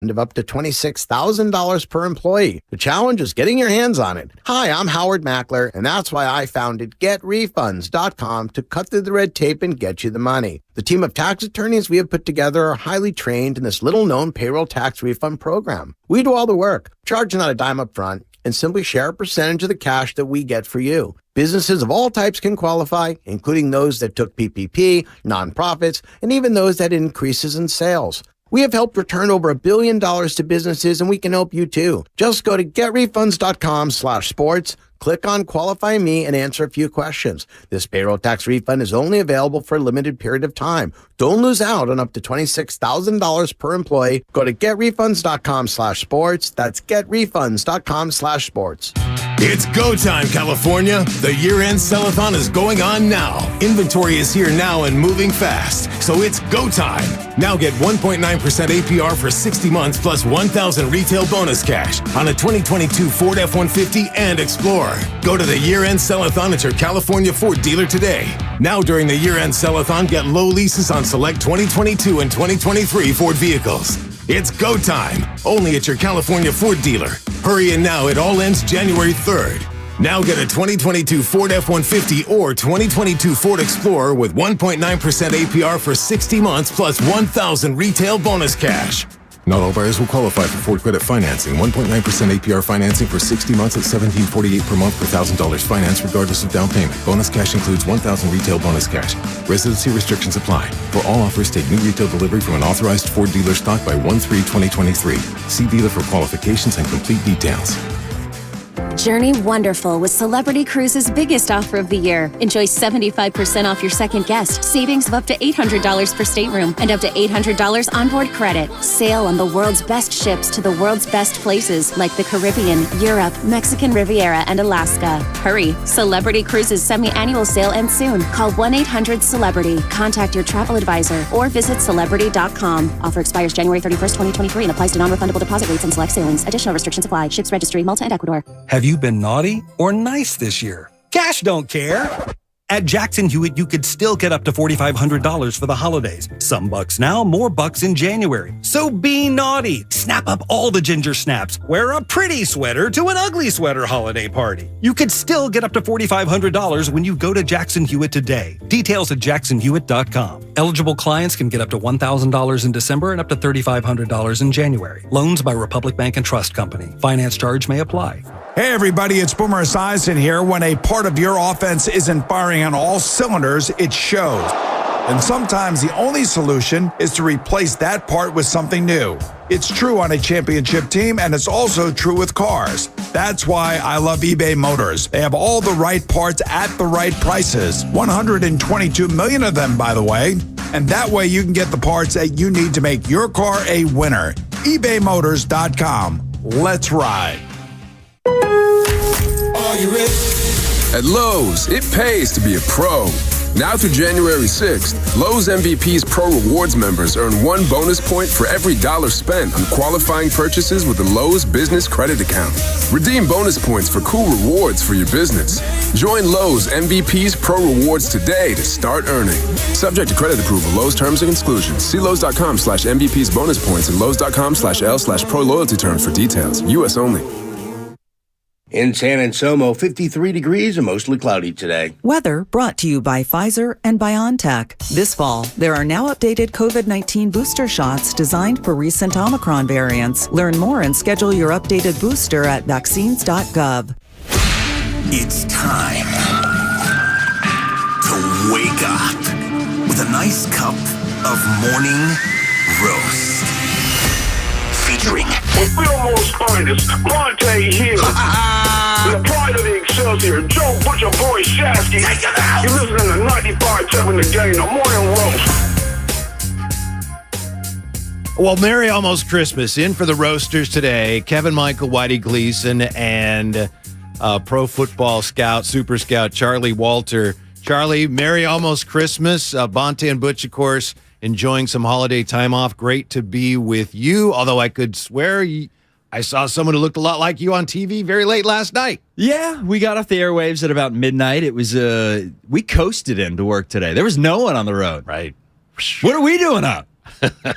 of up to $26,000 per employee. The challenge is getting your hands on it. Hi, I'm Howard Mackler, and that's why I founded GetRefunds.com to cut through the red tape and get you the money. The team of tax attorneys we have put together are highly trained in this little-known payroll tax refund program. We do all the work, charge not a dime up front, and simply share a percentage of the cash that we get for you. Businesses of all types can qualify, including those that took PPP, nonprofits, and even those that had increases in sales. We have helped return over $1 billion to businesses, and we can help you too. Just go to getrefunds.com/sports, click on Qualify Me, and answer a few questions. This payroll tax refund is only available for a limited period of time. Don't lose out on up to $26,000 per employee. Go to getrefunds.com/sports. That's getrefunds.com/sports. It's go time, California. The year-end sell-a-thon is going on now. Inventory is here now and moving fast, so it's go time. Now get 1.9% APR for 60 months plus $1,000 retail bonus cash on a 2022 Ford F-150 and Explorer. Go to the year-end sell-a-thon at your California Ford dealer today. Now during the year-end sell-a-thon, get low leases on select 2022 and 2023 Ford vehicles. It's go time, only at your California Ford dealer. Hurry in now, it all ends January 3rd. Now get a 2022 Ford F-150 or 2022 Ford Explorer with 1.9% APR for 60 months plus $1,000 retail bonus cash. Not all buyers will qualify for Ford credit financing. 1.9% APR financing for 60 months at $1,748 per month per $1,000 finance regardless of down payment. Bonus cash includes $1,000 retail bonus cash. Residency restrictions apply. For all offers, take new retail delivery from an authorized Ford dealer stock by 1/3/2023. See dealer for qualifications and complete details. Journey Wonderful with Celebrity Cruises' biggest offer of the year. Enjoy 75% off your second guest, savings of up to $800 per stateroom, and up to $800 onboard credit. Sail on the world's best ships to the world's best places like the Caribbean, Europe, Mexican Riviera, and Alaska. Hurry! Celebrity Cruises' semi-annual sale ends soon. Call 1-800-CELEBRITY, contact your travel advisor, or visit celebrity.com. Offer expires January 31st, 2023 and applies to non-refundable deposit rates and select sailings. Additional restrictions apply. Ships registry, Malta and Ecuador. Have you been naughty or nice this year? Cash don't care. At Jackson Hewitt, you could still get up to $4,500 for the holidays. Some bucks now, more bucks in January. So be naughty. Snap up all the ginger snaps. Wear a pretty sweater to an ugly sweater holiday party. You could still get up to $4,500 when you go to Jackson Hewitt today. Details at jacksonhewitt.com. Eligible clients can get up to $1,000 in December and up to $3,500 in January. Loans by Republic Bank and Trust Company. Finance charge may apply. Hey everybody, it's Boomer Esiason here. When a part of your offense isn't firing on all cylinders, it shows. And sometimes the only solution is to replace that part with something new. It's true on a championship team, and it's also true with cars. That's why I love eBay Motors. They have all the right parts at the right prices. 122 million of them, by the way. And that way you can get the parts that you need to make your car a winner. ebaymotors.com. Let's ride. Are you ready? At Lowe's, it pays to be a pro. Now through January 6th, Lowe's MVP's Pro Rewards members earn 1 bonus point for every $1 spent on qualifying purchases with the Lowe's Business Credit Account. Redeem bonus points for cool rewards for your business. Join Lowe's MVP's Pro Rewards today to start earning. Subject to credit approval, Lowe's terms and exclusions. See Lowe's.com/MVP's bonus points and Lowe's.com/L/Pro loyalty terms for details. U.S. only. In San Anselmo, 53 degrees and mostly cloudy today. Weather brought to you by Pfizer and BioNTech. This fall, there are now updated COVID-19 booster shots designed for recent Omicron variants. Learn more and schedule your updated booster at vaccines.gov. It's time to wake up with a nice cup of morning roast. Featuring the Fillmore's finest, Monte Hill. The pride of the Excelsior, Joe Butcher Boy Shasky. You're listening to 95.7 The Game, the morning roast. Well, Merry Almost Christmas. In for the roasters today, Kevin Michael, Whitey Gleason, and pro football scout, super scout, Charlie Walter. Charlie, Merry Almost Christmas. Bonte and Butch, of course, enjoying some holiday time off. Great to be with you, although I could swear I saw someone who looked a lot like you on TV very late last night. Yeah, we got off the airwaves at about midnight. It was we coasted into work today. There was no one on the road. Right. What are we doing up?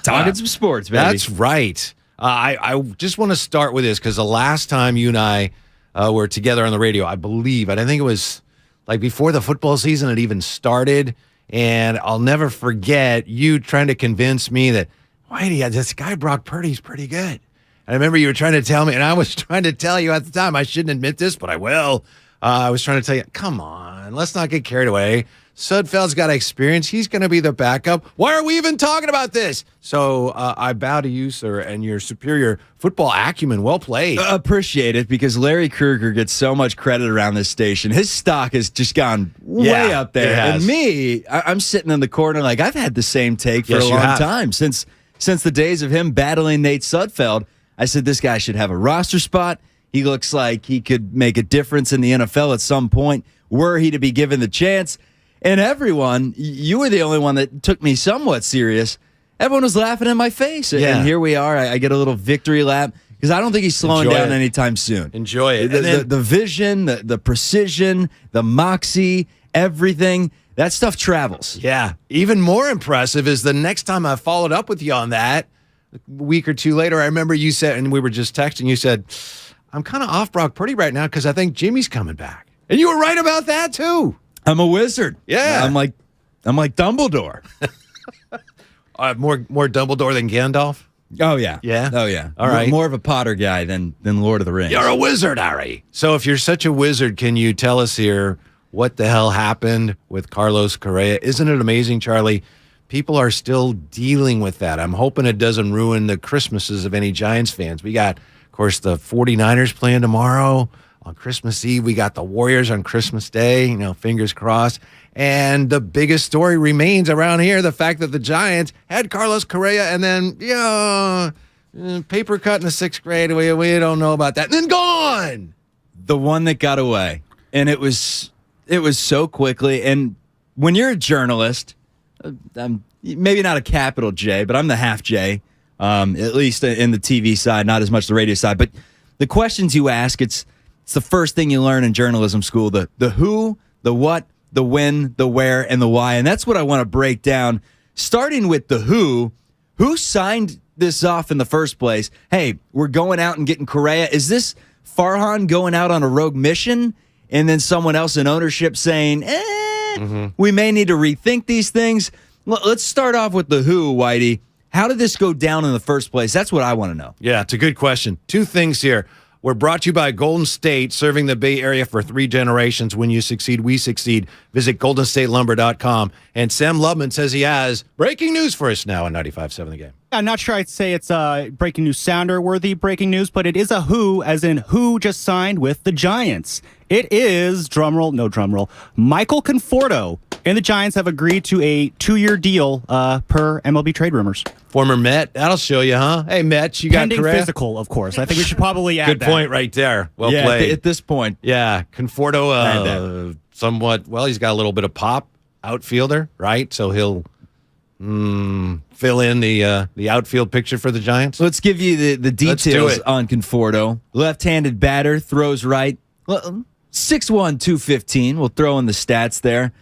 Talking some sports, baby. That's right. I just want to start with this because the last time you and I were together on the radio, I think it was like before the football season had even started, and I'll never forget you trying to convince me that, Whitey, this guy Brock Purdy's pretty good. I remember you were trying to tell me, and I was trying to tell you at the time, I shouldn't admit this, but I will. I was trying to tell you, come on, let's not get carried away. Sudfeld's got experience. He's going to be the backup. Why are we even talking about this? So I bow to you, sir, and your superior football acumen. Well played. Appreciate it, because Larry Krueger gets so much credit around this station. His stock has just gone way up there. And me, I'm sitting in the corner like I've had the same take for a long time. Since the days of him battling Nate Sudfeld, I said this guy should have a roster spot. He looks like he could make a difference in the NFL at some point were he to be given the chance. And everyone, you were the only one that took me somewhat serious. Everyone was laughing in my face. Yeah. And here we are. I get a little victory lap because I don't think he's slowing down anytime soon. Enjoy it. The vision, the precision, the moxie, everything, that stuff travels. Yeah. Even more impressive is the next time I followed up with you on that, a week or two later, I remember you said, and we were just texting, you said, I'm kind of off Brock Purdy right now because I think Jimmy's coming back. And you were right about that, too. I'm a wizard. Yeah. I'm like Dumbledore. More Dumbledore than Gandalf? Oh, yeah. Yeah? Oh, yeah. All right. More of a Potter guy than Lord of the Rings. You're a wizard, Ari. So if you're such a wizard, can you tell us here what the hell happened with Carlos Correa? Isn't it amazing, Charlie? People are still dealing with that. I'm hoping it doesn't ruin the Christmases of any Giants fans. We got, of course, the 49ers playing tomorrow. On Christmas Eve, we got the Warriors on Christmas Day, fingers crossed. And the biggest story remains around here, the fact that the Giants had Carlos Correa and then, paper cut in the 6th grade. We don't know about that. And then gone. The one that got away. And it was so quickly. And when you're a journalist, I'm maybe not a capital J, but I'm the half J, at least in the TV side, not as much the radio side. But the questions you ask, it's the first thing you learn in journalism school, the who, the what, the when, the where, and the why. And that's what I want to break down, starting with the who. Who signed this off in the first place? Hey, we're going out and getting Correa. Is this Farhan going out on a rogue mission and then someone else in ownership saying, we may need to rethink these things? Let's start off with the who, Whitey. How did this go down in the first place? That's what I want to know. Yeah, it's a good question. Two things here. We're brought to you by Golden State, serving the Bay Area for 3 generations. When you succeed, we succeed. Visit goldenstatelumber.com. And Sam Lubman says he has breaking news for us now on 95.7 The Game. I'm not sure I'd say it's breaking news sounder-worthy breaking news, but it is a who, as in who just signed with the Giants. It is, drumroll, no drumroll, Michael Conforto. And the Giants have agreed to a 2-year deal per MLB trade rumors. Former Met. That'll show you, huh? Hey, Met, you got Pending Correa? Physical, of course. I think we should probably add Good that. point right there. Well played. At this point. Yeah, Conforto, somewhat, he's got a little bit of pop, outfielder, right? So he'll fill in the outfield picture for the Giants. Let's give you the details on Conforto. Left-handed batter, throws right. 6'1", 215. We'll throw in the stats there.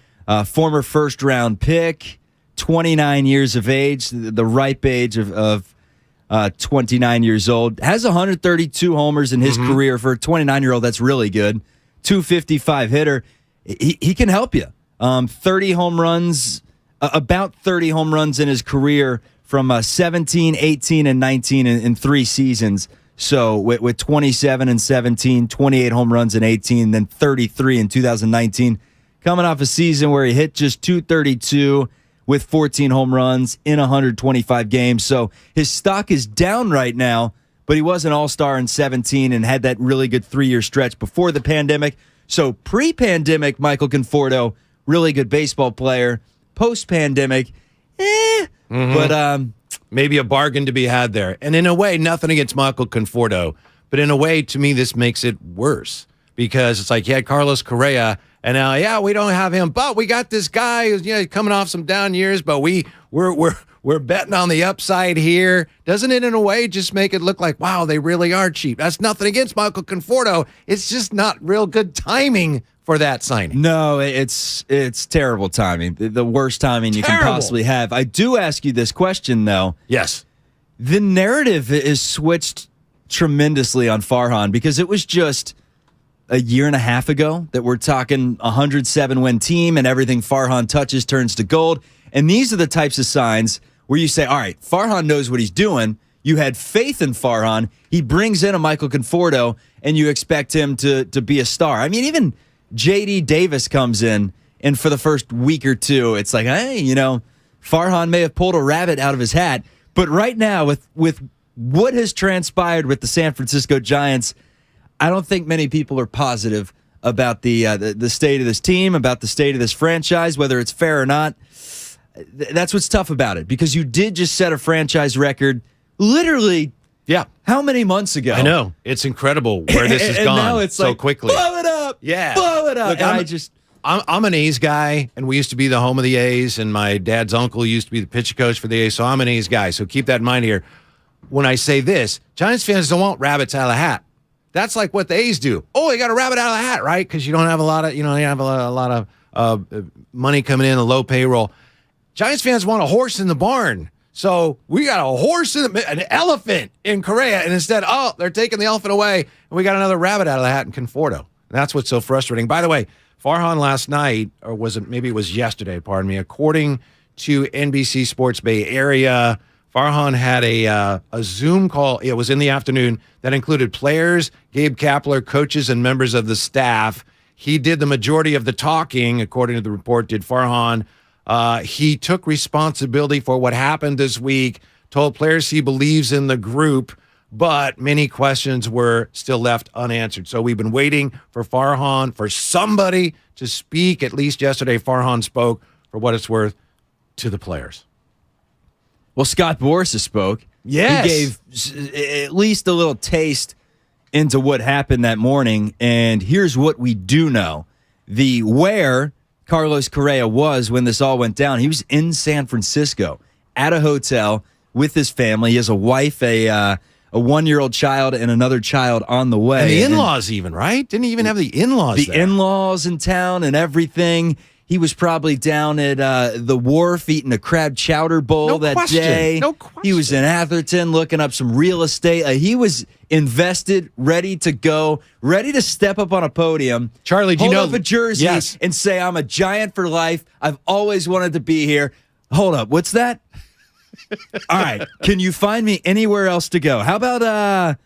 Former first-round pick, 29 years of age, the ripe age of 29 years old. Has 132 homers in his career. For a 29-year-old, that's really good. 255 hitter. He can help you. 30 home runs, about 30 home runs in his career from 17, 18, and 19 in 3 seasons. So with 27 and 17, 28 home runs in 18, then 33 in 2019. Coming off a season where he hit just 232 with 14 home runs in 125 games. So his stock is down right now, but he was an all-star in 17 and had that really good 3-year stretch before the pandemic. So pre-pandemic, Michael Conforto, really good baseball player. Post-pandemic, but maybe a bargain to be had there. And in a way, nothing against Michael Conforto, but in a way, to me, this makes it worse because it's like you had Carlos Correa, and now, we don't have him, but we got this guy who's coming off some down years, but we're betting on the upside here. Doesn't it, in a way, just make it look like, wow, they really are cheap? That's nothing against Michael Conforto. It's just not real good timing for that signing. No, it's terrible timing. The worst timing you can possibly have. I do ask you this question, though. Yes. the narrative is switched tremendously on Farhan because it was just a year and a half ago that we're talking 107-win team and everything Farhan touches turns to gold. And these are the types of signs where you say, all right, Farhan knows what he's doing. You had faith in Farhan. He brings in a Michael Conforto, and you expect him to be a star. I mean, even J.D. Davis comes in, and for the first week or two, it's like, hey, Farhan may have pulled a rabbit out of his hat. But right now, with what has transpired with the San Francisco Giants, I don't think many people are positive about the state of this team, about the state of this franchise, whether it's fair or not. That's what's tough about it, because you did just set a franchise record literally, how many months ago? I know. It's incredible where this has gone now it's so quickly. Blow it up. Yeah. Blow it up. Look, I'm an A's guy, and we used to be the home of the A's, and my dad's uncle used to be the pitching coach for the A's, so I'm an A's guy. So keep that in mind here. When I say this, Giants fans don't want rabbits out of the hat. That's like what the A's do. Oh, you got a rabbit out of the hat, right? Because you don't have a lot of, you have a lot of money coming in, a low payroll. Giants fans want a horse in the barn. So we got a horse, an elephant in Correa, and instead, they're taking the elephant away, and we got another rabbit out of the hat in Conforto. And that's what's so frustrating. By the way, Farhan last night, or maybe it was yesterday, pardon me, according to NBC Sports Bay Area, Farhan had a Zoom call. It was in the afternoon that included players, Gabe Kapler, coaches, and members of the staff. He did the majority of the talking, according to the report, did Farhan. He took responsibility for what happened this week, told players he believes in the group, but many questions were still left unanswered. So we've been waiting for Farhan, for somebody to speak. At least yesterday, Farhan spoke, for what it's worth, to the players. Well, Scott Boras spoke. Yes. He gave at least a little taste into what happened that morning, and here's what we do know. Where Carlos Correa was when this all went down, he was in San Francisco at a hotel with his family. He has a wife, a 1-year-old child, and another child on the way. And the in-laws even, right? Didn't he even have the in-laws there? The in-laws in town and everything. He was probably down at the wharf eating a crab chowder bowl that day. No question. He was in Atherton looking up some real estate. He was invested, ready to go, ready to step up on a podium. Charlie, do you know? Hold up a jersey and say, I'm a Giant for life. I've always wanted to be here. Hold up. What's that? All right. Can you find me anywhere else to go? How about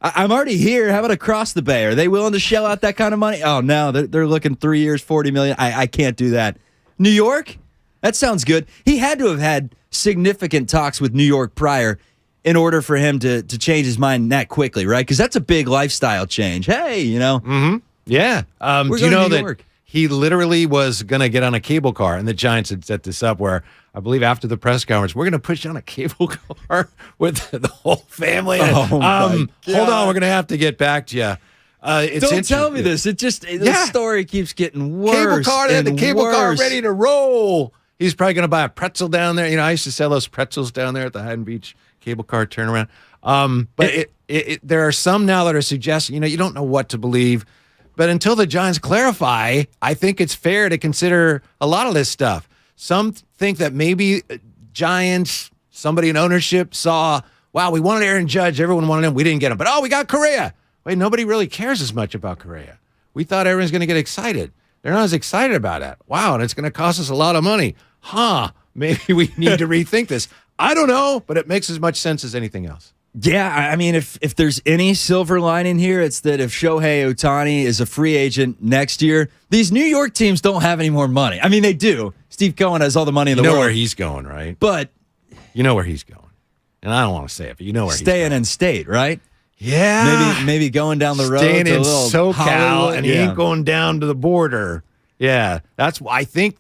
I'm already here. How about across the bay? Are they willing to shell out that kind of money? Oh, no, they're looking 3 years, $40 million. I can't do that. New York? That sounds good. He had to have had significant talks with New York prior in order for him to change his mind that quickly, right? Because that's a big lifestyle change. Hey, Mm-hmm. Yeah. Do you know that he literally was going to get on a cable car, and the Giants had set this up where I believe after the press conference, we're going to push you on a cable car with the whole family. Oh, hold on, we're going to have to get back to you. Don't tell me this. The story keeps getting worse. Cable car, and the cable worse. car ready to roll. He's probably going to buy a pretzel down there. I used to sell those pretzels down there at the Haddon Beach cable car turnaround. But there are some now that are suggesting, you don't know what to believe. But until the Giants clarify, I think it's fair to consider a lot of this stuff. Some think that maybe Giants, somebody in ownership saw, wow, we wanted Aaron Judge. Everyone wanted him. We didn't get him. But, we got Correa. Wait, nobody really cares as much about Correa. We thought everyone's going to get excited. They're not as excited about that. Wow, and it's going to cost us a lot of money. Maybe we need to rethink this. I don't know, but it makes as much sense as anything else. Yeah, I mean, if there's any silver lining here, it's that if Shohei Ohtani is a free agent next year, these New York teams don't have any more money. I mean, they do. Steve Cohen has all the money in the world. You know where he's going, right? But you know where he's going. And I don't want to say it, but you know where he's going. Staying in state, right? Yeah. Maybe going down the road. Staying in SoCal, Hollywood, and he ain't going down to the border. Yeah. That's, I think,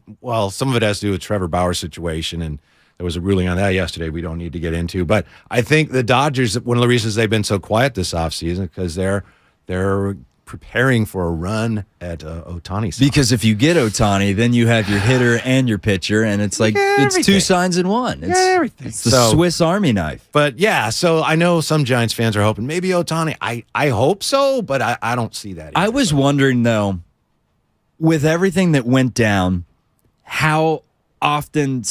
some of it has to do with Trevor Bauer's situation, and there was a ruling on that yesterday we don't need to get into. But I think the Dodgers, one of the reasons they've been so quiet this offseason, because they're preparing for a run at Ohtani. Because if you get Ohtani, then you have your hitter and your pitcher, and it's like it's two signs in one. It's everything. It's the Swiss Army knife. But yeah, so I know some Giants fans are hoping maybe Ohtani. I hope so, but I don't see that either. I was wondering, though, with everything that went down, how often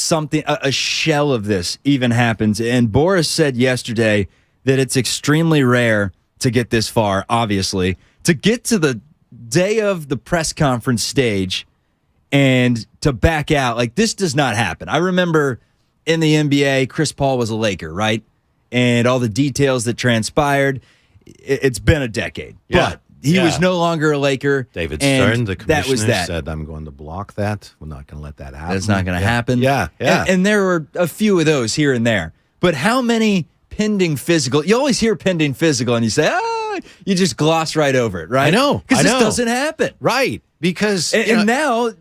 a shell of this even happens. And Boris said yesterday that it's extremely rare to get this far, obviously, to get to the day of the press conference stage and to back out. Like, this does not happen. I remember in the NBA, Chris Paul was a Laker, right? And all the details that transpired, it's been a decade. Yeah. But he was no longer a Laker. David Stern, the that was commissioner, that. said, I'm going to block that. We're not going to let that happen. That's not going to happen. Yeah. And there were a few of those here and there. But how many pending physical? You always hear pending physical, and you say, you just gloss right over it, right? I know. Because this doesn't happen. Right. Because and now,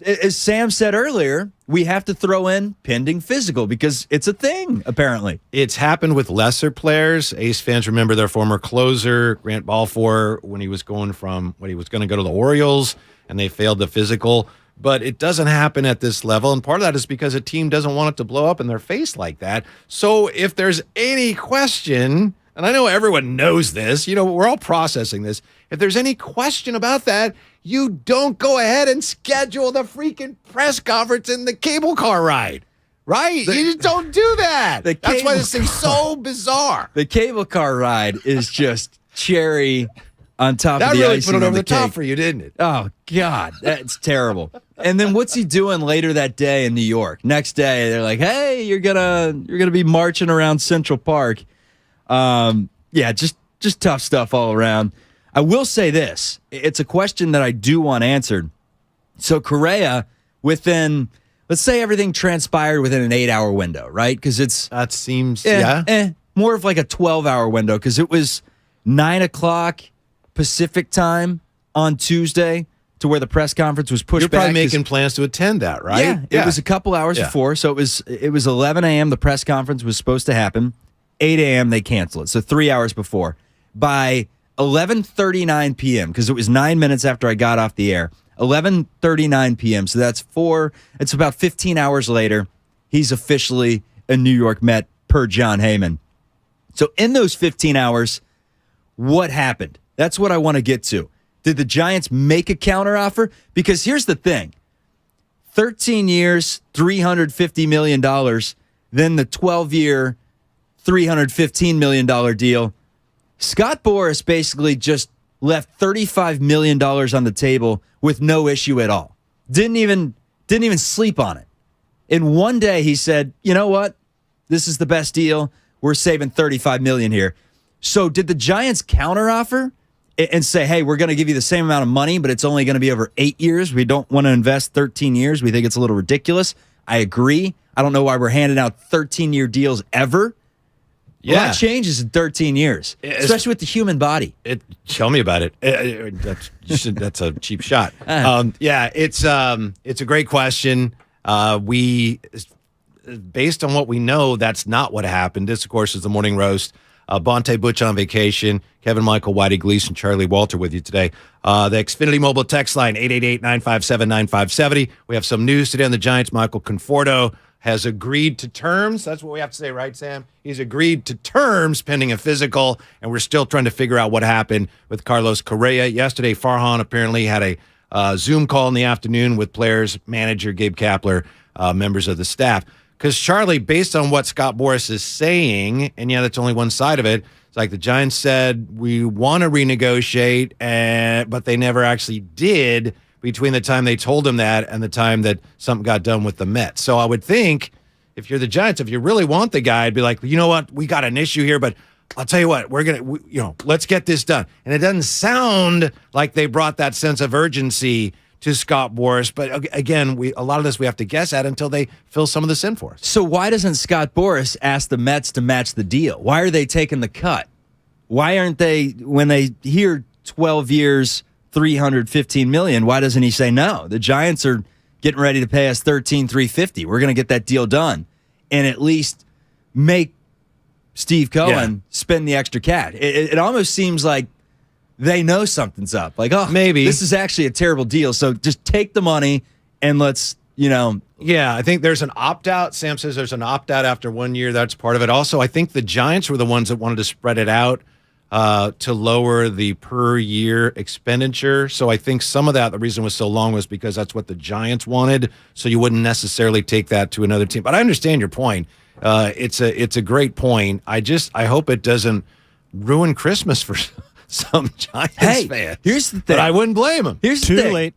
as Sam said earlier, we have to throw in pending physical because it's a thing, apparently. It's happened with lesser players. Ace fans remember their former closer, Grant Balfour, when he was going to go to the Orioles, and they failed the physical. But it doesn't happen at this level, and part of that is because a team doesn't want it to blow up in their face like that. So if there's any question, and I know everyone knows this, we're all processing this. If there's any question about that, you don't go ahead and schedule the freaking press conference in the cable car ride, right? You just don't do that. That's why this thing's so bizarre. The cable car ride is just cherry on top of the icing. That really put it over the top cake for you, didn't it? Oh, God, that's terrible. And then what's he doing later that day in New York? Next day, they're like, hey, you're gonna be marching around Central Park. Just tough stuff all around. I will say this. It's a question that I do want answered. So Correa, within, let's say everything transpired within an 8-hour window, right? Because that seems, more of like a 12-hour window because it was 9 o'clock Pacific time on Tuesday to where the press conference was pushed back. You're probably making plans to attend that, right? Yeah, it was a couple hours before. So it was 11 a.m. The press conference was supposed to happen. 8 a.m. they cancel it. So 3 hours before. By 11:39 p.m., because it was 9 minutes after I got off the air, 11:39 p.m., so it's about 15 hours later, he's officially a New York Met per John Heyman. So in those 15 hours, what happened? That's what I want to get to. Did the Giants make a counteroffer? Because here's the thing. 13 years, $350 million, then the 12-year, $315 million deal. Scott Boras basically just left $35 million on the table with no issue at all. Didn't even sleep on it. In one day, he said, you know what? This is the best deal. We're saving $35 million here. So did the Giants counteroffer and say, hey, we're going to give you the same amount of money, but it's only going to be over 8 years? We don't want to invest 13 years. We think it's a little ridiculous. I agree. I don't know why we're handing out 13-year deals ever. A lot changes in 13 years, especially with the human body. Tell me about it. That's a cheap shot. It's a great question. Based on what we know, that's not what happened. This, of course, is the Morning Roast. Bonte Butch on vacation. Kevin Michael, Whitey Gleason, Charlie Walter with you today. The Xfinity Mobile text line, 888-957-9570. We have some news today on the Giants. Michael Conforto has agreed to terms. That's what we have to say, right, Sam? He's agreed to terms pending a physical, and we're still trying to figure out what happened with Carlos Correa. Yesterday, Farhan apparently had a Zoom call in the afternoon with players, manager Gabe Kapler, members of the staff. Because, Charlie, based on what Scott Boras is saying, and that's only one side of it, it's like the Giants said, we want to renegotiate, but they never actually did between the time they told him that and the time that something got done with the Mets. So I would think if you're the Giants, if you really want the guy, I'd be like, you know what, we got an issue here, but I'll tell you what, let's get this done. And it doesn't sound like they brought that sense of urgency to Scott Boras. But again, a lot of this we have to guess at until they fill some of this in for us. So why doesn't Scott Boras ask the Mets to match the deal? Why are they taking the cut? Why aren't they, when they hear 12 years, $315 million, why doesn't he say no? The Giants are getting ready to pay us $13,350. We're going to get that deal done and at least make Steve Cohen spend the extra cash. It almost seems like they know something's up. Like, maybe this is actually a terrible deal. So just take the money and let's, Yeah, I think there's an opt-out. Sam says there's an opt-out after 1 year. That's part of it. Also, I think the Giants were the ones that wanted to spread it out to lower the per year expenditure. So I think some of that, the reason it was so long was because that's what the Giants wanted. So you wouldn't necessarily take that to another team. But I understand your point. It's a great point. I hope it doesn't ruin Christmas for some Giants fans. Here's the thing. But I wouldn't blame them. Here's the Too thing. late.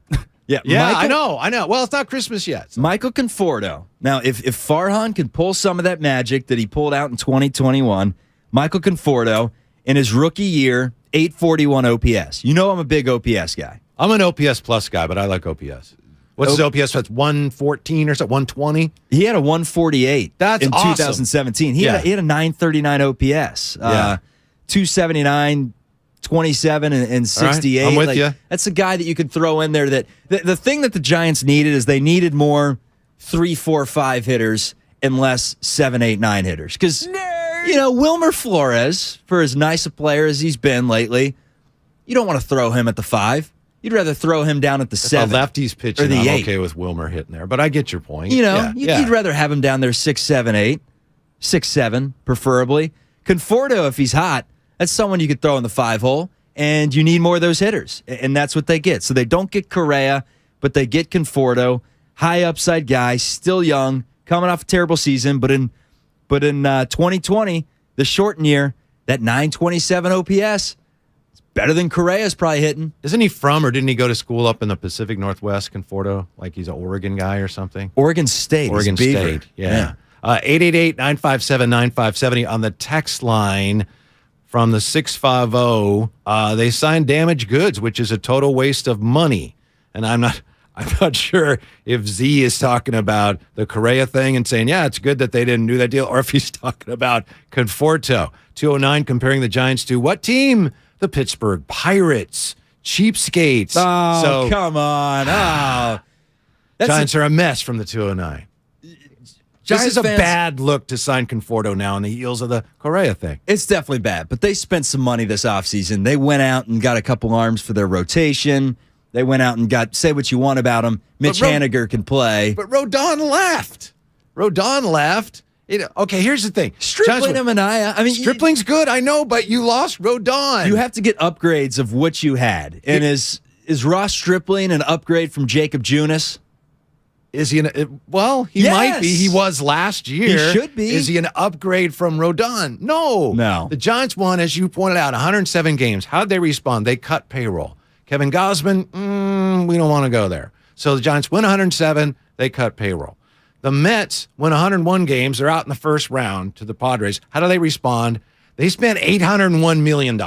Yeah, I know. Well, it's not Christmas yet. So. Michael Conforto. Now, if Farhan can pull some of that magic that he pulled out in 2021, Michael Conforto, in his rookie year, 841 OPS. You know I'm a big OPS guy. I'm an OPS plus guy, but I like OPS. What's his OPS? That's 114 or something, 120? He had a 148 That's in awesome. 2017. He had a 939 OPS. 279, 27, and 68. Right, I'm with you. That's a guy that you could throw in there. That the thing that the Giants needed is they needed more 3, 4, 5 hitters and less 7, 8, 9 hitters. Because, Wilmer Flores, for as nice a player as he's been lately, you don't want to throw him at the 5. You'd rather throw him down at the 7. The lefties pitching, or the I'm 8. okay with Wilmer hitting there. But I get your point. You'd rather have him down there 6, 7, 8. 6, 7, preferably. Conforto, if he's hot, that's someone you could throw in the 5-hole, and you need more of those hitters, and that's what they get. So they don't get Correa, but they get Conforto, high upside guy, still young, coming off a terrible season, but in 2020, the shortened year, that 927 OPS, it's better than Correa's probably hitting. Isn't he from, or didn't he go to school up in the Pacific Northwest, Conforto? Like he's an Oregon guy or something? Oregon State. Oregon State, yeah. 888-957-9570 on the text line from the 650. They signed damaged goods, which is a total waste of money. And I'm not sure if Z is talking about the Correa thing and saying, yeah, it's good that they didn't do that deal, or if he's talking about Conforto. 209 comparing the Giants to what team? The Pittsburgh Pirates. Cheapskates. Oh, come on. Giants are a mess from the 209. This is a bad look to sign Conforto now on the heels of the Correa thing. It's definitely bad, but they spent some money this offseason. They went out and got a couple arms for their rotation. They went out and got, say what you want about him, Mitch Haniger can play. But Rodon left. Okay, here's the thing. Stripling and Manaea. I mean, Stripling's good, I know, but you lost Rodon. You have to get upgrades of what you had. And is Ross Stripling an upgrade from Jacob Junis? Is he he might be. He was last year. He should be. Is he an upgrade from Rodon? No. The Giants won, as you pointed out, 107 games. How'd they respond? They cut payroll. Kevin Gausman, we don't want to go there. So the Giants win 107. They cut payroll. The Mets win 101 games. They're out in the first round to the Padres. How do they respond? They spent $801 million.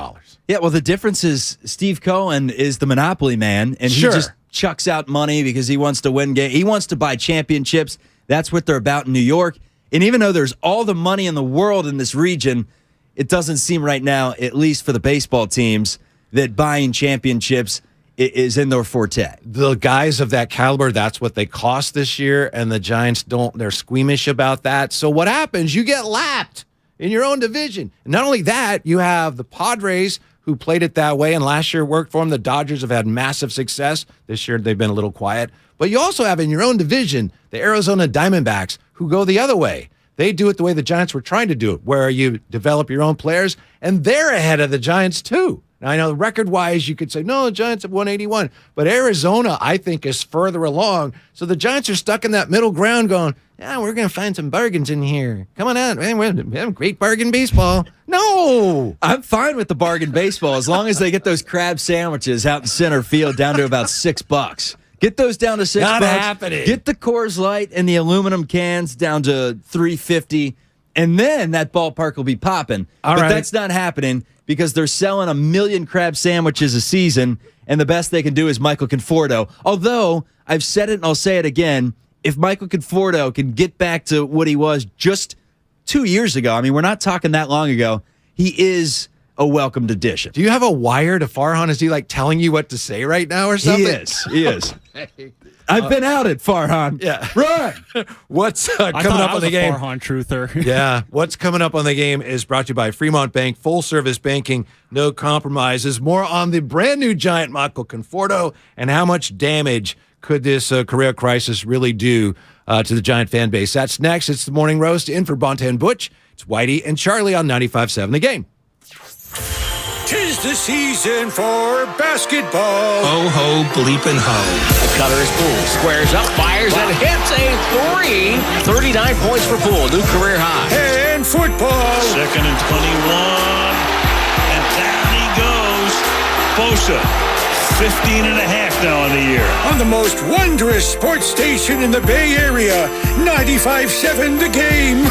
Yeah, well, the difference is Steve Cohen is the monopoly man, and he just chucks out money because he wants to win games. He wants to buy championships. That's what they're about in New York. And even though there's all the money in the world in this region, it doesn't seem right now, at least for the baseball teams, that buying championships is in their forte. The guys of that caliber, that's what they cost this year, and the Giants they're squeamish about that. So what happens? You get lapped in your own division. And not only that, you have the Padres, who played it that way, and last year worked for them. The Dodgers have had massive success. This year they've been a little quiet. But you also have in your own division the Arizona Diamondbacks, who go the other way. They do it the way the Giants were trying to do it, where you develop your own players, and they're ahead of the Giants too. Now, I know record-wise you could say, no, the Giants have 181, but Arizona, I think, is further along. So the Giants are stuck in that middle ground going, yeah, we're going to find some bargains in here. Come on out, man. We're having great bargain baseball. No! I'm fine with the bargain baseball as long as they get those crab sandwiches out in center field down to about $6. Get those down to $6. Not happening. Get the Coors Light and the aluminum cans down to $3.50, and then that ballpark will be popping. But that's not happening because they're selling 1 million crab sandwiches a season, and the best they can do is Michael Conforto. Although, I've said it and I'll say it again, if Michael Conforto can get back to what he was just 2 years ago, I mean, we're not talking that long ago, he is a welcomed addition. Do you have a wire to Farhan? Is he like telling you what to say right now or something? He is. Okay. I've been out at Farhan. Yeah. Right. What's coming up on the game? Farhan truther. Yeah. What's coming up on the game is brought to you by Fremont Bank. Full service banking, no compromises. More on the brand new Giant Michael Conforto and how much damage could this Correa crisis really do to the Giant fan base. That's next. It's the Morning Roast. In for Bonta and Butch, it's Whitey and Charlie on 95.7 The Game. the season for basketball. Ho, ho, bleepin' ho. The cutter is Poole. Squares up, fires, and hits a three. 39 points for Poole, new career high. And football. 2nd and 21. And down he goes. Bosa, 15 and a half now on the year. On the most wondrous sports station in the Bay Area, 95.7 The Game.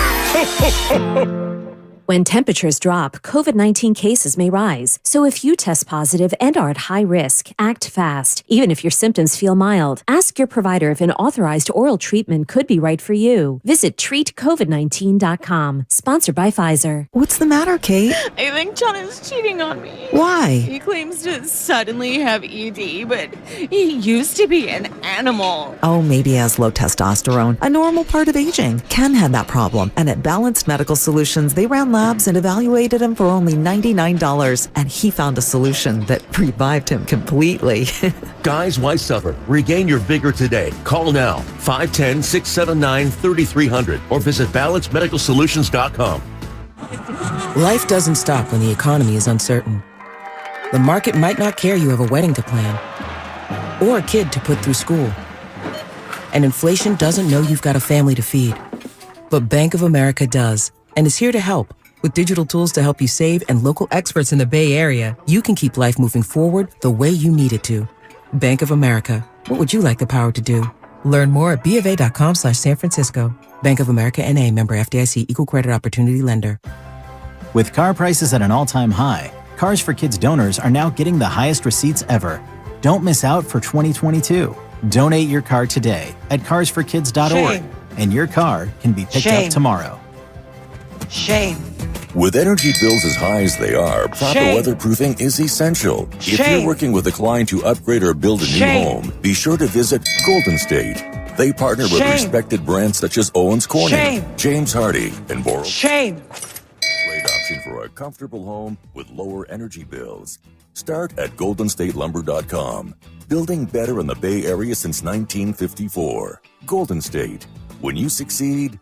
When temperatures drop, COVID-19 cases may rise. So if you test positive and are at high risk, act fast. Even if your symptoms feel mild, ask your provider if an authorized oral treatment could be right for you. Visit treatcovid19.com. Sponsored by Pfizer. What's the matter, Kate? I think John is cheating on me. Why? He claims to suddenly have ED, but he used to be an animal. Oh, maybe he has low testosterone, a normal part of aging. Ken had that problem, and at Balanced Medical Solutions, they ran labs and evaluated him for only $99, and he found a solution that revived him completely. Guys, why suffer? Regain your vigor today. Call now, 510-679-3300, or visit balancedmedicalsolutions.com. Life doesn't stop when the economy is uncertain. The market might not care you have a wedding to plan or a kid to put through school. And inflation doesn't know you've got a family to feed. But Bank of America does, and is here to help. With digital tools to help you save and local experts in the Bay Area, you can keep life moving forward the way you need it to. Bank of America. What would you like the power to do? Learn more at BofA.com/San Francisco. Bank of America N.A. member FDIC equal credit opportunity lender. With car prices at an all-time high, Cars for Kids donors are now getting the highest receipts ever. Don't miss out for 2022. Donate your car today at carsforkids.org, and your car can be picked up tomorrow. Shame. With energy bills as high as they are, proper weatherproofing is essential. If you're working with a client to upgrade or build a new home, be sure to visit Golden State. They partner with respected brands such as Owens Corning, James Hardy, and Boral. Great option for a comfortable home with lower energy bills. Start at goldenstatelumber.com. Building better in the Bay Area since 1954. Golden State. When you succeed,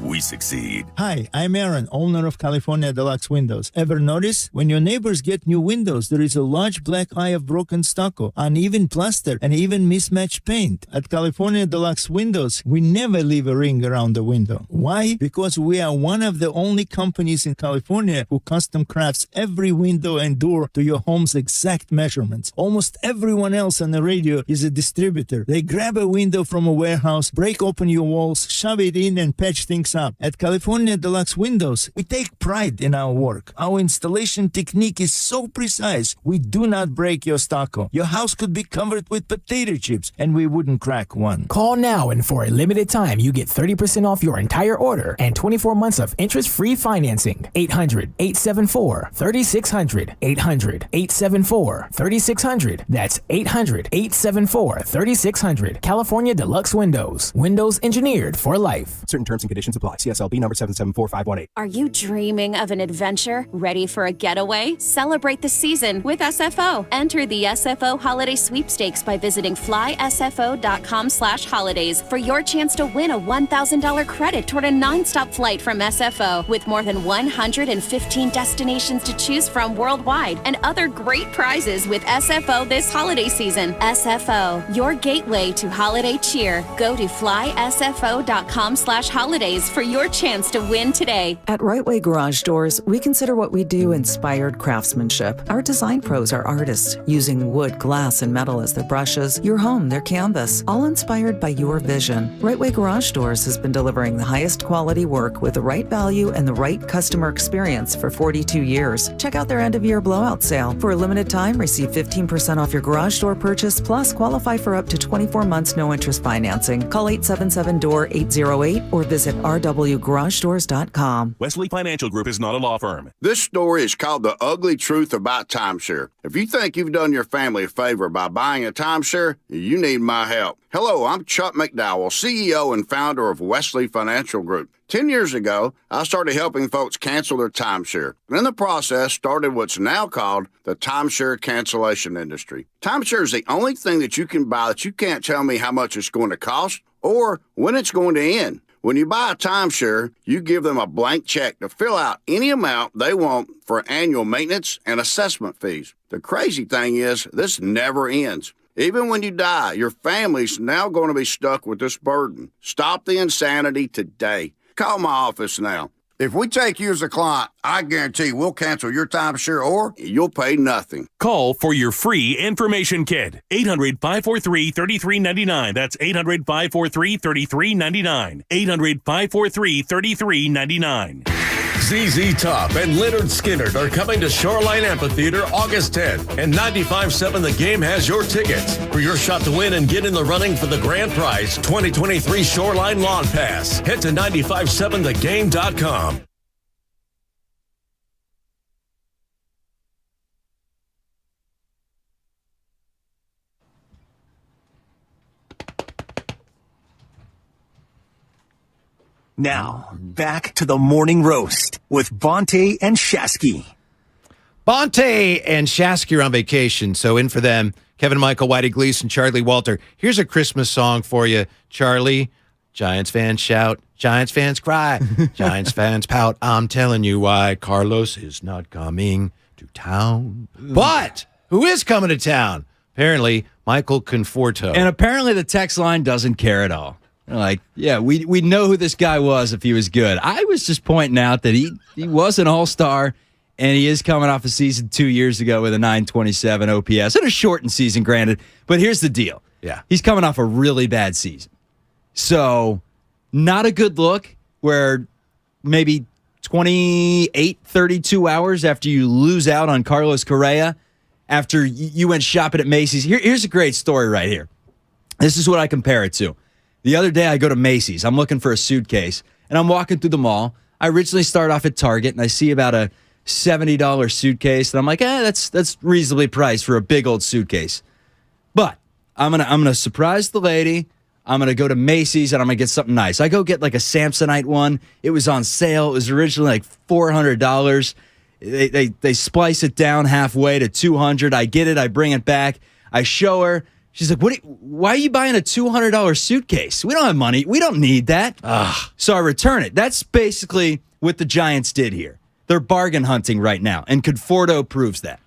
we succeed. Hi, I'm Aaron, owner of California Deluxe Windows. Ever notice? When your neighbors get new windows, there is a large black eye of broken stucco, uneven plaster, and even mismatched paint. At California Deluxe Windows, we never leave a ring around the window. Why? Because we are one of the only companies in California who custom crafts every window and door to your home's exact measurements. Almost everyone else on the radio is a distributor. They grab a window from a warehouse, break open your walls, shove it in, and patch things up. At California Deluxe Windows, we take pride in our work. Our installation technique is so precise, we do not break your stucco. Your house could be covered with potato chips, and we wouldn't crack one. Call now, and for a limited time, you get 30% off your entire order and 24 months of interest-free financing. 800-874-3600. 800-874-3600. That's 800-874-3600. California Deluxe Windows. Windows engineered for life. Certain terms and conditions apply. CSLB number 774518. Are you dreaming of an adventure? Ready for a getaway? Celebrate the season with SFO. Enter the SFO Holiday Sweepstakes by visiting flysfo.com/holidays for your chance to win a $1,000 credit toward a nonstop flight from SFO with more than 115 destinations to choose from worldwide and other great prizes with SFO this holiday season. SFO, your gateway to holiday cheer. Go to flysfo.com/holidays for your chance to win today. At Right Way Garage Doors, we consider what we do inspired craftsmanship. Our design pros are artists, using wood, glass, and metal as their brushes, your home, their canvas, all inspired by your vision. Right Way Garage Doors has been delivering the highest quality work with the right value and the right customer experience for 42 years. Check out their end-of-year blowout sale. For a limited time, receive 15% off your garage door purchase, plus qualify for up to 24 months no-interest financing. Call 877-DOOR-808 or visit rwgaragedoors.com. Wesley Financial Group is not a law firm. This story is called The Ugly Truth About Timeshare. If you think you've done your family a favor by buying a timeshare, you need my help. Hello, I'm Chuck McDowell, CEO and founder of Wesley Financial Group. 10 years ago, I started helping folks cancel their timeshare. And in the process, started what's now called the timeshare cancellation industry. Timeshare is the only thing that you can buy that you can't tell me how much it's going to cost or when it's going to end. When you buy a timeshare, you give them a blank check to fill out any amount they want for annual maintenance and assessment fees. The crazy thing is, this never ends. Even when you die, your family's now going to be stuck with this burden. Stop the insanity today. Call my office now. If we take you as a client, I guarantee we'll cancel your timeshare or you'll pay nothing. Call for your free information kit. 800-543-3399. That's 800-543-3399. 800-543-3399. ZZ Top and Leonard Skinner are coming to Shoreline Amphitheater August 10th, and 95.7 The Game has your tickets. For your shot to win and get in the running for the grand prize, 2023 Shoreline Lawn Pass. Head to 957thegame.com. Now, back to the morning roast with Bonte and Shasky. Bonte and Shasky are on vacation, so in for them, Kevin, Michael, Whitey Gleason, Charlie Walter. Here's a Christmas song for you, Charlie. Giants fans shout, Giants fans cry, Giants fans pout. I'm telling you why Carlos is not coming to town. But who is coming to town? Apparently, Michael Conforto. And apparently the text line doesn't care at all. Like, yeah, we know who this guy was if he was good. I was just pointing out that he was an all-star, and he is coming off a season 2 years ago with a 927 OPS. And a shortened season, granted. But here's the deal. Yeah. He's coming off a really bad season. So, not a good look where maybe 28, 32 hours after you lose out on Carlos Correa, after you went shopping at Macy's. Here's a great story right here. This is what I compare it to. The other day, I go to Macy's. I'm looking for a suitcase, and I'm walking through the mall. I originally start off at Target, and I see about a $70 suitcase, and I'm like, that's reasonably priced for a big old suitcase. But I'm gonna surprise the lady. I'm gonna go to Macy's, and I'm gonna get something nice. I go get like a Samsonite one. It was on sale. It was originally like $400. They splice it down halfway to $200. I get it. I bring it back. I show her. She's like, why are you buying a $200 suitcase? We don't have money. We don't need that. So I return it. That's basically what the Giants did here. They're bargain hunting right now, and Conforto proves that.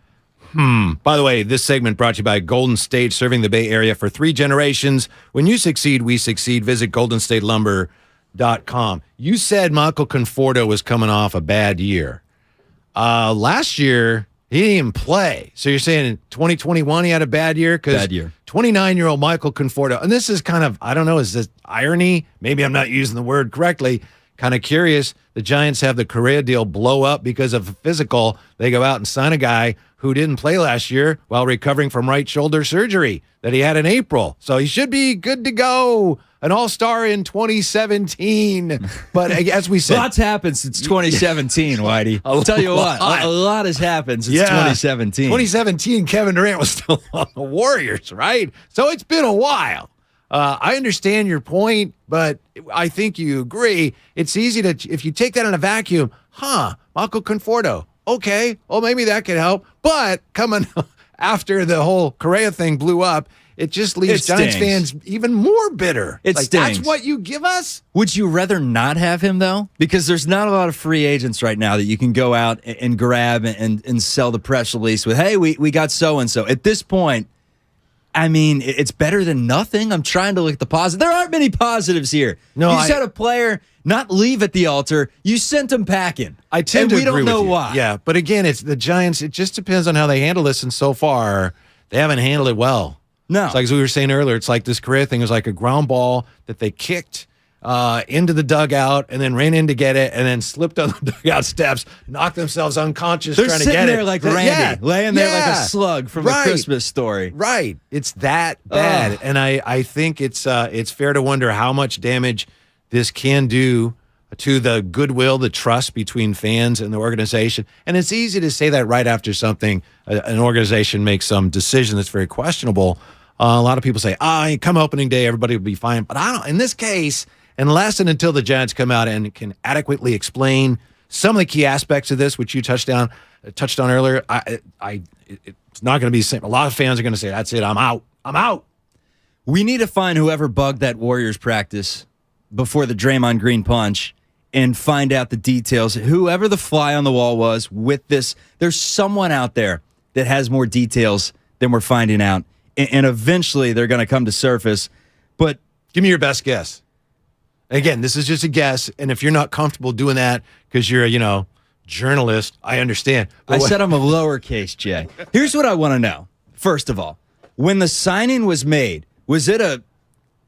By the way, this segment brought to you by Golden State, serving the Bay Area for 3 generations. When you succeed, we succeed. Visit goldenstatelumber.com. You said Michael Conforto was coming off a bad year. Last year, he didn't even play. So you're saying in 2021 he had a bad year? Bad year. 29-year-old Michael Conforto. And this is kind of, I don't know, is this irony? Maybe I'm not using the word correctly. Kind of curious. The Giants have the Correa deal blow up because of a physical. They go out and sign a guy who didn't play last year while recovering from right shoulder surgery that he had in April. So he should be good to go. An all-star in 2017. But as we said, lots happened since 2017, Whitey. I'll tell you what, a lot has happened since 2017. 2017, Kevin Durant was still on the Warriors, right? So it's been a while. I understand your point, but I think you agree. It's easy to, if you take that in a vacuum, Michael Conforto, okay, well, maybe that could help. But coming after the whole Correa thing blew up, it just leaves Giants fans even more bitter. It stings. That's what you give us? Would you rather not have him, though? Because there's not a lot of free agents right now that you can go out and grab and sell the press release with, hey, we got so-and-so. At this point, I mean, it's better than nothing. I'm trying to look at the positive. There aren't many positives here. No, you just had a player not leave at the altar. You sent him packing. I tend to agree with you. We don't know why. Yeah, but again, it's the Giants. It just depends on how they handle this. And so far, they haven't handled it well. No. It's like, as we were saying earlier, it's like this Correa thing was like a ground ball that they kicked into the dugout and then ran in to get it and then slipped on the dugout steps, knocked themselves unconscious trying to get it. They're sitting there like Randy, laying there like a slug from a Christmas Story. Right. It's that bad. And I think it's fair to wonder how much damage this can do to the goodwill, the trust between fans and the organization. And it's easy to say that right after something, an organization makes some decision that's very questionable. A lot of people say, come opening day, everybody will be fine. But I don't. In this case, unless and until the Giants come out and can adequately explain some of the key aspects of this, which you touched on earlier, it's not going to be the same. A lot of fans are going to say, that's it, I'm out. We need to find whoever bugged that Warriors practice before the Draymond Green punch and find out the details. Whoever the fly on the wall was with this, there's someone out there that has more details than we're finding out. And eventually they're going to come to surface. But give me your best guess. Again, this is just a guess. And if you're not comfortable doing that because you're a, journalist, I understand. I said I'm a lowercase J. Here's what I want to know. First of all, when the signing was made, was it a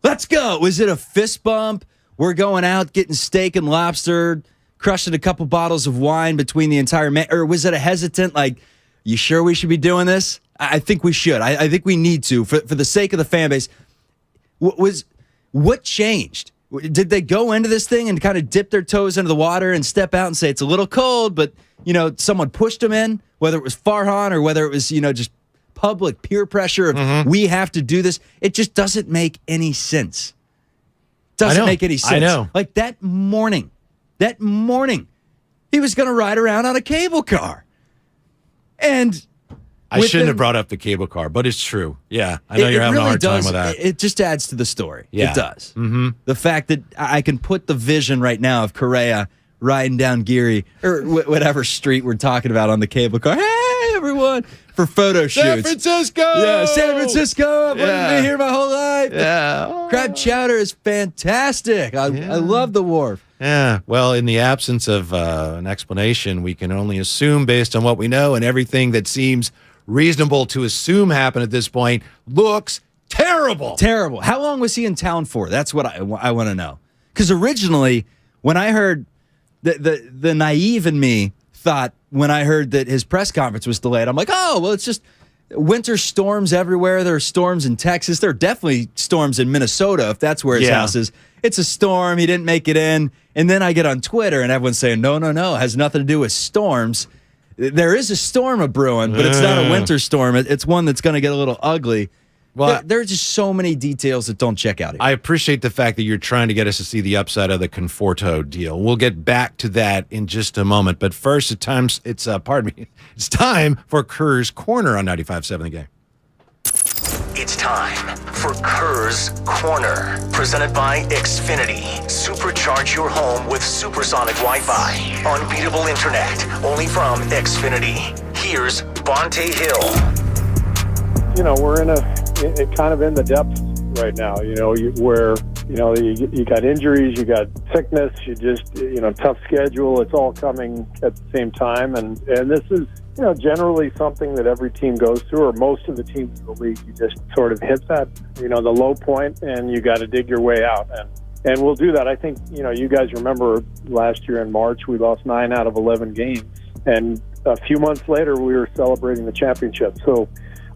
let's go? Was it a fist bump? We're going out, getting steak and lobster, crushing a couple bottles of wine between the entire or was it a hesitant, like, you sure we should be doing this? I think we should. I think we need to for the sake of the fan base. What changed? Did they go into this thing and kind of dip their toes into the water and step out and say it's a little cold, but someone pushed them in, whether it was Farhan or whether it was just public peer pressure of we have to do this? It just doesn't make any sense. Doesn't make any sense. I know. Like that morning, he was going to ride around on a cable car, and I shouldn't have brought up the cable car, but it's true. Yeah, I know you're having really a hard time with that. It just adds to the story. Yeah. It does. Mm-hmm. The fact that I can put the vision right now of Correa riding down Geary or whatever street we're talking about on the cable car. Hey, everyone, for photo shoots. San Francisco! Yeah, San Francisco. I've wanted to be here my whole life. Yeah. Crab chowder is fantastic. I love the wharf. Yeah, well, in the absence of an explanation, we can only assume based on what we know, and everything that seems reasonable to assume happened at this point looks terrible. Terrible. How long was he in town for? That's what I want to know. Because originally, when I heard the naive in me thought when I heard that his press conference was delayed, I'm like, oh, well, it's just winter storms everywhere. There are storms in Texas. There are definitely storms in Minnesota, if that's where his house is. It's a storm. He didn't make it in. And then I get on Twitter and everyone's saying, no, it has nothing to do with storms. There is a storm a-brewing, but it's not a winter storm. It's one that's going to get a little ugly. Well, there are just so many details that don't check out here. I appreciate the fact that you're trying to get us to see the upside of the Conforto deal. We'll get back to that in just a moment. But first, it's time for Kerr's Corner on 95.7 The Game. It's time for Kerr's Corner, presented by Xfinity. Supercharge your home with supersonic Wi-Fi. Unbeatable internet, only from Xfinity. Here's Bonte Hill. We're kind of in the depths right now, you got injuries, you got sickness, tough schedule. It's all coming at the same time. And this is, generally something that every team goes through, or most of the teams in the league. You just sort of hit that, the low point, and you got to dig your way out. And we'll do that. I think, you guys remember last year in March, we lost 9 out of 11 games. And a few months later, we were celebrating the championship. So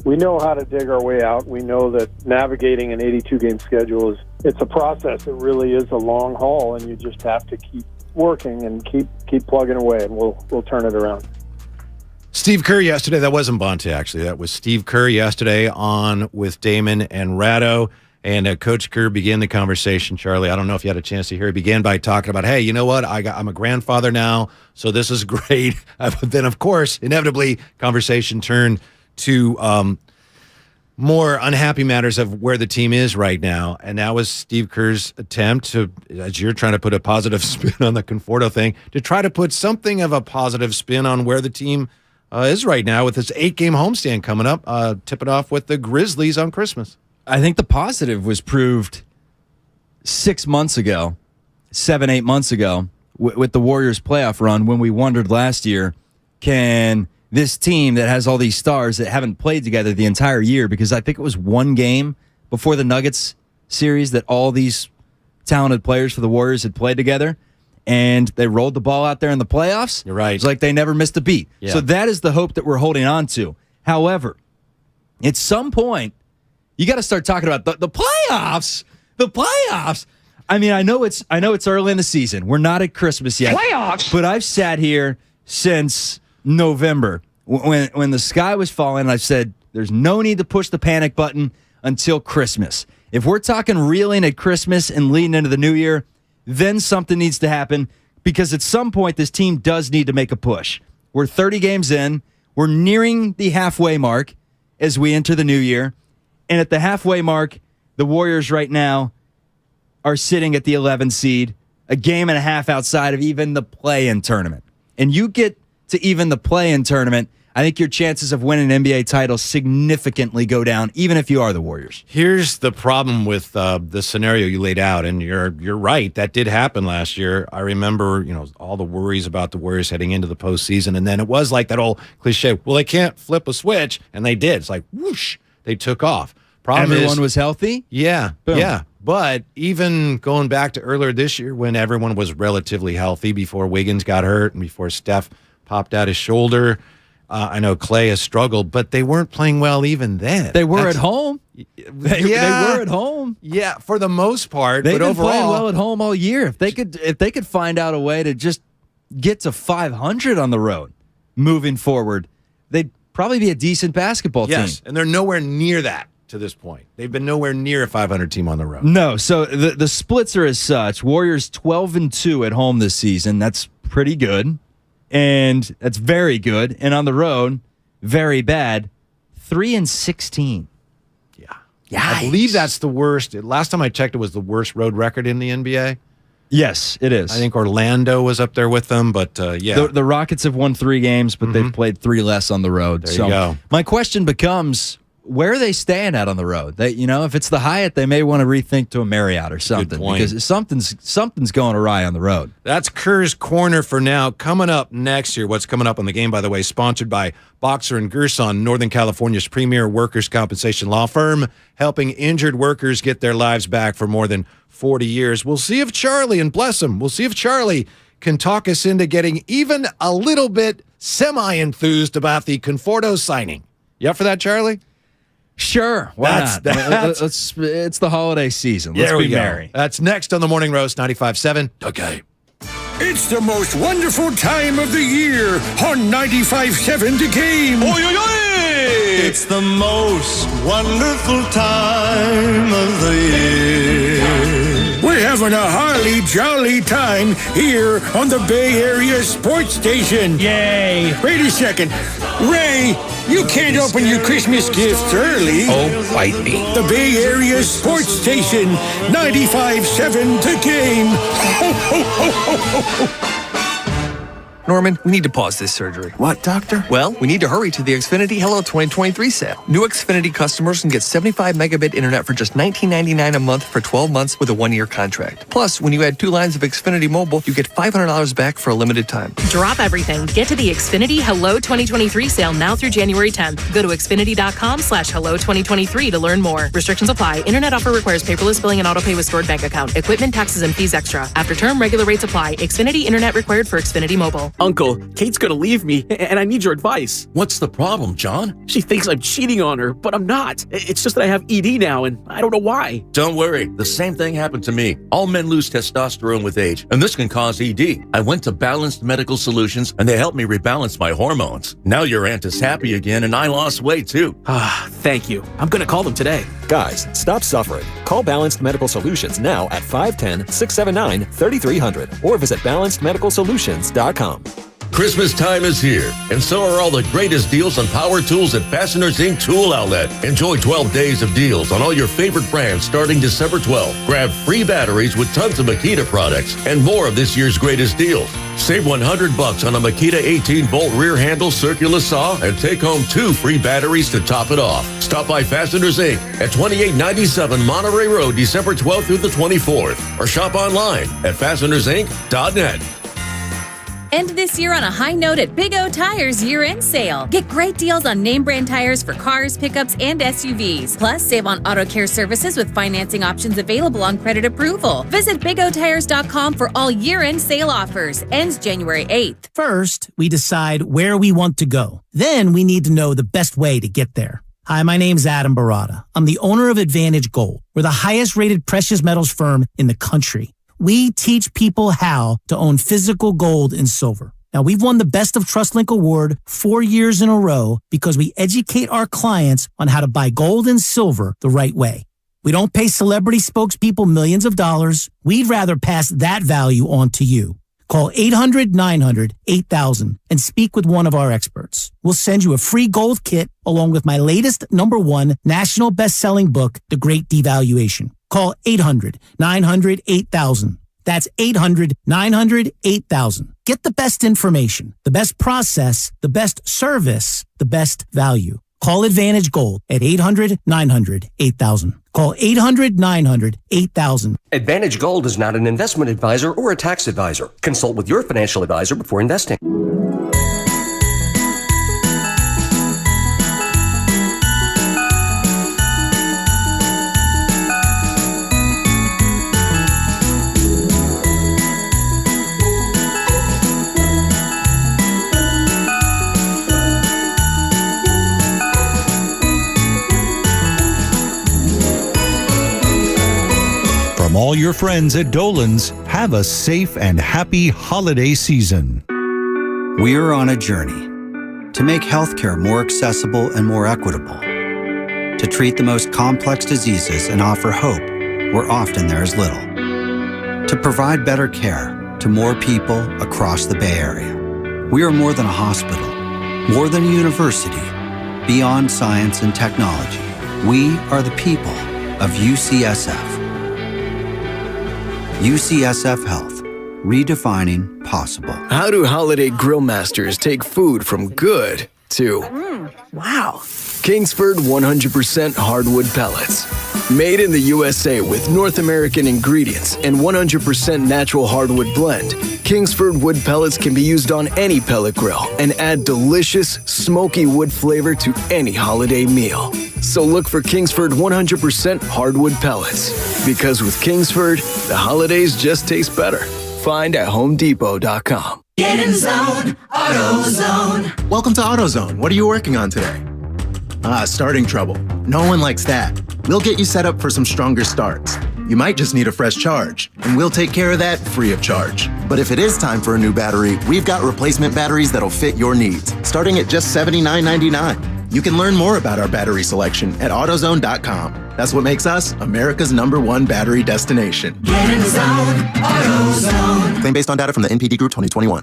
we know how to dig our way out. We know that navigating an 82-game schedule it's a process. It really is a long haul, and you just have to keep working and keep plugging away, and we'll turn it around. Steve Kerr yesterday, that wasn't Bonte, actually. That was Steve Kerr yesterday on with Damon and Ratto. And Coach Kerr began the conversation, Charlie. I don't know if you had a chance to hear. He began by talking about, hey, you know what? I'm a grandfather now, so this is great. But then, of course, inevitably, conversation turned to more unhappy matters of where the team is right now. And that was Steve Kerr's attempt to, as you're trying to put a positive spin on the Conforto thing, to try to put something of a positive spin on where the team is right now with this 8-game homestand coming up, tip it off with the Grizzlies on Christmas. I think the positive was proved 7, 8 months ago with the Warriors playoff run when we wondered last year, can this team that has all these stars that haven't played together the entire year, because I think it was one game before the Nuggets series that all these talented players for the Warriors had played together, and they rolled the ball out there in the playoffs. You're right. It's like they never missed a beat. Yeah. So that is the hope that we're holding on to. However, at some point, you got to start talking about the playoffs. The playoffs. I mean, I know it's early in the season. We're not at Christmas yet. Playoffs? But I've sat here since November when the sky was falling, and I've said there's no need to push the panic button until Christmas. If we're talking reeling at Christmas and leading into the new year, then something needs to happen, because at some point this team does need to make a push. We're 30 games in. We're nearing the halfway mark as we enter the new year. And at the halfway mark, the Warriors right now are sitting at the 11 seed, a game and a half outside of even the play-in tournament. And you get to even the play-in tournament, I think your chances of winning an NBA title significantly go down, even if you are the Warriors. Here's the problem with the scenario you laid out, and you're right. That did happen last year. I remember, all the worries about the Warriors heading into the postseason, and then it was like that old cliche, well, they can't flip a switch, and they did. It's like, whoosh, they took off. Everyone was healthy? Yeah, Boom. yeah. But even going back to earlier this year when everyone was relatively healthy before Wiggins got hurt and before Steph popped out his shoulder, I know Clay has struggled, but they weren't playing well even then. They were at home. They were at home. Yeah, for the most part. They've but been overall, playing well at home all year. If they could find out a way to just get to 500 on the road moving forward, they'd probably be a decent basketball team. Yes, and they're nowhere near that to this point. They've been nowhere near a 500 team on the road. No, so the splits are as such. Warriors 12-2 at home this season. That's pretty good. And that's very good. And on the road, very bad. 3-16. Yeah. Yikes. I believe that's the worst. Last time I checked, it was the worst road record in the NBA. Yes, it is. I think Orlando was up there with them, but yeah. The Rockets have won 3 games, but they've played 3 less on the road. There you go. My question becomes, where are they staying at on the road? They, if it's the Hyatt, they may want to rethink to a Marriott or something because something's going awry on the road. That's Kerr's Corner for now. Coming up next year, what's coming up on the game, by the way, sponsored by Boxer and Gerson, Northern California's premier workers' compensation law firm, helping injured workers get their lives back for more than 40 years. We'll see if Charlie, and bless him, we'll see if Charlie can talk us into getting even a little bit semi-enthused about the Conforto signing. You up for that, Charlie? Sure. Why not? It's the holiday season. Let's be merry. That's next on the Morning Roast 95.7. Okay. It's the most wonderful time of the year on 95.7 The Game. Oy, oy, oy! It's the most wonderful time of the year. We're having a holly jolly time here on the Bay Area Sports Station. Yay! Wait a second. Ray, you can't open your Christmas gifts early. Oh, bite me. The Bay Area Sports Station, 95.7 The Game. Ho, ho, ho, ho, ho, ho. Norman, we need to pause this surgery. What, doctor? Well, we need to hurry to the Xfinity Hello 2023 sale. New Xfinity customers can get 75 megabit internet for just $19.99 a month for 12 months with a 1-year contract. Plus, when you add 2 lines of Xfinity Mobile, you get $500 back for a limited time. Drop everything. Get to the Xfinity Hello 2023 sale now through January 10th. Go to Xfinity.com/Hello2023 to learn more. Restrictions apply. Internet offer requires paperless billing and autopay with stored bank account. Equipment, taxes, and fees extra. After term, regular rates apply. Xfinity internet required for Xfinity Mobile. Uncle, Kate's gonna leave me, and I need your advice. What's the problem, John? She thinks I'm cheating on her, but I'm not. It's just that I have ED now, and I don't know why. Don't worry. The same thing happened to me. All men lose testosterone with age, and this can cause ED. I went to Balanced Medical Solutions, and they helped me rebalance my hormones. Now your aunt is happy again, and I lost weight, too. Thank you. I'm gonna call them today. Guys, stop suffering. Call Balanced Medical Solutions now at 510-679-3300 or visit balancedmedicalsolutions.com. Christmas time is here, and so are all the greatest deals on power tools at Fasteners Inc. Tool Outlet. Enjoy 12 days of deals on all your favorite brands starting December 12th. Grab free batteries with tons of Makita products and more of this year's greatest deals. Save $100 on a Makita 18-volt rear handle circular saw and take home 2 free batteries to top it off. Stop by Fasteners Inc. at 2897 Monterey Road, December 12th through the 24th, or shop online at fastenersinc.net. End this year on a high note at Big O Tires year-end sale. Get great deals on name brand tires for cars, pickups, and SUVs. Plus, save on auto care services with financing options available on credit approval. Visit BigOTires.com for all year-end sale offers. Ends January 8th. First, we decide where we want to go. Then we need to know the best way to get there. Hi, my name's Adam Barada. I'm the owner of Advantage Gold. We're the highest rated precious metals firm in the country. We teach people how to own physical gold and silver. Now, we've won the Best of TrustLink Award 4 years in a row because we educate our clients on how to buy gold and silver the right way. We don't pay celebrity spokespeople millions of dollars. We'd rather pass that value on to you. Call 800-900-8000 and speak with one of our experts. We'll send you a free gold kit along with my latest #1 national best-selling book, The Great Devaluation. Call 800-900-8000. That's 800-900-8000. Get the best information, the best process, the best service, the best value. Call Advantage Gold at 800-900-8000. Call 800-900-8000. Advantage Gold is not an investment advisor or a tax advisor. Consult with your financial advisor before investing. From all your friends at Dolan's, have a safe and happy holiday season. We are on a journey to make healthcare more accessible and more equitable, to treat the most complex diseases and offer hope where often there is little, to provide better care to more people across the Bay Area. We are more than a hospital, more than a university, beyond science and technology. We are the people of UCSF. UCSF Health, redefining possible. How do holiday grill masters take food from good to wow? Kingsford 100% hardwood pellets. Made in the USA with North American ingredients and 100% natural hardwood blend, Kingsford wood pellets can be used on any pellet grill and add delicious, smoky wood flavor to any holiday meal. So look for Kingsford 100% hardwood pellets. Because with Kingsford, the holidays just taste better. Find at HomeDepot.com. Get in zone, AutoZone. Welcome to AutoZone. What are you working on today? Starting trouble. No one likes that. We'll get you set up for some stronger starts. You might just need a fresh charge, and we'll take care of that free of charge. But if it is time for a new battery, we've got replacement batteries that'll fit your needs, starting at just $79.99. You can learn more about our battery selection at AutoZone.com. That's what makes us America's #1 battery destination. Get in zone, AutoZone. Claim based on data from the NPD Group 2021.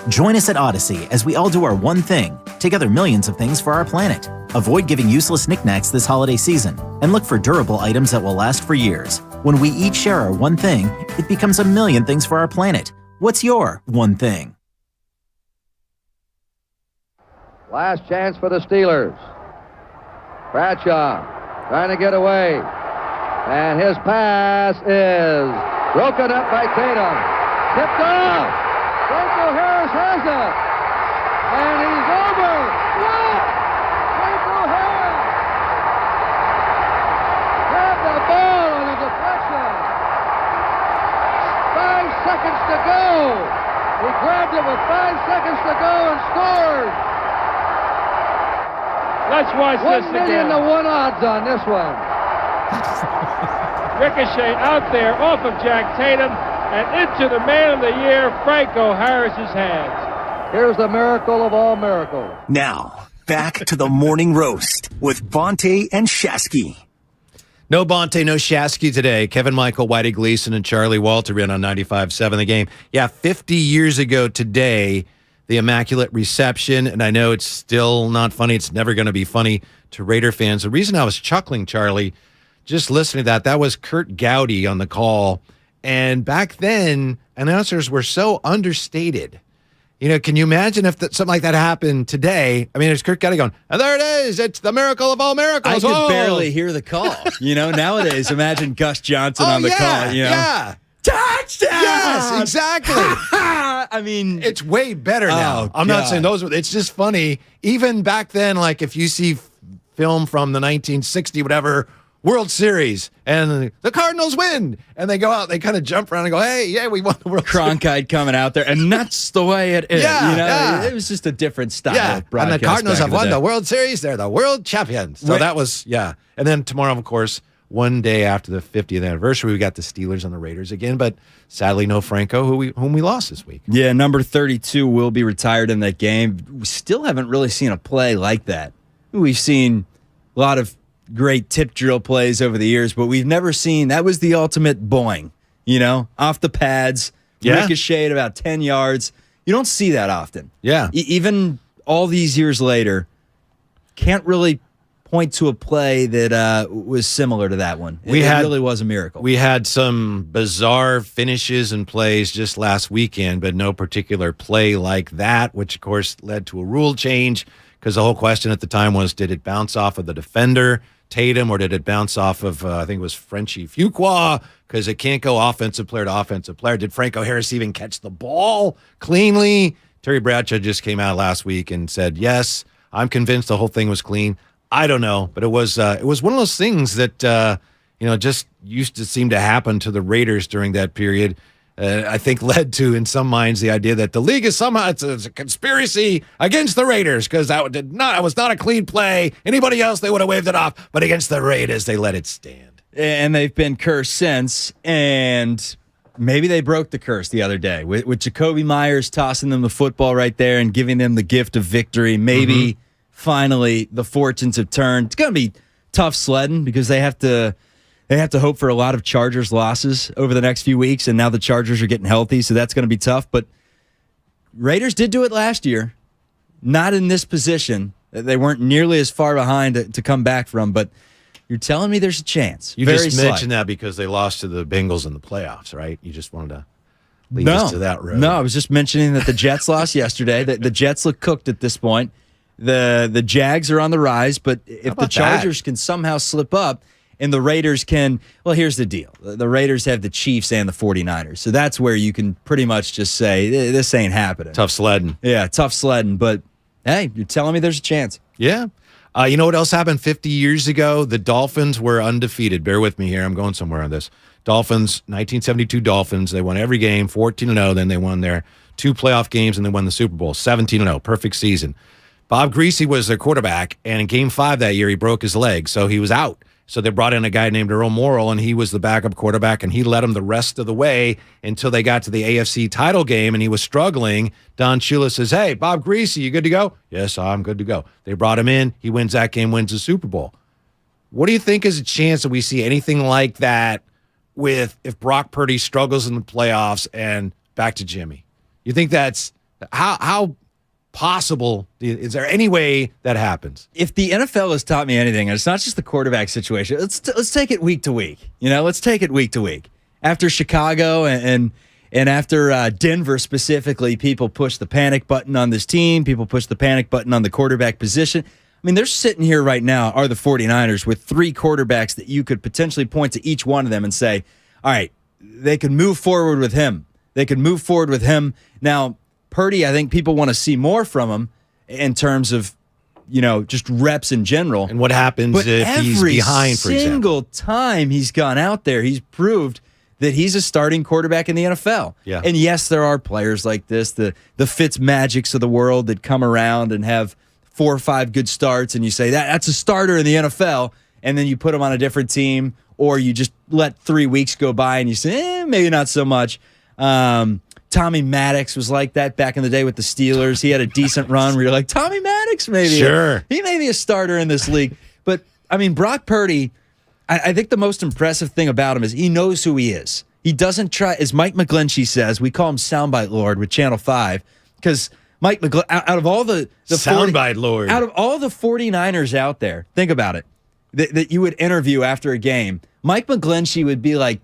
Join us at Odyssey as we all do our one thing, together millions of things for our planet. Avoid giving useless knickknacks this holiday season, and look for durable items that will last for years. When we each share our one thing, it becomes a million things for our planet. What's your one thing? Last chance for the Steelers. Bradshaw trying to get away. And his pass is broken up by Tatum. Tipped off. Franco Harris has it. And he's over. What? Franco Harris grabbed the ball on a deflection. 5 seconds to go. He grabbed it with 5 seconds to go and scored. Let's watch this again. 1 million to 1 odds on this one. Ricochet out there off of Jack Tatum and into the Man of the Year, Franco Harris's hands. Here's the miracle of all miracles. Now, back to the morning roast with Bonte and Shasky. No Bonte, no Shasky today. Kevin Michael, Whitey Gleason, and Charlie Walter in on 95.7 The Game. Yeah, 50 years ago today, the Immaculate Reception, and I know it's still not funny. It's never going to be funny to Raider fans. The reason I was chuckling, Charlie, just listening to that was Kurt Gowdy on the call. And back then, announcers were so understated. You know, can you imagine if something like that happened today? I mean, there's Kurt Gowdy going, and there it is. It's the miracle of all miracles. I could barely hear the call. You know, nowadays, imagine Gus Johnson on the call. You know? Yeah. Touchdown! Yes, exactly. I mean, it's way better now. I'm not saying those. It's just funny. Even back then, like if you see film from the 1960 whatever World Series and the Cardinals win, and they go out, they kind of jump around and go, "Hey, yeah, we won the World Series." Cronkite coming out there, and that's the way it is. Yeah, you know, yeah. It was just a different style. Yeah, of broadcast and the Cardinals have won the the World Series. They're the world champions. So that was And then tomorrow, of course, one day after the 50th anniversary, we got the Steelers and the Raiders again, but sadly no Franco, whom we lost this week. Yeah, number 32 will be retired in that game. We still haven't really seen a play like that. We've seen a lot of great tip drill plays over the years, but we've never seen, that was the ultimate boing, you know, off the pads, ricocheted about 10 yards. You don't see that often. Yeah. Even all these years later, can't really point to a play that was similar to that one. It really was a miracle. We had some bizarre finishes and plays just last weekend, but no particular play like that, which, of course, led to a rule change because the whole question at the time was, did it bounce off of the defender, Tatum, or did it bounce off of, I think it was Frenchie Fuqua, because it can't go offensive player to offensive player. Did Franco Harris even catch the ball cleanly? Terry Bradshaw just came out last week and said, yes, I'm convinced the whole thing was clean. I don't know, but it was one of those things that just used to seem to happen to the Raiders during that period. I think led to, in some minds, the idea that the league is somehow it's a conspiracy against the Raiders because that was not a clean play. Anybody else, they would have waved it off, but against the Raiders, they let it stand. And they've been cursed since, and maybe they broke the curse the other day with Jacoby Myers tossing them the football right there and giving them the gift of victory. Maybe finally the fortunes have turned. It's going to be tough sledding because they have to hope for a lot of Chargers losses over the next few weeks, and now the Chargers are getting healthy, so that's going to be tough. But Raiders did do it last year, not in this position. They weren't nearly as far behind to come back from, but you're telling me there's a chance. You just mentioned that because they lost to the Bengals in the playoffs, right? You just wanted to lead us to that road. No, I was just mentioning that the Jets lost yesterday. The Jets look cooked at this point. The Jags are on the rise, but if the Chargers can somehow slip up and the Raiders can, well, here's the deal. The Raiders have the Chiefs and the 49ers, so that's where you can pretty much just say, this ain't happening. Tough sledding. Yeah, tough sledding, but hey, you're telling me there's a chance. Yeah. You know what else happened 50 years ago? The Dolphins were undefeated. Bear with me here. I'm going somewhere on this. Dolphins, 1972 Dolphins. They won every game, 14-0. Then they won their 2 playoff games, and they won the Super Bowl, 17-0. Perfect season. Bob Greasy was their quarterback, and in Game 5 that year, he broke his leg, so he was out. So they brought in a guy named Earl Morrall, and he was the backup quarterback, and he led them the rest of the way until they got to the AFC title game, and he was struggling. Don Shula says, hey, Bob Greasy, you good to go? Yes, I'm good to go. They brought him in. He wins that game, wins the Super Bowl. What do you think is a chance that we see anything like that with if Brock Purdy struggles in the playoffs and back to Jimmy? You think that's how possible? Is there any way that happens? If the NFL has taught me anything, and it's not just the quarterback situation, let's take it week to week. Let's take it week to week. After Chicago and after Denver specifically, people push the panic button on this team. People push the panic button on the quarterback position. I mean, they're sitting here right now, are the 49ers, with 3 quarterbacks that you could potentially point to each one of them and say, all right, they could move forward with him. They could move forward with him. Now, Purdy, I think people want to see more from him in terms of, just reps in general. And what happens if he's behind, for example? Every single time he's gone out there, he's proved that he's a starting quarterback in the NFL. Yeah. And yes, there are players like this, the Fitzmagics of the world that come around and have 4 or 5 good starts, and you say, that's a starter in the NFL, and then you put him on a different team, or you just let 3 weeks go by and you say, maybe not so much. Tommy Maddox was like that back in the day with the Steelers. He had a decent run where you're like, Tommy Maddox, maybe. Sure. He may be a starter in this league. But, I mean, Brock Purdy, I think the most impressive thing about him is he knows who he is. He doesn't try, as Mike McGlinchey says, we call him Soundbite Lord with Channel 5, because Mike McGlinchey, out of all the Soundbite Lord. Out of all the 49ers out there, think about it, that you would interview after a game, Mike McGlinchey would be like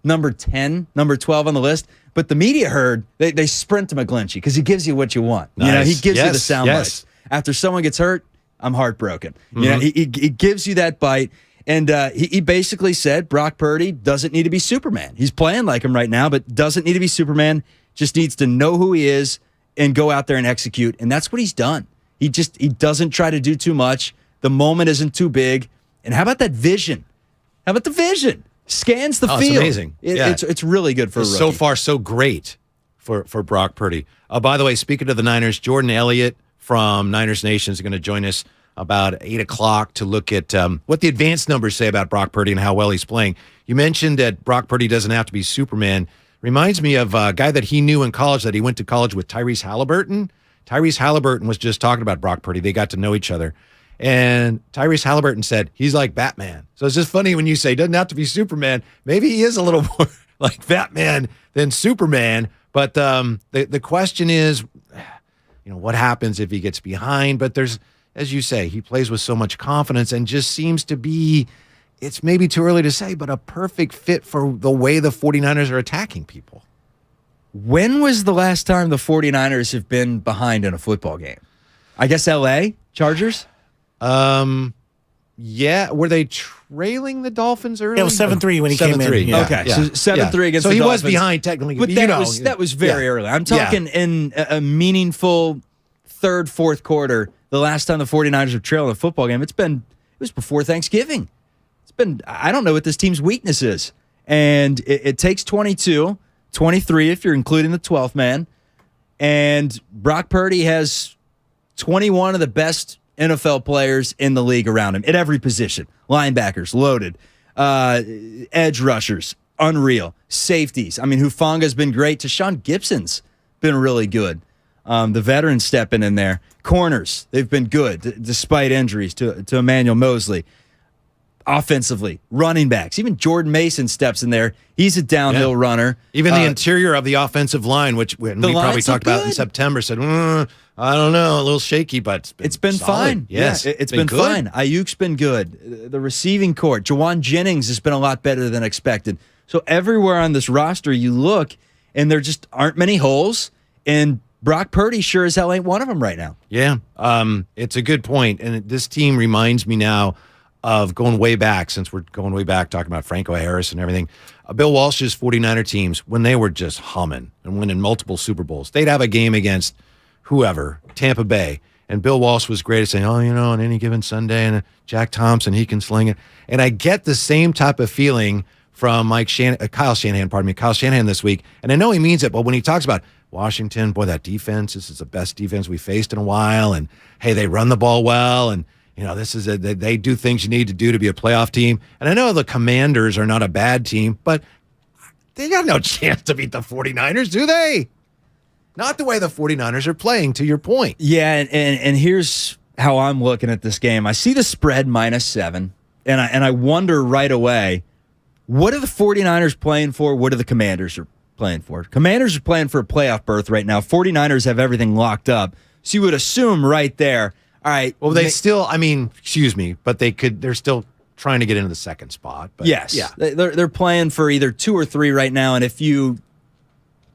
number 10, number 12 on the list. But the media heard they sprint to McGlinchey because he gives you what you want. Nice. He gives you the sound bites. After someone gets hurt, I'm heartbroken. He gives you that bite. And he basically said Brock Purdy doesn't need to be Superman. He's playing like him right now, but doesn't need to be Superman. Just needs to know who he is and go out there and execute. And that's what he's done. He doesn't try to do too much. The moment isn't too big. And how about that vision? How about the vision? Scans the field. It's amazing. It's really good for a rookie. So far, so great for Brock Purdy. By the way, speaking of the Niners, Jordan Elliott from Niners Nation is going to join us about 8 o'clock to look at what the advanced numbers say about Brock Purdy and how well he's playing. You mentioned that Brock Purdy doesn't have to be Superman. Reminds me of a guy that he knew in college that he went to college with, Tyrese Halliburton. Tyrese Halliburton was just talking about Brock Purdy. They got to know each other. And Tyrese Halliburton said, he's like Batman. So it's just funny when you say, doesn't have to be Superman. Maybe he is a little like Batman than Superman. But the question is, what happens if he gets behind? But there's, as you say, he plays with so much confidence and just seems to be, it's maybe too early to say, but a perfect fit for the way the 49ers are attacking people. When was the last time the 49ers have been behind in a football game? I guess L.A. Chargers? Yeah. Were they trailing the Dolphins early? It was 7-3 when he came in. Yeah. Okay, Yeah. so 7-3 against the Dolphins. So he was behind technically. But that was very early. I'm talking in a meaningful third, fourth quarter. The last time the 49ers were trailing a football game, it was before Thanksgiving. I don't know what this team's weakness is. And it takes 22, 23 if you're including the 12th man. And Brock Purdy has 21 of the best NFL players in the league around him at every position. Linebackers, loaded. Edge rushers, unreal. Safeties. I mean, Hufanga's been great. Tashawn Gibson's been really good. The veterans stepping in there. Corners, they've been good despite injuries to Emmanuel Mosley. Offensively, running backs, even Jordan Mason steps in there. He's a downhill runner. Even the interior of the offensive line, which we probably talked about in September, said, I don't know, a little shaky, but it's been fine. Yes, it's been fine. Ayuk's been good. The receiving court, Jawan Jennings has been a lot better than expected. So everywhere on this roster you look, and there just aren't many holes, and Brock Purdy sure as hell ain't one of them right now. Yeah, it's a good point, and this team reminds me now of going way back, since we're going way back, talking about Franco Harris and everything. Bill Walsh's 49er teams, when they were just humming and winning multiple Super Bowls, they'd have a game against whoever, Tampa Bay, and Bill Walsh was great at saying, on any given Sunday, and Jack Thompson, he can sling it. And I get the same type of feeling from Kyle Shanahan this week, and I know he means it, but when he talks about Washington, boy, that defense, this is the best defense we faced in a while, and hey, they run the ball well, and this is they do things you need to do to be a playoff team. And I know the Commanders are not a bad team, but they got no chance to beat the 49ers, do they? Not the way the 49ers are playing, to your point. Yeah, and here's how I'm looking at this game. I see the spread -7, and I wonder right away, what are the 49ers playing for? What are the Commanders are playing for? Commanders are playing for a playoff berth right now. 49ers have everything locked up. So you would assume right there, all right. Well, they still, excuse me, but they're still trying to get into the second spot. But yes. Yeah. They're playing for either 2 or 3 right now. And if you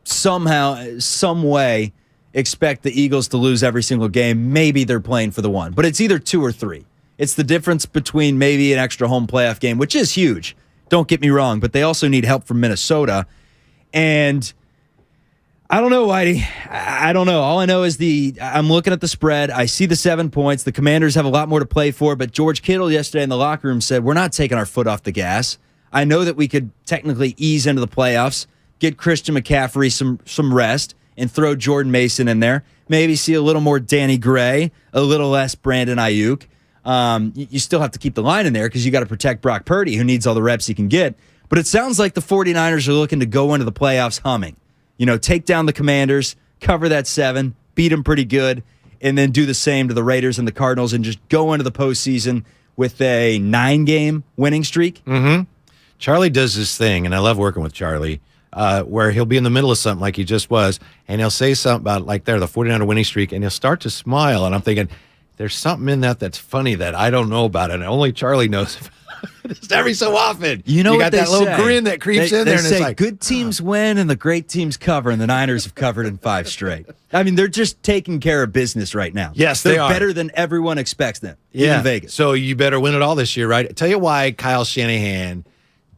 somehow, some way expect the Eagles to lose every single game, maybe they're playing for the 1. But it's either 2 or 3. It's the difference between maybe an extra home playoff game, which is huge. Don't get me wrong. But they also need help from Minnesota. And I don't know, Whitey. I don't know. All I know is I'm looking at the spread. I see the 7 points. The Commanders have a lot more to play for, but George Kittle yesterday in the locker room said, we're not taking our foot off the gas. I know that we could technically ease into the playoffs, get Christian McCaffrey some rest, and throw Jordan Mason in there. Maybe see a little more Danny Gray, a little less Brandon Ayuk. You still have to keep the line in there because you got to protect Brock Purdy, who needs all the reps he can get. But it sounds like the 49ers are looking to go into the playoffs humming. Take down the Commanders, cover that 7, beat them pretty good, and then do the same to the Raiders and the Cardinals and just go into the postseason with a 9-game winning streak. Mm-hmm. Charlie does this thing, and I love working with Charlie, where he'll be in the middle of something like he just was, and he'll say something about, like the 49er winning streak, and he'll start to smile, and I'm thinking, there's something in that's funny that I don't know about, and only Charlie knows about. Just every so often. You got that little grin that creeps in there, and it's like, good teams win and the great teams cover, and the Niners have covered in 5 straight. I mean, they're just taking care of business right now. Yes, they're they are. Better than everyone expects them. Yeah, in Vegas. So you better win it all this year, right? Tell you why Kyle Shanahan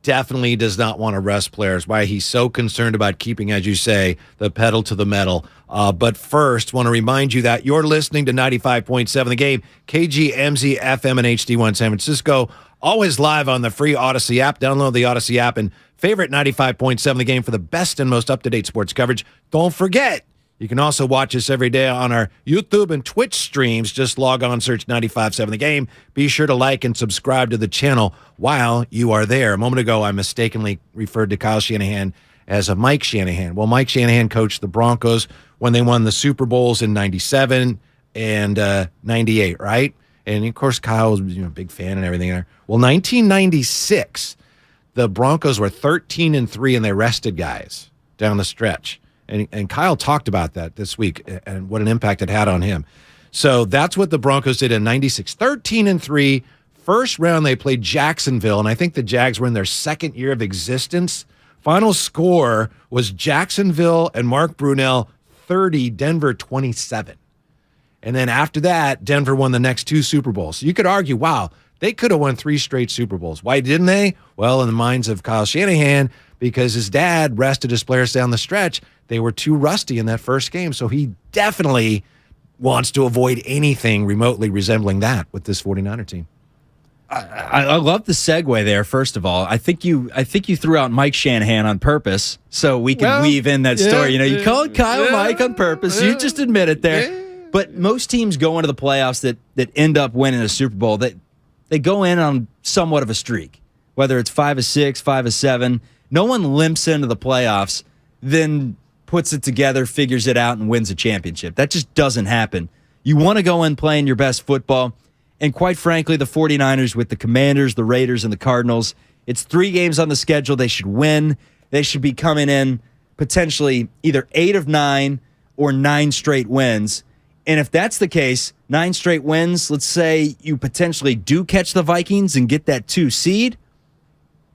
definitely does not want to rest players, why he's so concerned about keeping, as you say, the pedal to the metal. But first, want to remind you that you're listening to 95.7 The Game, KGMZ FM and HD1 San Francisco. Always live on the free Odyssey app. Download the Odyssey app and favorite 95.7 The Game for the best and most up-to-date sports coverage. Don't forget, you can also watch us every day on our YouTube and Twitch streams. Just log on, search 95.7 The Game. Be sure to like and subscribe to the channel while you are there. A moment ago, I mistakenly referred to Kyle Shanahan as a Mike Shanahan. Well, Mike Shanahan coached the Broncos when they won the Super Bowls in 97 and 98, right? And, of course, Kyle was a big fan and everything there. Well, 1996, the Broncos were 13-3 and they rested guys down the stretch. And Kyle talked about that this week and what an impact it had on him. So that's what the Broncos did in 96. 13-3. First round, they played Jacksonville, and I think the Jags were in their second year of existence. Final score was Jacksonville and Mark Brunell 30, Denver 27. And then after that, Denver won the next 2 Super Bowls. So you could argue, wow, they could have won 3 straight Super Bowls. Why didn't they? Well, in the minds of Kyle Shanahan, because his dad rested his players down the stretch, they were too rusty in that first game. So he definitely wants to avoid anything remotely resembling that with this 49er team. I love the segue there. First of all, I think you threw out Mike Shanahan on purpose so we can weave in that story. You know, you called Kyle Mike on purpose. You just admit it there. But most teams go into the playoffs that end up winning a Super Bowl. They go in on somewhat of a streak, whether it's 5-6, 5-7. No one limps into the playoffs, then puts it together, figures it out, and wins a championship. That just doesn't happen. You want to go in playing your best football. And quite frankly, the 49ers with the Commanders, the Raiders, and the Cardinals, it's 3 games on the schedule. They should win. They should be coming in potentially either 8 of 9 or 9 straight wins. And if that's the case, 9 straight wins, let's say you potentially do catch the Vikings and get that 2 seed,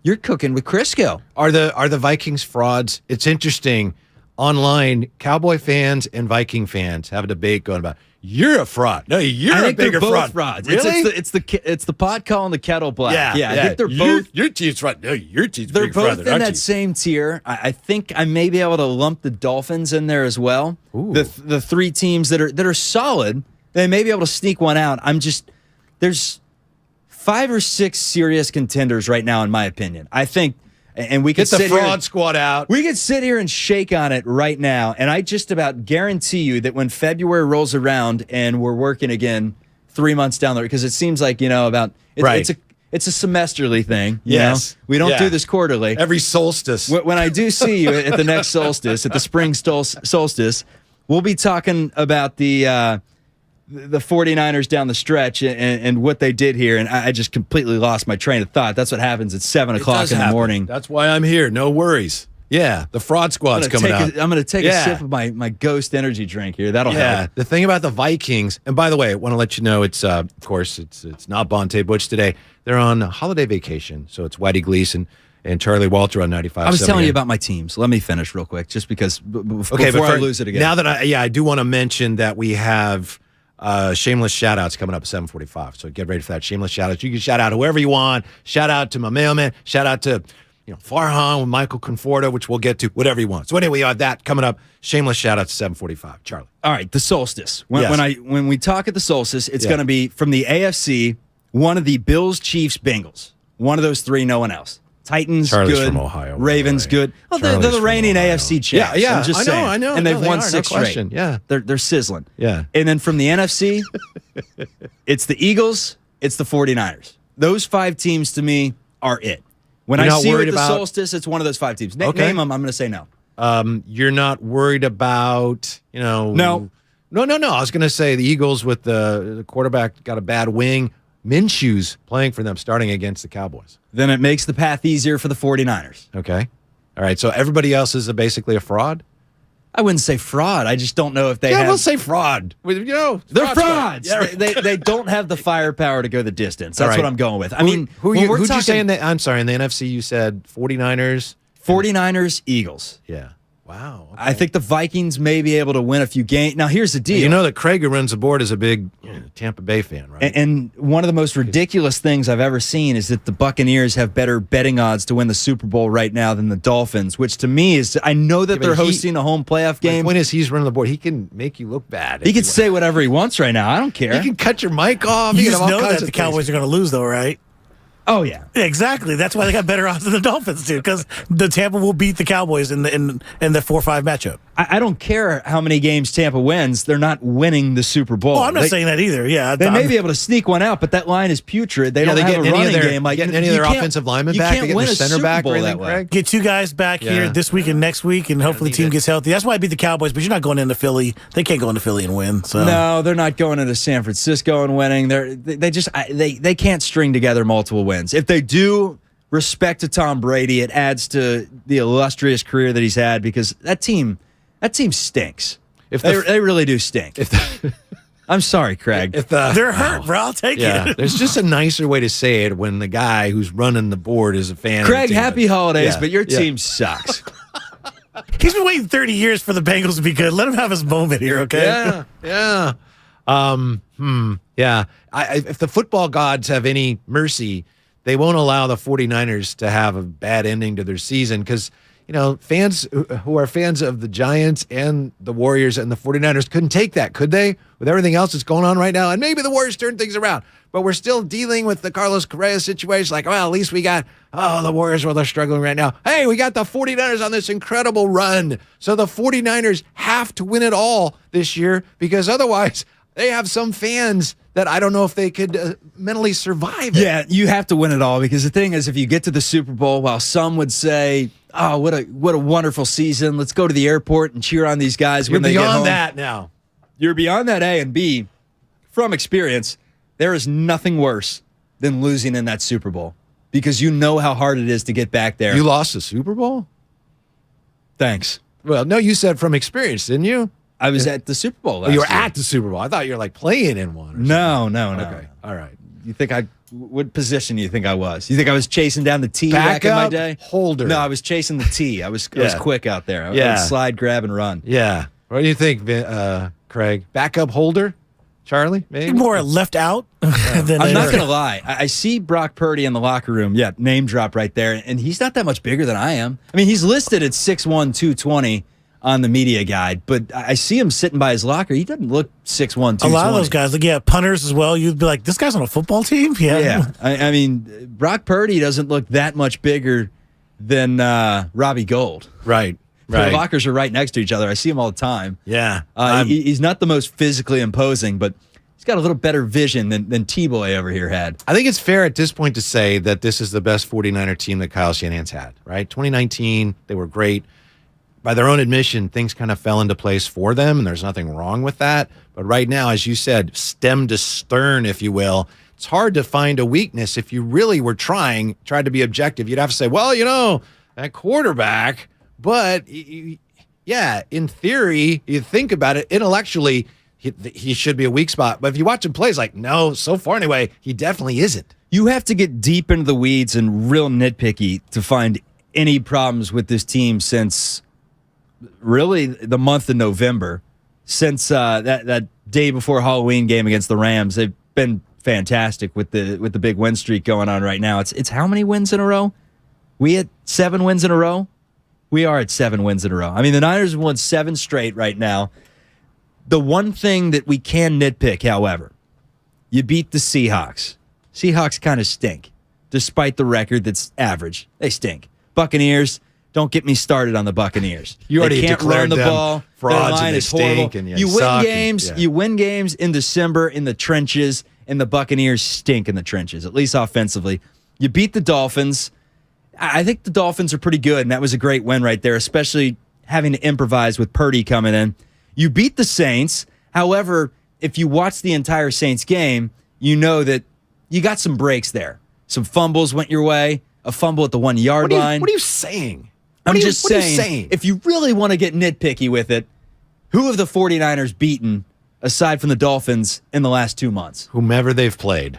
you're cooking with Crisco. Are the Vikings frauds? It's interesting. Online, Cowboy fans and Viking fans have a debate going about, you're a fraud. No, you're a bigger fraud. Frauds. Really? It's the pot calling the kettle black. Yeah. I think they're both. Your team's fraud. No, your team's They're big both fraud, in that same tier. I think I may be able to lump the Dolphins in there as well. Ooh. The 3 teams that are solid. They may be able to sneak one out. There's 5 or 6 serious contenders right now, in my opinion. I think. And we could get the fraud squad out. We could sit here and shake on it right now, and I just about guarantee you that when February rolls around and we're working again 3 months down there, because it seems like it's a semesterly thing. You know? We don't do this quarterly. Every solstice. When I do see you at the next solstice, at the spring solstice, we'll be talking about the 49ers down the stretch and what they did here, and I just completely lost my train of thought. That's what happens at 7 o'clock in the morning. That's why I'm here. No worries. Yeah, the fraud squad's coming out. I'm going to take a sip of my Ghost energy drink here. That'll help. The thing about the Vikings, and by the way, I want to let you know, it's of course it's not Bonte Butch today. They're on holiday vacation, so it's Whitey Gleason and Charlie Walter on 95.7. I was telling you about my teams. Let me finish real quick, just because before I lose it again. Now that I do want to mention that we have shameless shout outs coming up at 7:45. So get ready for that. Shameless shout outs. You can shout out whoever you want. Shout out to my mailman. Shout out to Farhan with Michael Conforto, which we'll get to, whatever you want. So anyway, you have that coming up. Shameless shout outs at 7:45. Charlie. All right, the solstice. When we talk at the solstice, it's going to be from the AFC, one of the Bills, Chiefs, Bengals. One of those 3, no one else. Titans, Charlie's good. From Ohio. Ravens, good. Well, they're the reigning AFC champs. Yeah, I'm just saying. I know. And they've won 6 no straight. question. Yeah. They're sizzling. Yeah. And then from the NFC, it's the Eagles, it's the 49ers. Those 5 teams to me are it. When I see you at the solstice, it's one of those 5 teams. Name them, I'm going to say no. You're not worried about, No. No. I was going to say the Eagles with the quarterback got a bad wing. Minshew's playing for them, starting against the Cowboys. Then it makes the path easier for the 49ers. Okay. All right. So everybody else is basically a fraud? I wouldn't say fraud. I just don't know if they have... we'll say fraud. They're frauds. Yeah. They don't have the firepower to go the distance. That's what I'm going with. I mean, who'd you say in the... I'm sorry, in the NFC you said 49ers? 49ers, Eagles. Yeah. Wow. Okay. I think the Vikings may be able to win a few games. Now, here's the deal. You know that Craig, who runs the board, is a big Tampa Bay fan, right? And one of the most ridiculous things I've ever seen is that the Buccaneers have better betting odds to win the Super Bowl right now than the Dolphins, which to me is, I know that they're hosting a home playoff game. The point is, he's running the board. He can make you look bad. He can say whatever he wants right now. I don't care. He can cut your mic off. You just know that the Cowboys are going to lose, though, right? Oh, yeah. Exactly. That's why they got better odds than the Dolphins do, because the Tampa will beat the Cowboys in the 4-5 matchup. I don't care how many games Tampa wins. They're not winning the Super Bowl. Oh, I'm not saying that either. Yeah, they may be able to sneak one out, but that line is putrid. They don't have a running game. Like any of their offensive linemen back? You can't win a center back or anything, Craig? Get 2 guys back here this week and next week, and hopefully the team gets healthy. That's why I beat the Cowboys, but you're not going into Philly. They can't go into Philly and win. So. No, they're not going into San Francisco and winning. They can't string together multiple wins. If they do, respect to Tom Brady. It adds to the illustrious career that he's had because that team stinks. They really do stink. I'm sorry, Craig. They're hurt, bro. I'll take it. There's just a nicer way to say it when the guy who's running the board is a fan. Craig, of the team. happy holidays, but your team sucks. He's been waiting 30 years for the Bengals to be good. Let him have his moment here, okay? Yeah. If the football gods have any mercy, they won't allow the 49ers to have a bad ending to their season because, fans who are fans of the Giants and the Warriors and the 49ers couldn't take that, could they? With everything else that's going on right now. And maybe the Warriors turn things around. But we're still dealing with the Carlos Correa situation. Like, well, at least we got, the Warriors, they're struggling right now. Hey, we got the 49ers on this incredible run. So the 49ers have to win it all this year because otherwise they have some fans that I don't know if they could mentally survive it. Yeah, you have to win it all because the thing is, if you get to the Super Bowl, while some would say, "Oh, what a wonderful season! Let's go to the airport and cheer on these guys when they get home." You're beyond that now. You're beyond that, A, and B, from experience, there is nothing worse than losing in that Super Bowl because you know how hard it is to get back there. You lost the Super Bowl? Thanks. Well, no, you said from experience, didn't you? I was at the Super Bowl last you were year. at the Super Bowl. I thought you were like playing in one. No. Okay. All right. You think what position do you think I was? You think I was chasing down the tee back in my day? Holder. No, I was chasing the tee. I was quick out there. I would slide, grab, and run. Yeah. What do you think, Craig? Backup holder? Charlie, maybe? More left out. I'm not going to lie. I see Brock Purdy in the locker room. Yeah, name drop right there. And he's not that much bigger than I am. I mean, he's listed at 6'1", 220 on the media guide, but I see him sitting by his locker. He doesn't look 6'1", 220. A lot of those guys, punters as well. You'd be like, this guy's on a football team? Yeah. I mean, Brock Purdy doesn't look that much bigger than Robbie Gould. Right. The lockers are right next to each other. I see him all the time. Yeah. He's not the most physically imposing, but he's got a little better vision than T-Boy over here had. I think it's fair at this point to say that this is the best 49er team that Kyle Shanahan's had, right? 2019, they were great. By their own admission, things kind of fell into place for them, and there's nothing wrong with that. But right now, as you said, stem to stern, if you will, it's hard to find a weakness. If you really were tried to be objective, you'd have to say, well, that quarterback, but yeah, in theory, you think about it, intellectually, he should be a weak spot. But if you watch him play, it's like, no, so far anyway, he definitely isn't. You have to get deep into the weeds and real nitpicky to find any problems with this team since really the month of November, since that day before Halloween game against the Rams. They've been fantastic with the big win streak going on right now. It's how many wins in a row? We at 7 wins in a row? We are at 7 wins in a row. I mean, the Niners have won 7 straight right now. The one thing that we can nitpick, however, you beat the Seahawks. Seahawks kind of stink, despite the record that's average. They stink. Buccaneers, don't get me started on the Buccaneers. You already can't declared run the them ball. frauds, Their line and they is horrible. stink, and you win suck, games. and, yeah. You win games in December in the trenches, and the Buccaneers stink in the trenches, at least offensively. You beat the Dolphins. I think the Dolphins are pretty good, and that was a great win right there, especially having to improvise with Purdy coming in. You beat the Saints. However, if you watch the entire Saints game, you know that you got some breaks there. Some fumbles went your way, a fumble at the 1 yard line. What are you saying? I'm just saying, if you really want to get nitpicky with it, who have the 49ers beaten aside from the Dolphins in the last 2 months? Whomever they've played.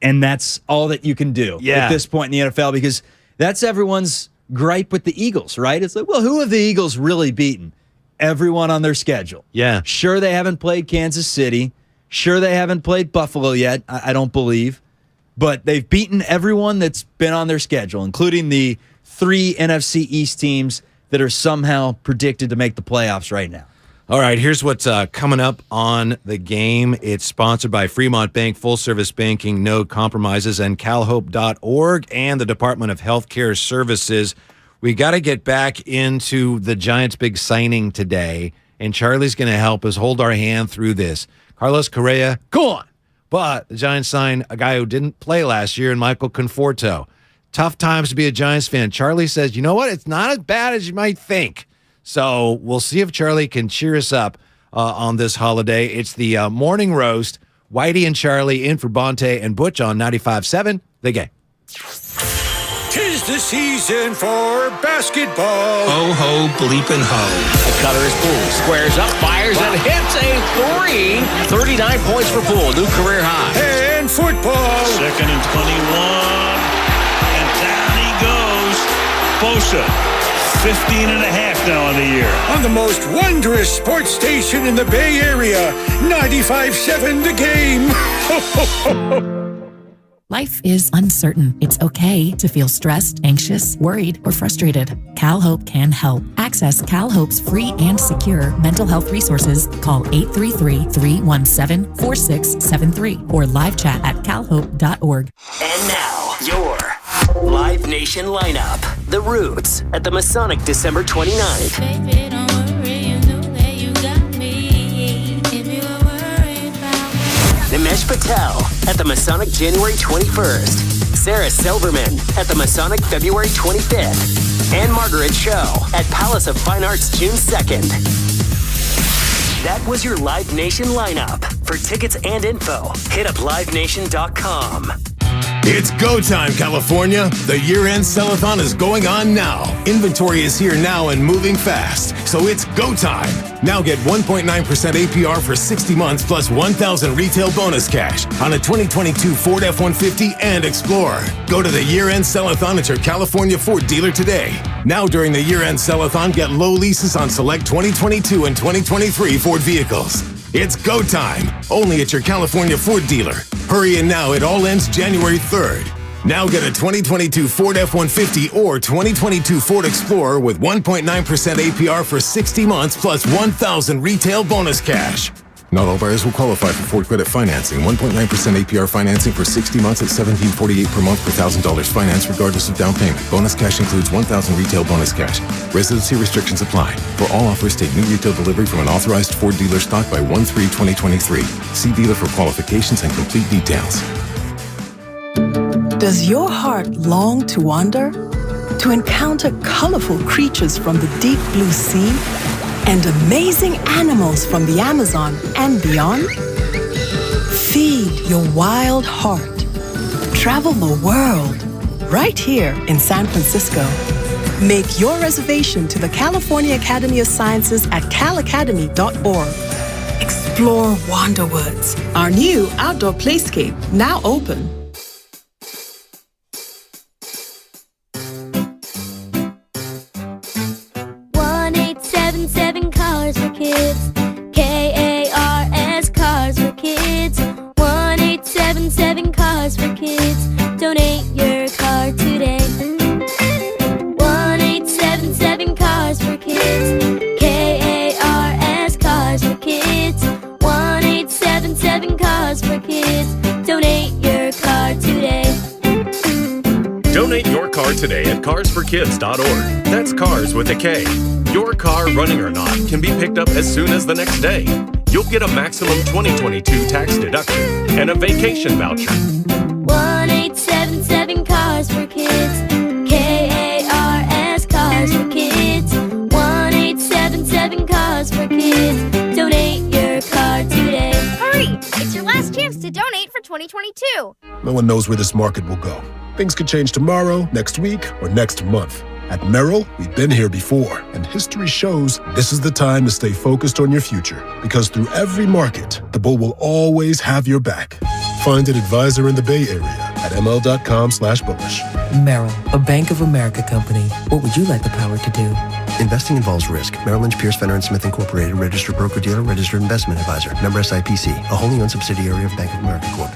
And that's all that you can do at this point in the NFL, because that's everyone's gripe with the Eagles, right? It's like, well, who have the Eagles really beaten? Everyone on their schedule. Yeah. Sure, they haven't played Kansas City. Sure, they haven't played Buffalo yet, I don't believe. But they've beaten everyone that's been on their schedule, including the 3 NFC East teams that are somehow predicted to make the playoffs right now. All right, here's what's coming up on the game. It's sponsored by Fremont Bank, full-service banking, no compromises, and calhope.org, and the Department of Healthcare Services. We got to get back into the Giants' big signing today, and Charlie's going to help us hold our hand through this. Carlos Correa, go on. But the Giants signed a guy who didn't play last year, in Michael Conforto. Tough times to be a Giants fan. Charlie says, you know what? It's not as bad as you might think. So we'll see if Charlie can cheer us up on this holiday. It's the morning roast. Whitey and Charlie in for Bonte and Butch on 95.7 The Game. 'Tis the season for basketball. Ho, ho, bleepin' ho. The cutter is Poole. Squares up, fires, and hits a three. 39 points for Poole, new career high. And football. 2nd and 21. And down he goes. Bosa, 15 and a half now on the year. On the most wondrous sports station in the Bay Area, 95.7 The Game. Life is uncertain. It's okay to feel stressed, anxious, worried, or frustrated. CalHope can help. Access CalHope's free and secure mental health resources. Call 833-317-4673 or live chat at calhope.org. And now, your Live Nation lineup. The Roots at the Masonic December 29th. Nimesh Patel at the Masonic January 21st. Sarah Silverman at the Masonic February 25th. And Margaret Cho at Palace of Fine Arts June 2nd. That was your Live Nation lineup. For tickets and info, hit up livenation.com. It's go time, California. The year-end sell-a-thon is going on now. Inventory is here now and moving fast, so it's go time. Now get 1.9% APR for 60 months plus 1,000 retail bonus cash on a 2022 Ford F-150 and Explorer. Go to the year-end sell-a-thon at your California Ford dealer today. Now during the year-end sell-a-thon, get low leases on select 2022 and 2023 Ford vehicles. It's go time, only at your California Ford dealer. Hurry in now, it all ends January 3rd. Now get a 2022 Ford F-150 or 2022 Ford Explorer with 1.9% APR for 60 months plus 1,000 retail bonus cash. Not all buyers will qualify for Ford credit financing. 1.9% APR financing for 60 months at $17.48 per month per $1,000 finance regardless of down payment. Bonus cash includes 1,000 retail bonus cash. Residency restrictions apply. For all offers, take new retail delivery from an authorized Ford dealer stock by 1/3/2023. See dealer for qualifications and complete details. Does your heart long to wander? To encounter colorful creatures from the deep blue sea? And amazing animals from the Amazon and beyond? Feed your wild heart. Travel the world right here in San Francisco. Make your reservation to the California Academy of Sciences at calacademy.org. Explore Wanderwoods, our new outdoor playscape, now open. 1-877 Cars for Kids. KARS Cars for Kids. 1-877 Cars for Kids. Donate your car today. 1-877 Cars for Kids. KARS Cars for Kids. 1-877 Cars for Kids. Donate your car today. Donate your car today at carsforkids.org. That's cars with a K. Your car, running or not, can be picked up as soon as the next day. You'll get a maximum 2022 tax deduction and a vacation voucher. 1-877 Cars for Kids. KARS Cars for Kids. 1-877 Cars for Kids. Donate your car today. Hurry! It's your last chance to donate for 2022. No one knows where this market will go. Things could change tomorrow, next week, or next month. At Merrill, we've been here before, and history shows this is the time to stay focused on your future. Because through every market, the bull will always have your back. Find an advisor in the Bay Area at ml.com/bullish. Merrill, a Bank of America company. What would you like the power to do? Investing involves risk. Merrill Lynch, Pierce, Fenner & Smith Incorporated, registered broker-dealer, registered investment advisor. Member SIPC, a wholly owned subsidiary of Bank of America Corp.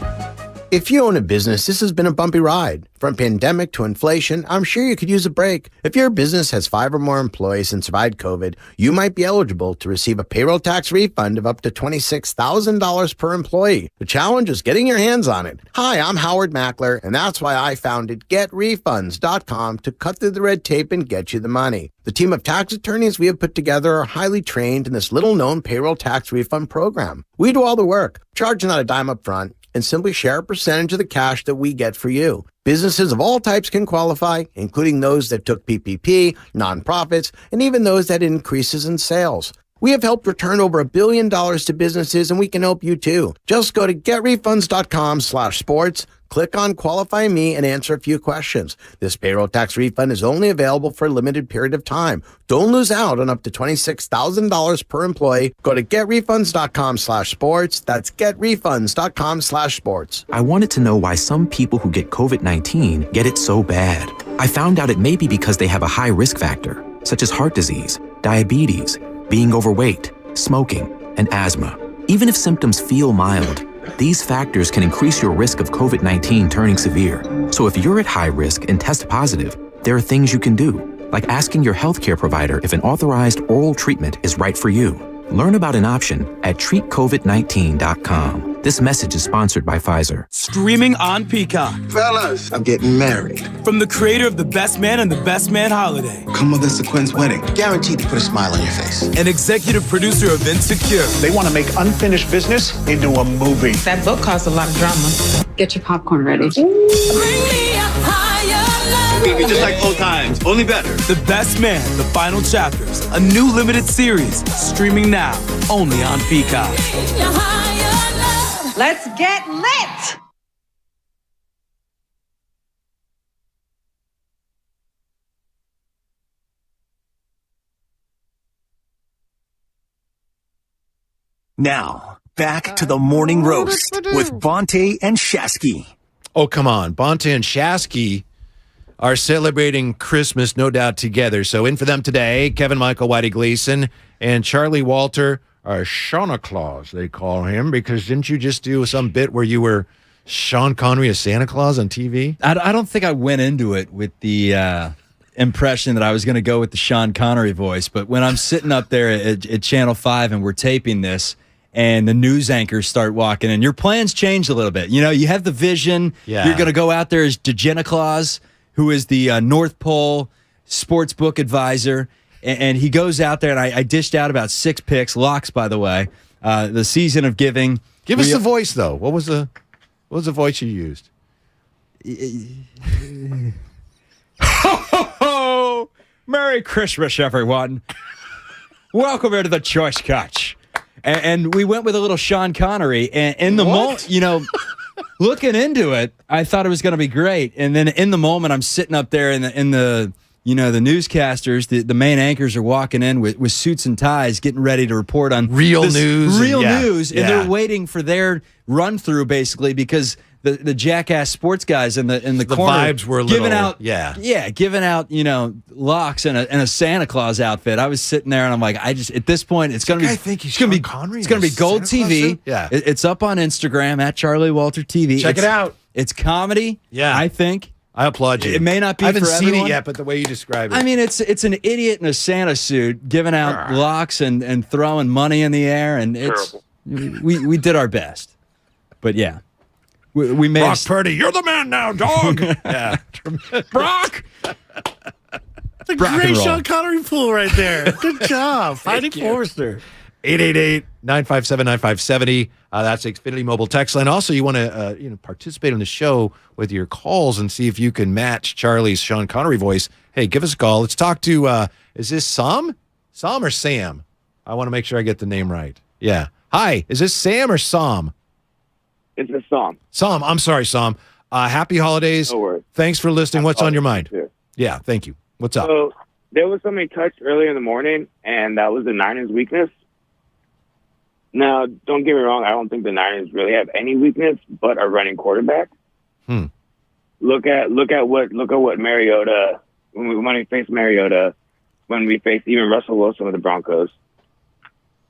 If you own a business, this has been a bumpy ride. From pandemic to inflation, I'm sure you could use a break. If your business has 5 or more employees and survived COVID, you might be eligible to receive a payroll tax refund of up to $26,000 per employee. The challenge is getting your hands on it. Hi, I'm Howard Mackler, and that's why I founded GetRefunds.com to cut through the red tape and get you the money. The team of tax attorneys we have put together are highly trained in this little-known payroll tax refund program. We do all the work, charge not a dime up front, and simply share a percentage of the cash that we get for you. Businesses of all types can qualify, including those that took PPP, nonprofits, and even those that had increases in sales. We have helped return over $1 billion to businesses, and we can help you too. Just go to getrefunds.com/sports, click on Qualify Me, and answer a few questions. This payroll tax refund is only available for a limited period of time. Don't lose out on up to $26,000 per employee. Go to getrefunds.com/sports. That's getrefunds.com/sports. I wanted to know why some people who get COVID-19 get it so bad. I found out it may be because they have a high risk factor, such as heart disease, diabetes, being overweight, smoking, and asthma. Even if symptoms feel mild, these factors can increase your risk of COVID-19 turning severe. So if you're at high risk and test positive, there are things you can do, like asking your healthcare provider if an authorized oral treatment is right for you. Learn about an option at treatcovid19.com. This message is sponsored by Pfizer. Streaming on Peacock. Fellas, I'm getting married. From the creator of The Best Man and The Best Man Holiday. Come with us to Quinn's wedding. Guaranteed to put a smile on your face. And executive producer of Insecure. They want to make unfinished business into a movie. That book caused a lot of drama. Get your popcorn ready. Bring me up higher love. Movie just like old times, only better. The Best Man, The Final Chapters. A new limited series. Streaming now. Only on Peacock. Let's get lit! Now, back to the morning roast with Bonte and Shasky. Oh, come on. Bonte and Shasky are celebrating Christmas, no doubt, together. So in for them today, Kevin Michael Whitey Gleason and Charlie Walter, or Santa Claus, they call him, because didn't you just do some bit where you were Sean Connery as Santa Claus on TV? I don't think I went into it with the impression that I was going to go with the Sean Connery voice, but when I'm sitting up there at Channel 5 and we're taping this, and the news anchors start walking in, your plans change a little bit. You know, you have the vision. Yeah. You're going to go out there as Santa Claus, who is the North Pole sports book advisor. And he goes out there, and I dished out about 6 picks, locks, by the way. The season of giving. Give us the voice, though. What was the voice you used? Ho, ho, ho! Merry Christmas, everyone. Welcome here to the Choice Couch. And we went with a little Sean Connery. And in the moment, you know, looking into it, I thought it was going to be great. And then in the moment, I'm sitting up there in the you know, the newscasters, the main anchors are walking in with suits and ties, getting ready to report on real news. And they're waiting for their run through, basically, because the jackass sports guys in the corner, vibes were giving out, giving out, you know, locks and a Santa Claus outfit. I was sitting there and I'm like, at this point, it's gonna be Gold TV. Yeah, it's up on Instagram at Charlie Walter TV. Check it out. It's comedy. Yeah, I think. I applaud you. It may not be. I haven't for seen everyone. it yet, but the way you describe it, I mean, it's an idiot in a Santa suit giving out locks and throwing money in the air, and it's we did our best. But yeah, we made Brock Purdy. You're the man now, dog. Yeah, Brock. It's a great Sean Connery pool right there. Good job, Heidi Forrester. 888-957-9570. That's the Xfinity mobile text line. Also, you want to participate in the show with your calls and see if you can match Charlie's Sean Connery voice. Hey, give us a call. Let's talk to, is this Sam? Sam or Sam? I want to make sure I get the name right. Yeah. Hi, is this Sam or Sam? It's a Sam. Sam, I'm sorry, Sam. Happy holidays. No worries. Than's for listening. What's on your mind? Yeah, thank you. What's up? So, there was something touched earlier in the morning, and that was the Niners' weakness. Now, don't get me wrong. I don't think the Niners really have any weakness, but a running quarterback. Look at what Mariota when we faced Mariota, when we faced even Russell Wilson with the Broncos,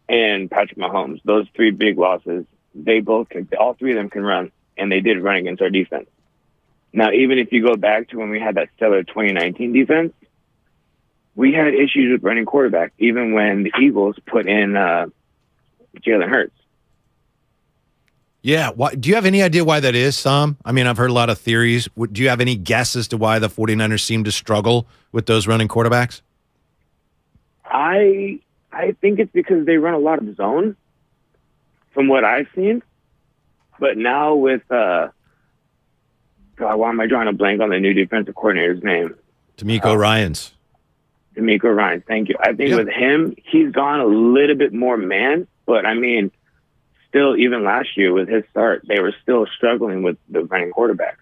and Patrick Mahomes. Those 3 big losses. All 3 of them can run, and they did run against our defense. Now, even if you go back to when we had that stellar 2019 defense, we had issues with running quarterback, even when the Eagles put in Jalen Hurts. Yeah. Do you have any idea why that is, Sam? I mean, I've heard a lot of theories. Do you have any guess as to why the 49ers seem to struggle with those running quarterbacks? I think it's because they run a lot of zone, from what I've seen. But now with God, why am I drawing a blank on the new defensive coordinator's name? D'Amico Ryans. D'Amico Ryans, thank you. I think with him, he's gone a little bit more man, but I mean, still, even last year with his start, they were still struggling with the running quarterbacks.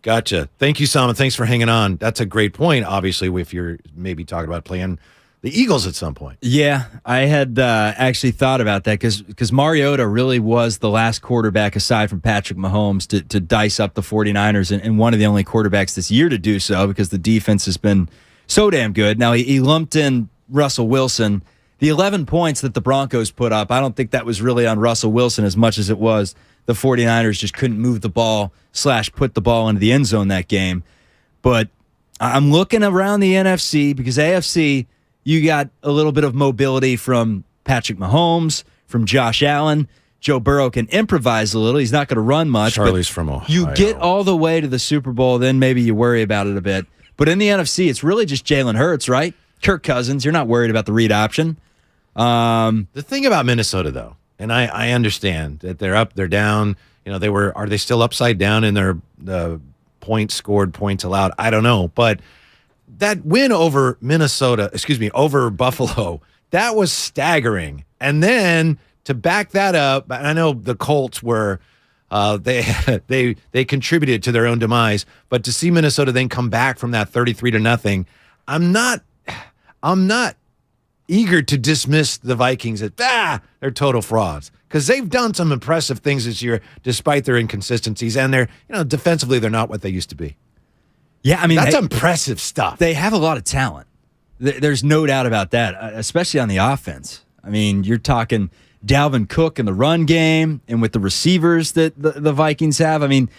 Gotcha. Thank you, Simon. Thanks for hanging on. That's a great point, obviously, if you're maybe talking about playing the Eagles at some point. Yeah, I had actually thought about that because Mariota really was the last quarterback aside from Patrick Mahomes to dice up the 49ers and one of the only quarterbacks this year to do so because the defense has been so damn good. Now, he lumped in Russell Wilson. The 11 points that the Broncos put up, I don't think that was really on Russell Wilson as much as it was the 49ers just couldn't move the ball / put the ball into the end zone that game. But I'm looking around the NFC because AFC, you got a little bit of mobility from Patrick Mahomes, from Josh Allen. Joe Burrow can improvise a little. He's not going to run much. Charlie's from Ohio. You get all the way to the Super Bowl, then maybe you worry about it a bit. But in the NFC, it's really just Jalen Hurts, right? Kirk Cousins, you're not worried about the read option. The thing about Minnesota, though, and I understand that they're up, they're down. You know, are they still upside down in their points scored, points allowed? I don't know. But that win over over Buffalo, that was staggering. And then to back that up, I know the Colts were they contributed to their own demise, but to see Minnesota then come back from that 33-0, I'm not eager to dismiss the Vikings as they're total frauds because they've done some impressive things this year despite their inconsistencies, and they're defensively they're not what they used to be. Yeah, I mean that's impressive stuff. They have a lot of talent. There's no doubt about that, especially on the offense. I mean, you're talking Dalvin Cook in the run game and with the receivers that the Vikings have. I mean,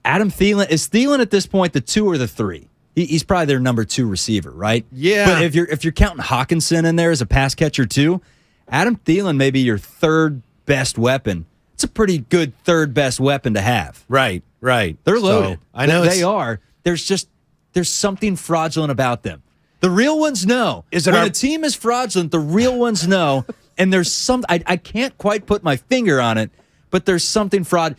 Adam Thielen, is Thielen at this point the 2 or the 3? He's probably their number 2 receiver, right? Yeah. But if you're counting Hawkinson in there as a pass catcher too, Adam Thielen may be your 3rd best weapon. It's a pretty good 3rd best weapon to have. Right. They're loaded. So, I know they are. There's something fraudulent about them. The real ones know. When a team is fraudulent, the real ones know. And there's some, I can't quite put my finger on it, but there's something fraud.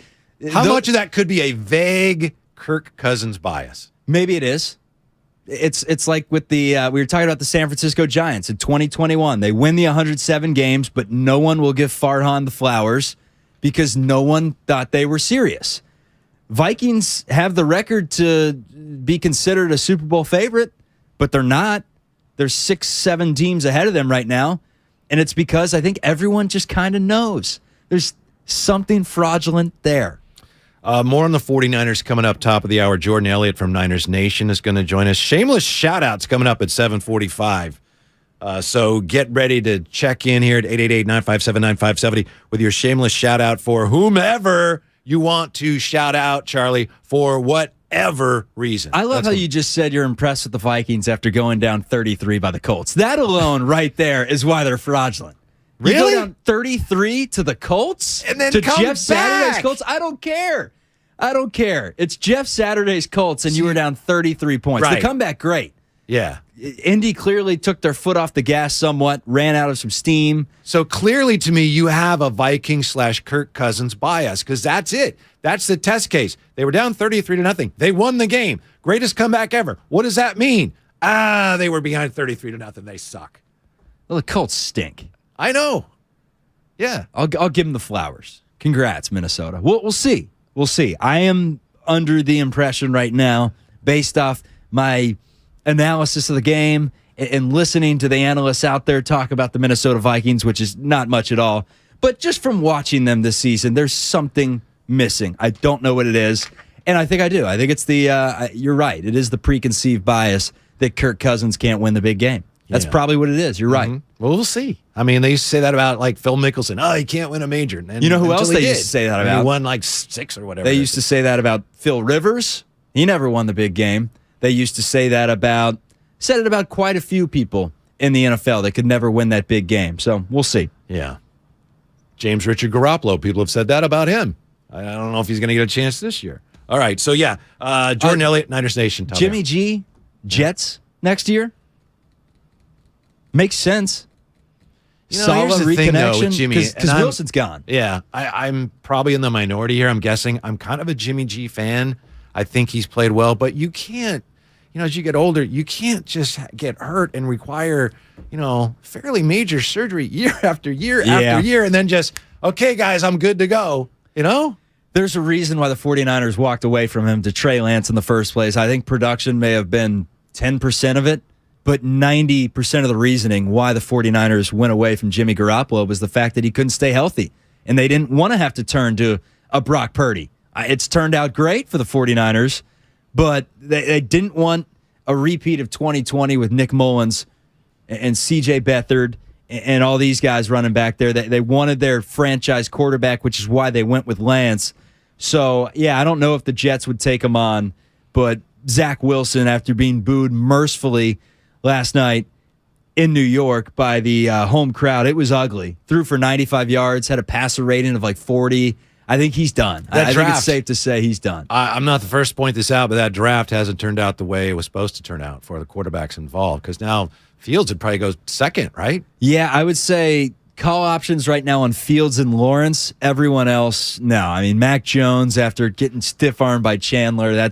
How much of that could be a vague Kirk Cousins bias? Maybe it is. It's like with the we were talking about the San Francisco Giants in 2021. They win the 107 games, but no one will give Farhan the flowers because no one thought they were serious. Vikings have the record to be considered a Super Bowl favorite, but they're not. There's 6-7 teams ahead of them right now, and it's because I think everyone just kind of knows there's something fraudulent there. More on the 49ers coming up top of the hour. Jordan Elliott from Niners Nation is going to join us. Shameless shout-outs coming up at 7:45. So get ready to check in here at 888-957-9570 with your shameless shout-out for whomever you want to shout out, Charlie, for whatever reason. I love how you just said you're impressed with the Vikings after going down 33 by the Colts. That alone right there is why they're fraudulent. You Really? go down 33 to the Colts? And then to come Jeff Saturday's back. Colts? I don't care. It's Jeff Saturday's Colts, and you were down 33 points. Right. The comeback, great. Yeah. Indy clearly took their foot off the gas somewhat, ran out of some steam. So clearly to me, you have a Viking / Kirk Cousins bias because that's it. That's the test case. They were down 33-0. They won the game. Greatest comeback ever. What does that mean? They were behind 33-0. They suck. Well, the Colts stink. I know. Yeah. I'll give them the flowers. Congrats, Minnesota. We'll see. We'll see. I am under the impression right now, based off my analysis of the game and listening to the analysts out there talk about the Minnesota Vikings, which is not much at all, but just from watching them this season, there's something missing. I don't know what it is, and I think I do. I think it's you're right. It is the preconceived bias that Kirk Cousins can't win the big game. That's probably what it is. You're right. Well, we'll see. I mean, they used to say that about like Phil Mickelson. Oh, he can't win a major. And you know who else they did. used to say that And about? he won like 6 or whatever. They used to say that about Phil Rivers. He never won the big game. They used to say that about quite a few people in the NFL that could never win that big game. So we'll see. Yeah. James Richard Garoppolo. People have said that about him. I don't know if he's going to get a chance this year. All right. So, yeah. Jordan Elliott, Niners Nation. Jimmy G, Jets next year? Makes sense. Here's the thing, though, with Jimmy. Because Wilson's gone. Yeah. I'm probably in the minority here, I'm guessing. I'm kind of a Jimmy G fan. I think he's played well, but you can't as you get older, you can't just get hurt and require, fairly major surgery year after year after year, and then just, okay, guys, I'm good to go, There's a reason why the 49ers walked away from him to Trey Lance in the first place. I think production may have been 10% of it, but 90% of the reasoning why the 49ers went away from Jimmy Garoppolo was the fact that he couldn't stay healthy, and they didn't want to have to turn to a Brock Purdy. It's turned out great for the 49ers, but they didn't want a repeat of 2020 with Nick Mullins and C.J. Beathard and all these guys running back there. They wanted their franchise quarterback, which is why they went with Lance. So, I don't know if the Jets would take him on, but Zach Wilson, after being booed mercifully last night in New York by the home crowd, it was ugly. Threw for 95 yards, had a passer rating of like 40. I think he's done. I think it's safe to say he's done. I'm not the first to point this out, but that draft hasn't turned out the way it was supposed to turn out for the quarterbacks involved, because now Fields would probably go second, right? Yeah, I would say call options right now on Fields and Lawrence. Everyone else, no. I mean, Mac Jones, after getting stiff-armed by Chandler,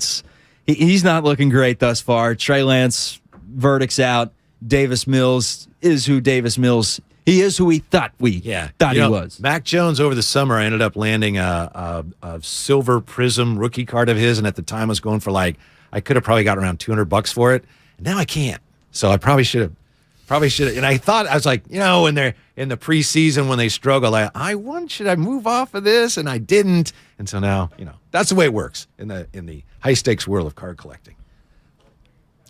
he's not looking great thus far. Trey Lance, verdict's out. Davis Mills is who Davis Mills. He is who we thought he was. Mac Jones over the summer, I ended up landing a silver prism rookie card of his, and at the time I was going for I could have probably got around $200 for it. And now I can't. So I probably should have. And I thought, I was like, when they're in the preseason when they struggle, should I move off of this? And I didn't. And so now, that's the way it works in the high stakes world of card collecting.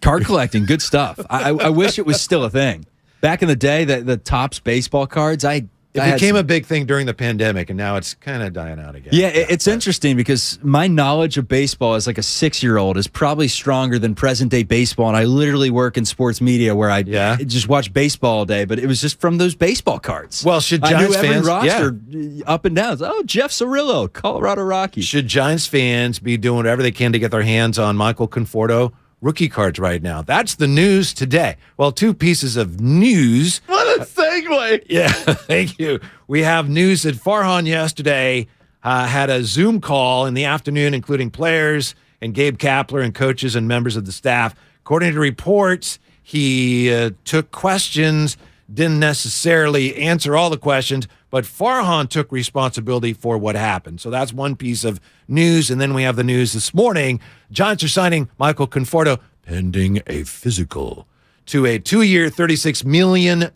Card collecting, good stuff. I wish it was still a thing. Back in the day, the Topps baseball cards, it became a big thing during the pandemic, and now it's kind of dying out again. Yeah, it's interesting because my knowledge of baseball as like a 6-year-old is probably stronger than present-day baseball, and I literally work in sports media where I just watch baseball all day, but it was just from those baseball cards. Well, should Giants I knew every fans... roster up and down. Oh, Jeff Cirillo, Colorado Rockies. Should Giants fans be doing whatever they can to get their hands on Michael Conforto rookie cards right now? That's the news today. Well, 2 pieces of news. What a segue. Yeah, thank you. We have news that Farhan yesterday had a Zoom call in the afternoon, including players and Gabe Kapler and coaches and members of the staff. According to reports, he took questions, didn't necessarily answer all the questions, but Farhan took responsibility for what happened. So that's one piece of news. And then we have the news this morning. Giants are signing Michael Conforto, pending a physical, to a 2-year, $36 million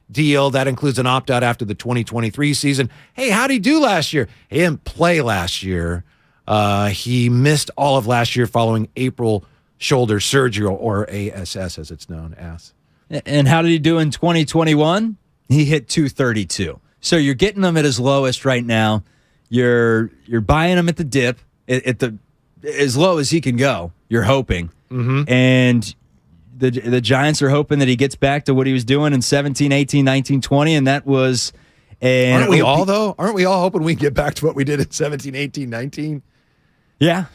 deal. That includes an opt-out after the 2023 season. Hey, how'd he do last year? He didn't play last year. He missed all of last year following April shoulder surgery, or ASS as it's known as. And how did he do in 2021? He hit 232. So you're getting him at his lowest right now. You're buying him at the dip, at the as low as he can go. You're hoping, and the Giants are hoping that he gets back to what he was doing in 17, 18, 19, 20, and that was. Aren't we all though? Aren't we all hoping we get back to what we did in 17, 18, 19? Yeah.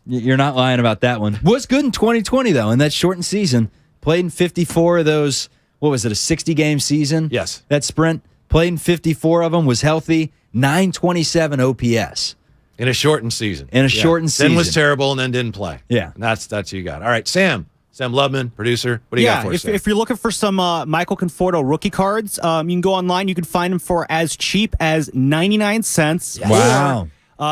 You're not lying about that one. Was good in 2020 though, in that shortened season. Played in 54 of those. What was it, a 60-game season? Yes. That sprint. Played in 54 of them, was healthy, 927 OPS. In a shortened season. Shortened season. Then was terrible and then didn't play. Yeah. And that's who you got. All right, Sam Lubman, producer. What do you got for us? If you're looking for some Michael Conforto rookie cards, you can go online. You can find them for as cheap as 99 cents. Yes. Wow.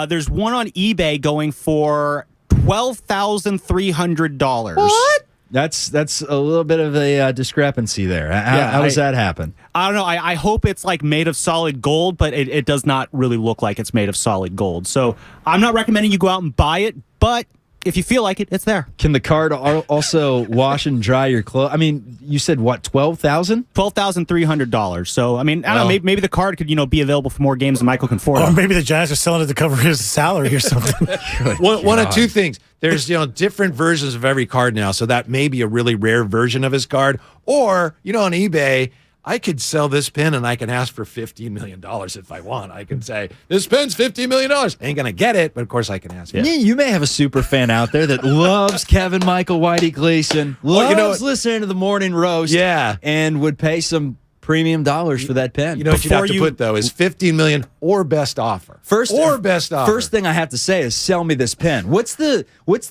There's one on eBay going for $12,300. What? That's a little bit of a discrepancy there. How does that happen? I don't know. I hope it's like made of solid gold, but it does not really look like it's made of solid gold. So I'm not recommending you go out and buy it, but if you feel like it, it's there. Can the card also wash and dry your clothes? I mean, you said what, $12,000? $12,300. So, I mean, I don't know, maybe the card could, be available for more games than Michael Conforto. Or maybe the Giants are selling it to cover his salary or something. One of 2 things. There's, different versions of every card now, so that may be a really rare version of his card. Or, on eBay, I could sell this pin and I can ask for $15 million if I want. I can say, this pin's $15 million. I ain't going to get it, but of course I can ask. Yeah, you may have a super fan out there that loves Kevin Michael Whitey Gleason, loves listening to the Morning Roast, and would pay some premium dollars for that pen. You know what you'd have to put, though, is $15 million or best offer. First offer. thing I have to say is sell me this pen. What's the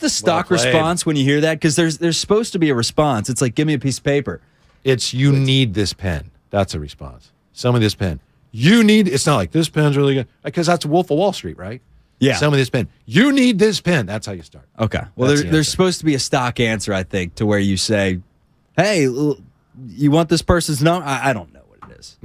stock response when you hear that? Because there's supposed to be a response. It's like, give me a piece of paper. It's you need this pen. That's a response. Sell me this pen. You need. It's not like this pen's really good because that's Wolf of Wall Street, right? Yeah. Sell me this pen. You need this pen. That's how you start. Okay. Well, there's supposed to be a stock answer, I think, to where you say, hey, you want this person's number? I don't know what it is.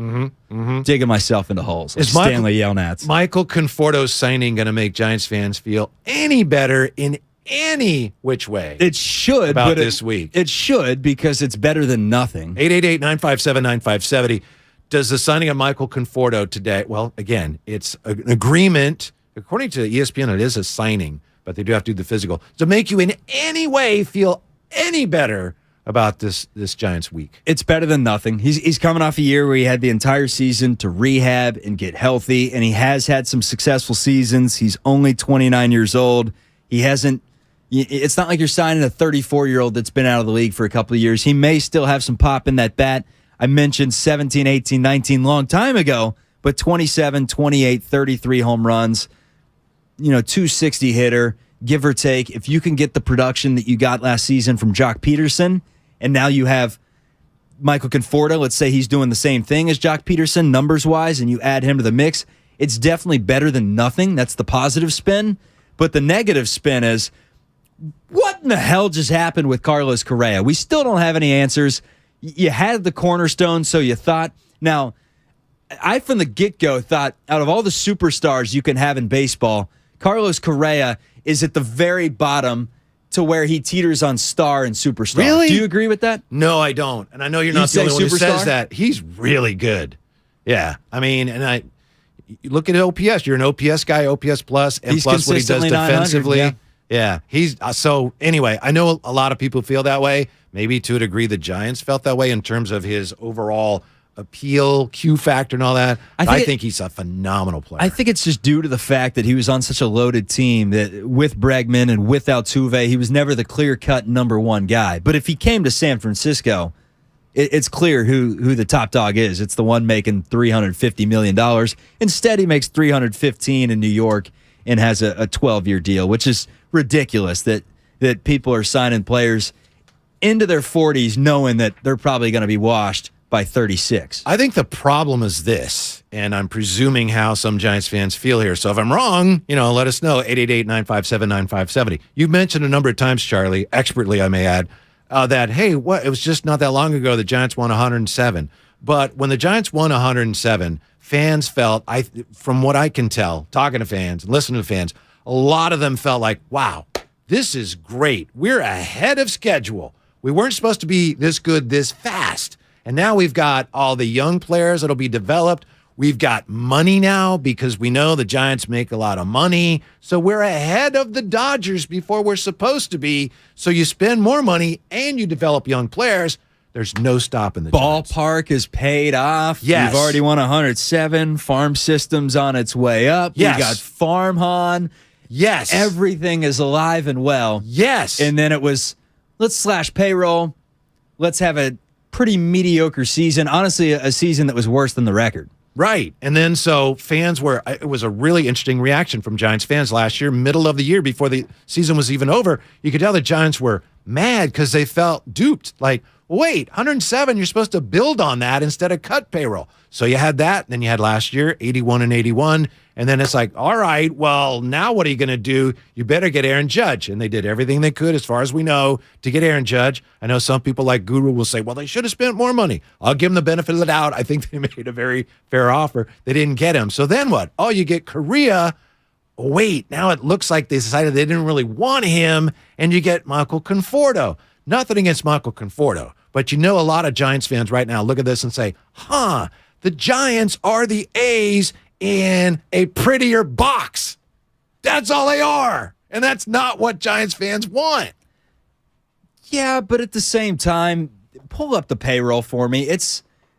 Digging myself into holes. Is Stanley Yelnats. Michael Conforto's signing going to make Giants fans feel any better in any which way? It should. About this week. It should, because it's better than nothing. 888-957-9570. Does the signing of Michael Conforto today, well, again, it's an agreement. According to ESPN, it is a signing, but they do have to do the physical. To make you in any way feel any better about this Giants week. It's better than nothing. He's coming off a year where he had the entire season to rehab and get healthy, and he has had some successful seasons. He's only 29 years old. He hasn't. It's not like you're signing a 34-year-old that's been out of the league for a couple of years. He may still have some pop in that bat. I mentioned 17, 18, 19 long time ago, but 27, 28, 33 home runs, 260 hitter, give or take. If you can get the production that you got last season from Jock Peterson, and now you have Michael Conforto, let's say he's doing the same thing as Jock Peterson numbers-wise, and you add him to the mix, it's definitely better than nothing. That's the positive spin. But the negative spin is, what in the hell just happened with Carlos Correa? We still don't have any answers. You had the cornerstone, so you thought. Now, I from the get-go thought out of all the superstars you can have in baseball, Carlos Correa is at the very bottom to where he teeters on star and superstar. Really? Do you agree with that? No, I don't. And I know you're not the only one who says that. He's really good. Yeah. I mean, and you look at OPS. You're an OPS guy, OPS plus, and he's plus what he does defensively. Yeah. He's so anyway, I know a lot of people feel that way. Maybe to a degree the Giants felt that way in terms of his overall appeal, Q factor, and all that. I think he's a phenomenal player. I think it's just due to the fact that he was on such a loaded team that with Bregman and with Altuve, he was never the clear-cut number one guy. But if he came to San Francisco, it's clear who the top dog is. It's the one making $350 million. Instead, he makes $315 in New York and has a 12-year deal, which is ridiculous that people are signing players into their 40s knowing that they're probably going to be washed by 36. I think the problem is this, and I'm presuming how some Giants fans feel here. So if I'm wrong, let us know. 888-957-9570. You've mentioned a number of times, Charlie, expertly I may add, that, hey, it was just not that long ago the Giants won 107. But when the Giants won 107, fans felt, from what I can tell, talking to fans and listening to fans, a lot of them felt like, wow, this is great. We're ahead of schedule. We weren't supposed to be this good this fast. And now we've got all the young players that'll be developed. We've got money now because we know the Giants make a lot of money. So we're ahead of the Dodgers before we're supposed to be. So you spend more money and you develop young players. There's no stopping the ballpark is paid off. Yes. You've already won 107. Farm system's on its way up. Yes. We got Farm Han. Yes. Everything is alive and well. Yes. And then it was, let's slash payroll. Let's have a pretty mediocre season. Honestly, a season that was worse than the record. Right. And then so fans it was a really interesting reaction from Giants fans last year, middle of the year before the season was even over. You could tell the Giants were mad because they felt duped. Like, wait, 107, you're supposed to build on that instead of cut payroll. So you had that. Then you had last year, 81 and 81. And then it's like, all right, well, now what are you going to do? You better get Aaron Judge. And they did everything they could, as far as we know, to get Aaron Judge. I know some people like Guru will say, well, they should have spent more money. I'll give them the benefit of the doubt. I think they made a very fair offer. They didn't get him. So then what? Oh, you get Correa. Wait, now it looks like they decided they didn't really want him, and you get Michael Conforto. Nothing against Michael Conforto, but a lot of Giants fans right now look at this and say, the Giants are the A's in a prettier box. That's all they are. And that's not what Giants fans want. Yeah, but at the same time, pull up the payroll for me.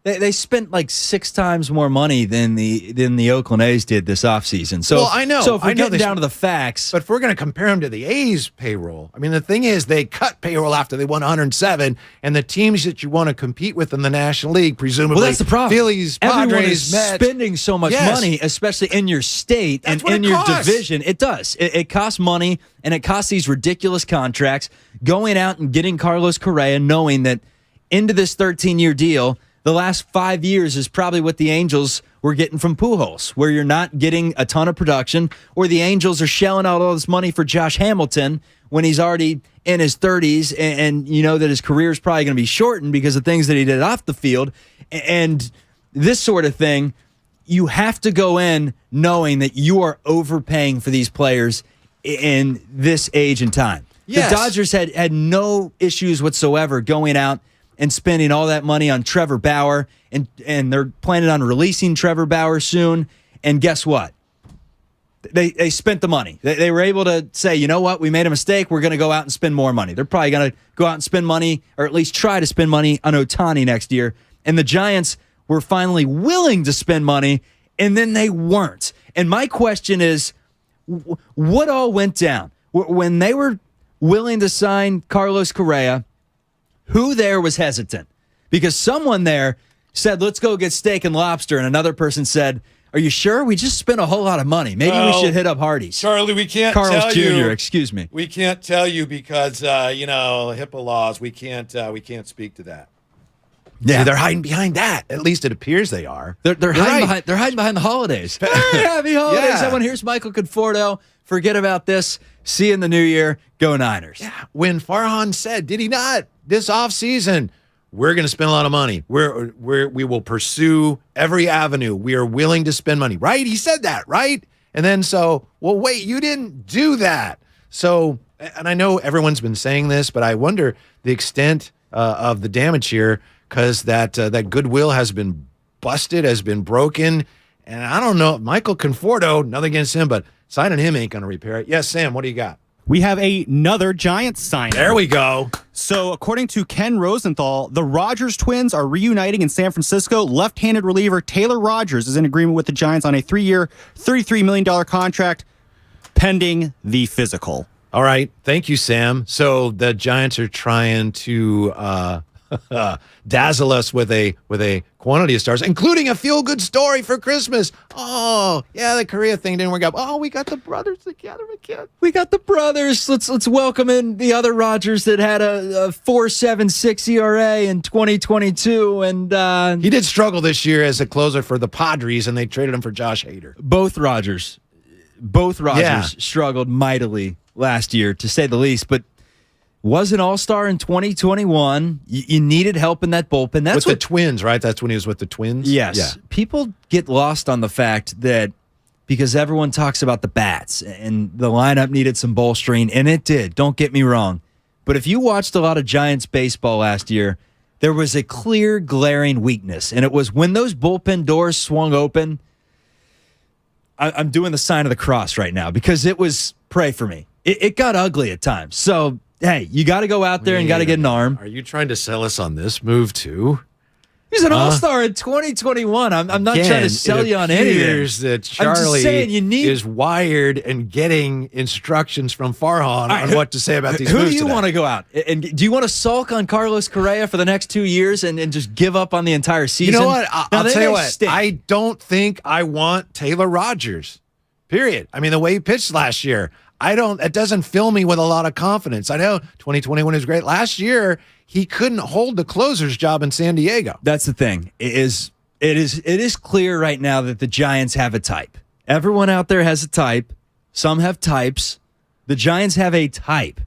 They spent like 6 times more money than the Oakland A's did this offseason. So, well, I know. So if we're getting down to the facts. But if we're going to compare them to the A's payroll, I mean, the thing is they cut payroll after they won 107, and the teams that you want to compete with in the National League, presumably, well, that's the problem. Phillies, Everyone Padres, is Mets. spending so much money, especially in your state and in your division. It does. It costs money, and it costs these ridiculous contracts. Going out and getting Carlos Correa, knowing that into this 13-year deal, the last 5 years is probably what the Angels were getting from Pujols, where you're not getting a ton of production, or the Angels are shelling out all this money for Josh Hamilton when he's already in his 30s, and you know that his career is probably going to be shortened because of things that he did off the field. And this sort of thing, you have to go in knowing that you are overpaying for these players in this age and time. Yes. The Dodgers had no issues whatsoever going out and spending all that money on Trevor Bauer, and they're planning on releasing Trevor Bauer soon. And guess what? They spent the money. They were able to say, you know what, we made a mistake. We're going to go out and spend more money. They're probably going to go out and spend money, or at least try to spend money on Ohtani next year. And the Giants were finally willing to spend money, and then they weren't. And my question is, what all went down? When they were willing to sign Carlos Correa, who there was hesitant? Because someone there said, let's go get steak and lobster, and another person said, are you sure? We just spent a whole lot of money. Maybe we should hit up Hardee's. Charlie, we can't Carl's tell Jr., you. excuse me. We can't tell you because, HIPAA laws, we can't speak to that. Yeah. See, they're hiding behind that. At least it appears they are. They're hiding behind the holidays. Hey, happy holidays, Yeah. everyone. Here's Michael Conforto. Forget about this. See you in the new year. Go Niners. Yeah. When Farhan said, did he not, this offseason, we're going to spend a lot of money. We will pursue every avenue. We are willing to spend money, right? He said that, right? And then well, wait, you didn't do that. So, and I know everyone's been saying this, but I wonder the extent of the damage here, because that goodwill has been busted, has been broken. And I don't know, Michael Conforto, nothing against him, but signing him ain't going to repair it. Yes, Sam, what do you got? We have another Giants signing. There we go. So, according to Ken Rosenthal, the Rogers twins are reuniting in San Francisco. Left-handed reliever Taylor Rogers is in agreement with the Giants on a 3-year, $33 million contract pending the physical. All right. Thank you, Sam. So the Giants are trying to dazzle us with a quantity of stars, including a feel-good story for Christmas. Oh, yeah, the Correa thing didn't work out. Oh, we got the brothers together again. We got the brothers. Let's welcome in the other Rogers that had a 4.76 ERA in 2022, and he did struggle this year as a closer for the Padres, and they traded him for Josh Hader. Both Rogers struggled mightily last year, to say the least, but was an all-star in 2021. You needed help in that bullpen. That's with the Twins, right? That's when he was with the Twins? Yes. Yeah. People get lost on the fact that because everyone talks about the bats and the lineup needed some bolstering, and it did. Don't get me wrong. But if you watched a lot of Giants baseball last year, there was a clear, glaring weakness, and it was when those bullpen doors swung open. I'm doing the sign of the cross right now because it was, pray for me. It got ugly at times. So, hey, you got to go out there and got to get an arm. Are you trying to sell us on this move, too? He's an all-star in 2021. I'm not trying to sell you on anything. It appears that Charlie is wired and getting instructions from Farhan on what to say about these moves. Who do you today. want to go out? And do you want to sulk on Carlos Correa for the next 2 years and just give up on the entire season? You know what? I'll tell you what. I don't think I want Taylor Rogers, period. I mean, the way he pitched last year, it doesn't fill me with a lot of confidence. I know 2021 was great. Last year, he couldn't hold the closer's job in San Diego. That's the thing. It is clear right now that the Giants have a type. Everyone out there has a type. Some have types. The Giants have a type,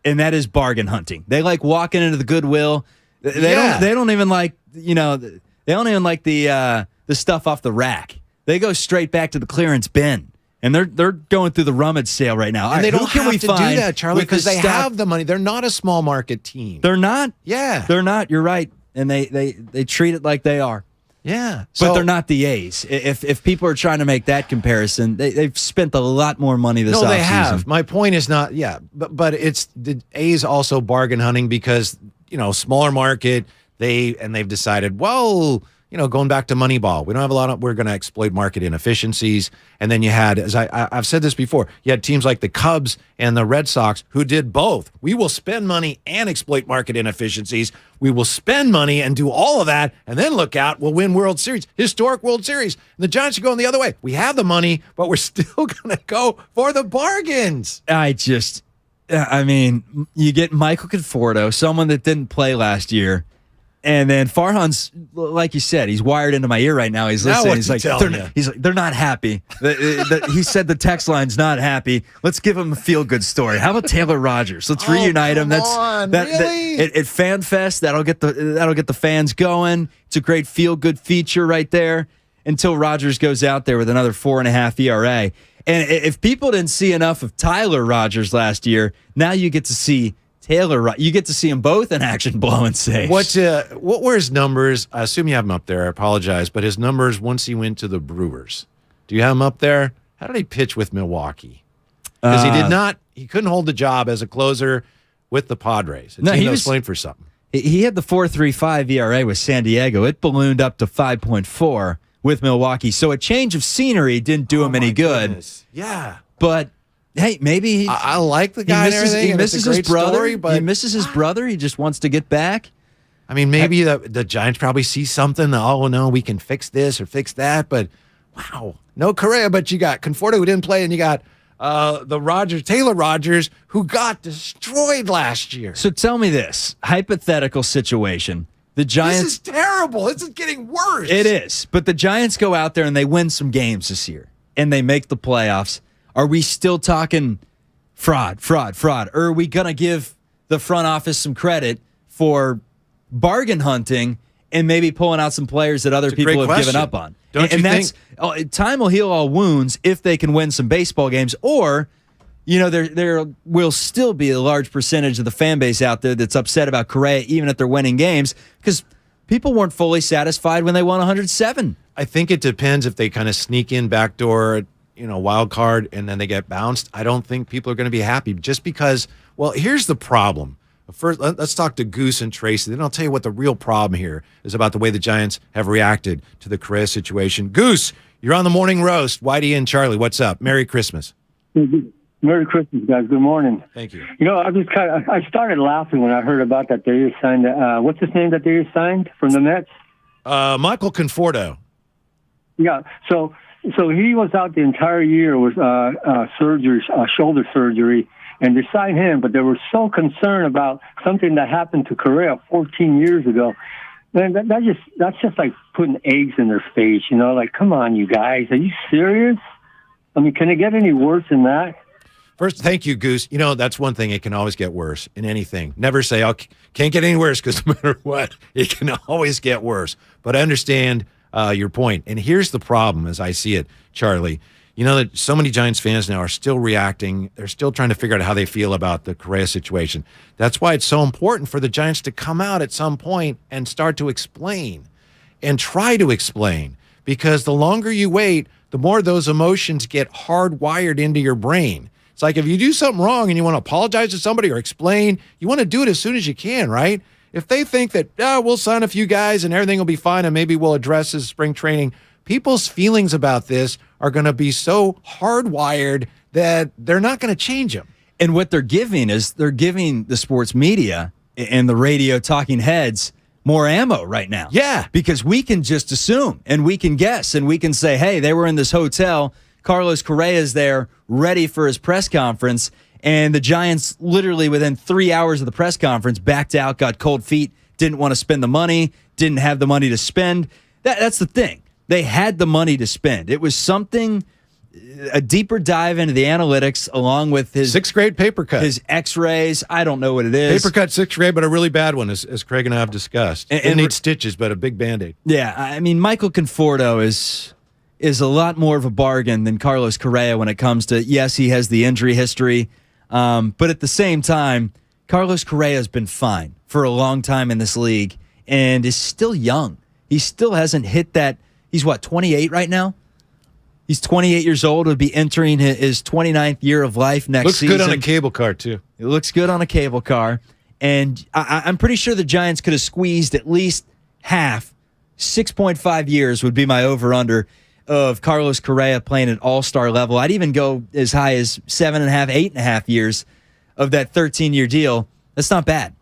and that is bargain hunting. They like walking into the Goodwill. They don't even like, they don't even like the stuff off the rack. They go straight back to the clearance bin. And they're going through the rummage sale right now. And they don't have to do that, Charlie, because they have the money. They're not a small market team. They're not? Yeah. They're not. You're right. And they treat it like they are. Yeah. But they're not the A's. If people are trying to make that comparison, they've spent a lot lot more money this offseason. No, they have. My point is not, but it's the A's also bargain hunting because, smaller market, they've decided, well, going back to Moneyball, we don't have a lot of, we're going to exploit market inefficiencies. And then you had, as I've said this before, you had teams like the Cubs and the Red Sox who did both. We will spend money and exploit market inefficiencies. We will spend money and do all of that, and then look out, we'll win World Series, historic World Series. And the Giants are going the other way. We have the money, but we're still going to go for the bargains. You get Michael Conforto, someone that didn't play last year. And then Farhan's, like you said, he's wired into my ear right now. He's listening. He's like, they're not happy. He said the text line's not happy. Let's give him a feel-good story. How about Taylor Rogers? Let's reunite him. At FanFest, that'll get the fans going. It's a great feel-good feature right there until Rogers goes out there with another 4.5 ERA. And if people didn't see enough of Tyler Rogers last year, now you get to see Taylor, you get to see them both in action, blowing saves. What were his numbers? I assume you have them up there. I apologize, but his numbers once he went to the Brewers. Do you have them up there? How did he pitch with Milwaukee? Because he couldn't hold the job as a closer with the Padres. He was playing for something. He had the 4.35 ERA with San Diego. It ballooned up to 5.4 with Milwaukee. So a change of scenery didn't do him any good. Goodness. Yeah, but. Hey, maybe I like the guy. He misses his brother. He misses his brother. He just wants to get back. I mean, maybe the Giants probably see something. Oh no, we can fix this or fix that. But wow, no Correa. But you got Conforto who didn't play, and you got Taylor Rogers, who got destroyed last year. So tell me this hypothetical situation: the Giants. This is terrible. This is getting worse. It is. But the Giants go out there and they win some games this year, and they make the playoffs. Are we still talking fraud? Or are we going to give the front office some credit for bargain hunting and maybe pulling out some players that other people have given up on? Time will heal all wounds if they can win some baseball games, or there will still be a large percentage of the fan base out there that's upset about Correa even if they're winning games because people weren't fully satisfied when they won 107. I think it depends if they kind of sneak in backdoor, wild card, and then they get bounced. I don't think people are going to be happy just because, well, here's the problem. First, let's talk to Goose and Tracy. Then I'll tell you what the real problem here is about the way the Giants have reacted to the Correa situation. Goose, you're on the morning roast. Whitey and Charlie, what's up? Merry Christmas. Merry Christmas, guys. Good morning. Thank you. I started laughing when I heard about that they just signed. What's his name that they just signed from the Mets? Michael Conforto. Yeah. So he was out the entire year with shoulder surgery, and they signed him, but they were so concerned about something that happened to Correa 14 years ago. Man, that's just like putting eggs in their face, like, come on, you guys. Are you serious? I mean, can it get any worse than that? First, thank you, Goose. That's one thing. It can always get worse in anything. Never say, can't get any worse, because no matter what, it can always get worse. But I understand your point. And here's the problem as I see it, Charlie. That so many Giants fans now are still reacting. They're still trying to figure out how they feel about the Correa situation. That's why it's so important for the Giants to come out at some point and start to explain and try to explain. Because the longer you wait, the more those emotions get hardwired into your brain. It's like if you do something wrong and you want to apologize to somebody or explain, you want to do it as soon as you can, right? If they think that, we'll sign a few guys and everything will be fine and maybe we'll address this spring training, people's feelings about this are going to be so hardwired that they're not going to change them. And what they're giving the sports media and the radio talking heads more ammo right now. Yeah. Because we can just assume and we can guess and we can say, hey, they were in this hotel. Carlos Correa is there ready for his press conference. And the Giants literally within 3 hours of the press conference backed out, got cold feet, didn't want to spend the money, didn't have the money to spend. That's the thing. They had the money to spend. It was something, a deeper dive into the analytics along with his 6th grade paper cut, his x-rays. I don't know what it is. Paper cut 6th grade, but a really bad one, as Craig and I have discussed. It needs stitches, but a big Band-Aid. Yeah, I mean, Michael Conforto is a lot more of a bargain than Carlos Correa when it comes to, yes, he has the injury history, but at the same time, Carlos Correa has been fine for a long time in this league and is still young. He still hasn't hit that. He's 28 right now? He's 28 years old, would be entering his 29th year of life next season. Looks good on a cable car, too. It looks good on a cable car. And I'm pretty sure the Giants could have squeezed at least half 6.5 years would be my over-under of Carlos Correa playing at all-star level. I'd even go as high as 7.5, 8.5 years of that 13-year deal. That's not bad.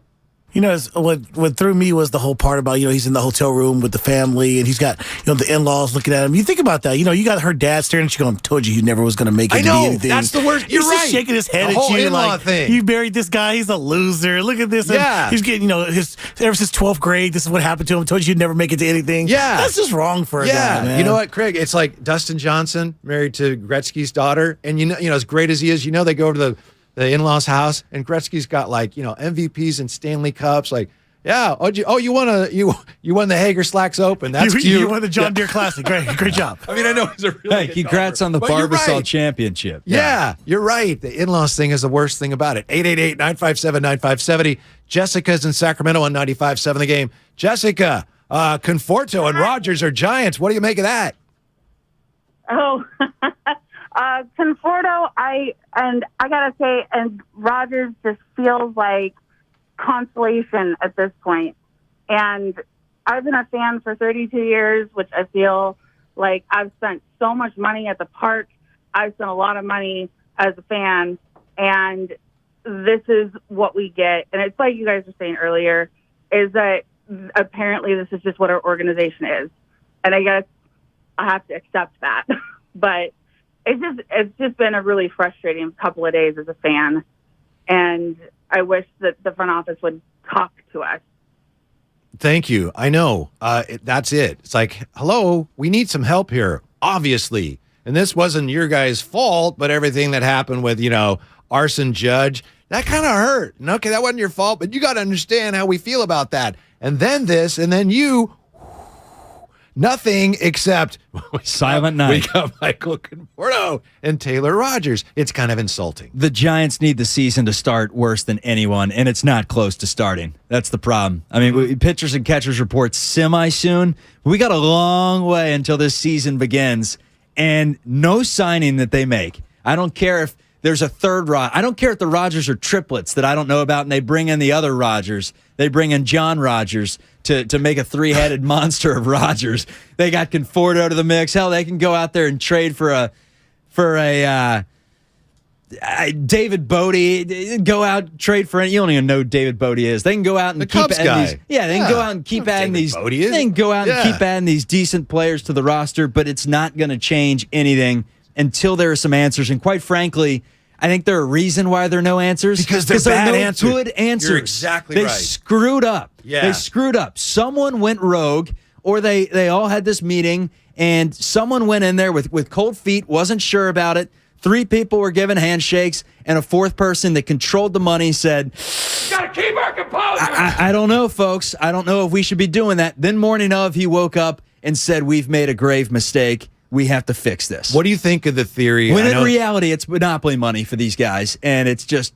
You know, what threw me was the whole part about, he's in the hotel room with the family and he's got, the in-laws looking at him. You think about that. You got her dad staring at you going, told you never was going to make it I know, to be anything. that's the worst. You're He's right. just shaking his head The at whole you in-law like, thing. you married this guy. He's a loser. Look at this. And Yeah. he's getting, ever since 12th grade, this is what happened to him. Told you you'd never make it to anything. Yeah. That's just wrong for a guy, man. You know what, Craig? It's like Dustin Johnson married to Gretzky's daughter. And, as great as he is, they go to the in-laws' house and Gretzky's got MVPs and Stanley Cups. Like, yeah. You won the Hager Slacks Open. That's cute. You won the John Deere Classic. Great job. I mean, I know he's a really good congrats golfer, on the but you're Barbasol right. Championship. Yeah, you're right. The in-laws thing is the worst thing about it. 888-957-9570. Jessica's in Sacramento on 95.7 The Game. Jessica, Conforto and Rogers are Giants. What do you make of that? Oh, Conforto, I gotta say, and Rogers just feels like consolation at this point. And I've been a fan for 32 years, which I feel like I've spent so much money at the park. I've spent a lot of money as a fan, and this is what we get. And it's like you guys were saying earlier, is that apparently this is just what our organization is. And I guess I have to accept that. But it's just been a really frustrating couple of days as a fan. And I wish that the front office would talk to us. Thank you. I know. That's it. It's like, hello, we need some help here, obviously. And this wasn't your guys' fault, but everything that happened with, Arson Judge, that kind of hurt. And okay, that wasn't your fault, but you got to understand how we feel about that. And then this, and then you, nothing except Silent night. We got Michael Conforto and Taylor Rogers. It's kind of insulting. The Giants need the season to start worse than anyone, and it's not close to starting. That's the problem. I mean, pitchers and catchers report semi-soon. We got a long way until this season begins, and no signing that they make. I don't care if there's a third Rod. I don't care if the Rogers are triplets that I don't know about, and they bring in the other Rogers. They bring in John Rogers to make a three-headed monster of Rogers. They got Conforto to the mix. Hell, they can go out there and trade for a David Bodie. Go out trade for you don't even know who David Bodie is. They can go out and keep Cubs adding guy. these. Yeah, they can go out and keep adding these. Bodie is. They can go out and keep adding these decent players to the roster, but it's not going to change anything until there are some answers. And quite frankly, I think there are a reason why there are no answers. Because they're bad no answers. good answers. You're exactly they right. Screwed up. Yeah. They screwed up. Someone went rogue, or they all had this meeting, and someone went in there with cold feet, wasn't sure about it. 3 people were given handshakes, and a 4th person that controlled the money said, Gotta keep our composure. I don't know, folks. I don't know if we should be doing that. Then morning of, he woke up and said, we've made a grave mistake. We have to fix this. What do you think of the theory? When in reality, it's monopoly money for these guys, and it's just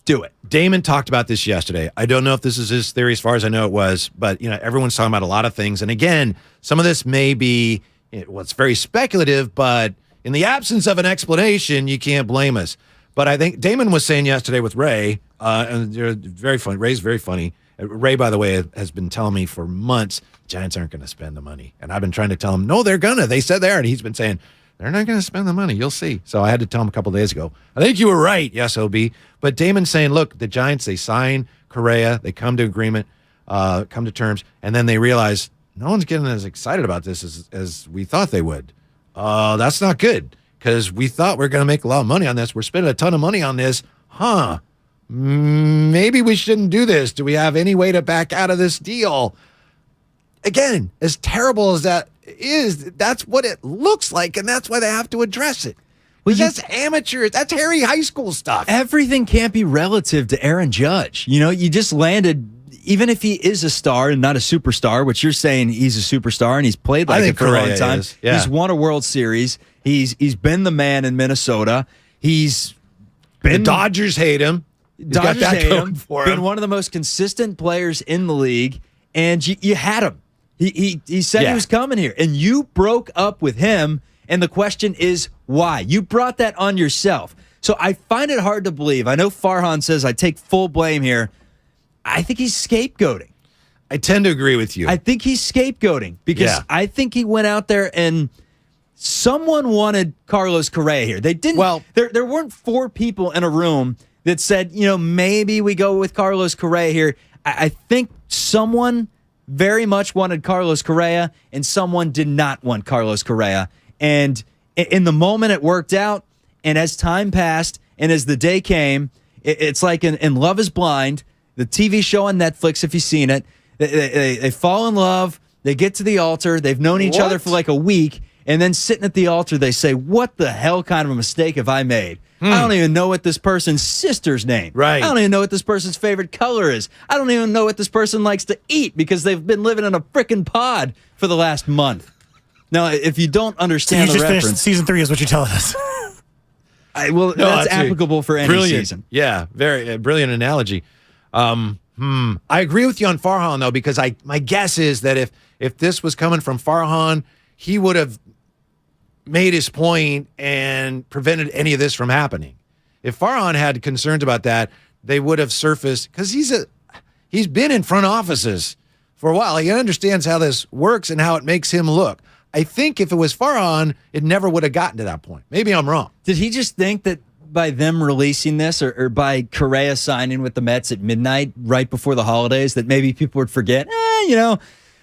do it. Damon talked about this yesterday. I don't know if this is his theory as far as I know it was, but everyone's talking about a lot of things. And again, some of this may be, it's very speculative, but in the absence of an explanation, you can't blame us. But I think Damon was saying yesterday with Ray, and they're very funny. Ray's very funny. Ray, by the way, has been telling me for months, Giants aren't going to spend the money. And I've been trying to tell him, no, they're going to. They said they are. And he's been saying, they're not going to spend the money. You'll see. So I had to tell him a couple days ago, I think you were right. Yes, OB. But Damon's saying, look, the Giants, they sign Correa. They come to agreement, come to terms. And then they realize no one's getting as excited about this as we thought they would. That's not good because we thought we were going to make a lot of money on this. We're spending a ton of money on this. Maybe we shouldn't do this. Do we have any way to back out of this deal? Again, as terrible as that is, that's what it looks like, and that's why they have to address it. Well, that's amateur. That's Harry high school stuff. Everything can't be relative to Aaron Judge. You just landed, even if he is a star and not a superstar, which you're saying he's a superstar and he's played like it for a long time. Yeah. He's won a World Series. He's been the man in Minnesota. He's been the Dodgers hate him. Dodgers got that hate going him. for him. Been one of the most consistent players in the league, and you had him. He said he was coming here, and you broke up with him, and the question is why? You brought that on yourself. So I find it hard to believe. I know Farhan says I take full blame here. I think he's scapegoating. I tend to agree with you. I think he's scapegoating because I think he went out there and someone wanted Carlos Correa here. They didn't. Well, there weren't 4 people in a room that said, maybe we go with Carlos Correa here. I think someone very much wanted Carlos Correa and someone did not want Carlos Correa. And in the moment it worked out, and as time passed and as the day came, it's like in Love is Blind, the TV show on Netflix, if you've seen it, they fall in love, they get to the altar, they've known each other for like a week, and then sitting at the altar, they say, what the hell kind of a mistake have I made? I don't even know what this person's sister's name. Right. I don't even know what this person's favorite color is. I don't even know what this person likes to eat because they've been living in a frickin' pod for the last month. Now, if you don't understand the reference, finished season 3 is what you're telling us. That's applicable for any season. Yeah, very brilliant analogy. I agree with you on Farhan though, because my guess is that if this was coming from Farhan, he would have made his point and prevented any of this from happening. If Farhan had concerns about that, they would have surfaced because he's been in front offices for a while. He understands how this works and how it makes him look. I think if it was Farhan, it never would have gotten to that point. Maybe I'm wrong. Did he just think that by them releasing this or by Correa signing with the Mets at midnight right before the holidays that maybe people would forget,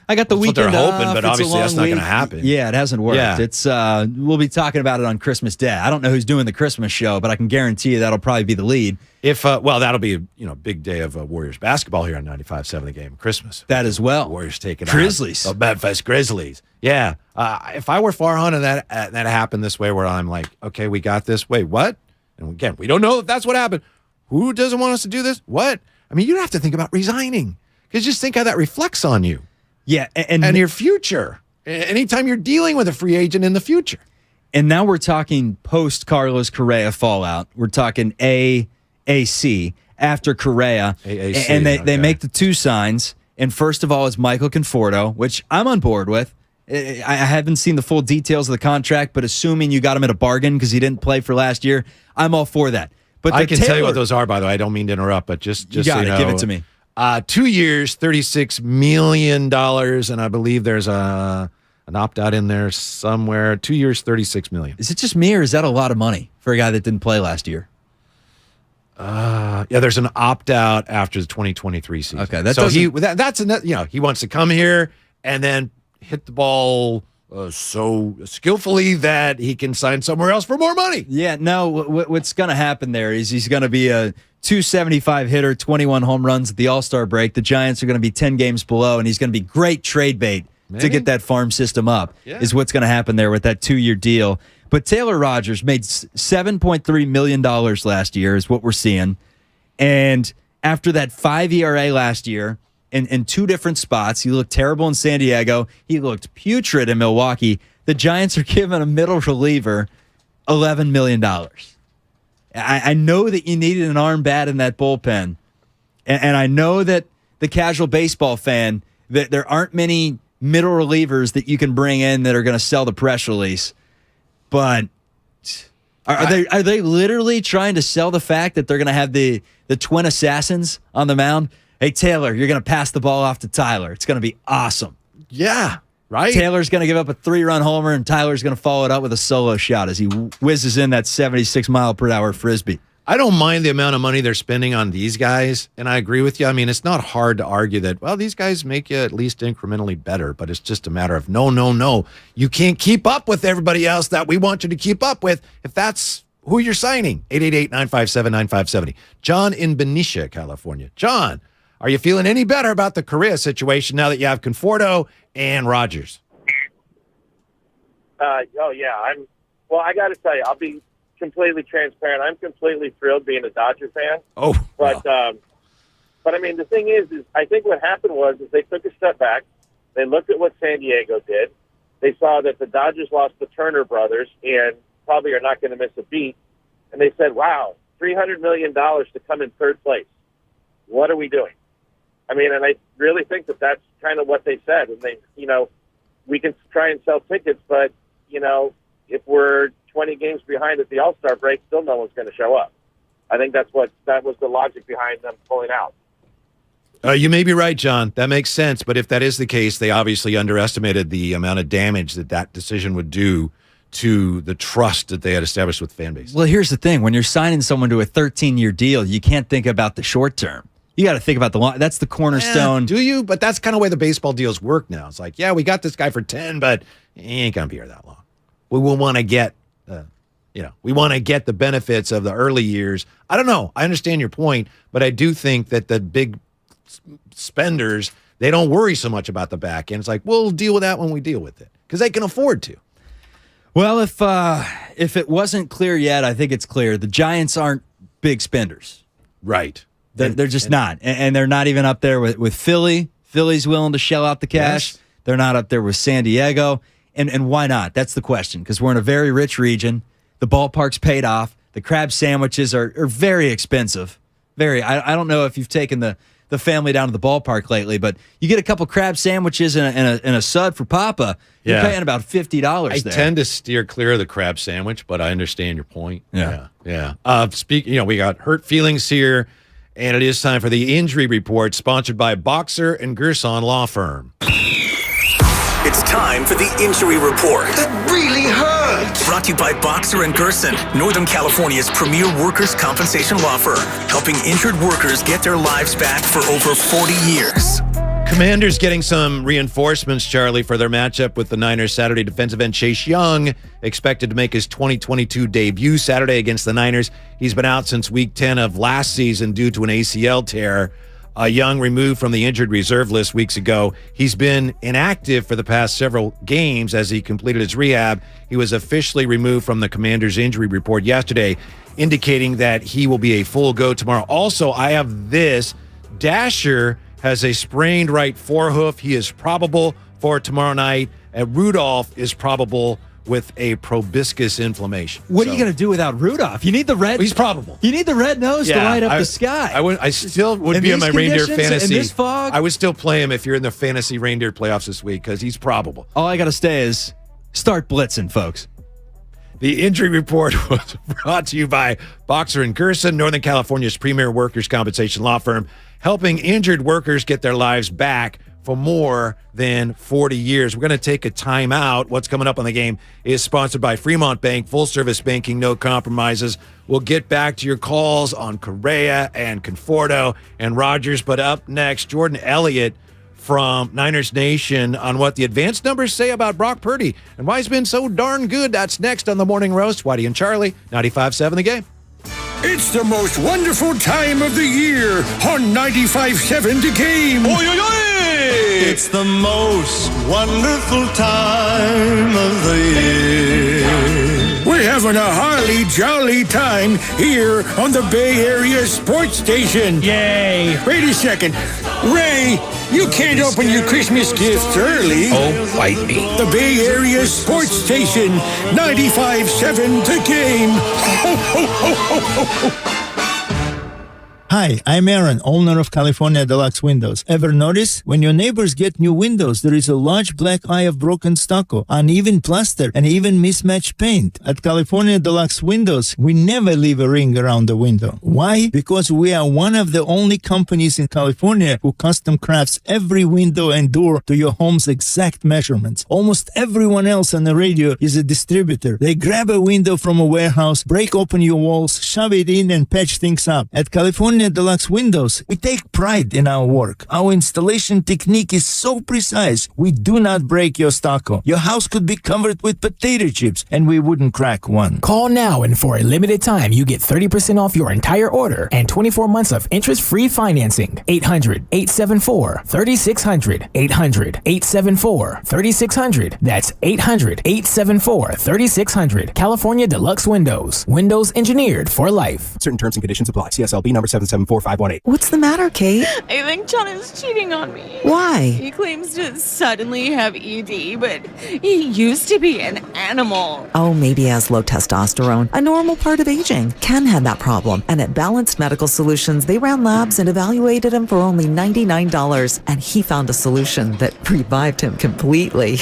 I got the weekend what they're hoping, off. but It's obviously that's not going to happen. Yeah, it hasn't worked. Yeah. It's we'll be talking about it on Christmas Day. I don't know who's doing the Christmas show, but I can guarantee you that'll probably be the lead. That'll be a big day of Warriors basketball here on 95.7 The Game. Christmas. That as well. Warriors taking Grizzlies. The Memphis Grizzlies. Yeah. If I were Farhan and that happened this way, where I'm like, okay, we got this. Wait, what? And again, we don't know if that's what happened. Who doesn't want us to do this? What? I mean, you have to think about resigning because just think how that reflects on you. Yeah, and your future. Anytime you're dealing with a free agent in the future. And now we're talking post Carlos Correa fallout. We're talking AAC after Correa. AAC, and they make the 2 signs. And first of all is Michael Conforto, which I'm on board with. I haven't seen the full details of the contract, but assuming you got him at a bargain because he didn't play for last year, I'm all for that. But I can tell you what those are, by the way. I don't mean to interrupt, but just you got it. Give it to me. 2 years, $36 million, and I believe there's an opt-out in there somewhere. 2 years, $36 million. Is it just me, or is that a lot of money for a guy that didn't play last year? There's an opt-out after the 2023 season. Okay, he wants to come here and then hit the ball so skillfully that he can sign somewhere else for more money. Yeah, no, what's going to happen there is he's going to be a 275 hitter, 21 home runs at the All-Star break. The Giants are going to be 10 games below, and he's going to be great trade bait to get that farm system up, is what's going to happen there with that 2-year deal. But Taylor Rogers made $7.3 million last year is what we're seeing. And after that 5 ERA last year, in 2 different spots, he looked terrible in San Diego. He looked putrid in Milwaukee. The Giants are giving a middle reliever $11 million. I know that you needed an arm bat in that bullpen. And I know that the casual baseball fan, that there aren't many middle relievers that you can bring in that are going to sell the press release. But are they literally trying to sell the fact that they're going to have the twin assassins on the mound? Hey, Taylor, you're going to pass the ball off to Tyler. It's going to be awesome. Yeah, right? Taylor's going to give up a 3-run homer, and Tyler's going to follow it up with a solo shot as he whizzes in that 76-mile-per-hour frisbee. I don't mind the amount of money they're spending on these guys, and I agree with you. I mean, it's not hard to argue that, well, these guys make you at least incrementally better, but it's just a matter of no. You can't keep up with everybody else that we want you to keep up with if that's who you're signing. 888-957-9570. John in Benicia, California. John, are you feeling any better about the Correa situation now that you have Conforto and Rogers? I got to tell you, I'll be completely transparent. I'm completely thrilled being a Dodger fan. But I mean, the thing is I think what happened was they took a step back. They looked at what San Diego did. They saw that the Dodgers lost the Turner brothers and probably are not going to miss a beat. And they said, wow, $300 million to come in third place. What are we doing? I mean, and I really think that that's kind of what they said. And they, we can try and sell tickets, but, if we're 20 games behind at the All-Star break, still no one's going to show up. I think that was the logic behind them pulling out. You may be right, John. That makes sense. But if that is the case, they obviously underestimated the amount of damage that decision would do to the trust that they had established with the fan base. Well, here's the thing. When you're signing someone to a 13-year deal, you can't think about the short term. You got to think about the long. That's the cornerstone. Do you? But that's kind of the way the baseball deals work now. It's like, yeah, we got this guy for 10, but he ain't going to be here that long. We will want to get, we want to get the benefits of the early years. I don't know. I understand your point, but I do think that the big spenders, they don't worry so much about the back end. It's like, we'll deal with that when we deal with it because they can afford to. Well, if it wasn't clear yet, I think it's clear. The Giants aren't big spenders. Right. They're just not. And they're not even up there with Philly. Philly's willing to shell out the cash. Yes. They're not up there with San Diego. And why not? That's the question, because we're in a very rich region. The ballpark's paid off. The crab sandwiches are very expensive. I don't know if you've taken the family down to the ballpark lately, but you get a couple crab sandwiches and a sud for Papa. You're paying about $50 there. I tend to steer clear of the crab sandwich, but I understand your point. Yeah. We got hurt feelings here, and it is time for the injury report, sponsored by Boxer and Gerson Law Firm. It's time for the injury report. That really hurts. Brought to you by Boxer and Gerson, Northern California's premier workers' compensation law firm, helping injured workers get their lives back for over 40 years. Commanders getting some reinforcements, Charlie, for their matchup with the Niners Saturday. Defensive end Chase Young expected to make his 2022 debut Saturday against the Niners. He's been out since week 10 of last season due to an ACL tear. Young removed from the injured reserve list weeks ago. He's been inactive for the past several games as he completed his rehab. He was officially removed from the Commanders' injury report yesterday, indicating that he will be a full go tomorrow. Also, I have this. Dasher has a sprained right forehoof. He is probable for tomorrow night. And Rudolph is probable with a proboscis inflammation. What are you going to do without Rudolph? You need the red. He's probable. You need the red nose to light up the sky. I still would be in my reindeer fantasy. In this fog? I would still play him if you're in the fantasy reindeer playoffs this week because he's probable. All I got to say is start blitzing, folks. The injury report was brought to you by Boxer and Gerson, Northern California's premier workers' compensation law firm, helping injured workers get their lives back for more than 40 years. We're going to take a timeout. What's coming up on the game is sponsored by Fremont Bank, full-service banking, no compromises. We'll get back to your calls on Correa and Conforto and Rogers. But up next, Jordan Elliott from Niners Nation on what the advanced numbers say about Brock Purdy and why he's been so darn good. That's next on the Morning Roast. Whitey and Charlie, 95.7 The Game. It's the most wonderful time of the year on 95.7 The Game. Oy, oy, oy! It's the most wonderful time of the year. We're having a holly jolly time here on the Bay Area Sports Station. Yay! Wait a second. Ray, you can't open your Christmas gifts early. Oh, fight me. The Bay Area Sports Station, 95.7 The Game. Ho, ho, ho, ho, ho, ho. Hi, I'm Aaron, owner of California Deluxe Windows. Ever notice? When your neighbors get new windows, there is a large black eye of broken stucco, uneven plaster, and even mismatched paint. At California Deluxe Windows, we never leave a ring around the window. Why? Because we are one of the only companies in California who custom crafts every window and door to your home's exact measurements. Almost everyone else on the radio is a distributor. They grab a window from a warehouse, break open your walls, shove it in, and patch things up. At California Deluxe Windows, we take pride in our work. Our installation technique is so precise, we do not break your stucco. Your house could be covered with potato chips, and we wouldn't crack one. Call now, and for a limited time, you get 30% off your entire order and 24 months of interest-free financing. 800-874-3600. 800-874-3600. That's 800-874-3600. California Deluxe Windows. Windows engineered for life. Certain terms and conditions apply. CSLB number 774518. What's the matter, Kate? I think John is cheating on me. Why? He claims to suddenly have ED, but he used to be an animal. Oh, maybe he has low testosterone, a normal part of aging. Ken had that problem, and at Balanced Medical Solutions, they ran labs and evaluated him for only $99, and he found a solution that revived him completely.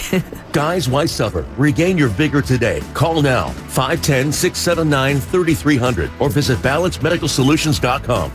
Guys, why suffer? Regain your vigor today. Call now, 510-679-3300, or visit balancedmedicalsolutions.com.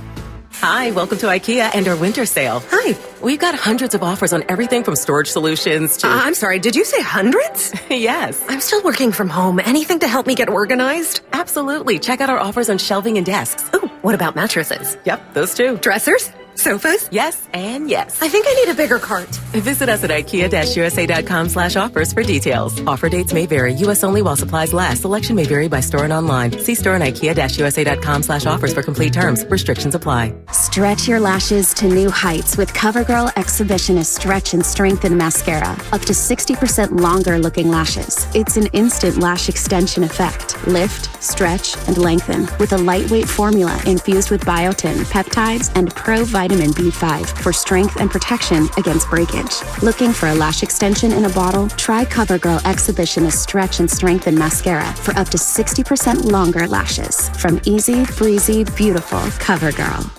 Hi, welcome to IKEA and our winter sale. Hi. We've got hundreds of offers on everything from storage solutions to... I'm sorry, did you say hundreds? Yes. I'm still working from home. Anything to help me get organized? Absolutely. Check out our offers on shelving and desks. Ooh, what about mattresses? Yep, those too. Dressers? Sofas? Yes and yes. I think I need a bigger cart. Visit us at IKEA-USA.com/offers for details. Offer dates may vary. U.S. only while supplies last. Selection may vary by store and online. See store and IKEA-USA.com/offers for complete terms. Restrictions apply. Stretch your lashes to new heights with CoverGirl Exhibitionist Stretch and Strengthen Mascara. Up to 60% longer looking lashes. It's an instant lash extension effect. Lift, stretch, and lengthen with a lightweight formula infused with biotin, peptides, and pro-vitamin B5 for strength and protection against breakage. Looking for a lash extension in a bottle? Try CoverGirl Exhibitionist Stretch and Strengthen Mascara for up to 60% longer lashes. From easy, breezy, beautiful CoverGirl.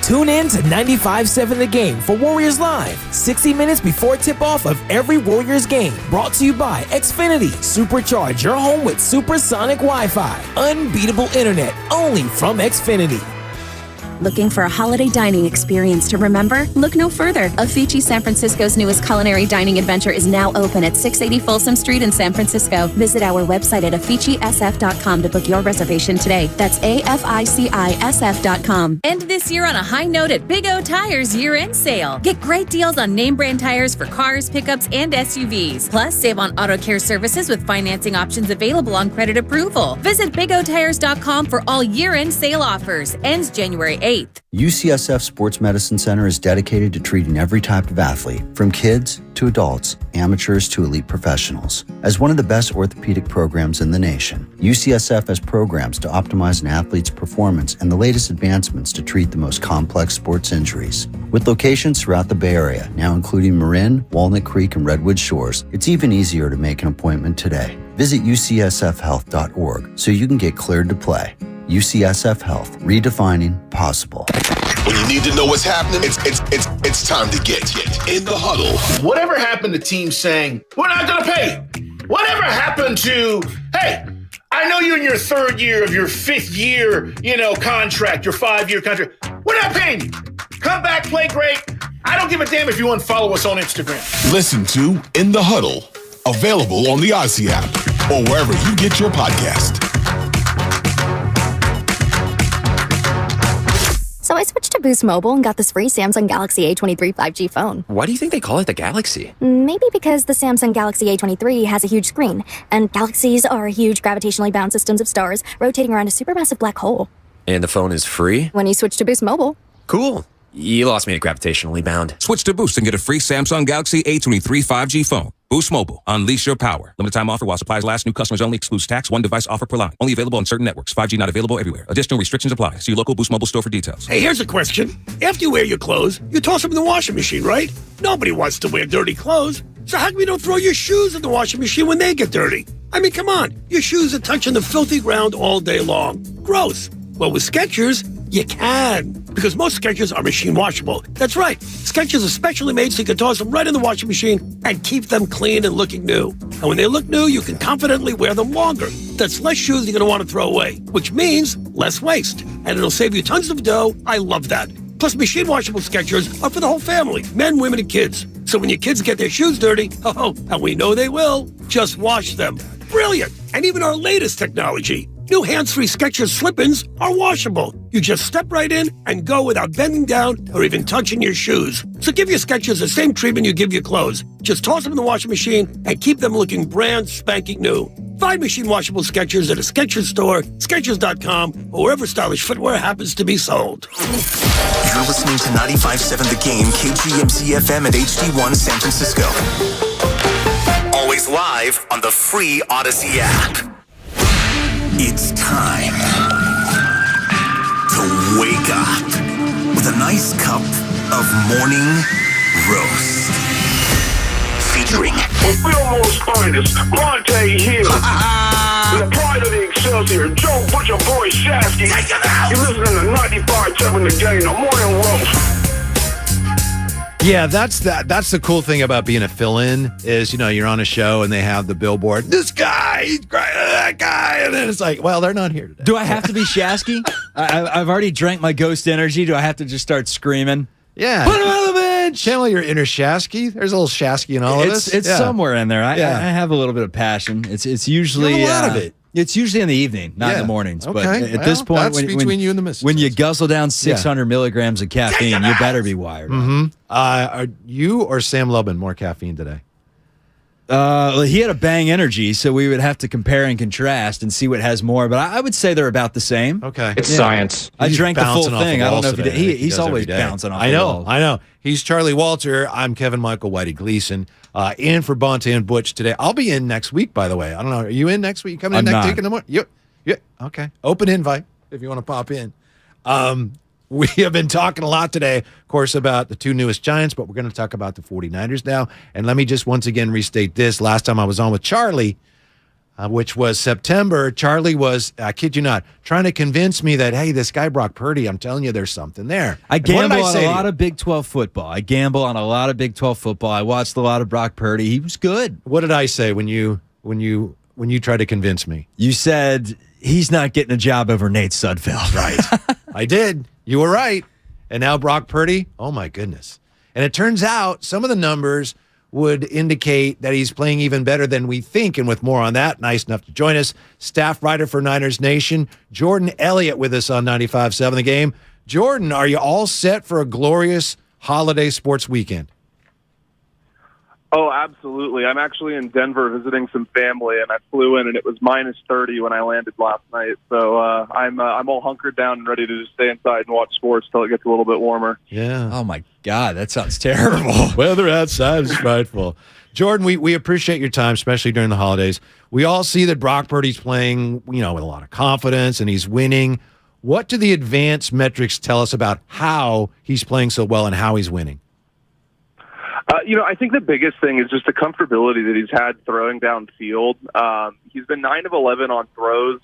Tune in to 95.7 The Game for Warriors Live, 60 minutes before tip-off of every Warriors game. Brought to you by Xfinity. Supercharge your home with supersonic Wi-Fi. Unbeatable internet, only from Xfinity. Looking for a holiday dining experience to remember? Look no further. Afici San Francisco's newest culinary dining adventure is now open at 680 Folsom Street in San Francisco. Visit our website at aficisf.com to book your reservation today. That's AFICISF.com. End this year on a high note at Big O Tires year-end sale. Get great deals on name brand tires for cars, pickups, and SUVs. Plus, save on auto care services with financing options available on credit approval. Visit BigOTires.com for all year-end sale offers. Ends January 8th. UCSF Sports Medicine Center is dedicated to treating every type of athlete, from kids to adults, amateurs to elite professionals. As one of the best orthopedic programs in the nation, UCSF has programs to optimize an athlete's performance and the latest advancements to treat the most complex sports injuries. With locations throughout the Bay Area, now including Marin, Walnut Creek, and Redwood Shores, it's even easier to make an appointment today. Visit ucsfhealth.org so you can get cleared to play. UCSF Health, redefining possible. When you need to know what's happening, it's time to get in the huddle. Whatever happened to teams saying, we're not going to pay? Whatever happened to, hey, I know you're in your third year of your fifth year, contract, your 5-year contract. We're not paying you. Come back, play great. I don't give a damn if you unfollow us on Instagram. Listen to In the Huddle, available on the Odyssey app or wherever you get your podcast. So I switched to Boost Mobile and got this free Samsung Galaxy A23 5G phone. Why do you think they call it the Galaxy? Maybe because the Samsung Galaxy A23 has a huge screen, and galaxies are huge gravitationally bound systems of stars rotating around a supermassive black hole. And the phone is free? When you switch to Boost Mobile. Cool. You lost me at gravitationally bound. Switch to Boost and get a free Samsung Galaxy A23 5G phone. Boost Mobile. Unleash your power. Limited time offer while supplies last. New customers only. Excludes tax. One device offer per line. Only available on certain networks. 5G not available everywhere. Additional restrictions apply. See your local Boost Mobile store for details. Hey, here's a question. After you wear your clothes, you toss them in the washing machine, right? Nobody wants to wear dirty clothes. So how come you don't throw your shoes in the washing machine when they get dirty? I mean, come on. Your shoes are touching the filthy ground all day long. Gross. Well, with Skechers, you can, because most Skechers are machine washable. That's right. Skechers are specially made so you can toss them right in the washing machine and keep them clean and looking new. And when they look new, you can confidently wear them longer. That's less shoes you're going to want to throw away, which means less waste. And it'll save you tons of dough. I love that. Plus, machine washable Skechers are for the whole family, men, women, and kids. So when your kids get their shoes dirty, and we know they will, just wash them. Brilliant. And even our latest technology, new hands-free Skechers slip-ins are washable. You just step right in and go without bending down or even touching your shoes. So give your Skechers the same treatment you give your clothes. Just toss them in the washing machine and keep them looking brand spanking new. Find machine washable Skechers at a Skechers store, Skechers.com, or wherever stylish footwear happens to be sold. You're listening to 95.7 The Game, KGMZ FM and HD1 San Francisco. Always live on the free Odyssey app. It's time to wake up with a nice cup of morning roast. Featuring Fillmore's finest, Monte Hill. The pride of the Excelsior, Joe Butcher Boy Shasky. You're listening to 95.7 The Game, the morning roast. Yeah, that's the cool thing about being a fill-in is, you're on a show and they have the billboard, this guy, he's great, that guy, and then it's like, well, they're not here today. Do I have to be Shasky? I've already drank my ghost energy. Do I have to just start screaming? Yeah. Put him on the bench! Channel your inner Shasky. There's a little Shasky in all of us. It's somewhere in there. I have a little bit of passion. It's usually a lot of it. It's usually in the evening, not in the mornings. But Okay. at this point, that's between you and the missus. when you guzzle down 600 milligrams of caffeine, you better be wired. Are you or Sam Lubin more caffeine today? He had a bang energy, so we would have to compare and contrast and see what has more. But I would say they're about the same. Okay. It's science. I drank the full bouncing off thing. the I don't know walls if he did. today. He's does always every day. bouncing off the walls. I know. He's Charlie Walter. I'm Kevin Michael Whitey Gleason. In for Bonte and Butch today. I'll be in next week, by the way. I don't know. Are you in next week? You coming in next week in the morning? Yeah. Okay. Open invite if you want to pop in. We have been talking a lot today, of course, about the two newest Giants, but we're going to talk about the 49ers now. And let me just once again restate this. Last time I was on with Charlie, which was September, Charlie was, I kid you not, trying to convince me that, hey, this guy Brock Purdy, I'm telling you, there's something there. I gamble on a lot of Big 12 football. I watched a lot of Brock Purdy. He was good. What did I say when you tried to convince me? You said he's not getting a job over Nate Sudfeld. Right. I did. You were right. And now Brock Purdy, oh my goodness. And it turns out some of the numbers would indicate that he's playing even better than we think. And with more on that, nice enough to join us, staff writer for Niners Nation, Jordan Elliott with us on 95.7 The Game. Jordan, are you all set for a glorious holiday sports weekend? Oh, absolutely. I'm actually in Denver visiting some family, and I flew in, and it was minus 30 when I landed last night. So I'm all hunkered down and ready to just stay inside and watch sports till it gets a little bit warmer. Yeah. Oh, my God. That sounds terrible. Weather outside is frightful. Jordan, we appreciate your time, especially during the holidays. We all see that Brock Purdy's playing, with a lot of confidence, and he's winning. What do the advanced metrics tell us about how he's playing so well and how he's winning? I think the biggest thing is just the comfortability that he's had throwing downfield. He's been 9 of 11 on throws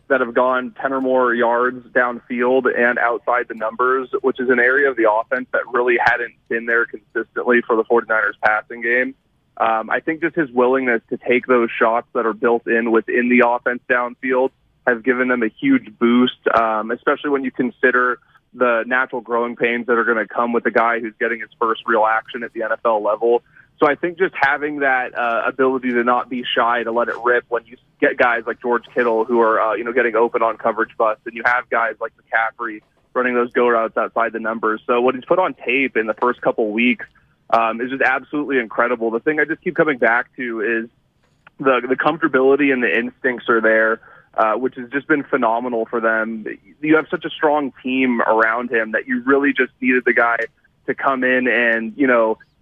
that have gone 10 or more yards downfield and outside the numbers, which is an area of the offense that really hadn't been there consistently for the 49ers passing game. I think just his willingness to take those shots that are built in within the offense downfield has given them a huge boost, especially when you consider the natural growing pains that are going to come with a guy who's getting his first real action at the NFL level. So I think just having that ability to not be shy, to let it rip when you get guys like George Kittle who are, getting open on coverage busts, and you have guys like McCaffrey running those go routes outside the numbers. So what he's put on tape in the first couple weeks is just absolutely incredible. The thing I just keep coming back to is the comfortability and the instincts are there, which has just been phenomenal for them. You have such a strong team around him that you really just needed the guy to come in and,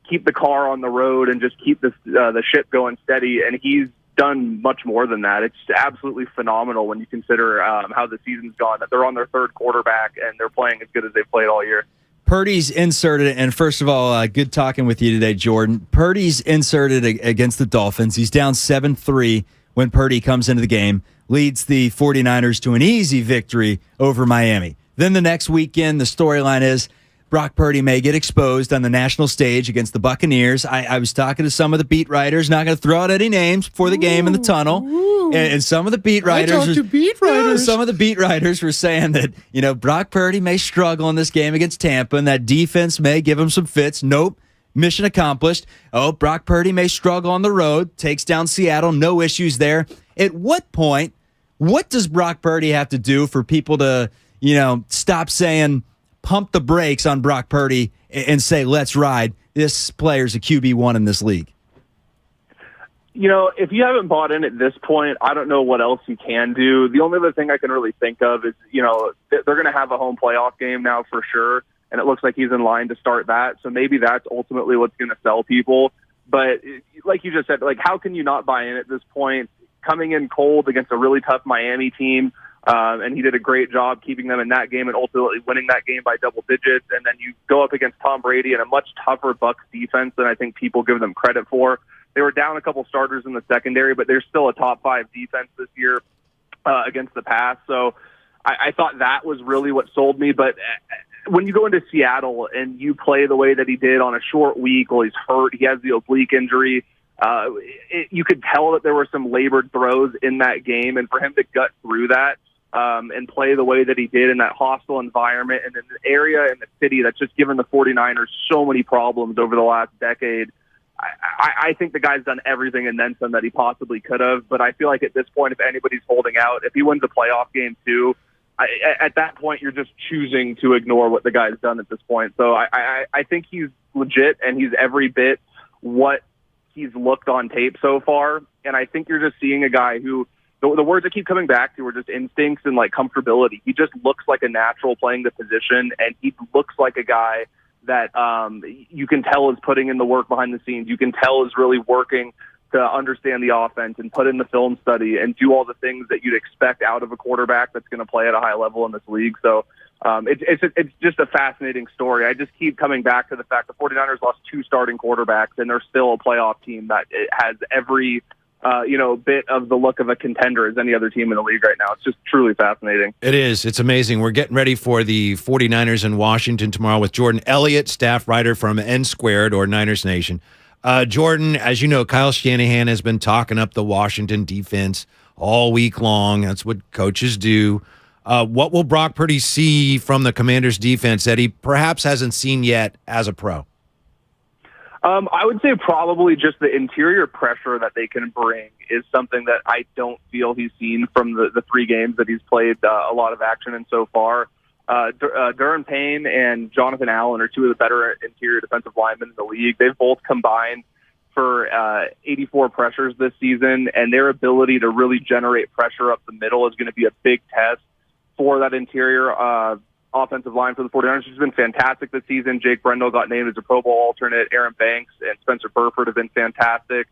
keep the car on the road and just keep the ship going steady. And he's done much more than that. It's absolutely phenomenal when you consider how the season's gone, that they're on their third quarterback and they're playing as good as they've played all year. Purdy's inserted, and first of all, good talking with you today, Jordan. Purdy's inserted against the Dolphins. He's down 7-3 when Purdy comes into the game, leads the 49ers to an easy victory over Miami. Then the next weekend, the storyline is Brock Purdy may get exposed on the national stage against the Buccaneers. I was talking to some of the beat writers, not going to throw out any names before the game in the tunnel. And some of the beat writers, some of the beat writers were saying that, Brock Purdy may struggle in this game against Tampa, and that defense may give him some fits. Nope. Mission accomplished. Oh, Brock Purdy may struggle on the road, takes down Seattle, no issues there. At what point, what does Brock Purdy have to do for people to, stop saying, pump the brakes on Brock Purdy and say, let's ride. This player's a QB1 in this league. If you haven't bought in at this point, I don't know what else you can do. The only other thing I can really think of is, they're going to have a home playoff game now for sure, and it looks like he's in line to start that. So maybe that's ultimately what's going to sell people. But like you just said, how can you not buy in at this point? Coming in cold against a really tough Miami team, and he did a great job keeping them in that game and ultimately winning that game by double digits. And then you go up against Tom Brady and a much tougher Bucs defense than I think people give them credit for. They were down a couple starters in the secondary, but they're still a top 5 defense this year against the pass. So I thought that was really what sold me. But when you go into Seattle and you play the way that he did on a short week while he's hurt, he has the oblique injury. You could tell that there were some labored throws in that game, and for him to gut through that and play the way that he did in that hostile environment and in the area and the city that's just given the 49ers so many problems over the last decade, I think the guy's done everything and then some that he possibly could have. But I feel like at this point, if anybody's holding out, if he wins a playoff game too, at that point, you're just choosing to ignore what the guy's done at this point. So I think he's legit, and he's every bit what he's looked on tape so far. And I think you're just seeing a guy who, the words I keep coming back to are just instincts and like comfortability. He just looks like a natural playing the position, and he looks like a guy that you can tell is putting in the work behind the scenes. You can tell is really working to understand the offense and put in the film study and do all the things that you'd expect out of a quarterback that's going to play at a high level in this league. So it's just a fascinating story. I just keep coming back to the fact the 49ers lost 2 starting quarterbacks, and they're still a playoff team that it has every bit of the look of a contender as any other team in the league right now. It's just truly fascinating. It is. It's amazing. We're getting ready for the 49ers in Washington tomorrow with Jordan Elliott, staff writer from N Squared or Niners Nation. Jordan, as you know, Kyle Shanahan has been talking up the Washington defense all week long. That's what coaches do. What will Brock Purdy see from the Commanders' defense that he perhaps hasn't seen yet as a pro? I would say probably just the interior pressure that they can bring is something that I don't feel he's seen from the 3 games that he's played a lot of action in so far. Durham Payne and Jonathan Allen are 2 of the better interior defensive linemen in the league. They've both combined for 84 pressures this season, and their ability to really generate pressure up the middle is going to be a big test for that interior offensive line for the 49ers. Has been fantastic this season. Jake Brendel got named as a Pro Bowl alternate. Aaron Banks and Spencer Burford have been fantastic.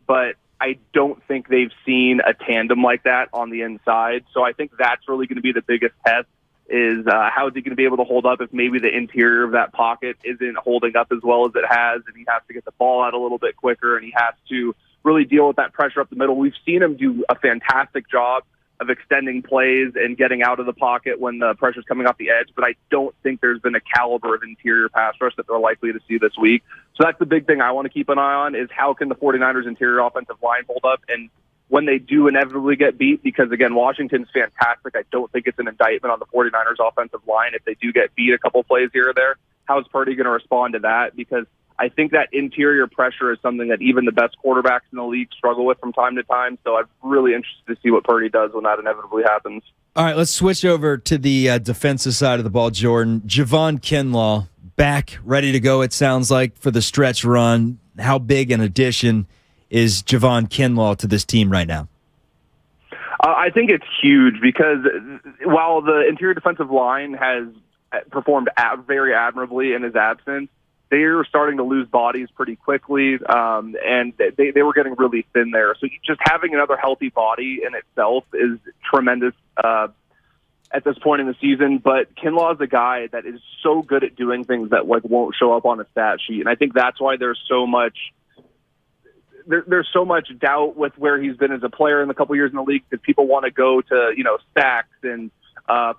But I don't think they've seen a tandem like that on the inside. So I think that's really going to be the biggest test is how is he going to be able to hold up if maybe the interior of that pocket isn't holding up as well as it has, and he has to get the ball out a little bit quicker, and he has to really deal with that pressure up the middle. We've seen him do a fantastic job of extending plays and getting out of the pocket when the pressure's coming off the edge, but I don't think there's been a caliber of interior pass rush that they're likely to see this week. So that's the big thing I want to keep an eye on is how can the 49ers interior offensive line hold up, and when they do inevitably get beat, because again, Washington's fantastic. I don't think it's an indictment on the 49ers offensive line. If they do get beat a couple plays here or there, how is Purdy going to respond to that? Because I think that interior pressure is something that even the best quarterbacks in the league struggle with from time to time. So I'm really interested to see what Purdy does when that inevitably happens. All right, let's switch over to the defensive side of the ball, Jordan. Javon Kinlaw back, ready to go, it sounds like, for the stretch run. How big an addition is Javon Kinlaw to this team right now? I think it's huge because while the interior defensive line has performed very admirably in his absence, they were starting to lose bodies pretty quickly, and they were getting really thin there. So just having another healthy body in itself is tremendous at this point in the season. But Kinlaw is a guy that is so good at doing things that won't show up on a stat sheet, and I think that's why there's so much doubt with where he's been as a player in the couple years in the league, because people want to go to sacks and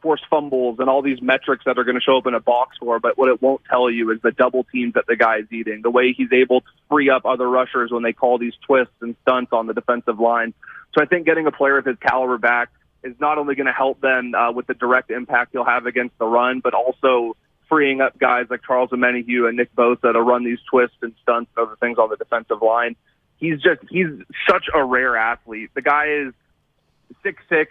forced fumbles and all these metrics that are going to show up in a box score, but what it won't tell you is the double teams that the guy is eating, the way he's able to free up other rushers when they call these twists and stunts on the defensive line. So I think getting a player of his caliber back is not only going to help them with the direct impact he'll have against the run, but also freeing up guys like Charles Omenihu and Nick Bosa to run these twists and stunts and other things on the defensive line. He's such a rare athlete. The guy is 6'6",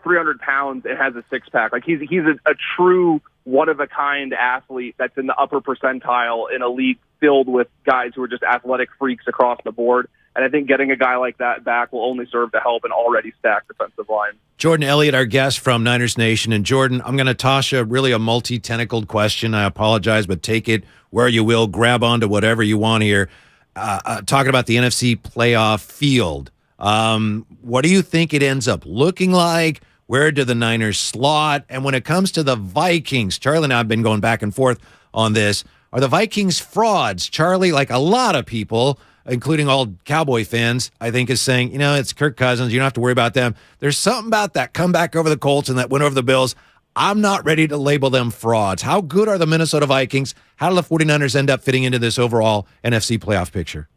300 pounds, and has a six-pack. Like he's a true one-of-a-kind athlete that's in the upper percentile in a league filled with guys who are just athletic freaks across the board. And I think getting a guy like that back will only serve to help an already stacked defensive line. Jordan Elliott, our guest from Niners Nation. And Jordan, I'm going to toss you really a multi-tentacled question. I apologize, but take it where you will. Grab onto whatever you want here. Talking about the NFC playoff field. What do you think it ends up looking like? Where do the Niners slot? And when it comes to the Vikings, Charlie and I have been going back and forth on this. Are the Vikings frauds? Charlie, like a lot of people, including all Cowboy fans, I think is saying, it's Kirk Cousins. You don't have to worry about them. There's something about that comeback over the Colts and that win over the Bills. I'm not ready to label them frauds. How good are the Minnesota Vikings? How do the 49ers end up fitting into this overall NFC playoff picture?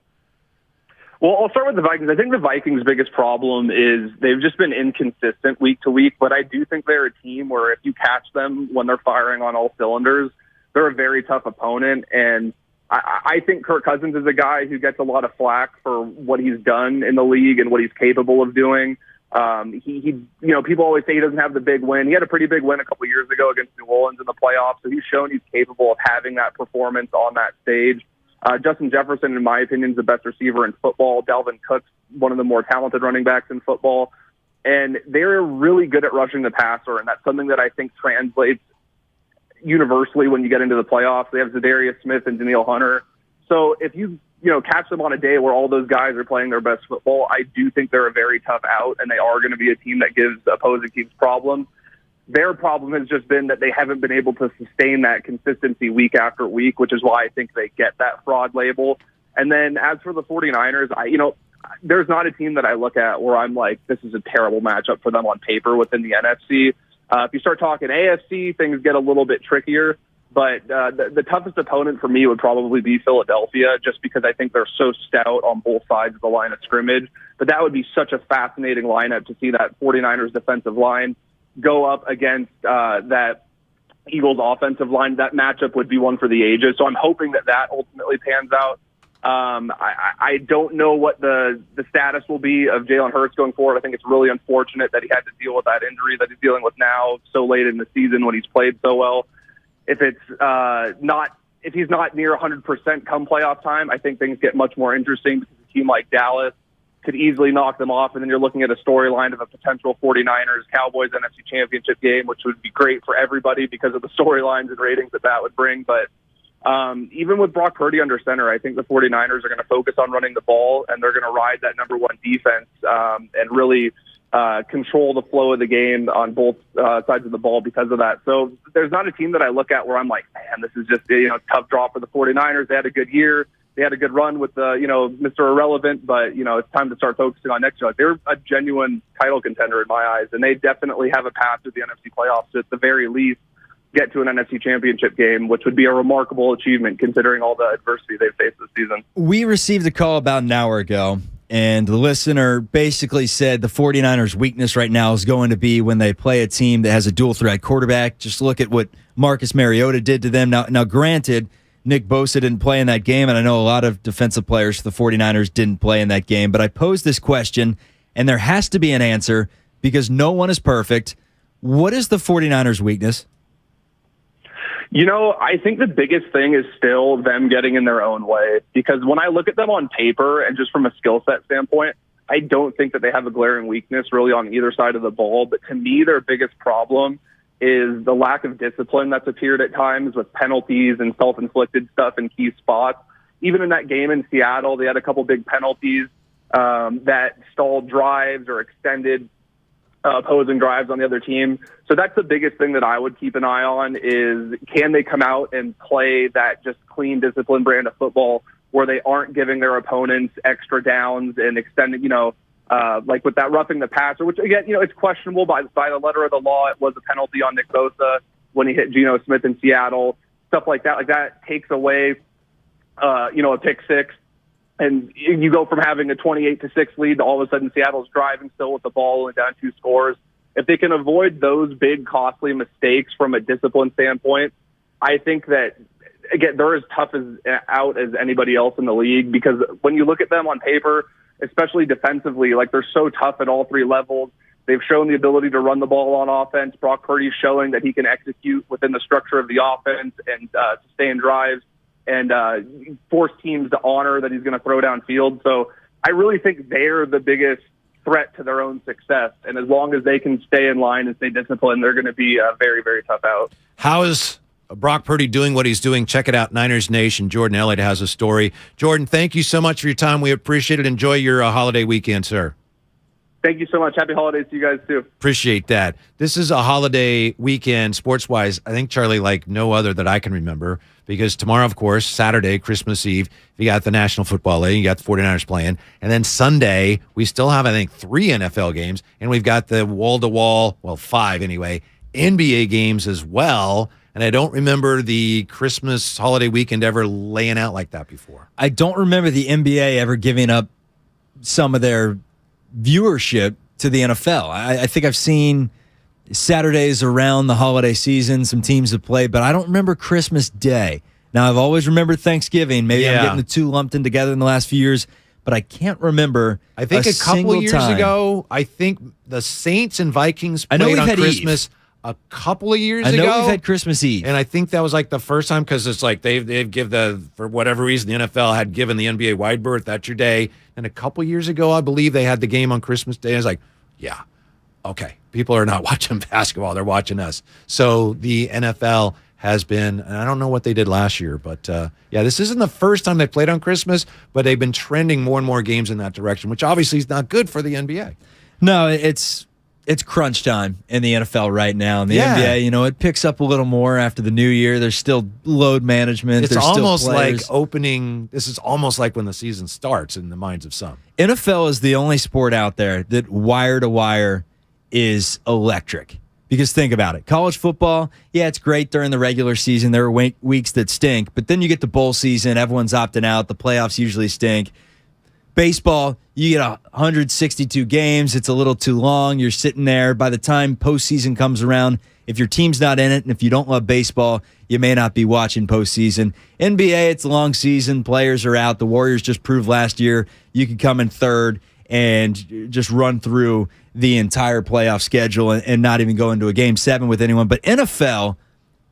Well, I'll start with the Vikings. I think the Vikings' biggest problem is they've just been inconsistent week to week, but I do think they're a team where if you catch them when they're firing on all cylinders, they're a very tough opponent. And I think Kirk Cousins is a guy who gets a lot of flack for what he's done in the league and what he's capable of doing. People always say he doesn't have the big win. He had a pretty big win a couple years ago against New Orleans in the playoffs, so he's shown he's capable of having that performance on that stage. Justin Jefferson, in my opinion, is the best receiver in football. Dalvin Cook's one of the more talented running backs in football. And they're really good at rushing the passer, and that's something that I think translates universally when you get into the playoffs. They have Zadarius Smith and Danielle Hunter. So if you catch them on a day where all those guys are playing their best football, I do think they're a very tough out, and they are going to be a team that gives opposing teams problems. Their problem has just been that they haven't been able to sustain that consistency week after week, which is why I think they get that fraud label. And then as for the 49ers, there's not a team that I look at where I'm like, this is a terrible matchup for them on paper within the NFC. If you start talking AFC, things get a little bit trickier. But the toughest opponent for me would probably be Philadelphia, just because I think they're so stout on both sides of the line of scrimmage. But that would be such a fascinating lineup to see that 49ers defensive line go up against that Eagles offensive line. That matchup would be one for the ages. So I'm hoping that ultimately pans out. I don't know what the status will be of Jalen Hurts going forward. I think it's really unfortunate that he had to deal with that injury that he's dealing with now so late in the season when he's played so well. If he's not near 100% come playoff time, I think things get much more interesting because a team like Dallas could easily knock them off, and then you're looking at a storyline of a potential 49ers-Cowboys NFC Championship game, which would be great for everybody because of the storylines and ratings that would bring. But even with Brock Purdy under center, I think the 49ers are going to focus on running the ball, and they're going to ride that number one defense and really control the flow of the game on both sides of the ball because of that. So there's not a team that I look at where I'm like, man, this is just a tough draw for the 49ers. They had a good year. They had a good run with Mr. Irrelevant, but it's time to start focusing on next year. Like, they're a genuine title contender in my eyes, and they definitely have a path to the NFC playoffs to, at the very least, get to an NFC championship game, which would be a remarkable achievement considering all the adversity they've faced this season. We received a call about an hour ago, and the listener basically said the 49ers' weakness right now is going to be when they play a team that has a dual-threat quarterback. Just look at what Marcus Mariota did to them. Now, granted, Nick Bosa didn't play in that game, and I know a lot of defensive players for the 49ers didn't play in that game, but I posed this question, and there has to be an answer because no one is perfect. What is the 49ers' weakness? I think the biggest thing is still them getting in their own way, because when I look at them on paper and just from a skill set standpoint, I don't think that they have a glaring weakness really on either side of the ball. But to me, their biggest problem is the lack of discipline that's appeared at times with penalties and self-inflicted stuff in key spots. Even in that game in Seattle, they had a couple big penalties that stalled drives or extended opposing drives on the other team. So that's the biggest thing that I would keep an eye on is, can they come out and play that just clean, disciplined brand of football where they aren't giving their opponents extra downs and extending, like with that roughing the passer, which again, it's questionable by the letter of the law. It was a penalty on Nick Bosa when he hit Geno Smith in Seattle, stuff like that. Like that takes away, a pick six. And you go from having a 28-6 lead to all of a sudden Seattle's driving still with the ball and down 2 scores. If they can avoid those big, costly mistakes from a discipline standpoint, I think that, again, they're as tough as anybody else in the league, because when you look at them on paper, especially defensively, like they're so tough at all 3 levels. They've shown the ability to run the ball on offense. Brock Purdy's showing that he can execute within the structure of the offense and sustain drives and force teams to honor that he's going to throw downfield. So I really think they're the biggest threat to their own success. And as long as they can stay in line and stay disciplined, they're going to be a very, very tough out. How is Brock Purdy doing what he's doing? Check it out, Niners Nation. Jordan Elliott has a story. Jordan, thank you so much for your time. We appreciate it. Enjoy your holiday weekend, sir. Thank you so much. Happy holidays to you guys, too. Appreciate that. This is a holiday weekend, sports-wise, I think, Charlie, like no other that I can remember, because tomorrow, of course, Saturday, Christmas Eve, you got the National Football League, you got the 49ers playing, and then Sunday, we still have, I think, 3 NFL games, and we've got the wall-to-wall, well, 5 anyway, NBA games as well. And I don't remember the Christmas holiday weekend ever laying out like that before. I don't remember the NBA ever giving up some of their viewership to the NFL. I think I've seen Saturdays around the holiday season, some teams have played, but I don't remember Christmas Day. Now, I've always remembered Thanksgiving. Maybe I'm getting the two lumped in together in the last few years, but I can't remember. I think a couple of years ago, I think the Saints and Vikings played on Christmas a couple of years ago. I know we've had Christmas Eve. And I think that was like the first time because it's like they've give for whatever reason, the NFL had given the NBA wide berth. That's your day. And a couple of years ago, I believe they had the game on Christmas Day. I was like, yeah, okay. People are not watching basketball. They're watching us. So the NFL has been, and I don't know what they did last year, but yeah, this isn't the first time they played on Christmas, but they've been trending more and more games in that direction, which obviously is not good for the NBA. No, it's crunch time in the NFL right now. In the NBA, it picks up a little more after the new year. There's still load management. It's There's almost still like opening. This is almost like when the season starts in the minds of some. NFL is the only sport out there that wire to wire is electric. Because think about it. College football, yeah, it's great during the regular season. There are weeks that stink, but then you get the bowl season. Everyone's opting out. The playoffs usually stink. Baseball, you get 162 games. It's a little too long. You're sitting there. By the time postseason comes around, if your team's not in it, and if you don't love baseball, you may not be watching postseason. NBA, it's a long season. Players are out. The Warriors just proved last year you could come in third and just run through the entire playoff schedule and not even go into a game 7 with anyone. But NFL,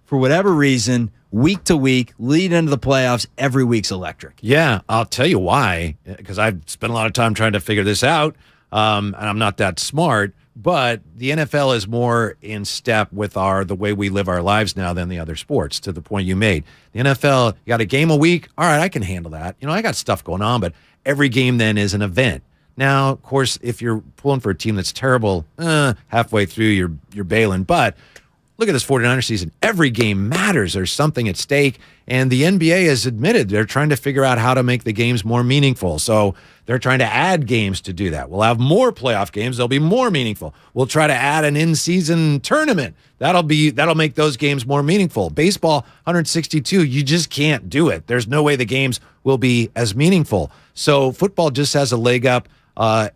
for whatever reason, week to week, lead into the playoffs, every week's electric. Yeah, I'll tell you why, because I've spent a lot of time trying to figure this out, and I'm not that smart, but the NFL is more in step with the way we live our lives now than the other sports, to the point you made. The NFL, you got a game a week, all right, I can handle that. I got stuff going on, but every game then is an event. Now, of course, if you're pulling for a team that's terrible, halfway through you're bailing. But look at this 49er season. Every game matters. There's something at stake. And the NBA has admitted they're trying to figure out how to make the games more meaningful. So they're trying to add games to do that. We'll have more playoff games. They'll be more meaningful. We'll try to add an in-season tournament. That'll make those games more meaningful. Baseball, 162, you just can't do it. There's no way the games will be as meaningful. So football just has a leg up.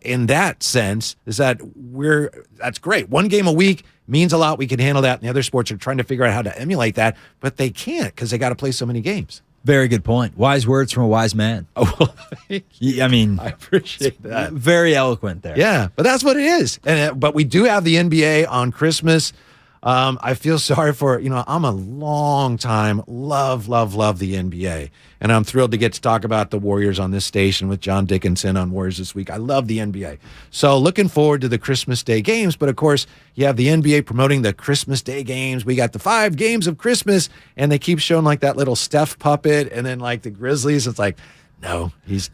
In that sense, is that that's great. One game a week means a lot. We can handle that. And the other sports are trying to figure out how to emulate that, but they can't because they got to play so many games. Very good point. Wise words from a wise man. Oh, well, I mean, I appreciate that. Very eloquent there. Yeah, but that's what it is. But we do have the NBA on Christmas. I feel sorry for, I'm a long time love the NBA. And I'm thrilled to get to talk about the Warriors on this station with John Dickinson on Warriors This Week. I love the NBA. So looking forward to the Christmas Day games. But of course, you have the NBA promoting the Christmas Day games. We got the 5 games of Christmas, and they keep showing like that little Steph puppet. And then like the Grizzlies, it's like, no, he's,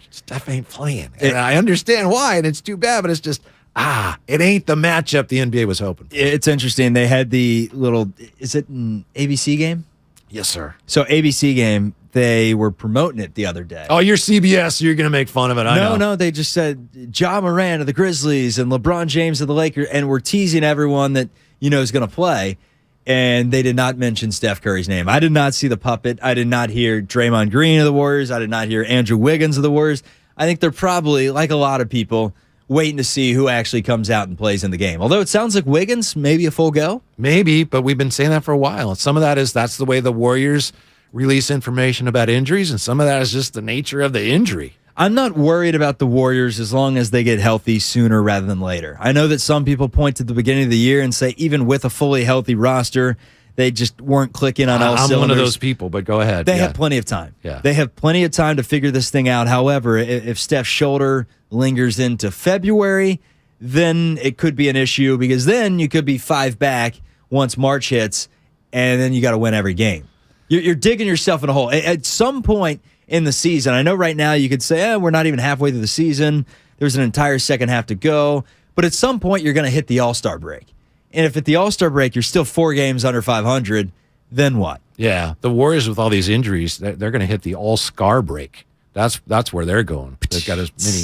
Steph ain't playing. And I understand why, and it's too bad, but it's just, it ain't the matchup the NBA was hoping for. It's interesting. They had the little, is it an ABC game? Yes, sir. So ABC game, they were promoting it the other day. Oh, you're CBS, so you're going to make fun of it. I know. No, they just said Ja Morant of the Grizzlies and LeBron James of the Lakers, and we're teasing everyone that, is going to play. And they did not mention Steph Curry's name. I did not see the puppet. I did not hear Draymond Green of the Warriors. I did not hear Andrew Wiggins of the Warriors. I think they're probably, like a lot of people, waiting to see who actually comes out and plays in the game. Although it sounds like Wiggins, maybe a full go. Maybe, but we've been saying that for a while. Some of that's the way the Warriors release information about injuries, and some of that is just the nature of the injury. I'm not worried about the Warriors as long as they get healthy sooner rather than later. I know that some people point to the beginning of the year and say even with a fully healthy roster, they just weren't clicking on all cylinders. I'm one of those people, but go ahead. They have plenty of time. Yeah. They have plenty of time to figure this thing out. However, if Steph's shoulder lingers into February, then it could be an issue because then you could be 5 back once March hits, and then you got to win every game. You're digging yourself in a hole. At some point in the season, I know right now you could say, we're not even halfway through the season. There's an entire second half to go. But at some point, you're going to hit the All-Star break. And if at the All-Star break you're still 4 games under 500, then what? Yeah, the Warriors with all these injuries, they're going to hit the All-Scar break. That's where they're going. They've got as many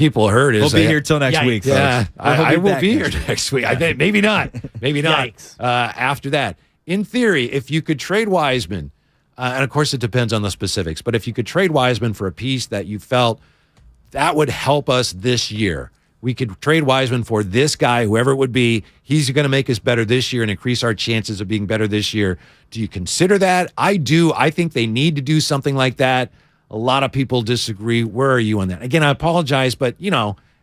people heard is we'll be here till next week. Yeah, I will be here week. next week. I think maybe not. Maybe not. After that, in theory, if you could trade Wiseman, and of course it depends on the specifics, but if you could trade Wiseman for a piece that you felt that would help us this year, we could trade Wiseman for this guy, whoever it would be. He's going to make us better this year and increase our chances of being better this year. Do you consider that? I do. I think they need to do something like that. A lot of people disagree. Where are you on that? Again, I apologize, but,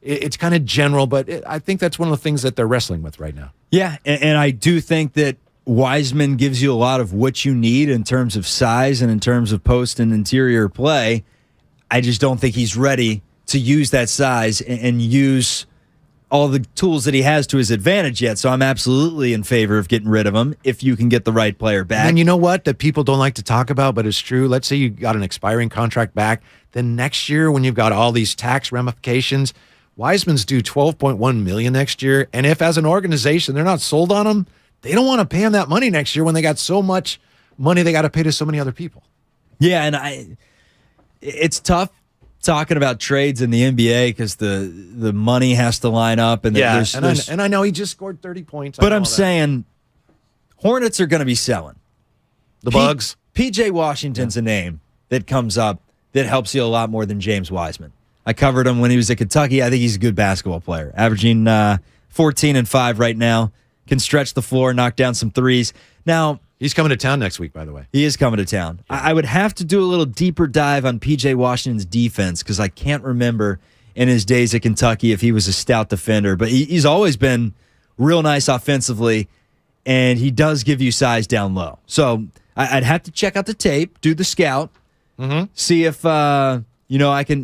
it's kind of general, but I think that's one of the things that they're wrestling with right now. Yeah, and I do think that Wiseman gives you a lot of what you need in terms of size and in terms of post and interior play. I just don't think he's ready to use that size and use all the tools that he has to his advantage yet. So I'm absolutely in favor of getting rid of him if you can get the right player back. And you know what that people don't like to talk about, but it's true. Let's say you got an expiring contract back. Then next year when you've got all these tax ramifications, Wiseman's due $12.1 million next year. And if as an organization they're not sold on him, they don't want to pay him that money next year when they got so much money they got to pay to so many other people. Yeah, and it's tough talking about trades in the NBA because the money has to line up. And and I know he just scored 30 points. But I'm saying Hornets are going to be selling. The Bugs. PJ Washington's a name that comes up that helps you a lot more than James Wiseman. I covered him when he was at Kentucky. I think he's a good basketball player, averaging 14 and 5 right now. Can stretch the floor, knock down some threes. Now, he's coming to town next week, by the way. He is coming to town. Yeah. I would have to do a little deeper dive on P.J. Washington's defense because I can't remember in his days at Kentucky if he was a stout defender. But he's always been real nice offensively, and he does give you size down low. So I'd have to check out the tape, do the scout, see if I can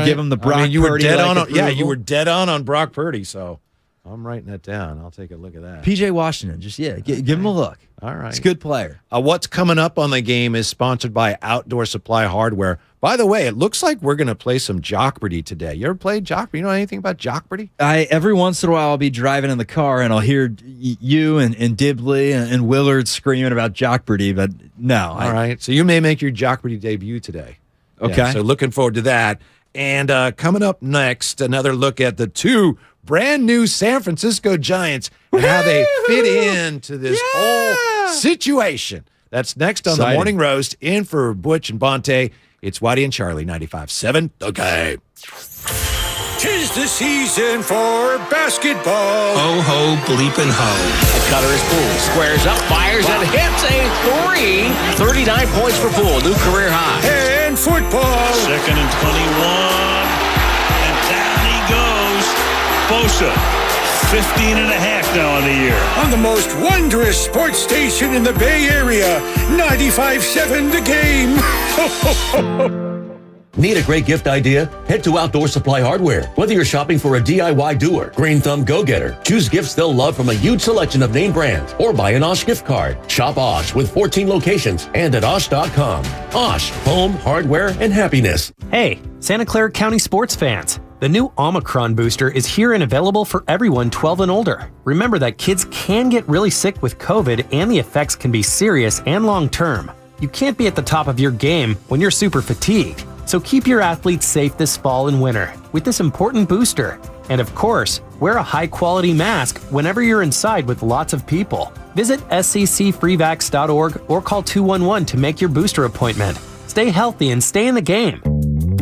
give him the Brock you Purdy. Were dead on. Yeah, you were dead on Brock Purdy. So I'm writing that down. I'll take a look at that. P.J. Washington, give him a look. All right. He's a good player. What's coming up on the game is sponsored by Outdoor Supply Hardware. By the way, it looks like we're going to play some Jockberty today. You ever played Jockberty? You know anything about Jockberty? Every once in a while I'll be driving in the car and I'll hear you and Dibley and Willard screaming about Jockberty, but no. All right. So you may make your Jockberty debut today. Okay. Yeah, so looking forward to that. And coming up next, another look at the two brand new San Francisco Giants and how they fit into this whole situation. That's next on the Morning Roast. In for Butch and Bonte, it's Whitey and Charlie, 95.7 The Game. 'Tis the season for basketball. Ho, ho, bleepin' ho. The cutter is Poole. Squares up, fires, and hits a three. 39 points for Poole, new career high. And football. 2nd and 21. And down he goes. Bosa, 15 and a half now on the year. On the most wondrous sports station in the Bay Area, 95.7 The Game. Need a great gift idea? Head to Outdoor Supply Hardware. Whether you're shopping for a DIY doer, green thumb go-getter, choose gifts they'll love from a huge selection of name brands, or buy an Osh gift card. Shop Osh with 14 locations and at Osh.com. Osh, home, hardware, and happiness. Hey, Santa Clara County sports fans. The new Omicron booster is here and available for everyone 12 and older. Remember that kids can get really sick with COVID and the effects can be serious and long-term. You can't be at the top of your game when you're super fatigued. So keep your athletes safe this fall and winter with this important booster. And of course, wear a high-quality mask whenever you're inside with lots of people. Visit sccfreevax.org or call 211 to make your booster appointment. Stay healthy and stay in the game.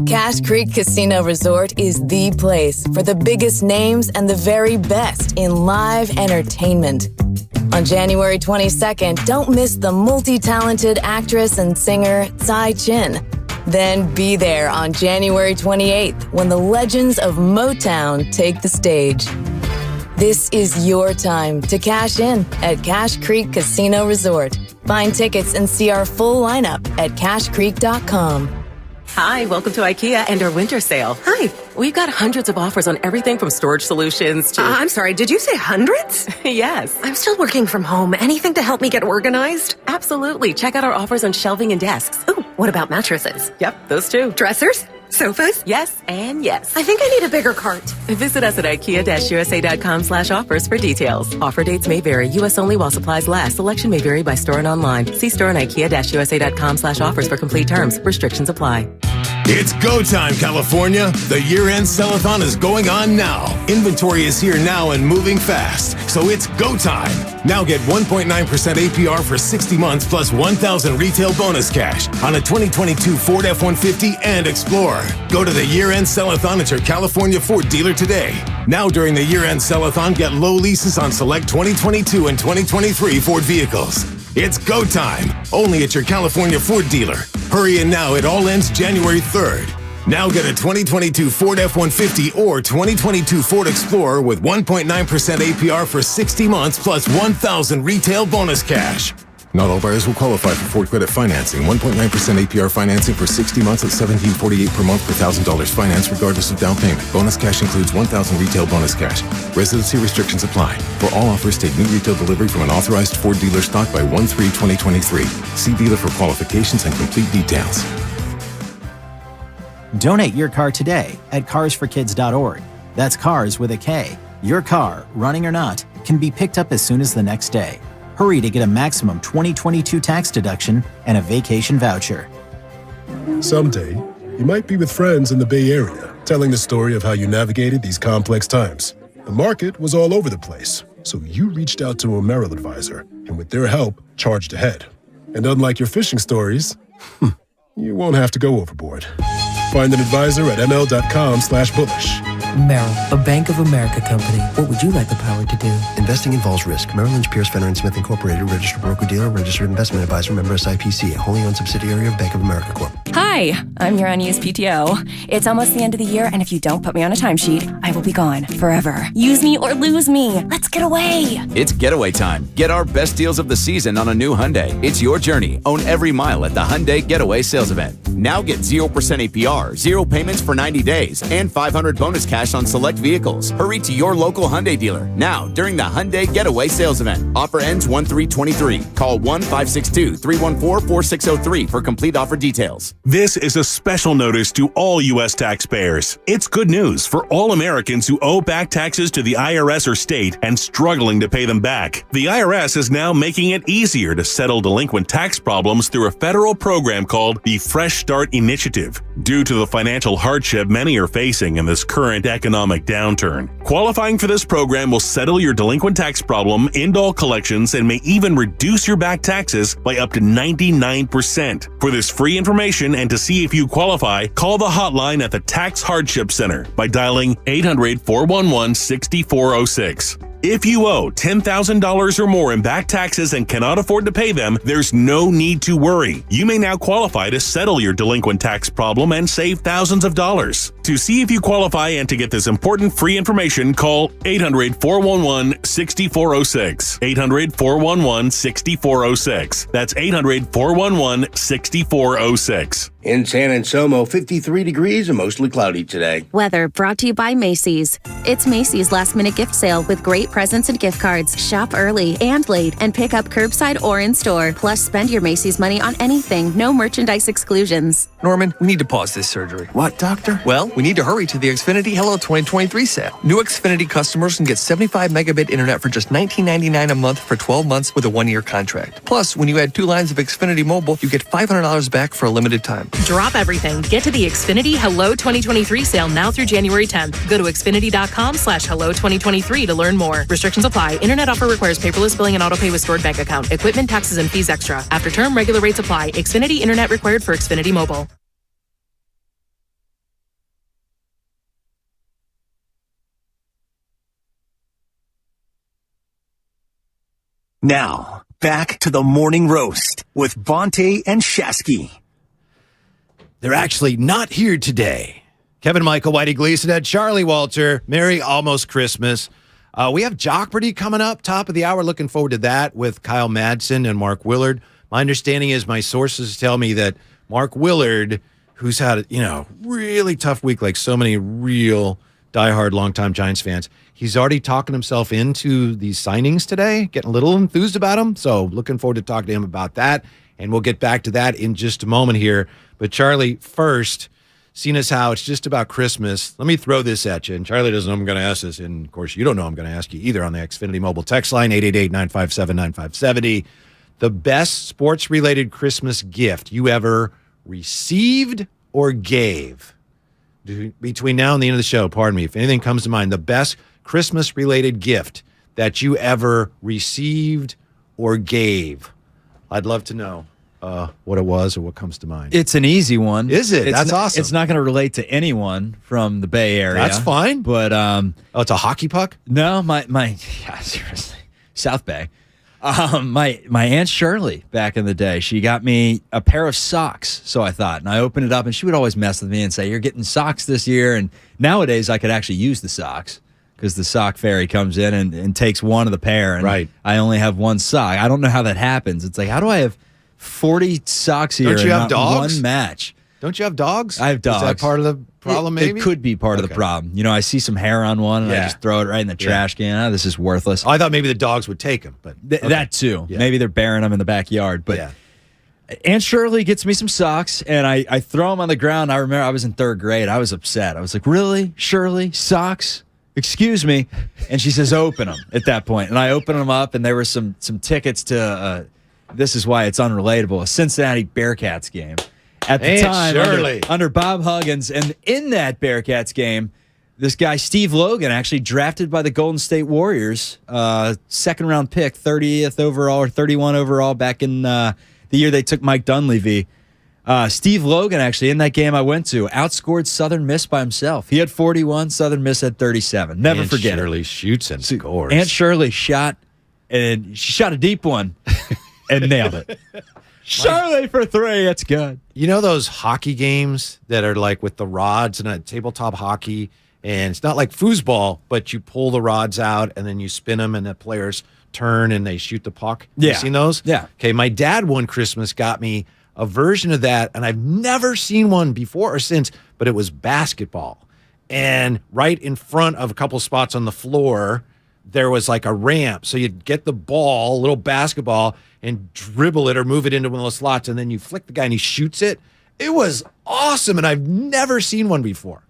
Cache Creek Casino Resort is the place for the biggest names and the very best in live entertainment. On January 22nd, don't miss the multi-talented actress and singer Tsai Chin. Then be there on January 28th when the legends of Motown take the stage. This is your time to cash in at Cache Creek Casino Resort. Find tickets and see our full lineup at cashcreek.com. Hi, welcome to IKEA and our winter sale. Hi. We've got hundreds of offers on everything from storage solutions to... I'm sorry, did you say hundreds? Yes. I'm still working from home. Anything to help me get organized? Absolutely. Check out our offers on shelving and desks. Ooh, what about mattresses? Yep, those too. Dressers? Sofas? Yes, and yes. I think I need a bigger cart. Visit us at IKEA-USA.com/offers for details. Offer dates may vary. U.S. only while supplies last. Selection may vary by store and online. See store and IKEA-USA.com/offers for complete terms. Restrictions apply. It's go time, California. The year-end sell-a-thon is going on now. Inventory is here now and moving fast, so it's go time. Now get 1.9% APR for 60 months plus $1,000 retail bonus cash on a 2022 Ford F-150 and Explorer. Go to the year-end sell-a-thon at your California Ford dealer today. Now during the year-end sell-a-thon, get low leases on select 2022 and 2023 Ford vehicles. It's go time, only at your California Ford dealer. Hurry in now, it all ends January 3rd. Now get a 2022 Ford F-150 or 2022 Ford Explorer with 1.9% APR for 60 months plus $1,000 retail bonus cash. Not all buyers will qualify for Ford credit financing. 1.9% APR financing for 60 months at $1,748 per month per $1,000 finance regardless of down payment. Bonus cash includes $1,000 retail bonus cash. Residency restrictions apply. For all offers, take new retail delivery from an authorized Ford dealer stock by 1/3/2023. See dealer for qualifications and complete details. Donate your car today at carsforkids.org. That's cars with a K. Your car, running or not, can be picked up as soon as the next day. Hurry to get a maximum 2022 tax deduction and a vacation voucher. Someday, you might be with friends in the Bay Area, telling the story of how you navigated these complex times. The market was all over the place, so you reached out to a Merrill advisor, and with their help, charged ahead. And unlike your fishing stories, you won't have to go overboard. Find an advisor at ml.com/bullish. Merrill, a Bank of America company. What would you like the power to do? Investing involves risk. Merrill Lynch, Pierce, Fenner & Smith Incorporated, registered broker-dealer, registered investment advisor, member SIPC, a wholly owned subsidiary of Bank of America Corp. Hi, I'm your unused PTO. It's almost the end of the year, and if you don't put me on a timesheet, I will be gone forever. Use me or lose me. Let's get away. It's getaway time. Get our best deals of the season on a new Hyundai. It's your journey. Own every mile at the Hyundai Getaway Sales Event. Now get 0% APR, 0 payments for 90 days, and $500 bonus cash on select vehicles. Hurry to your local Hyundai dealer now during the Hyundai Getaway Sales Event. Offer ends 1/3/23. Call 1-562-314-4603 for complete offer details. This is a special notice to all U.S. taxpayers. It's good news for all Americans who owe back taxes to the IRS or state and struggling to pay them back. The IRS is now making it easier to settle delinquent tax problems through a federal program called the Fresh Start Initiative. Due to the financial hardship many are facing in this current economic downturn, qualifying for this program will settle your delinquent tax problem, end all collections, and may even reduce your back taxes by up to 99%. For this free information and to see if you qualify, call the hotline at the Tax Hardship Center by dialing 800-411-6406. If you owe $10,000 or more in back taxes and cannot afford to pay them, there's no need to worry. You may now qualify to settle your delinquent tax problem and save thousands of dollars. To see if you qualify and to get this important free information, call 800-411-6406. 800-411-6406. That's 800-411-6406. In San Anselmo, 53 degrees and mostly cloudy today. Weather brought to you by Macy's. It's Macy's last minute gift sale with great presents and gift cards. Shop early and late and pick up curbside or in store. Plus, spend your Macy's money on anything. No merchandise exclusions. Norman, we need to pause this surgery. What, doctor? Well, we need to hurry to the Xfinity Hello 2023 sale. New Xfinity customers can get 75 megabit internet for just $19.99 a month for 12 months with a 1-year contract. Plus, when you add 2 lines of Xfinity Mobile, you get $500 back for a limited time. Drop everything. Get to the Xfinity Hello 2023 sale now through January 10th. Go to Xfinity.com/Hello2023 to learn more. Restrictions apply. Internet offer requires paperless billing and autopay with stored bank account. Equipment, taxes, and fees extra. After term, regular rates apply. Xfinity Internet required for Xfinity Mobile. Now, back to the morning roast with Bonte and Shasky. They're actually not here today. Kevin, Michael, Whitey Gleason, Ed, Charlie Walter. Merry almost Christmas. We have Jeopardy coming up, top of the hour. Looking forward to that with Kyle Madsen and Mark Willard. My understanding is my sources tell me that Mark Willard, who's had really tough week, like so many real diehard longtime Giants fans, he's already talking himself into these signings today, getting a little enthused about them. So looking forward to talking to him about that. And we'll get back to that in just a moment here. But Charlie, first, seeing as how it's just about Christmas, let me throw this at you. And Charlie doesn't know I'm going to ask this. And, of course, you don't know I'm going to ask you either on the Xfinity Mobile text line, 888-957-9570. The best sports-related Christmas gift you ever received or gave? Between now and the end of the show, pardon me, if anything comes to mind, the best Christmas-related gift that you ever received or gave. I'd love to know what it was or what comes to mind. It's an easy one. Is it? That's awesome. It's not going to relate to anyone from the Bay Area. That's fine. But it's a hockey puck? No, seriously, South Bay. My Aunt Shirley back in the day, she got me a pair of socks. So I thought, and I opened it up, and she would always mess with me and say, "You're getting socks this year." And nowadays, I could actually use the socks because the sock fairy comes in and takes one of the pair, and right. I only have one sock. I don't know how that happens. It's like, how do I have 40 socks here? Don't you have and dogs? One match. Don't you have dogs? I have dogs. Is that part of the problem? Maybe it could be part of the problem. You know, I see some hair on one, and I just throw it right in the trash can. Oh, this is worthless. I thought maybe the dogs would take them, but that too. Yeah. Maybe they're burying them in the backyard. But Aunt Shirley gets me some socks, and I throw them on the ground. I remember I was in 3rd grade. I was upset. I was like, "Really, Shirley, socks? Excuse me." And she says, "Open them." At that point, and I opened them up, and there were some tickets to. This is why it's unrelatable. A Cincinnati Bearcats game. At the time, under Bob Huggins, and in that Bearcats game, this guy, Steve Logan, actually drafted by the Golden State Warriors, 2nd-round pick, 30th overall or 31 overall back in the year they took Mike Dunleavy. Steve Logan, actually, in that game I went to, outscored Southern Miss by himself. He had 41, Southern Miss had 37. Never forget it. Aunt Shirley shoots and scores. Aunt Shirley shot, and she shot a deep one and nailed it. Shirley for 3. That's good. You know those hockey games that are like with the rods and a tabletop hockey, and it's not like foosball, but you pull the rods out and then you spin them and the players turn and they shoot the puck. Yeah. You seen those? Yeah. Okay, my dad one Christmas got me a version of that, and I've never seen one before or since, but it was basketball. And right in front of a couple spots on the floor, there was like a ramp. So you'd get the ball, a little basketball, and dribble it or move it into one of those slots, and then you flick the guy and he shoots it. It was awesome, and I've never seen one before.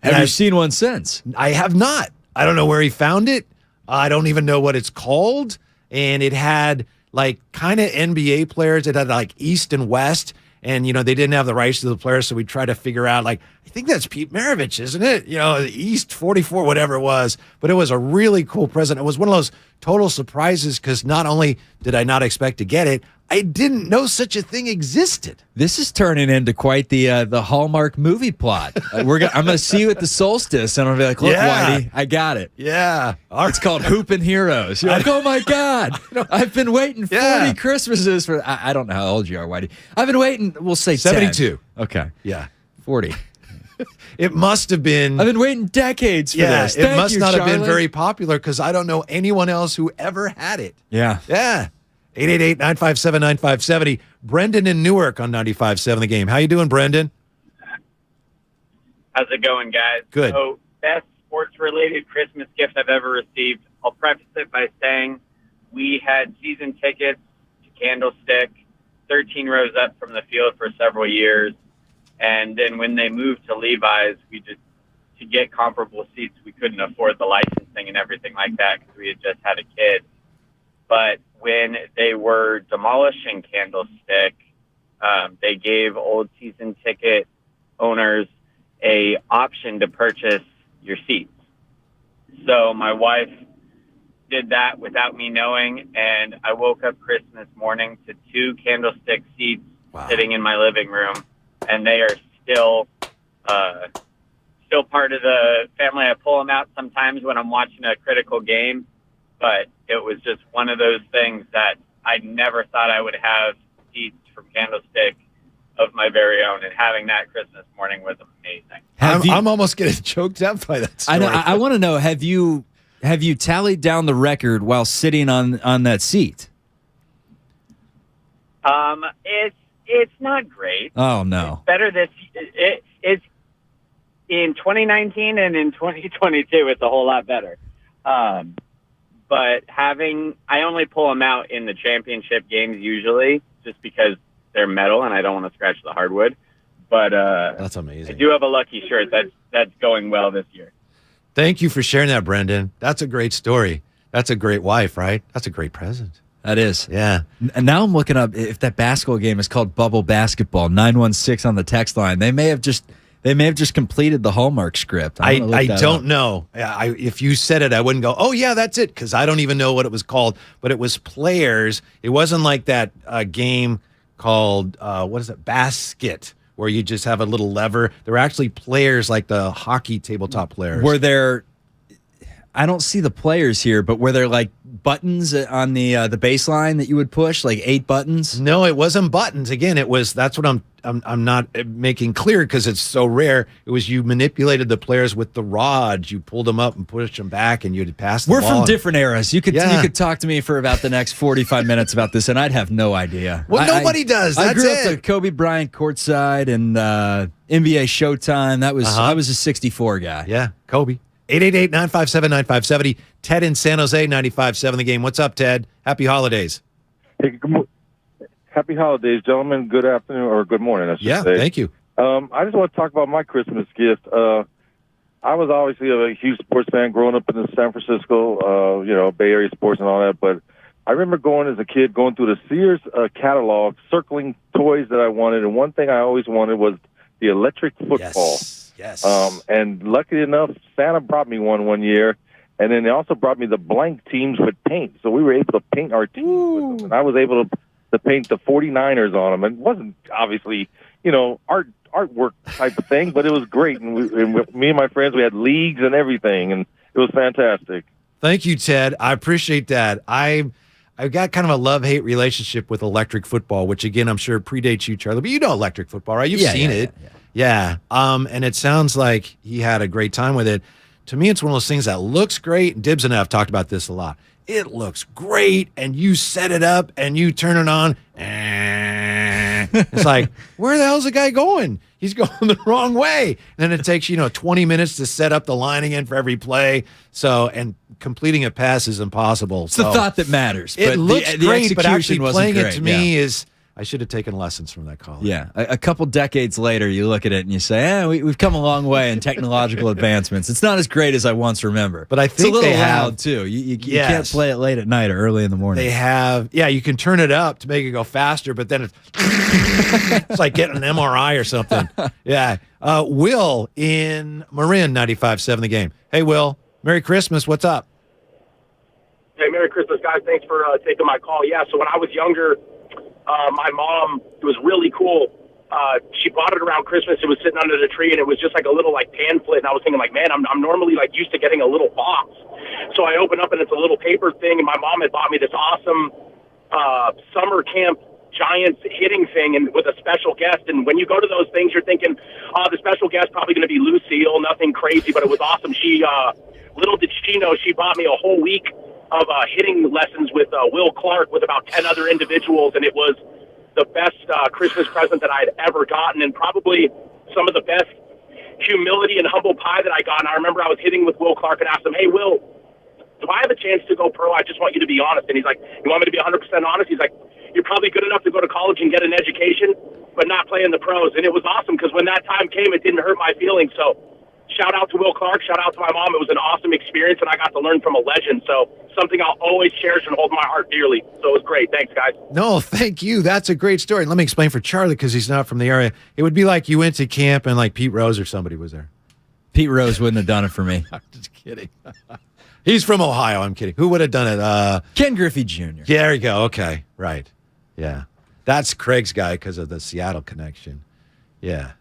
Have you seen one since? I have not. I don't know where he found it. I don't even know what it's called. And it had like kind of NBA players. It had like East and West, and they didn't have the rights to the players, so we tried to figure out like, I think that's Pete Maravich, isn't it? East 44, whatever it was. But it was a really cool present. It was one of those total surprises because not only did I not expect to get it, I didn't know such a thing existed. This is turning into quite the Hallmark movie plot. I'm going to see you at the solstice, and I'll be like, "Look, Whitey, I got it." Yeah. It's called Hoopin' Heroes. You're like, "Oh, my God. I've been waiting 40 Christmases for..." I don't know how old you are, Whitey. I've been waiting, we'll say 72. 10. Okay. Yeah. 40. It must have been... I've been waiting decades for this. It must not have been very popular because I don't know anyone else who ever had it. Yeah. Yeah. 888-957-9570. Brendan in Newark on 95.7 The Game. How you doing, Brendan? How's it going, guys? Good. So, best sports-related Christmas gift I've ever received. I'll preface it by saying we had season tickets to Candlestick, 13 rows up from the field for several years. And then when they moved to Levi's, to get comparable seats, we couldn't afford the licensing and everything like that because we had just had a kid. But when they were demolishing Candlestick, they gave old season ticket owners a option to purchase your seats. So my wife did that without me knowing, and I woke up Christmas morning to 2 Candlestick seats sitting in my living room, and they are still part of the family. I pull them out sometimes when I'm watching a critical game, but it was just one of those things that I never thought I would have seats from Candlestick of my very own, and having that Christmas morning was amazing. I'm almost getting choked up by that story. I want to know, have you tallied down the record while sitting on that seat? It's not great. Oh, no. It's better it's in 2019 and in 2022, it's a whole lot better. But I only pull them out in the championship games usually, just because they're metal and I don't want to scratch the hardwood. But that's amazing. I do have a lucky shirt that's going well this year. Thank you for sharing that, Brendan. That's a great story. That's a great wife, right? That's a great present. That is. Yeah. And now I'm looking up if that basketball game is called Bubble Basketball. 916 on the text line. They may have just completed the Hallmark script. I don't know. If you said it, I wouldn't go, oh, yeah, that's it, because I don't even know what it was called. But it was players. It wasn't like that game called, what is it, basket, where you just have a little lever. There were actually players like the hockey tabletop players. Were there, I don't see the players here, but were there like buttons on the baseline that you would push, like 8 buttons? No, it wasn't buttons. Again, that's what I'm not making clear because it's so rare. It was you manipulated the players with the rods. You pulled them up and pushed them back, and you'd pass the ball. We're from different eras. You could talk to me for about the next 45 minutes about this, and I'd have no idea. Well, nobody does. I That's grew it. up to Kobe Bryant courtside and NBA Showtime. I was a 64 guy. Yeah, Kobe. 888-957-9570. Ted in San Jose, 95.7 The Game. What's up, Ted? Happy holidays. Hey, happy holidays, gentlemen. Good afternoon or good morning, I should say. Thank you. I just want to talk about my Christmas gift. I was obviously a huge sports fan growing up in San Francisco, Bay Area sports and all that. But I remember going as a kid, going through the Sears catalog, circling toys that I wanted. And one thing I always wanted was the electric football. Yes. And luckily enough, Santa brought me one year. And then they also brought me the blank teams with paint. So we were able to paint our teams with them. And I was able to paint the 49ers on them. And it wasn't obviously, artwork type of thing, but it was great. And me and my friends, we had leagues and everything, and it was fantastic. Thank you, Ted. I appreciate that. I've got kind of a love-hate relationship with electric football, which, again, I'm sure predates you, Charlie. But you know electric football, right? You've seen it. Yeah. And it sounds like he had a great time with it. To me, it's one of those things that looks great. Dibs and I have talked about this a lot. It looks great, and you set it up, and you turn it on. It's like, where the hell's the guy going? He's going the wrong way. And then it takes, 20 minutes to set up the line again for every play. So, and completing a pass is impossible. It's the thought that matters. It but looks the great, but actually playing great. it to me is, I should have taken lessons from that college. Yeah. A couple decades later, you look at it and you say, we've come a long way in technological advancements. It's not as great as I once remember. But I think it's a little they loud, have, too. You can't play it late at night or early in the morning. They have, you can turn it up to make it go faster, but then it's like getting an MRI or something. Yeah. Will in Marin, 95.7 The Game. Hey, Will. Merry Christmas. What's up? Hey, Merry Christmas, guys. Thanks for taking my call. Yeah, so when I was younger, my mom, it was really cool. She bought it around Christmas. It was sitting under the tree, and it was just like a little pamphlet. And I was thinking, man, I'm normally used to getting a little box. So I open up, and it's a little paper thing. And my mom had bought me this awesome summer camp Giants hitting thing, and with a special guest. And when you go to those things, you're thinking, the special guest probably going to be Lucille, nothing crazy, but it was awesome. She, little did she know, she bought me a whole week of hitting lessons with Will Clark with about 10 other individuals, and it was the best Christmas present that I'd ever gotten, and probably some of the best humility and humble pie that I got. And I remember I was hitting with Will Clark and asked him, hey, Will, if I have a chance to go pro, I just want you to be honest. And he's like, you want me to be 100% honest? He's like, you're probably good enough to go to college and get an education, but not play in the pros. And it was awesome because when that time came, it didn't hurt my feelings. So shout out to Will Clark. Shout out to my mom. It was an awesome experience, and I got to learn from a legend. So something I'll always cherish and hold in my heart dearly. So it was great. Thanks, guys. No, thank you. That's a great story. Let me explain for Charlie because he's not from the area. It would be like you went to camp and like Pete Rose or somebody was there. Pete Rose wouldn't have done it for me. I'm just kidding. He's from Ohio. I'm kidding. Who would have done it? Ken Griffey Jr. Yeah, there you go. Okay. Right. Yeah. That's Craig's guy because of the Seattle connection. Yeah.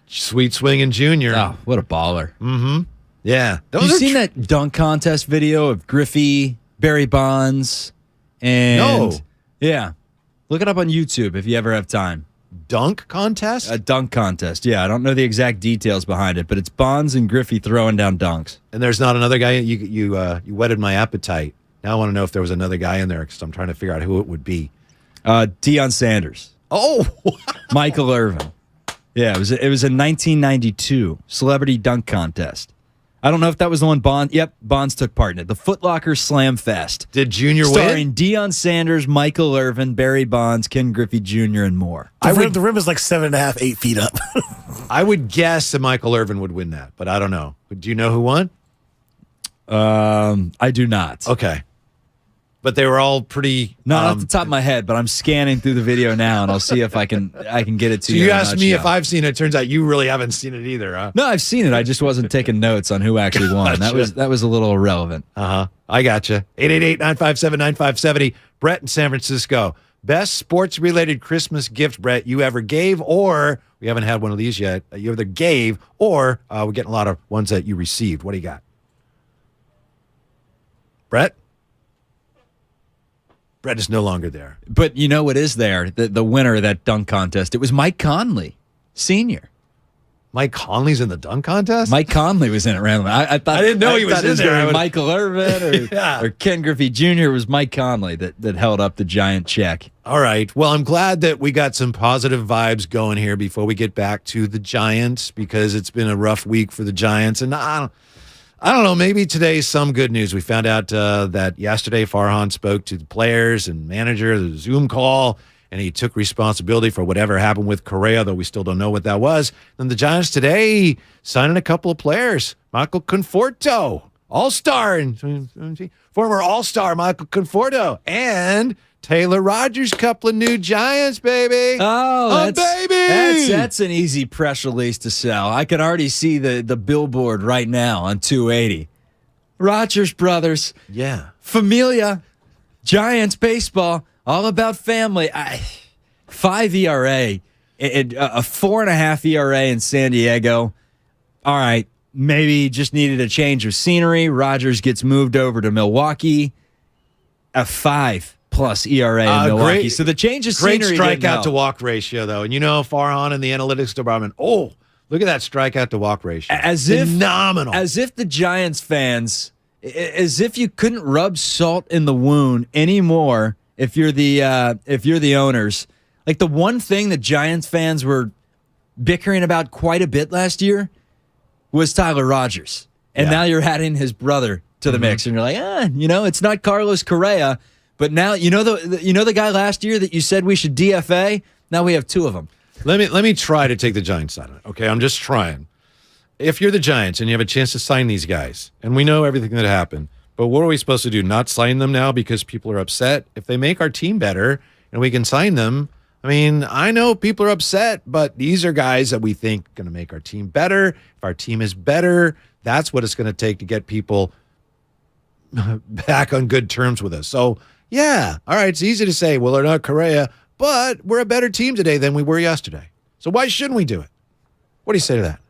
Sweet Swinging Jr. Oh, what a baller. Mm-hmm. Yeah. You seen that dunk contest video of Griffey, Barry Bonds, and... No. Yeah. Look it up on YouTube if you ever have time. Dunk contest? A dunk contest, yeah. I don't know the exact details behind it, but it's Bonds and Griffey throwing down dunks. And there's not another guy? You whetted my appetite. Now I want to know if there was another guy in there because I'm trying to figure out who it would be. Deion Sanders. Oh! Michael Irvin. Yeah, it was a 1992 celebrity dunk contest. I don't know if that was the one Bonds. Yep, Bonds took part in it. The Foot Locker Slam Fest. Did Junior win? Starring Deion Sanders, Michael Irvin, Barry Bonds, Ken Griffey Jr., and more. The rim is like 7.5, 8 feet up. I would guess that Michael Irvin would win that, but I don't know. Do you know who won? I do not. Okay. but they were all pretty. Not off the top of my head, but I'm scanning through the video now, and I'll see if I can get it to you. So you asked me if I've seen it. Turns out you really haven't seen it either, huh? No, I've seen it. I just wasn't taking notes on who actually won. Gotcha. That was a little irrelevant. I gotcha. 888-957-9570. Brett in San Francisco. Best sports-related Christmas gift, Brett, you ever gave, or we haven't had one of these yet. You either gave, or we're getting a lot of ones that you received. What do you got? Brett? Brett is no longer there. But you know what is there? The winner of that dunk contest. It was Mike Conley, Sr. Mike Conley's in the dunk contest? Mike Conley was in it randomly. I didn't know he was in there. Michael Irvin or Ken Griffey Jr. It was Mike Conley that held up the giant check. All right. Well, I'm glad that we got some positive vibes going here before we get back to the Giants, because it's been a rough week for the Giants. And I don't know, maybe today's some good news. We found out that yesterday Farhan spoke to the players and manager, the Zoom call, and he took responsibility for whatever happened with Correa, though we still don't know what that was. Then the Giants today signing a couple of players. Michael Conforto, all-star, former all-star Michael Conforto, and Taylor Rogers, couple of new Giants, baby. Oh, baby. That's an easy press release to sell. I can already see the billboard right now on 280. Rogers Brothers. Yeah. Familia. Giants baseball. All about family. 5 ERA. A 4.5 ERA in San Diego. All right. Maybe just needed a change of scenery. Rogers gets moved over to Milwaukee. A 5+ ERA in Milwaukee. Great, so the change of scenery. Great strikeout to walk ratio, though. And you know, Farhan in the analytics department, look at that strikeout to walk ratio. Phenomenal. As if the Giants fans, as if you couldn't rub salt in the wound anymore if you're the owners. Like, the one thing that Giants fans were bickering about quite a bit last year was Tyler Rogers. And now you're adding his brother to the mix. And you're like, it's not Carlos Correa. But now, the guy last year that you said we should DFA? Now we have 2 of them. Let me try to take the Giants side of it, okay? I'm just trying. If you're the Giants and you have a chance to sign these guys, and we know everything that happened, but what are we supposed to do? Not sign them now because people are upset? If they make our team better and we can sign them, I mean, I know people are upset, but these are guys that we think are going to make our team better. If our team is better, that's what it's going to take to get people back on good terms with us. So, yeah, all right, it's easy to say, well, they're not Correa, but we're a better team today than we were yesterday. So why shouldn't we do it? What do you say to that?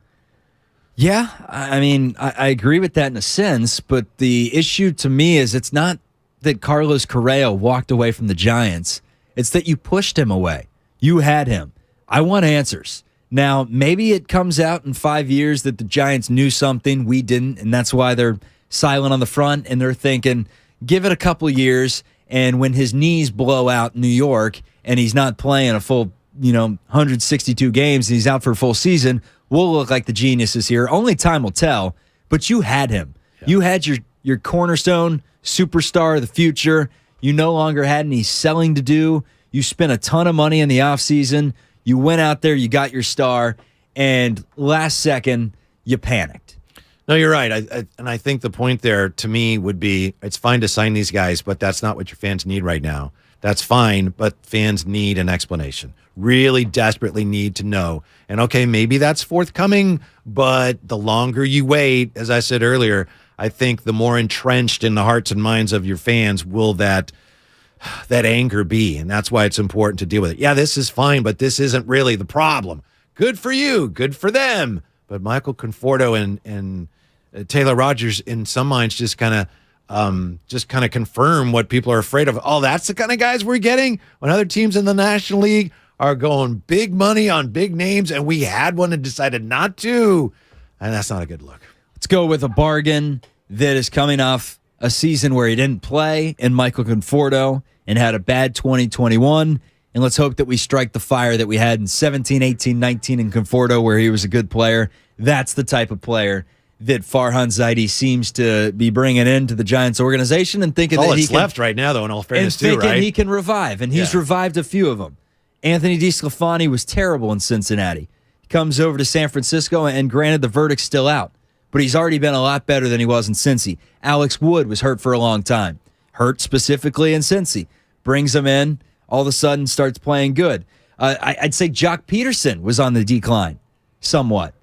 Yeah, I mean, I agree with that in a sense, but the issue to me is it's not that Carlos Correa walked away from the Giants. It's that you pushed him away. You had him. I want answers. Now, maybe it comes out in 5 years that the Giants knew something we didn't, and that's why they're silent on the front, and they're thinking, give it a couple years, and when his knees blow out in New York and he's not playing a full 162 games and he's out for a full season, we'll look like the geniuses here. Only time will tell, but you had him. Yeah. You had your cornerstone superstar of the future. You no longer had any selling to do. You spent a ton of money in the offseason. You went out there, you got your star, and last second, you panicked. No, you're right. I think the point there to me would be it's fine to sign these guys, but that's not what your fans need right now. That's fine, but fans need an explanation. Really desperately need to know. And okay, maybe that's forthcoming, but the longer you wait, as I said earlier, I think the more entrenched in the hearts and minds of your fans will that anger be. And that's why it's important to deal with it. Yeah, this is fine, but this isn't really the problem. Good for you, good for them. But Michael Conforto and Taylor Rogers, in some minds, just kind of confirm what people are afraid of. Oh, that's the kind of guys we're getting when other teams in the National League are going big money on big names, and we had one and decided not to. And that's not a good look. Let's go with a bargain that is coming off a season where he didn't play in Michael Conforto and had a bad 2021. And let's hope that we strike the fire that we had in 17, 18, 19 in Conforto, where he was a good player. That's the type of player that Farhan Zaidi seems to be bringing into the Giants organization and thinking that he can left right now, though, in all fairness, and thinking he can revive, and he's revived a few of them. Anthony DeSclafani was terrible in Cincinnati. He comes over to San Francisco, and granted, the verdict's still out, but he's already been a lot better than he was in Cincy. Alex Wood was hurt for a long time. hurt specifically in Cincy. Brings him in, all of a sudden starts playing good. I'd say Jock Peterson was on the decline somewhat.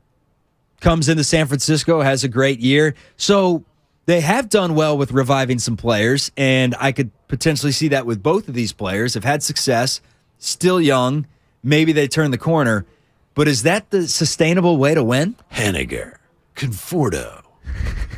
Comes into San Francisco, has a great year. So they have done well with reviving some players, and I could potentially see that with both of these players. Have had success, still young. Maybe they turn the corner. But is that the sustainable way to win? Henniger, Conforto,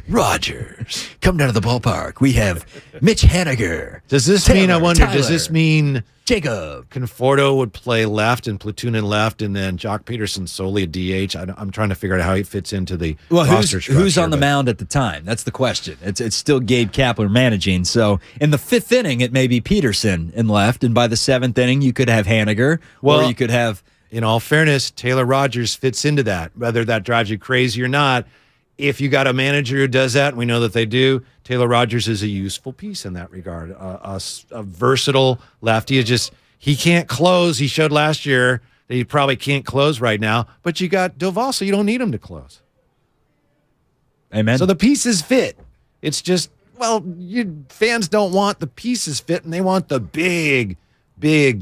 Rogers. Come down to the ballpark. We have Mitch Henniger. Does this Taylor, mean, I wonder, Tyler, does this mean Jacob Conforto would play left and platoon in left, and then Jock Peterson solely a DH? I'm trying to figure out how he fits into the roster structure. Who's on the mound at the time? That's the question. It's still Gabe Kapler managing. So in the 5th inning, it may be Peterson in left, and by the 7th inning, you could have Henniger, or you could have... In all fairness, Taylor Rogers fits into that, whether that drives you crazy or not. If you got a manager who does that, and we know that they do, Taylor Rogers is a useful piece in that regard. A versatile lefty. He can't close. He showed last year that he probably can't close right now, but you got Doval, so you don't need him to close. Amen. So the pieces fit. It's just, fans don't want the pieces fit, and they want the big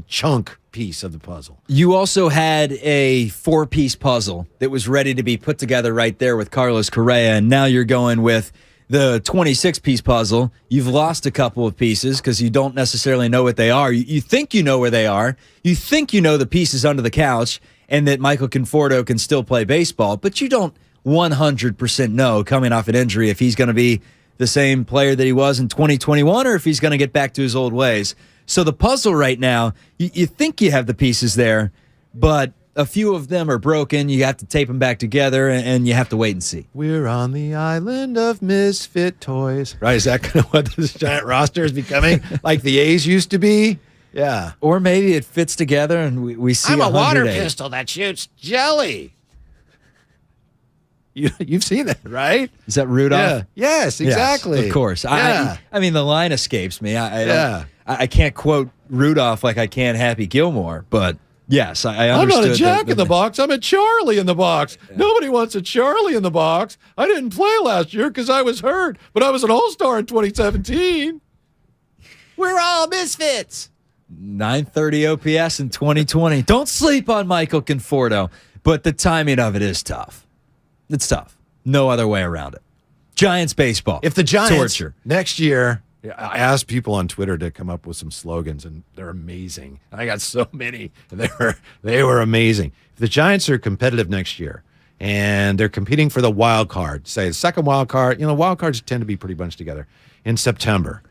chunk piece of the puzzle. You also had a 4-piece puzzle that was ready to be put together right there with Carlos Correa, and now you're going with the 26-piece puzzle. You've lost a couple of pieces because you don't necessarily know what they are. You think you know where they are. You think you know the pieces under the couch and that Michael Conforto can still play baseball, but you don't 100% know coming off an injury if he's going to be the same player that he was in 2021 or if he's going to get back to his old ways. So the puzzle right now, you think you have the pieces there, but a few of them are broken. You have to tape them back together, and you have to wait and see. We're on the island of misfit toys. Right? Is that kind of what this Giant roster is becoming? Like the A's used to be? Yeah. Or maybe it fits together, and we see I'm a water A's. pistol that shoots jelly. You've seen that, right? Is that Rudolph? Yeah. Yes, exactly. Yes, of course. Yeah. I mean, the line escapes me. I can't quote Rudolph like I can Happy Gilmore, but yes, I understood. I'm not a Jack in the box. I'm a Charlie in the box. Yeah. Nobody wants a Charlie in the box. I didn't play last year because I was hurt, but I was an all-star in 2017. We're all misfits. 930 OPS in 2020. Don't sleep on Michael Conforto, but the timing of it is tough. It's tough. No other way around it. Giants baseball. If the Giants torture next year, I asked people on Twitter to come up with some slogans, and they're amazing. And I got so many. They were amazing. If the Giants are competitive next year and they're competing for the wild card, say the second wild card, wild cards tend to be pretty bunched together in September.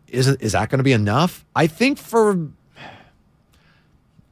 Is that going to be enough? I think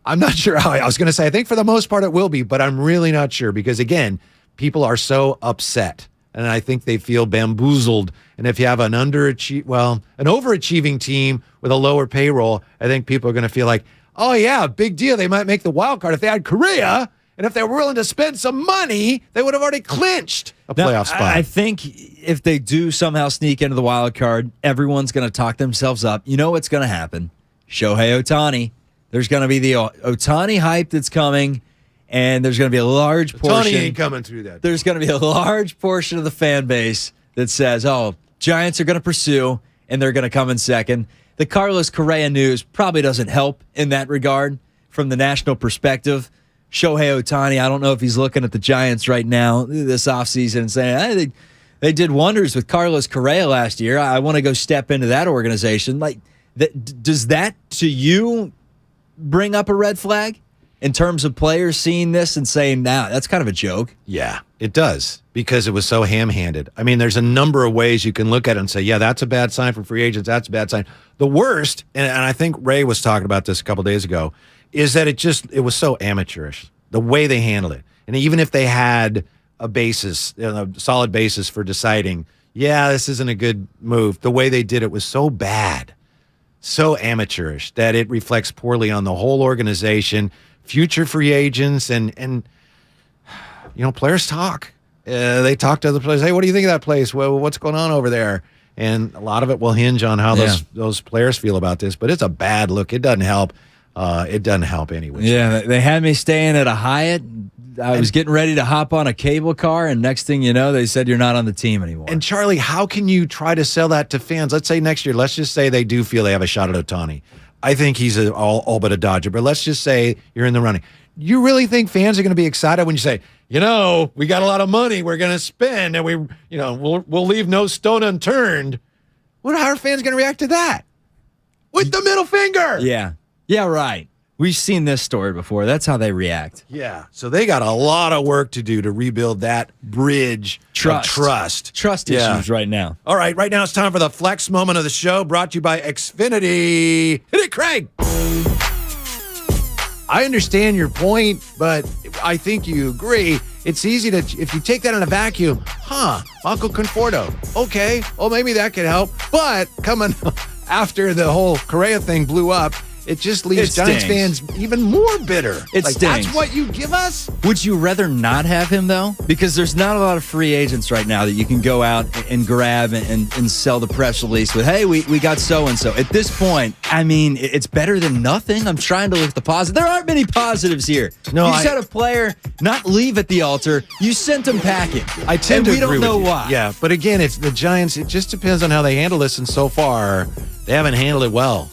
I'm not sure how I was going to say. I think for the most part it will be, but I'm really not sure because, again, people are so upset, and I think they feel bamboozled. And if you have an overachieving team with a lower payroll, I think people are going to feel like, oh, yeah, big deal. They might make the wild card. If they had Correa, and if they were willing to spend some money, they would have already clinched a playoff spot. I think if they do somehow sneak into the wild card, everyone's going to talk themselves up. You know what's going to happen? Shohei Ohtani. There's going to be the Ohtani hype that's coming. And there's going to be a large portion. Ohtani ain't coming through that. There's going to be a large portion of the fan base that says, oh, Giants are going to pursue, and they're going to come in second. The Carlos Correa news probably doesn't help in that regard from the national perspective. Shohei Ohtani, I don't know if he's looking at the Giants right now this offseason and saying, hey, they did wonders with Carlos Correa last year. I want to go step into that organization. Like, does that, to you, bring up a red flag? In terms of players seeing this and saying, nah, that's kind of a joke. Yeah, it does, because it was so ham-handed. I mean, there's a number of ways you can look at it and say, yeah, that's a bad sign for free agents. That's a bad sign. The worst, and I think Ray was talking about this a couple days ago, is that it was so amateurish, the way they handled it. And even if they had a basis, a solid basis for deciding, yeah, this isn't a good move, the way they did it was so bad, so amateurish, that it reflects poorly on the whole organization, future free agents, and players talk. They talk to other players. Hey, what do you think of that place? Well, what's going on over there? And a lot of it will hinge on how those players feel about this. But it's a bad look. It doesn't help. It doesn't help anyway. Yeah, they had me staying at a Hyatt I was getting ready to hop on a cable car, and next thing you know, they said you're not on the team anymore. And Charlie, how can you try to sell that to fans? Let's say next year, let's just say they do feel they have a shot at Ohtani. I think he's all but a Dodger, but let's just say you're in the running. You really think fans are going to be excited when you say, we got a lot of money we're going to spend, and we'll leave no stone unturned? How are fans going to react to that? With the middle finger. Yeah, right. We've seen this story before. That's how they react. Yeah. So they got a lot of work to do to rebuild that bridge of trust. Trust issues right now. All right. Right now it's time for the flex moment of the show, brought to you by Xfinity. Hit it, Craig. I understand your point, but I think you agree. It's easy to, if you take that in a vacuum, Uncle Conforto. Okay. Well, maybe that could help. But coming after the whole Correa thing blew up, it just leaves Giants fans even more bitter. Stings. That's what you give us? Would you rather not have him, though? Because there's not a lot of free agents right now that you can go out and grab and sell the press release with, hey, we got so-and-so. At this point, I mean, it's better than nothing. I'm trying to look at the positive. There aren't many positives here. No, you had a player not leave at the altar. You sent him packing. I tend to agree with you. We don't know why. Yeah, but again, it's the Giants. It just depends on how they handle this, and so far, they haven't handled it well.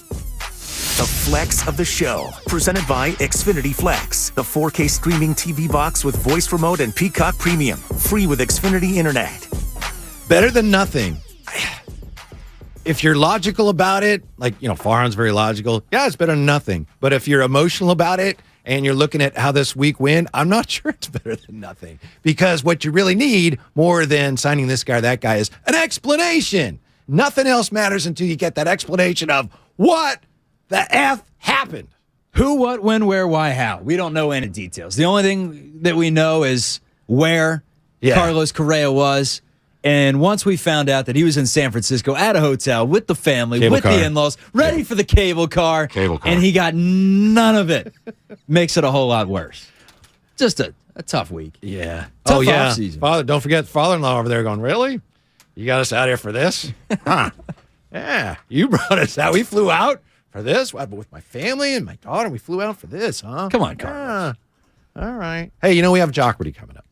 The flex of the show, presented by Xfinity Flex, the 4K streaming TV box with voice remote and Peacock Premium, free with Xfinity Internet. Better than nothing. If you're logical about it, like, Farhan's very logical, yeah, it's better than nothing. But if you're emotional about it and you're looking at how this week went, I'm not sure it's better than nothing. Because what you really need, more than signing this guy or that guy, is an explanation. Nothing else matters until you get that explanation of what the F happened. Who, what, when, where, why, how. We don't know any details. The only thing that we know is where Carlos Correa was. And once we found out that he was in San Francisco at a hotel with the family, the in-laws, ready for the cable car, and he got none of it, makes it a whole lot worse. Just a tough week. Yeah. Tough offseason. Don't forget father-in-law over there going, really? You got us out here for this? Yeah, you brought us out. We flew out for this? With my family and my daughter, we flew out for this, huh? Come on, Carlos. All right. Hey, we have Jockberty coming up.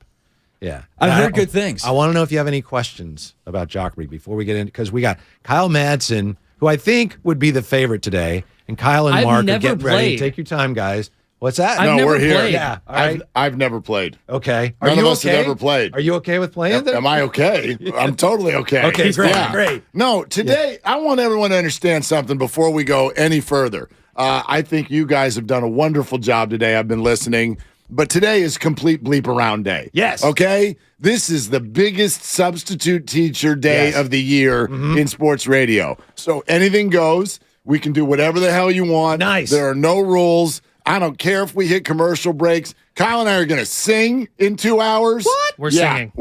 Yeah. I've heard good things. I want to know if you have any questions about Jockberty before we get in, because we got Kyle Madsen, who I think would be the favorite today, and Kyle and Mark are getting ready. Take your time, guys. What's that? No, we're here. Yeah. All right. I've never played. Okay. None of us have ever played. Are you okay with playing? Am I okay? I'm totally okay. Okay, great. Great. No, today I want everyone to understand something before we go any further. I think you guys have done a wonderful job today. I've been listening. But today is complete bleep around day. Yes. Okay? This is the biggest substitute teacher day of the year in sports radio. So anything goes. We can do whatever the hell you want. Nice. There are no rules. I don't care if we hit commercial breaks. Kyle and I are going to sing in 2 hours. What? We're singing.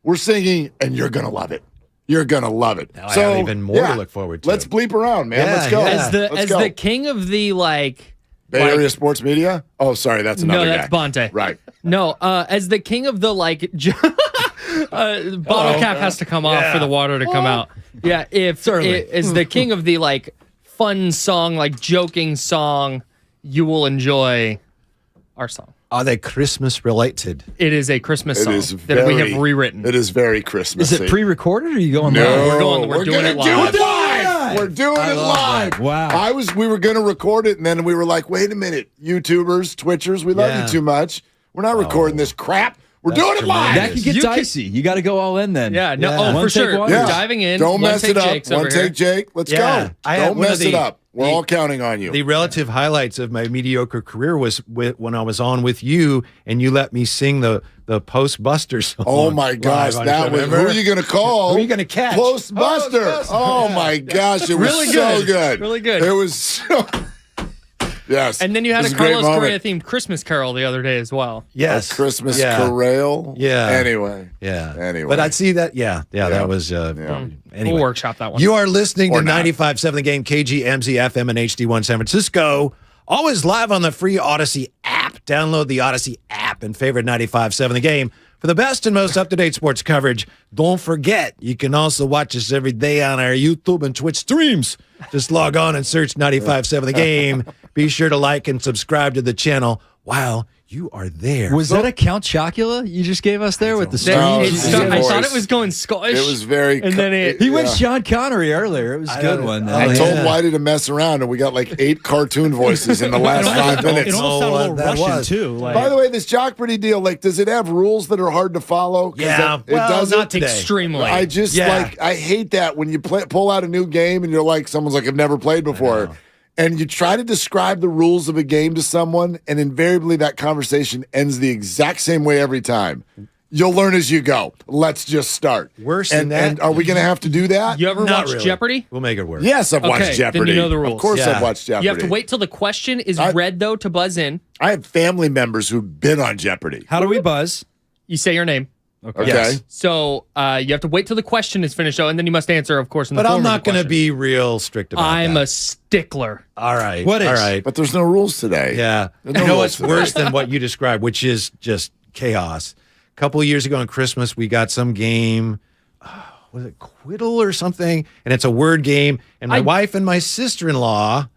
We're singing, and you're going to love it. You're going to love it. Now I have even more to look forward to. Let's bleep around, man. Let's go. As the king of the, Bay Area Sports Media? Oh, sorry, that's another guy. No, that's Bonte. Right. No, as the king of the, bottle cap has to come off for the water to come out. Yeah, as the king of the, fun song, joking song, you will enjoy our song. Are they Christmas related? It is a Christmas song that we have rewritten. It is very Christmassy. Is it pre-recorded or are you going live? We're doing it live. We're doing it live. That. Wow. We were going to record it, and then we were like, wait a minute, YouTubers, Twitchers, we love you too much. We're not recording this crap. We're doing it live. That could get dicey. You got to go all in then. Yeah, for sure. We're diving in. Don't mess it up. One take Jake. Let's go. Don't mess it up. We're all counting on you. The relative highlights of my mediocre career was when I was on with you, and you let me sing the Postbuster song. Oh my gosh, that was. Who are you going to call? Who are you going to catch? Postbuster. Oh my gosh, it was so good. Really good. It was so. Yes. And then you had a Carlos Correa themed Christmas carol the other day as well. Yes. A Christmas carol. Yeah. Anyway. But I'd see that. Yeah. That was. Anyway. We'll workshop that one. You are listening to 95.7 The Game, KGMZ FM and HD1 San Francisco. Always live on the free Odyssey app. Download the Odyssey app and favorite 95.7 The Game for the best and most up-to-date sports coverage. Don't forget, you can also watch us every day on our YouTube and Twitch streams. Just log on and search 95.7 The Game. Be sure to like and subscribe to the channel while You are there. Was that a Count Chocula you just gave us there with the stream? I thought it was going Scottish. It was very. And then he went Sean Connery earlier. It was a good one. I told Whitey to mess around, and we got like 8 cartoon voices in the last 5 minutes. It almost sounded a little Russian too. Like, by the way, this Jeopardy deal, like, does it have rules that are hard to follow? Yeah, it doesn't. Not today. Extremely. I just I hate that when you pull out a new game and you're like, someone's like, I've never played before. And you try to describe the rules of a game to someone, and invariably that conversation ends the exact same way every time. You'll learn as you go. Let's just start. Worse than that. And are we going to have to do that? You ever watched Jeopardy? We'll make it work. Yes, I've watched Jeopardy. Then you know the rules. Of course I've watched Jeopardy. You have to wait till the question is read, though, to buzz in. I have family members who've been on Jeopardy. How do we buzz? You say your name. Okay. Yes. So you have to wait till the question is finished, and then you must answer, of course, in the But form I'm of not the going to question. be real strict about I'm that. a stickler. All right. What is? All right. But there's no rules today. Yeah. There's no You know rules what's today. worse than what you described, which is just chaos. A couple of years ago on Christmas, we got some game. Was it Quiddle or something? And it's a word game. And my wife and my sister-in-law,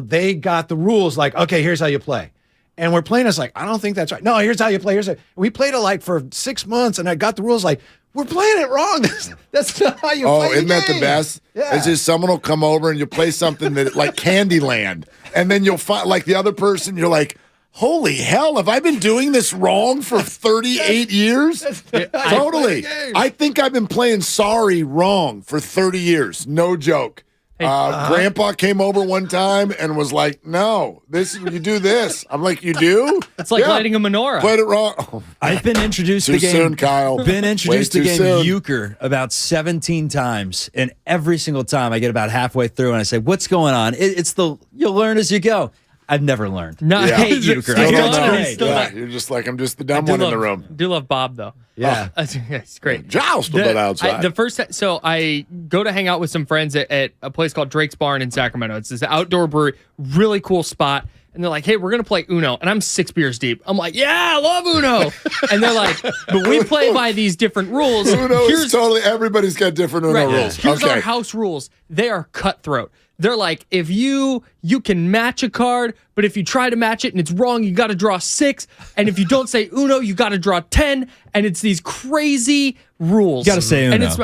they got the rules like, okay, here's how you play. And we're playing. It's like, I don't think that's right. No, here's how you play. We played it like for 6 months, and I got the rules like, we're playing it wrong. That's not how you play isn't the that the game. best? Yeah. It's just someone will come over and you play something that like Candyland, and then you'll find like the other person, you're like, holy hell, have I been doing this wrong for 38 years? Totally. I think I've been playing Sorry wrong for 30 years. No joke. Grandpa came over one time and was like, no, you do this. I'm like, you do? It's like lighting a menorah. Played it wrong. Oh, I've been introduced to too the game. soon, Kyle. Been introduced to Way the too game soon. Euchre about 17 times, and every single time I get about halfway through and I say, "What's going on?" It's the you'll learn as you go. I've never learned. No, I hate Euchre. I hear it's great. Yeah, you're just like, I'm just the dumb one in the room. I do love Bob, though. Yeah. It's great. Joust a bit outside. So I go to hang out with some friends at a place called Drake's Barn in Sacramento. It's this outdoor brewery, really cool spot. And they're like, hey, we're going to play Uno. And I'm 6 beers deep. I'm like, yeah, I love Uno. And they're like, but we play by these different rules. Uno is totally, everybody's got different Uno rules. Here's our house rules. They are cutthroat. They're like, if you can match a card, but if you try to match it and it's wrong, you got to draw 6. And if you don't say Uno, you got to draw 10. And it's these crazy rules. You got to say Uno. And it's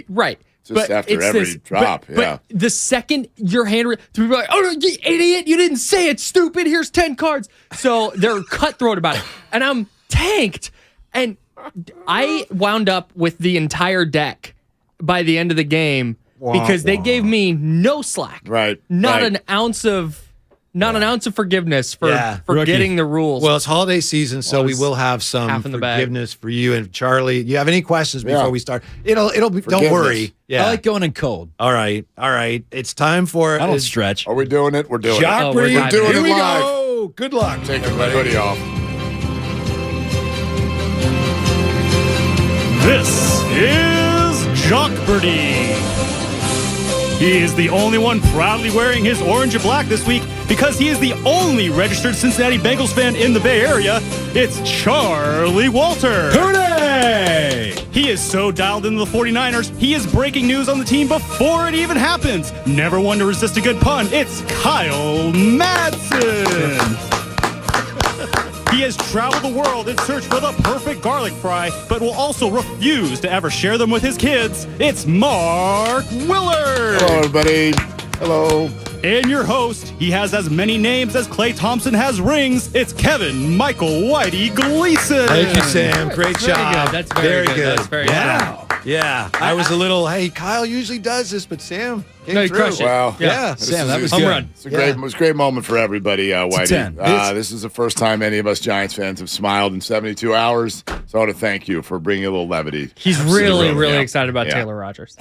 right. Just after every drop, But the second your hand, people are like, oh, no, you idiot, you didn't say it, stupid. Here's 10 cards. So they're cutthroat about it. And I'm tanked. And I wound up with the entire deck by the end of the game. Because they gave me no slack, Not an ounce of forgiveness for getting the rules. Well, it's holiday season, so we will have some forgiveness for you. And Charlie, you have any questions before we start? It'll be. Don't worry. I like going in cold. All right. It's time for. I don't stretch. Are we doing it? We're doing it. We're doing Here it we live. go. Good luck. Taking my hoodie off. This is Jeopardy! He is the only one proudly wearing his orange and black this week because he is the only registered Cincinnati Bengals fan in the Bay Area. It's Charlie Walter. Hooray! He is so dialed into the 49ers, he is breaking news on the team before it even happens. Never one to resist a good pun. It's Kyle Madsen. He has traveled the world in search for the perfect garlic fry, but will also refuse to ever share them with his kids. It's Mark Willard. Hello, everybody. Hello. And your host, he has as many names as Klay Thompson has rings. It's Kevin Michael Whitey Gleason. Thank you, Sam. Great job. That's very good. That's very good. Yeah. I was a little, hey, Kyle usually does this, but Sam came you through. crushed it. Wow. Yeah. Sam, that was home good. run. It's a great moment for everybody, Whitey. 10. This is the first time any of us Giants fans have smiled in 72 hours. So I want to thank you for bringing a little levity. He's really excited about Taylor Rogers.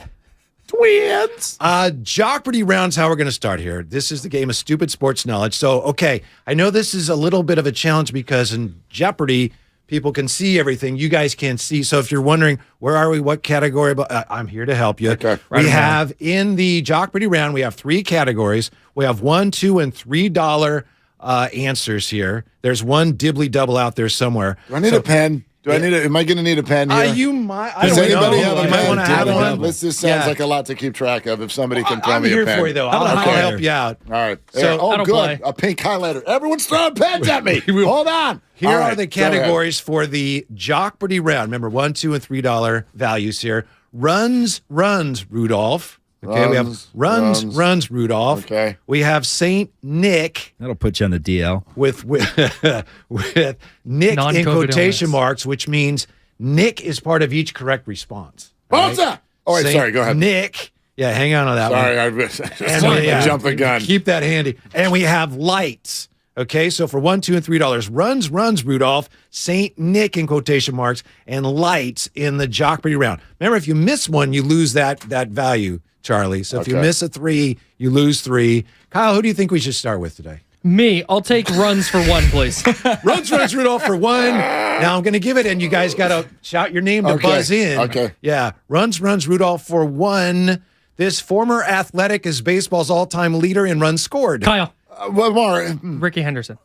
Twins. Jeopardy round's how we're going to start here. This is the game of stupid sports knowledge. So, okay, I know this is a little bit of a challenge because in Jeopardy, people can see everything. You guys can't see. So if you're wondering, where are we, what category, I'm here to help you. Okay. We have in the Jeopardy round, we have 3 categories. We have $1, $2, and $3 answers here. There's one dibbly double out there somewhere. Do I need a pen? Am I going to need a pen here? You might. Does anybody have a You might pen? want to have one. This just sounds like a lot to keep track of. If somebody can throw me a pen. I'm here for you, though. I'll help you out. All right. So, good. play. A pink highlighter. Everyone's throwing pens at me. Hold on. Here are the categories for the Jockberty round. Remember, $1, $2, and $3 values here. Runs, Rudolph. Okay, we have runs, Rudolph. Okay. We have Saint Nick. That'll put you on the DL. With Nick in quotation marks, which means Nick is part of each correct response. What's that? Oh, wait, sorry. Go ahead. Nick. Yeah, hang on to that one. Sorry, I jump the gun. Keep that handy. And we have lights. Okay, so for $1, $2, and $3, runs, Rudolph, Saint Nick in quotation marks, and lights in the Jockberty round. Remember, if you miss one, you lose that value, Charlie. So if you miss a 3, you lose 3. Kyle, who do you think we should start with today? Me. I'll take runs for 1, please. runs, Rudolph for 1. Now I'm going to give it, and you guys got to shout your name to buzz in. Okay. Yeah, runs, Rudolph for 1. This former athletic is baseball's all-time leader in runs scored. Kyle. What more? Ricky Henderson.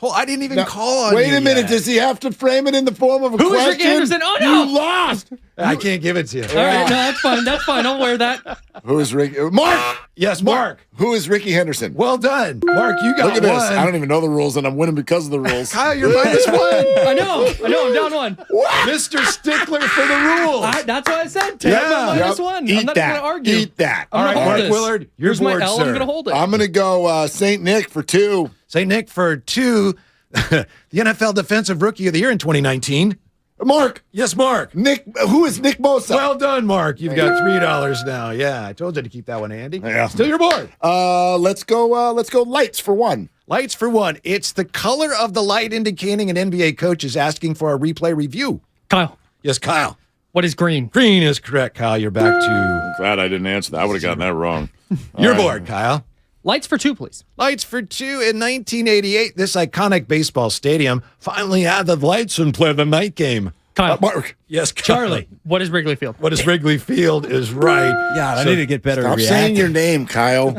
Oh, I didn't even call on you. Wait a minute. Yet. Does he have to frame it in the form of a question? Who is Ricky Henderson? Oh, no. You lost. I can't give it to you. All right, no, that's fine. That's fine. I'll wear that. Who is Ricky? Mark. Yes, Mark. Who is Ricky Henderson? Well done. Mark, you got Look at this. one. I don't even know the rules, and I'm winning because of the rules. Kyle, you're minus 1. I know. I'm down 1. What? Mr. Stickler for the rules. That's what I said. Take my minus 1. Eat I'm not that. going to argue. Eat that. All right, Mark Willard, you're Here's bored, my L. sir. I'm going to hold it. I'm going to go St. Nick for 2. St. Nick for 2. The NFL Defensive Rookie of the Year in 2019. Mark. Yes, Mark. Nick. Who is Nick Bosa? Well done, Mark. You've got $3 now. Yeah, I told you to keep that one handy. Yeah. Still your board. Let's go lights for 1. Lights for 1. It's the color of the light indicating an NBA coach is asking for a replay review. Kyle. Yes, Kyle. What is green? Green is correct, Kyle. You're back to... I'm glad I didn't answer that. I would have gotten that wrong. Your board, Kyle. Lights for 2, please. Lights for 2. In 1988, this iconic baseball stadium finally had the lights and played the night game. Kyle. Mark. Yes, Kyle. Charlie. What is Wrigley Field? What is Wrigley Field is right. Yeah, I need to get better. Stop saying your name, Kyle.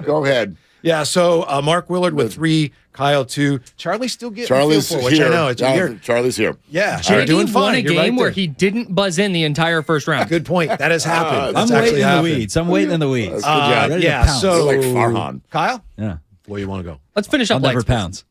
Go ahead. Yeah, so Mark Willard with 3, Kyle 2. Charlie's still getting Charlie's feel for, which here. I know. It's weird. Charlie's here. Yeah, JD doing fine. won a You're game right where there. he didn't buzz in the entire first round. Good point. That has happened. I'm waiting in the weeds. I'm waiting in the weeds. Good job. Yeah, so You're like Farhan. Kyle, Yeah. where you want to go? Let's finish up I'll never lights. pounce.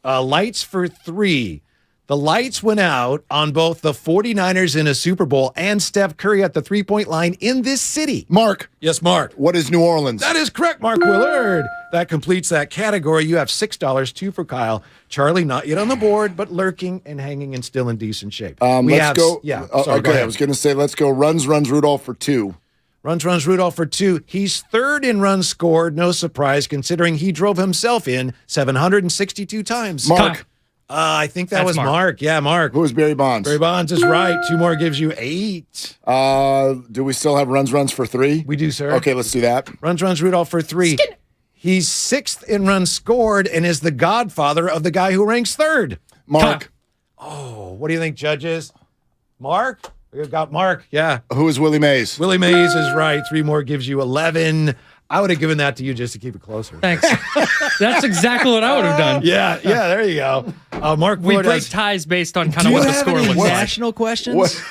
Lights for 3. The lights went out on both the 49ers in a Super Bowl and Steph Curry at the three-point line in this city. Mark. Yes, Mark. What is New Orleans? That is correct, Mark Willard. That completes that category. You have $6, 2 for Kyle. Charlie, not yet on the board, but lurking and hanging and still in decent shape. Let's go. Yeah. Sorry, go ahead. I was going to say let's go runs, Rudolph for 2. Runs, Rudolph for 2. He's 3rd in runs scored. No surprise, considering he drove himself in 762 times. Mark. I think that was Mark. Yeah, Mark. Who is Barry Bonds? Barry Bonds is right. 2 more gives you 8. Do we still have runs for 3? We do, sir. Okay, let's do that. Runs, Rudolph for 3. He's 6th in runs scored and is the godfather of the guy who ranks 3rd. Mark. Oh, what do you think, judges? Mark? We've got Mark. Yeah. Who is Willie Mays? Willie Mays is right. 3 more gives you 11. I would have given that to you just to keep it closer. Thanks. That's exactly what I would have done. Yeah, there you go. Mark We Willard break has- ties based on kind of what the score looks like. National questions?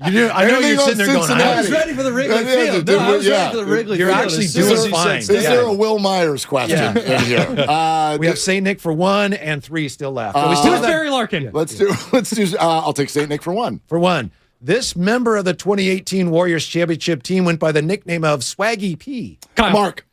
You do, I know you're sitting there going, I was ready for the Wrigley Field. No, I was ready for the Wrigley You're Field. actually As soon as doing you said fine. Is there a Will Myers question in here? We have St. Nick for 1 and 3 still left. But we still Who's have Barry Larkin? Let's do. I'll take St. Nick for 1. for 1. This member of the 2018 Warriors championship team went by the nickname of Swaggy P. Kyle. Mark.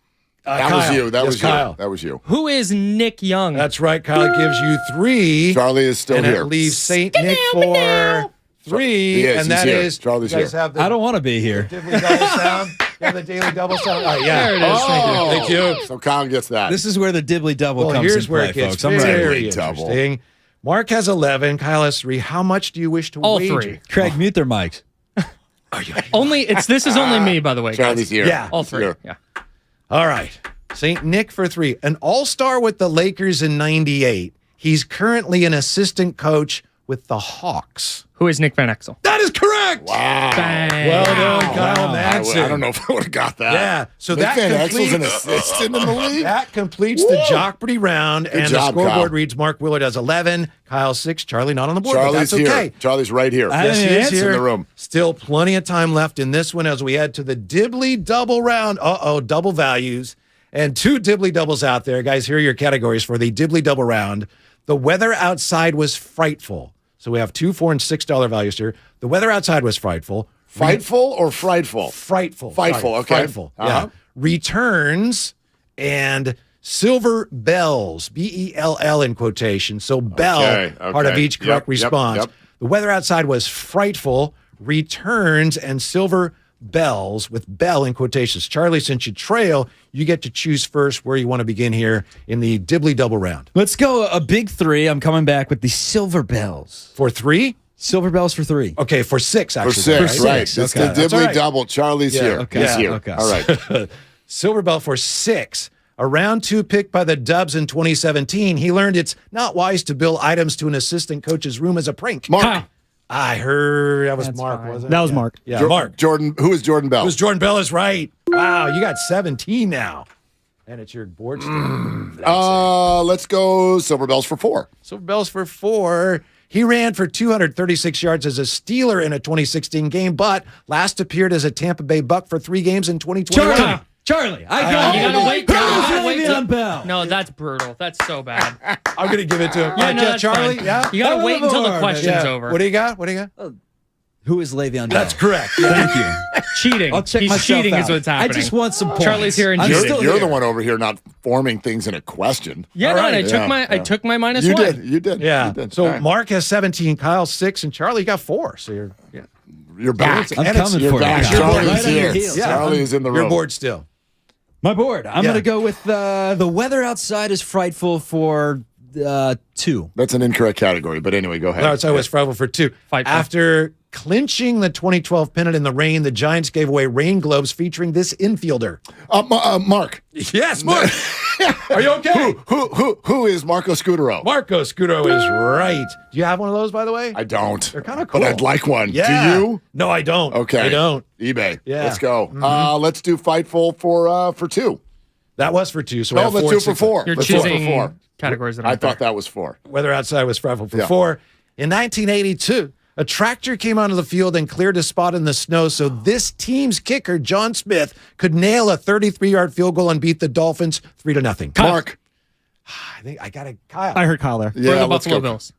That Kyle. was you. That Yes, was you. Kyle. That was you. Who is Nick Young? That's right. Kyle gives you 3. Charlie is still and here. it leaves St. Nick for 3. He is. And He's that here. is. Charlie's you guys here. have the I don't want to be here. Diddly double sound. You have the daily double sound. Oh, yeah. There it is. Thank you. So Kyle gets that. This is where the dibbly double Well, comes here's in where play, it gets folks. I'm very ready. interesting. Mark has 11. Kyle has 3. How much do you wish to All wager? 3. Craig, mute their mics. This is only me, by the way. Charlie's guys. here. Yeah. All 3. Here. Yeah. All right. St. Nick for 3. An all-star with the Lakers in 98. He's currently an assistant coach with the Hawks. Who is Nick Van Exel? That is correct. Wow. Bang. Well done, Kyle Madsen. I don't know if I would have got that. Yeah. So Nick that Van Exel's completes an assistant in the league. That completes the Jockberty round, Good and job, the scoreboard Kyle. reads Mark Willard has 11, Kyle 6, Charlie not on the board. But Charlie's that's okay. here. Charlie's right here. Yes, he is here. In the room. Still plenty of time left in this one as we head to the Dibbly double round. Double values. And 2 Dibbly doubles out there. Guys, here are your categories for the Dibbly double round. The weather outside was frightful. So we have $2, $4, and $6 values here. The weather outside was frightful. Frightful or frightful? Frightful. Frightful, okay. Frightful, yeah. Returns and silver bells, B-E-L-L in quotation. So bell, part of each correct response. Yep. The weather outside was frightful. Returns and silver bells with bell in quotations. Charlie, since you trail, you get to choose first where you want to begin here in the Dibbly double round. Let's go a big 3. I'm coming back with the silver bells. For 3? Silver bells for 3. Okay, for 6, actually. For 6, right. It's the Dibbly double. Charlie's here. Okay. He's here. Okay. All right. Silver bell for 6. A round 2 pick by the Dubs in 2017. He learned it's not wise to bill items to an assistant coach's room as a prank. Mark. I heard that was Mark, wasn't it? That was Mark. Yeah, Mark. Jordan. Who is Jordan Bell? Who's Jordan Bell is right. Wow, you got 17 now. And it's your board still. Let's go silver bells for 4. Silver bells for 4. He ran for 236 yards as a Steeler in a 2016 game, but last appeared as a Tampa Bay Buck for 3 games in 2021. Charlie, I got it. You gotta wait. Le'Veon Bell. No, that's brutal. That's so bad. I'm going to give it to him. Yeah, no, that's Charlie. fine. Yeah. You gotta wait until the question's over. What do you got? Who is Le'Veon Bell? That's correct. Thank you. Cheating. I'll check He's myself cheating out. is what's happening. I just want some points. Charlie's here and You're the one over here not forming things in a question. Yeah, All no, right. and I took my minus You 1. did. Yeah. You did. So All right. Mark has 17, Kyle 6, and Charlie got 4. So You're back. I'm coming You're for back. you. Charlie's Right on your here. heels. Charlie is in the room. Your board still. My board. I'm going to go with the weather outside is frightful for 2. That's an incorrect category, but anyway, go ahead. That's always frightful for 2. After clinching the 2012 pennant in the rain, the Giants gave away rain globes featuring this infielder. Mark. Yes, Mark. Are you okay? Who is Marco Scudero? Marco Scudero is right. Do you have one of those, by the way? I don't. They're kind of cool. But I'd like one. Yeah. Do you? No, I don't. Okay. I don't. eBay. Yeah. Let's go. Let's do Fightful for 2. That was for 2. So we No, have let's 4 do and for 6. 4. You're Let's do it choosing for 4. categories that I aren't thought there. Uh, that was 4. Weather outside was frightful for 4. In 1982, a tractor came onto the field and cleared a spot in the snow so this team's kicker, John Smith, could nail a 33-yard field goal and beat the Dolphins 3-0. Mark. I think I got it. Kyle. I heard Kyle there. For the Buffalo Bills.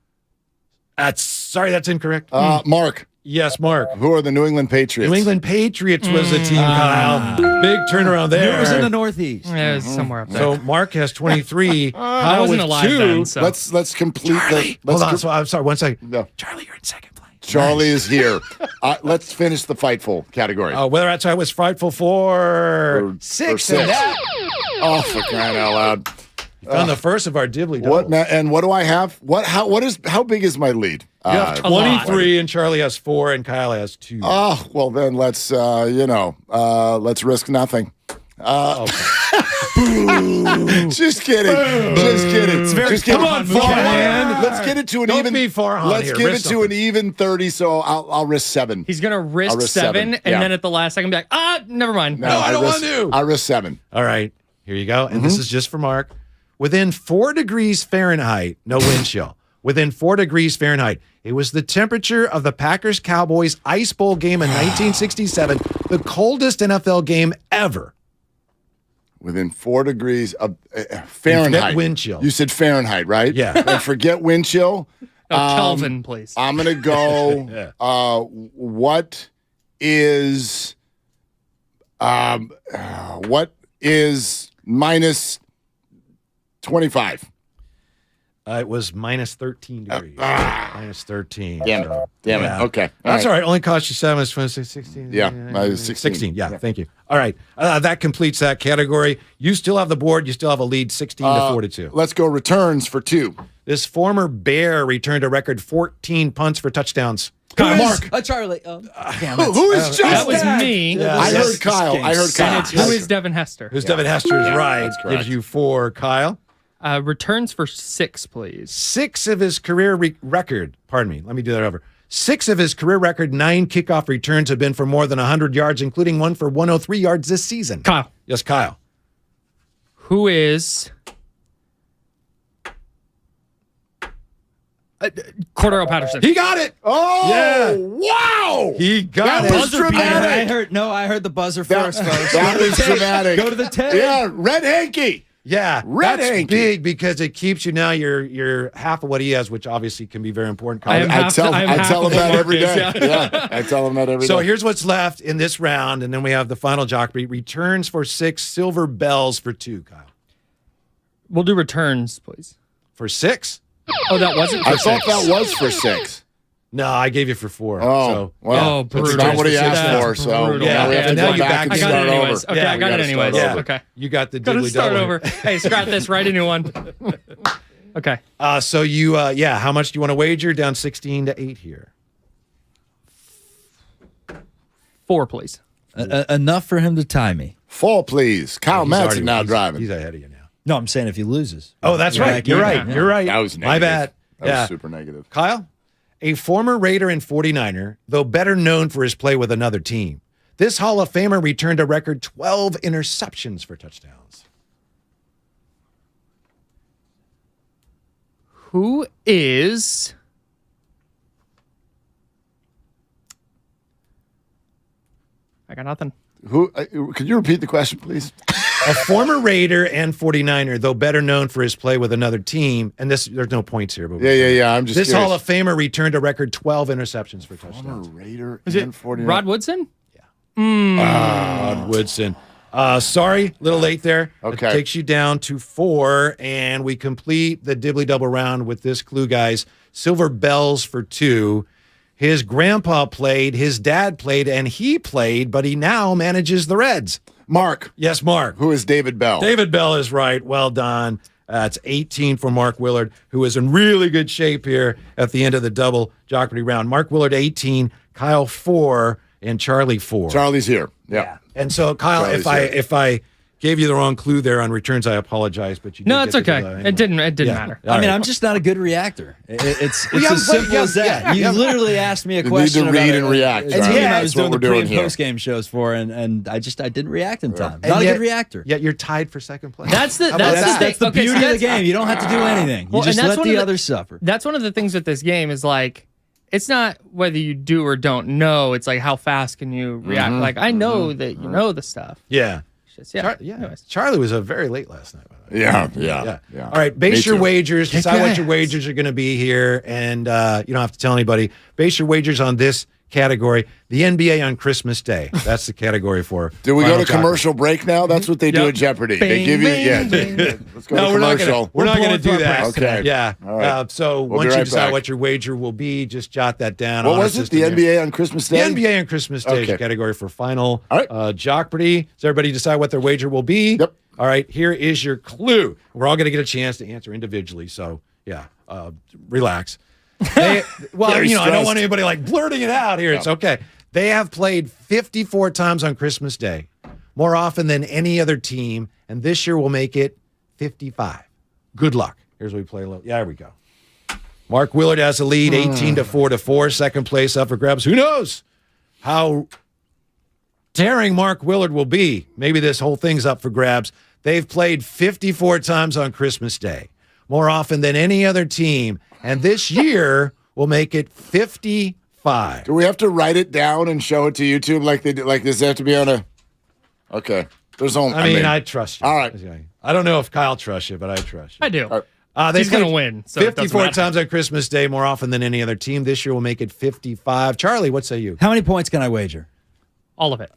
That's incorrect. Mark. Yes, Mark. Who are the New England Patriots? New England Patriots was the team, Kyle. Big turnaround there. It was in the Northeast. Yeah, it was somewhere up there. So Mark has 23. I Kyle wasn't with alive 2. then, so. Let's complete Charlie. the. Hold on. So, I'm sorry. 1 second. No. Charlie, you're in second place. Charlie is here. Let's finish the Fightful category. Weather outside was frightful for 6. And that Oh, for crying out loud! on the first of our Dibbly doubles. What now? And what do I have? How big is my lead? You have 23, and Charlie has 4, and Kyle has 2. Oh, well then let's let's risk nothing. Just kidding. Just kidding. It's very Just kidding. come on, Farhan. Let's get it to an Don't even. be Farhan Let's here. give Risk it to an even 30. So I'll risk 7. He's going to risk I'll risk 7, seven. and Yeah. then at the last second be like, never mind. No, I don't want to. I risk 7. All right, here you go. And this is just for Mark. Within 4 degrees Fahrenheit, no wind chill. Within 4 degrees Fahrenheit, it was the temperature of the Packers-Cowboys Ice Bowl game in 1967, the coldest NFL game ever. Within 4 degrees of Fahrenheit. Forget wind chill. You said Fahrenheit, right? Yeah. And forget wind chill. Kelvin, please. I'm gonna go. What is minus 25? It was minus 13 degrees. Minus 13. Damn it. So, Damn yeah. it. Okay. That's all right. Only cost you 7. It's 26, 16. Yeah, 16. 16. Yeah, thank you. All right. That completes that category. You still have the board. You still have a lead 16 to 42. Let's go returns for 2. This former Bear returned a record 14 punts for touchdowns. Mark. Charlie. Damn Who is Justin? That was me. Yeah. I heard Kyle. I heard Kyle. Who is Devin Hester? Who's Devin Hester is right. that's correct. Gives you 4, Kyle. Returns for 6, please. 6 of his career record. Pardon me. Let me do that over. 6 of his career record 9 kickoff returns have been for more than 100 yards, including one for 103 yards this season. Kyle. Yes, Kyle. Who is Cordero Patterson? He got it. Oh, yeah. Wow. He got it. That was dramatic. I heard the buzzer first, folks. That was dramatic. Go to the tape. Yeah, Red Hanky. Yeah, Red that's Hanky. big because it keeps you now. You're half of what he has, which obviously can be very important. I tell him that every day. Yeah, I tell him that every day. So here's what's left in this round, and then we have the final Jockbreed. Returns for 6, silver bells for 2, Kyle. We'll do returns, please. For 6? Oh, that wasn't for I 6. thought that was for 6. No, I gave you for 4. Oh, so, well, brutal. that's not what he asked for, so now we have to go back and start over. Okay, I got it anyways. Yeah. Okay. You got the Gotta diddly start double. over. Hey, scrap this, write a new one. Okay. So you, how much do you want to wager? Down 16-8 here. 4, please. Enough for him to tie me. 4, please. Kyle Madsen now driving. He's ahead of you now. No, I'm saying if he loses. Oh, that's right. You're right. You're right. That was negative. My bad. That was super negative. Kyle, a former Raider and 49er, though better known for his play with another team. This Hall of Famer returned a record 12 interceptions for touchdowns. Who is I got nothing. Who? Could you repeat the question, please? A former Raider and 49er, though better known for his play with another team, and there's no points here. But Yeah. I'm just this curious. Hall of Famer returned a record 12 interceptions for touchdowns. Former Raider Is and it 49. Rod Woodson? Rod Woodson. Sorry, a little late there. Okay. It takes you down to 4, and we complete the dibbly double round with this clue, guys. Silver bells for 2. His grandpa played, his dad played, and he played, but he now manages the Reds. Mark. Yes, Mark. Who is David Bell? David Bell is right. Well done. That's 18 for Mark Willard, who is in really good shape here at the end of the double Jockbreed round. Mark Willard, 18, Kyle, 4, and Charlie, 4. Charlie's here. Yeah. And so, Kyle, Charlie's if I gave you the wrong clue there on returns, I apologize. But you did No, it's get the okay. clue anyway. It didn't matter. I mean, I'm just not a good reactor. It's Well, as simple as that. You literally asked me a question. You need to read about and react. a Charlie. team I That's was what doing the we're pre doing and here. post game shows for, and I didn't react in time. And Not a yet- good reactor. Yet you're tied for second place. That's the How about that's that? the the beauty so of the game. You don't have to do anything. Well, You just and that's let one of the the- others suffer. That's one of the things with this game is like it's not whether you do or don't know. It's like how fast can you react. Like I know that you know the stuff. Yeah. It's just, yeah. Anyways, Charlie was very late last night. By the way. Yeah. All right, base Me your too. wagers. Kick Decide what ass. your wagers are going to be here, and you don't have to tell anybody. Base your wagers on this category: the NBA on Christmas Day. That's the category for. Do we go Final to commercial break now? That's what they do at Jeopardy. They Bing, give you, bing, Let's go No, to we're not commercial. gonna. We're not going to do that. Okay. Yeah. All right. So We'll be once you right decide back. what your wager will be, just jot that down. What on our was it? system The here. NBA on Christmas The Day? NBA on Christmas Day is Okay. a category for final All right. Jockbreedy. Does everybody decide what their wager will be? Yep. All right, here is your clue. We're all going to get a chance to answer individually, so yeah, relax. Well, Very I don't want stressed. anybody like blurting it out here. It's okay. They have played 54 times on Christmas Day, more often than any other team, and this year will make it 55. Good luck. Here's what we play a little. Yeah, there we go. Mark Willard has the lead, 18-4. Second place up for grabs. Who knows how daring Mark Willard will be? Maybe this whole thing's up for grabs. They've played 54 times on Christmas Day, more often than any other team, and this year will make it 55. Do we have to write it down and show it to YouTube like they do? Like, does it have to be on a? Okay. There's only. I mean, I trust you. All right. I don't know if Kyle trusts you, but I trust you. I do. They He's going to played win. So it doesn't 54 matter. times on Christmas Day, more often than any other team. This year will make it 55. Charlie, what say you? How many points can I wager? All of it.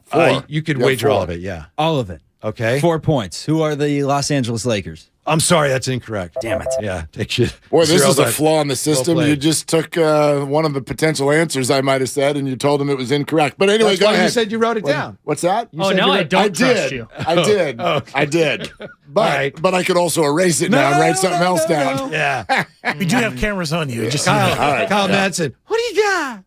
You could Yeah, wager 4. all of it, yeah. All of it. Okay. 4 points. Who are the Los Angeles Lakers? I'm sorry, that's incorrect. Damn it. Yeah, take you. Boy, this is a 0-5. flaw in the system. played. You just took one of the potential answers I might have said, and you told him it was incorrect. But anyway, That's go why ahead. you said you wrote it down. What's that? Oh, now I don't trust you. I did. okay. I did. But right. but I could also erase it now and write something else down. Yeah. We do have cameras on you. Just Kyle Madsen, what do you got?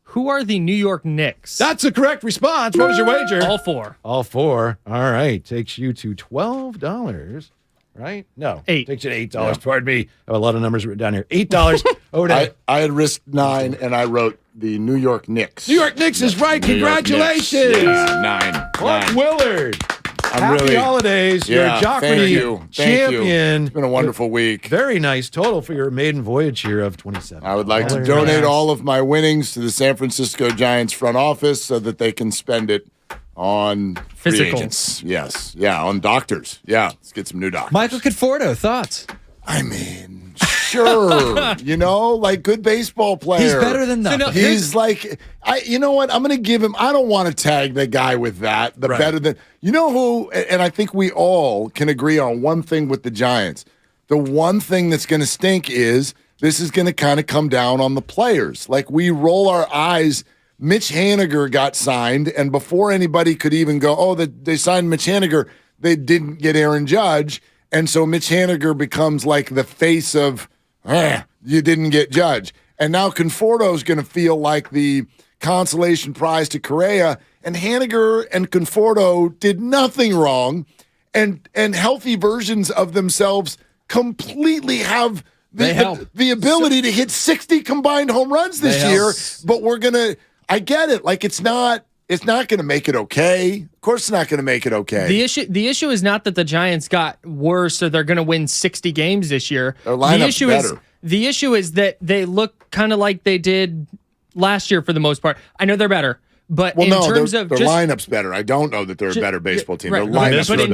Who are the New York Knicks? That's the correct response. What was your wager? All 4. All 4. All right. Takes you to $12. right? No. $8. Takes you to $8. Pardon me. I have a lot of numbers written down here. $8 over to I had risked 9, and I wrote the New York Knicks. New York Knicks is right. New York Congratulations. Knicks. Yeah, 9. Mark 9. Willard. Happy holidays. You're a Jockey champion. It's been a wonderful week. Very nice total for your maiden voyage here of 27. I would like to donate all of my winnings to the San Francisco Giants front office so that they can spend it on free agents. Yes. Yeah, on doctors. Yeah, let's get some new doctors. Michael Conforto, thoughts? I mean, sure. Like good baseball player. He's better than nothing. He's like, you know what? I'm going to give him, I don't want to tag the guy with that. The better than, you know who, and I think we all can agree on one thing with the Giants. The one thing that's going to stink is this is going to kind of come down on the players. Like we roll our eyes. Mitch Haniger got signed, and before anybody could even go, oh, they signed Mitch Haniger, they didn't get Aaron Judge. And so Mitch Haniger becomes like the face of, you didn't get Judge. And now Conforto's going to feel like the consolation prize to Correa. And Haniger and Conforto did nothing wrong. And healthy versions of themselves completely have the ability to hit 60 combined home runs this year. But we're going to, I get it. Like it's not going to make it okay. Of course it's not going to make it okay. The issue is not that the Giants got worse or they're going to win 60 games this year. Their lineup's better. The issue is that they look kind of like they did last year for the most part. I know they're better, but in terms of their lineup's better. I don't know that they're a better baseball team. Right, their lineup's but better.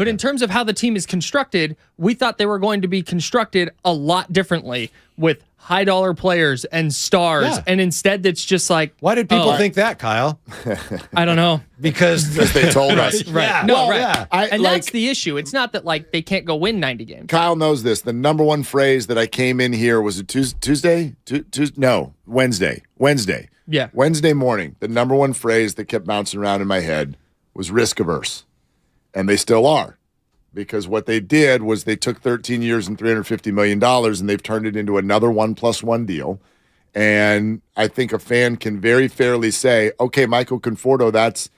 in terms of how the team is constructed, we thought they were going to be constructed a lot differently with high dollar players and stars, and instead it's just like, why did people think that, Kyle? I don't know. Because they told us. Right. Yeah. No, Well, right. yeah. And that's the issue. It's not that like they can't go win 90 games. Kyle knows this. The number one phrase that I came in here was it Tuesday? No, Wednesday. Yeah. Wednesday morning. The number one phrase that kept bouncing around in my head was risk averse. And they still are. Because what they did was they took 13 years and $350 million and they've turned it into another 1+1 deal. And I think a fan can very fairly say, okay, Michael Conforto,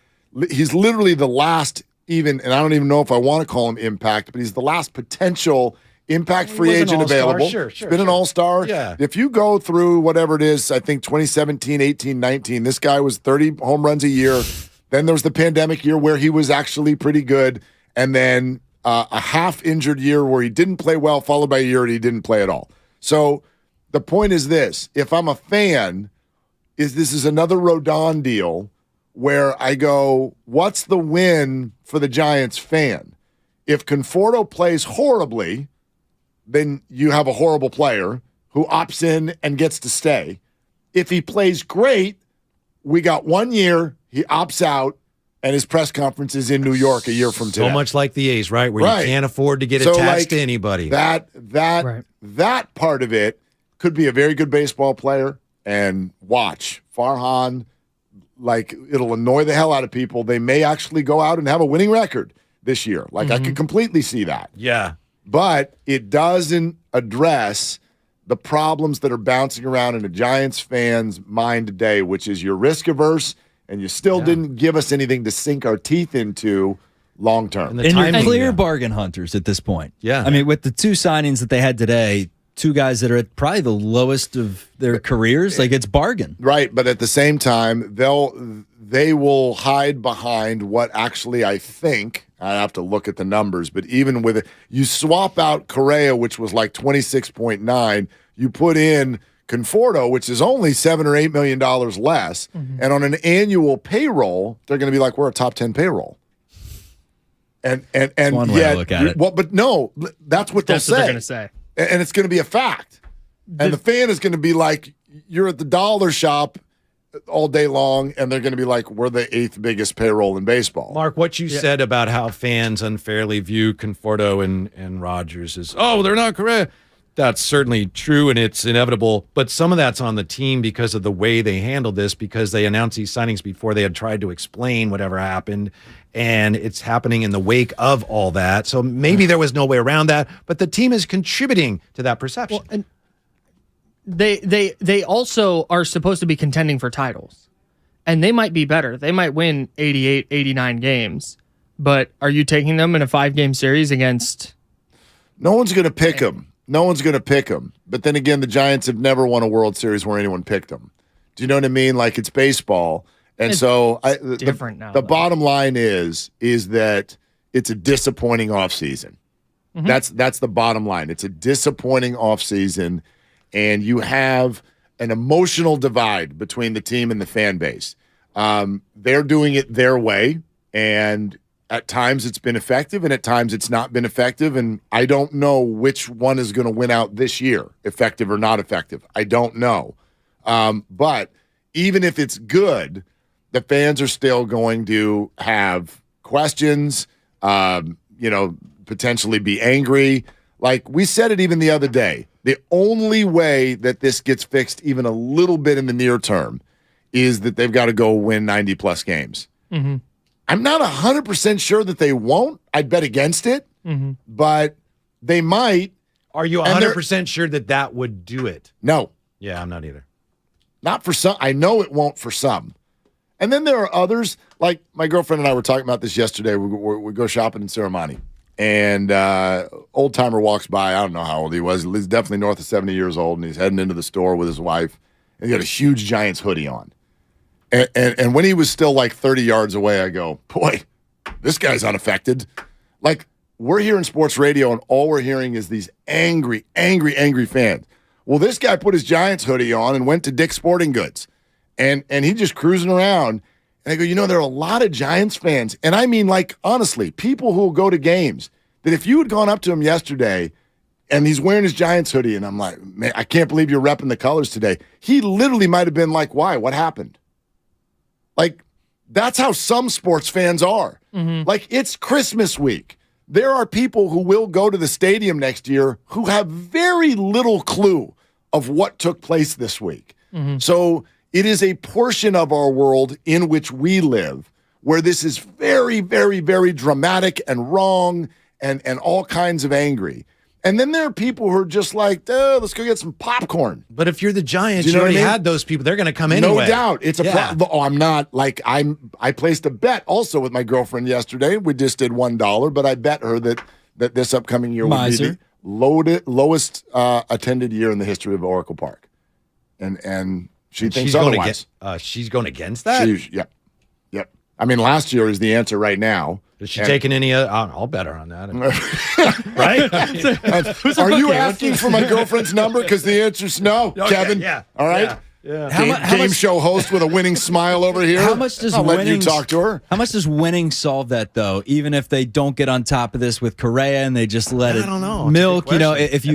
he's literally the last and I don't even know if I want to call him impact, but he's the last potential impact free agent available. Sure, he's been an all-star. Yeah. If you go through whatever it is, I think 2017, 18, 19, this guy was 30 home runs a year. Then there was the pandemic year where he was actually pretty good. And then a half-injured year where he didn't play well, followed by a year he didn't play at all. So the point is this. If I'm a fan, this is another Rodon deal where I go, what's the win for the Giants fan? If Conforto plays horribly, then you have a horrible player who opts in and gets to stay. If he plays great, we got 1 year, he opts out, and his press conference is in New York a year from today. So much like the A's, right? Where you can't afford to get attached to anybody. That part of it could be a very good baseball player. And watch, Farhan, like it'll annoy the hell out of people. They may actually go out and have a winning record this year. Like I could completely see that. Yeah. But it doesn't address the problems that are bouncing around in a Giants fan's mind today, which is you're risk averse and you still didn't give us anything to sink our teeth into long term. And you're clear bargain hunters at this point. Yeah. I mean, with the two signings that they had today, two guys that are at probably the lowest of their careers, like it's bargain. Right, but at the same time, they will hide behind what actually I think, I have to look at the numbers, but even with it, you swap out Correa, which was like 26.9, you put in Conforto, which is only $7 or $8 million less, and on an annual payroll, they're going to be like, we're a top 10 payroll. And one way to look at it. Well, but no, that's what they're going to say. And it's going to be a fact. And the fan is going to be like, you're at the dollar shop all day long, and they're going to be like, we're the 8th biggest payroll in baseball. Mark, what you said about how fans unfairly view Conforto and Rogers is, they're not correct. That's certainly true, and it's inevitable. But some of that's on the team because of the way they handled this, because they announced these signings before they had tried to explain whatever happened, and it's happening in the wake of all that. So maybe there was no way around that, but the team is contributing to that perception. Well, and they also are supposed to be contending for titles, and they might be better. They might win 88, 89 games, but are you taking them in a 5-game series against? No one's going to pick them. No one's going to pick them. But then again, the Giants have never won a World Series where anyone picked them. Do you know what I mean? Like, it's baseball. And It's so different now, the though. bottom line is that it's a disappointing offseason. Mm-hmm. That's the bottom line. It's a disappointing offseason, and you have an emotional divide between the team and the fan base. They're doing it their way, and at times it's been effective, and at times it's not been effective, and I don't know which one is going to win out this year, effective or not effective. I don't know. But even if it's good, the fans are still going to have questions, potentially be angry. Like we said it even the other day, the only way that this gets fixed even a little bit in the near term is that they've got to go win 90-plus games. Mm-hmm. I'm not 100% sure that they won't. I'd bet against it, but they might. Are you 100% sure that would do it? No. Yeah, I'm not either. Not for some. I know it won't for some. And then there are others, like my girlfriend and I were talking about this yesterday. We go shopping in Serramonte, and old-timer walks by. I don't know how old he was. He's definitely north of 70 years old, and he's heading into the store with his wife. And he got a huge Giants hoodie on. And when he was still like 30 yards away, I go, boy, this guy's unaffected. Like, we're here in sports radio, and all we're hearing is these angry, angry, angry fans. Well, this guy put his Giants hoodie on and went to Dick's Sporting Goods. And he's just cruising around. And I go, there are a lot of Giants fans. And I mean, like, honestly, people who will go to games that if you had gone up to him yesterday and he's wearing his Giants hoodie, and I'm like, man, I can't believe you're repping the colors today. He literally might have been like, why? What happened? Like, that's how some sports fans are. Mm-hmm. Like, it's Christmas week. There are people who will go to the stadium next year who have very little clue of what took place this week. Mm-hmm. So it is a portion of our world in which we live where this is very, very, very dramatic and wrong and all kinds of angry. And then there are people who are just like, let's go get some popcorn. But if you're the Giants, you already what I mean? had those people. They're going to come anyway. No doubt. It's a problem. Oh, I'm not like I placed a bet also with my girlfriend yesterday. We just did $1, but I bet her that this upcoming year would be the lowest attended year in the history of Oracle Park. And she thinks otherwise. She's going against that? Yep. I mean, last year is the answer right now. Is she taking any other? I'll bet her on that. Right? Are you asking for my girlfriend's number? Because the answer's no, okay, Kevin. Yeah. All right. Yeah. Game show host with a winning smile over here. How much does I'll let you talk to her? How much does winning solve that though? Even if they don't get on top of this with Correa and they just let it milk, if you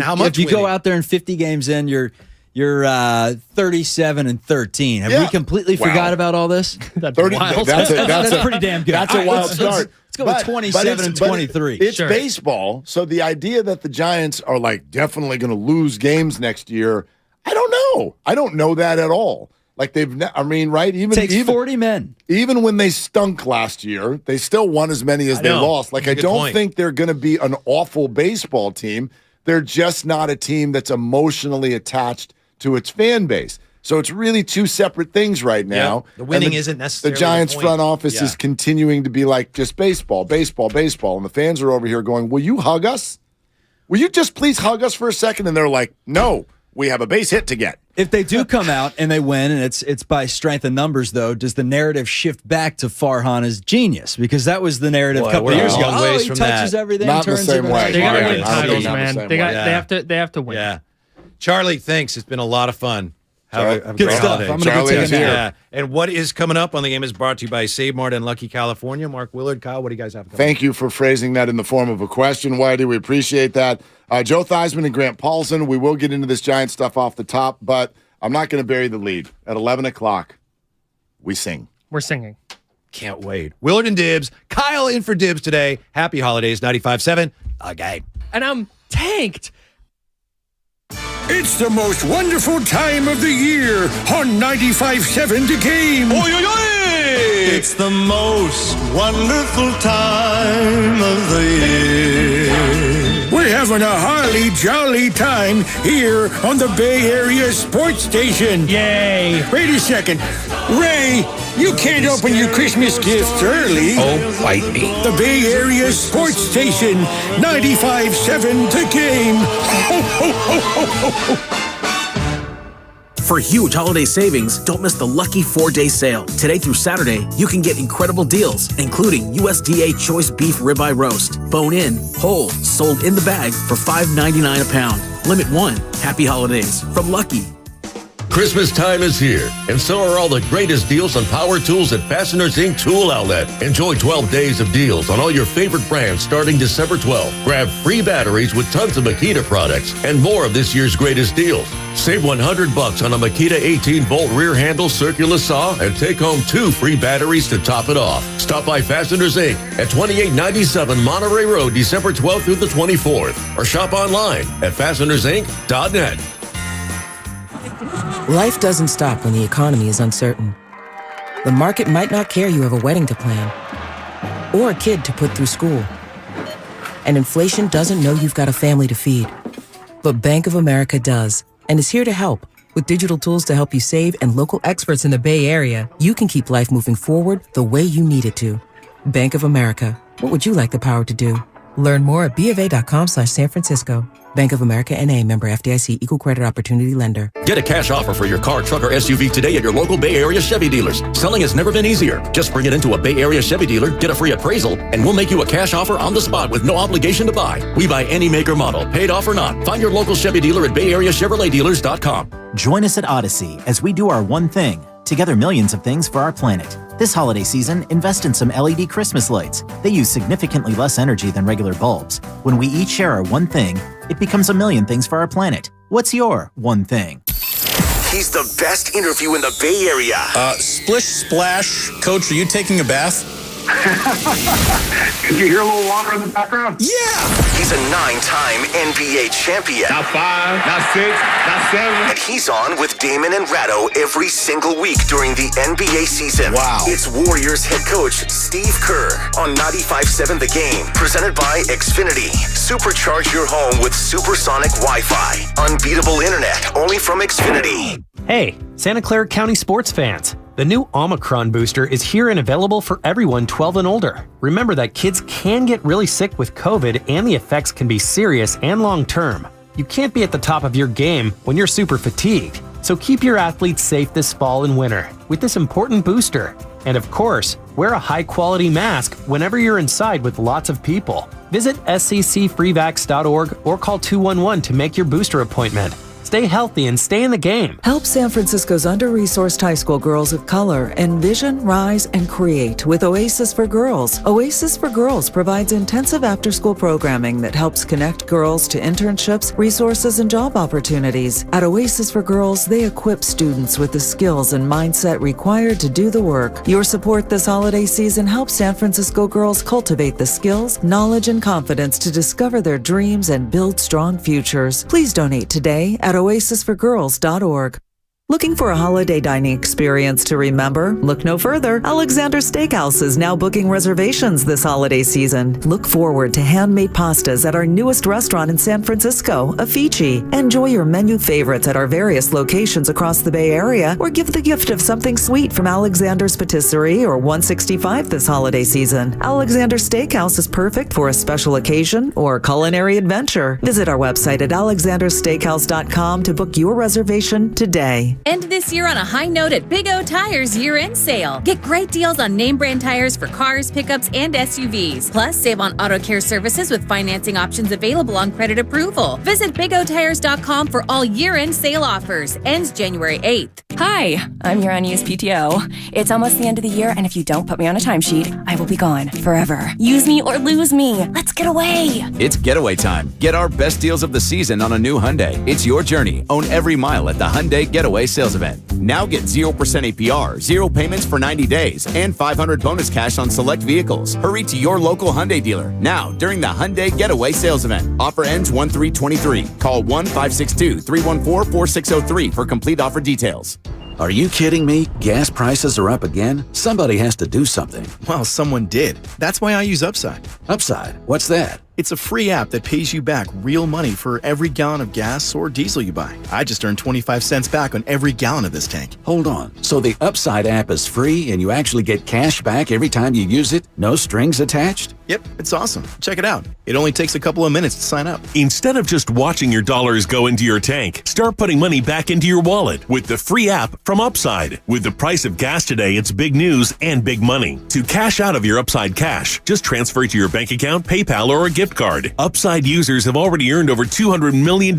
go out there and 50 games in, you're 37-13. Have we completely forgot about all this? That's wild. That's pretty damn good. That's a wild start. Let's go with 27-23. It's baseball, so the idea that the Giants are like definitely going to lose games next year, I don't know. I don't know that at all. Like right? Even takes 40 men. Even when they stunk last year, they still won as many as they lost. Like I don't think they're going to be an awful baseball team. They're just not a team that's emotionally attached to its fan base. So it's really two separate things right now. The winning isn't necessarily the Giants the point. front office is continuing to be like just baseball, baseball, baseball. And the fans are over here going, will you hug us? Will you just please hug us for a second? And they're like, no, we have a base hit to get. If they do come out and they win, and it's by strength of numbers, though, does the narrative shift back to Farhan's genius? Because that was the narrative a couple of years ago. He touches everything, Not turns the same way. They got to win Yeah, titles, not the man. same They way. have to win. Yeah. Charlie, thanks. It's been a lot of fun. Have a Good great stuff. holiday. I'm going to go take a nap. And what is coming up on the game is brought to you by Save Mart and Lucky California. Mark Willard, Kyle, what do you guys have coming Thank you for phrasing that in the form of a question, Whitey. We appreciate that. Joe Theisman and Grant Paulson, we will get into this Giant stuff off the top, but I'm not going to bury the lead. At 11 o'clock, we sing. We're singing. Can't wait. Willard and Dibs. Kyle in for Dibs today. Happy holidays, 95.7. Okay. And I'm tanked. It's the most wonderful time of the year on 95.7 The Game. Oy, oy, oy! It's the most wonderful time of the year. We're having a holly jolly time here on the Bay Area Sports Station. Yay! Wait a second. Ray, you can't open your Christmas gifts early. Oh, bite me. The Bay Area Sports Station, 95.7 The Game. Ho, ho, ho, ho, ho, ho. For huge holiday savings, don't miss the Lucky 4-Day Sale. Today through Saturday, you can get incredible deals, including USDA Choice Beef Ribeye Roast, bone-in, whole, sold in the bag for $5.99 a pound. Limit 1. Happy holidays from Lucky. Christmas time is here, and so are all the greatest deals on power tools at Fasteners Inc. Tool Outlet. Enjoy 12 days of deals on all your favorite brands starting December 12th. Grab free batteries with tons of Makita products and more of this year's greatest deals. Save $100 on a Makita 18-volt rear handle circular saw and take home 2 free batteries to top it off. Stop by Fasteners Inc. at 2897 Monterey Road, December 12th through the 24th, or shop online at fastenersinc.net. Life doesn't stop when the economy is uncertain. The market might not care you have a wedding to plan or a kid to put through school. And inflation doesn't know you've got a family to feed. But Bank of America does, and is here to help. With digital tools to help you save and local experts in the Bay Area, you can keep life moving forward the way you need it to. Bank of America. What would you like the power to do? Learn more at BofA.com/San Francisco. Bank of America N.A. member FDIC equal credit opportunity lender. Get a cash offer for your car, truck, or SUV today at your local Bay Area Chevy dealers. Selling has never been easier. Just bring it into a Bay Area Chevy dealer, get a free appraisal, and we'll make you a cash offer on the spot with no obligation to buy. We buy any make or model, paid off or not. Find your local Chevy dealer at BayAreaChevroletDealers.com. Join us at Odyssey as we do our one thing. Together millions of things for our planet. This holiday season, invest in some LED Christmas lights. They use significantly less energy than regular bulbs. When we each share our one thing, it becomes a million things for our planet. What's your one thing? He's the best interview in the Bay Area. Splish Splash. Coach, are you taking a bath? Did you hear a little water in the background? Yeah! He's a 9-time NBA champion. Not 5, not 6, not 7. And he's on with Damon and Ratto every single week during the NBA season. Wow. It's Warriors head coach Steve Kerr on 95.7 The Game. Presented by Xfinity. Supercharge your home with supersonic Wi-Fi. Unbeatable internet only from Xfinity. Hey, Santa Clara County sports fans. The new Omicron booster is here and available for everyone 12 and older. Remember that kids can get really sick with COVID and the effects can be serious and long-term. You can't be at the top of your game when you're super fatigued. So keep your athletes safe this fall and winter with this important booster. And of course, wear a high-quality mask whenever you're inside with lots of people. Visit sccfreevax.org or call 211 to make your booster appointment. Stay healthy and stay in the game. Help San Francisco's under-resourced high school girls of color envision, rise, and create with Oasis for Girls. Oasis for Girls provides intensive after-school programming that helps connect girls to internships, resources, and job opportunities. At Oasis for Girls, they equip students with the skills and mindset required to do the work. Your support this holiday season helps San Francisco girls cultivate the skills, knowledge, and confidence to discover their dreams and build strong futures. Please donate today at oasisforgirls.org. Looking for a holiday dining experience to remember? Look no further. Alexander Steakhouse is now booking reservations this holiday season. Look forward to handmade pastas at our newest restaurant in San Francisco, Afici. Enjoy your menu favorites at our various locations across the Bay Area, or give the gift of something sweet from Alexander's Patisserie or 165 this holiday season. Alexander Steakhouse is perfect for a special occasion or culinary adventure. Visit our website at alexandersteakhouse.com to book your reservation today. End this year on a high note at Big O Tires year-end sale. Get great deals on name brand tires for cars, pickups, and SUVs. Plus, save on auto care services with financing options available on credit approval. Visit BigOTires.com for all year-end sale offers. Ends January 8th. Hi, I'm your unused PTO. It's almost the end of the year, and if you don't put me on a timesheet, I will be gone forever. Use me or lose me. Let's get away. It's getaway time. Get our best deals of the season on a new Hyundai. It's your journey. Own every mile at the Hyundai Getaway Sales Event. Now get 0% APR, 0 payments for 90 days, and $500 bonus cash on select vehicles. Hurry to your local Hyundai dealer now during the Hyundai Getaway Sales Event. Offer ends 1/3/23. Call 1-562-314-4603 for complete offer details. Are you kidding me? Gas prices are up again? Somebody has to do something. Well, someone did. That's why I use Upside. Upside? What's that? It's a free app that pays you back real money for every gallon of gas or diesel you buy. I just earned 25 cents back on every gallon of this tank. Hold on. So the Upside app is free and you actually get cash back every time you use it? No strings attached? Yep, it's awesome. Check it out. It only takes a couple of minutes to sign up. Instead of just watching your dollars go into your tank, start putting money back into your wallet with the free app from Upside. With the price of gas today, it's big news and big money. To cash out of your Upside cash, just transfer it to your bank account, PayPal, or a gift card. Upside users have already earned over $200 million.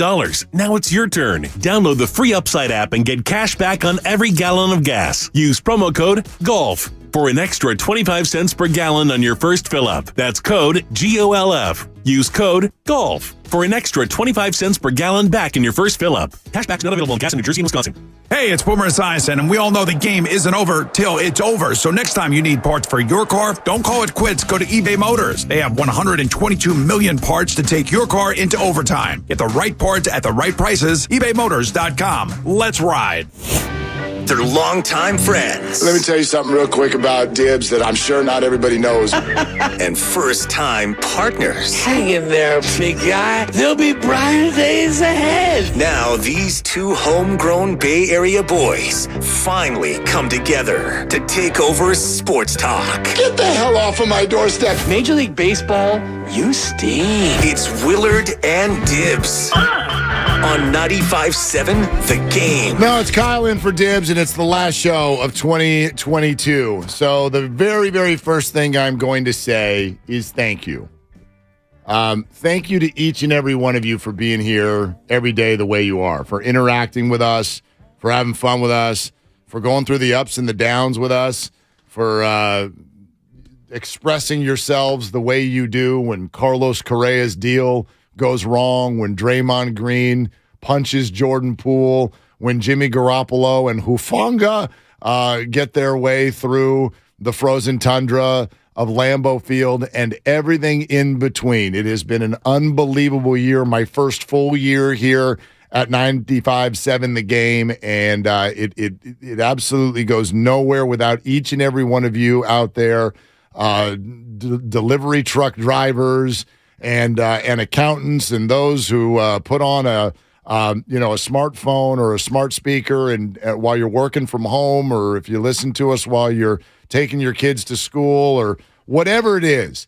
Now it's your turn. Download the free Upside app and get cash back on every gallon of gas. Use promo code GOLF for an extra 25 cents per gallon on your first fill-up. That's code GOLF. Use code GOLF for an extra 25 cents per gallon back in your first fill-up. Cashback's not available in gas in New Jersey and Wisconsin. Hey, it's Boomer Esiason, and we all know the game isn't over till it's over. So next time you need parts for your car, don't call it quits. Go to eBay Motors. They have 122 million parts to take your car into overtime. Get the right parts at the right prices. ebaymotors.com. Let's ride. They're longtime friends. Let me tell you something real quick about Dibs that I'm sure not everybody knows. And first-time partners. Hang in there, big guy. There'll be brighter days ahead. Now, these two homegrown Bay Area boys finally come together to take over sports talk. Get the hell off of my doorstep. Major League Baseball, you stink. It's Willard and Dibs on 95.7 The Game. No, it's Kyle in for Dibs, and it's the last show of 2022. So the very, very first thing I'm going to say is thank you. Thank you to each and every one of you for being here every day the way you are, for interacting with us, for having fun with us, for going through the ups and the downs with us, for expressing yourselves the way you do when Carlos Correa's deal goes wrong, when Draymond Green punches Jordan Poole, when Jimmy Garoppolo and Hufanga get their way through the frozen tundra of Lambeau Field and everything in between. It has been an unbelievable year, my first full year here at 95.7 The Game, and it absolutely goes nowhere without each and every one of you out there, delivery truck drivers, and accountants, and those who put on a smartphone or a smart speaker and while you're working from home, or if you listen to us while you're taking your kids to school or whatever it is.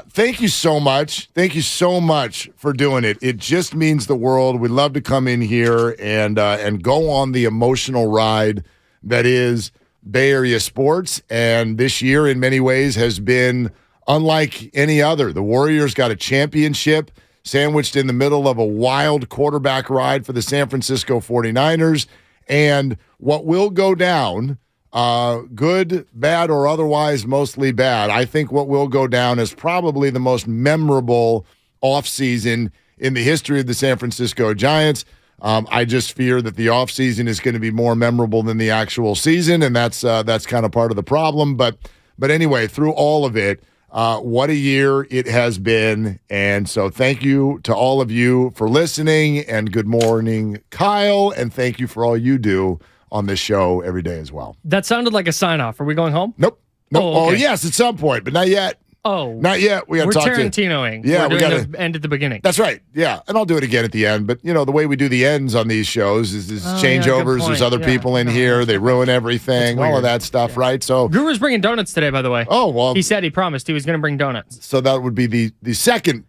Thank you so much. Thank you so much for doing it. It just means the world. We love to come in here and go on the emotional ride that is Bay Area sports. And this year, in many ways, has been unlike any other. The Warriors got a championship sandwiched in the middle of a wild quarterback ride for the San Francisco 49ers. And what will go down, good, bad, or otherwise mostly bad, I think what will go down is probably the most memorable offseason in the history of the San Francisco Giants. I just fear that the offseason is going to be more memorable than the actual season, and that's kind of part of the problem. But anyway, through all of it, what a year it has been. And so thank you to all of you for listening, and good morning, Kyle, and thank you for all you do on this show every day as well. That sounded like a sign-off. Are we going home? Nope. Oh, okay. Yes, at some point, but not yet. Oh. Not yet. We got to talk to Tarantinoing. Yeah, we're doing the end at the beginning. That's right. Yeah, and I'll do it again at the end. But, the way we do the ends on these shows is changeovers. Yeah, there's other people in here. They ruin everything, all of that stuff, right? So Guru's bringing donuts today, by the way. Oh, well. He said he promised he was going to bring donuts. So that would be the second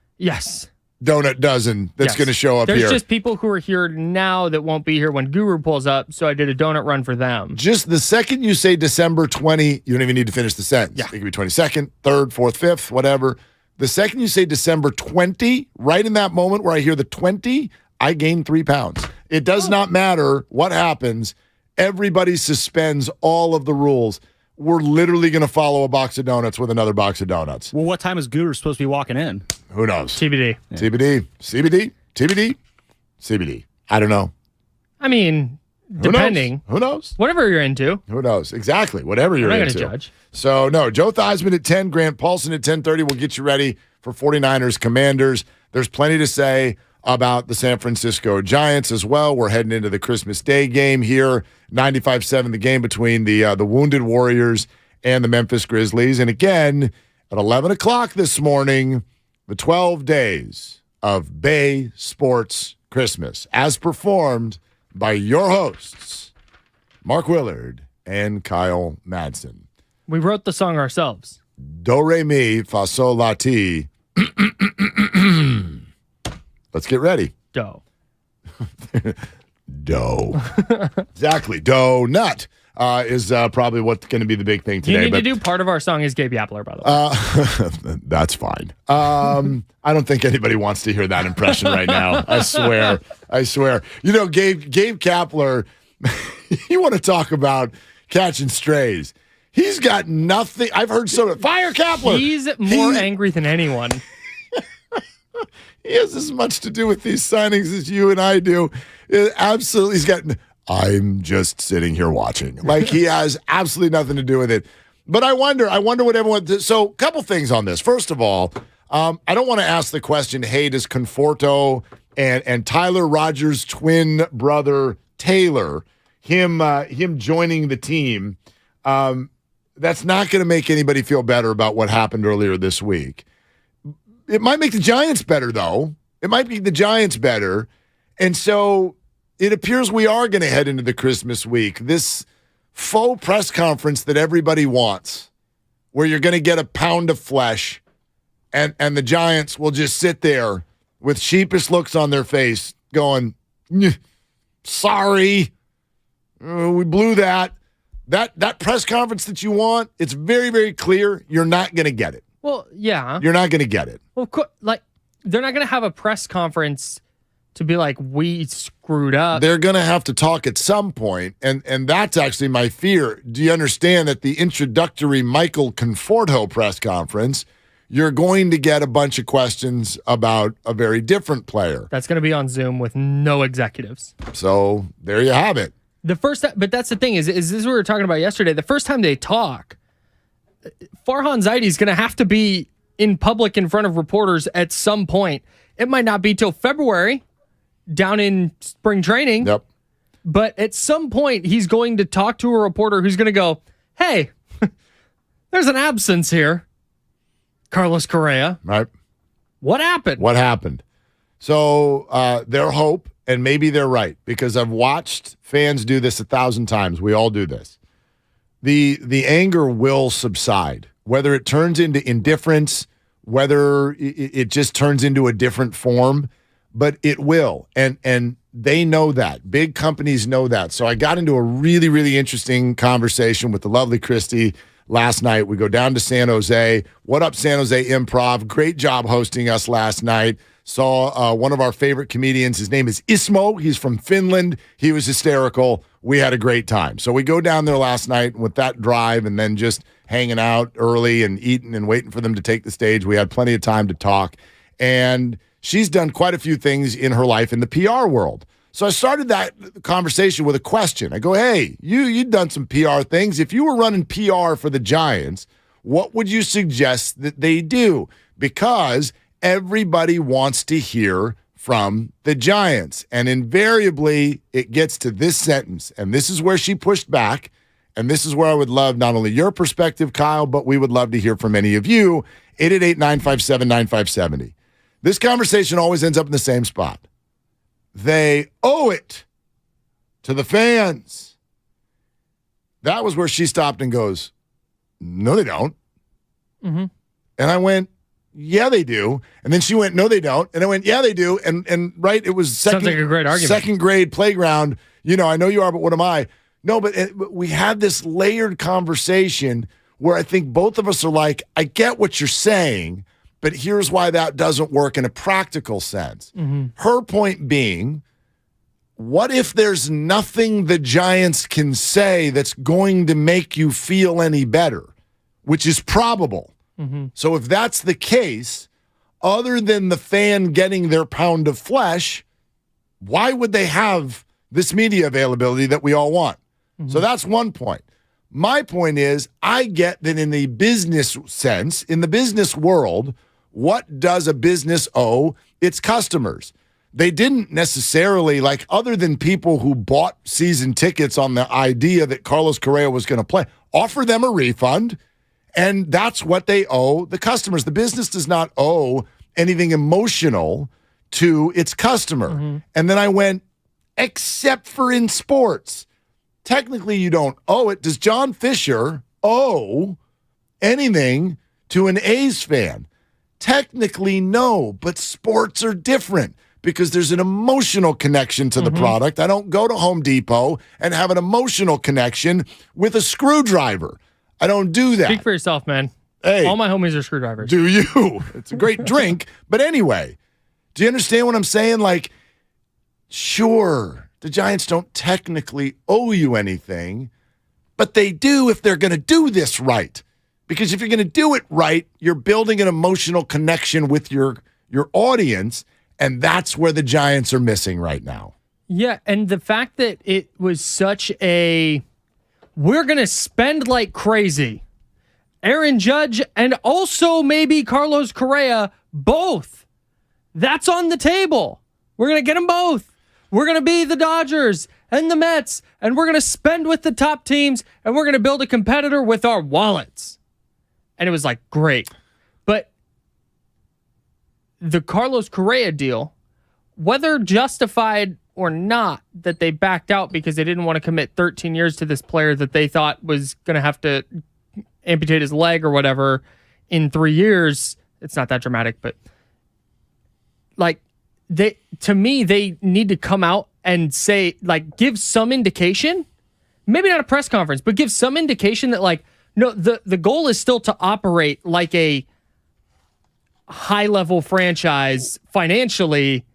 donut dozen that's going to show up here. There's just people who are here now that won't be here when Guru pulls up, so I did a donut run for them. Just the second you say December 20, you don't even need to finish the sentence. Yeah. It could be 22nd, 3rd, 4th, 5th, whatever. The second you say December 20, right in that moment where I hear the 20, I gain 3 pounds. It does not matter what happens. Everybody suspends all of the rules. We're literally going to follow a box of donuts with another box of donuts. Well, what time is Guru supposed to be walking in? Who knows? TBD. Yeah. TBD. CBD. TBD. CBD. I don't know. I mean, depending. Who knows? Whatever you're into. Who knows? Exactly. Whatever you're into. I'm not going to judge. So, no, Joe Theisman at 10, Grant Paulson at 10:30 will get you ready for 49ers Commanders. There's plenty to say about the San Francisco Giants as well. We're heading into the Christmas Day game here, 95-7, the game between the Wounded Warriors and the Memphis Grizzlies. And again, at 11 o'clock this morning, the 12 days of Bay Sports Christmas, as performed by your hosts, Mark Willard and Kyle Madsen. We wrote the song ourselves. Do, re, mi, fa, sol, la, ti. Let's get ready. Do. Do. Exactly. Do nut is probably what's going to be the big thing today. You need to do part of our song is Gabe Yapler, by the way. That's fine. I don't think anybody wants to hear that impression right now. I swear. You know, Gabe Kapler, you want to talk about catching strays. He's got nothing. I've heard fire Kapler. He's more angry than anyone. He has as much to do with these signings as you and I do. Absolutely. I'm just sitting here watching. Like, he has absolutely nothing to do with it. But I wonder what everyone. So, a couple things on this. First of all, I don't want to ask the question, hey, does Conforto and Tyler Rogers' twin brother Taylor, him joining the team, that's not going to make anybody feel better about what happened earlier this week. It might make the Giants better, though. It might make the Giants better. And so it appears we are going to head into the Christmas week. This faux press conference that everybody wants, where you're going to get a pound of flesh, and the Giants will just sit there with sheepish looks on their face going, sorry, we blew that. That press conference that you want, it's very, very clear you're not going to get it. Well, yeah. You're not going to get it. Well, they're not going to have a press conference to be like, we screwed up. They're going to have to talk at some point, and that's actually my fear. Do you understand that the introductory Michael Conforto press conference, you're going to get a bunch of questions about a very different player. That's going to be on Zoom with no executives. So there you have it. But that's the thing, is this what we were talking about yesterday? The first time they talk, Farhan Zaidi's going to have to be in public in front of reporters at some point. It might not be till February down in spring training. Yep. But at some point, he's going to talk to a reporter who's going to go, hey, there's an absence here. Carlos Correa. Right. What happened? So their hope, and maybe they're right, because I've watched fans do this 1,000 times. We all do this. The anger will subside, whether it turns into indifference, whether it just turns into a different form, but it will. And they know that. Big companies know that. So I got into a really, really interesting conversation with the lovely Christy last night. We go down to San Jose. What up, San Jose Improv? Great job hosting us last night. Saw one of our favorite comedians. His name is Ismo. He's from Finland. He was hysterical. We had a great time. So we go down there last night with that drive and then just hanging out early and eating and waiting for them to take the stage. We had plenty of time to talk. And she's done quite a few things in her life in the PR world. So I started that conversation with a question. I go, hey, you've done some PR things. If you were running PR for the Giants, what would you suggest that they do? Because everybody wants to hear from the Giants. And invariably, it gets to this sentence. And this is where she pushed back. And this is where I would love not only your perspective, Kyle, but we would love to hear from any of you. 888-957-9570. This conversation always ends up in the same spot. They owe it to the fans. That was where she stopped and goes, no, they don't. Mm-hmm. And I went, yeah, they do. And then she went, no, they don't. And I went, yeah, they do. And right, it was sounds like a great argument. Second grade playground. You know, I know you are, but what am I? No, but we had this layered conversation where I think both of us are like, I get what you're saying, but here's why that doesn't work in a practical sense. Mm-hmm. Her point being, what if there's nothing the Giants can say that's going to make you feel any better, which is probable. Mm-hmm. So if that's the case, other than the fan getting their pound of flesh, why would they have this media availability that we all want? Mm-hmm. So that's one point. My point is, I get that in the business sense, in the business world, what does a business owe its customers? They didn't necessarily, like, other than people who bought season tickets on the idea that Carlos Correa was going to play, offer them a refund, and that's what they owe the customers. The business does not owe anything emotional to its customer. And then I went, except for in sports. Technically, you don't owe it. Does John Fisher owe anything to an A's fan? Technically, no, but sports are different because there's an emotional connection to the product. I don't go to Home Depot and have an emotional connection with a screwdriver. I don't do that. Speak for yourself, man. Hey, all my homies are screwdrivers. Do you? It's a great drink. But anyway, do you understand what I'm saying? Like, sure, the Giants don't technically owe you anything, but they do if they're going to do this right. Because if you're going to do it right, you're building an emotional connection with your audience, and that's where the Giants are missing right now. Yeah, and the fact that it was such a, we're going to spend like crazy. Aaron Judge and also maybe Carlos Correa, both. That's on the table. We're going to get them both. We're going to be the Dodgers and the Mets, and we're going to spend with the top teams, and we're going to build a competitor with our wallets. And it was like, great. But the Carlos Correa deal, whether justified or not that they backed out because they didn't want to commit 13 years to this player that they thought was going to have to amputate his leg or whatever in 3 years. It's not that dramatic, but like to me, they need to come out and say, like, give some indication, maybe not a press conference, but give some indication that, like, no, the goal is still to operate like a high-level franchise financially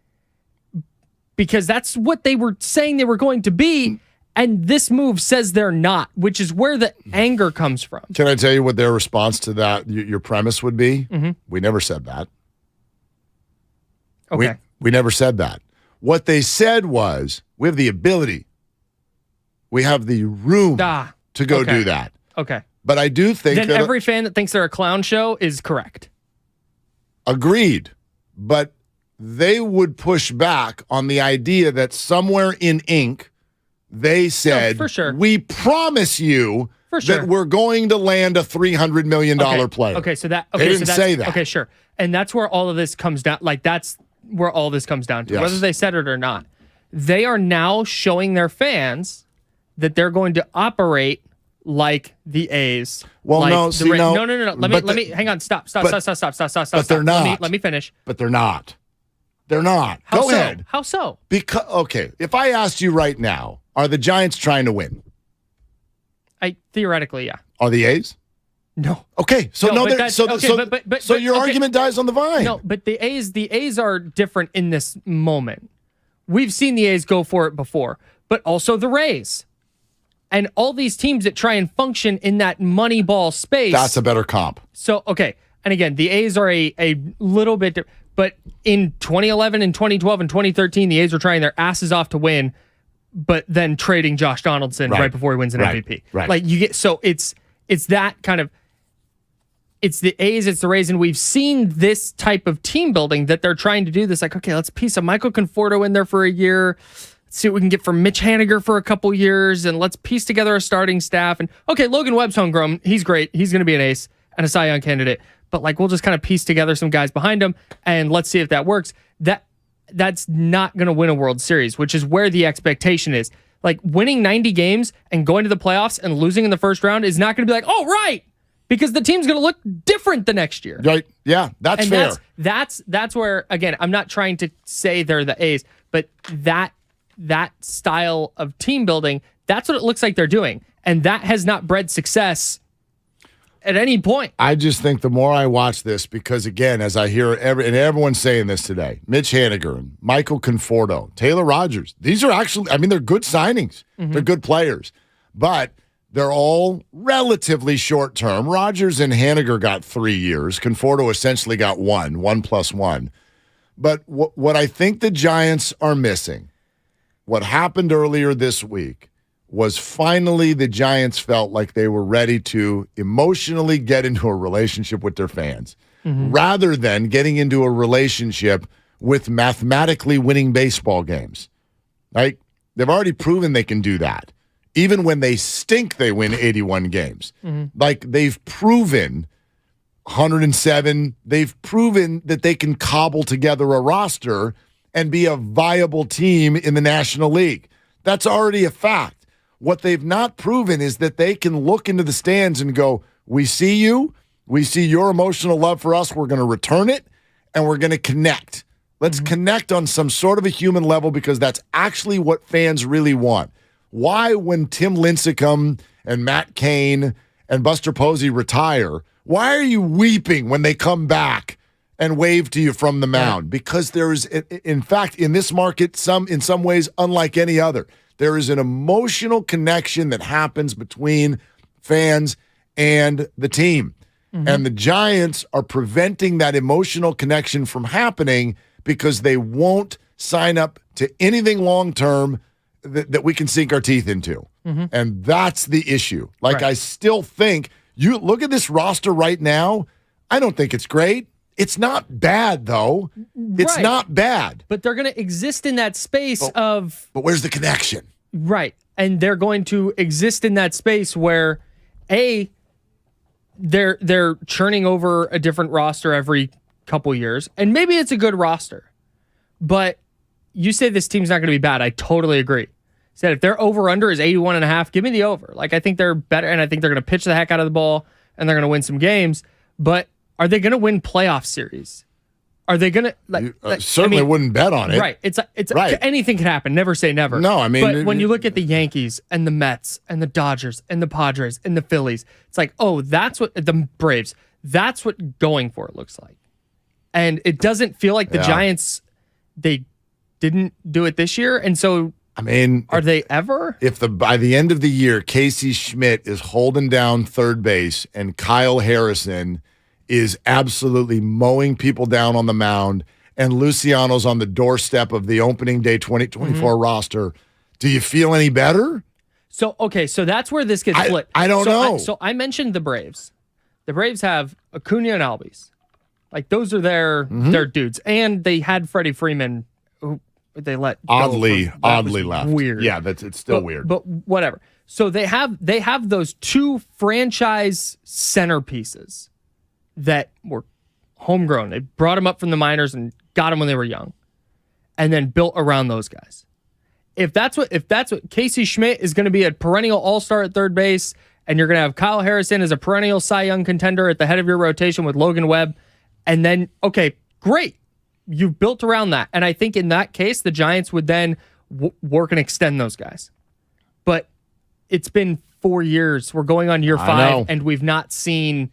because that's what they were saying they were going to be, and this move says they're not, which is where the anger comes from. Can I tell you what their response to that, your premise would be? We never said that. Okay. We never said that. What they said was, we have the ability, we have the room to go do that. Okay. But I do think then that every fan that thinks they're a clown show is correct. Agreed. But they would push back on the idea that somewhere in ink, they said, for sure. We promise you sure. that we're going to land a $300 million player. Okay, so that they didn't say that. Okay, sure. And that's where all of this comes down. Like, that's where all this comes down to, Yes. whether they said it or not. They are now showing their fans that they're going to operate like the A's. Well, like no, see, no. No. Let me hang on. Stop. But they're not. Let me finish. But they're not. They're not. How Go so? ahead. How so? Because okay, if I asked you right now, are the Giants trying to win? Theoretically, yeah. Are the A's? No. Okay, so so your argument dies on the vine. No, but the A's are different in this moment. We've seen the A's go for it before, but also the Rays. And all these teams that try and function in that money ball space. That's a better comp. So, okay. And again, the A's are a little bit different. But in 2011 and 2012 and 2013, the A's were trying their asses off to win, but then trading Josh Donaldson right before he wins an MVP. Right. Like, you get, so it's that kind of, it's the A's, it's the Rays, and we've seen this type of team building that they're trying to do this. Like, okay, let's piece a Michael Conforto in there for a year. Let's see what we can get from Mitch Haniger for a couple years, and let's piece together a starting staff. And okay, Logan Webb's homegrown. He's great. He's going to be an ace and a Cy Young candidate. But like, we'll just kind of piece together some guys behind him, and let's see if that works. That's not going to win a World Series, which is where the expectation is. Like, winning 90 games and going to the playoffs and losing in the first round is not going to be like, oh, right, because the team's going to look different the next year. Right. Yeah, that's fair. That's where, again, I'm not trying to say they're the A's, but that style of team building, that's what it looks like they're doing. And that has not bred success at any point. I just think the more I watch this, because again, as I hear and everyone's saying this today, Mitch Haniger and Michael Conforto, Taylor Rogers, these are actually, I mean, they're good signings. They're good players, but they're all relatively short term. Rogers and Haniger got 3 years. Conforto essentially got 1+1. But what I think the Giants are missing, what happened earlier this week, was finally the Giants felt like they were ready to emotionally get into a relationship with their fans rather than getting into a relationship with mathematically winning baseball games. Right? They've already proven they can do that. Even when they stink, they win 81 games. Like, they've proven 107. They've proven that they can cobble together a roster and be a viable team in the National League. That's already a fact. What they've not proven is that they can look into the stands and go, we see you. We see your emotional love for us. We're going to return it, and we're going to connect. Let's connect on some sort of a human level because that's actually what fans really want. Why, when Tim Lincecum and Matt Cain and Buster Posey retire, why are you weeping when they come back and wave to you from the mound? Because there is, in fact, in this market, in some ways, unlike any other, there is an emotional connection that happens between fans and the team. And the Giants are preventing that emotional connection from happening because they won't sign up to anything long-term that we can sink our teeth into. And that's the issue. I still think, you look at this roster right now, I don't think it's great. It's not bad, though. It's not bad. But they're going to exist in that space of... But where's the connection? Right. And they're going to exist in that space where, they're churning over a different roster every couple years, and maybe it's a good roster. But you say this team's not going to be bad. I totally agree. Said if their over-under is 81.5, give me the over. I think they're better, and I think they're going to pitch the heck out of the ball, and they're going to win some games. But are they going to win playoff series? Are they going to... certainly wouldn't bet on it. Right. It's anything can happen. Never say never. No, I mean... But when you look at the Yankees and the Mets and the Dodgers and the Padres and the Phillies, it's like, oh, that's what... The Braves, that's what going for it looks like. And it doesn't feel like the Giants, they didn't do it this year. And so... I mean... Are they ever? If by the end of the year, Casey Schmidt is holding down third base and Kyle Harrison is absolutely mowing people down on the mound, and Luciano's on the doorstep of the opening day 2024 roster, do you feel any better? So that's where this gets flipped. I don't know. So I mentioned the Braves. The Braves have Acuna and Albies. Those are their dudes. And they had Freddie Freeman, who they let oddly left. Weird. Yeah, it's still weird. But whatever. So they have those two franchise centerpieces that were homegrown. They brought them up from the minors and got them when they were young, and then built around those guys. If that's what Casey Schmidt is going to be a perennial all-star at third base, and you're going to have Kyle Harrison as a perennial Cy Young contender at the head of your rotation with Logan Webb, and then, okay, great. You've built around that. And I think in that case, the Giants would then work and extend those guys. But it's been 4 years. We're going on year 5, and we've not seen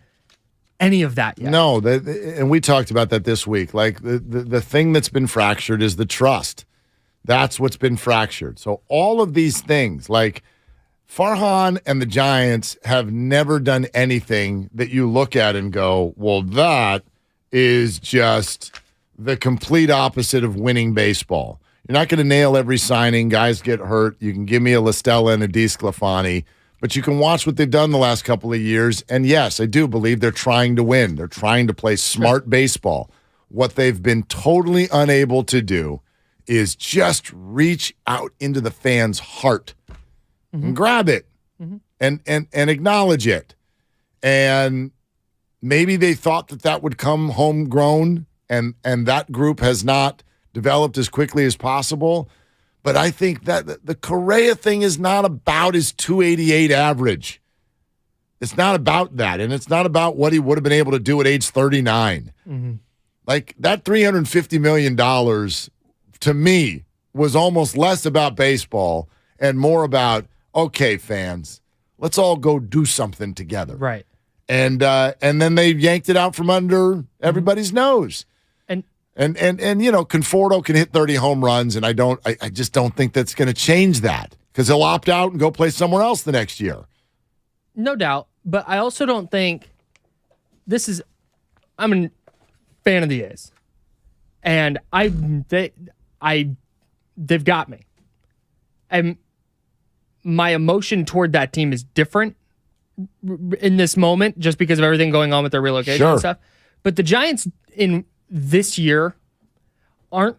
any of that yet. No, and we talked about that this week. The thing that's been fractured is the trust. That's what's been fractured. So all of these things, Farhan and the Giants have never done anything that you look at and go, well, that is just the complete opposite of winning baseball. You're not going to nail every signing. Guys get hurt. You can give me a LaStella and a DeSclafani, but you can watch what they've done the last couple of years. And yes, I do believe they're trying to win. They're trying to play smart baseball. What they've been totally unable to do is just reach out into the fan's heart and grab it and acknowledge it. And maybe they thought that would come homegrown, and that group has not developed as quickly as possible. But I think that the Correa thing is not about his 288 average. It's not about that, and it's not about what he would have been able to do at age 39. That $350 million, to me, was almost less about baseball and more about, okay, fans, let's all go do something together. Right. And then they yanked it out from under everybody's nose. And Conforto can hit 30 home runs, and I just don't think that's going to change that because he'll opt out and go play somewhere else the next year. No doubt, but I also don't think I'm a fan of the A's, and they've got me, and my emotion toward that team is different in this moment just because of everything going on with their relocation and stuff. But the Giants in this year are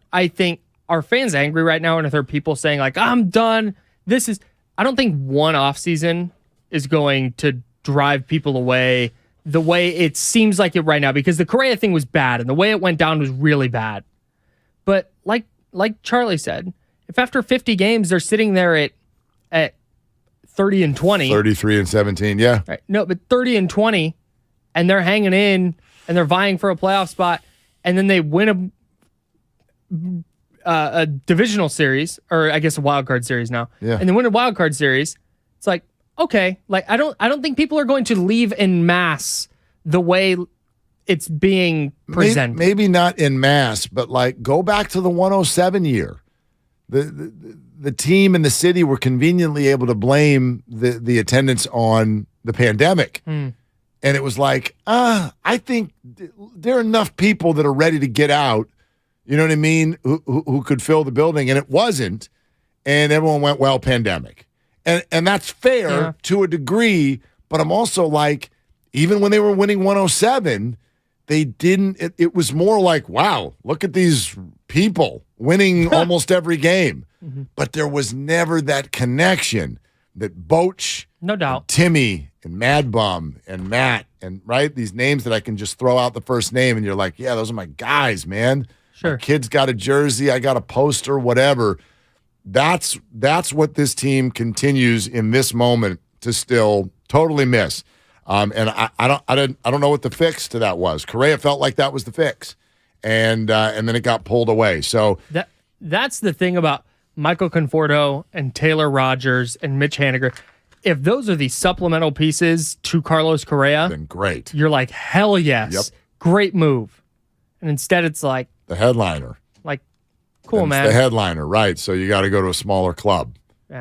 fans angry right now, and if there are people saying I'm done, I don't think one offseason is going to drive people away the way it seems like it right now, because the Correa thing was bad and the way it went down was really bad. But like Charlie said, if after 50 games they're sitting there at 30 and 20, 33 and 17, yeah. Right. No, but 30 and 20, and they're hanging in and they're vying for a playoff spot, and then they win a divisional series, or I guess a wild card series now. Yeah. And they win a wild card series. It's like, okay, like I don't think people are going to leave en masse the way it's being presented. Maybe not en masse, but like go back to the 107 year. The team and the city were conveniently able to blame the attendance on the pandemic. And it was like, I think there are enough people that are ready to get out, you know what I mean, who could fill the building, and it wasn't. And everyone went, well, pandemic. And that's fair to a degree, but I'm also like, even when they were winning 107, they didn't, it was more like, wow, look at these people winning almost every game. But there was never that connection that Boach, no doubt, and Timmy and Mad Bum and Matt and right, these names that I can just throw out the first name and you're like, yeah, those are my guys, man. Sure. My kid's got a jersey, I got a poster, whatever. That's what this team continues in this moment to still totally miss. And I don't know what the fix to that was. Correa felt like that was the fix, and then it got pulled away. So that's the thing about Michael Conforto and Taylor Rogers and Mitch Haniger. If those are the supplemental pieces to Carlos Correa, then great. You're like, hell yes, Yep. Great move. And instead, it's like the headliner. Like, cool, And man. it's the headliner, right? So you got to go to a smaller club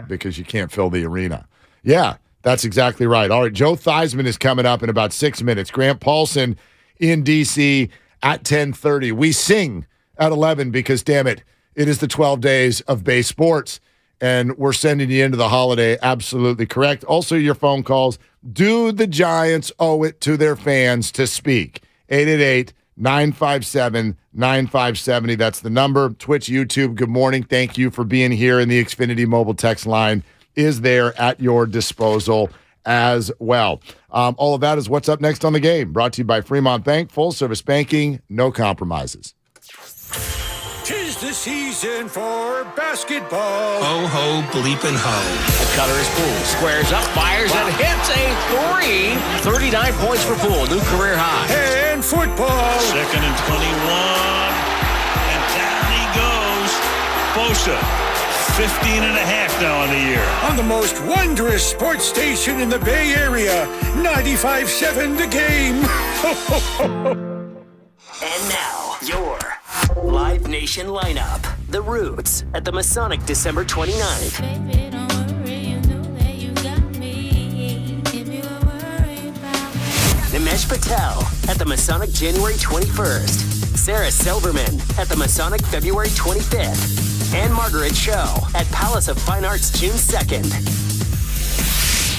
because you can't fill the arena. Yeah. That's exactly right. All right, Joe Theisman is coming up in about 6 minutes. Grant Paulson in D.C. at 10:30. We sing at 11 because, damn it, it is the 12 days of base sports, and we're sending you into the holiday absolutely correct. Also, your phone calls. Do the Giants owe it to their fans to speak? 888-957-9570. That's the number. Twitch, YouTube, good morning. Thank you for being here, and the Xfinity mobile text line is there at your disposal as well. All of that is what's up next on the game. Brought to you by Fremont Bank. Full service banking, no compromises. 'Tis the season for basketball. Ho, ho, bleepin' ho. The cutter is Poole. Squares up, fires, and hits a three. 39 points for Poole, new career high. And football. 2nd and 21. And down he goes. Bosa. 15 and a half now on the year. On the most wondrous sports station in the Bay Area, 95.7 The Game. And now, your Live Nation lineup. The Roots at the Masonic December 29th. Nimesh Patel at the Masonic January 21st. Sarah Silverman at the Masonic February 25th. And Margaret Show at Palace of Fine Arts June 2nd.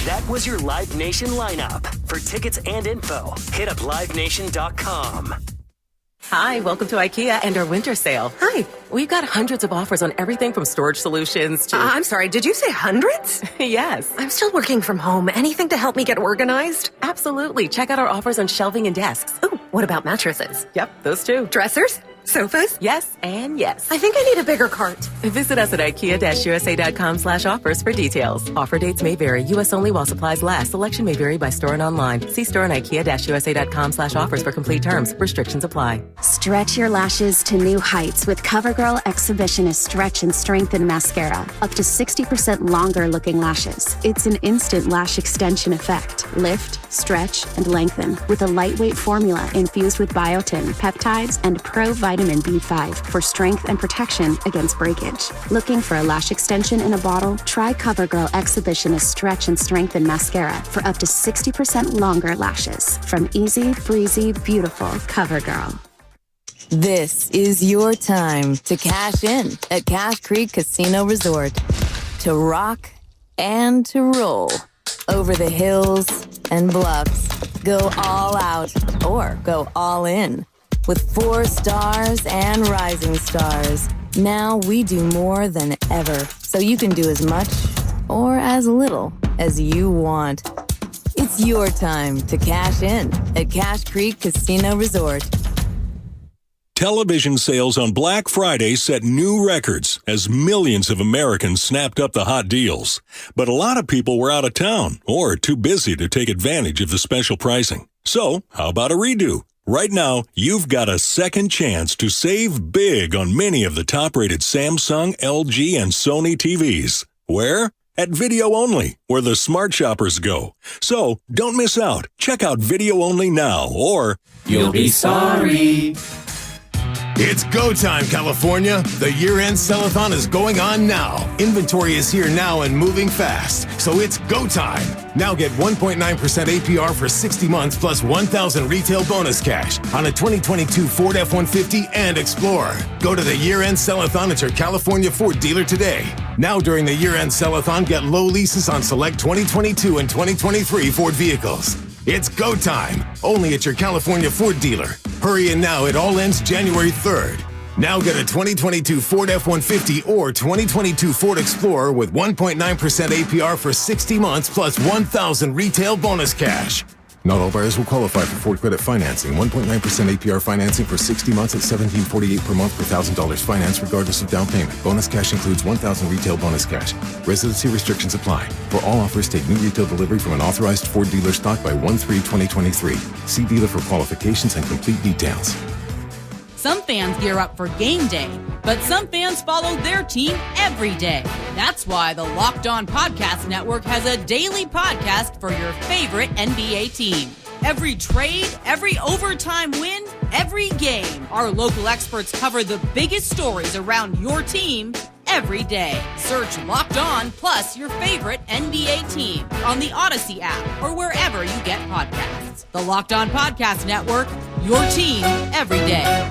That was your Live Nation lineup. For tickets and info, hit up livenation.com. Hi, welcome to IKEA and our winter sale. Hi. We've got hundreds of offers on everything from storage solutions to... I'm sorry, did you say hundreds? Yes. I'm still working from home. Anything to help me get organized? Absolutely. Check out our offers on shelving and desks. Ooh, what about mattresses? Yep, those too. Dressers? Sofas? Yes, and yes. I think I need a bigger cart. Visit us at IKEA-USA.com/offers for details. Offer dates may vary. U.S. only while supplies last. Selection may vary by store and online. See store and IKEA-USA.com/offers for complete terms. Restrictions apply. Stretch your lashes to new heights with CoverGirl Exhibitionist Stretch and Strengthen Mascara. Up to 60% longer looking lashes. It's an instant lash extension effect. Lift, stretch, and lengthen with a lightweight formula infused with biotin, peptides, and pro-vitamin B5 for strength and protection against breakage. Looking for a lash extension in a bottle? Try CoverGirl Exhibitionist Stretch and Strengthen Mascara for up to 60% longer lashes. From easy, breezy, beautiful CoverGirl. This is your time to cash in at Cash Creek Casino Resort. To rock and to roll. Over the hills and bluffs. Go all out or go all in. With 4 stars and rising stars, now we do more than ever, so you can do as much or as little as you want. It's your time to cash in at Cash Creek Casino Resort. Television sales on Black Friday set new records as millions of Americans snapped up the hot deals. But a lot of people were out of town or too busy to take advantage of the special pricing. So, how about a redo? Right now, you've got a second chance to save big on many of the top-rated Samsung, LG, and Sony TVs. Where? At Video Only, where the smart shoppers go. So, don't miss out. Check out Video Only now, or you'll be sorry. It's go time, California. The year-end sell-a-thon is going on now. Inventory is here now and moving fast, so it's go time. Now get 1.9% APR for 60 months plus $1,000 retail bonus cash on a 2022 Ford F-150 and Explorer. Go to the year-end sell-a-thon at your California Ford dealer today. Now during the year-end sell-a-thon, get low leases on select 2022 and 2023 Ford vehicles. It's go time, only at your California Ford dealer. Hurry in now, it all ends January 3rd. Now get a 2022 Ford F-150 or 2022 Ford Explorer with 1.9% APR for 60 months plus $1,000 retail bonus cash. Not all buyers will qualify for Ford Credit Financing. 1.9% APR financing for 60 months at $17.48 per month per $1,000 finance regardless of down payment. Bonus cash includes $1,000 retail bonus cash. Residency restrictions apply. For all offers, take new retail delivery from an authorized Ford dealer stock by 1/3/2023. See dealer for qualifications and complete details. Some fans gear up for game day, but some fans follow their team every day. That's why the Locked On Podcast Network has a daily podcast for your favorite NBA team. Every trade, every overtime win, every game, our local experts cover the biggest stories around your team every day. Search Locked On plus your favorite NBA team on the Odyssey app or wherever you get podcasts. The Locked On Podcast Network, your team every day.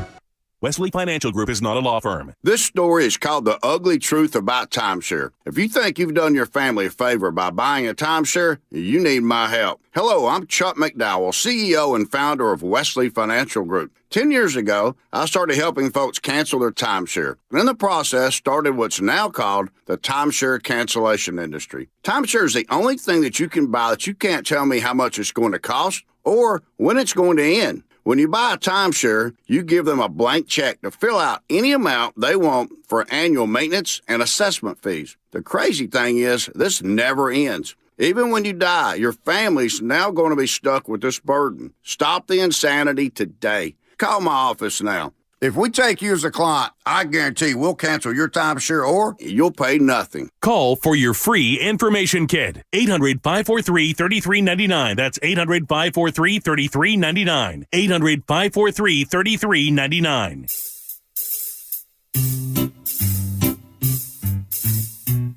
Wesley Financial Group is not a law firm. This story is called The Ugly Truth About Timeshare. If you think you've done your family a favor by buying a timeshare, you need my help. Hello, I'm Chuck McDowell, CEO and founder of Wesley Financial Group. 10 years ago, I started helping folks cancel their timeshare. And in the process, started what's now called the timeshare cancellation industry. Timeshare is the only thing that you can buy that you can't tell me how much it's going to cost or when it's going to end. When you buy a timeshare, you give them a blank check to fill out any amount they want for annual maintenance and assessment fees. The crazy thing is, this never ends. Even when you die, your family's now going to be stuck with this burden. Stop the insanity today. Call my office now. If we take you as a client, I guarantee we'll cancel your timeshare or you'll pay nothing. Call for your free information kit. 800-543-3399. That's 800-543-3399. 800-543-3399.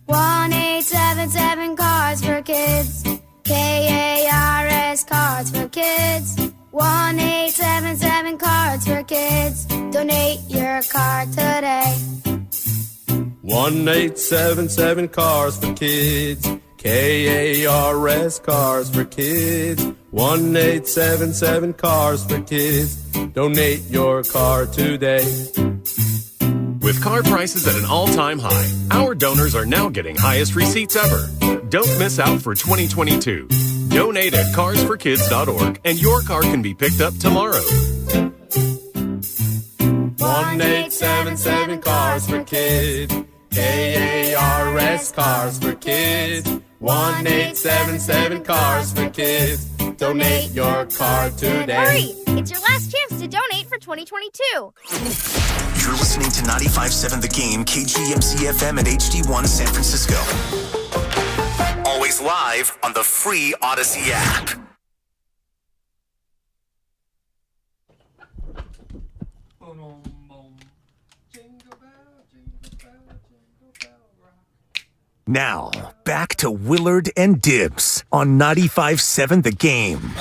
1-877 Cards for Kids. KARS Cards for Kids. 1-877 Cards for Kids. Donate your card today. 1-877 Cars for Kids. KARS Cars for Kids. 1-877 Cars for Kids. Donate your car today. With car prices at an all-time high, our donors are now getting highest receipts ever. Don't miss out for 2022. Donate at carsforkids.org and your car can be picked up tomorrow. 1-877 Cars for Kids. KARS Cars for Kids. 1-877 Cars for Kids. Donate your car today. Hurry! It's your last chance to donate for 2022. You're listening to 95.7 The Game, KGMC-FM and HD1 San Francisco. Always live on the free Odyssey app. Now, back to Willard and Dibbs on 95.7 The Game.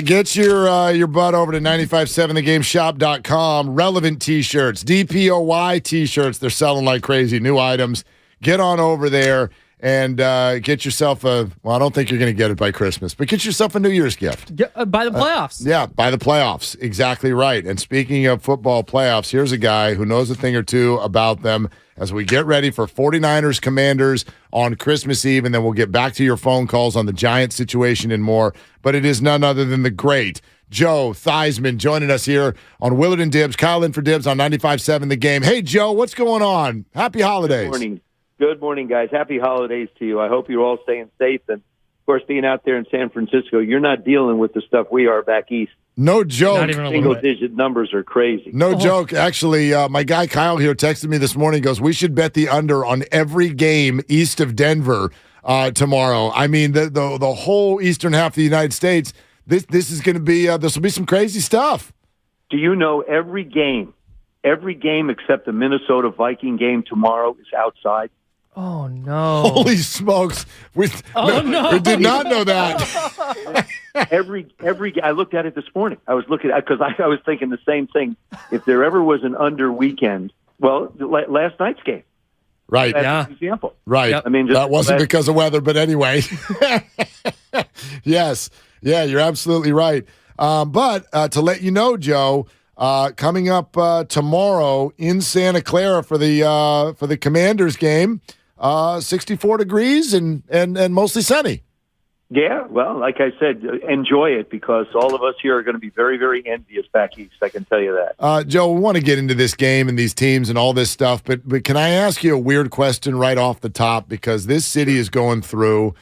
Get your butt over to 957thegameshop.com. Relevant T-shirts, DPOY T-shirts. They're selling like crazy. New items. Get on over there and get yourself I don't think you're going to get it by Christmas, but get yourself a New Year's gift. By the playoffs. By the playoffs. Exactly right. And speaking of football playoffs, here's a guy who knows a thing or two about them as we get ready for 49ers Commanders on Christmas Eve, and then we'll get back to your phone calls on the Giants situation and more. But it is none other than the great Joe Theisman joining us here on Willard and Dibs. Kyle in for Dibs on 95.7 The Game. Hey, Joe, what's going on? Happy holidays. Good morning. Good morning, guys. Happy holidays to you. I hope you're all staying safe. And, of course, being out there in San Francisco, you're not dealing with the stuff we are back east. No joke. Single-digit numbers are crazy. No joke. Actually, my guy Kyle here texted me this morning, goes, we should bet the under on every game east of Denver tomorrow. I mean, the whole eastern half of the United States, this is going to be, this will be some crazy stuff. Do you know every game except the Minnesota Viking game tomorrow is outside? Oh, no. Holy smokes. We did not know that. I looked at it this morning. I was looking at because I was thinking the same thing. If there ever was an under weekend, well, last night's game. Right. That's an example. Right. Yep. I mean, that wasn't because of weather, but anyway. Yes. Yeah, you're absolutely right. But to let you know, Joe, coming up tomorrow in Santa Clara for the Commanders game, 64 degrees and mostly sunny. Yeah, well, like I said, enjoy it because all of us here are going to be very, very envious back east. I can tell you that. Joe, we want to get into this game and these teams and all this stuff, but can I ask you a weird question right off the top? Because this city is going through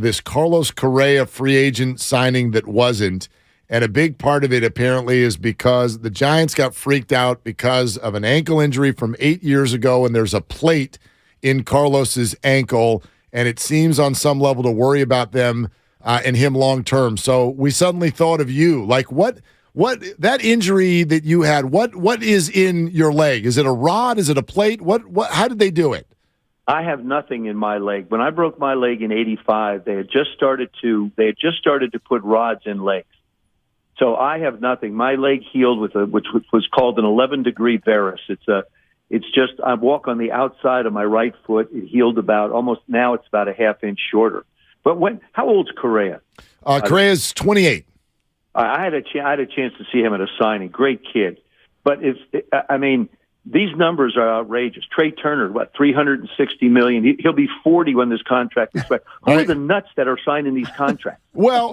this Carlos Correa free agent signing that wasn't, and a big part of it apparently is because the Giants got freaked out because of an ankle injury from 8 years ago, and there's a plate in Carlos's ankle, and it seems on some level to worry about them and him long term. So we suddenly thought of you. Like what that injury that you had, what is in your leg? Is it a rod? Is it a plate? What how did they do it? I have nothing in my leg. When I broke my leg in '85, they had just started to put rods in legs. So I have nothing. My leg healed with which was called an 11-degree varus. It's just I walk on the outside of my right foot. It healed now it's about a half inch shorter. But how old's Correa? Correa's 28. I had a chance to see him at a signing. Great kid. But these numbers are outrageous. Trey Turner, $360 million. He'll be 40 when this contract is right. Who are the nuts that are signing these contracts? Well,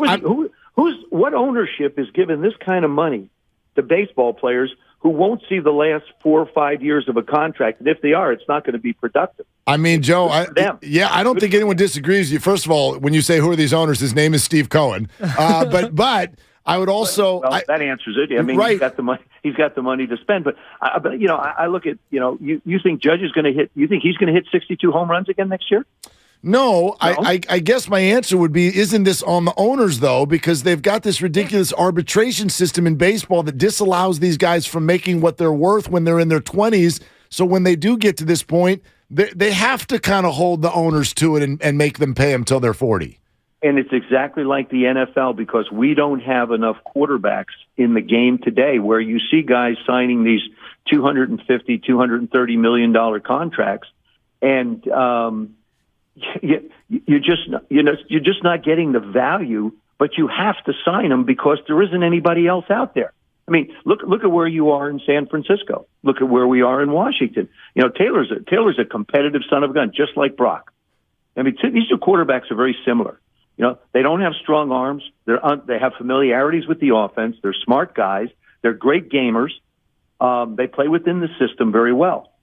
what ownership is giving this kind of money to baseball players who won't see the last 4 or 5 years of a contract? And if they are, it's not going to be productive. I mean, Joe, I don't think anyone disagrees with you. First of all, when you say who are these owners, his name is Steve Cohen. But I would also that answers it. I mean, right. He's got the money. He's got the money to spend. But I look at you think Judge is going to hit? You think he's going to hit 62 home runs again next year? No, I guess my answer would be, isn't this on the owners, though? Because they've got this ridiculous arbitration system in baseball that disallows these guys from making what they're worth when they're in their 20s. So when they do get to this point, they have to kind of hold the owners to it and make them pay them till they're 40. And it's exactly like the NFL because we don't have enough quarterbacks in the game today where you see guys signing these $250, $230 million contracts. And, you're just not getting the value, but you have to sign them because there isn't anybody else out there. I mean, look at where you are in San Francisco. Look at where we are in Washington. Taylor's a competitive son of a gun, just like Brock. I mean, these two quarterbacks are very similar. They don't have strong arms. They have familiarities with the offense. They're smart guys. They're great gamers. They play within the system very well.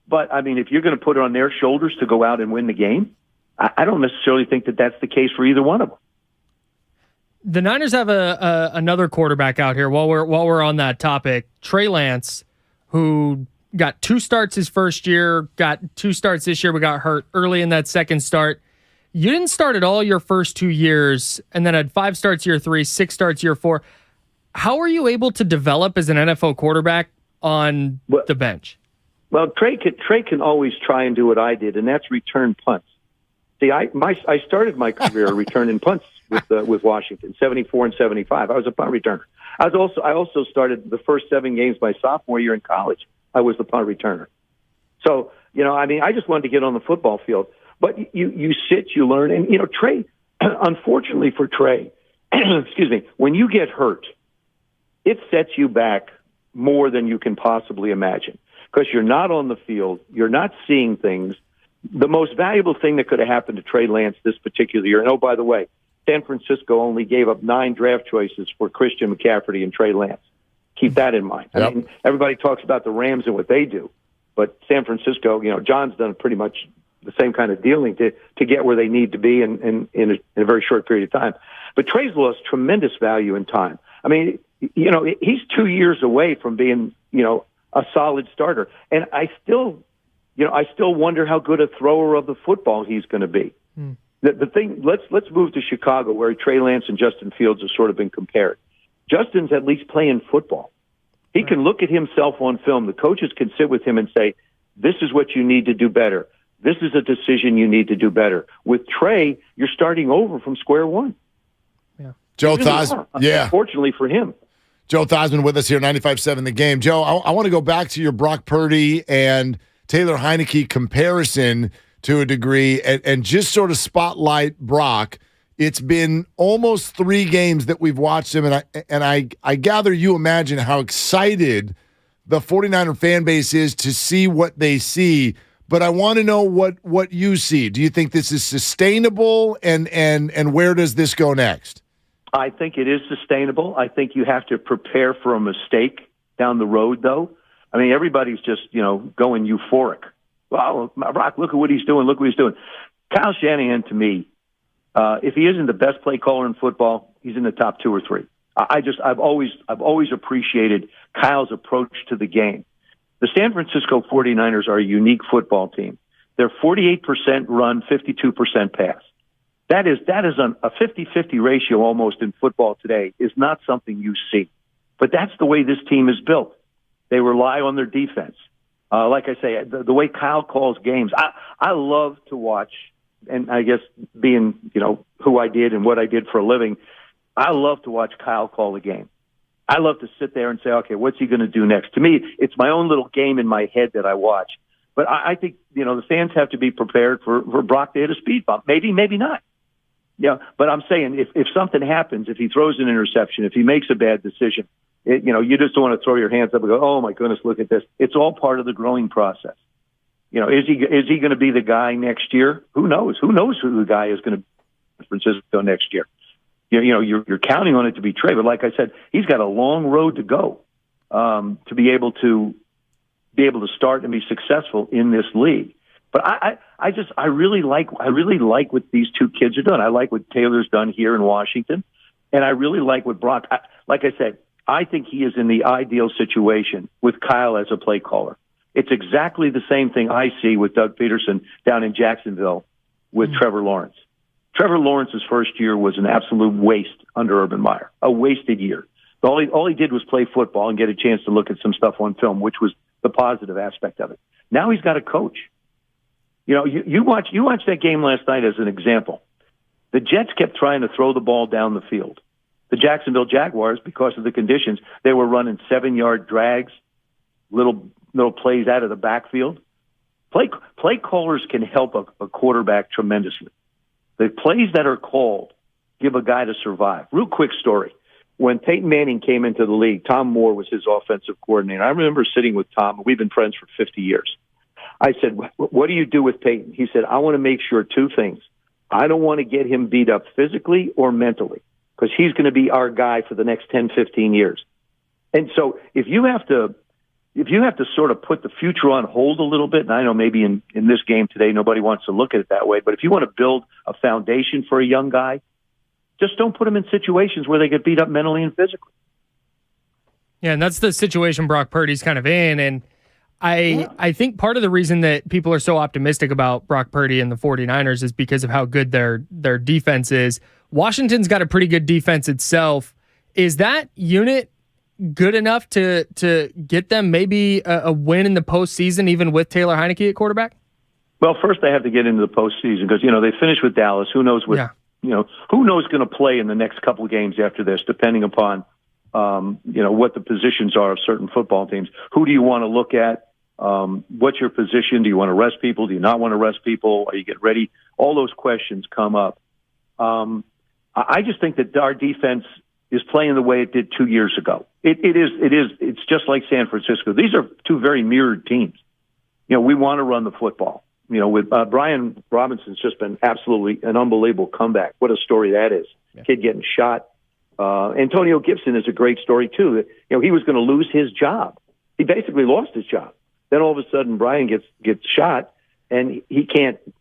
But, I mean, if you're going to put it on their shoulders to go out and win the game, I don't necessarily think that that's the case for either one of them. The Niners have another quarterback out here while we're on that topic, Trey Lance, who got 2 starts his first year, got 2 starts this year, but got hurt early in that second start. You didn't start at all your first 2 years and then had 5 starts year 3, 6 starts year 4. How are you able to develop as an NFL quarterback on the bench? Well, Trey can always try and do what I did, and that's return punts. See, I started my career returning punts with Washington, 74 and 75. I was a punt returner. I also started the first 7 games my sophomore year in college. I was the punt returner. So, I just wanted to get on the football field. But you sit, you learn, and Trey. Unfortunately for Trey, excuse me, when you get hurt, it sets you back more than you can possibly imagine because you're not on the field, you're not seeing things. The most valuable thing that could have happened to Trey Lance this particular year, and oh, by the way, San Francisco only gave up 9 draft choices for Christian McCaffrey and Trey Lance. Keep that in mind. Yep. I mean, everybody talks about the Rams and what they do, but San Francisco, John's done pretty much the same kind of dealing to get where they need to be in a very short period of time. But Trey's lost tremendous value in time. I mean, he's 2 years away from being, a solid starter. And I still wonder how good a thrower of the football he's going to be. The thing, let's move to Chicago, where Trey Lance and Justin Fields have sort of been compared. Justin's at least playing football. He can look at himself on film. The coaches can sit with him and say, this is what you need to do better. This is a decision you need to do better. With Trey, you're starting over from square one. Yeah. Joe Theisman. Yeah. Unfortunately for him. Joe Theisman with us here, 95.7 The Game. Joe, I want to go back to your Brock Purdy and Taylor Heineke comparison to a degree and just sort of spotlight Brock. It's been almost 3 games that we've watched him, and I gather you imagine how excited the 49er fan base is to see what they see. But I want to know what you see. Do you think this is sustainable, and where does this go next? I think it is sustainable. I think you have to prepare for a mistake down the road, though. I mean, everybody's just, going euphoric. Well, Brock, look at what he's doing. Look what he's doing. Kyle Shanahan, to me, if he isn't the best play caller in football, he's in the top 2 or 3. I've always appreciated Kyle's approach to the game. The San Francisco 49ers are a unique football team. They're 48% run, 52% pass. That is a 50-50 ratio almost in football today is not something you see. But that's the way this team is built. They rely on their defense. Like I say, the way Kyle calls games, I love to watch, and I guess being, who I did and what I did for a living, I love to watch Kyle call a game. I love to sit there and say, okay, what's he going to do next? To me, it's my own little game in my head that I watch. But I think, the fans have to be prepared for Brock to hit a speed bump. Maybe, maybe not. Yeah, but I'm saying if something happens, if he throws an interception, if he makes a bad decision, you just don't want to throw your hands up and go, oh, my goodness, look at this. It's all part of the growing process. Is he going to be the guy next year? Who knows? Who knows who the guy is going to be in San Francisco next year? You're counting on it to be Trey, but like I said, he's got a long road to go to be able to start and be successful in this league. But I really like what these 2 kids are doing. I like what Taylor's done here in Washington, and I really like what Brock. Like I said, I think he is in the ideal situation with Kyle as a play caller. It's exactly the same thing I see with Doug Peterson down in Jacksonville with Trevor Lawrence. Trevor Lawrence's first year was an absolute waste under Urban Meyer, a wasted year. All he did was play football and get a chance to look at some stuff on film, which was the positive aspect of it. Now he's got a coach. You watch that game last night as an example. The Jets kept trying to throw the ball down the field. The Jacksonville Jaguars, because of the conditions, they were running 7-yard drags, little plays out of the backfield. Play callers can help a quarterback tremendously. The plays that are called give a guy to survive. Real quick story. When Peyton Manning came into the league, Tom Moore was his offensive coordinator. I remember sitting with Tom. We've been friends for 50 years. I said, what do you do with Peyton? He said, I want to make sure 2 things. I don't want to get him beat up physically or mentally because he's going to be our guy for the next 10, 15 years. And so if you have to sort of put the future on hold a little bit, and I know maybe in this game today nobody wants to look at it that way, but if you want to build a foundation for a young guy, just don't put him in situations where they get beat up mentally and physically. Yeah, and that's the situation Brock Purdy's kind of in, and I think part of the reason that people are so optimistic about Brock Purdy and the 49ers is because of how good their defense is. Washington's got a pretty good defense itself. Is that unit good enough to get them maybe a win in the postseason, even with Taylor Heineke at quarterback? Well, first they have to get into the postseason because, they finished with Dallas. Who knows what, who knows going to play in the next couple of games after this, depending upon, what the positions are of certain football teams. Who do you want to look at? What's your position? Do you want to rest people? Do you not want to rest people? Are you getting ready? All those questions come up. I just think that our defense is playing the way it did 2 years ago. It's just like San Francisco. These are two very mirrored teams. We want to run the football. With Brian Robinson's just been absolutely an unbelievable comeback. What a story that is. Yeah. Kid getting shot. Antonio Gibson is a great story too. He was going to lose his job. He basically lost his job. Then all of a sudden Brian gets shot and he's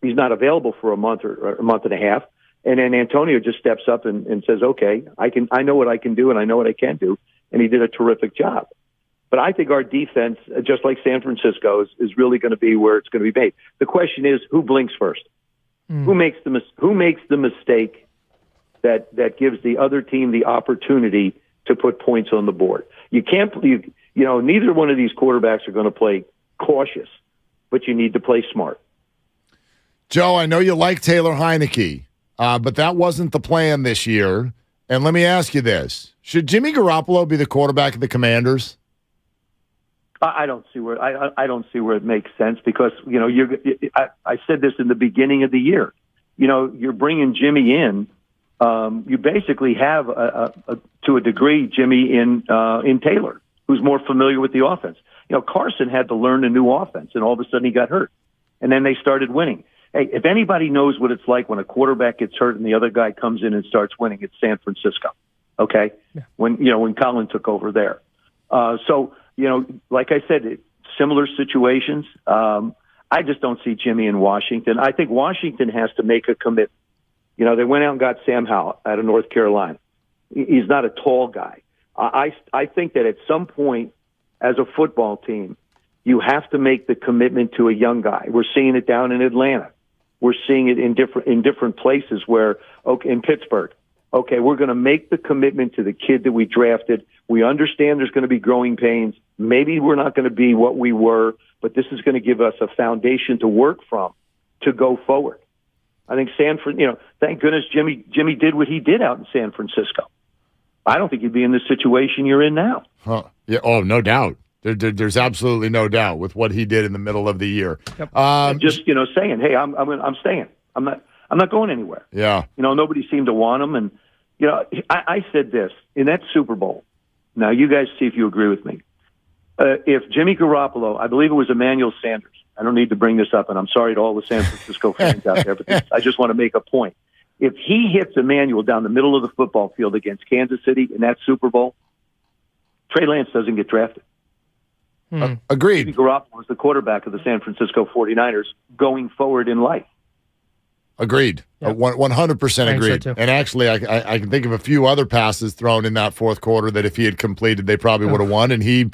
not available for a month or a month and a half. And then Antonio just steps up and says, okay, I know what I can do and I know what I can't do. And he did a terrific job. But I think our defense, just like San Francisco, is really going to be where it's going to be made. The question is, who blinks first? Who makes the mistake that gives the other team the opportunity to put points on the board? You can't, neither one of these quarterbacks are going to play cautious, but you need to play smart. Joe, I know you like Taylor Heineke, but that wasn't the plan this year. And let me ask you this. Should Jimmy Garoppolo be the quarterback of the Commanders? I don't see where it makes sense because I said this in the beginning of the year. You're bringing Jimmy in. You basically have to a degree Jimmy in Taylor, who's more familiar with the offense. Carson had to learn a new offense, and all of a sudden he got hurt, and then they started winning. Hey, if anybody knows what it's like when a quarterback gets hurt and the other guy comes in and starts winning, it's San Francisco. Okay, yeah. When Colin took over there, like I said, similar situations. I just don't see Jimmy in Washington. I think Washington has to make a commitment. They went out and got Sam Howell out of North Carolina. He's not a tall guy. I think that at some point, as a football team, you have to make the commitment to a young guy. We're seeing it down in Atlanta. We're seeing it in different places where, in Pittsburgh. Okay, we're going to make the commitment to the kid that we drafted. We understand there's going to be growing pains. Maybe we're not going to be what we were, but this is going to give us a foundation to work from to go forward. I think thank goodness Jimmy did what he did out in San Francisco. I don't think he'd be in the situation you're in now. Huh. Yeah. Oh, no doubt. There's absolutely no doubt with what he did in the middle of the year. Yep. Saying, hey, I'm staying. I'm not going anywhere. Yeah. Nobody seemed to want him, and I said this in that Super Bowl. Now you guys see if you agree with me. If Jimmy Garoppolo, I believe it was Emmanuel Sanders. I don't need to bring this up, and I'm sorry to all the San Francisco fans out there, but I just want to make a point. If he hits Emmanuel down the middle of the football field against Kansas City in that Super Bowl, Trey Lance doesn't get drafted. Agreed. Jimmy Garoppolo is the quarterback of the San Francisco 49ers going forward in life. Agreed. Yep. 100% agreed. So and actually, I can think of a few other passes thrown in that fourth quarter that if he had completed, they probably would have won, and he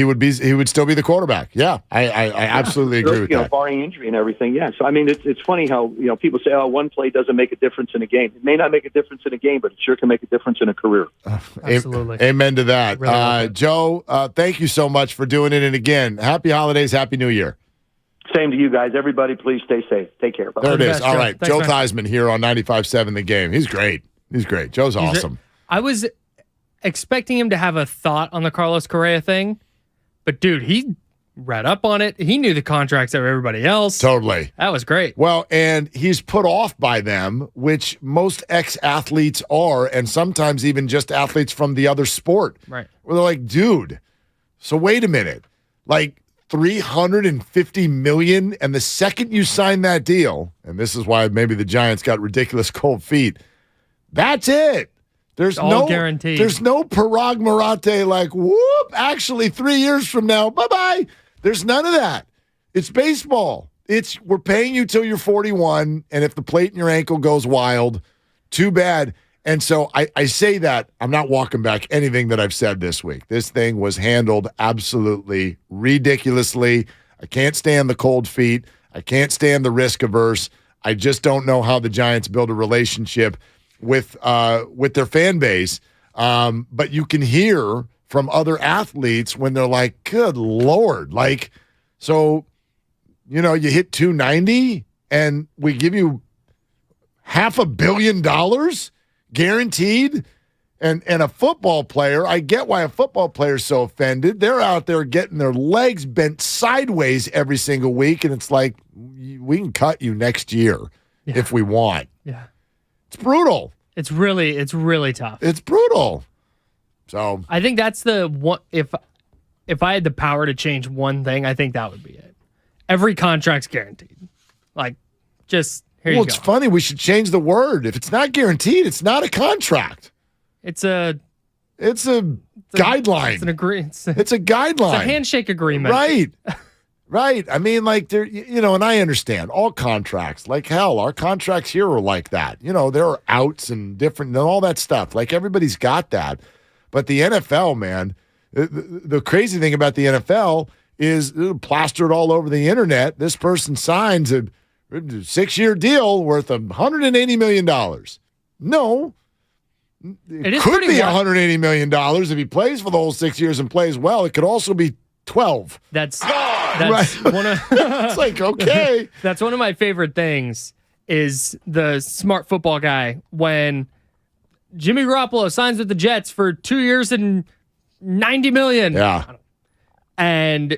would still be the quarterback. Yeah, I absolutely agree with that. Barring injury and everything. Yeah. So it's funny how people say, one play doesn't make a difference in a game. It may not make a difference in a game, but it sure can make a difference in a career. Absolutely. Amen to that. Really Joe, thank you so much for doing it. And again, happy holidays, happy New Year. Same to you guys. Everybody, please stay safe. Take care. Bye. There it is. All right. Thanks, Joe man. Theisman here on 95.7 The Game. He's great. Joe's awesome. I was expecting him to have a thought on the Carlos Correa thing, but dude, he read up on it. He knew the contracts of everybody else. Totally. That was great. Well, and he's put off by them, which most ex-athletes are, and sometimes even just athletes from the other sport. Right. Where they're like, dude, so wait a minute. Like, $350 million, and the second you sign that deal, and this is why maybe the Giants got ridiculous cold feet, that's it. There's all no guaranteed. There's no Parag Marate like, whoop, actually 3 years from now, bye-bye. There's none of that. It's baseball. We're paying you till you're 41, and if the plate in your ankle goes wild, too bad. And so I say that, I'm not walking back anything that I've said this week. This thing was handled absolutely ridiculously. I can't stand the cold feet. I can't stand the risk averse. I just don't know how the Giants build a relationship with their fan base. But you can hear from other athletes when they're like, good Lord. Like, so, you hit 290 and we give you $500 million guaranteed, And a football player, I get why a football player is so offended. They're out there getting their legs bent sideways every single week, and it's like, we can cut you next year if we want. Yeah. It's brutal. It's really tough. It's brutal. So I think that's the one. If I had the power to change one thing, I think that would be it. Every contract's guaranteed. Like, just here you go. Well, it's funny. We should change the word. If it's not guaranteed, it's not a contract. It's a guideline. It's an agreement. It's a guideline. It's a handshake agreement. Right. Right. I mean, like, and I understand all contracts. Like, hell, our contracts here are like that. There are outs and different and all that stuff. Like, everybody's got that. But the NFL, man, the crazy thing about the NFL is plastered all over the internet. This person signs a 6-year deal worth $180 million. No. It could be $180 million if he plays for the whole 6 years and plays well. It could also be 12. That's right. One of it's like, okay. That's one of my favorite things is the smart football guy when Jimmy Garoppolo signs with the Jets for 2 years and $90 million. Yeah. And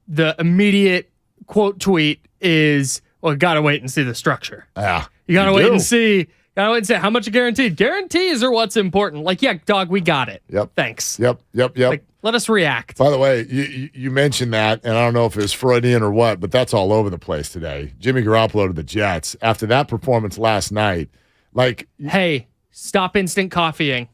the immediate quote tweet is, well, gotta wait and see the structure. Yeah. You gotta wait and see. Gotta wait and see how much are guaranteed. Guarantees are what's important. Like, yeah, dog, we got it. Yep. Thanks. Yep. Like, let us react. By the way, you mentioned that, and I don't know if it was Freudian or what, but that's all over the place today. Jimmy Garoppolo to the Jets after that performance last night. Like, hey, stop instant coffeeing.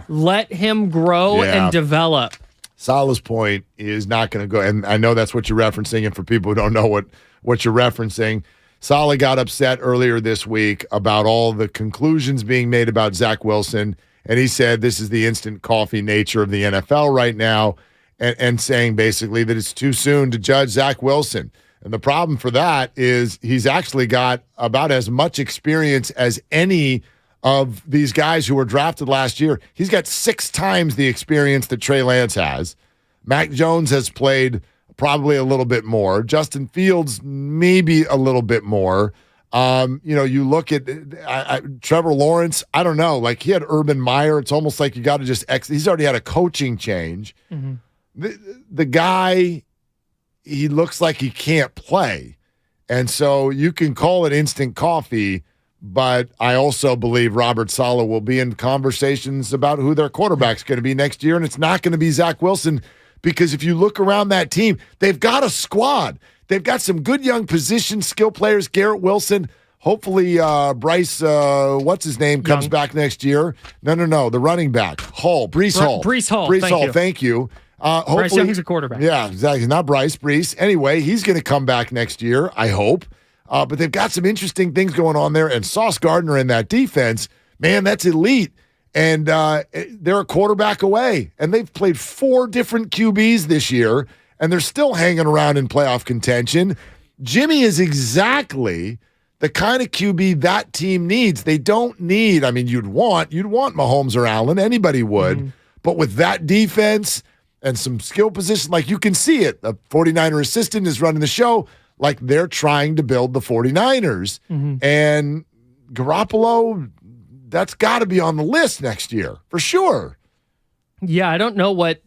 Let him grow and develop. Salah's point is not going to go, and I know that's what you're referencing, and for people who don't know what you're referencing, Salah got upset earlier this week about all the conclusions being made about Zach Wilson, and he said this is the instant coffee nature of the NFL right now, and saying basically that it's too soon to judge Zach Wilson. And the problem for that is he's actually got about as much experience as any of these guys who were drafted last year. He's got 6 times the experience that Trey Lance has. Mac Jones has played probably a little bit more. Justin Fields, maybe a little bit more. You look at Trevor Lawrence, I don't know. Like, he had Urban Meyer. It's almost like you got to just he's already had a coaching change. Mm-hmm. The guy, he looks like he can't play. And so you can call it instant coffee, but I also believe Robert Saleh will be in conversations about who their quarterback's going to be next year, and it's not going to be Zach Wilson. Because if you look around that team, they've got a squad. They've got some good young position skill players. Garrett Wilson, hopefully Bryce, what's his name, comes back next year. No, the running back, Breece Hall. Breece Hall, thank you. Bryce Young's a quarterback. Yeah, exactly. Not Breece. Anyway, he's going to come back next year, I hope. But they've got some interesting things going on there. And Sauce Gardner in that defense, man, that's elite. And they're a quarterback away. And they've played 4 different QBs this year, and they're still hanging around in playoff contention. Jimmy is exactly the kind of QB that team needs. They don't need, I mean, you'd want Mahomes or Allen. Anybody would. Mm-hmm. But with that defense and some skill position, like you can see it. The 49er assistant is running the show. Like, they're trying to build the 49ers. Mm-hmm. And Garoppolo, that's got to be on the list next year for sure. Yeah, I don't know what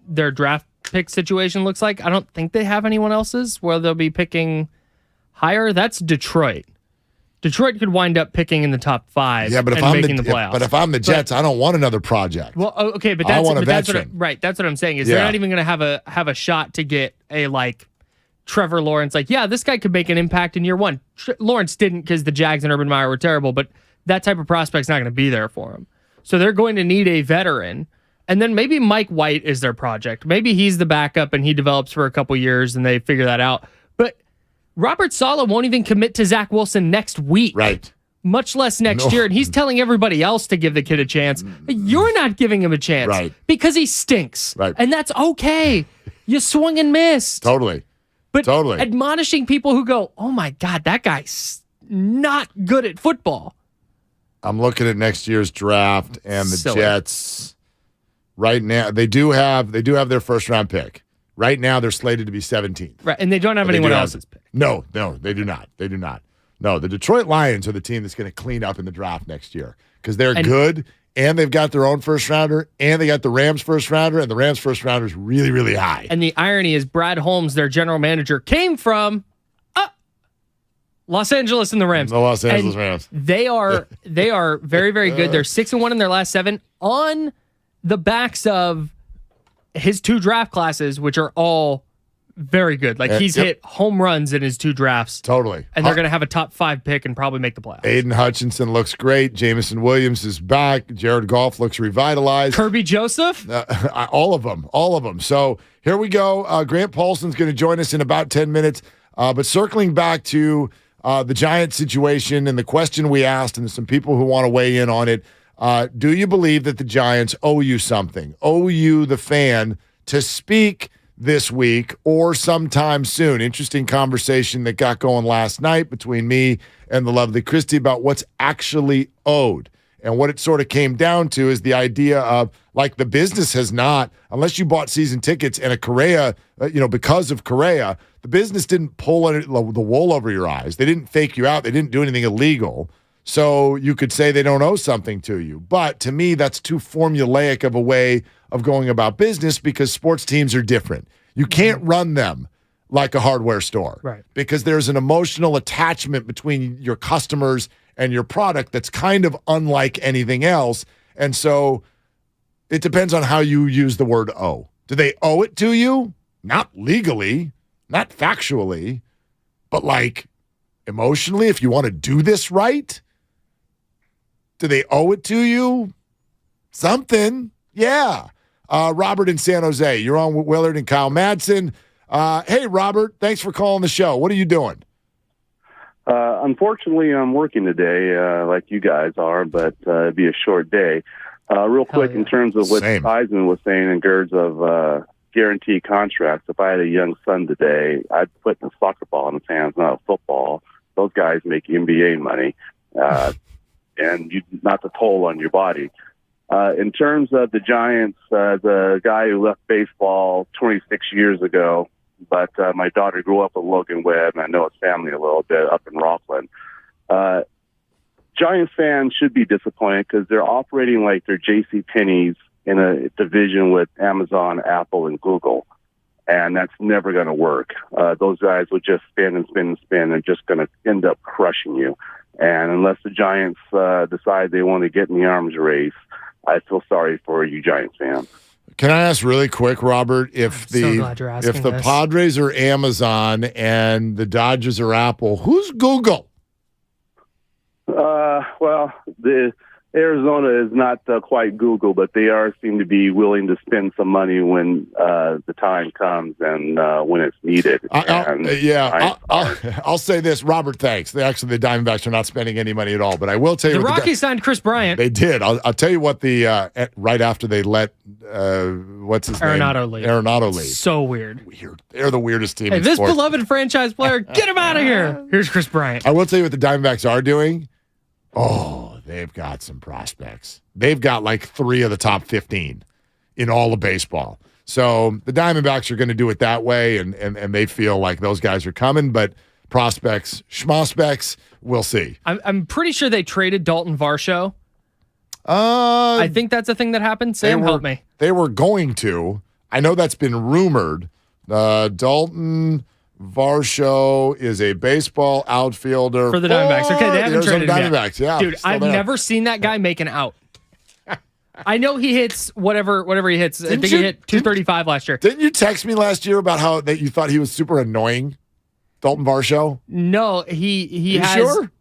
their draft pick situation looks like. I don't think they have anyone else's where they'll be picking higher. That's Detroit. Detroit could wind up picking in the top 5 but and making the playoffs. But if I'm the Jets, I don't want another project. Well, okay, but I want a that's veteran. that's what I'm saying is they're not even going to have a shot to get a like Trevor Lawrence. Like, yeah, this guy could make an impact in year 1. Lawrence didn't because the Jags and Urban Meyer were terrible, but that type of prospect's not going to be there for him. So they're going to need a veteran. And then maybe Mike White is their project. Maybe he's the backup and he develops for a couple years and they figure that out. But Robert Saleh won't even commit to Zach Wilson next week. Right. Much less next year. And he's telling everybody else to give the kid a chance. You're not giving him a chance. Right. Because he stinks. Right. And that's okay. You swung and missed. Totally. But admonishing people who go, oh my God, that guy's not good at football. I'm looking at next year's draft and the Jets right now. They do have their first round pick. Right now they're slated to be 17th. Right, and they don't have anyone else's pick. No, they do not. No, the Detroit Lions are the team that's going to clean up in the draft next year because they're good, and they've got their own first rounder, and they got the Rams first rounder, and the Rams first rounder is really, really high. And the irony is Brad Holmes, their general manager, came from Los Angeles and the Rams. The Los Angeles Rams. They are very, very good. They're 6-1 in their last 7 on the backs of his 2 draft classes, which are all very good. Like he's hit home runs in his 2 drafts. Totally. And they're going to have a top 5 pick and probably make the playoffs. Aiden Hutchinson looks great. Jamison Williams is back. Jared Goff looks revitalized. Kirby Joseph? All of them. So here we go. Grant Paulson's going to join us in about 10 minutes. But circling back to the Giants situation and the question we asked, and some people who want to weigh in on it, do you believe that the Giants owe you something? Owe you, the fan, to speak this week or sometime soon? Interesting conversation that got going last night between me and the lovely Christy about what's actually owed. And what it sort of came down to is the idea of, like, the business has not, unless you bought season tickets and a Correa, because of Correa, the business didn't pull the wool over your eyes. They didn't fake you out. They didn't do anything illegal. So you could say they don't owe something to you. But to me, that's too formulaic of a way of going about business, because sports teams are different. You can't run them like a hardware store. Right. Because there's an emotional attachment between your customers and your product that's kind of unlike anything else. And so it depends on how you use the word owe. Do they owe it to you? Not legally, not factually, but like emotionally, if you want to do this right. Do they owe it to you? Something. Yeah. Robert in San Jose. You're on with Willard and Kyle Madsen. Hey, Robert, thanks for calling the show. What are you doing? Unfortunately, I'm working today, like you guys are, but it'd be a short day. Real quick, in terms of what Theisman was saying in terms of guaranteed contracts, if I had a young son today, I'd put a soccer ball in his hands, not a football. Those guys make NBA money, and not the toll on your body. In terms of the Giants, the guy who left baseball 26 years ago, but my daughter grew up with Logan Webb, and I know his family a little bit up in Rockland. Giants fans should be disappointed because they're operating like they're J.C. Penney's in a division with Amazon, Apple, and Google, and that's never going to work. Those guys will just spin and spin and spin and just going to end up crushing you. And unless the Giants decide they want to get in the arms race, I feel sorry for you Giants fans. Can I ask really quick, Robert, if the Padres are Amazon and the Dodgers are Apple, who's Google? Well, the Arizona is not quite Google, but they seem to be willing to spend some money when the time comes and when it's needed. I'll say this, Robert. Thanks. Actually, the Diamondbacks are not spending any money at all. But I will tell you, the Rockies signed Chris Bryant. They did. I'll tell you what. Right after they let what's his name? Arenado leave. So weird. They're the weirdest team. Hey, in this sports. beloved franchise player, get him out of here. Here's Chris Bryant. I will tell you what the Diamondbacks are doing. Oh, they've got some prospects. They've got like 3 of the top 15 in all of baseball. So the Diamondbacks are going to do it that way, and they feel like those guys are coming. But prospects, schmospects, we'll see. I'm pretty sure they traded Dalton Varsho. I think that's a thing that happened. Sam, help me. They were going to. I know that's been rumored. Dalton Varsho is a baseball outfielder for the Diamondbacks. Okay, they haven't traded him Diamondbacks. Yet. Yeah, dude, I've never seen that guy make an out. I know he hits whatever he hits. I think he hit 235 last year. Didn't you text me last year about how that you thought he was super annoying, Dalton Varsho? No, he has. Sure?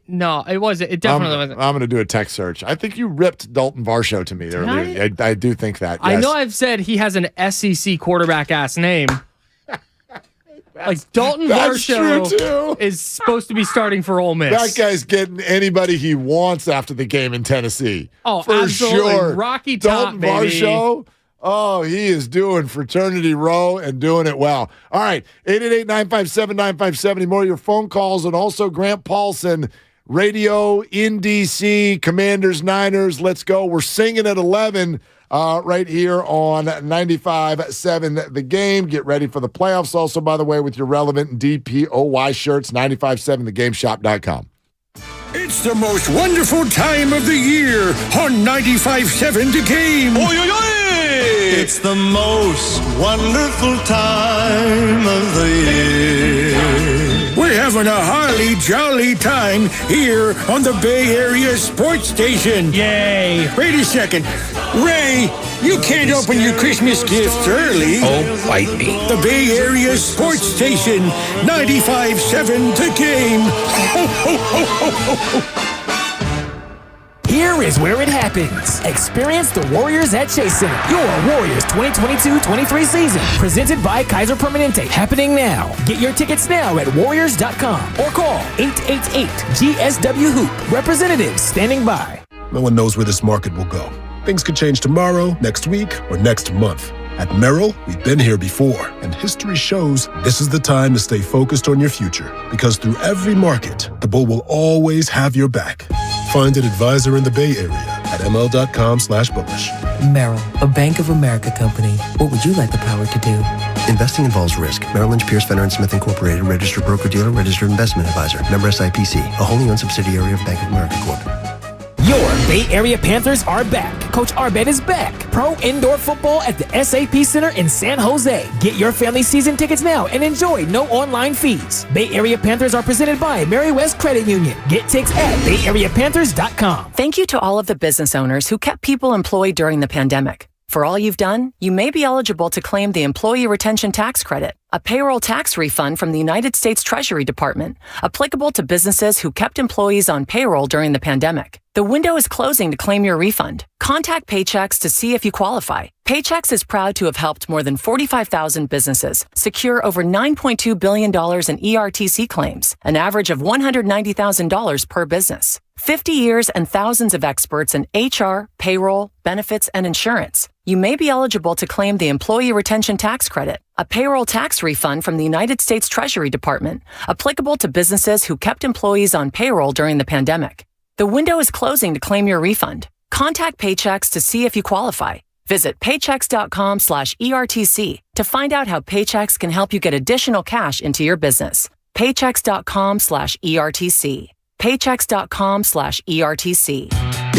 No, it wasn't. It definitely wasn't. I'm going to do a text search. I think you ripped Dalton Varsho to me earlier. I do think that. Yes. I know I've said he has an SEC quarterback ass name. Like Dalton Varsho is supposed to be starting for Ole Miss. That guy's getting anybody he wants after the game in Tennessee. Oh, for absolutely. Sure. Rocky top, Dalton baby. Varsho. Oh, he is doing fraternity row and doing it well. All right, 888-957-9570. More of your phone calls, and also Grant Paulson, radio in D.C., Commanders, Niners. Let's go. We're singing at 11 right here on 95.7 The Game. Get ready for the playoffs also, by the way, with your relevant DPOY shirts, 95.7thegameshop.com. It's the most wonderful time of the year on 95.7 The Game. Oy, oy, oy! It's the most wonderful time of the year. We're having a holly jolly time here on the Bay Area Sports Station. Yay! Wait a second. Ray, you can't open your Christmas gifts early. Oh, bite me. The Bay Area Sports Station, 95.7 The Game. Ho, ho, ho, ho, ho, ho. Here is where it happens. Experience the Warriors at Chase Center. Your Warriors 2022-23 season. Presented by Kaiser Permanente. Happening now. Get your tickets now at warriors.com or call 888-GSW-HOOP. Representatives standing by. No one knows where this market will go. Things could change tomorrow, next week, or next month. At Merrill, we've been here before, and history shows this is the time to stay focused on your future. Because through every market, the bull will always have your back. Find an advisor in the Bay Area at ml.com/bullish. Merrill, a Bank of America company. What would you like the power to do? Investing involves risk. Merrill Lynch, Pierce, Fenner & Smith Incorporated, registered broker-dealer, registered investment advisor. Member SIPC, a wholly owned subsidiary of Bank of America Corp. Your Bay Area Panthers are back. Coach Arbet is back. Pro indoor football at the SAP Center in San Jose. Get your family season tickets now and enjoy no online fees. Bay Area Panthers are presented by Mary West Credit Union. Get tickets at bayareapanthers.com. Thank you to all of the business owners who kept people employed during the pandemic. For all you've done, you may be eligible to claim the Employee Retention Tax Credit, a payroll tax refund from the United States Treasury Department, applicable to businesses who kept employees on payroll during the pandemic. The window is closing to claim your refund. Contact Paychex to see if you qualify. Paychex is proud to have helped more than 45,000 businesses secure over $9.2 billion in ERTC claims, an average of $190,000 per business. 50 years and thousands of experts in HR, payroll, benefits, and insurance. You may be eligible to claim the Employee Retention Tax Credit, a payroll tax refund from the United States Treasury Department, applicable to businesses who kept employees on payroll during the pandemic. The window is closing to claim your refund. Contact Paychex to see if you qualify. Visit paychex.com/ERTC to find out how Paychex can help you get additional cash into your business. Paychex.com/ERTC. Paychex.com/ERTC.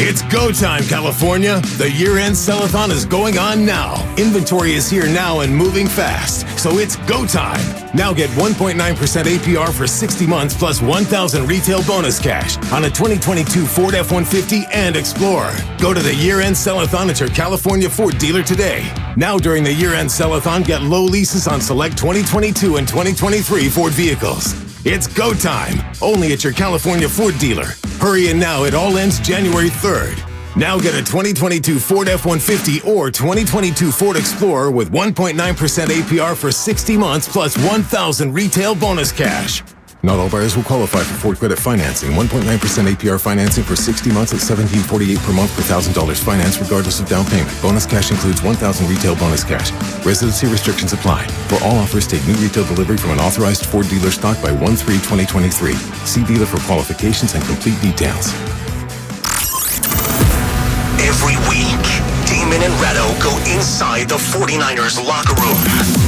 It's go time, California. The year-end sell-a-thon is going on now. Inventory is here now and moving fast. So it's go time. Now get 1.9% APR for 60 months plus 1,000 retail bonus cash on a 2022 Ford F-150 and Explorer. Go to the year-end sell-a-thon at your California Ford dealer today. Now during the year-end sell-a-thon, get low leases on select 2022 and 2023 Ford vehicles. It's go time, only at your California Ford dealer. Hurry in now, it all ends January 3rd. Now get a 2022 Ford F-150 or 2022 Ford Explorer with 1.9% APR for 60 months plus 1,000 retail bonus cash. Not all buyers will qualify for Ford credit financing. 1.9% APR financing for 60 months at $1,748 per month per $1,000 finance regardless of down payment. Bonus cash includes 1,000 retail bonus cash. Residency restrictions apply. For all offers, take new retail delivery from an authorized Ford dealer stock by 1/3/2023. See dealer for qualifications and complete details. Every week, Damon and Retto go inside the 49ers locker room.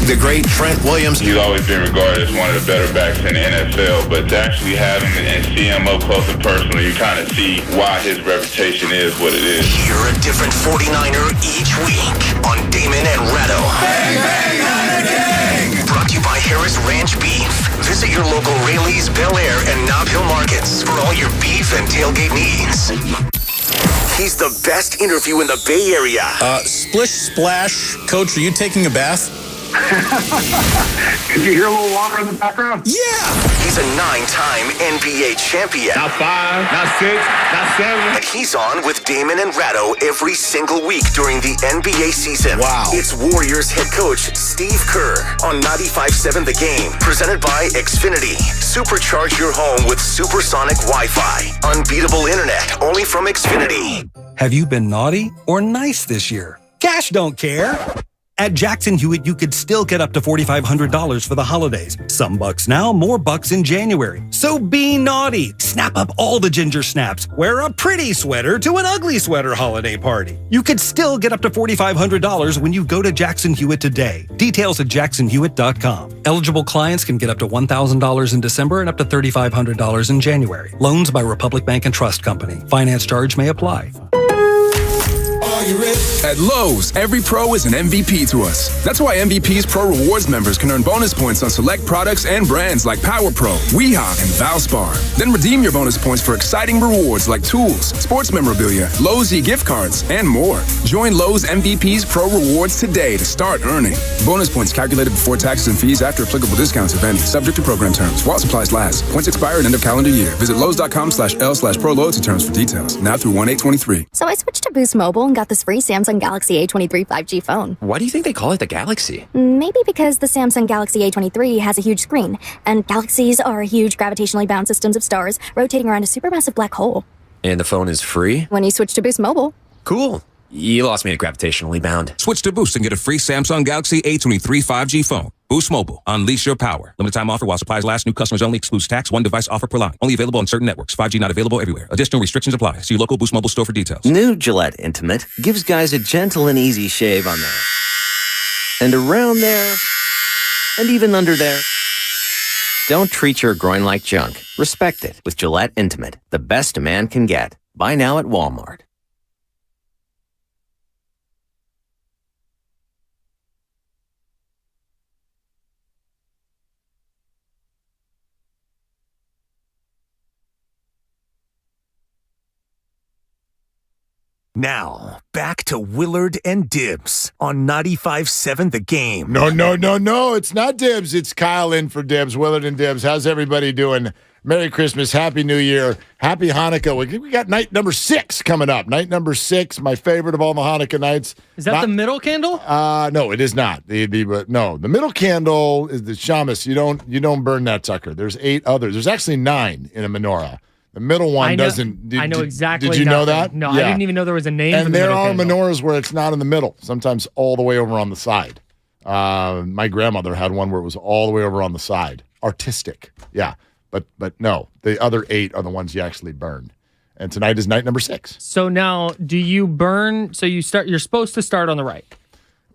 The great Trent Williams. He's always been regarded as one of the better backs in the NFL, but to actually have him and see him up close and personal, you kind of see why his reputation is what it is. Hear a different 49er each week on Damon and Retto. Bang, bang, Niner gang! Brought to you by Harris Ranch Beef. Visit your local Rayleigh's, Bel Air, and Nob Hill markets for all your beef and tailgate needs. He's the best interview in the Bay Area. Splish Splash. Coach, are you taking a bath? Did you hear a little water in the background? Yeah! He's a 9-time NBA champion. Not 5, not 6, not 7. And he's on with Damon and Ratto every single week during the NBA season. Wow. It's Warriors head coach Steve Kerr on 95.7 The Game. Presented by Xfinity. Supercharge your home with supersonic Wi-Fi. Unbeatable internet only from Xfinity. Have you been naughty or nice this year? Cash don't care. At Jackson Hewitt, you could still get up to $4,500 for the holidays. Some bucks now, more bucks in January. So be naughty. Snap up all the ginger snaps. Wear a pretty sweater to an ugly sweater holiday party. You could still get up to $4,500 when you go to Jackson Hewitt today. Details at jacksonhewitt.com. Eligible clients can get up to $1,000 in December and up to $3,500 in January. Loans by Republic Bank and Trust Company. Finance charge may apply. At Lowe's, every pro is an MVP to us. That's why MVP's Pro Rewards members can earn bonus points on select products and brands like Power Pro, Weehaw, and Valspar. Then redeem your bonus points for exciting rewards like tools, sports memorabilia, Lowe's e-gift cards, and more. Join Lowe's MVP's Pro Rewards today to start earning. Bonus points calculated before taxes and fees after applicable discounts, if any. Subject to program terms. While supplies last. Points expire at end of calendar year. Visit lowes.com/L/pro loyalty terms for details. Now through 1/8/23. So I switched to Boost Mobile and got this free Samsung Galaxy A23 5G phone. Why do you think they call it the Galaxy? Maybe because the Samsung Galaxy A23 has a huge screen, and galaxies are huge gravitationally bound systems of stars rotating around a supermassive black hole. And the phone is free? When you switch to Boost Mobile. Cool. You lost me at gravitationally bound. Switch to Boost and get a free Samsung Galaxy A23 5G phone. Boost Mobile. Unleash your power. Limited time offer while supplies last. New customers only. Excludes tax. One device offer per line. Only available on certain networks. 5G not available everywhere. Additional restrictions apply. See your local Boost Mobile store for details. New Gillette Intimate gives guys a gentle and easy shave on there. And around there. And even under there. Don't treat your groin like junk. Respect it with Gillette Intimate. The best a man can get. Buy now at Walmart. Now, back to Willard and Dibs on 95.7 The Game. No. It's not Dibs. It's Kyle in for Dibs. Willard and Dibs. How's everybody doing? Merry Christmas. Happy New Year. Happy Hanukkah. We got night number 6 coming up. Night number 6, my favorite of all the Hanukkah nights. Is that the middle candle? No, it is not. The middle candle is the shamus. You don't burn that sucker. There's 8 others. There's actually 9 in a menorah. The middle one doesn't. I know exactly. Did you know that? No, yeah. I didn't even know there was a name. And for the there middle are candle. menorahs where it's not in the middle. Sometimes all the way over on the side. My grandmother had one where it was all the way over on the side. Artistic, yeah. But no, the other 8 are the ones you actually burn. And tonight is night number 6. So now, do you burn? So you start. You're supposed to start on the right.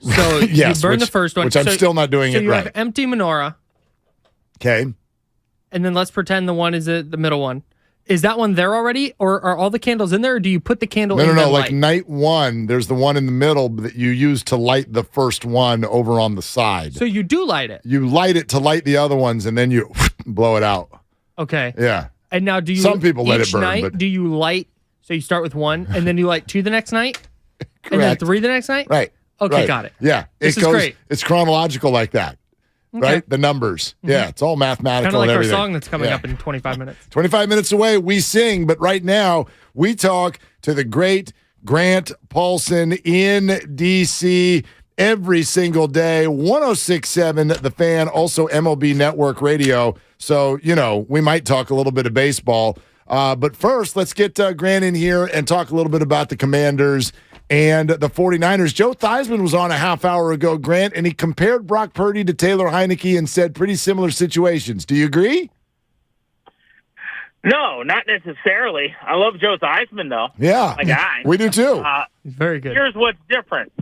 So yes, you burn the first one, which I'm still not doing so it you right. have empty menorah. Okay. And then let's pretend the one is the middle one. Is that one there already, or are all the candles in there, or do you put the candle in? No. Like night 1, there's the one in the middle that you use to light the first one over on the side. So you do light it. You light it to light the other ones, and then you blow it out. Okay. Yeah. And now, do you? Some people let it each burn, night, but do you light? So you start with 1, and then you light 2 the next night, and then 3 the next night. Right. Okay, right. got it. Yeah, This it is goes. great. It's chronological like that. Okay. Right? The numbers. Yeah, it's all mathematical. Kind of like and our everything. song that's coming up in 25 minutes. 25 minutes away, we sing, but right now we talk to the great Grant Paulson in D.C. every single day. 106.7 The Fan, also MLB Network Radio. So, we might talk a little bit of baseball. But first, let's get Grant in here and talk a little bit about the Commanders and the 49ers. Joe Theisman was on a half hour ago, Grant, and he compared Brock Purdy to Taylor Heineke and said pretty similar situations. Do you agree? No, not necessarily. I love Joe Theisman, though. Yeah, my guy. We do, too. He's very good. Here's what's different.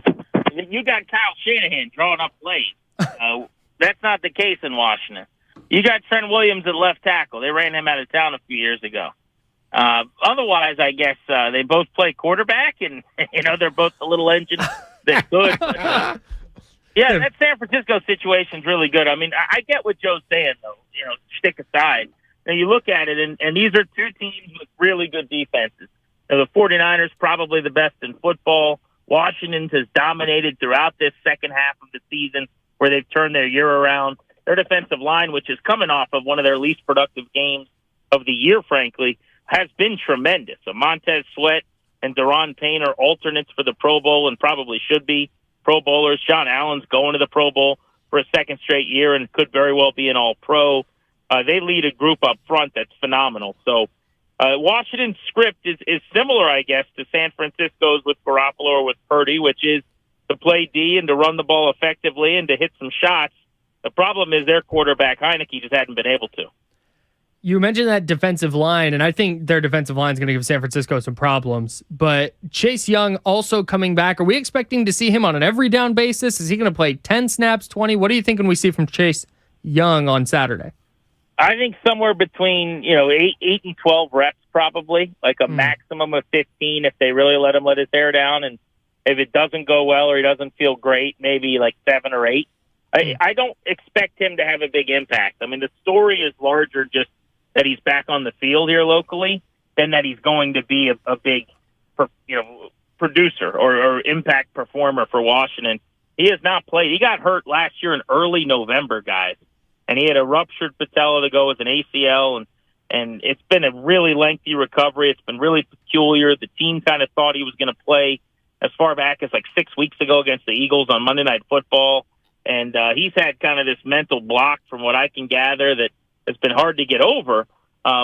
You got Kyle Shanahan drawing up plays. That's not the case in Washington. You got Trent Williams at left tackle. They ran him out of town a few years ago. Otherwise, I guess they both play quarterback, and they're both the little engine that's good. But, that San Francisco situation's really good. I mean, I get what Joe's saying, though. Stick aside. Now you look at it, and these are 2 teams with really good defenses. The 49ers probably the best in football. Washington has dominated throughout this second half of the season, where they've turned their year around. Their defensive line, which is coming off of one of their least productive games of the year, frankly, has been tremendous. So Montez Sweat and Daron Payne are alternates for the Pro Bowl and probably should be Pro Bowlers. John Allen's going to the Pro Bowl for a second straight year and could very well be an All-Pro. They lead a group up front that's phenomenal. So Washington's script is similar, I guess, to San Francisco's with Garoppolo or with Purdy, which is to play D and to run the ball effectively and to hit some shots. The problem is their quarterback, Heineke, just hadn't been able to. You mentioned that defensive line, and I think their defensive line is going to give San Francisco some problems. But Chase Young also coming back. Are we expecting to see him on an every down basis? Is he going to play 10 snaps, 20? What are you thinking we see from Chase Young on Saturday? I think somewhere between 8 and 12 reps probably, like a maximum of 15 if they really let him let his hair down. And if it doesn't go well or he doesn't feel great, maybe like 7 or 8. I don't expect him to have a big impact. I mean, the story is larger just that he's back on the field here locally than that he's going to be a big, producer or impact performer for Washington. He has not played. He got hurt last year in early November, guys, and he had a ruptured patella to go with an ACL, and it's been a really lengthy recovery. It's been really peculiar. The team kind of thought he was going to play as far back as like 6 weeks ago against the Eagles on Monday Night Football, and he's had kind of this mental block from what I can gather that it's been hard to get over,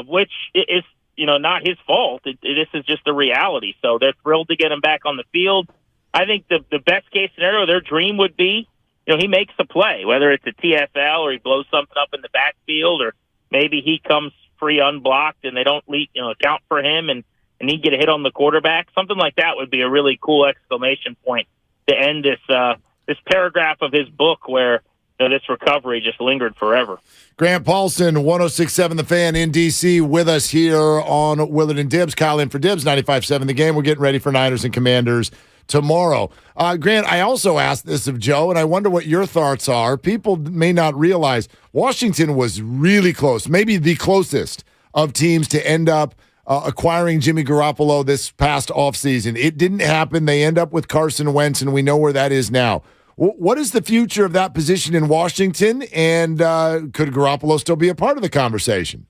which is, not his fault. This is just the reality. So they're thrilled to get him back on the field. I think the best case scenario, their dream would be, he makes a play, whether it's a TFL or he blows something up in the backfield, or maybe he comes free unblocked and they don't account for him and he get a hit on the quarterback. Something like that would be a really cool exclamation point to end this paragraph of his book where this recovery just lingered forever. Grant Paulson, 106.7 The Fan in D.C. with us here on Willard and Dibs. Kyle in for Dibs, 95.7 The Game. We're getting ready for Niners and Commanders tomorrow. Grant, I also asked this of Joe, and I wonder what your thoughts are. People may not realize Washington was really close, maybe the closest of teams to end up acquiring Jimmy Garoppolo this past offseason. It didn't happen. They end up with Carson Wentz, and we know where that is now. What is the future of that position in Washington, and could Garoppolo still be a part of the conversation?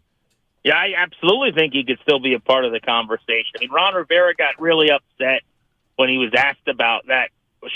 Yeah, I absolutely think he could still be a part of the conversation. I mean, Ron Rivera got really upset when he was asked about that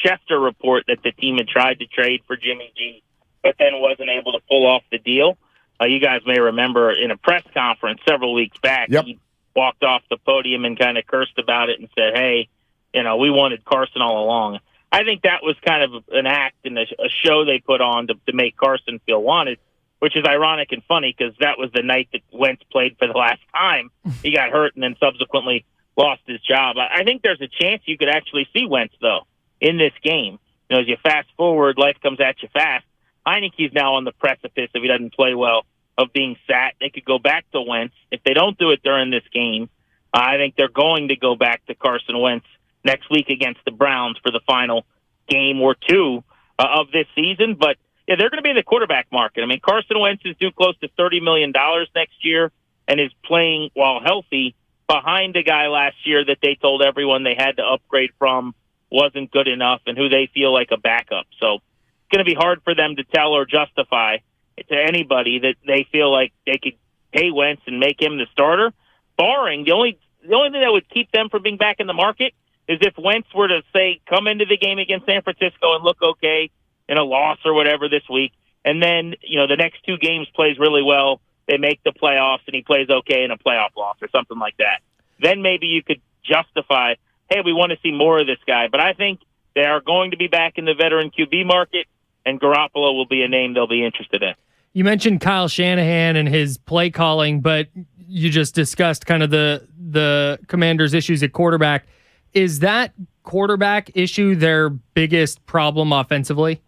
Schefter report that the team had tried to trade for Jimmy G, but then wasn't able to pull off the deal. You guys may remember in a press conference several weeks back, he walked off the podium and kind of cursed about it and said, hey, we wanted Carson all along. I think that was kind of an act and a show they put on to make Carson feel wanted, which is ironic and funny because that was the night that Wentz played for the last time. He got hurt and then subsequently lost his job. I think there's a chance you could actually see Wentz, though, in this game. As you fast forward, life comes at you fast. Heineke's now on the precipice, if he doesn't play well, of being sat. They could go back to Wentz. If they don't do it during this game, I think they're going to go back to Carson Wentz next week against the Browns for the final game or two of this season. But yeah, they're going to be in the quarterback market. I mean, Carson Wentz is due close to $30 million next year and is playing, while healthy, behind a guy last year that they told everyone they had to upgrade from, wasn't good enough, and who they feel like a backup. So it's going to be hard for them to tell or justify to anybody that they feel like they could pay Wentz and make him the starter, barring the only thing that would keep them from being back in the market is if Wentz were to, say, come into the game against San Francisco and look okay in a loss or whatever this week, and then, the next two games plays really well, they make the playoffs, and he plays okay in a playoff loss or something like that. Then maybe you could justify, hey, we want to see more of this guy. But I think they are going to be back in the veteran QB market, and Garoppolo will be a name they'll be interested in. You mentioned Kyle Shanahan and his play calling, but you just discussed kind of the Commanders' issues at quarterback. Is that quarterback issue their biggest problem offensively?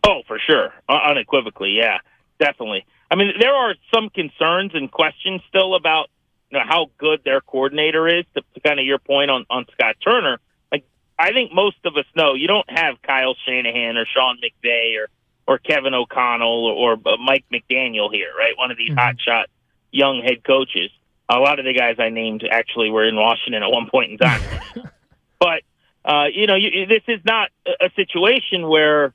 Oh, for sure. Unequivocally, yeah, definitely. I mean, there are some concerns and questions still about how good their coordinator is, to kind of your point on Scott Turner. Like, I think most of us know you don't have Kyle Shanahan or Sean McVay or Kevin O'Connell or Mike McDaniel here, right? One of these hotshot young head coaches. A lot of the guys I named actually were in Washington at one point in time. But, this is not a situation where,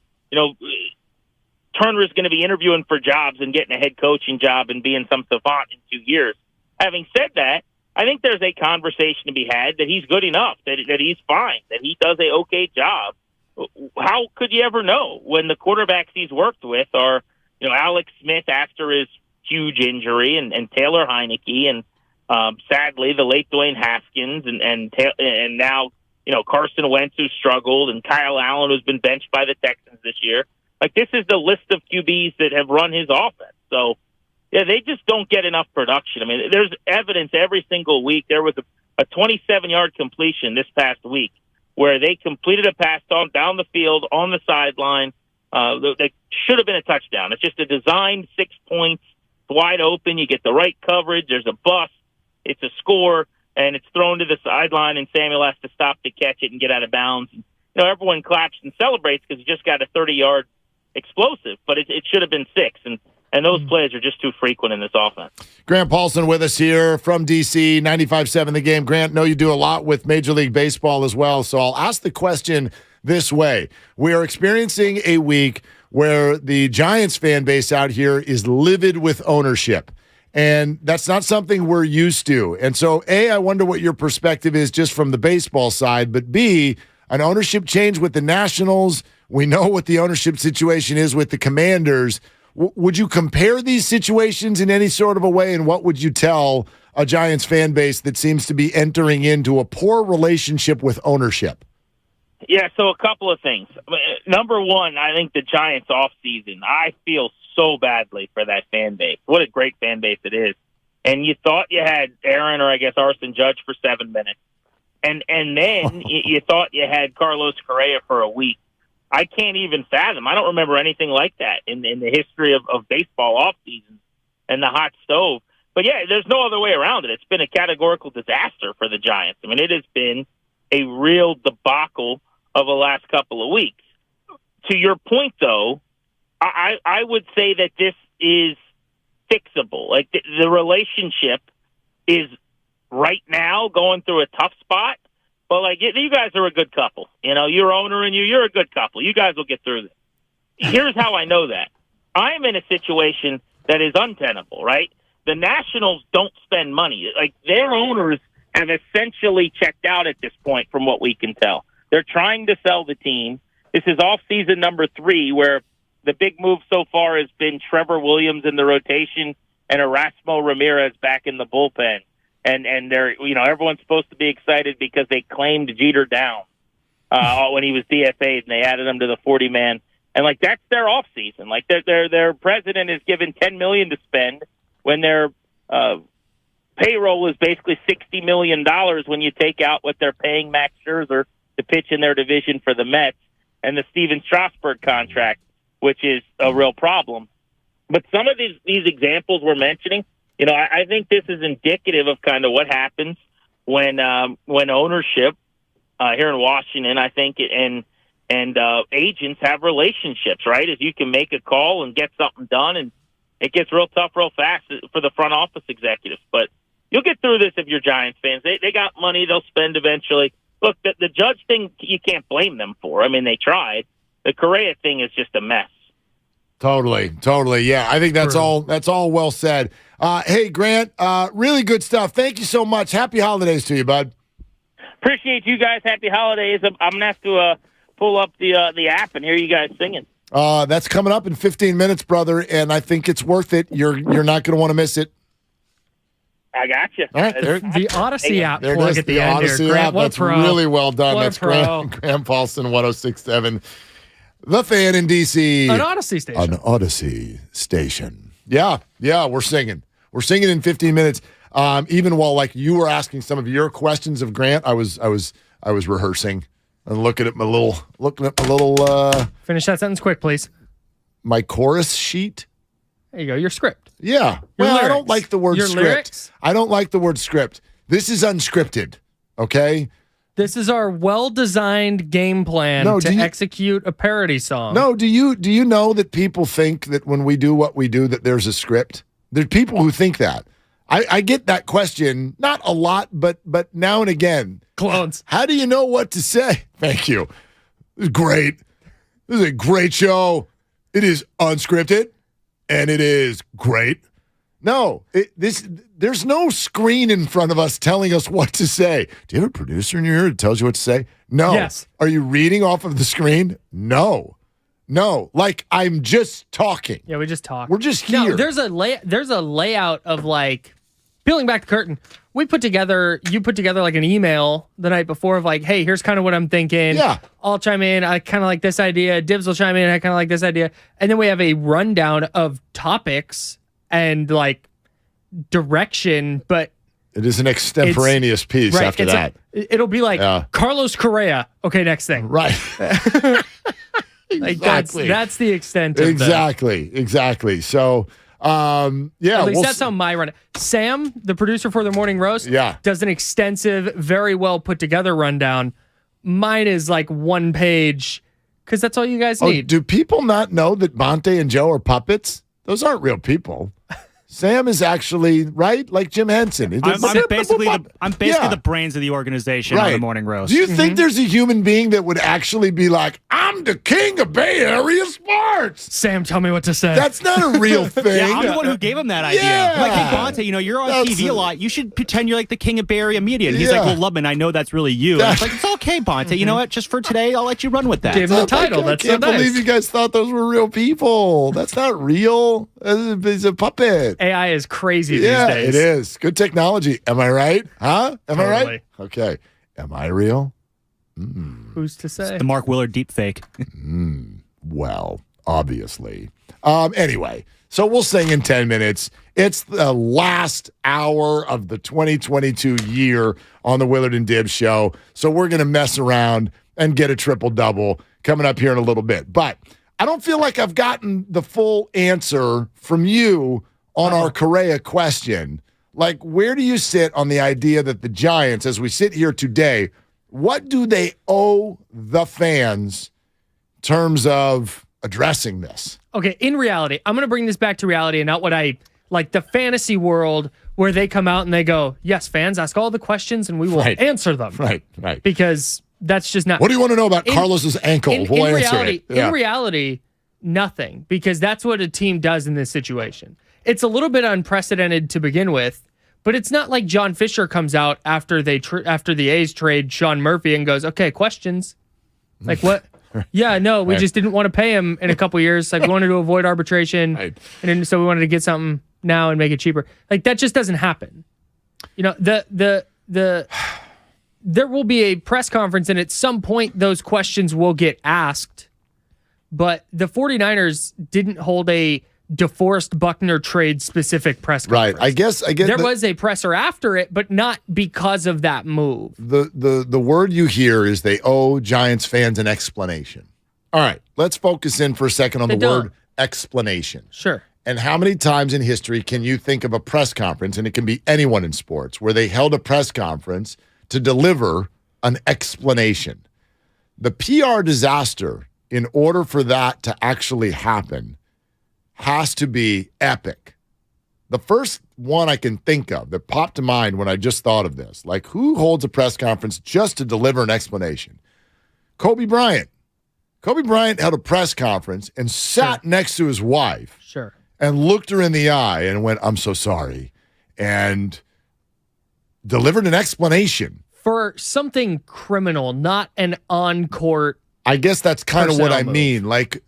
Turner is going to be interviewing for jobs and getting a head coaching job and being some savant in 2 years. Having said that, I think there's a conversation to be had that he's good enough, that he's fine, that he does a okay job. How could you ever know when the quarterbacks he's worked with are, Alex Smith after his huge injury and Taylor Heineke and sadly the late Dwayne Haskins and now Carson Wentz, who struggled, and Kyle Allen, who's been benched by the Texans this year. Like, this is the list of QBs that have run his offense. So, yeah, they just don't get enough production. I mean, there's evidence every single week. There was a 27-yard completion this past week where they completed a pass down the field on the sideline. That should have been a touchdown. It's just a designed 6 points, wide open. You get the right coverage. There's a bust. It's a score, and it's thrown to the sideline, and Samuel has to stop to catch it and get out of bounds. And, everyone claps and celebrates because he just got a 30-yard explosive, but it should have been 6. And those plays are just too frequent in this offense. Grant Paulson with us here from D.C., 95.7 The Game. Grant, know you do a lot with Major League Baseball as well, so I'll ask the question this way. We are experiencing a week where the Giants fan base out here is livid with ownership, and that's not something we're used to. And so, A, I wonder what your perspective is just from the baseball side, but B, an ownership change with the Nationals. We know what the ownership situation is with the Commanders. Would you compare these situations in any sort of a way, and what would you tell a Giants fan base that seems to be entering into a poor relationship with ownership? Yeah, so a couple of things. Number one, I think the Giants offseason, I feel so badly for that fan base. What a great fan base it is. And you thought you had Aaron, or I guess Arson Judge, for 7 minutes. And then you thought you had Carlos Correa for a week. I can't even fathom. I don't remember anything like that in the history of baseball off seasons and the hot stove. But yeah, there's no other way around it. It's been a categorical disaster for the Giants. I mean, it has been a real debacle of the last couple of weeks. To your point, though, I would say that this is fixable. Like, the relationship is right now going through a tough spot. But, like, you guys are a good couple. Your owner and you're a good couple. You guys will get through this. Here's how I know that. I'm in a situation that is untenable, right? The Nationals don't spend money. Like, their owners have essentially checked out at this point from what we can tell. They're trying to sell the team. This is off-season number 3, where the big move so far has been Trevor Williams in the rotation and Erasmo Ramirez back in the bullpen. And they're, everyone's supposed to be excited because they claimed Jeter down when he was DFA'd, and they added him to the 40-man. And, like, that's their offseason. Like, their president is given $10 million to spend when their payroll is basically $60 million when you take out what they're paying Max Scherzer to pitch in their division for the Mets, and the Steven Strasburg contract, which is a real problem. But some of these examples we're mentioning, I think this is indicative of kind of what happens when ownership here in Washington, I think, and agents have relationships, right? If you can make a call and get something done, and it gets real tough real fast for the front office executives. But you'll get through this if you're Giants fans. They got money they'll spend eventually. Look, the Judge thing, you can't blame them for. I mean, they tried. The Correa thing is just a mess. Totally. Yeah, I think that's all well said. Hey, Grant, really good stuff. Thank you so much. Happy holidays to you, bud. Appreciate you guys. Happy holidays. I'm going to have to pull up the app and hear you guys singing. That's coming up in 15 minutes, brother, and I think it's worth it. You're not going to want to miss it. I got you. All right, the Odyssey app. There plug it is. at the The end Odyssey here. Grant, app. what That's pro. really well done. What That's pro. Grant Paulson, 106.7. The Fan in D.C. An Odyssey station. An Odyssey station. Yeah, we're singing. We're singing in 15 minutes. Even while, like, you were asking some of your questions of Grant, I was rehearsing and looking at my little Finish that sentence quick, please. My chorus sheet. There you go. Your script. Yeah. Your I lyrics. don't like the word Your script. lyrics? I don't like the word script. This is unscripted. Okay? This is our well-designed game plan to execute a parody song. No, do you know that people think that when we do what we do that there's a script? There are people who think that. I get that question, not a lot, but now and again. Clones. How do you know what to say? Thank you. This is great. This is a great show. It is unscripted, and it is great. No, there's no screen in front of us telling us what to say. Do you have a producer in your ear that tells you what to say? No. Yes. Are you reading off of the screen? No. Like, I'm just talking. Yeah, we just talk. We're just here. No, there's a layout of, like, peeling back the curtain, you put together like an email the night before of like, hey, here's kind of what I'm thinking. Yeah. I'll chime in. I kind of like this idea. Dibs will chime in. I kind of like this idea. And then we have a rundown of topics and like direction, but it is an extemporaneous piece right, after that. It'll be like Carlos Correa. Okay, next thing. Right. Like Exactly. that's the extent of Exactly. So, at least that's how my run. Sam, the producer for the Morning Roast, does an extensive, very well put together rundown. Mine is like one page because that's all you guys need. Do people not know that Bonte and Joe are puppets? Those aren't real people. Sam is actually right, like Jim Henson. I'm basically the brains of the organization on the Morning Roast. Do you think there's a human being that would actually be like, I'm the king of Bay Area sports? Sam, tell me what to say. That's not a real thing. Yeah, I'm the one who gave him that idea. Yeah. I'm like, hey, Bonte, you're on TV a lot. You should pretend you're like the king of Bay Area media. And he's like, well, Lubman, I know that's really you. And I was like, it's okay, Bonte. You know what? Just for today, I'll let you run with that. Give him the title. I can't believe you guys thought those were real people. That's not real. It's a puppet. AI is crazy these Yeah, days. it is. Good technology. Am I right? Huh? Am I Totally. right? Okay. Am I real? Who's to say? The Mark Willard deep fake. Well, obviously. Anyway, so we'll sing in 10 minutes. It's the last hour of the 2022 year on the Willard and Dibbs show. So we're going to mess around and get a triple-double coming up here in a little bit. But I don't feel like I've gotten the full answer from you on our Correa question. Like, where do you sit on the idea that the Giants, as we sit here today, what do they owe the fans in terms of addressing this? Okay, in reality, I'm going to bring this back to reality and not what I like the fantasy world where they come out and they go, yes, fans, ask all the questions and we will answer them. Right. Because that's just not. What do you want to know about Carlos's ankle? We'll answer reality, it. Yeah. In reality, nothing, because that's what a team does in this situation. It's a little bit unprecedented to begin with, but it's not like John Fisher comes out after the A's trade Sean Murphy and goes, okay, questions. Like what? Yeah, no, we just didn't want to pay him in a couple years. Like we wanted to avoid arbitration, and then, so we wanted to get something now and make it cheaper. Like that just doesn't happen. You know, there will be a press conference, and at some point those questions will get asked. But the 49ers didn't hold a DeForest Buckner trade specific press conference. Right. I guess there was a presser after it, but not because of that move. The word you hear is they owe Giants fans an explanation. All right, let's focus in for a second on the word explanation. Sure. And how many times in history can you think of a press conference, and it can be anyone in sports, where they held a press conference to deliver an explanation? The PR disaster, in order for that to actually happen, has to be epic. The first one I can think of that popped to mind when I just thought of this, like who holds a press conference just to deliver an explanation? Kobe Bryant. Kobe Bryant held a press conference and sat next to his wife. Sure. And looked her in the eye and went, I'm so sorry. And delivered an explanation. For something criminal, not an on-court. I guess that's kind of what I mean. Like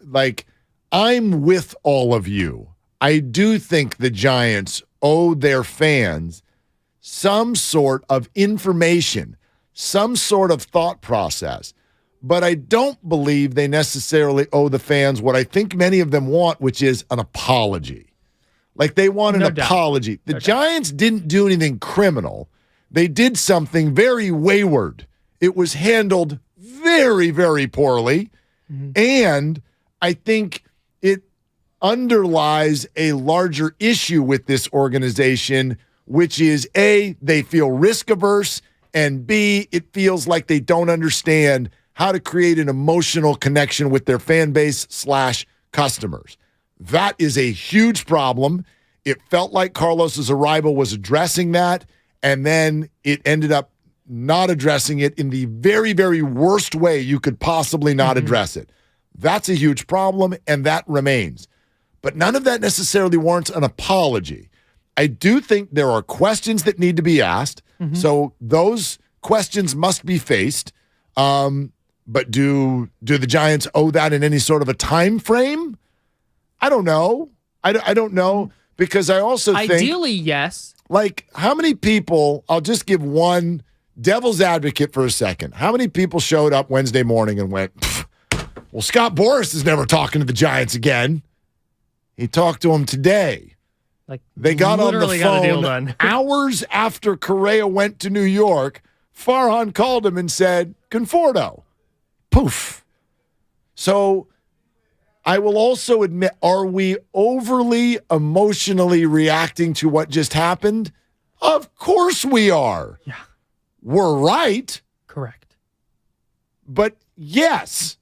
I'm with all of you. I do think the Giants owe their fans some sort of information, some sort of thought process. But I don't believe they necessarily owe the fans what I think many of them want, which is an apology. Like they want an apology. The Giants didn't do anything criminal. They did something very wayward. It was handled very, very poorly. And I think it underlies a larger issue with this organization, which is A, they feel risk averse, and B, it feels like they don't understand how to create an emotional connection with their fan base / customers. That is a huge problem. It felt like Carlos's arrival was addressing that, and then it ended up not addressing it in the very, very worst way you could possibly not address it. That's a huge problem, and that remains. But none of that necessarily warrants an apology. I do think there are questions that need to be asked, so those questions must be faced. But do the Giants owe that in any sort of a time frame? I don't know. I don't know. Because I also think... Ideally, yes. Like, how many people... I'll just give one devil's advocate for a second. How many people showed up Wednesday morning and went, well, Scott Boras is never talking to the Giants again. He talked to him today. Like, they got on the got a deal phone done. hours after Correa went to New York. Farhan called him and said, Conforto. Poof. So I will also admit, are we overly emotionally reacting to what just happened? Of course we are. Yeah. We're right. Correct. But yes,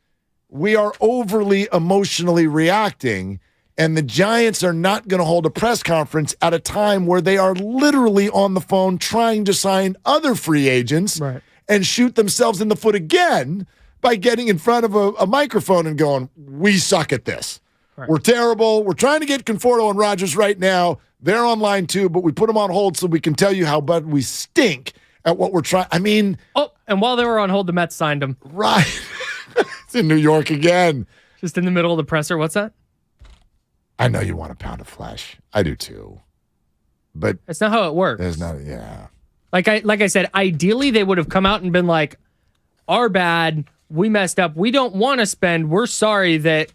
we are overly emotionally reacting, and the Giants are not going to hold a press conference at a time where they are literally on the phone trying to sign other free agents and shoot themselves in the foot again by getting in front of a microphone and going, we suck at this. Right. We're terrible. We're trying to get Conforto and Rodgers right now. They're on line too, but we put them on hold so we can tell you how bad we stink at what we're trying. I mean... Oh, and while they were on hold, the Mets signed him. Right. It's in New York again. Just in the middle of the presser. What's that? I know you want a pound of flesh. I do too. But... That's not how it works. There's not... Yeah. Like I said, ideally they would have come out and been like, our bad, we messed up, we don't want to spend, we're sorry that,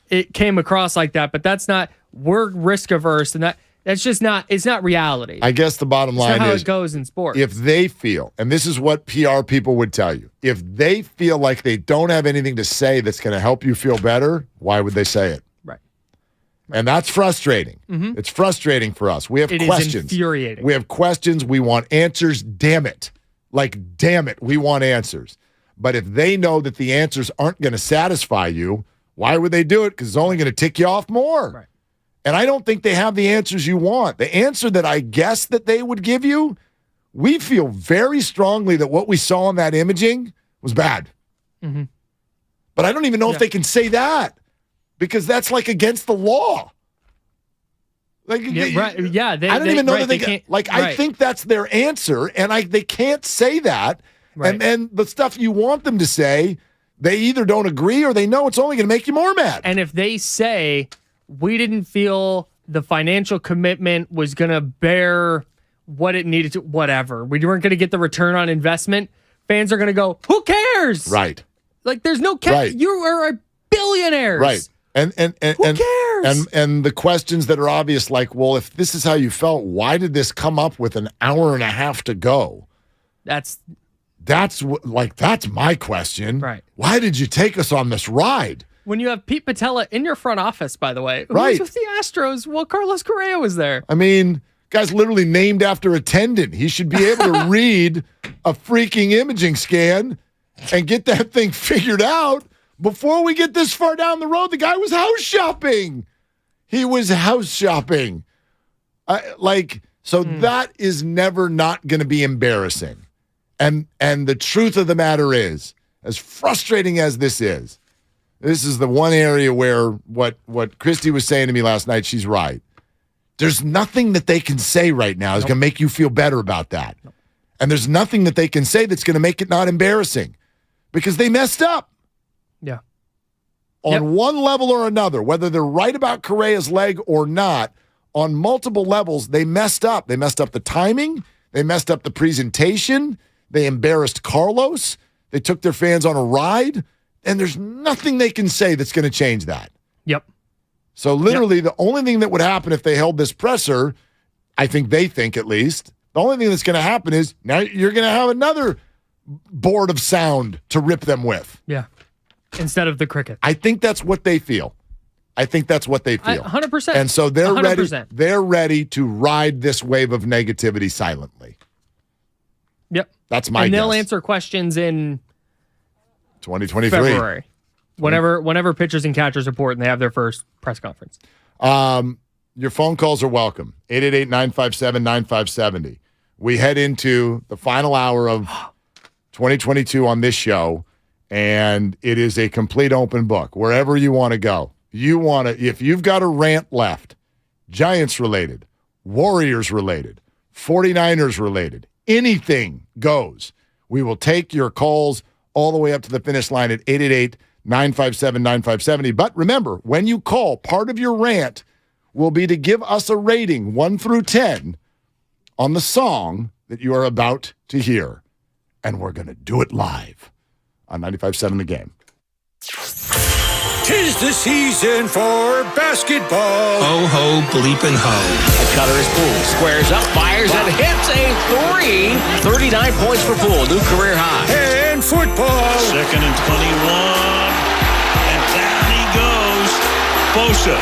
it came across like that, but that's not, we're risk averse, and that's just not, it's not reality. I guess the bottom line is how it goes in sports. If they feel, and this is what PR people would tell you, if they feel like they don't have anything to say that's going to help you feel better, why would they say it? Right. And that's frustrating. Mm-hmm. It's frustrating for us. We have questions. It is infuriating. We have questions. We want answers. Damn it. Like, damn it, we want answers. But if they know that the answers aren't going to satisfy you, why would they do it? Because it's only going to tick you off more. Right. And I don't think they have the answers you want. The answer that I guess that they would give you, we feel very strongly that what we saw in that imaging was bad. Mm-hmm. But I don't even know if they can say that because that's like against the law. Like, right. Yeah, I don't even know that they can. Like, right. I think that's their answer, and they can't say that. Right. And then the stuff you want them to say, they either don't agree or they know it's only going to make you more mad. And if they say, we didn't feel the financial commitment was going to bear what it needed to, whatever, we weren't going to get the return on investment, fans are going to go, who cares? Right. Like, there's no right. You are a billionaires. Right. And who cares? And the questions that are obvious, like, well, if this is how you felt, why did this come up with an hour and a half to go? That's my question. Right. Why did you take us on this ride? When you have Pete Patella in your front office, by the way, who right. was with the Astros? Well, Carlos Correa was there. I mean, guy's literally named after a tendon. He should be able to read a freaking imaging scan and get that thing figured out. Before we get this far down the road, the guy was house shopping. He was house shopping. That is never not going to be embarrassing. And the truth of the matter is, as frustrating as this is the one area where what Christy was saying to me last night, she's right. There's nothing that they can say right now is going to make you feel better about that. Nope. And there's nothing that they can say that's going to make it not embarrassing because they messed up. Yeah. On one level or another, whether they're right about Correa's leg or not, on multiple levels, they messed up. They messed up the timing. They messed up the presentation. They embarrassed Carlos. They took their fans on a ride. And there's nothing they can say that's going to change that. Yep. So literally the only thing that would happen if they held this presser, I think they think at least, the only thing that's going to happen is now you're going to have another board of sound to rip them with. Yeah. Instead of the cricket. I think that's what they feel. 100%. And so they're 100%. They're ready to ride this wave of negativity silently. Yep. That's my And guess. they'll answer questions in 2023. February. Whenever pitchers and catchers report and they have their first press conference. Your phone calls are welcome. 888-957-9570. We head into the final hour of 2022 on this show, and it is a complete open book. Wherever you want to go. If you've got a rant left, Giants related, Warriors related, 49ers related, anything goes. We will take your calls all the way up to the finish line at 888-957-9570. But remember, when you call, part of your rant will be to give us a rating 1 through 10 on the song that you are about to hear. And we're going to do it live on 95.7 The Game. 'Tis the season for basketball. Ho, ho, bleepin' ho. Cutter is Poole. Squares up, fires, and hits a three. 39 points for Poole, new career high. And football. 2nd and 21. And down he goes. Bosa,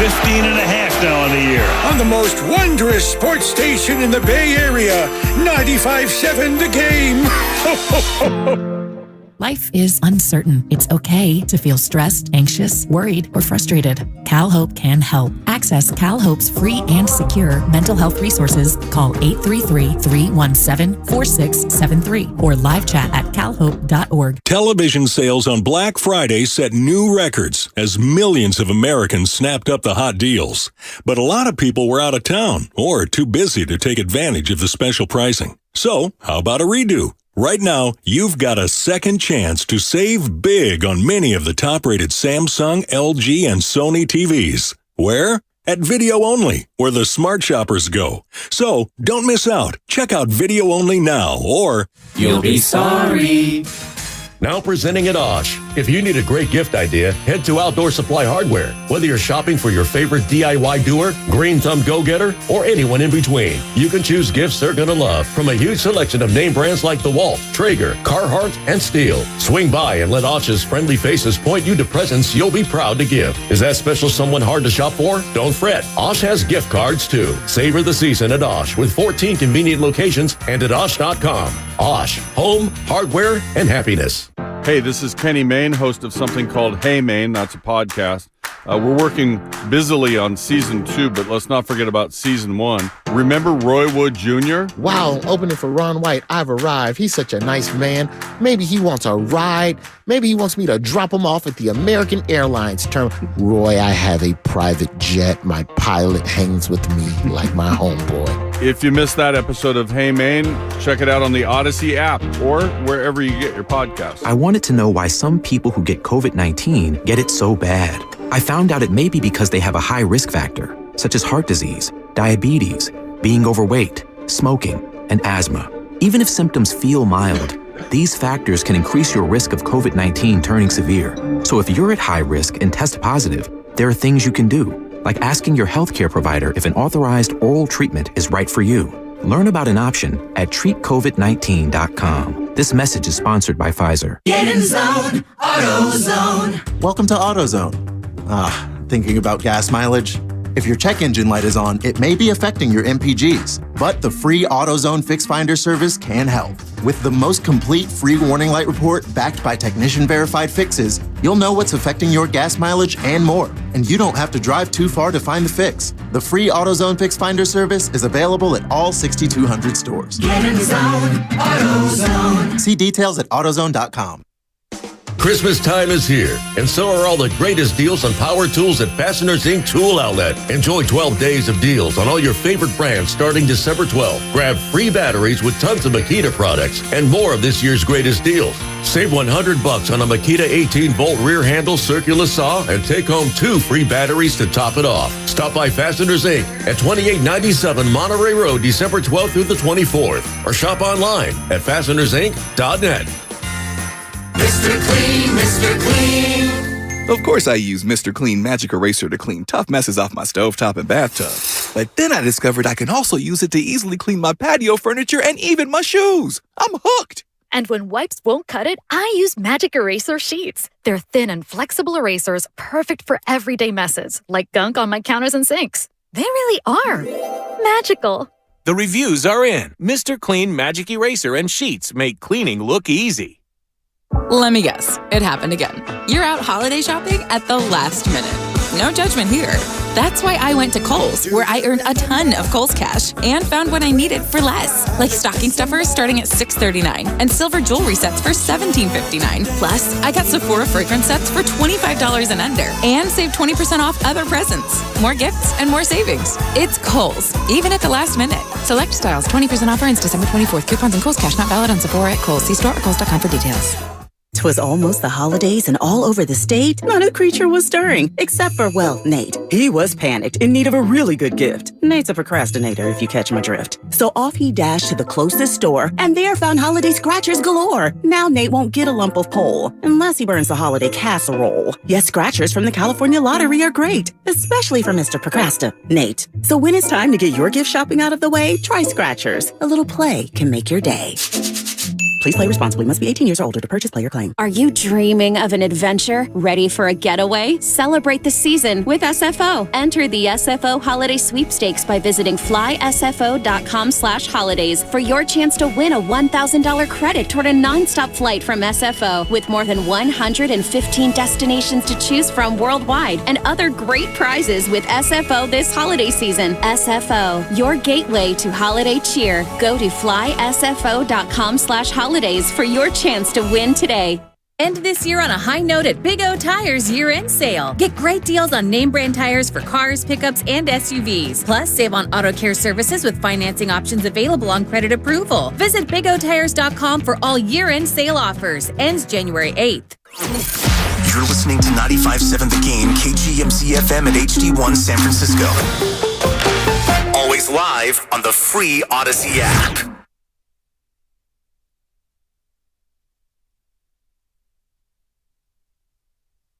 15 and a half now on the year. On the most wondrous sports station in the Bay Area, 95.7 The Game. Life is uncertain. It's okay to feel stressed, anxious, worried, or frustrated. CalHope can help. Access CalHope's free and secure mental health resources. Call 833-317-4673 or live chat at calhope.org. Television sales on Black Friday set new records as millions of Americans snapped up the hot deals. But a lot of people were out of town or too busy to take advantage of the special pricing. So, how about a redo? Right now, you've got a second chance to save big on many of the top-rated Samsung, LG, and Sony TVs. Where? At Video Only, where the smart shoppers go. So, don't miss out. Check out Video Only now, or you'll be sorry. Now presenting at Osh. If you need a great gift idea, head to Outdoor Supply Hardware. Whether you're shopping for your favorite DIY doer, green thumb go-getter, or anyone in between, you can choose gifts they're going to love from a huge selection of name brands like DeWalt, Traeger, Carhartt, and Stihl. Swing by and let Osh's friendly faces point you to presents you'll be proud to give. Is that special someone hard to shop for? Don't fret. Osh has gift cards too. Savor the season at Osh with 14 convenient locations and at Osh.com. Osh, home, hardware, and happiness. Hey, this is Kenny Mayne, host of something called Hey Mayne. That's a podcast. We're working busily on season 2, but let's not forget about season 1. Remember Roy Wood Jr.? Wow, opening for Ron White. I've arrived. He's such a nice man. Maybe he wants a ride. Maybe he wants me to drop him off at the American Airlines terminal. Roy, I have a private jet. My pilot hangs with me like my homeboy. If you missed that episode of Hey Mayne, check it out on the Odyssey app or wherever you get your podcasts. I wanted to know why some people who get COVID-19 get it so bad. I found out it may be because they have a high risk factor, such as heart disease, diabetes, being overweight, smoking, and asthma. Even if symptoms feel mild, these factors can increase your risk of COVID-19 turning severe. So if you're at high risk and test positive, there are things you can do, like asking your healthcare provider if an authorized oral treatment is right for you. Learn about an option at treatcovid19.com. This message is sponsored by Pfizer. Get in zone, AutoZone. Welcome to AutoZone. Thinking about gas mileage? If your check engine light is on, it may be affecting your MPGs, but the free AutoZone Fix Finder service can help. With the most complete free warning light report backed by technician-verified fixes, you'll know what's affecting your gas mileage and more, and you don't have to drive too far to find the fix. The free AutoZone Fix Finder service is available at all 6,200 stores. Get in zone, AutoZone. See details at AutoZone.com. Christmas time is here, and so are all the greatest deals on power tools at Fasteners Inc. Tool Outlet. Enjoy 12 days of deals on all your favorite brands starting December 12th. Grab free batteries with tons of Makita products and more of this year's greatest deals. Save $100 on a Makita 18-volt rear handle circular saw and take home 2 free batteries to top it off. Stop by Fasteners Inc. at 2897 Monterey Road, December 12th through the 24th, or shop online at fastenersinc.net. Mr. Clean, Mr. Clean. Of course I use Mr. Clean Magic Eraser to clean tough messes off my stovetop and bathtub. But then I discovered I can also use it to easily clean my patio furniture and even my shoes. I'm hooked. And when wipes won't cut it, I use Magic Eraser Sheets. They're thin and flexible erasers, perfect for everyday messes, like gunk on my counters and sinks. They really are magical. The reviews are in. Mr. Clean Magic Eraser and Sheets make cleaning look easy. Let me guess. It happened again. You're out holiday shopping at the last minute. No judgment here. That's why I went to Kohl's, where I earned a ton of Kohl's cash and found what I needed for less. Like stocking stuffers starting at $6.39 and silver jewelry sets for $17.59. Plus, I got Sephora fragrance sets for $25 and under and saved 20% off other presents. More gifts and more savings. It's Kohl's, even at the last minute. Select styles, 20% offer ends December 24th. Coupons and Kohl's cash not valid on Sephora at Kohl's. See store or Kohl's.com for details. 'Twas almost the holidays, and all over the state, not a creature was stirring, except for, well, Nate. He was panicked, in need of a really good gift. Nate's a procrastinator, if you catch my drift. So off he dashed to the closest store, and there found holiday scratchers galore. Now Nate won't get a lump of coal, unless he burns the holiday casserole. Yes, scratchers from the California Lottery are great, especially for Mr. Procrastinate. So when it's time to get your gift shopping out of the way, try scratchers. A little play can make your day. Please play responsibly. Must be 18 years or older to purchase player claim. Are you dreaming of an adventure? Ready for a getaway? Celebrate the season with SFO. Enter the SFO Holiday Sweepstakes by visiting flysfo.com/holidays for your chance to win a $1,000 credit toward a nonstop flight from SFO with more than 115 destinations to choose from worldwide and other great prizes with SFO this holiday season. SFO, your gateway to holiday cheer. Go to flysfo.com/holidays for your chance to win today. End this year on a high note at Big O Tires year-end sale. Get great deals on name brand tires for cars, pickups, and SUVs. Plus, save on auto care services with financing options available on credit approval. Visit BigOTires.com for all year-end sale offers. Ends January 8th. You're listening to 95.7 The Game, KGMC FM at HD1 San Francisco. Always live on the free Odyssey app.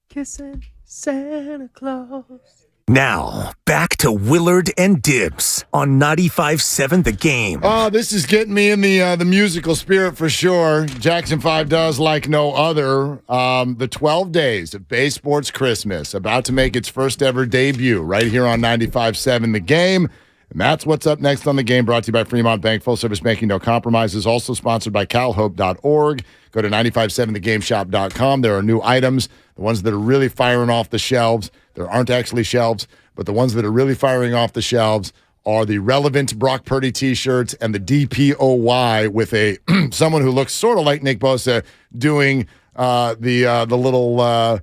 Kissing Santa Claus. Now, back to Willard and Dibbs on 95.7 The Game. Oh, this is getting me in the musical spirit for sure. Jackson 5 does like no other. The 12 Days of Bay Sports Christmas about to make its first ever debut right here on 95.7 The Game. And that's what's up next on The Game, brought to you by Fremont Bank. Full service banking, no compromises. Also sponsored by calhope.org. Go to 957thegameshop.com. There are new items, the ones that are really firing off the shelves. There aren't actually shelves, but the ones that are really firing off the shelves are the relevant Brock Purdy t-shirts and the DPOY with a someone who looks sort of like Nick Bosa doing the little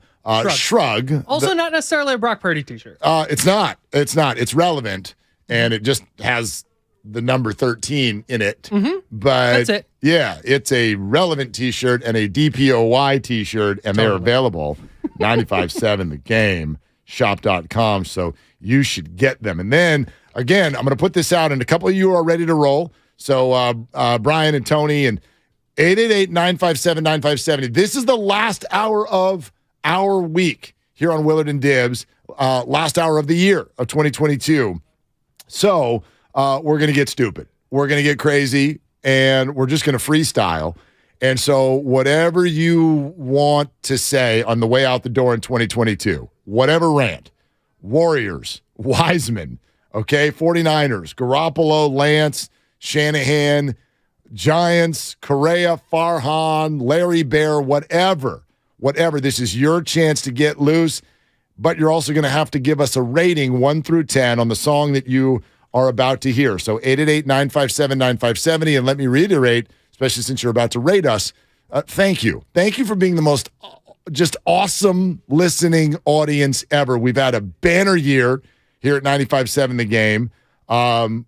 shrug. Also not necessarily a Brock Purdy t-shirt. It's not. It's relevant. And it just has the number 13 in it. Mm-hmm. But that's it. Yeah, it's a relevant t-shirt and a DPOY t-shirt, and they're available 95.7 The Game, shop.com. So you should get them. And then, again, I'm going to put this out, and a couple of you are ready to roll. So Brian and Tony, and 888-957-9570. This is the last hour of our week here on Willard and Dibbs, last hour of the year of 2022. So we're going to get stupid. We're going to get crazy, and we're just going to freestyle. And so whatever you want to say on the way out the door in 2022, whatever rant, Warriors, Wiseman, okay, 49ers, Garoppolo, Lance, Shanahan, Giants, Correa, Farhan, Larry Bear, whatever. This is your chance to get loose. But you're also going to have to give us a rating 1 through 10 on the song that you are about to hear. So 888-957-9570. And let me reiterate, especially since you're about to rate us, thank you. Thank you for being the most just awesome listening audience ever. We've had a banner year here at 95.7 The Game.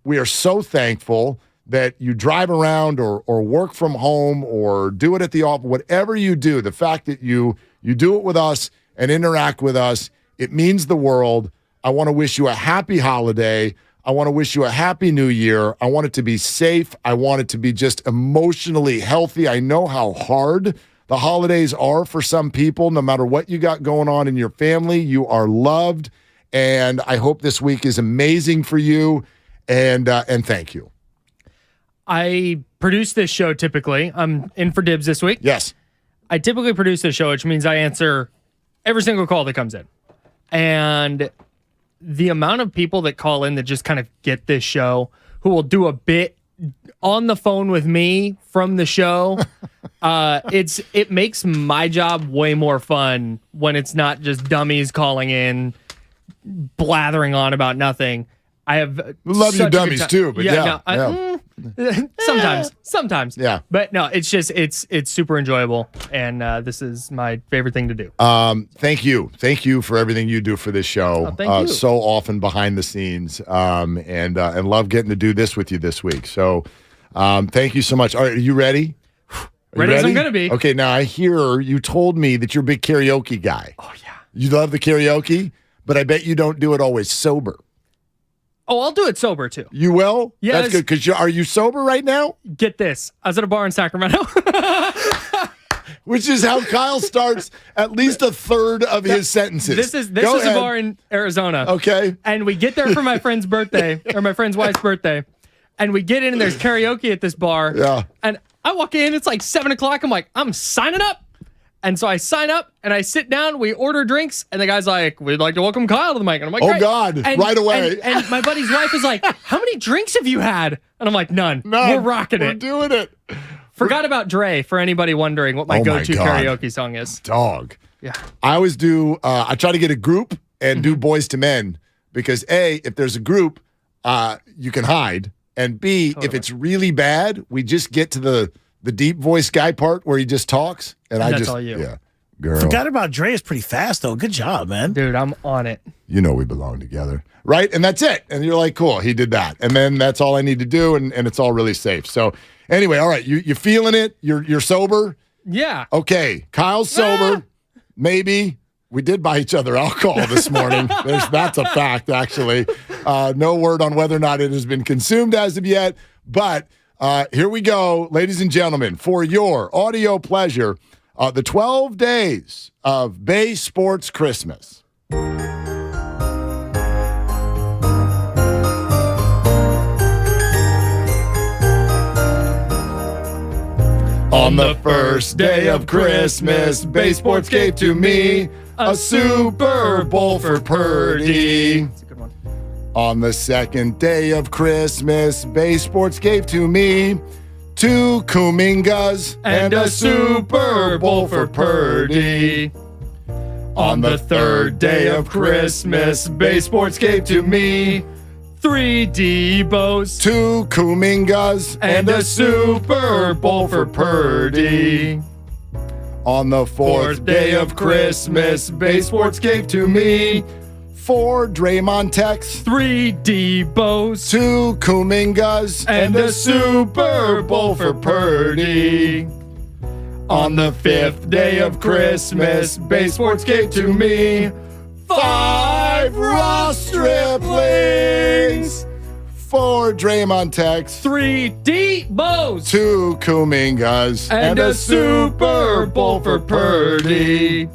We are so thankful that you drive around or work from home or do it at the office, whatever you do, the fact that you do it with us and interact with us, it means the world. I want to wish you a happy holiday. I want to wish you a happy new year. I want it to be safe. I want it to be just emotionally healthy. I know how hard the holidays are for some people. No matter what you got going on in your family, you are loved. And I hope this week is amazing for you. And thank you. I produce this show typically. I'm in for Dibbs this week. Yes. I typically produce this show, which means I answer every single call that comes in. And the amount of people that call in that just kind of get this show, who will do a bit on the phone with me from the show, it makes my job way more fun when it's not just dummies calling in, blathering on about nothing. I have love you dummies too, but sometimes. Yeah. But no, it's just it's super enjoyable, and this is my favorite thing to do. Thank you for everything you do for this show. Thank you. So often behind the scenes, and love getting to do this with you this week. So thank you so much. All right, are you ready? Ready as I'm going to be. Okay, now I hear you told me that you're a big karaoke guy. Oh, yeah. You love the karaoke, but I bet you don't do it always sober. Oh, I'll do it sober, too. You will? Yes. That's good, because are you sober right now? Get this. I was at a bar in Sacramento. Which is how Kyle starts at least a third of his sentences. This is a bar in Arizona. Okay. And we get there for my friend's birthday, or my friend's wife's birthday. And we get in and there's karaoke at this bar. Yeah. And I walk in, it's like 7 o'clock. I'm like, I'm signing up. And so I sign up and I sit down, we order drinks, and the guy's like, we'd like to welcome Kyle to the mic. And I'm like, oh, great. God, and, right away. And my buddy's wife is like, how many drinks have you had? And I'm like, none. We're rocking it. We're doing it. Forgot about Dre, for anybody wondering what my go-to karaoke song is. Dog. Yeah. I always do, I try to get a group and do Boys to Men because A, if there's a group, you can hide. And B, if it's really bad, we just get to the deep voice guy part where he just talks. And I that's just, all you. Yeah. Girl. Forgot about Dre is pretty fast, though. Good job, man. Dude, I'm on it. You know we belong together, right? And that's it. And you're like, cool, he did that. And then that's all I need to do, and it's all really safe. So anyway, all right, you feeling it? You're sober? Yeah. Okay, Kyle's sober. Maybe. We did buy each other alcohol this morning. That's a fact, actually. No word on whether or not it has been consumed as of yet. But here we go, ladies and gentlemen, for your audio pleasure, the 12 days of Bay Sports Christmas. On the first day of Christmas, Bay Sports gave to me a Super Bowl for Purdy. That's a good one. On the second day of Christmas, Bay Sports gave to me 2 Kumingas and a Super Bowl for Purdy. On the third day of Christmas, Bay Sports gave to me 3 Debos, 2 Kumingas and a Super Bowl for Purdy. On the fourth day of Christmas, Bay Sports gave to me 4 Draymond Techs, 3 Debos, 2 Kumingas, and a Super Bowl for Purdy. On the fifth day of Christmas, Bay Sports gave to me 5 Ross Striplings, 4 Draymond Techs, 3 Debos, 2 Kumingas, and a Super Bowl for Purdy.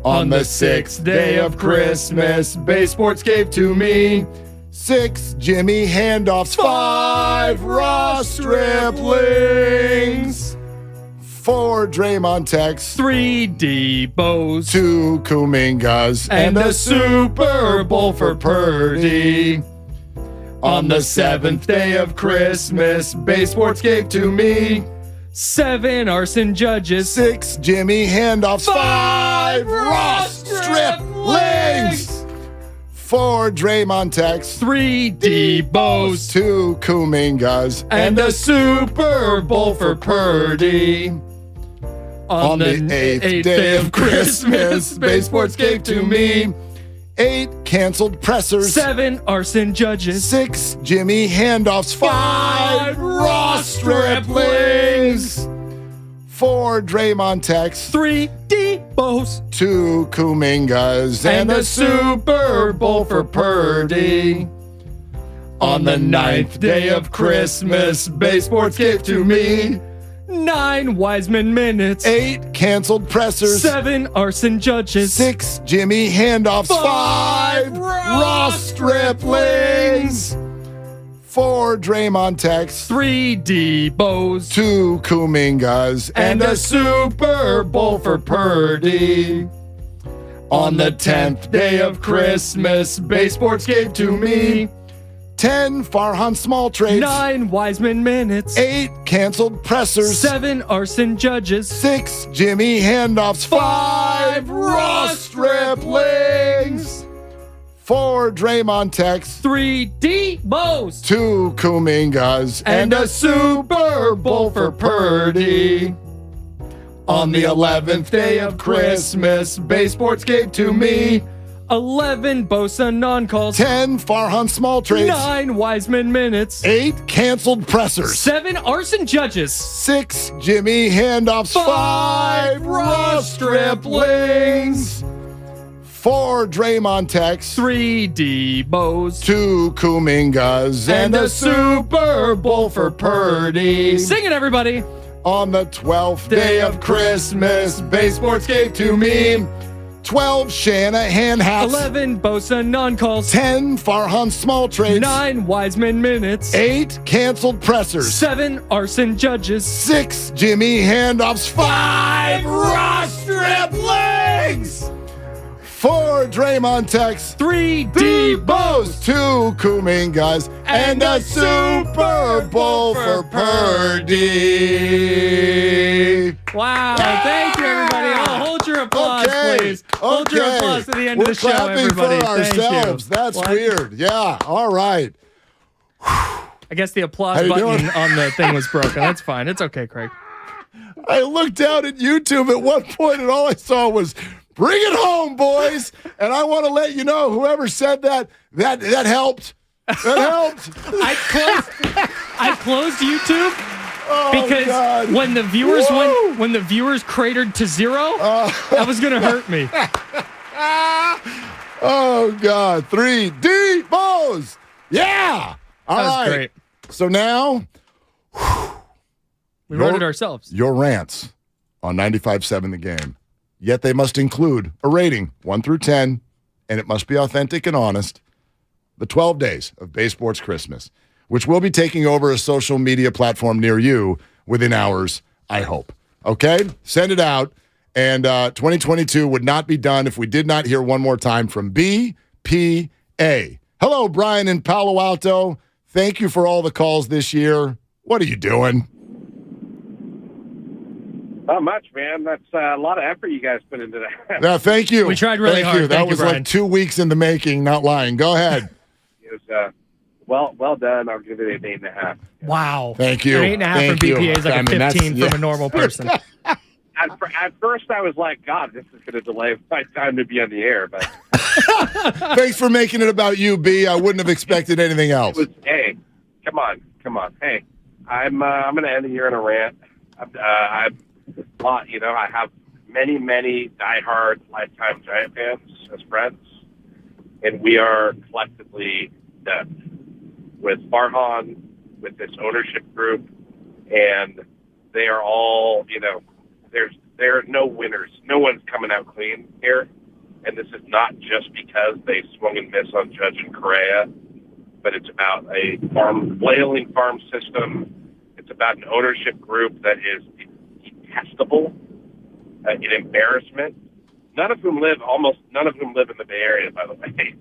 On the sixth day of Christmas, Bay Sports gave to me 6 Jimmy handoffs, 5 Ross Striplings, 4 Draymond Techs, 3 Debos, 2 Kumingas, and a Super Bowl for Purdy. On the seventh day of Christmas, Bay Sports gave to me 7 arson judges, 6 Jimmy handoffs, 5 Ross Striplings, 4 Draymond Techs, 3 Debos, 2 Kumingas, and a Super Bowl for Purdy. On the eighth day of Christmas, Bay Sports gave to me 8 canceled pressers, 7 arson judges, 6 Jimmy handoffs, 5 Ross Striplings, 4 Draymond Techs, 3 Debos, 2 Kumingas, and a Super Bowl for Purdy. On the ninth day of Christmas, Bay Sports gave to me 9 Wiseman minutes, 8 canceled pressers, 7 arson judges, 6 Jimmy handoffs, 5 Ross Striplings, 4 Draymond Techs, 3 Debos, 2 Kumingas, and a Super Bowl for Purdy. On the 10th day of Christmas, Bay Sports gave to me 10 Farhan small trades, 9 Wiseman minutes, 8 canceled pressers, 7 arson judges, 6 Jimmy handoffs, 5 Ross Striplings, 4 Draymond Techs, 3 Debos, 2 Kumingas, and a Super Bowl for Purdy. On the 11th day of Christmas, Bay Sports gave to me 11 Bosa non-calls. 10 Farhan small trades. 9 Wiseman minutes. 8 canceled pressers. 7 arson judges. 6 Jimmy handoffs. 5 Ross striplings. 4 Draymond texts. 3 Debos. 2 Kumingas. And a Super Bowl for Purdy. Sing it, everybody. On the 12th day of Christmas, Bay Sports gave to me 12 Shanahan hats. 11 Bosa non-calls. 10 Farhan small trades. 9 Wiseman minutes. 8 canceled pressers. 7 arson judges. 6 Jimmy handoffs. 5 Ross striplings. 4 Draymond texts. 3 Debos. 2 Kumingas. And a Super Bowl for Purdy. Wow. Thank you, everybody. Oh, hold your applause, please. Hold your applause to the end of the show, everybody. We're clapping for Thank ourselves. you. That's weird. Yeah. All right. I guess the applause button on the thing was broken. That's fine. It's okay, Craig. I looked down at YouTube at one point, and all I saw was, "Bring it home, boys." And I want to let you know, whoever said that helped. That helped. I closed YouTube because God. when the viewers cratered to 0, that was going to hurt me. Oh God. 3 Debos. Yeah. All right. Great. So now we wrote it ourselves. Your rants on 95.7 The Game. Yet they must include a rating 1 through 10, and it must be authentic and honest. The 12 days of Bay Sports Christmas, which will be taking over a social media platform near you within hours, I hope. Okay? Send it out. And 2022 would not be done if we did not hear one more time from BPA. Hello, Brian in Palo Alto. Thank you for all the calls this year. What are you doing? Not much, man. That's a lot of effort you guys put into that. No, thank you. We tried really hard. You. That was like 2 weeks in the making, not lying. Go ahead. It was well done. I'll give it an 8.5. Wow. Thank you. An 8.5 from BPA is like a 15 from a normal person. At first, I was like, God, this is going to delay my time to be on the air. But thanks for making it about you, B. I wouldn't have expected anything else. Hey, come on. Hey, I'm going to end the year in a rant. I have many diehard lifetime Giant fans as friends, and we are collectively done with Farhan, with this ownership group, and they are all, there are no winners. No one's coming out clean here, and this is not just because they swung and missed on Judge and Correa, but it's about a flailing farm system. It's about an ownership group that is detestable, an embarrassment. None of whom live in the Bay Area, by the way,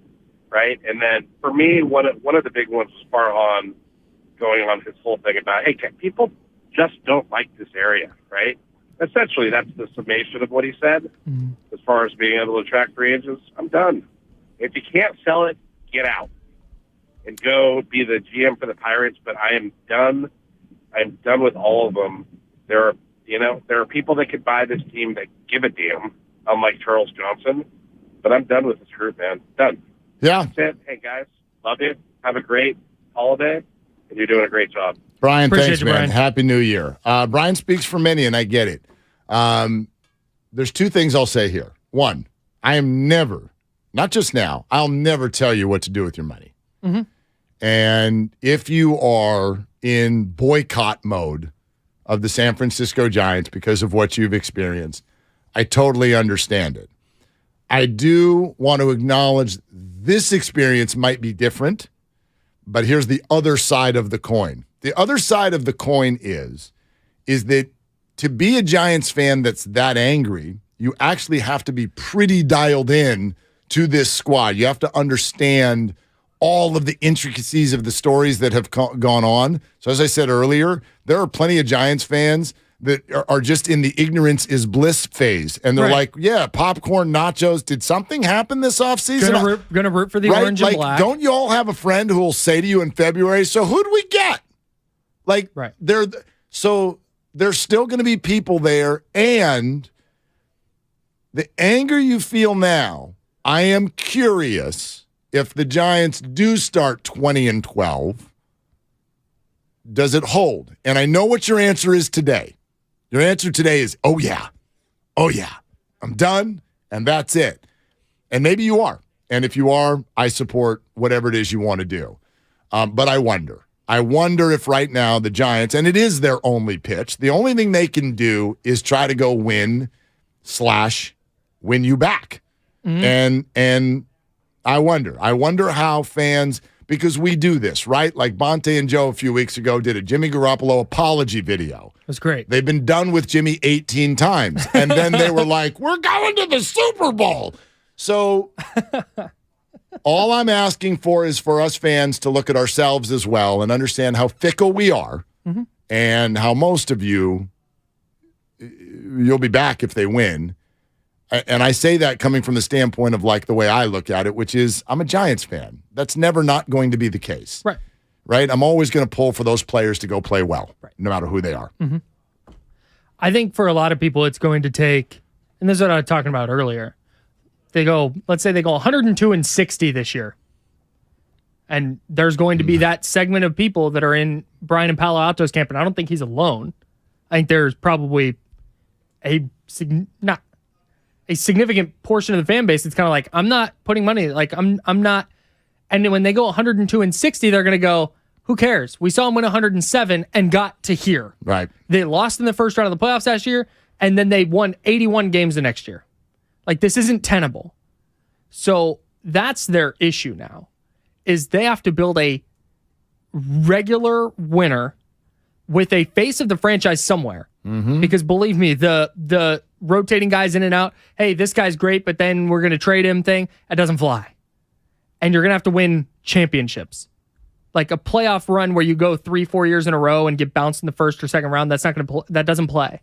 right? And then for me, one of the big ones was Farhan going on his whole thing about, hey, people just don't like this area, right? Essentially, that's the summation of what he said. Mm-hmm. As far as being able to attract free agents, I'm done. If you can't sell it, get out and go be the GM for the Pirates. But I am done. I'm done with all of them. There are people that could buy this team that give a damn, unlike Charles Johnson. But I'm done with this group, man. Done. Yeah. That's it. Hey, guys, love you. Have a great holiday, and you're doing a great job. Brian, Appreciate thanks, you, man. Brian. Happy New Year. Brian speaks for many, and I get it. There's 2 things I'll say here. 1, I am never, not just now, I'll never tell you what to do with your money. Mm-hmm. And if you are in boycott mode of the San Francisco Giants because of what you've experienced, I totally understand it. I do want to acknowledge this experience might be different, but here's the other side of the coin. The other side of the coin is that to be a Giants fan that's that angry, you actually have to be pretty dialed in to this squad. You have to understand all of the intricacies of the stories that have gone on. So as I said earlier, there are plenty of Giants fans that are just in the ignorance is bliss phase. And they're like, yeah, popcorn, nachos. Did something happen this offseason? Gonna root for the orange and black. Don't you all have a friend who will say to you in February, so who'd we get? So there's still going to be people there. And the anger you feel now, I am curious if the Giants do start 20-12, does it hold? And I know what your answer is today. Your answer today is, oh, yeah. I'm done, and that's it. And maybe you are. And if you are, I support whatever it is you want to do. But I wonder. I wonder if right now the Giants, and it is their only pitch, the only thing they can do is try to go win you back. Mm-hmm. And I wonder how fans, because we do this, right? Like Bonte and Joe a few weeks ago did a Jimmy Garoppolo apology video. That's great. They've been done with Jimmy 18 times. And then they were like, we're going to the Super Bowl. So all I'm asking for is for us fans to look at ourselves as well and understand how fickle we are and how most of you'll be back if they win. And I say that coming from the standpoint of like the way I look at it, which is I'm a Giants fan. That's never not going to be the case. Right? I'm always going to pull for those players to go play well, no matter who they are. Mm-hmm. I think for a lot of people, it's going to take, and this is what I was talking about earlier. Let's say they go 102-60 this year. And there's going to be that segment of people that are in Brian and Palo Alto's camp, and I don't think he's alone. I think there's probably a significant portion of the fan base. It's kind of like, I'm not putting money, like I'm not. And then when they go 102-60, they're going to go, who cares? We saw them win 107 and got to here. Right. They lost in the first round of the playoffs last year, and then they won 81 games the next year. Like, this isn't tenable. So that's their issue now, is they have to build a regular winner with a face of the franchise somewhere. Mm-hmm. Because believe me, the rotating guys in and out, hey, this guy's great, but then we're going to trade him thing, that doesn't fly. And you're going to have to win championships. Like a playoff run where you go 3-4 years in a row and get bounced in the first or second round, that doesn't play.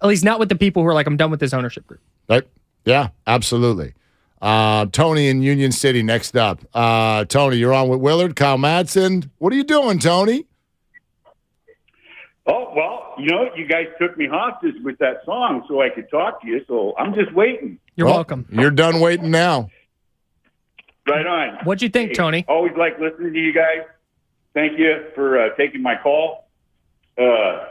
At least not with the people who are like, I'm done with this ownership group. Right. Yeah, absolutely. Tony in Union City next up. Tony, you're on with Willard, Kyle Madsen. What are you doing, Tony? Oh, well, you guys took me hostage with that song so I could talk to you, so I'm just waiting. You're welcome. You're done waiting now. Right on. What'd you think, Tony? Always like listening to you guys. Thank you for taking my call. I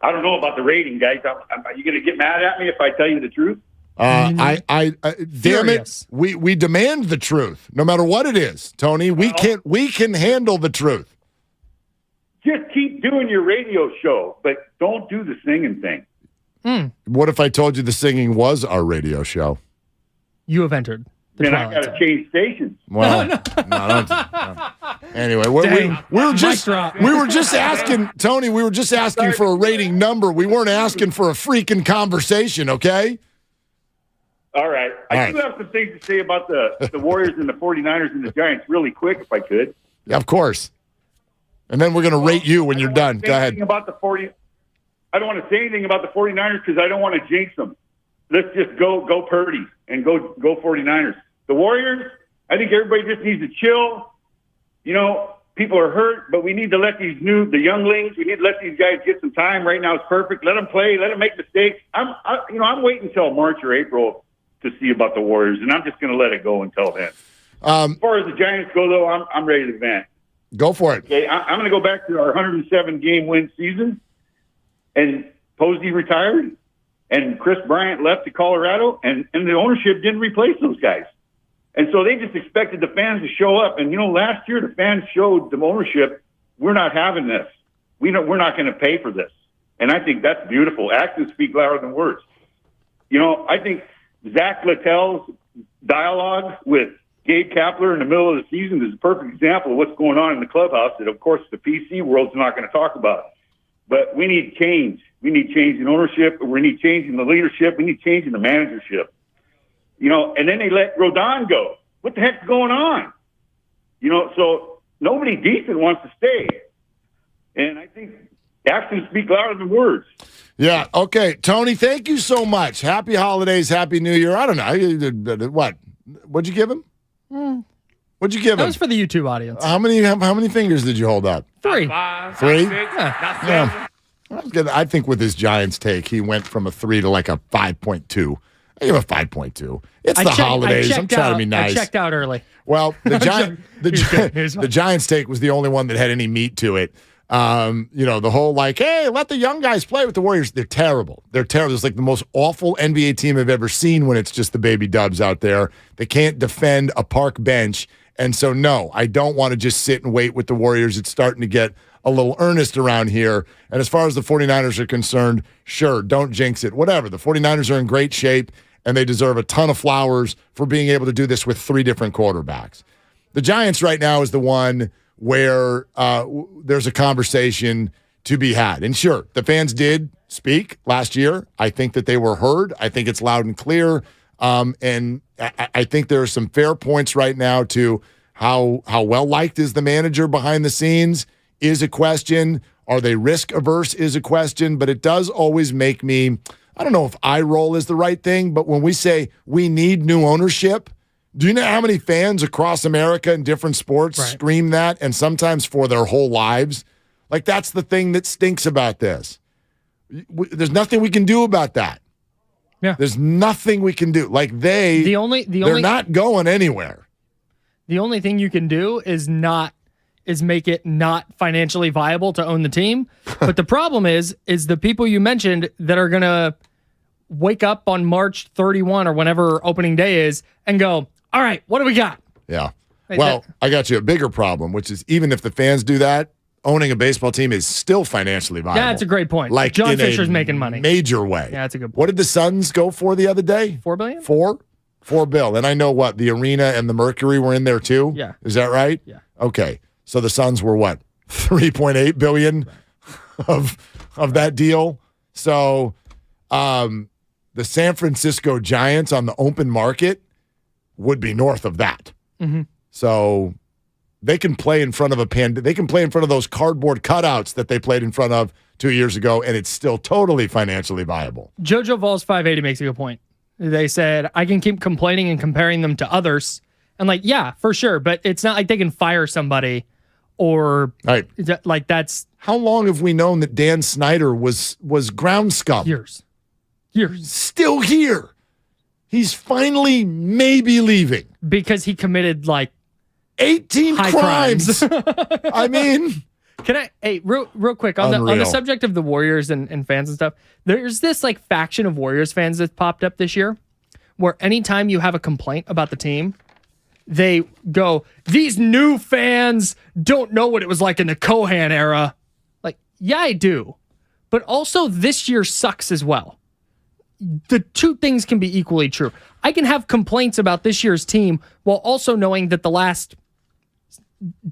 don't know about the rating, guys. Are you going to get mad at me if I tell you the truth? Damn it. We demand the truth, no matter what it is, Tony. We can handle the truth. Just keep doing your radio show, but don't do the singing thing. What if I told you the singing was our radio show? You have entered. Then I got to change stations. Well, no. Anyway, we were just asking, Tony. We were just asking for a rating number. We weren't asking for a freaking conversation. Okay. All right. I do have some things to say about the Warriors and the 49ers and the Giants really quick, if I could. Yeah, of course. And then we're going to rate you when you're done. Go ahead. I don't want to say anything about the 49ers because I don't want to jinx them. Let's just go Purdy and go 49ers. The Warriors, I think everybody just needs to chill. People are hurt, but we need to let the younglings, we need to let these guys get some time. Right now it's perfect. Let them play. Let them make mistakes. I'm waiting until March or April to see about the Warriors, and I'm just going to let it go until then. As far as the Giants go, though, I'm ready to vent. Go for it. Okay, I'm going to go back to our 107-game win season, and Posey retired, and Chris Bryant left to Colorado, and the ownership didn't replace those guys. And so they just expected the fans to show up. And, last year the fans showed the ownership, we're not having this. We're not going to pay for this. And I think that's beautiful. Actions speak louder than words. I think Zach Littell's dialogue with Gabe Kapler in the middle of the season is a perfect example of what's going on in the clubhouse that, of course, the PC world's not going to talk about. But we need change. We need change in ownership. We need change in the leadership. We need change in the managership. And then they let Rodon go. What the heck's going on? So nobody decent wants to stay. And I think actions speak louder than words. Yeah, okay. Tony, thank you so much. Happy holidays, Happy New Year. I don't know. What'd you give him? What'd you give him? That was for the YouTube audience. How many fingers did you hold up? 3. 3? Yeah. I think with his Giants take, he went from a 3 to like a 5.2. I give a 5.2. It's the holidays. I'm trying to be nice. I checked out early. Well, the Giants take was the only one that had any meat to it. The whole hey, let the young guys play with the Warriors. They're terrible. They're terrible. It's like the most awful NBA team I've ever seen when it's just the baby dubs out there. They can't defend a park bench. And so, no, I don't want to just sit and wait with the Warriors. It's starting to get a little earnest around here. And as far as the 49ers are concerned, sure, don't jinx it. Whatever. The 49ers are in great shape, and they deserve a ton of flowers for being able to do this with 3 different quarterbacks. The Giants right now is the one where there's a conversation to be had. And sure, the fans did speak last year. I think that they were heard. I think it's loud and clear. And I think there are some fair points right now to how well-liked is the manager behind the scenes is a question. Are they risk-averse is a question. But it does always make me, I don't know if eye roll is the right thing, but when we say we need new ownership, do you know how many fans across America in different sports scream that, and sometimes for their whole lives? Like, that's the thing that stinks about this. There's nothing we can do about that. Yeah. There's nothing we can do. Like, they're not going anywhere. The only thing you can do is make it not financially viable to own the team. But the problem is the people you mentioned that are going to wake up on March 31 or whenever opening day is and go, all right, what do we got? Yeah. Well, I got you a bigger problem, which is even if the fans do that, owning a baseball team is still financially viable. Yeah, that's a great point. Like John Fisher's making money. Major way. Yeah, that's a good point. What did the Suns go for the other day? $4 billion? $4 billion. And I know what? The Arena and the Mercury were in there too? Yeah. Is that right? Yeah. Okay. So the Suns were what? $3.8 billion of that deal. So the San Francisco Giants on the open market would be north of that. Mm-hmm. So they can play in front of they can play in front of those cardboard cutouts that they played in front of 2 years ago, and it's still totally financially viable. JoJo Vols 580 makes a good point. They said, I can keep complaining and comparing them to others. And yeah, for sure. But it's not like they can fire somebody or that's. How long have we known that Dan Snyder was ground scum? Years. Still here. He's finally maybe leaving. Because he committed 18 crimes. I mean, can I real quick on the subject of the Warriors and fans and stuff, there's this faction of Warriors fans that popped up this year where anytime you have a complaint about the team, they go, these new fans don't know what it was like in the Cohan era. Yeah, I do. But also this year sucks as well. The two things can be equally true. I can have complaints about this year's team while also knowing that the last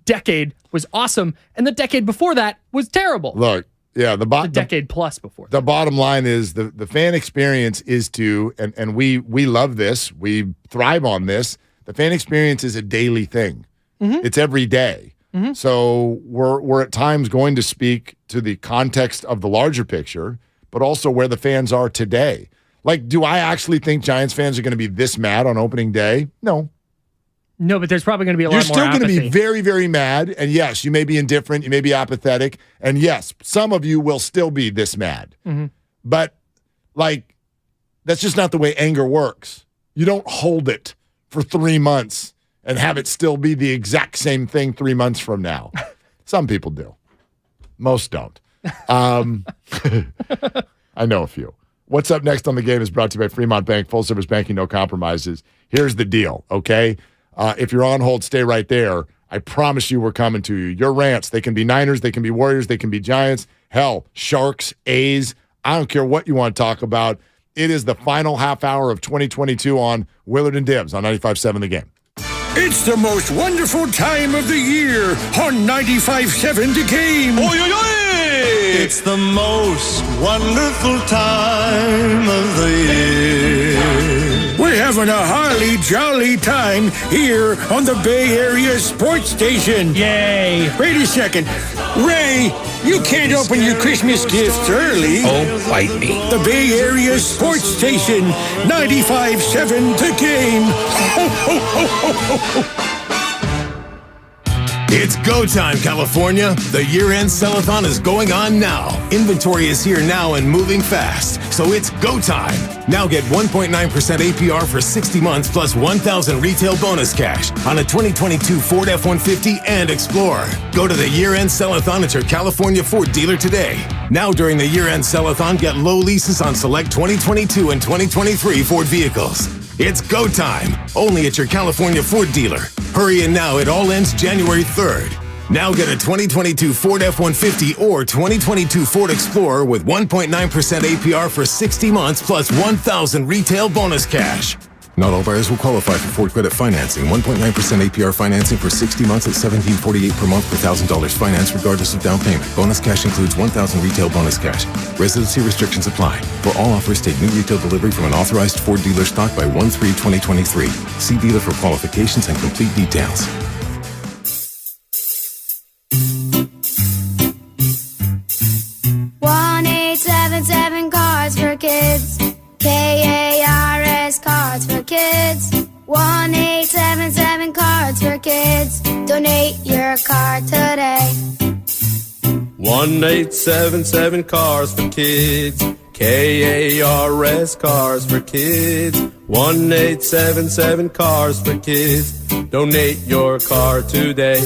decade was awesome and the decade before that was terrible. Look, yeah, the decade plus before. The bottom line is the fan experience is to, and we love this, we thrive on this. The fan experience is a daily thing. Mm-hmm. It's every day. Mm-hmm. So we're at times going to speak to the context of the larger picture, but also where the fans are today. Do I actually think Giants fans are going to be this mad on opening day? No. No, but there's probably going to be a lot more apathy. You're still going to be very, very mad. And yes, you may be indifferent. You may be apathetic. And yes, some of you will still be this mad. Mm-hmm. But, that's just not the way anger works. You don't hold it for 3 months and have it still be the exact same thing 3 months from now. Some people do. Most don't. I know a few. What's up next on the game is brought to you by Fremont Bank, full service banking, no compromises. Here's the deal, okay? If you're on hold, stay right there. I promise you we're coming to you. Your rants, they can be Niners, they can be Warriors, they can be Giants, hell, Sharks, A's. I don't care what you want to talk about. It is the final half hour of 2022 on Willard and Dibs on 95.7 The Game. It's the most wonderful time of the year on 95.7 The Game. Oy, oy, oy! It's the most wonderful time of the year. We're having a holly jolly time here on the Bay Area Sports Station. Yay! Wait a second. Ray, you can't open your Christmas gifts early. Oh, bite me. The Bay Area Sports Station, 95.7 The Game. Ho, ho, ho, ho, ho, ho. It's go time, California. The year-end sell-a-thon is going on now. Inventory is here now and moving fast, so it's go time. Now get 1.9% APR for 60 months plus $1,000 retail bonus cash on a 2022 Ford F-150 and Explorer. Go to the year-end sell-a-thon at your California Ford dealer today. Now during the year-end sell-a-thon, get low leases on select 2022 and 2023 Ford vehicles. It's go time, only at your California Ford dealer. Hurry in now, it all ends January 3rd. Now get a 2022 Ford F-150 or 2022 Ford Explorer with 1.9% APR for 60 months plus $1,000 retail bonus cash. Not all buyers will qualify for Ford credit financing. 1.9% APR financing for 60 months at $1,748 per month per $1,000 finance regardless of down payment. Bonus cash includes $1,000 retail bonus cash. Residency restrictions apply. For all offers, take new retail delivery from an authorized Ford dealer stock by 1/3/2023. See dealer for qualifications and complete details. Cars for Kids. KARS Cards for Kids. 1-877 Cards for Kids. Donate your card today. 1-877 Cars for Kids. KARS Cars for Kids. 1-877 Cars for Kids. Donate your car today.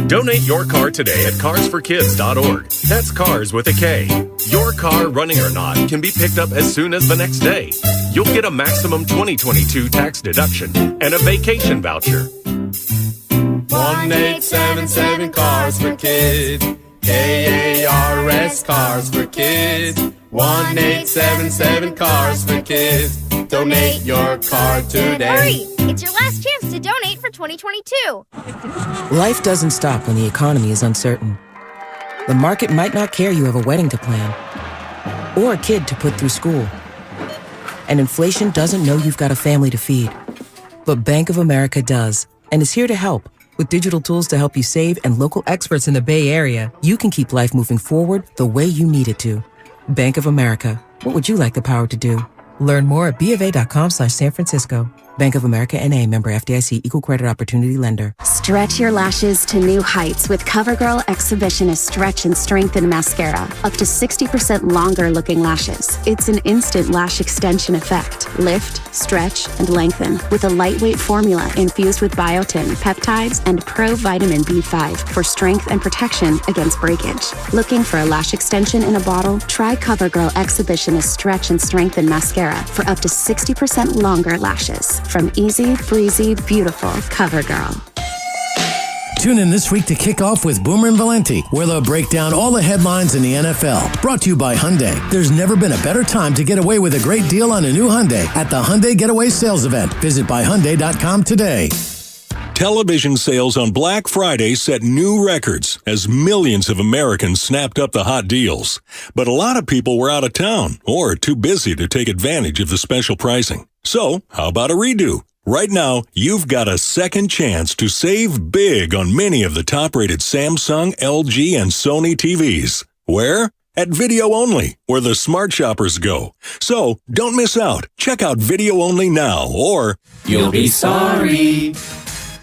Donate your car today at carsforkids.org. That's cars with a K. Your car, running or not, can be picked up as soon as the next day. You'll get a maximum 2022 tax deduction and a vacation voucher. 1-877 Cars for Kids. KARS Cars for Kids. 1-877 Cars for Kids. Donate your car today. Hurry! It's your last chance to donate for 2022. Life doesn't stop when the economy is uncertain. The market might not care you have a wedding to plan or a kid to put through school. And inflation doesn't know you've got a family to feed. But Bank of America does, and is here to help. With digital tools to help you save and local experts in the Bay Area, you can keep life moving forward the way you need it to. Bank of America. What would you like the power to do? Learn more at BofA.com/San Francisco. Bank of America N.A. member FDIC equal credit opportunity lender. Stretch your lashes to new heights with CoverGirl Exhibitionist Stretch and Strengthen Mascara. Up to 60% longer looking lashes. It's an instant lash extension effect. Lift, stretch, and lengthen with a lightweight formula infused with biotin, peptides, and pro vitamin B5 for strength and protection against breakage. Looking for a lash extension in a bottle? Try CoverGirl Exhibitionist Stretch and Strengthen Mascara for up to 60% longer lashes. From easy, breezy, beautiful CoverGirl. Tune in this week to kick off with Boomer and Valenti, where they'll break down all the headlines in the NFL. Brought to you by Hyundai. There's never been a better time to get away with a great deal on a new Hyundai at the Hyundai Getaway Sales Event. Visit buyhyundai.com today. Television sales on Black Friday set new records as millions of Americans snapped up the hot deals. But a lot of people were out of town or too busy to take advantage of the special pricing. So, how about a redo? Right now, you've got a second chance to save big on many of the top-rated Samsung, LG, and Sony TVs. Where? At Video Only, where the smart shoppers go. So, don't miss out. Check out Video Only now, or you'll be sorry.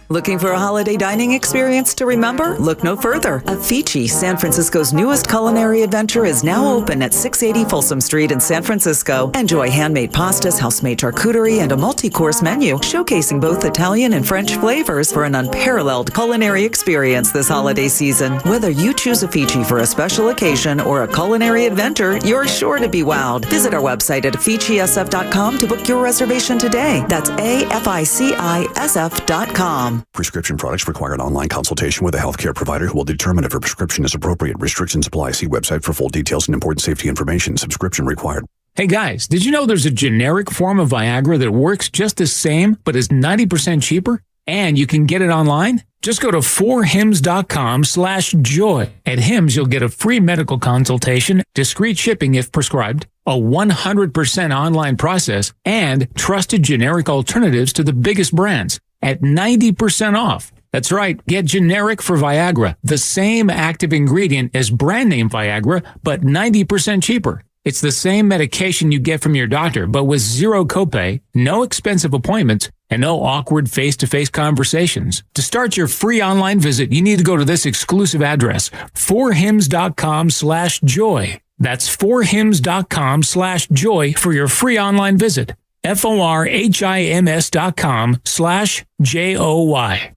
Looking for a holiday dining experience to remember? Look no further. Afici, San Francisco's newest culinary adventure, is now open at 680 Folsom Street in San Francisco. Enjoy handmade pastas, house-made charcuterie, and a multi-course menu showcasing both Italian and French flavors for an unparalleled culinary experience this holiday season. Whether you choose Afici for a special occasion or a culinary adventure, you're sure to be wowed. Visit our website at aficisf.com to book your reservation today. That's AFICISF.com. Prescription products require an online consultation with a healthcare provider who will determine if a prescription is appropriate. Restrictions apply. See website for full details and important safety information. Subscription required. Hey guys, did you know there's a generic form of Viagra that works just the same but is 90% cheaper? And you can get it online? Just go to 4hims.com/joy. At Hims, you'll get a free medical consultation, discreet shipping if prescribed, a 100% online process, and trusted generic alternatives to the biggest brands at 90% off. That's right, get generic for Viagra, the same active ingredient as brand name Viagra, but 90% cheaper. It's the same medication you get from your doctor, but with zero copay, no expensive appointments, and no awkward face-to-face conversations. To start your free online visit, you need to go to this exclusive address, forhims.com/joy. That's forhims.com/joy for your free online visit. forhims.com/joy.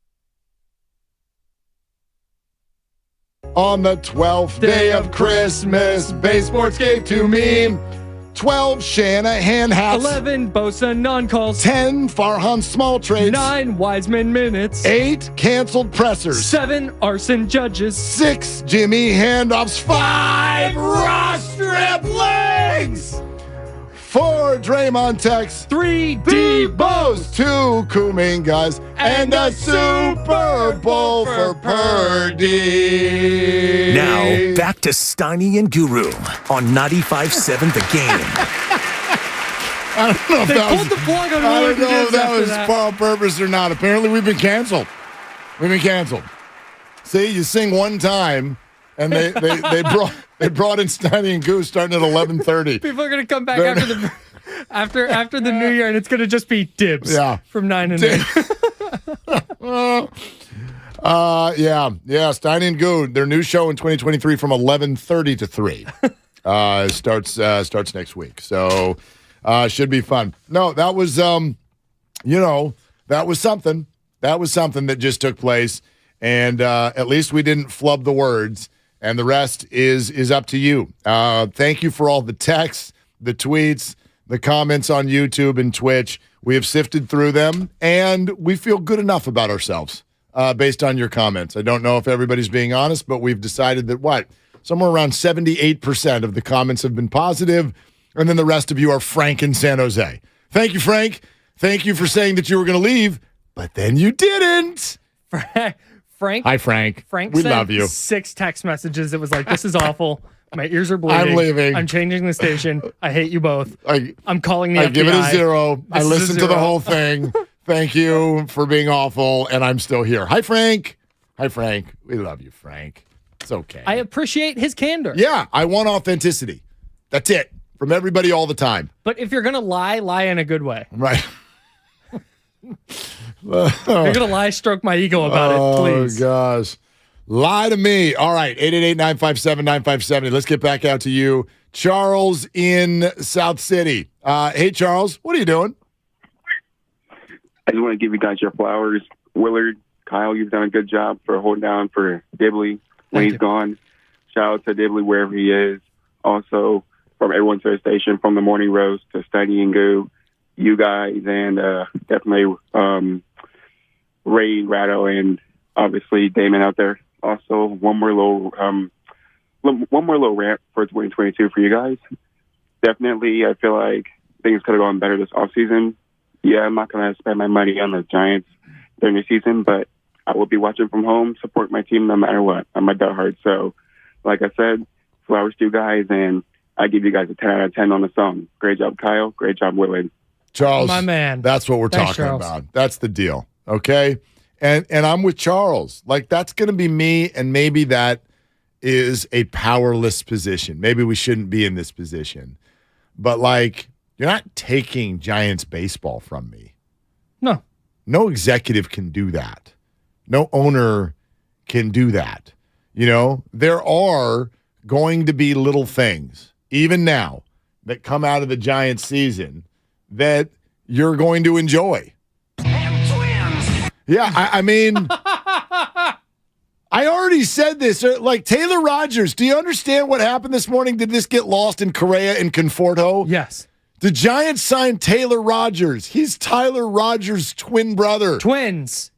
On the 12th day of Christmas, Bay Sports gave to me 12 Shanahan hats, 11 Bosa non-calls, 10 Farhan small trades, 9 Wiseman minutes, 8 canceled pressers, 7 arson judges, 6 Jimmy handoffs, 5 Ross strip legs, 4 Draymond texts, 3 Debo's, 2 Kumingas, and a Super Bowl for Purdy. Now, back to Steiny and Guru on 95.7 The Game. I don't know if They that pulled was, the plug on I don't Willie know if that after was that. on purpose or not. Apparently, we've been canceled. See, you sing one time, and they brought in Steiny and Goose starting at 11:30. People are going to come back after the new year, and it's going to just be dibs from 9 to 9. Steiny and Goo, their new show in 2023 from 11:30 to 3 starts next week. So should be fun. No, that was that was something. That was something that just took place, and at least we didn't flub the words. And the rest is up to you. Thank you for all the texts, the tweets, the comments on YouTube and Twitch. We have sifted through them, and we feel good enough about ourselves based on your comments. I don't know if everybody's being honest, but we've decided that somewhere around 78% of the comments have been positive, and then the rest of you are Frank in San Jose. Thank you, Frank. Thank you for saying that you were going to leave, but then you didn't. Frank. Hi, Frank. Frank We sent love you. 6 text messages. It was like, this is awful. My ears are bleeding. I'm leaving. I'm changing the station. I hate you both. I'm calling the FBI. I give it a 0. I This is a listened to the 0. whole thing. Thank you for being awful, and I'm still here. Hi, Frank. Hi, Frank. We love you, Frank. It's okay. I appreciate his candor. Yeah, I want authenticity. That's it. From everybody all the time. But if you're going to lie in a good way. Right. If you're going to lie, stroke my ego about it, please. Oh, gosh. Lie to me. All right, 888-957-9570. Let's get back out to you. Charles in South City. Hey, Charles, what are you doing? I just want to give you guys your flowers. Willard, Kyle, you've done a good job for holding down for Dibley when he's gone. Shout out to Dibley wherever he is. Also, from everyone to the station, from the morning roast to Steiny and Goo, you guys, and definitely Ray, Ratto, and obviously Damon out there. Also, one more little rant for 2022 for you guys. Definitely, I feel like things could have gone better this offseason. Yeah, I'm not going to spend my money on the Giants during the season, but I will be watching from home, support my team no matter what. I'm a diehard. So, like I said, flowers to you guys, and I give you guys a 10 out of 10 on the song. Great job, Kyle. Great job, Willard. Charles, My man. That's what we're Thanks, talking Charles. about. That's the deal. Okay? And I'm with Charles. Like, that's going to be me, and maybe that is a powerless position. Maybe we shouldn't be in this position. But, like, you're not taking Giants baseball from me. No. No executive can do that. No owner can do that. You know, there are going to be little things, even now, that come out of the Giants season that you're going to enjoy. Yeah, I mean, I already said this. Like, Taylor Rogers, do you understand what happened this morning? Did this get lost in Correa and Conforto? Yes. The Giants signed Taylor Rogers. He's Tyler Rogers' twin brother. Twins.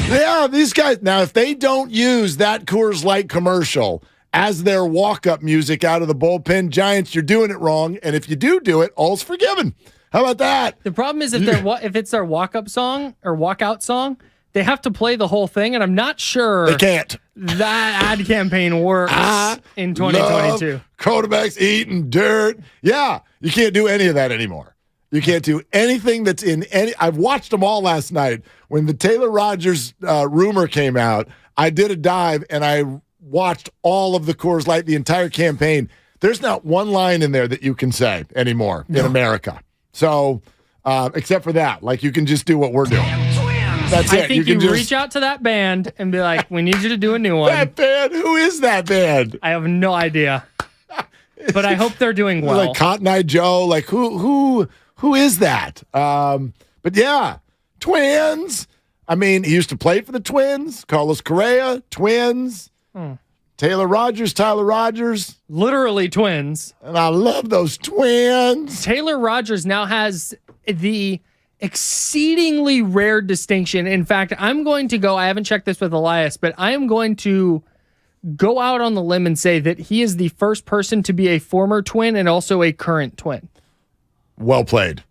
Yeah, these guys. Now, if they don't use that Coors Light commercial as their walk-up music out of the bullpen, Giants, you're doing it wrong. And if you do it, all's forgiven. How about that? The problem is if it's their walk-up song or walk-out song, they have to play the whole thing, and I'm not sure They can't. that ad campaign works in 2022. Love quarterbacks eating dirt. Yeah, you can't do any of that anymore. You can't do anything that's in any. I've watched them all last night. When the Taylor Rogers rumor came out, I did a dive, and I watched all of the Coors Light, the entire campaign. There's not one line in there that you can say anymore in America. So, except for that, like you can just do what we're doing. That's it. I think you reach out to that band and be like, we need you to do a new one. That band? Who is that band? I have no idea. But I hope they're doing well. Like Cotton Eye Joe. Like who is that? But yeah, Twins. I mean, he used to play for the Twins. Carlos Correa, Twins. Tyler Rogers. Literally twins. And I love those Twins. Taylor Rogers now has the exceedingly rare distinction. In fact, I'm going to go, I haven't checked this with Elias, but I am going to go out on the limb and say that he is the first person to be a former Twin and also a current Twin. Well played.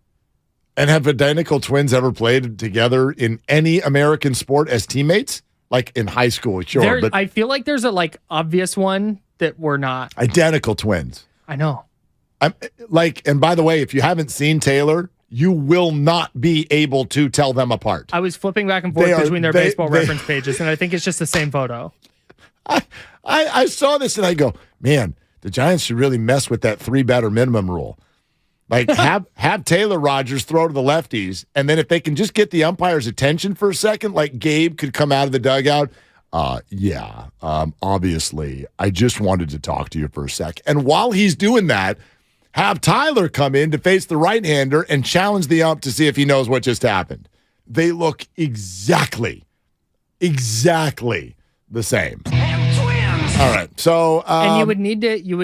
And have identical twins ever played together in any American sport as teammates? Like in high school, sure. But I feel like there's a obvious one that we're not. Identical twins. I know. And by the way, if you haven't seen Taylor, you will not be able to tell them apart. I was flipping back and forth between their baseball reference pages, and I think it's just the same photo. I saw this and I go, man, the Giants should really mess with that 3 batter minimum rule. Like have Taylor Rogers throw to the lefties, and then if they can just get the umpire's attention for a second, like Gabe could come out of the dugout. Obviously, I just wanted to talk to you for a sec. And while he's doing that, have Tyler come in to face the right-hander and challenge the ump to see if he knows what just happened. They look exactly the same. All right, so and you would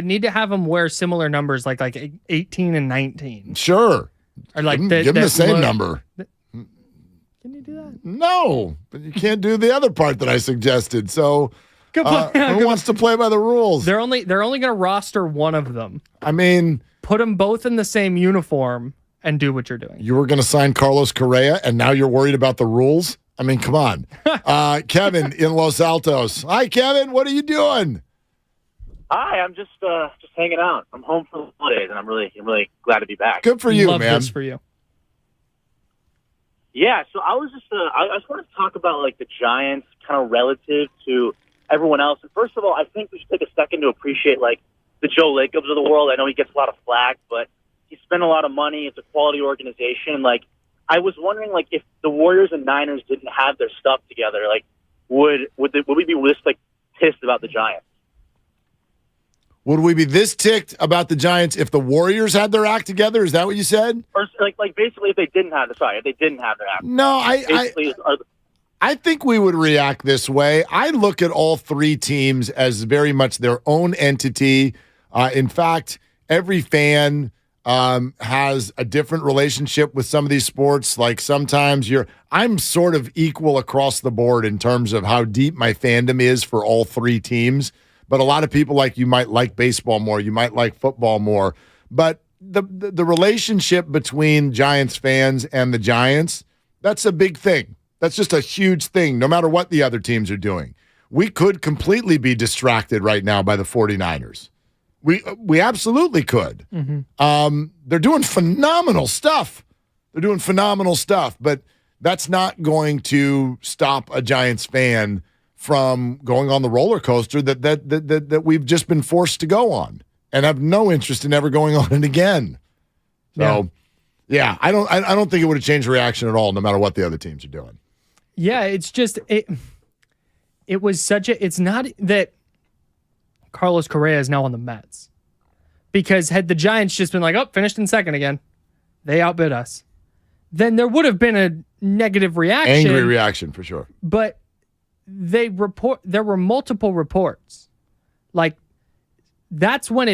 need to have them wear similar numbers, like 18 and 19. Sure, or like give them the same number. Can you do that? No, but you can't do the other part that I suggested. So, who wants to play by the rules? They're only going to roster one of them. I mean, put them both in the same uniform and do what you're doing. You were going to sign Carlos Correa, and now you're worried about the rules? I mean, come on. Kevin in Los Altos. Hi, Kevin. What are you doing? Hi, I'm just hanging out. I'm home for the holidays, and I'm really glad to be back. Good for you, Love man. This for you. Yeah, so I was just I just wanted to talk about the Giants kind of relative to everyone else. And first of all, I think we should take a second to appreciate the Joe Lacobs of the world. I know he gets a lot of flack, but he spent a lot of money. It's a quality organization. I was wondering, if the Warriors and Niners didn't have their stuff together, would we be this pissed about the Giants? Would we be this ticked about the Giants if the Warriors had their act together? Is that what you said? Or basically, if they didn't have their act. No, I think we would react this way. I look at all 3 teams as very much their own entity. In fact, every fan has a different relationship with some of these sports. Like sometimes I'm sort of equal across the board in terms of how deep my fandom is for all 3 teams. But a lot of people you might like baseball more, you might like football more. But the relationship between Giants fans and the Giants, that's a big thing. That's just a huge thing, no matter what the other teams are doing. We could completely be distracted right now by the 49ers. We absolutely could. Mm-hmm. They're doing phenomenal stuff. But that's not going to stop a Giants fan from going on the roller coaster that we've just been forced to go on, and have no interest in ever going on it again. So, yeah, I don't think it would have changed the reaction at all, no matter what the other teams are doing. Yeah, it's just it was it's not that Carlos Correa is now on the Mets, because had the Giants just been finished in second again, they outbid us, then there would have been a negative reaction. Angry reaction for sure. But there were multiple reports. That's when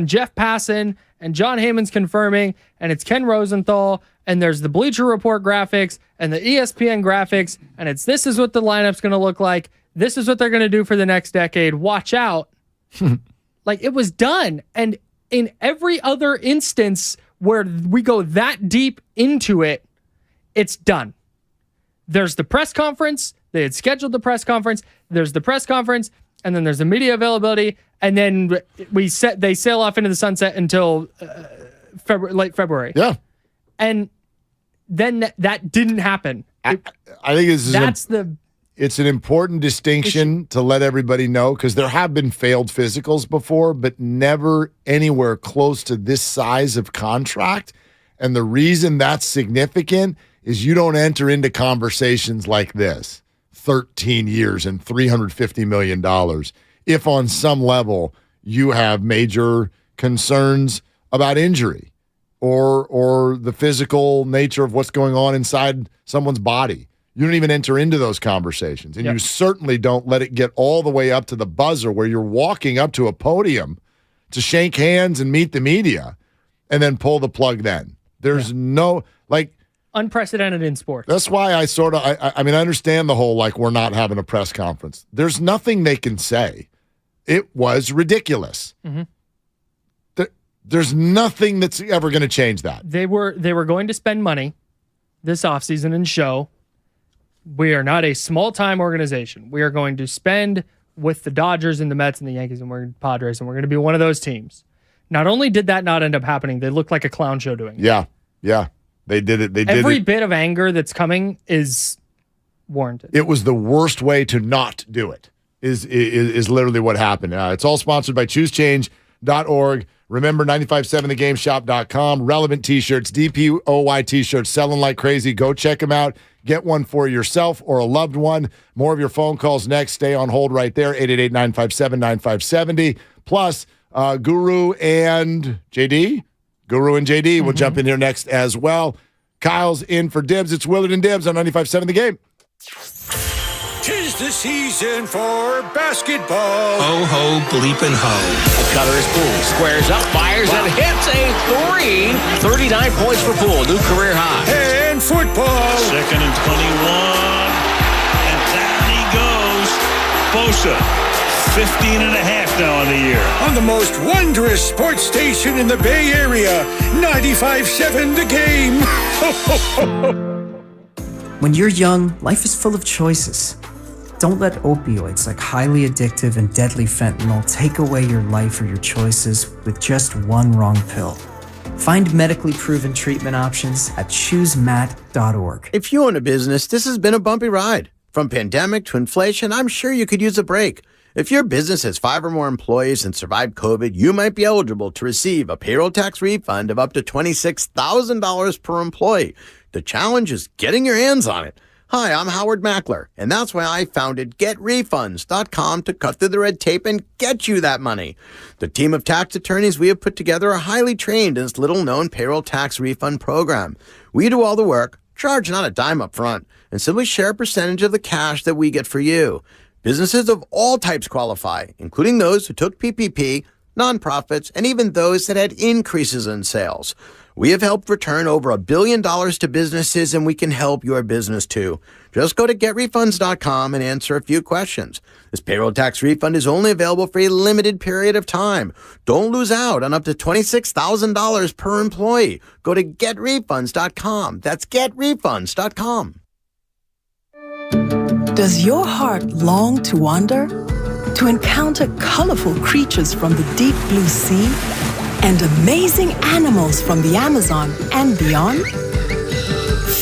Jeff Passan and John Heyman's confirming, and it's Ken Rosenthal, and there's the Bleacher Report graphics and the ESPN graphics, and this is what the lineup's going to look like. This is what they're going to do for the next decade. Watch out. It was done. And in every other instance where we go that deep into it, it's done. There's the press conference. They had scheduled the press conference. There's the press conference, and then there's the media availability, and then they sail off into the sunset until late February. Yeah, and then that didn't happen. I think this is it's an important distinction to let everybody know, because there have been failed physicals before, but never anywhere close to this size of contract. And the reason that's significant is you don't enter into conversations like this, 13 years and $350 million, if on some level you have major concerns about injury or the physical nature of what's going on inside someone's body. You don't even enter into those conversations. And you certainly don't let it get all the way up to the buzzer where you're walking up to a podium to shake hands and meet the media and then pull the plug then. There's no, like... Unprecedented in sports. That's why I sort of, I mean, I understand the whole, like, we're not having a press conference. There's nothing they can say. It was ridiculous. Mm-hmm. There's nothing that's ever going to change that. They were going to spend money this offseason and show we are not a small-time organization. We are going to spend with the Dodgers and the Mets and the Yankees and we're Padres, and we're going to be one of those teams. Not only did that not end up happening, they looked like a clown show doing it. Yeah. They did it. Every bit of anger that's coming is warranted. It was the worst way to not do it, is literally what happened. It's all sponsored by ChooseChange.org. Remember, 957thegameshop.com. Relevant T-shirts, DPOY T-shirts, selling like crazy. Go check them out. Get one for yourself or a loved one. More of your phone calls next. Stay on hold right there, 888-957-9570. Plus, Guru and JD. Guru and JD will jump in here next as well. Kyle's in for Dibs. It's Willard and Dibs on 95.7 The Game. 'Tis the season for basketball. Ho, ho, bleepin' ho. The cutter is Poole. Squares up, fires, and hits a three. 39 points for Poole, new career high. And football. 2nd and 21. And down he goes. Bosa, 15 and a half now on the year. On the most wondrous sports station in the Bay Area, 95.7 The Game. When you're young, life is full of choices. Don't let opioids like highly addictive and deadly fentanyl take away your life or your choices with just one wrong pill. Find medically proven treatment options at choosemat.org. If you own a business, this has been a bumpy ride. From pandemic to inflation, I'm sure you could use a break. If your business has 5 or more employees and survived COVID, you might be eligible to receive a payroll tax refund of up to $26,000 per employee. The challenge is getting your hands on it. Hi, I'm Howard Mackler, and that's why I founded GetRefunds.com to cut through the red tape and get you that money. The team of tax attorneys we have put together are highly trained in this little-known payroll tax refund program. We do all the work, charge not a dime up front, and simply share a percentage of the cash that we get for you. Businesses of all types qualify, including those who took PPP, nonprofits, and even those that had increases in sales. We have helped return over $1 billion to businesses, and we can help your business too. Just go to GetRefunds.com and answer a few questions. This payroll tax refund is only available for a limited period of time. Don't lose out on up to $26,000 per employee. Go to GetRefunds.com. That's GetRefunds.com. Does your heart long to wander? To encounter colorful creatures from the deep blue sea? And amazing animals from the Amazon and beyond?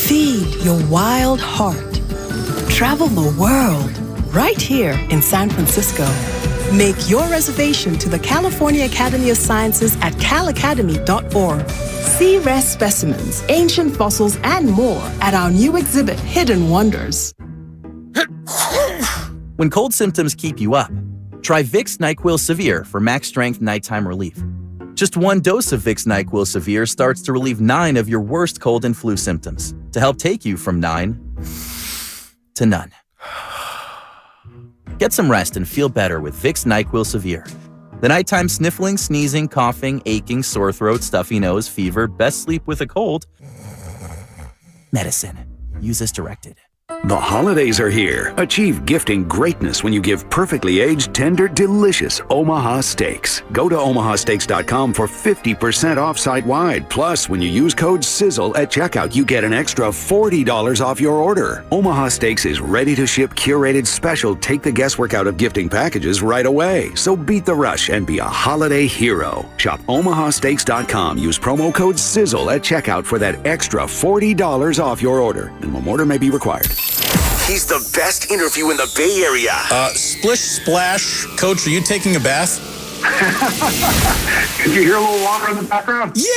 Feed your wild heart. Travel the world right here in San Francisco. Make your reservation to the California Academy of Sciences at calacademy.org. See rare specimens, ancient fossils, and more at our new exhibit, Hidden Wonders. When cold symptoms keep you up, try Vicks NyQuil Severe for max strength nighttime relief. Just one dose of Vicks NyQuil Severe starts to relieve 9 of your worst cold and flu symptoms to help take you from 9 to none. Get some rest and feel better with Vicks NyQuil Severe. The nighttime sniffling, sneezing, coughing, aching, sore throat, stuffy nose, fever, best sleep with a cold. Medicine. Use as directed. The holidays are here. Achieve gifting greatness when you give perfectly aged, tender, delicious Omaha Steaks. Go to omahasteaks.com for 50% off site-wide. Plus, when you use code SIZZLE at checkout, you get an extra $40 off your order. Omaha Steaks is ready to ship curated special take the guesswork out of gifting packages right away. So beat the rush and be a holiday hero. Shop omahasteaks.com. Use promo code SIZZLE at checkout for that extra $40 off your order. Minimum order may be required. He's the best interview in the Bay Area. Splish Splash. Coach, are you taking a bath? Did you hear a little water in the background? Yeah!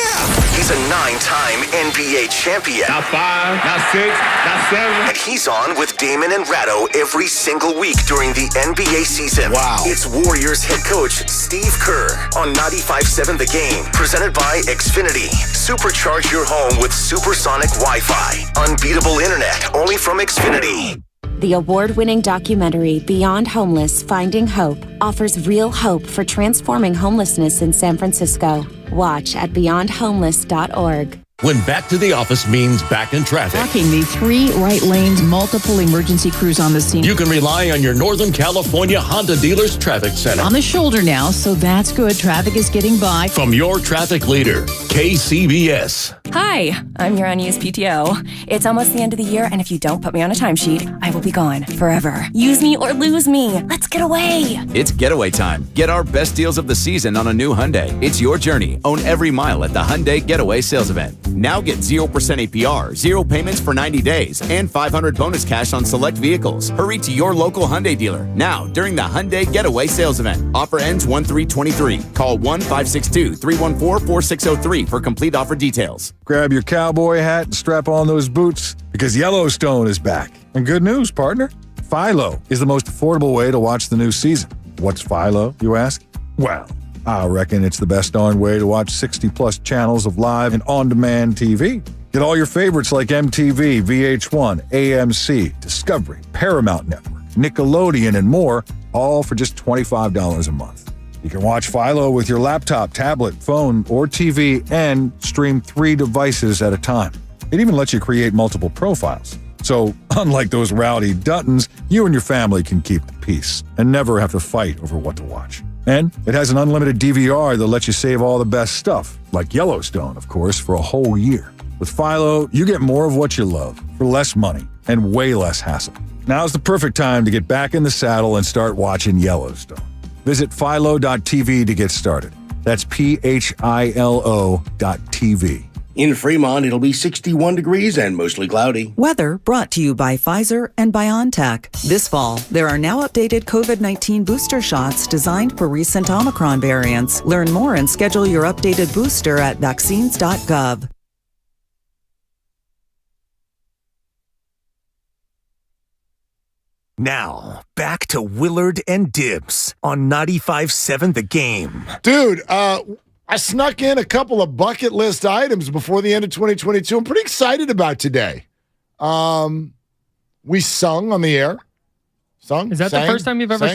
He's a 9-time NBA champion. Not 5, not 6, not 7. And he's on with Damon and Ratto every single week during the NBA season. Wow. It's Warriors head coach Steve Kerr on 95.7 The Game. Presented by Xfinity. Supercharge your home with supersonic Wi-Fi. Unbeatable internet only from Xfinity. The award-winning documentary Beyond Homeless, Finding Hope offers real hope for transforming homelessness in San Francisco. Watch at beyondhomeless.org. When back to the office means back in traffic. Blocking the 3 right lanes, multiple emergency crews on the scene. You can rely on your Northern California Honda Dealers Traffic Center. On the shoulder now, so that's good. Traffic is getting by. From your traffic leader, KCBS. Hi, I'm your unused PTO. It's almost the end of the year, and if you don't put me on a timesheet, I will be gone forever. Use me or lose me. Let's get away. It's getaway time. Get our best deals of the season on a new Hyundai. It's your journey. Own every mile at the Hyundai Getaway Sales Event. Now get 0% APR, 0 payments for 90 days, and $500 bonus cash on select vehicles. Hurry to your local Hyundai dealer now during the Hyundai Getaway Sales Event. Offer ends 1/3/23. Call 1-562-314-4603 for complete offer details. Grab your cowboy hat and strap on those boots because Yellowstone is back. And good news, partner. Philo is the most affordable way to watch the new season. What's Philo, you ask? Well, I reckon it's the best darn way to watch 60-plus channels of live and on-demand TV. Get all your favorites like MTV, VH1, AMC, Discovery, Paramount Network, Nickelodeon, and more, all for just $25 a month. You can watch Philo with your laptop, tablet, phone, or TV and stream 3 devices at a time. It even lets you create multiple profiles. So, unlike those rowdy Duttons, you and your family can keep the peace and never have to fight over what to watch. And it has an unlimited DVR that lets you save all the best stuff, like Yellowstone, of course, for a whole year. With Philo, you get more of what you love for less money and way less hassle. Now's the perfect time to get back in the saddle and start watching Yellowstone. Visit philo.tv to get started. That's PHILO.tv. In Fremont, it'll be 61 degrees and mostly cloudy. Weather brought to you by Pfizer and BioNTech. This fall, there are now updated COVID-19 booster shots designed for recent Omicron variants. Learn more and schedule your updated booster at vaccines.gov. Now, back to Willard and Dibbs on 95.7 The Game. Dude, I snuck in a couple of bucket list items before the end of 2022. I'm pretty excited about today. We sung on the air. Sung? Is that the first time you've ever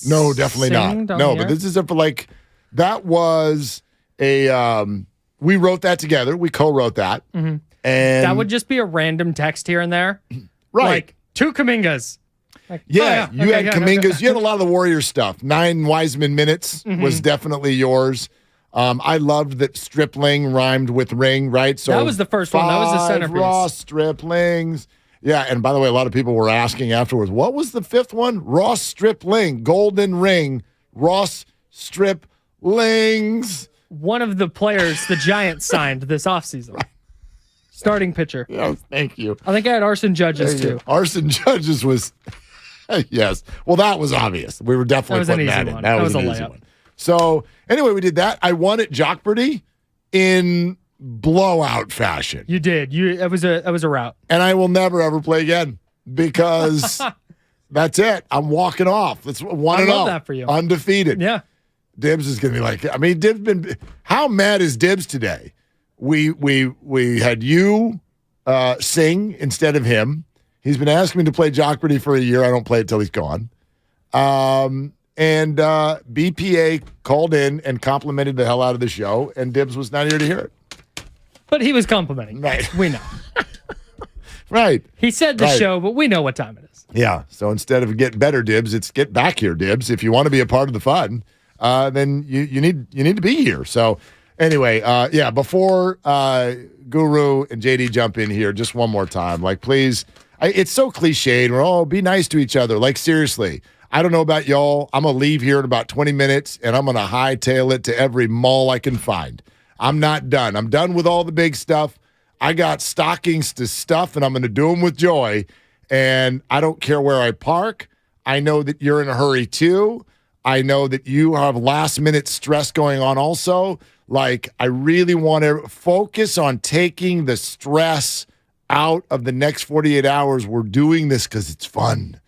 No, definitely not. No, but this is that was a, we wrote that together. We co-wrote that. Mm-hmm. And that would just be a random text here and there. Right. Like 2 Kumingas. Like, yeah, oh, you had Kumingas. okay. You had a lot of the Warriors stuff. 9 Wiseman minutes was definitely yours. I loved that stripling rhymed with ring, right? So that was the first one. That was the centerpiece. Raw striplings. Yeah, and by the way, a lot of people were asking afterwards, what was the 5th one? Ross Stripling, Golden Ring, Ross Striplings. One of the players the Giants signed this offseason. Starting pitcher. Yes, thank you. I think I had Arson Judges, too. Arson Judges was, yes. Well, that was obvious. We were definitely putting that in. That was an easy one. So, anyway, we did that. I won at Jockberty in blowout fashion. You did. It was a rout. And I will never, ever play again because that's it. I'm walking off. That's 1-0. I love that for you. Undefeated. Yeah. Dibbs is going to be like, I mean, Dibbs been, how mad is Dibbs today? We had you sing instead of him. He's been asking me to play Jockberty for a year. I don't play it till he's gone. And BPA called in and complimented the hell out of the show, and Dibbs was not here to hear it. But he was complimenting. Right. We know. Right. He said the show, but we know what time it is. Yeah. So instead of get better, Dibbs, it's get back here, Dibbs. If you want to be a part of the fun, then you need to be here. So anyway, before Guru and JD jump in here, just one more time. Like, please, it's so cliched. We're be nice to each other. Like, seriously. I don't know about y'all. I'm going to leave here in about 20 minutes, and I'm going to hightail it to every mall I can find. I'm not done. I'm done with all the big stuff. I got stockings to stuff, and I'm going to do them with joy. And I don't care where I park. I know that you're in a hurry too. I know that you have last-minute stress going on also. Like, I really want to focus on taking the stress out of the next 48 hours. We're doing this because it's fun.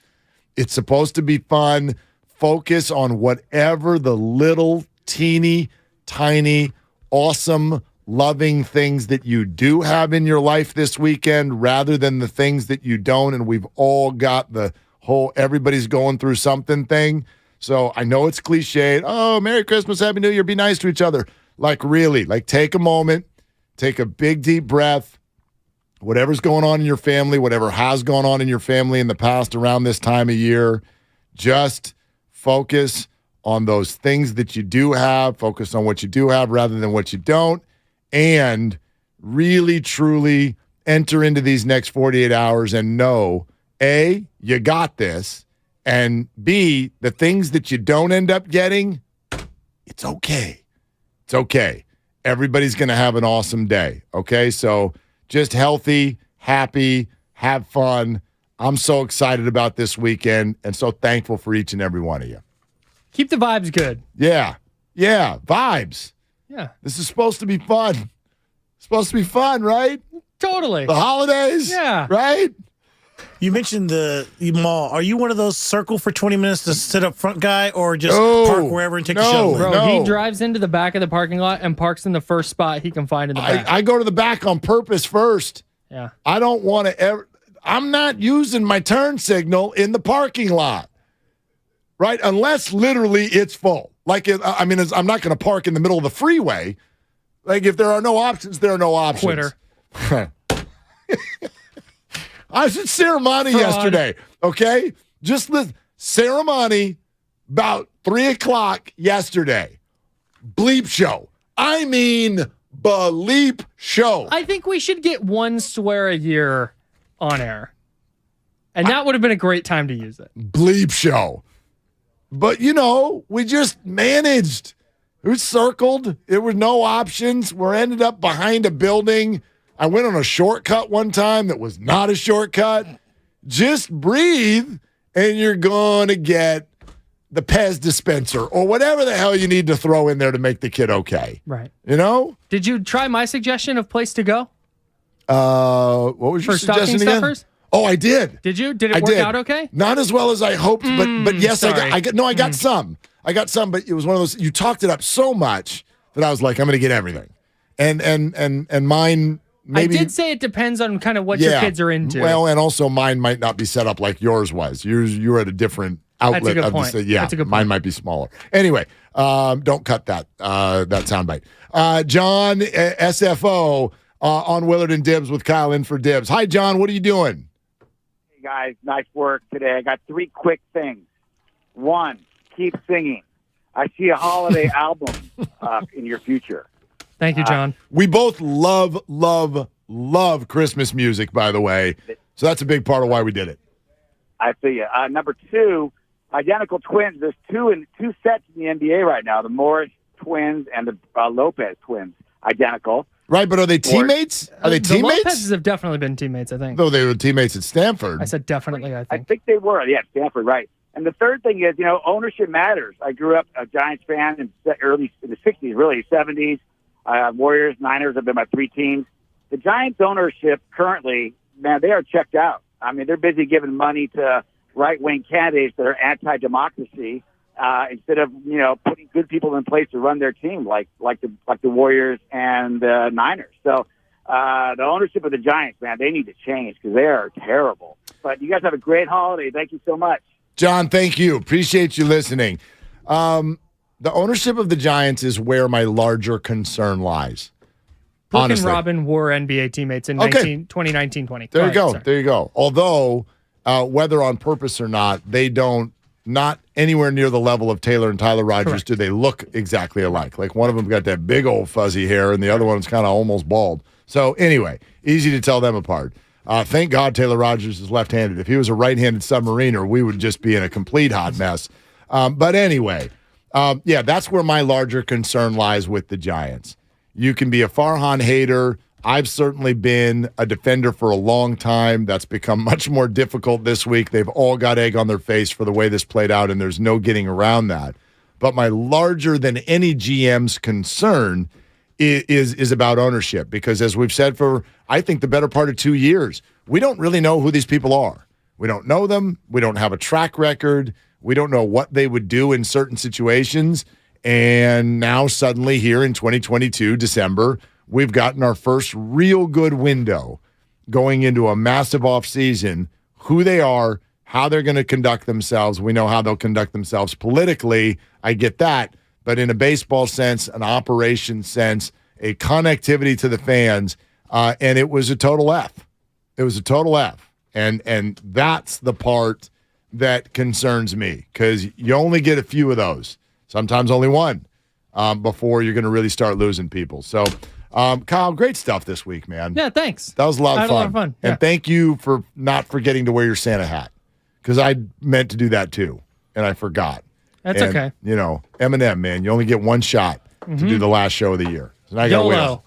It's supposed to be fun. Focus on whatever the little, teeny, tiny, awesome, loving things that you do have in your life this weekend rather than the things that you don't. And we've all got the whole everybody's going through something thing. So I know it's cliched. Oh, Merry Christmas, Happy New Year, be nice to each other. Like, really, like, take a moment, take a big, deep breath. Whatever's going on in your family, whatever has gone on in your family in the past around this time of year, just focus on those things that you do have. Focus on what you do have rather than what you don't. And really, truly enter into these next 48 hours and know, A, you got this, and B, the things that you don't end up getting, it's okay. It's okay. Everybody's going to have an awesome day, okay? So just healthy, happy, have fun. I'm so excited about this weekend and so thankful for each and every one of you. Keep the vibes good. Yeah, vibes. Yeah. This is supposed to be fun. It's supposed to be fun, right? Totally. The holidays? Yeah. Right? You mentioned the mall. Are you one of those circle for 20 minutes to sit up front guy or just park wherever and take the shuttle? Bro, he drives into the back of the parking lot and parks in the first spot he can find in the back. I go to the back on purpose first. Yeah. I don't want to ever. I'm not using my turn signal in the parking lot, right? Unless literally it's full. Like, I'm not going to park in the middle of the freeway. Like, if there are no options, there are no options. Quitter. I was at Ceremony yesterday, okay? Just the Ceremony about 3 o'clock yesterday. Bleep show. I mean, bleep show. I think we should get one swear a year on air. And that would have been a great time to use it. Bleep show. But, we just managed. It was circled. There were no options. We ended up behind a building. I went on a shortcut one time that was not a shortcut. Just breathe, and you're going to get the Pez dispenser or whatever the hell you need to throw in there to make the kid okay. Right. Did you try my suggestion of place to go? What was your suggestion again? Stuffers? Oh, I did. Did you? Did it work out okay? Not as well as I hoped, but yes, sorry. I got some. I got some, but it was one of those. You talked it up so much that I was like, I'm going to get everything, and mine. Maybe, I did say it depends on kind of what your kids are into. Well, and also mine might not be set up like yours was. You were at a different outlet. That's a good of point. That's a good point. Mine might be smaller. Anyway, don't cut that soundbite. John, SFO, on Willard and Dibs with Kyle in for Dibs. Hi, John. What are you doing? Hey, guys. Nice work today. I got 3 quick things. 1, keep singing. I see a holiday album in your future. Thank you, John. We both love Christmas music, by the way. So that's a big part of why we did it. I feel you. Number 2, identical twins. There's two sets in the NBA right now. The Morris twins and the Lopez twins. Identical. Right, but are they teammates? Are they teammates? The Lopez's have definitely been teammates, I think. Though they were teammates at Stanford. I said definitely, I think. I think they were. Yeah, Stanford, right. And the third thing is, ownership matters. I grew up a Giants fan in the 60s, really, 70s. Warriors, Niners have been my 3 teams. The Giants ownership currently, man, they are checked out. I mean, they're busy giving money to right-wing candidates that are anti-democracy instead of, putting good people in place to run their team like the Warriors and the Niners. So the ownership of the Giants, man, they need to change because they are terrible. But you guys have a great holiday. Thank you so much. John, thank you. Appreciate you listening. The ownership of the Giants is where my larger concern lies. Brooke and Robin were NBA teammates in 2019-20. There you go. There you go. Although, whether on purpose or not, they not anywhere near the level of Taylor and Tyler Rogers. Correct. Do they look exactly alike? Like one of them got that big old fuzzy hair and the other one's kind of almost bald. So anyway, easy to tell them apart. Thank God Taylor Rogers is left-handed. If he was a right-handed submariner, we would just be in a complete hot mess. But anyway... that's where my larger concern lies with the Giants. You can be a Farhan hater. I've certainly been a defender for a long time. That's become much more difficult this week. They've all got egg on their face for the way this played out, and there's no getting around that. But my larger than any GM's concern is about ownership, because as we've said for, I think, the better part of 2 years, we don't really know who these people are. We don't know them. We don't have a track record. We don't know what they would do in certain situations. And now suddenly here in 2022, December, we've gotten our first real good window going into a massive offseason, who they are, how they're going to conduct themselves. We know how they'll conduct themselves politically. I get that. But in a baseball sense, an operation sense, a connectivity to the fans, and it was a total F. It was a total F. And that's the part that concerns me, because you only get a few of those, sometimes only one, before you're going to really start losing people. So, Kyle, great stuff this week, man. Yeah, thanks. That was a lot of fun. Yeah. And thank you for not forgetting to wear your Santa hat, because I meant to do that too, and I forgot. That's okay. You know, Eminem, man, you only get one shot to do the last show of the year. So now I got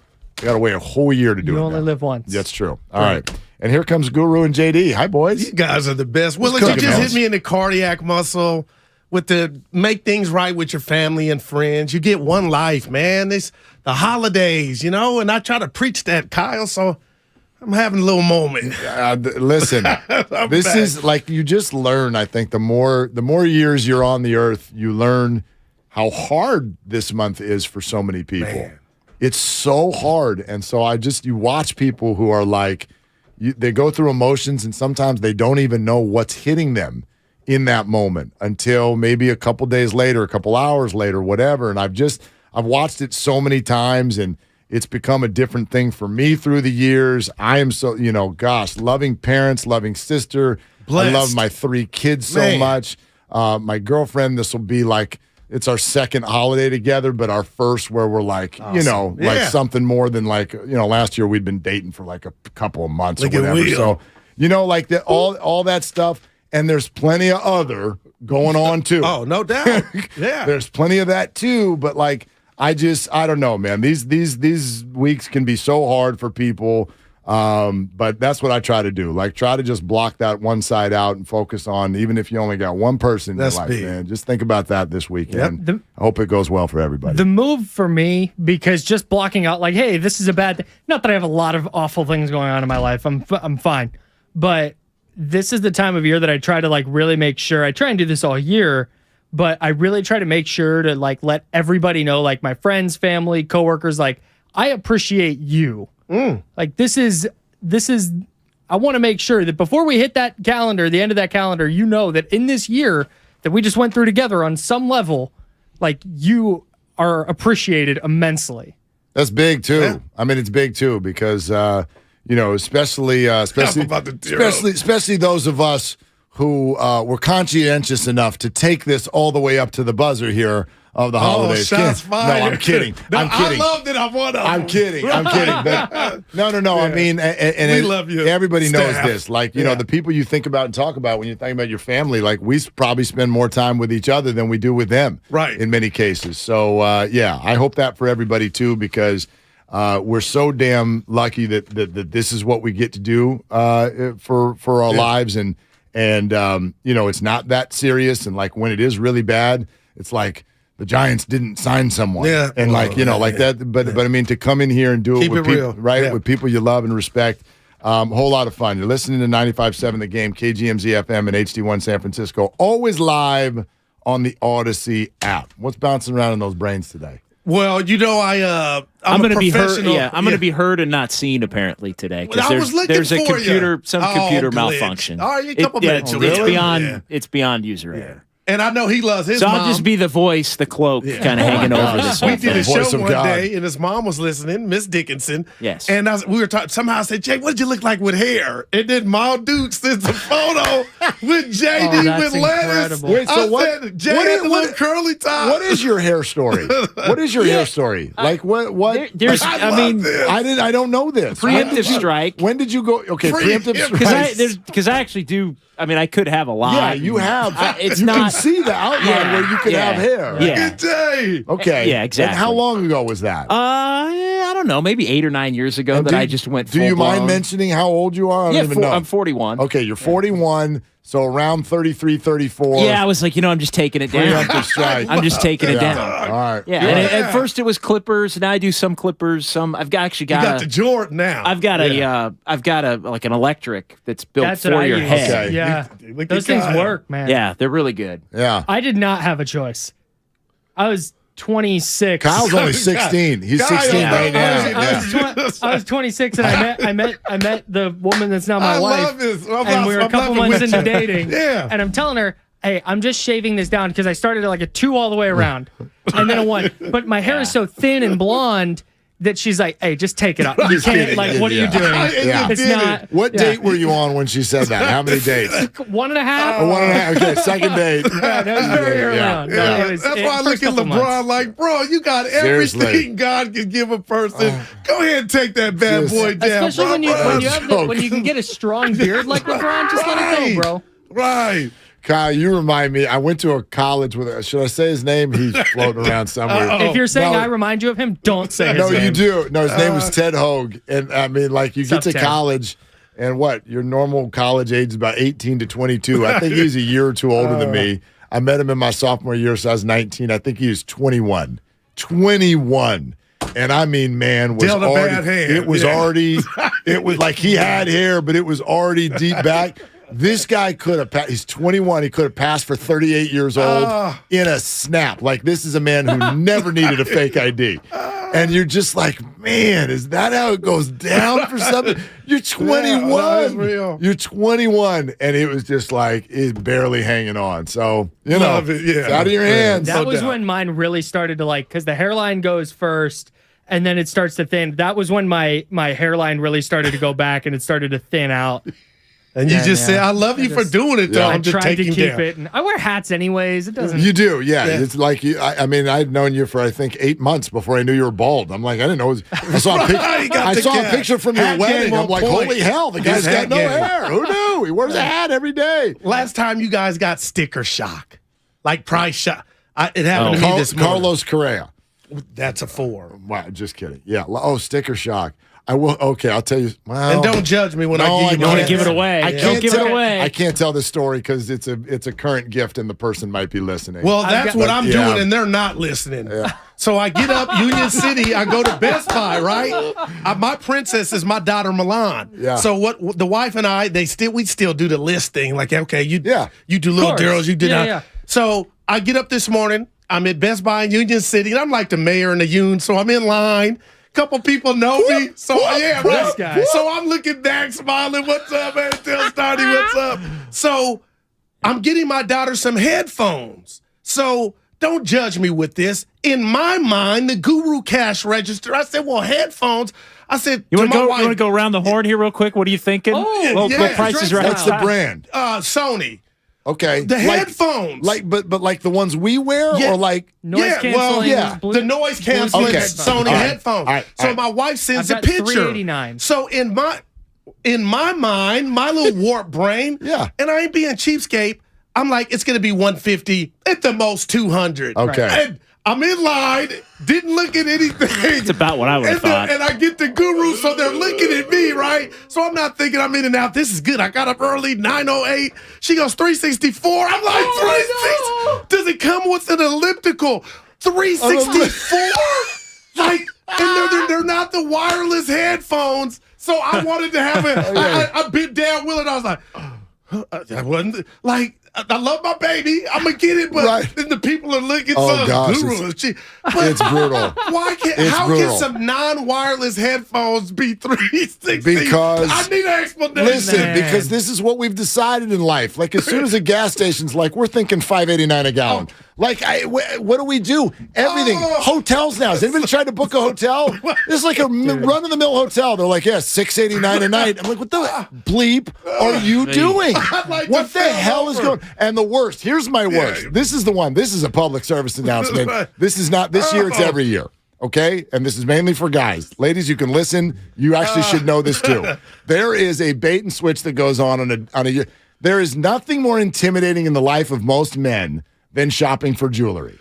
to wait a whole year to do it. You only live once. That's true. All right. And here comes Guru and JD. Hi, boys. You guys are the best. Well, you just hit me in the cardiac muscle with the make things right with your family and friends. You get one life, man. It's the holidays, you know, and I try to preach that, Kyle, so I'm having a little moment. Listen, this is like, you just learn, I think, the more years you're on the earth, you learn how hard this month is for so many people. Man. It's so hard. And so you watch people who are like, they go through emotions, and sometimes they don't even know what's hitting them in that moment until maybe a couple days later, a couple hours later, whatever. And I've watched it so many times, and it's become a different thing for me through the years. I am so, loving parents, loving sister. Blessed. I love my 3 kids so much. My girlfriend, this will be like, it's our second holiday together, but our first where we're like, awesome. Like something more than like, last year we'd been dating for like a couple of months or whatever. So, like that, all that stuff. And there's plenty of other going on too. Oh, no doubt. Yeah. There's plenty of that too. But like, I don't know, man. These weeks can be so hard for people. But that's what I try to do. Like, try to just block that one side out and focus on, even if you only got one person in your life, man. Just think about that this weekend. Yep. I hope it goes well for everybody. The move for me, because just blocking out, like, hey, this is a bad thing. Not that I have a lot of awful things going on in my life. I'm fine. But this is the time of year that I try to, like, really make sure. I try and do this all year, but I really try to make sure to, like, let everybody know, like, my friends, family, coworkers, like, I appreciate you. Like, this is, I want to make sure that before we hit that calendar, the end of that calendar, that in this year that we just went through together on some level, like, you are appreciated immensely. That's big too. Yeah. I mean, it's big too, because, especially those of us who were conscientious enough to take this all the way up to the buzzer here of the holidays. Shots fired. No, I'm kidding. I'm kidding. I love that I'm one of them. I'm kidding. But, no. Yeah. I mean, and we love you. Everybody knows this. Like, the people you think about and talk about when you're thinking about your family, like, we probably spend more time with each other than we do with them. Right. In many cases. So, I hope that for everybody too, because we're so damn lucky that this is what we get to do for our lives, and it's not that serious, and like when it is really bad, it's like the Giants didn't sign someone, and that. But I mean, to come in here and do it with people, right, with people you love and respect, whole lot of fun. You're listening to 95.7 The Game, KGMZ FM and HD1 San Francisco, always live on the Odyssey app. What's bouncing around in those brains today? Well, I'm going to be heard. Yeah, I'm going to be heard and not seen apparently today, because there's a computer malfunction. All right, a couple minutes. It's beyond user error. And I know he loves his mom. So I'll just be the voice, the cloak, kind of hanging over this whole thing. We did a show one God. day, and his mom was listening, Miss Dickinson. Yes. And we were talking. Somehow I said, Jay, what did you look like with hair? And then Ma Duke sends a photo with JD with lettuce. Wait, so Jay had the little curly top. What is your hair story? What is your hair story? Like what? There's, I don't know this. Preemptive strike. When did you go? Okay, preemptive strike. Because I actually do. I mean, I could have a line. Yeah, you have. It's you not. Can see the outline where you could have hair. Yeah. Okay. Yeah, exactly. And how long ago was that? I I don't know, maybe 8 or 9 years ago I just went full Do you mind blown. mentioning how old you are? I don't even know. I'm 41. Okay, you're 41, so around 33, 34. Yeah, I was like, I'm just taking it down. I'm just taking it down. All right. Yeah, and at first it was clippers, and now I do some clippers. Some I've actually got. You got the Jordan now. I've got like an electric that's built for your head. Okay. Yeah, those things work, man. Yeah, they're really good. Yeah. I did not have a choice. I was 26. Kyle's only 16. He's 16 right now. I was 26, and I met the woman that's now my wife. Love this. And we were a couple months into dating. Yeah. And I'm telling her, hey, I'm just shaving this down because I started at like a 2 all the way around, and then a 1. But my hair is so thin and blonde that she's like, hey, just take it off. You can't, like, what are you doing? It's not. What date were you on when she said that? How many dates? 1.5. 1.5. Okay, second date. Yeah, that was very early on. That's why I look at LeBron like, bro, you got everything God can give a person. Go ahead and take that bad boy down. Especially when you can get a strong beard like LeBron, just let it go, bro. Right. Kyle, you remind me. I went to a college with. Should I say his name? He's floating around somewhere. If you're saying I remind you of him, don't say his name. No, you do. No, his name was Ted Hogue, and I mean, like, you get to college, and your normal college age is about 18 to 22. I think he's a year or two older than me. I met him in my sophomore year, so I was 19. I think he was 21. 21. And I mean, man, was dealt already. A bad hand. It was already. It was like he had hair, but it was already deep back. This guy could have passed. He's 21. He could have passed for 38 years old in a snap. Like, this is a man who never needed a fake ID. And you're just like, man, is that how it goes down for something? You're 21. That's real. You're 21. And it was just like, it's barely hanging on. So, it's out of your hands. That was when mine really started to, like, because the hairline goes first and then it starts to thin. That was when my hairline really started to go back and it started to thin out. And you just say, I love you for doing it, though. I I'm just tried to taking keep down. it. And I wear hats anyways. It doesn't. You do, yeah. It's like you. I mean, I'd known you for I think 8 months before I knew you were bald. I'm like, I didn't know. I saw a picture from your wedding. I'm like, holy hell, the guy's got no hair. Who knew? He wears a hat every day. Last time you guys got sticker shock, like price shock. It happened to me this morning. Carlos Correa. That's a 4. Wow, just kidding. Yeah. Oh, sticker shock. I will. Okay, I'll tell you. Well, and don't judge me when I give you. You don't want to give it away. Don't give it away. I can't tell this story because it's a current gift and the person might be listening. Well, that's what I'm doing, and they're not listening. Yeah. So I get up Union City. I go to Best Buy. Right. My princess is my daughter Milan. Yeah. So what the wife and I we still do the list thing. Like, okay, you do little girls. You do not. Yeah. So I get up this morning. I'm at Best Buy in Union City, and I'm like the mayor in the Union. So I'm in line. Couple people know me, so this guy. So I'm looking back, smiling. What's up, man? Tell Starty what's up. So I'm getting my daughter some headphones. So don't judge me with this. In my mind, the Guru cash register. I said, well, headphones. I said, you want to go around the horn here real quick? What are you thinking? What price is right? What's the brand? Sony. Okay. The headphones. But like the ones we wear or like noise canceling. The noise canceling Sony headphones. All right. So my wife sends a picture. $389. So in my mind, my little warped brain, and I ain't being cheapskate, I'm like, it's gonna be $150 at the most $200. Okay. And I'm in line, didn't look at anything. It's about what I would have thought. And I get the Guru, so they're looking at me, right? So I'm not thinking I'm in and out. This is good. I got up early, 9:08. She goes 364. I'm like, 360. Does it come with an elliptical? 364? Like, and they're not the wireless headphones. So I wanted to have it. I bit down with it. I was like, I wasn't like. I love my baby. I'm gonna get it, but then the people are looking for Guru. It's brutal. Why can some non-wireless headphones be 360? Because I need an explanation. Listen, because this is what we've decided in life. Like, as soon as a gas station's like, we're thinking $5.89 a gallon. Like, what do we do? Everything. Hotels now. Has anybody tried to book a hotel? This is like a run-of-the-mill hotel. They're like, $6.89 a night. I'm like, what the bleep are you doing? What the hell is going on? And the worst, here's my worst. This is the one. This is a public service announcement. This is not this year, it's every year. Okay? And this is mainly for guys. Ladies, you can listen. You actually should know this too. There is a bait and switch that goes on a year. There is nothing more intimidating in the life of most men than shopping for jewelry.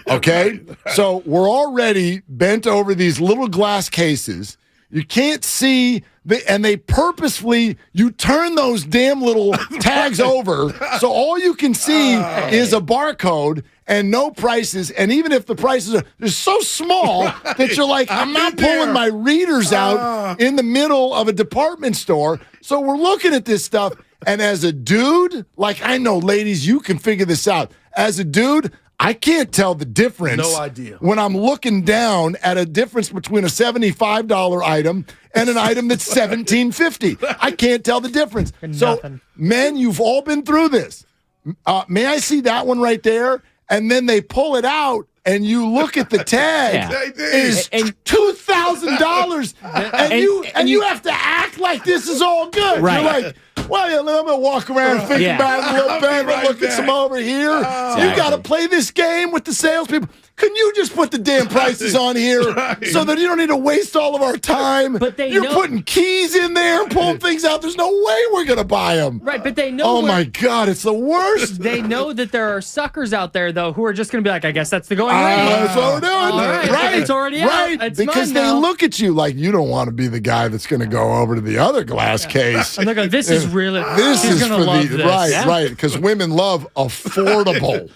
Okay? So we're already bent over these little glass cases. You can't see, and they purposefully, you turn those damn little tags over, so all you can see is a barcode and no prices. And even if the prices are so small that you're like, I'm not pulling my readers out in the middle of a department store. So we're looking at this stuff, and as a dude, like I know, ladies, you can figure this out. As a dude, I can't tell the difference. No idea. When I'm looking down at a difference between a $75 item and an item that's $17.50. I can't tell the difference. So, men, you've all been through this. May I see that one right there? And then they pull it out, and you look at the tag. It's $2,000, and you have to act like this is all good. Right. You're like, well, I'm going to walk around and think about it a little bit, look at some over here. You got to play this game with the salespeople. Can you just put the damn prices on here so that you don't need to waste all of our time? But You're putting keys in there and pulling things out. There's no way we're going to buy them. Right, but they know. Oh, my God, it's the worst. They know that there are suckers out there, though, who are just going to be like, I guess that's the going rate. That's what we're doing. Right. It's already out. Right, It's because they look at you like you don't want to be the guy that's going to go over to the other glass case. And they're going, this is really, this she's is gonna for love the, this. right, because women love affordable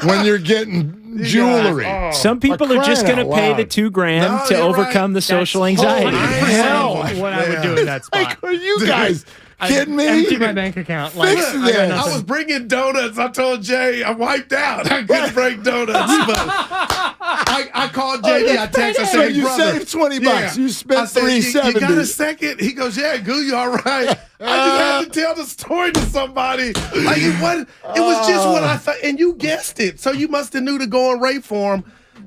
when you're getting jewelry. Some people are just going to pay the $2,000 to overcome the social anxiety. Hell, what I would do in that spot. Like, are you guys kidding me? Empty my bank account. Like, Fix I got this. nothing. I was bringing donuts. I told Jay I'm wiped out. I couldn't bring donuts. But I called JD. I texted. I said, So you brother, saved $20. You spent I said, $370. You got a second? He goes, yeah, Goo, you all right? I just had to tell the story to somebody. Like it was just what I thought, and you guessed it. So you must have knew the going rate for him.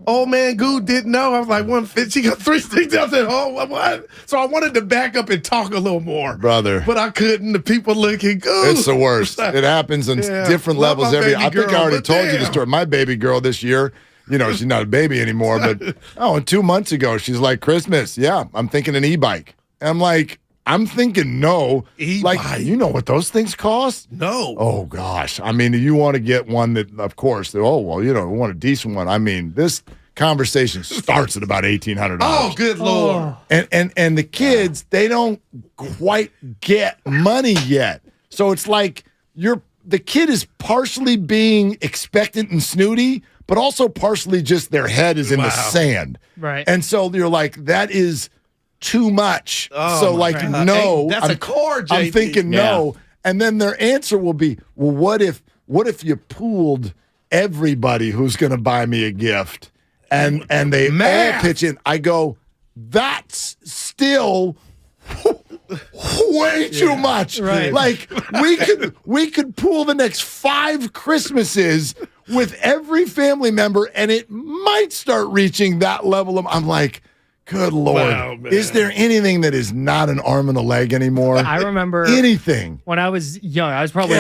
Old man Goo didn't know. I was like, 150. She got 3 sticks. I said, oh, what? So I wanted to back up and talk a little more. Brother. But I couldn't. The people looking, Goo. It's the worst. It happens on different Love levels my every. baby I think I girl, already but told you the damn. story. My baby girl this year, you know, she's not a baby anymore, but and 2 months ago, she's like, Christmas, yeah, I'm thinking an e-bike. And I'm like, I'm thinking no. E-bike. Like, you know what those things cost? No. Oh, gosh. I mean, you want to get one that, of course, we want a decent one. I mean, this conversation starts at about $1,800. Oh, good Lord. And the kids, they don't quite get money yet. So it's like the kid is partially being expectant and snooty, but also partially just their head is in the sand. Right. And so you're like, that is too much. Oh, so like, God. no. That's a core, JT. I'm thinking no. And then their answer will be, well, what if you pooled everybody who's going to buy me a gift? And they all pitch in. I go, that's still way too much. Right. Like we could pool the next 5 Christmases with every family member, and it might start reaching that level of. I'm like, good Lord, Wow, man. is there anything that is not an arm and a leg anymore? I remember anything. when I was young. I was probably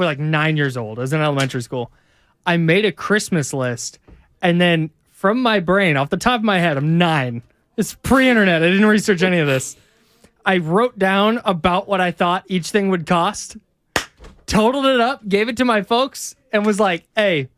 like 9 years old. I was in elementary school. I made a Christmas list, and then from my brain, off the top of my head, I'm 9. It's pre-internet. I didn't research any of this. I wrote down about what I thought each thing would cost, totaled it up, gave it to my folks, and was like, hey,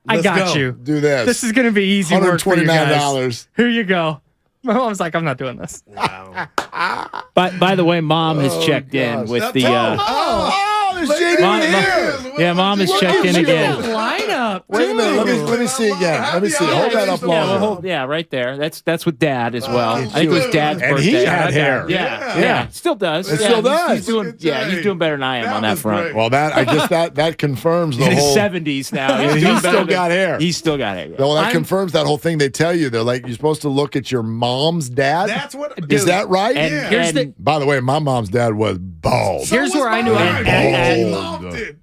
I got you. Do this. This is going to be easy work for you guys. $129. Here you go. My mom's like, I'm not doing this. By the way, Mom has checked in with the. There's JD here. Yeah, Mom has checked in again. Lineup. Wait a minute. Let me see again. Let me see. Hold that up longer. Yeah, right there. That's with Dad as well. I think it was Dad's birthday. And he had hair. Yeah. Still does. It still does. He's doing better than I am on that front. Well, I guess that confirms the In whole. his 70s now. He's still got hair. He's still got hair. Well, that confirms that whole thing they tell you. They're like, you're supposed to look at your mom's dad. That's what. Is that right? And by the way, my mom's dad was bald. Here's where I knew He loved it.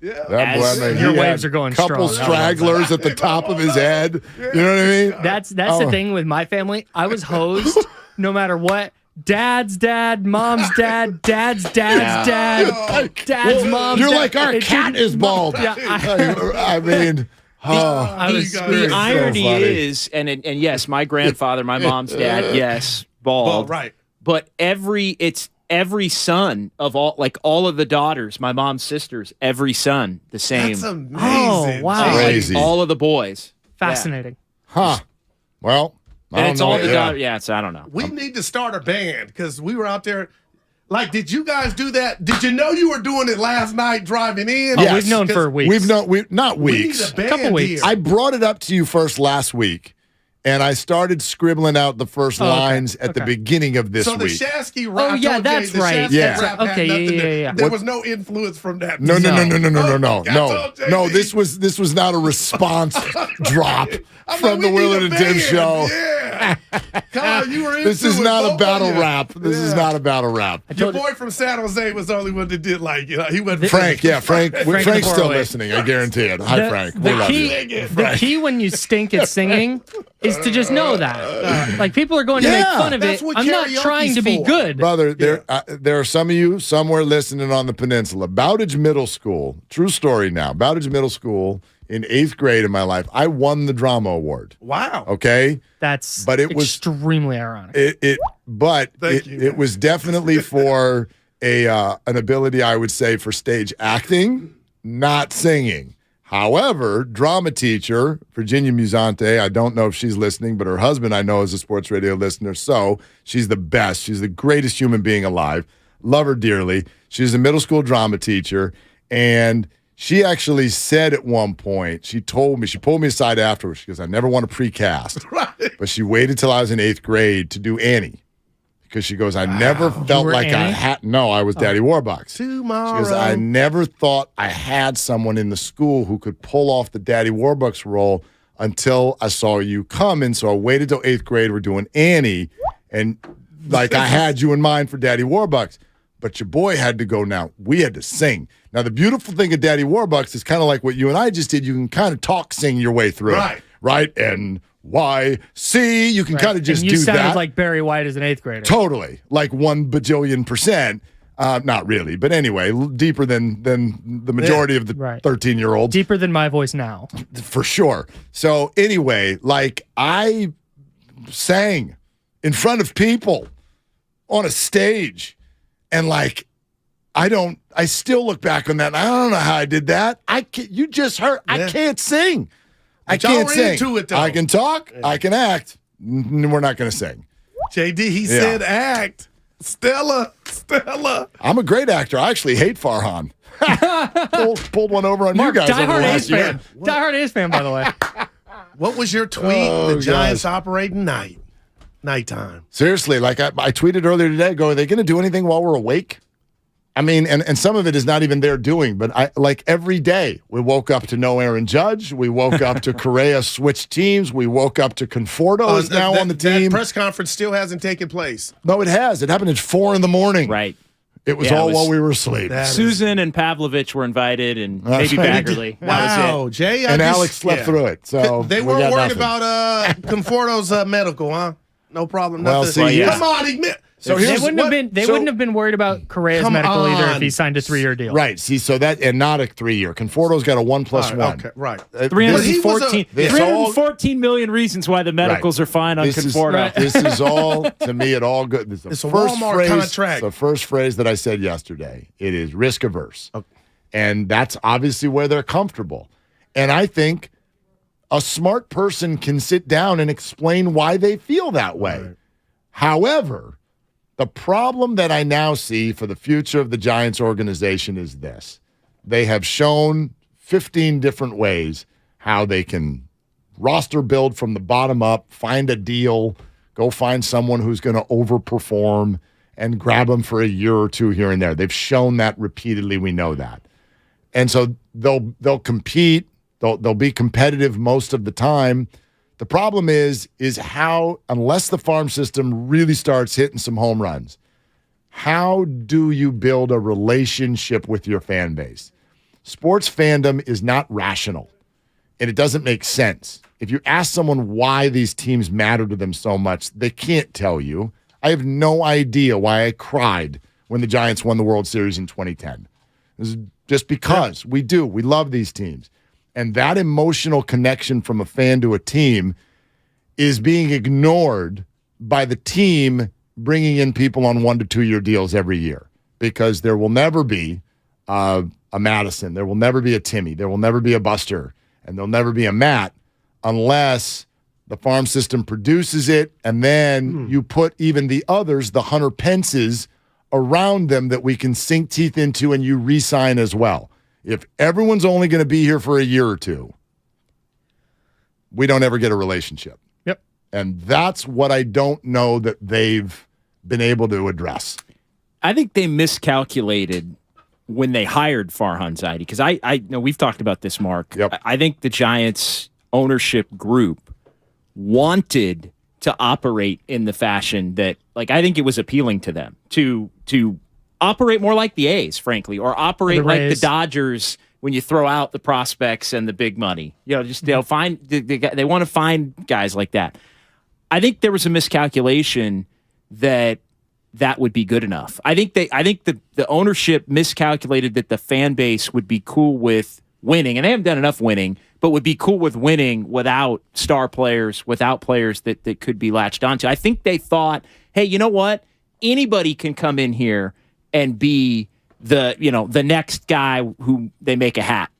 Your waves are going couple strong. stragglers at the top of his head. You know what I mean? That's the thing with my family. I was hosed no matter what. Dad's dad, mom's dad, dad's dad, dad's mom's You're dad. like, our cat is bald. Yeah, I mean, the irony is, and yes, my grandfather, my mom's dad, yes, bald. Right. But it's every son of all of the daughters, my mom's sisters, every son the same. That's amazing. Oh, wow. Crazy. All of the boys. Fascinating. Huh. Well, And it's all the daughters. Yeah, I don't know. We need to start a band because we were out there. Like, did you guys do that? Did you know you were doing it last night driving in? Yes. We've known for weeks. Not weeks. We need a band Couple weeks. here. I brought it up to you first last week, and I started scribbling out the first lines at the beginning of this so the week. Shasky rap. Oh, yeah, that's right. Yeah. Rap Okay, yeah. There was no influence from that. No. I told No, JD. this was not a response drop from the Will and Dim show. Yeah. Come on, you were into This is it, not a both battle of you. rap. This is not a battle rap. Your boy from San Jose was the only one that did he went Frank, Frank's still 408. listening. I guarantee it. Hi, Frank. We love you. The key when you stink at singing is to just know that. Like, people are going to make fun of that's it. what I'm not karaoke's trying to be for. good. Brother, there are some of you somewhere listening on the peninsula. Bowditch Middle School, true story now. Bowditch Middle School in 8th grade in my life, I won the drama award. Wow. Okay? But it was extremely ironic. It was definitely for an ability, I would say, for stage acting, not singing. However, drama teacher, Virginia Musante, I don't know if she's listening, but her husband I know is a sports radio listener, so she's the best. She's the greatest human being alive. Love her dearly. She's a middle school drama teacher, and she actually said at one point, she pulled me aside afterwards. She goes, I never want to precast. Right. But she waited till I was in 8th grade to do Annie. Because she goes, I never felt like Annie? I had. No, I was Daddy Warbucks. Tomorrow. She goes, I never thought I had someone in the school who could pull off the Daddy Warbucks role until I saw you come. And so I waited till 8th grade. We're doing Annie. And I had you in mind for Daddy Warbucks. But your boy had to go now. We had to sing. Now, the beautiful thing of Daddy Warbucks is kind of like what you and I just did. You can kind of sing your way through it. Right? And YC, you can kind of just and do you that. sounded like Barry White as an 8th grader. Totally. Like 1 bajillion percent. Not really. But anyway, deeper than the majority of the 13-year-olds. Deeper than my voice now. For sure. So anyway, I sang in front of people on a stage. And I still look back on that and I don't know how I did that. You just heard, I can't sing. I can't sing. Into it, though. I can talk, I can act. We're not going to sing. JD, he said act. Stella. I'm a great actor. I actually hate Farhan. Pulled one over on Mark, you guys. diehard A's fan. Diehard A's fan, by the way. What was your tweet? The Giants operating nighttime. Seriously, I tweeted earlier today, are they going to do anything while we're awake? I mean, and some of it is not even their doing, but every day we woke up to no Aaron Judge. We woke up to Correa switched teams. We woke up to Conforto is now on the team. That press conference still hasn't taken place. No, it has. It happened at 4 a.m. Right. It was while we were asleep. Susan and Pavlovich were invited, and maybe Baggerly. That was it. Jay, Alex slept through it. So they weren't worried about Conforto's medical, huh? No problem. Well, Come on, admit. So they wouldn't have been worried about Correa's medical either if he signed a 3-year deal. Right. See, and not a 3-year. Conforto's got a 1+1. Okay, right. 314 million reasons why the medicals are fine on Conforto. This is all, to me, it all good. This is it's a Walmart contract. The first phrase that I said yesterday. It is risk averse. Okay. And that's obviously where they're comfortable. And I think a smart person can sit down and explain why they feel that way. Right. However, the problem that I now see for the future of the Giants organization is this. They have shown 15 different ways how they can roster build from the bottom up, find a deal, go find someone who's going to overperform and grab them for a year or two here and there. They've shown that repeatedly. We know that. And so they'll compete. They'll be competitive most of the time. The problem is how, unless the farm system really starts hitting some home runs, how do you build a relationship with your fan base? Sports fandom is not rational, and it doesn't make sense. If you ask someone why these teams matter to them so much, they can't tell you. I have no idea why I cried when the Giants won the World Series in 2010. This is just because we do. We love these teams. And that emotional connection from a fan to a team is being ignored by the team bringing in people on 1 to 2 year deals every year because there will never be a Madison. There will never be a Timmy. There will never be a Buster. And there'll never be a Matt unless the farm system produces it, and then you put even the others, the Hunter Pences, around them that we can sink teeth into and you re-sign as well. If everyone's only going to be here for a year or two, we don't ever get a relationship. Yep. And that's what I don't know that they've been able to address. I think they miscalculated when they hired Farhan Zaidi, because I know we've talked about this, Mark. Yep. I think the Giants ownership group wanted to operate in the fashion that, like, I think it was appealing to them to operate more like the A's, frankly, or operate like the Dodgers when you throw out the prospects and the big money. You know, just they'll find they want to find guys like that. I think there was a miscalculation that would be good enough. I think the ownership miscalculated that the fan base would be cool with winning, and they haven't done enough winning, but would be cool with winning without star players, without players that could be latched onto. I think they thought, hey, you know what? Anybody can come in here and be the next guy who they make a hat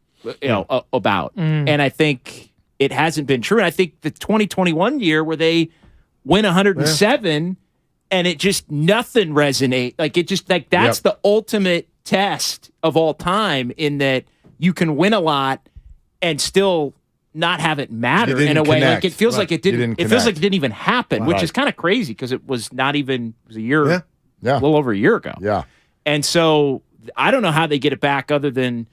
about. And I think it hasn't been true. And I think the 2021 year where they win 107 and it just nothing resonate. Like it just like that's the ultimate test of all time in that you can win a lot and still not have it matter in a way. Like it feels like it didn't. It feels like it didn't even happen, which is kind of crazy because it was not even a year, a little over a year ago. Yeah, and so I don't know how they get it back other than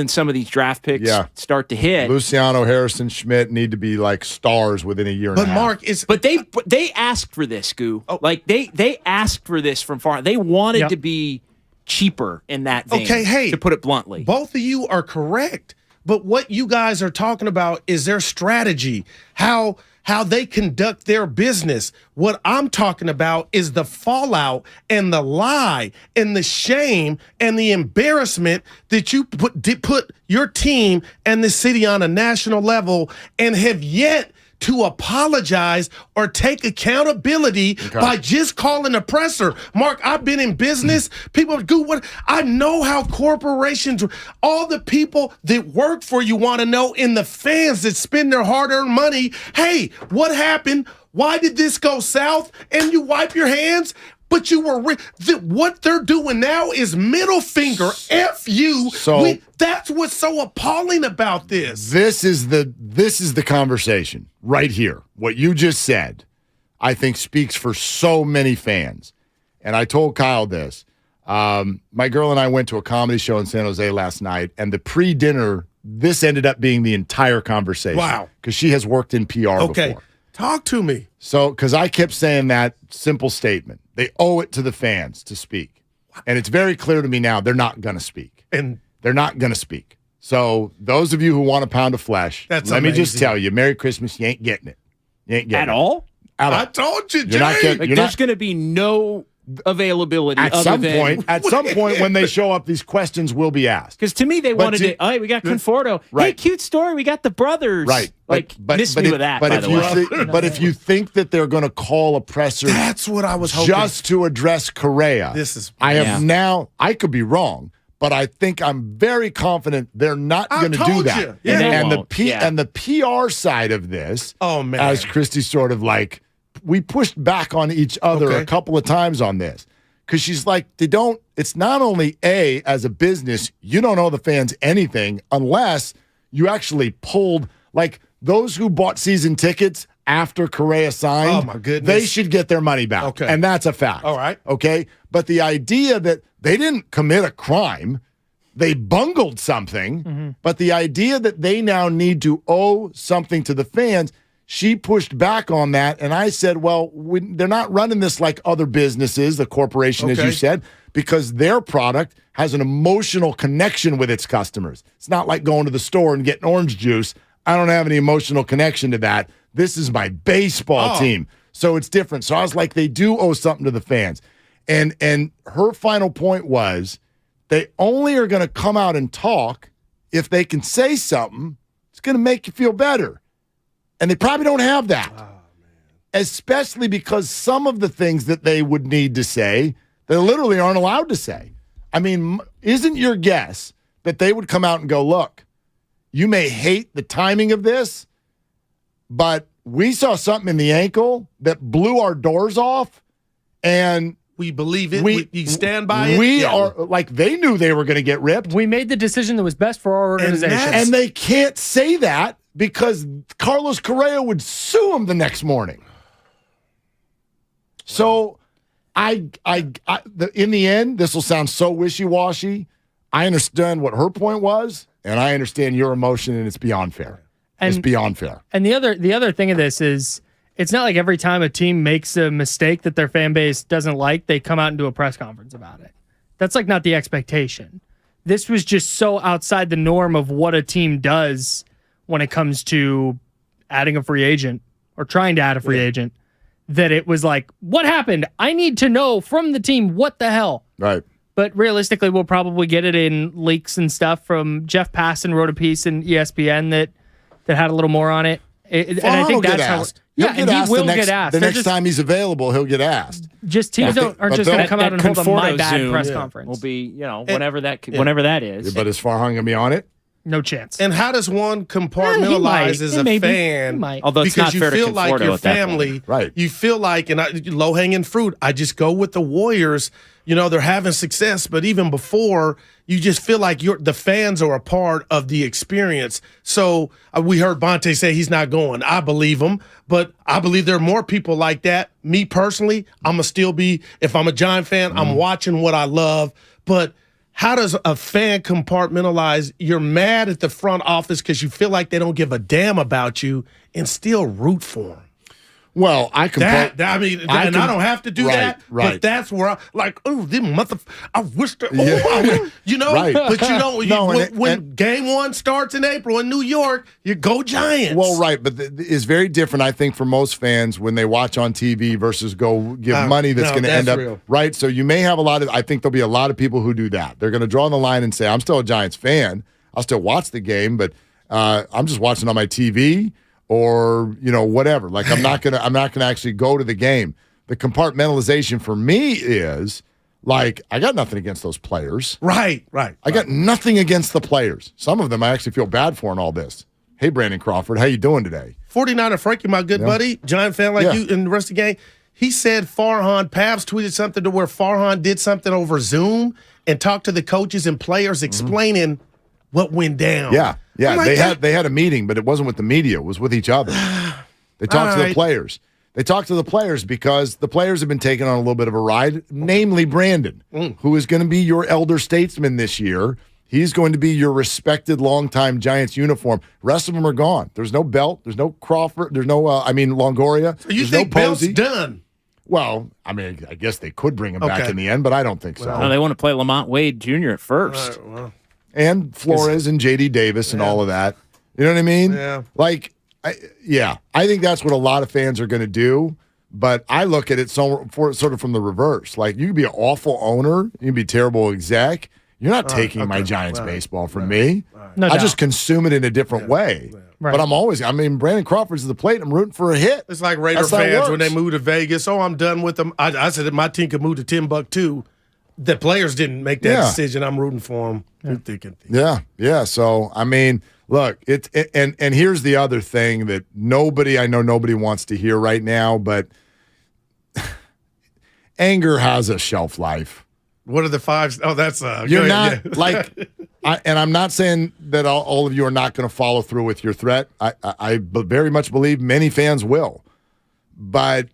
some of these draft picks start to hit. Luciano, Harrison, Schmidt need to be like stars within a year. But and a Mark, half. But they asked for this, Goo. Like they asked for this from far. They wanted to be cheaper in that vein. Okay, hey, to put it bluntly, both of you are correct. But what you guys are talking about is their strategy, how they conduct their business. What I'm talking about is the fallout and the lie and the shame and the embarrassment that you put your team and the city on a national level and have yet to apologize or take accountability by just calling a presser. Mark, I've been in business. People go, what? I know how corporations, all the people that work for you want to know, and the fans that spend their hard-earned money, hey, what happened? Why did this go south? And you wipe your hands? But you were what they're doing now is middle finger, F you. So that's what's so appalling about this. This is the conversation right here. What you just said, I think, speaks for so many fans. And I told Kyle this. My girl and I went to a comedy show in San Jose last night, and the pre-dinner, this ended up being the entire conversation. Wow. Because she has worked in PR before. Talk to me. So, because I kept saying that simple statement. They owe it to the fans to speak. And it's very clear to me now they're not going to speak. And they're not going to speak. So, those of you who want a pound of flesh, let me just tell you, Merry Christmas, you ain't getting it. You ain't getting it. At all? I told you, Jay. You're not getting, there's going to be no availability at some point when they show up, these questions will be asked. Because to me, they wanted to. Oh, we got Conforto. Right. Hey, cute story. We got the brothers. Right. Miss me with that. By the way. But if you think that they're going to call a presser, that's what I was hoping. Just to address Correa. I could be wrong, but I think I'm very confident they're not going to do that. And the PR side of this, as Christy sort of like. We pushed back on each other a couple of times on this because she's like, it's not only as a business, you don't owe the fans anything unless you actually pulled, like those who bought season tickets after Correa signed. Oh my goodness. They should get their money back. Okay. And that's a fact. All right. Okay. But the idea that they didn't commit a crime, they bungled something, but the idea that they now need to owe something to the fans, she pushed back on that, and I said, well, they're not running this like other businesses, the corporation, as you said, because their product has an emotional connection with its customers. It's not like going to the store and getting orange juice. I don't have any emotional connection to that. This is my baseball team, so it's different. So I was like, they do owe something to the fans. And her final point was they only are going to come out and talk if they can say something. It's going to make you feel better. And they probably don't have that. especially because some of the things that they would need to say, they literally aren't allowed to say. I mean, isn't your guess that they would come out and go, look, you may hate the timing of this, but we saw something in the ankle that blew our doors off, and we believe it. We stand by it. We are like, they knew they were going to get ripped. We made the decision that was best for our organization. And they can't say that because Carlos Correa would sue him the next morning. So in the end, this will sound so wishy-washy. I understand what her point was, and I understand your emotion, and it's beyond fair. It's beyond fair. And the other thing of this is, it's not like every time a team makes a mistake that their fan base doesn't like, they come out and do a press conference about it. That's like not the expectation. This was just so outside the norm of what a team does when it comes to adding a free agent or trying to add a free agent, that it was like, what happened? I need to know from the team what the hell. Right. But realistically, we'll probably get it in leaks and stuff from Jeff Passan wrote a piece in ESPN that had a little more on it. And I think that's how. Yeah, and he will get asked. The next time he's available, he'll get asked. Just teams aren't just going to come out and hold a my bad press conference. Will be, whenever that is. But is Farhan going to be on it? No chance. And how does one compartmentalize as a fan? Although it's because not fair to you feel like Conforto your at that family, point. Right? You feel like, low hanging fruit. I just go with the Warriors. They're having success, but even before, you just feel like the fans are a part of the experience. So we heard Bonte say he's not going. I believe him, but I believe there are more people like that. Me personally, I'm gonna still be. If I'm a Giant fan, I'm watching what I love, but. How does a fan compartmentalize? You're mad at the front office because you feel like they don't give a damn about you and still root for them. Well, I don't have to do that. Right. But that's where I wish that. Right. But you don't. When game one starts in April in New York, you go Giants. Well, right, but it's very different, I think, for most fans when they watch on TV versus go give money that's going to end up real. Right. So you may have I think there'll be a lot of people who do that. They're going to draw the line and say, "I'm still a Giants fan. I'll still watch the game, but I'm just watching on my TV." Or whatever. Like I'm not gonna actually go to the game. The compartmentalization for me is like I got nothing against those players. Right. I got nothing against the players. Some of them I actually feel bad for in all this. Hey, Brandon Crawford, how you doing today? 49er Frankie, my good buddy, Giant fan like you, and the rest of the game. He said Pabs tweeted something to where Farhan did something over Zoom and talked to the coaches and players explaining what went down. Yeah. They had a meeting, but it wasn't with the media. It was with each other. They talked to the players. They talked to the players because the players have been taken on a little bit of a ride, namely Brandon, who is going to be your elder statesman this year. He's going to be your respected longtime Giants uniform. Rest of them are gone. There's no Belt. There's no Crawford. There's no, Longoria. So you there's think no Belt's Posey. done? Well, I mean, I guess they could bring him back in the end, but I don't think so. No, they want to play Lamont Wade Jr. at first. And Flores and J.D. Davis and all of that. You know what I mean? Yeah. Like, I think that's what a lot of fans are going to do. But I look at it sort of from the reverse. Like, you can be an awful owner. You can be a terrible exec. You're not taking my Giants baseball from me. No I doubt. just consume it in a different way. Right. But Brandon Crawford's at the plate. I'm rooting for a hit. It's like Raider That's how it fans when works. they move to Vegas. Oh, I'm done with them. I said if my team could move to Timbuktu, the players didn't make that decision. I'm rooting for them. Yeah. So, I mean, look, and here's the other thing that I know nobody wants to hear right now, but anger has a shelf life. What are the five? Oh, that's you're not like, and I'm not saying that all of you are not going to follow through with your threat. I very much believe many fans will, but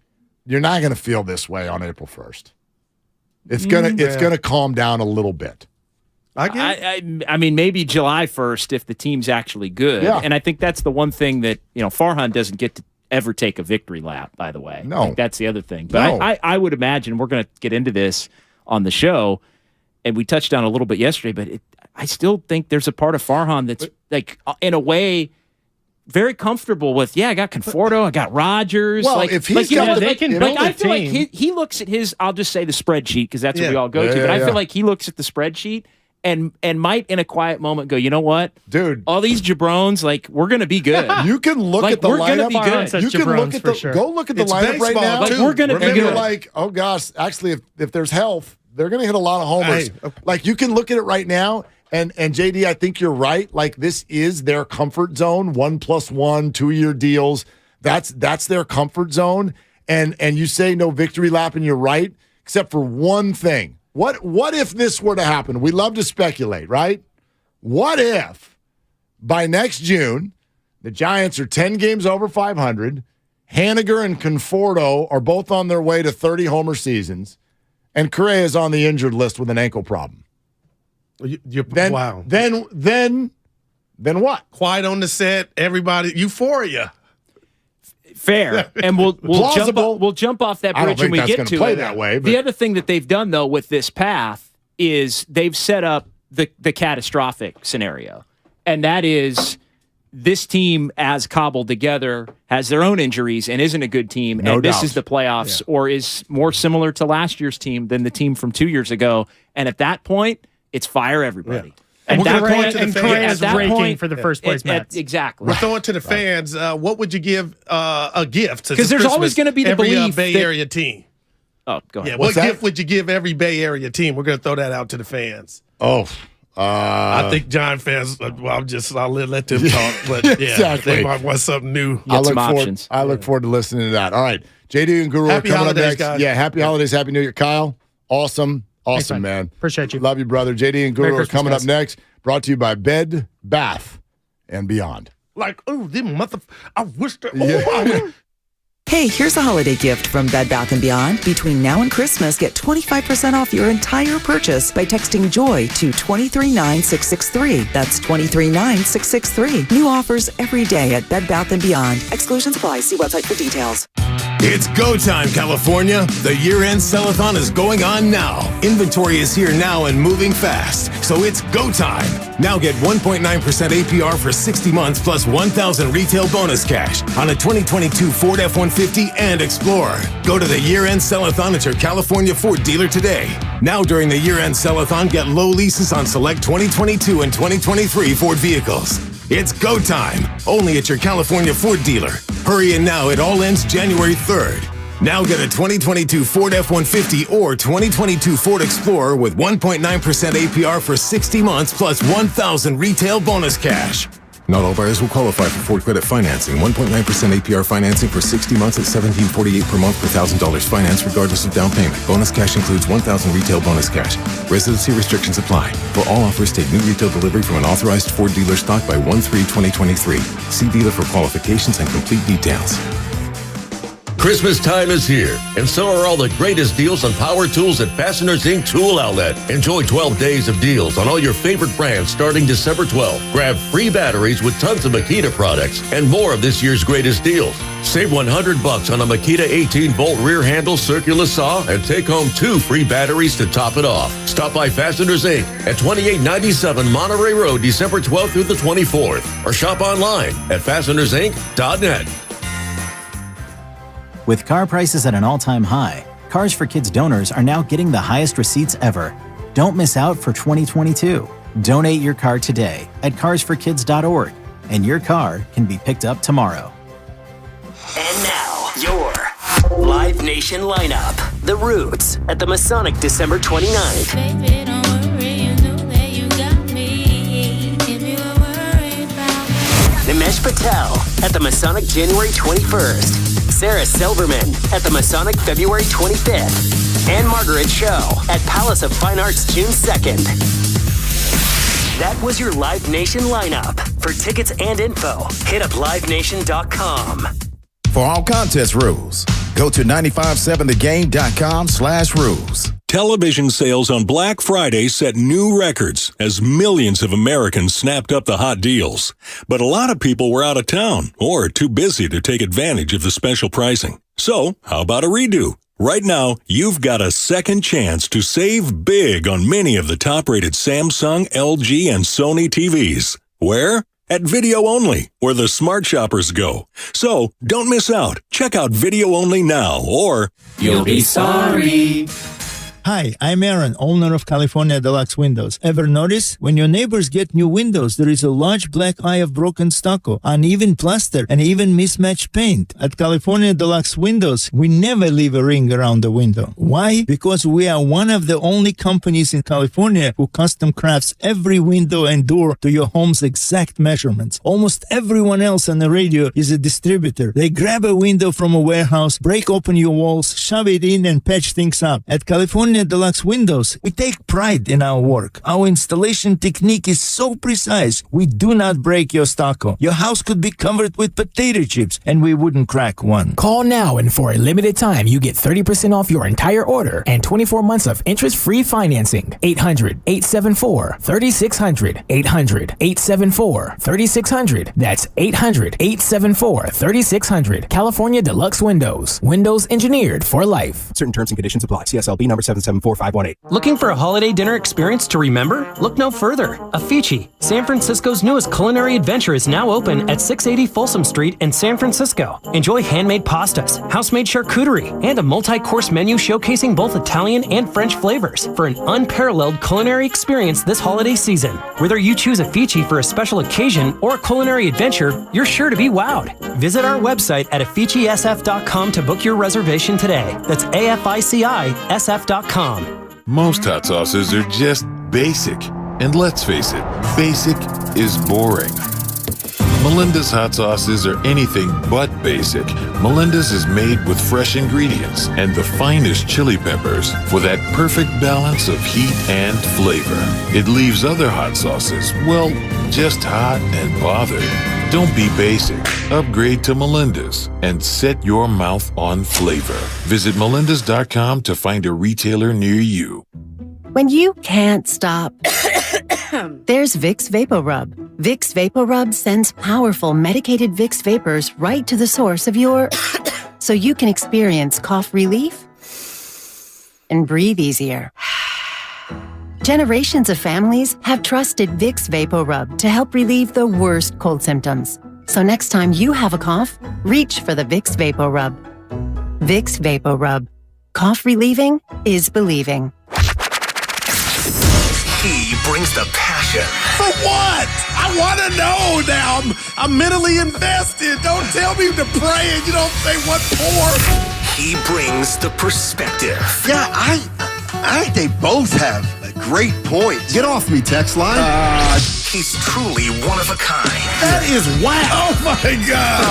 you're not going to feel this way on April 1st. It's gonna calm down a little bit. I mean, maybe July 1st if the team's actually good. Yeah. And I think that's the one thing that Farhan doesn't get to ever take a victory lap. By the way, no, that's the other thing. But I would imagine we're going to get into this on the show, and we touched on it a little bit yesterday. But I still think there's a part of Farhan that's like in a way. Very comfortable with, I got Conforto, I got Rodgers. Well, if he's got I feel like he looks at his, I'll just say the spreadsheet because that's what we all go to. But I feel like he looks at the spreadsheet and might in a quiet moment go, you know what, dude? All these jabrones, like we're gonna be good. You can look at the we're lineup. Gonna be good. You can look at the go look at the lineup right now. Like we're gonna be good. You're like, oh gosh, actually, if there's health, they're gonna hit a lot of homers. Like you can look at it right now, and JD, I think you're right. Like this is their comfort zone. 1+1, 2-year deals. That's their comfort zone. And you say no victory lap, and you're right, except for one thing. What if this were to happen? We love to speculate, right? What if by next June the Giants are 10 games over 500, Haniger and Conforto are both on their way to 30 homer seasons, and Correa is on the injured list with an ankle problem? Wow. Then what? Quiet on the set, everybody, euphoria. Fair, and we'll jump off that bridge when we get to play it. That way, but. The other thing that they've done though with this path is they've set up the catastrophic scenario, and that is this team as cobbled together has their own injuries and isn't a good team, and misses the playoffs or is more similar to last year's team than the team from 2 years ago. And at that point, it's fire everybody. Yeah. And Correa's raking for the first place Mets. Exactly. We're throwing to the fans. What would you give a gift? Because there's always going to be the every belief Bay Area team. Oh, go ahead. Yeah, what gift would you give every Bay Area team? We're going to throw that out to the fans. I think Giant fans. Well, I'll let them talk. But yeah, exactly. They might want something new. I look forward to listening to that. All right, JD and Guru happy are coming holidays, up next. Guys. Yeah, happy holidays, happy New Year, Kyle. Awesome, man. Appreciate you. Love you, brother. JD and Guru are coming guys. up next. Brought to you by Bed Bath and Beyond. Like, oh, them I wish that. Yeah. Hey, here's a holiday gift from Bed Bath & Beyond. Between now and Christmas, get 25% off your entire purchase by texting JOY to 239663. That's 239663. New offers every day at Bed Bath & Beyond. Exclusions apply. See website for details. It's go time, California. The year-end sell-a-thon is going on now. Inventory is here now and moving fast, so it's go time. Now get 1.9% APR for 60 months plus $1,000 retail bonus cash on a 2022 Ford F-150 and Explorer. Go to the year-end sell-a-thon at your California Ford dealer today. Now during the year-end sell-a-thon, get low leases on select 2022 and 2023 Ford vehicles. It's go time, only at your California Ford dealer. Hurry in now, it all ends January 3rd. Now get a 2022 Ford F-150 or 2022 Ford Explorer with 1.9% APR for 60 months plus $1,000 retail bonus cash. Not all buyers will qualify for Ford Credit financing. 1.9% APR financing for 60 months at $1,748 per month per $1,000 finance regardless of down payment. Bonus cash includes $1,000 retail bonus cash. Residency restrictions apply. For all offers, take new retail delivery from an authorized Ford dealer stock by 1/3/2023. See dealer for qualifications and complete details. Christmas time is here, and so are all the greatest deals on power tools at Fasteners Inc. Tool Outlet. Enjoy 12 days of deals on all your favorite brands starting December 12th. Grab free batteries with tons of Makita products and more of this year's greatest deals. Save $100 on a Makita 18-volt rear handle circular saw and take home 2 free batteries to top it off. Stop by Fasteners Inc. at 2897 Monterey Road, December 12th through the 24th, or shop online at fastenersinc.net. With car prices at an all-time high, Cars for Kids donors are now getting the highest receipts ever. Don't miss out for 2022. Donate your car today at carsforkids.org, and your car can be picked up tomorrow. And now, your Live Nation lineup. The Roots at the Masonic December 29th. Baby, don't worry, you know that you got me. If you were worried about me. Nimesh Patel at the Masonic January 21st. Sarah Silverman at the Masonic February 25th. And Margaret Show at Palace of Fine Arts June 2nd. That was your Live Nation lineup. For tickets and info, hit up livenation.com. For all contest rules, go to 957thegame.com/rules. Television sales on Black Friday set new records as millions of Americans snapped up the hot deals. But a lot of people were out of town or too busy to take advantage of the special pricing. So, how about a redo? Right now, you've got a second chance to save big on many of the top-rated Samsung, LG, and Sony TVs. Where? At Video Only, where the smart shoppers go. So, don't miss out. Check out Video Only now, or you'll be sorry. Hi, I'm Aaron, owner of California Deluxe Windows. Ever notice? When your neighbors get new windows, there is a large black eye of broken stucco, uneven plaster, and even mismatched paint. At California Deluxe Windows, we never leave a ring around the window. Why? Because we are one of the only companies in California who custom crafts every window and door to your home's exact measurements. Almost everyone else on the radio is a distributor. They grab a window from a warehouse, break open your walls, shove it in, and patch things up. At California Deluxe Windows, we take pride in our work. Our installation technique is so precise, we do not break your stucco. Your house could be covered with potato chips, and we wouldn't crack one. Call now, and for a limited time, you get 30% off your entire order and 24 months of interest-free financing. 800-874-3600. 800-874-3600. That's 800-874-3600. California Deluxe Windows. Windows engineered for life. Certain terms and conditions apply. CSLB number 774518. Looking for a holiday dinner experience to remember? Look no further. Afici, San Francisco's newest culinary adventure, is now open at 680 Folsom Street in San Francisco. Enjoy handmade pastas, house-made charcuterie, and a multi-course menu showcasing both Italian and French flavors for an unparalleled culinary experience this holiday season. Whether you choose Afici for a special occasion or a culinary adventure, you're sure to be wowed. Visit our website at aficisf.com to book your reservation today. That's AFICISF.com. Most hot sauces are just basic. And let's face it, basic is boring. Melinda's hot sauces are anything but basic. Melinda's is made with fresh ingredients and the finest chili peppers for that perfect balance of heat and flavor. It leaves other hot sauces, well, just hot and bothered. Don't be basic. Upgrade to Melinda's and set your mouth on flavor. Visit melindas.com to find a retailer near you. When you can't stop, there's Vicks VapoRub. Vicks VapoRub sends powerful medicated Vicks vapors right to the source of your... so you can experience cough relief and breathe easier. Generations of families have trusted Vicks VapoRub to help relieve the worst cold symptoms. So next time you have a cough, reach for the Vicks VapoRub. Vicks VapoRub. Cough relieving is believing. He brings the passion. For what? I want to know now. I'm mentally invested. Don't tell me to pray and you don't say what for. He brings the perspective. Yeah, I think they both have great points. Get off me, text line. He's truly one of a kind. That is wow. Oh, my God.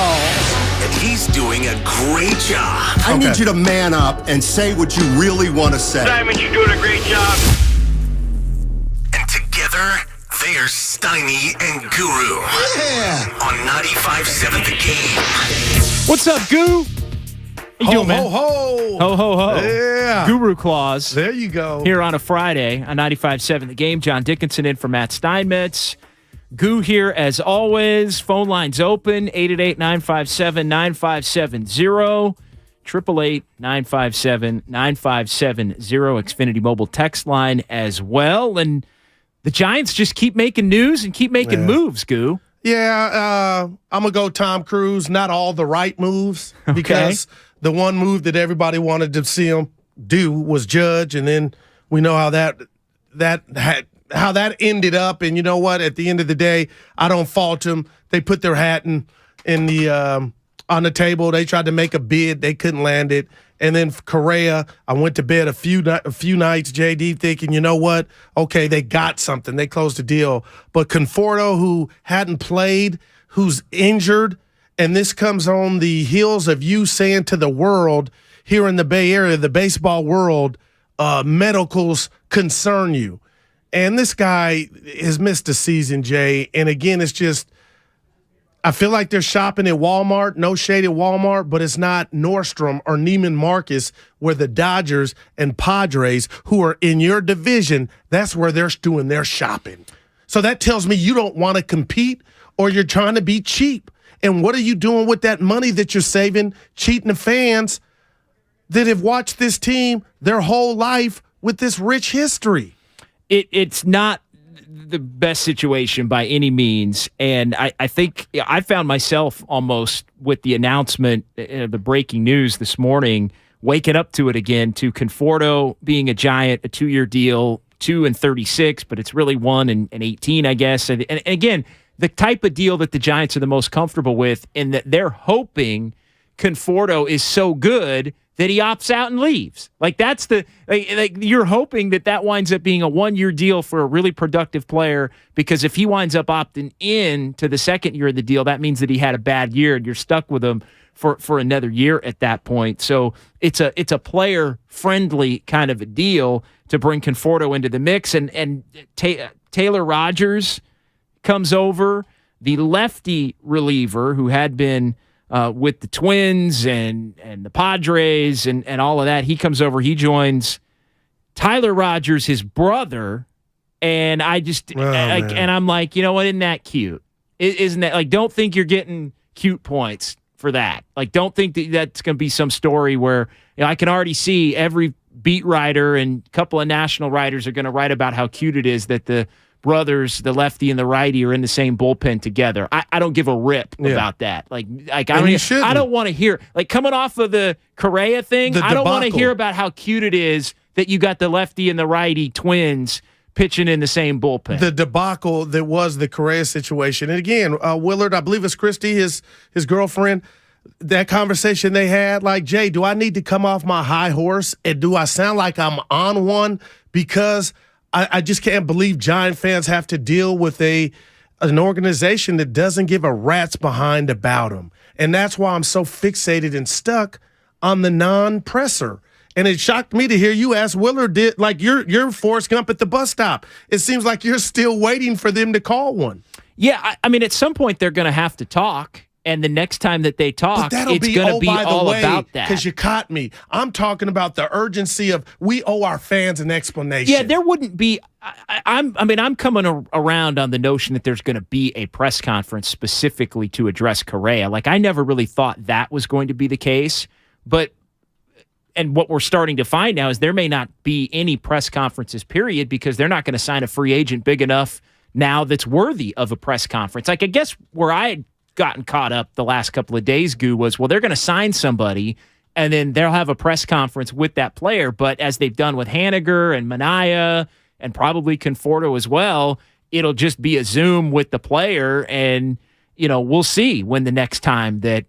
And he's doing a great job. I need you to man up and say what you really want to say. Simon, you're doing a great job. And together, they are Steiny and Guru. Yeah. On 95.7 The Game. What's up, Goo? How you doing, man? Ho, ho. Ho, ho, ho. Yeah. Guru Claus. There you go. Here on a Friday on 95.7 The Game. John Dickinson in for Matt Steinmetz. Goo here as always. Phone lines open. 888-957-9570. 888-957-9570. Xfinity mobile text line as well. And the Giants just keep making news and keep making moves, Goo. Yeah, I'm going to go Tom Cruise. Not all the right moves. Because the one move that everybody wanted to see him do was Judge. And then we know how that ended up. And you know what? At the end of the day, I don't fault them. They put their hat in the on the table. They tried to make a bid. They couldn't land it. And then Correa, I went to bed a few nights, JD, thinking, you know what? Okay, they got something. They closed the deal. But Conforto, who hadn't played, who's injured, and this comes on the heels of you saying to the world here in the Bay Area, the baseball world, medicals concern you. And this guy has missed a season, Jay. And again, it's just, I feel like they're shopping at Walmart. No shade at Walmart, but it's not Nordstrom or Neiman Marcus, where the Dodgers and Padres, who are in your division, that's where they're doing their shopping. So that tells me you don't want to compete or you're trying to be cheap. And what are you doing with that money that you're saving, cheating the fans that have watched this team their whole life with this rich history? It's not the best situation by any means. And I think I found myself almost with the announcement, the breaking news this morning waking up to it again, to Conforto being a Giant, a 2-year deal, 2 and 36, but it's really 1 and 18, I guess. And again, the type of deal that the Giants are the most comfortable with, in that they're hoping Conforto is so good that he opts out and leaves. Like, that's like you're hoping that winds up being a 1-year deal for a really productive player, because if he winds up opting in to the second year of the deal, that means that he had a bad year and you're stuck with him for another year at that point. So it's a player-friendly kind of a deal to bring Conforto into the mix. And Taylor Rogers comes over, the lefty reliever who had been with the Twins and the Padres and all of that. He comes over, he joins Tyler Rogers, his brother, and and I'm like, you know what, isn't that cute? Isn't that, like, don't think you're getting cute points for that. Like, don't think that's going to be some story where, I can already see every beat writer and a couple of national writers are going to write about how cute it is that the brothers, the lefty and the righty, are in the same bullpen together. I don't give a rip about that. Like I don't want to hear, like, coming off of the Correa thing, I don't want to hear about how cute it is that you got the lefty and the righty twins pitching in the same bullpen. The debacle that was the Correa situation. And again, Willard, I believe it's Christy, his girlfriend, that conversation they had, like, Jay, do I need to come off my high horse? And do I sound like I'm on one? Because I just can't believe Giant fans have to deal with an organization that doesn't give a rat's behind about them. And that's why I'm so fixated and stuck on the non-presser. And it shocked me to hear you ask Willard, like, you're Forrest Gump at the bus stop. It seems like you're still waiting for them to call one. Yeah, I mean, at some point they're going to have to talk. And the next time that they talk, it's going to be all about that. Because you caught me. I'm talking about the urgency of, we owe our fans an explanation. Yeah, there wouldn't be. I'm coming around on the notion that there's going to be a press conference specifically to address Correa. Like, I never really thought that was going to be the case. And what we're starting to find now is there may not be any press conferences, period, because they're not going to sign a free agent big enough now that's worthy of a press conference. Like, I guess where I had gotten caught up the last couple of days, Goo, was, well, they're going to sign somebody and then they'll have a press conference with that player. But as they've done with Haniger and Minaya and probably Conforto as well, it'll just be a Zoom with the player. And, we'll see when the next time that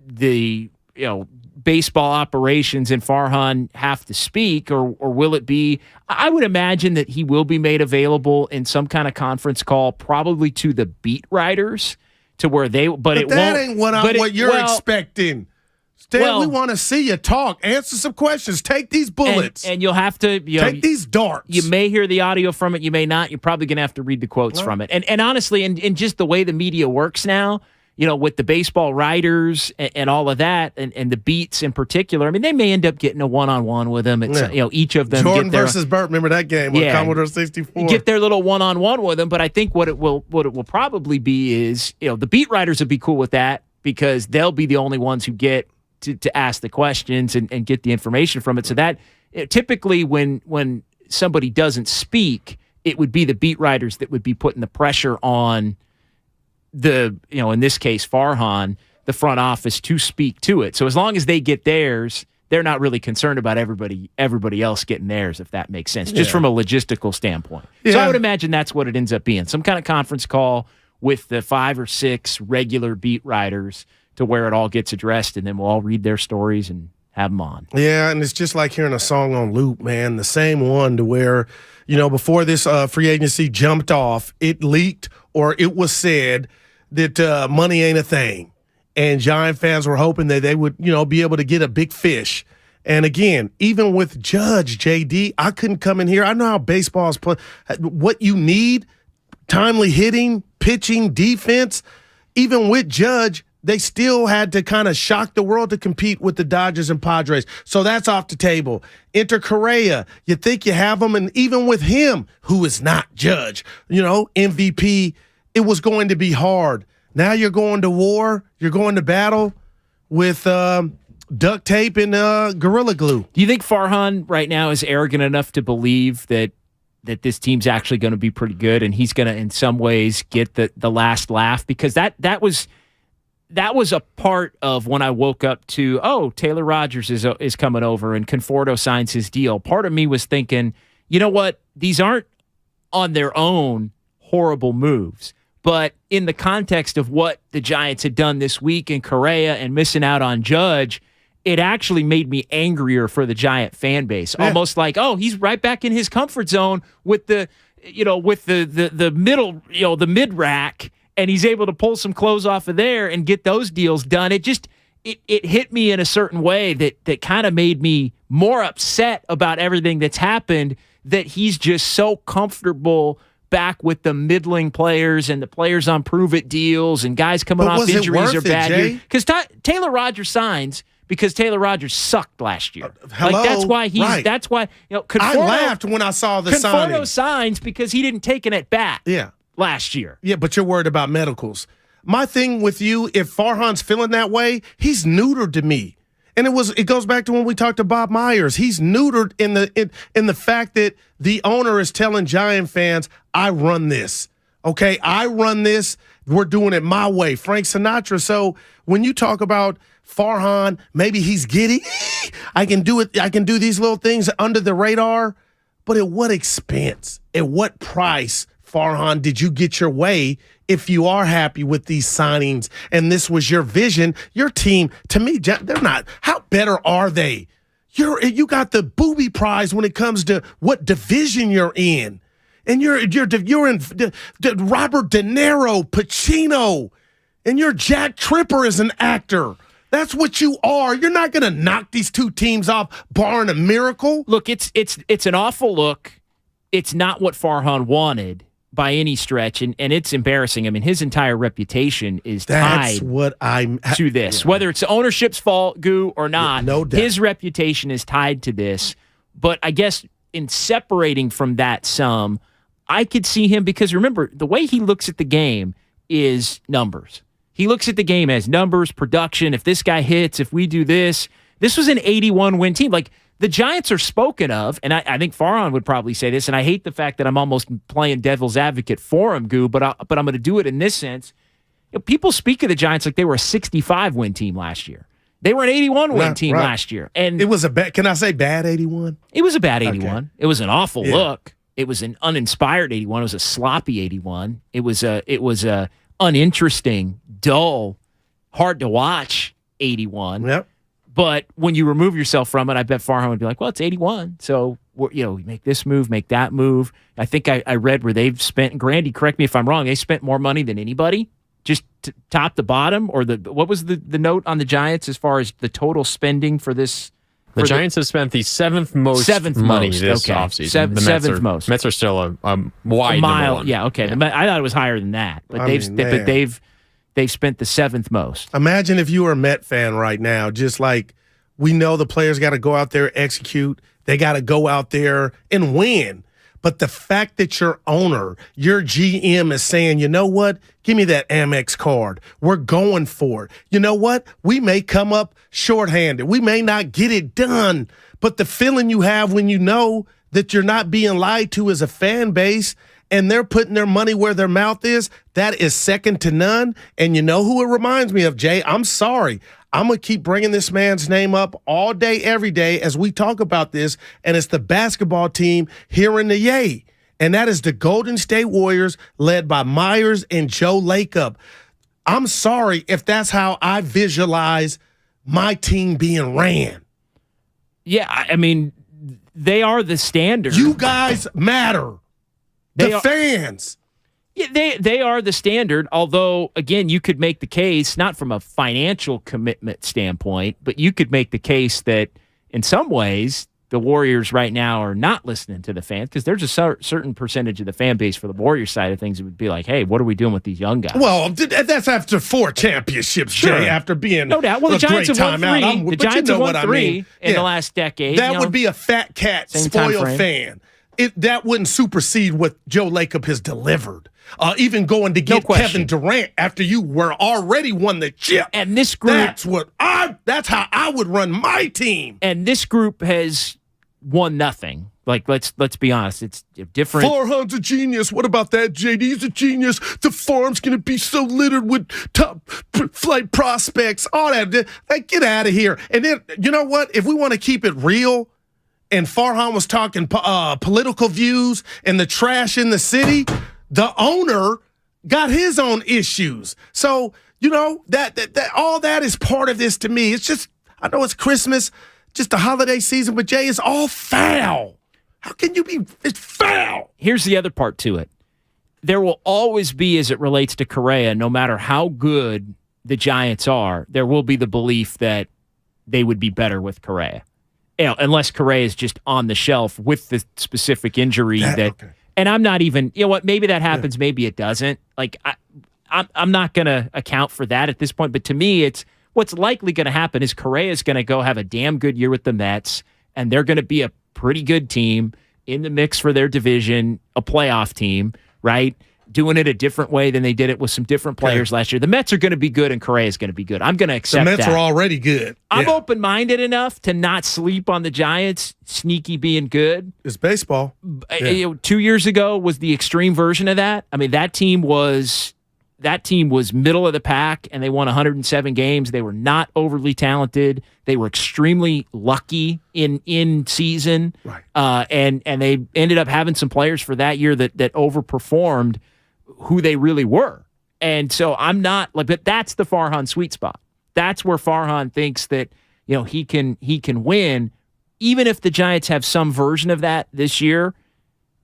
the, baseball operations and Farhan have to speak, or will it be, I would imagine that he will be made available in some kind of conference call, probably to the beat writers, to where they, but it that won't, ain't what you're expecting. Stan, we want to see you talk, answer some questions, take these bullets. And you'll have to take these darts. You may hear the audio from it, you may not. You're probably going to have to read the quotes from it. And honestly, in just the way the media works now, with the baseball writers and all of that, and the beats in particular, I mean, they may end up getting a one-on-one with them. It's, each of them. Jordan versus Burt, remember that game with Commodore 64? Get their little one-on-one with them, but I think what it will probably be is, the beat writers would be cool with that, because they'll be the only ones who get to ask the questions and get the information from it. So that, typically when somebody doesn't speak, it would be the beat writers that would be putting the pressure on the, in this case, Farhan, the front office, to speak to it. So as long as they get theirs, they're not really concerned about everybody else getting theirs, if that makes sense, just from a logistical standpoint. So I would imagine that's what it ends up being, some kind of conference call with the 5 or 6 regular beat writers, to where it all gets addressed, and then we'll all read their stories and have them on. Yeah, and it's just like hearing a song on loop, man, the same one, to where, before this free agency jumped off, it leaked, or it was said that money ain't a thing. And Giant fans were hoping that they would, be able to get a big fish. And again, even with Judge, JD, I couldn't come in here. I know how baseball's play. What you need, timely hitting, pitching, defense, even with Judge, they still had to kind of shock the world to compete with the Dodgers and Padres. So that's off the table. Enter Correa. You think you have him, and even with him, who is not Judge, MVP, it was going to be hard. Now you're going to war. You're going to battle with duct tape and Gorilla Glue. Do you think Farhan right now is arrogant enough to believe that this team's actually going to be pretty good, and he's going to, in some ways, get the last laugh? Because that was that was a part of when I woke up to, Taylor Rogers is coming over and Conforto signs his deal. Part of me was thinking, you know what? These aren't on their own horrible moves. But in the context of what the Giants had done this week in Correa and missing out on Judge, it actually made me angrier for the Giant fan base. Yeah. Almost like, he's right back in his comfort zone with the middle, the mid rack, and he's able to pull some clothes off of there and get those deals done. It just it hit me in a certain way that kind of made me more upset about everything that's happened, that he's just so comfortable back with the middling players and the players on prove-it deals and guys coming off injuries or bad. Because Taylor Rogers signs because Taylor Rogers sucked last year. That's why that's why Conforto, I laughed when I saw the signing. Conforto signs because he didn't take an at-bat last year. Yeah, but you're worried about medicals. My thing with you, if Farhan's feeling that way, he's neutered to me. And it goes back to when we talked to Bob Myers. He's neutered in the fact that the owner is telling Giant fans, I run this. Okay, I run this. We're doing it my way. Frank Sinatra. So when you talk about Farhan, maybe he's giddy. I can do it. I can do these little things under the radar. But at what expense? At what price, Farhan, did you get your way? If you are happy with these signings and this was your vision, your team, to me, they're not. How better are they? You got the booby prize when it comes to what division you're in. And you're in Robert De Niro, Pacino, and you're Jack Tripper as an actor. That's what you are. You're not going to knock these two teams off, barring a miracle. Look, it's an awful look. It's not what Farhan wanted by any stretch, and it's embarrassing. I mean, his entire reputation is tied to this. Whether it's the ownership's fault, Goo, or not, no doubt. His reputation is tied to this. But I guess in separating from that some, I could see him, because remember, the way he looks at the game is numbers. He looks at the game as numbers, production. If this guy hits, if we do this. This was an 81-win team. Like, the Giants are spoken of, and I think Farhan would probably say this, and I hate the fact that I'm almost playing devil's advocate for him, Goo, but I'm going to do it in this sense. People speak of the Giants like they were a 65-win team last year. They were an 81-win team last year. And it was can I say bad 81? It was a bad 81. Okay. It was an awful look. It was an uninspired 81. It was a sloppy 81. It was a uninteresting, dull, hard to watch 81. Yep. But when you remove yourself from it, I bet Farhan would be like, well, it's 81. So, we make this move, make that move. I think I read where they've spent, and Grandy, correct me if I'm wrong, they spent more money than anybody, just top to bottom, or what was the note on the Giants as far as the total spending for this? The Giants have spent the seventh most money this offseason. Seventh most. Mets are still a wide number one. Yeah, okay. Yeah. I thought it was higher than that, but they've spent the seventh most. Imagine if you were a Met fan right now, just like we know the players got to go out there, execute. They got to go out there and win. But the fact that your owner, your GM is saying, you know what? Give me that Amex card. We're going for it. You know what? We may come up shorthanded. We may not get it done. But the feeling you have when you know that you're not being lied to as a fan base, and they're putting their money where their mouth is, that is second to none. And you know who it reminds me of, Jay? I'm sorry. I'm going to keep bringing this man's name up all day, every day as we talk about this, and it's the basketball team here in the Yay. And that is the Golden State Warriors led by Myers and Joe Lacob. I'm sorry if that's how I visualize my team being ran. Yeah, I mean, they are the standard. You guys matter. Fans. Yeah, they are the standard, although, again, you could make the case, not from a financial commitment standpoint, but you could make the case that in some ways the Warriors right now are not listening to the fans, because there's a certain percentage of the fan base for the Warriors side of things that would be like, hey, what are we doing with these young guys? Well, that's after 4 championships, Jay, after being no doubt. Well, the Giants have won 3. The Giants have won 3 in the last decade. That would be a fat cat spoiled fan. That wouldn't supersede what Joe Lacob has delivered. Even going to get Kevin Durant after you were already won the chip. And this group, that's how I would run my team. And this group has won nothing Like, let's be honest. It's different. Farhan's a genius. What about that, JD? He's a genius. The farm's going to be so littered with top flight prospects. All that. Like, get out of here. And then, you know what? If we want to keep it real, and Farhan was talking political views and the trash in the city, the owner got his own issues. So, you know, that all that is part of this to me. It's just, I know it's Christmas, just a holiday season, but Jay, it's all foul. How can you be? It's foul. Here's the other part to it. There will always be, as it relates to Correa, no matter how good the Giants are, there will be the belief that they would be better with Correa. You know, unless Correa is just on the shelf with the specific injury and I'm not even, you know what, maybe that happens, maybe it doesn't. Like, I'm not going to account for that at this point, but to me, it's what's likely going to happen is Correa is going to go have a damn good year with the Mets, and they're going to be a pretty good team in the mix for their division, a playoff team, right? Doing it a different way than they did it with some different players last year. The Mets are going to be good, and Correa is going to be good. I'm going to accept that. The Mets are already good. I'm open-minded enough to not sleep on the Giants sneaky being good. It's baseball. 2 years ago was the extreme version of that. I mean, that team was middle of the pack, and they won 107 games. They were not overly talented. They were extremely lucky in season, right? And they ended up having some players for that year that overperformed who they really were. And so I'm not like, but that's the Farhan sweet spot. That's where Farhan thinks that, you know, he can win, even if the Giants have some version of that this year.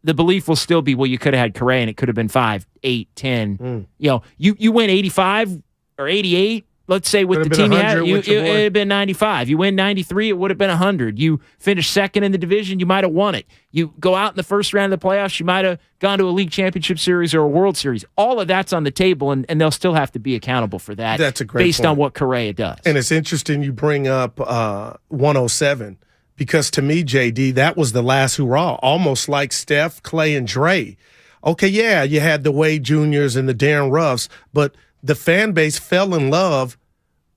The belief will still be, well, you could have had Correa and it could have been 5, 8, 10. You know, you win 85 or 88, let's say, with the team you had, it would have been 95. You win 93, it would have been 100. You finish second in the division, you might have won it. You go out in the first round of the playoffs, you might have gone to a league championship series or a World Series. All of that's on the table, and they'll still have to be accountable for that. That's a great based point on what Correa does. And it's interesting you bring up 107. Because to me, JD, that was the last hurrah, almost like Steph, Clay, and Dre. Okay, yeah, you had the Wade Juniors and the Darren Ruffs, but the fan base fell in love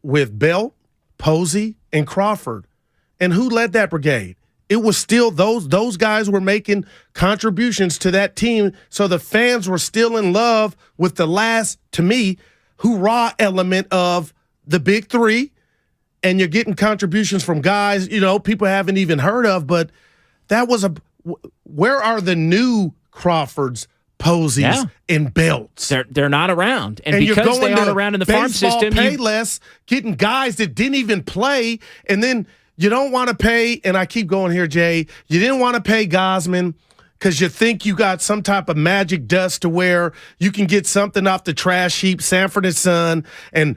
with Belt, Posey, and Crawford. And who led that brigade? It was still those guys were making contributions to that team, so the fans were still in love with the last, to me, hurrah element of the big three. And you're getting contributions from guys, you know, people haven't even heard of, but that was where are the new Crawfords, Posies, and Belts? They're not around. And because they aren't around in the farm system, pay less, getting guys that didn't even play, and then you don't want to pay, and I keep going here, Jay, you didn't want to pay Gosman because you think you got some type of magic dust to where you can get something off the trash heap, Sanford and Son, and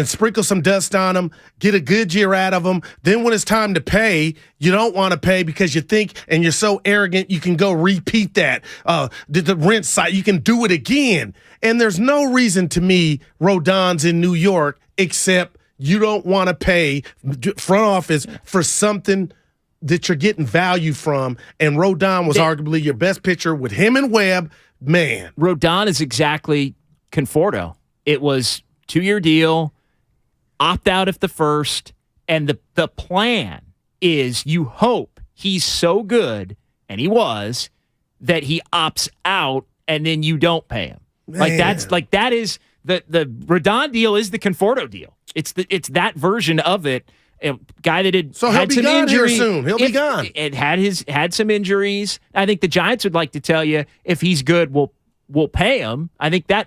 sprinkle some dust on them, get a good year out of them. Then when it's time to pay, you don't want to pay because you think, and you're so arrogant, you can go repeat that. The rent site, you can do it again. And there's no reason to me, Rodon's in New York, except you don't want to pay front office for something that you're getting value from, and Rodon was arguably your best pitcher with him and Webb. Man, Rodon is exactly Conforto. It was 2-year deal, opt out if the first, and the plan is you hope he's so good, and he was, that he opts out and then you don't pay him. Man. That is the Rodon deal is the Conforto deal. It's that version of it. A guy that had some injuries soon. He'll be gone. It had some injuries. I think the Giants would like to tell you if he's good, we'll pay him. I think that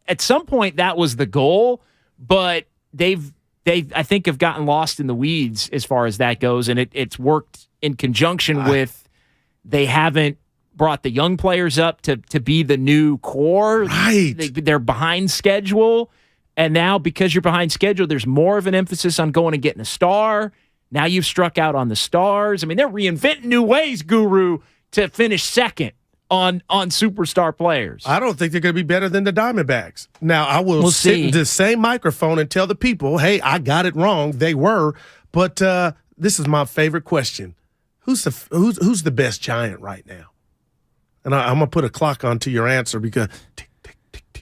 at some point that was the goal, but they I think have gotten lost in the weeds as far as that goes, and it's worked in conjunction with they haven't brought the young players up to be the new core. Right, they're behind schedule. And now, because you're behind schedule, there's more of an emphasis on going and getting a star. Now you've struck out on the stars. I mean, they're reinventing new ways, Guru, to finish second on superstar players. I don't think they're going to be better than the Diamondbacks. Now, I will sit in the same microphone and tell the people, hey, I got it wrong. They were. But this is my favorite question. Who's the best Giant right now? And I'm going to put a clock onto your answer because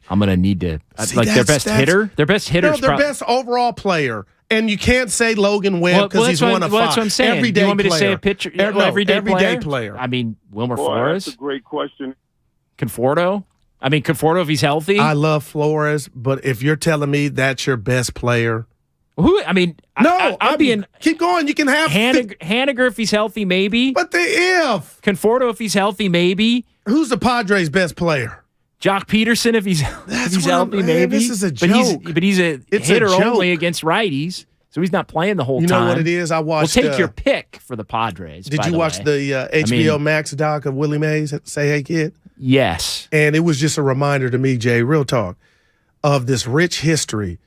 I'm going to need to their best hitter. Their best hitter. Their best overall player. And you can't say Logan Webb because he's one of five. That's what I'm saying. Everyday you want me to player. say a pitcher? Everyday player. I mean, Wilmer Boy, Flores. that's a great question. Conforto. I mean, Conforto if he's healthy. I love Flores, but if you're telling me that's your best player, who? I mean, I'm being. Keep going. You can have Haniger if he's healthy, maybe. But Conforto if he's healthy, maybe. Who's the Padres' best player? Jock Peterson if he's healthy, man, maybe. This is a joke. But he's a hitter only against righties, so he's not playing the whole time. You know what it is? I watched. We'll take your pick for the Padres. Did you watch the HBO Max doc of Willie Mays? Say Hey Kid? Yes. And it was just a reminder to me, Jay, real talk, of this rich history,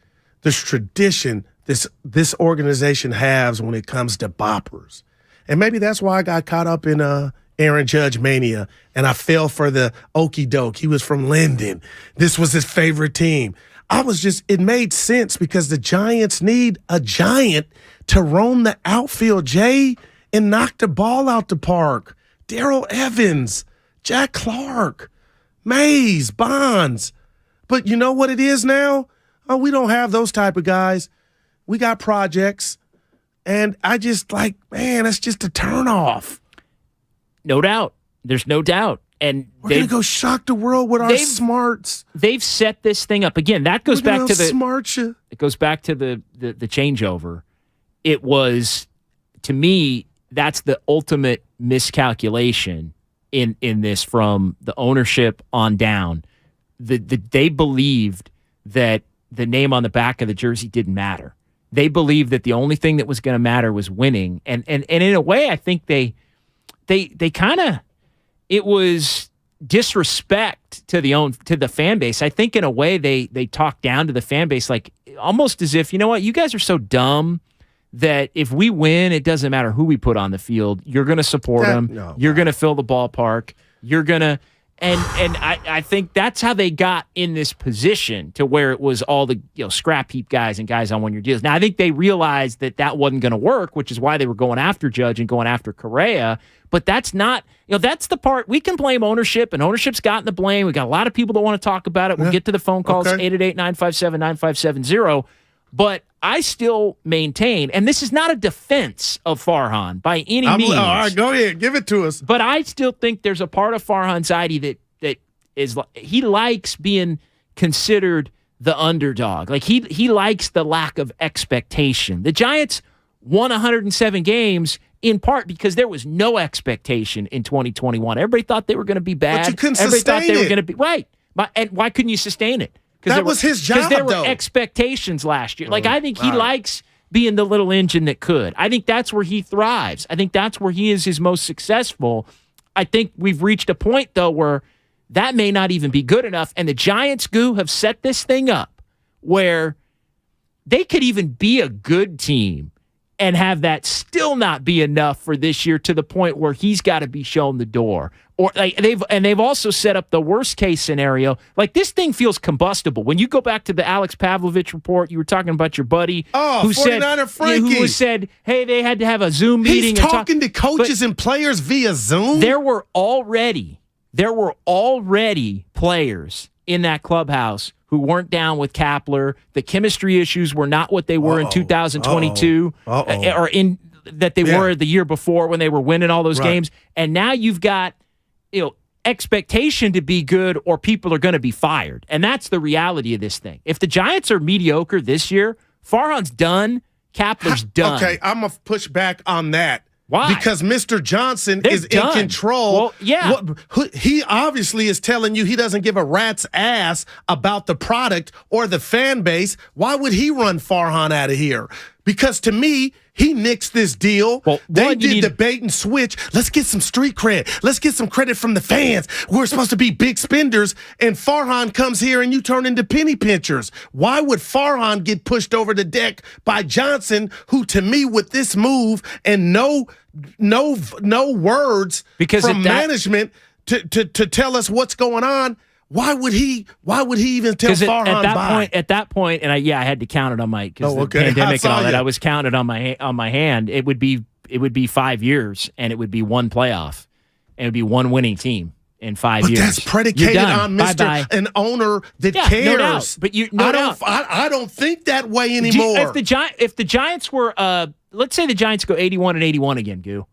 this tradition this organization has when it comes to boppers. And maybe that's why I got caught up in Aaron Judge mania, and I fell for the okie doke. He was from Linden. This was his favorite team. It made sense because the Giants need a giant to roam the outfield, Jay, and knock the ball out the park. Darrell Evans, Jack Clark, Mays, Bonds. But you know what it is now? Oh, we don't have those type of guys. We got projects. And I just man, that's just a turnoff. No doubt. There's no doubt. And we're going to go shock the world with our smarts. They've set this thing up. Again, that goes back to the smart you. It goes back to the changeover. It was, to me, that's the ultimate miscalculation in this from the ownership on down. They believed that the name on the back of the jersey didn't matter. They believed that the only thing that was going to matter was winning. And in a way, I think they kind of, it was disrespect to the fan base. I think in a way they talked down to the fan base, like almost as if, you know what, you guys are so dumb that if we win, it doesn't matter who we put on the field. You're going to support them. No, you're going to fill the ballpark. You're going to, and I think that's how they got in this position to where it was all the scrap heap guys and guys on one-year deals. Now, I think they realized that wasn't going to work, which is why they were going after Judge and going after Correa. But that's not, that's the part. We can blame ownership, and ownership's gotten the blame. We got a lot of people that want to talk about it. We'll get to the phone calls, 888-957-9570. But I still maintain, and this is not a defense of Farhan by any means. All right, go ahead. Give it to us. But I still think there's a part of Farhan's ID that is, he likes being considered the underdog. Like he likes the lack of expectation. The Giants won 107 games in part because there was no expectation in 2021. Everybody thought they were going to be bad. But you couldn't Everybody sustain thought they it. were going to be right. And why couldn't you sustain it? That was his job, because there were though. expectations last year. Like I think he likes being the little engine that could. I think that's where he thrives. I think that's where he is his most successful. I think we've reached a point though where that may not even be good enough. And the Giants have set this thing up where they could even be a good team and have that still not be enough for this year to the point where he's got to be shown the door. Or they've also set up the worst case scenario. Like this thing feels combustible. When you go back to the Alex Pavlovich report, you were talking about your buddy who 49er Frankie. who said, hey, they had to have a Zoom meeting. He's talking to coaches and players via Zoom. There were already players in that clubhouse who weren't down with Kapler. The chemistry issues were not what they were in 2022 or in that they were the year before when they were winning all those games. And now you've got expectation to be good or people are going to be fired. And that's the reality of this thing. If the Giants are mediocre this year, Farhan's done, Kapler's done. Okay, I'm going to push back on that. Why? Because Mr. Johnson is in control. Well, yeah. He obviously is telling you he doesn't give a rat's ass about the product or the fan base. Why would he run Farhan out of here? Because to me, he nixed this deal. Well, they did the bait and switch. Let's get some street cred. Let's get some credit from the fans. We're supposed to be big spenders, and Farhan comes here and you turn into penny pinchers. Why would Farhan get pushed over the deck by Johnson, who to me with this move and no words from management to tell us what's going on? Why would he even tell Farhan at that point, and I had to count it on my the pandemic and all that. I was counted on my hand. It would be 5 years, and it would be one playoff, and it would be one winning team. in 5 but years. That's predicated on Bye-bye. an owner that cares. No doubt. But I don't think that way anymore. If the Giants were, let's say the Giants go 81-81 again, Goo,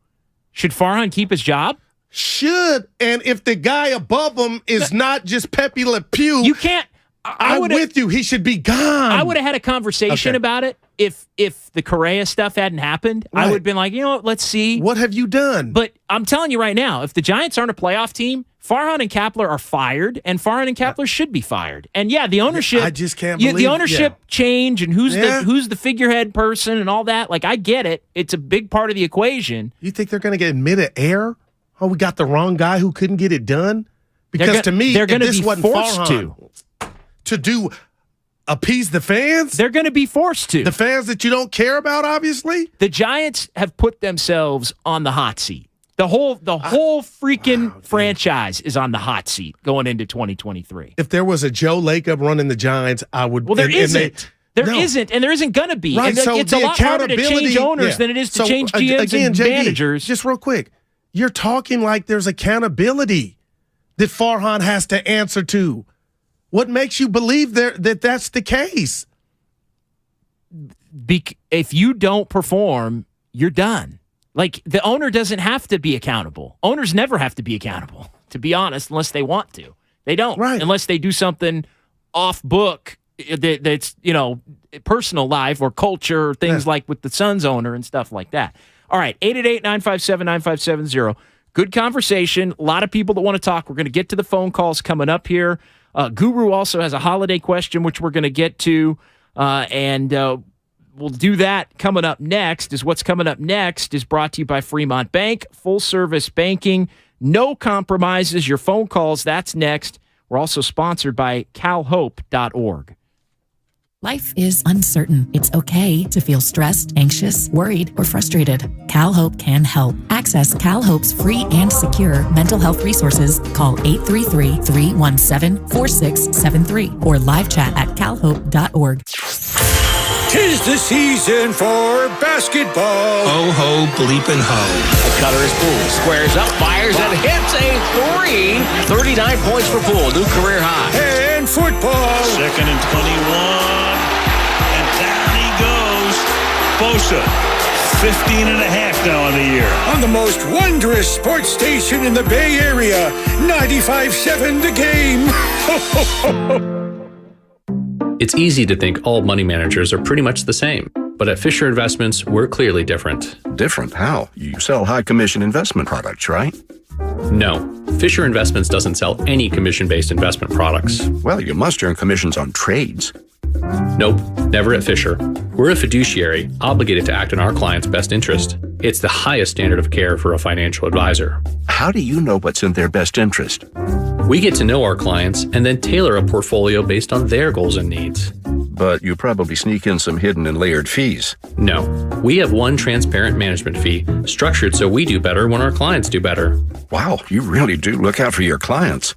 should Farhan keep his job? Should. And if the guy above him is not just Pepe Le Pew, you can't. I'm with you. He should be gone. I would have had a conversation about it if the Correa stuff hadn't happened. Right. I would have been like, let's see. What have you done? But I'm telling you right now, if the Giants aren't a playoff team, Farhan and Kapler are fired, and Farhan and Kapler should be fired. And the ownership. I just can't believe the ownership change and who's the figurehead person and all that. Like, I get it. It's a big part of the equation. You think they're going to get mid-air? Oh, we got the wrong guy who couldn't get it done? Because to me, they're going to be wasn't forced Farhan to appease the fans. They're going to be forced to. The fans that you don't care about, obviously. The Giants have put themselves on the hot seat. The whole freaking franchise is on the hot seat going into 2023. If there was a Joe Lacob running the Giants, I would. Well, there isn't. There isn't, and there isn't going to be. Right, and so it's a lot harder to change owners than it is to change GMs and JD, managers. Just real quick, you're talking like there's accountability that Farhan has to answer to. What makes you believe that that's the case? If you don't perform, you're done. Like, the owner doesn't have to be accountable. Owners never have to be accountable, to be honest, unless they want to. They don't. Right. Unless they do something off book that's, personal life or culture, things like with the Suns owner and stuff like that. All right, 888-957-9570. Good conversation. A lot of people that want to talk. We're going to get to the phone calls coming up here. Guru also has a holiday question, which we're going to get to, and we'll do that coming up next. What's coming up next is brought to you by Fremont Bank, full-service banking, no compromises. Your phone calls, that's next. We're also sponsored by calhope.org. Life is uncertain. It's okay to feel stressed, anxious, worried, or frustrated. CalHope can help. Access CalHope's free and secure mental health resources. Call 833-317-4673 or live chat at calhope.org. 'Tis the season for basketball. Ho, ho, bleepin' ho. The cutter is Poole. Squares up, fires, and hits a three. 39 points for Poole, new career high. And football. 2nd and 21. And down he goes. Bosa, 15 and a half now on the year. On the most wondrous sports station in the Bay Area, 95.7 The Game. It's easy to think all money managers are pretty much the same, but at Fisher Investments, we're clearly different. Different? How? You sell high-commission investment products, right? No, Fisher Investments doesn't sell any commission-based investment products. Well, you must earn commissions on trades. Nope, never at Fisher. We're a fiduciary, obligated to act in our client's best interest. It's the highest standard of care for a financial advisor. How do you know what's in their best interest? We get to know our clients and then tailor a portfolio based on their goals and needs. But you probably sneak in some hidden and layered fees. No, we have one transparent management fee, structured so we do better when our clients do better. Wow, you really do look out for your clients.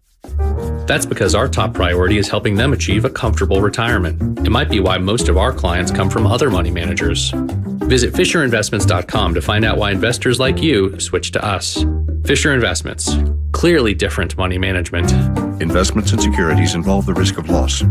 That's because our top priority is helping them achieve a comfortable retirement. It might be why most of our clients come from other money managers. Visit FisherInvestments.com to find out why investors like you switch to us. Fisher Investments. Clearly different money management. Investments and securities involve the risk of loss.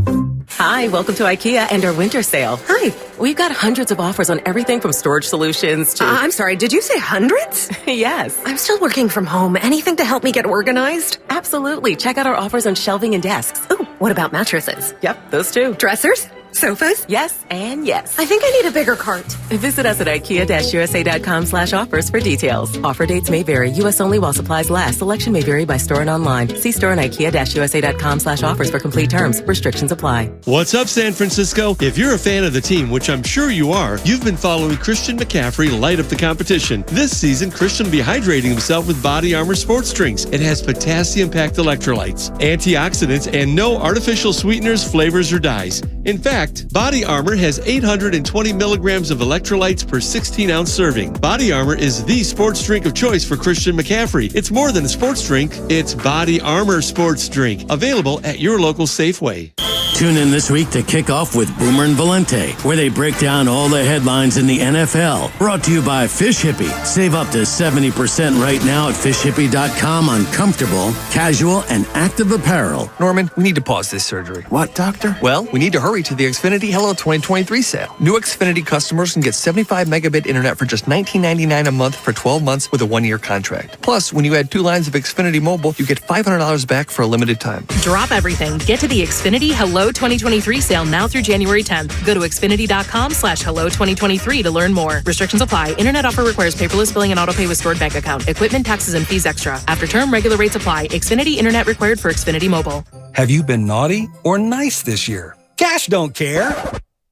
Hi, welcome to IKEA and our winter sale. Hi. We've got hundreds of offers on everything from storage solutions to... I'm sorry, did you say hundreds? Yes. I'm still working from home. Anything to help me get organized? Absolutely. Check out our offers on shelving and desks. Ooh, what about mattresses? Yep, those too. Dressers? Sofas? Yes, and yes. I think I need a bigger cart. Visit us at IKEA-USA.com/offers for details. Offer dates may vary. U.S. only while supplies last. Selection may vary by store and online. See store and IKEA-USA.com/offers for complete terms. Restrictions apply. What's up, San Francisco? If you're a fan of the team, which I'm sure you are, you've been following Christian McCaffrey light up the competition. This season, Christian will be hydrating himself with Body Armor sports drinks. It has potassium-packed electrolytes, antioxidants, and no artificial sweeteners, flavors, or dyes. In fact, Body Armor has 820 milligrams of electrolytes per 16-ounce serving. Body Armor is the sports drink of choice for Christian McCaffrey. It's more than a sports drink. It's Body Armor sports drink. Available at your local Safeway. Tune in this week to kick off with Boomer and Valente, where they break down all the headlines in the NFL. Brought to you by Fish Hippie. Save up to 70% right now at fishhippie.com on comfortable, casual, and active apparel. Norman, we need to pause this surgery. What, doctor? Well, we need to hurry to the Xfinity Hello 2023 sale. New Xfinity customers can get 75 megabit internet for just $19.99 a month for 12 months with a 1-year contract. Plus, when you add 2 lines of Xfinity Mobile, you get $500 back for a limited time. Drop everything. Get to the Xfinity Hello 2023 sale now through January 10th. Go to Xfinity.com/Hello2023 to learn more. Restrictions apply. Internet offer requires paperless billing and autopay with stored bank account. Equipment, taxes, and fees extra. After term, regular rates apply. Xfinity Internet required for Xfinity Mobile. Have you been naughty or nice this year? Cash don't care.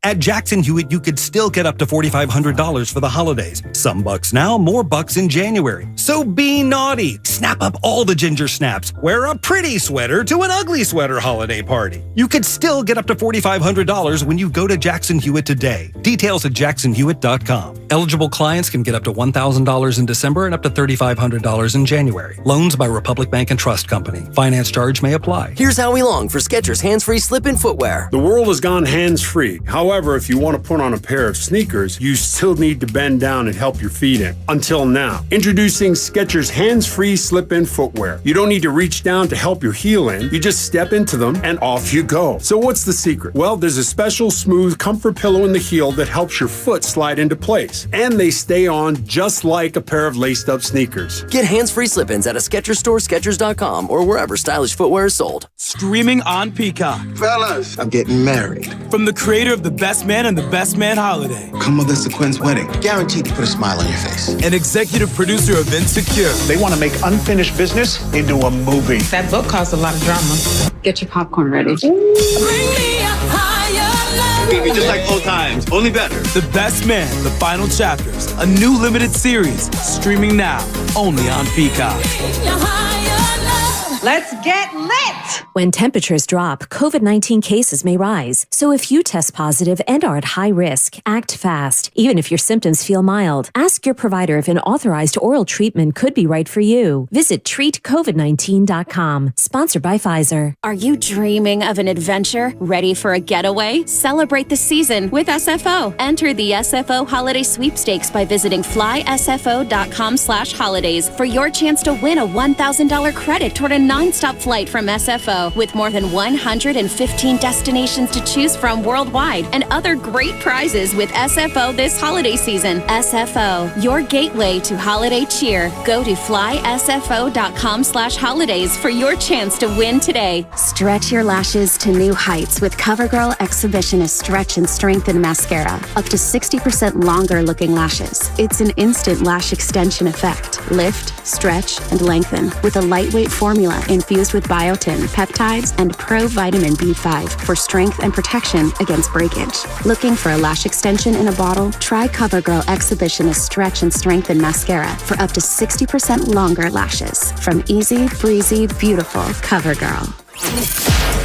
At Jackson Hewitt, you could still get up to $4,500 for the holidays. Some bucks now, more bucks in January. So be naughty. Snap up all the ginger snaps. Wear a pretty sweater to an ugly sweater holiday party. You could still get up to $4,500 when you go to Jackson Hewitt today. Details at jacksonhewitt.com. Eligible clients can get up to $1,000 in December and up to $3,500 in January. Loans by Republic Bank and Trust Company. Finance charge may apply. Here's how we long for Skechers hands-free slip-in footwear. The world has gone hands-free. However, if you want to put on a pair of sneakers, you still need to bend down and help your feet in. Until now. Introducing Skechers hands-free slip-in footwear. You don't need to reach down to help your heel in. You just step into them and off you go. So what's the secret? Well, there's a special smooth comfort pillow in the heel that helps your foot slide into place. And they stay on just like a pair of laced-up sneakers. Get hands-free slip-ins at a Skechers store, Skechers.com, or wherever stylish footwear is sold. Streaming on Peacock. Fellas, I'm getting married. From the creator of The Best Man and The Best Man Holiday. Come with us to Quinn's wedding. Guaranteed to put a smile on your face. And executive producer of Insecure. They want to make unfinished business into a movie. That book caused a lot of drama. Get your popcorn ready. It's gonna be just like old times, only better. The Best Man, the final chapters. A new limited series. Streaming now, only on Peacock. Let's get lit! When temperatures drop, COVID-19 cases may rise. So if you test positive and are at high risk, act fast, even if your symptoms feel mild. Ask your provider if an authorized oral treatment could be right for you. Visit treatcovid19.com. Sponsored by Pfizer. Are you dreaming of an adventure? Ready for a getaway? Celebrate the season with SFO. Enter the SFO Holiday Sweepstakes by visiting flysfo.com/holidays for your chance to win a $1,000 credit toward a non-stop flight from SFO with more than 115 destinations to choose from worldwide and other great prizes with SFO this holiday season. SFO, your gateway to holiday cheer. Go to flysfo.com/holidays for your chance to win today. Stretch your lashes to new heights with CoverGirl Exhibitionist Stretch and Strengthen Mascara. Up to 60% longer looking lashes. It's an instant lash extension effect. Lift, stretch, and lengthen with a lightweight formula infused with biotin, peptides, and Pro Vitamin B5 for strength and protection against breakage. Looking for a lash extension in a bottle? Try CoverGirl Exhibitionist Stretch and Strengthen Mascara for up to 60% longer lashes. From easy, breezy, beautiful CoverGirl.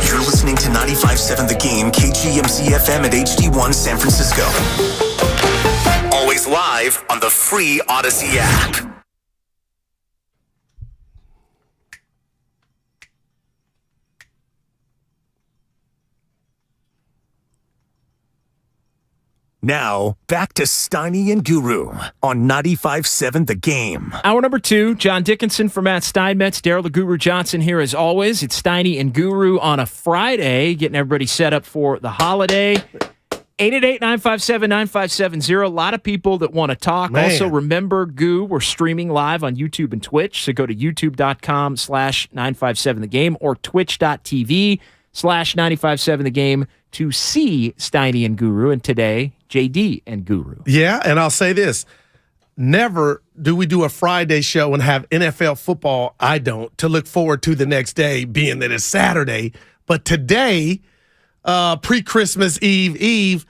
You're listening to 95.7 The Game, KGMC FM at HD1 San Francisco. Always live on the free Odyssey app. Now, back to Steiny and Guru on 95.7 The Game. Hour number 2, John Dickinson for Matt Steinmetz, Daryl the Guru Johnson here as always. It's Steiny and Guru on a Friday, getting everybody set up for the holiday. 888-957-9570. A lot of people that want to talk. Man. Also, remember, Goo, we're streaming live on YouTube and Twitch, so go to youtube.com/957 The Game or twitch.tv/957 The Game to see Steiny and Guru, and today, JD and Guru. Yeah, and I'll say this. Never do we do a Friday show and have NFL football, I don't, to look forward to the next day, being that it's Saturday. But today, pre-Christmas Eve,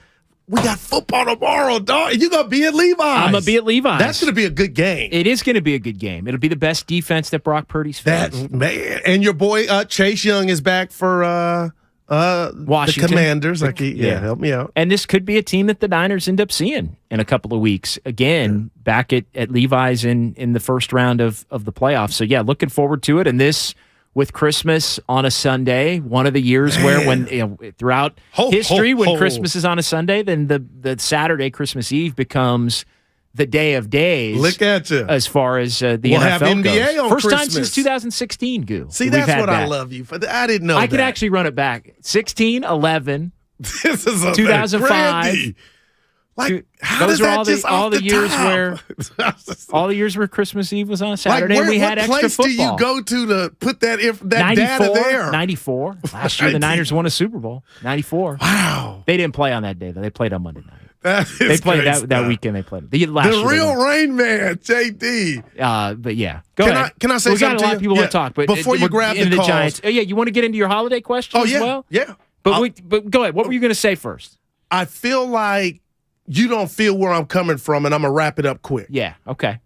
we got football tomorrow, dog. You're going to be at Levi's. I'm going to be at Levi's. That's going to be a good game. It is going to be a good game. It'll be the best defense that Brock Purdy's faced. Man. And your boy Chase Young is back for Washington. The Commanders. Help me out. And this could be a team that the Niners end up seeing in a couple of weeks. Again, back at Levi's in the first round of the playoffs. So, yeah, looking forward to it. And this with Christmas on a Sunday. One of the years where when throughout history, when Christmas is on a Sunday, then the Saturday, Christmas Eve, becomes the day of days. Look at you. As far as the we'll NFL have NBA goes. on First Christmas. time since 2016, Goo. See, that's what I love you for. I didn't know I could actually run it back. 16, 11, this is 2005. Like, how those does are that just all the off the years top? where all the years where Christmas Eve was on a Saturday, like, and we had extra place football. do you go to put that data there? 94. Last year, the Niners won a Super Bowl. 94. Wow. They didn't play on that day, though. They played on Monday night. They played that weekend. They played the real Rain Man, JD. But yeah, go ahead. Can I say something? We got a lot of people want to talk, but before you grab the calls, Giants, you want to get into your holiday question as well? Yeah. But go ahead. What were you going to say first? I feel like you don't feel where I'm coming from, and I'm gonna wrap it up quick. Yeah. Okay.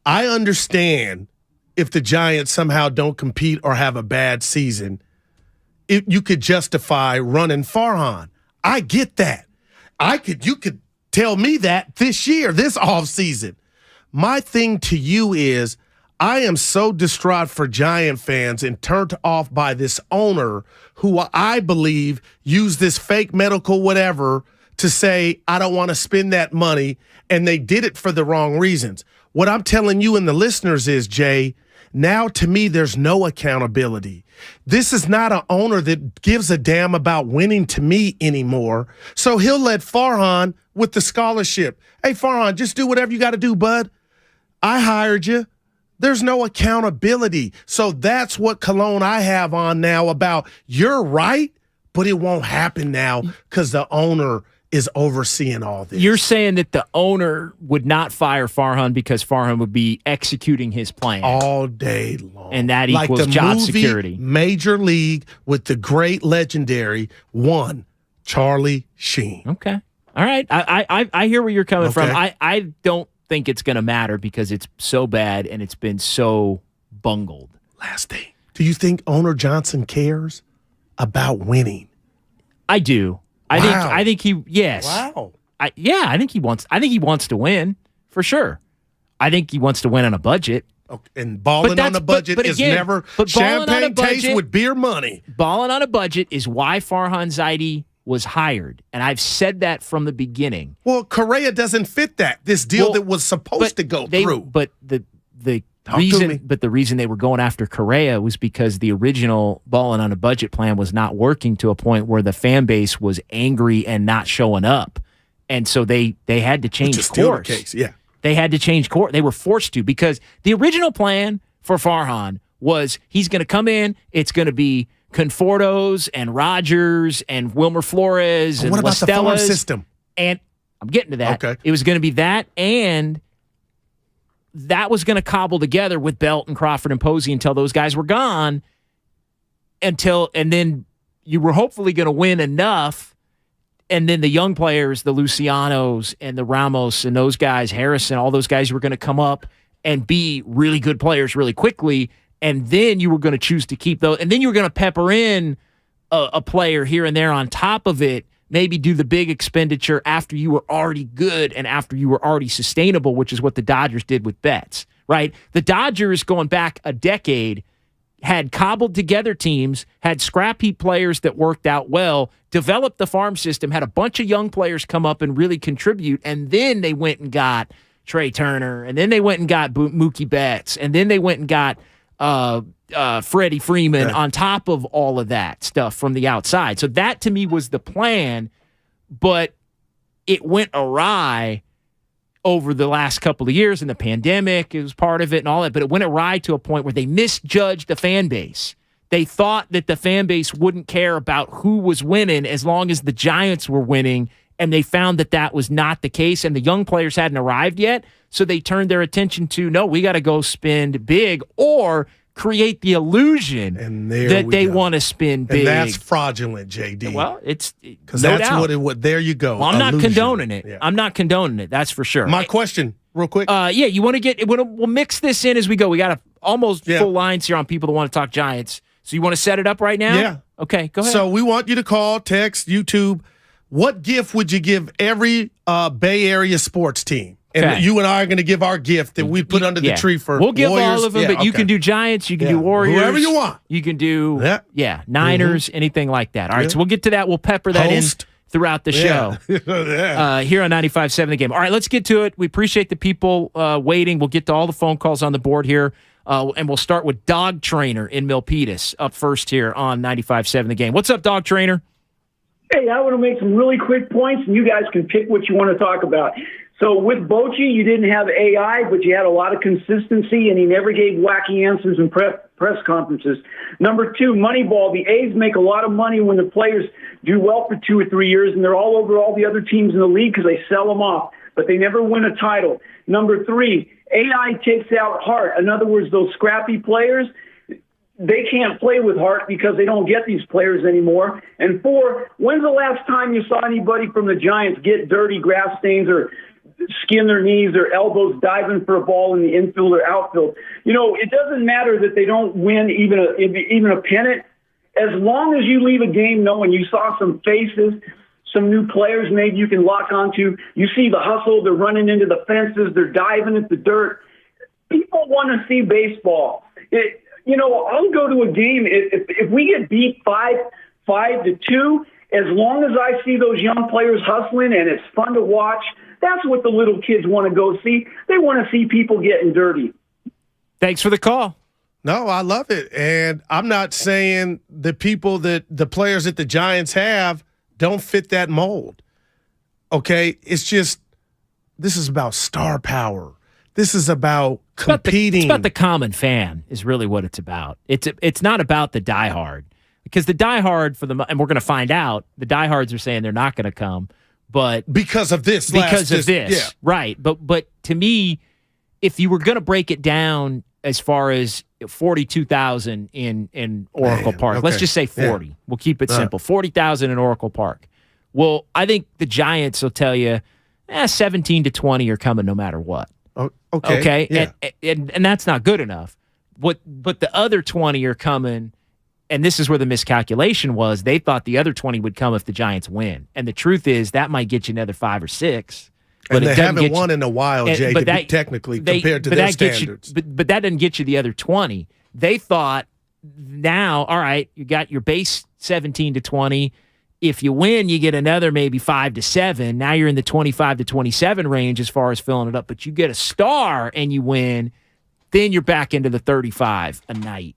I understand if the Giants somehow don't compete or have a bad season, you could justify running Farhan. I get that. You could tell me that this year, this offseason. My thing to you is I am so distraught for Giant fans and turned off by this owner who I believe used this fake medical whatever to say, I don't want to spend that money, and they did it for the wrong reasons. What I'm telling you and the listeners is, Jay, now to me, there's no accountability. This is not an owner that gives a damn about winning to me anymore. So he'll let Farhan with the scholarship. Hey, Farhan, just do whatever you got to do, bud. I hired you. There's no accountability. So that's what cologne I have on now about you're right, but it won't happen now because the owner is overseeing all this. You're saying that the owner would not fire Farhan because Farhan would be executing his plan all day long. And that equals like the job movie security. Major League with the great legendary one, Charlie Sheen. Okay. All right. I hear where you're coming from. I don't think it's going to matter because it's so bad and it's been so bungled. Last thing. Do you think owner Johnson cares about winning? I do. I think he yes. Wow. I think he wants to win for sure. I think he wants to win on a budget. Okay. And balling on a budget is never champagne taste with beer money. Balling on a budget is why Farhan Zaidi was hired, and I've said that from the beginning. Well, Correa doesn't fit that. This deal that was supposed to go through. But the reason they were going after Correa was because the original balling on a budget plan was not working to a point where the fan base was angry and not showing up. And so they had to change course. Still the case, yeah. They had to change course. They were forced to because the original plan for Farhan was he's going to come in, it's going to be Confortos and Rogers and Wilmer Flores and what about the farm system? And I'm getting to that. Okay. It was going to be that, and that was going to cobble together with Belt and Crawford and Posey until those guys were gone. And then you were hopefully going to win enough. And then the young players, the Lucianos and the Ramos and those guys, Harrison, all those guys were going to come up and be really good players really quickly. And then you were going to choose to keep those. And then you were going to pepper in a player here and there on top of it. Maybe do the big expenditure after you were already good and after you were already sustainable, which is what the Dodgers did with Betts, right? The Dodgers, going back a decade, had cobbled together teams, had scrap heap players that worked out well, developed the farm system, had a bunch of young players come up and really contribute, and then they went and got Trey Turner, and then they went and got Mookie Betts, and then they went and got Freddie Freeman on top of all of that stuff from the outside. So that to me was the plan, but it went awry over the last couple of years, and the pandemic it was part of it and all that, but it went awry to a point where they misjudged the fan base. They thought that the fan base wouldn't care about who was winning as long as the Giants were winning, and they found that that was not the case, and the young players hadn't arrived yet, so they turned their attention to, no, we got to go spend big or create the illusion that they want to spend big. And that's fraudulent, JD. Well, it's because that's what. There you go. Well, I'm not illusion. condoning it. Yeah. I'm not condoning it. That's for sure. My question, real quick. You want to get? We'll mix this in as we go. We got almost full lines here on people that want to talk Giants. So you want to set it up right now? Yeah. Okay. Go ahead. So we want you to call, text, YouTube. What gift would you give every Bay Area sports team? And you and I are going to give our gift that we put under the tree for We'll give Warriors. all of them, but you can do Giants, you can do Warriors. Whoever you want. You can do, Niners, anything like that. All right, so we'll get to that. We'll pepper that in throughout the show here on 95.7 The Game. All right, let's get to it. We appreciate the people waiting. We'll get to all the phone calls on the board here, and we'll start with Dog Trainer in Milpitas up first here on 95.7 The Game. What's up, Dog Trainer? Hey, I want to make some really quick points, and you guys can pick what you want to talk about. So with Bochy, you didn't have AI, but you had a lot of consistency, and he never gave wacky answers in press conferences. Number two, Moneyball. The A's make a lot of money when the players do well for 2 or 3 years, and they're all over all the other teams in the league because they sell them off, but they never win a title. Number three, AI takes out heart. In other words, those scrappy players, they can't play with heart because they don't get these players anymore. And four, when's the last time you saw anybody from the Giants get dirty grass stains or skin their knees or elbows diving for a ball in the infield or outfield? You know, it doesn't matter that they don't win even a pennant. As long as you leave a game knowing you saw some faces, some new players maybe you can lock onto, you see the hustle, they're running into the fences, they're diving at the dirt. People want to see baseball. I'll go to a game if we get beat 5-2, as long as I see those young players hustling and it's fun to watch. That's what the little kids want to go see. They want to see people getting dirty. Thanks for the call. No, I love it. And I'm not saying the people that the players that the Giants have don't fit that mold. Okay? It's just this is about star power. This is about competing. It's about the common fan is really what it's about. It's not about the diehard. Because the diehard and we're going to find out, the diehards are saying they're not going to come. But because of this, right? But to me, if you were going to break it down as far as 42,000 in Oracle Park, let's just say 40. Yeah. We'll keep it simple. 40,000 in Oracle Park. Well, I think the Giants will tell you, 17 to 20 are coming no matter what. Okay. Yeah. And that's not good enough. But the other 20 are coming. And this is where the miscalculation was. They thought the other 20 would come if the Giants win. And the truth is that might get you another 5 or 6 . But and they haven't won in a while, Jay, technically compared to their standards. But that doesn't get you the other 20. They thought now, all right, you got your base 17 to 20. If you win, you get another maybe 5 to 7. Now you're in the 25 to 27 range as far as filling it up. But you get a star and you win, then you're back into the 35 a night.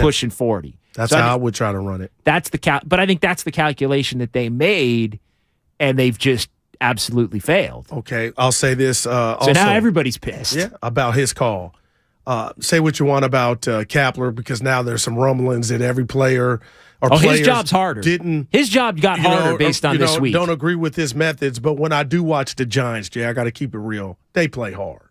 Pushing 40. That's how I would try to run it. But I think that's the calculation that they made, and they've just absolutely failed. Okay, I'll say this. Also, so now everybody's pissed. Yeah, about his call. Say what you want about Kapler, because now there's some rumblings that every player or players his job's harder. His job got harder based on this week. Don't agree with his methods, but when I do watch the Giants, Jay, I got to keep it real. They play hard.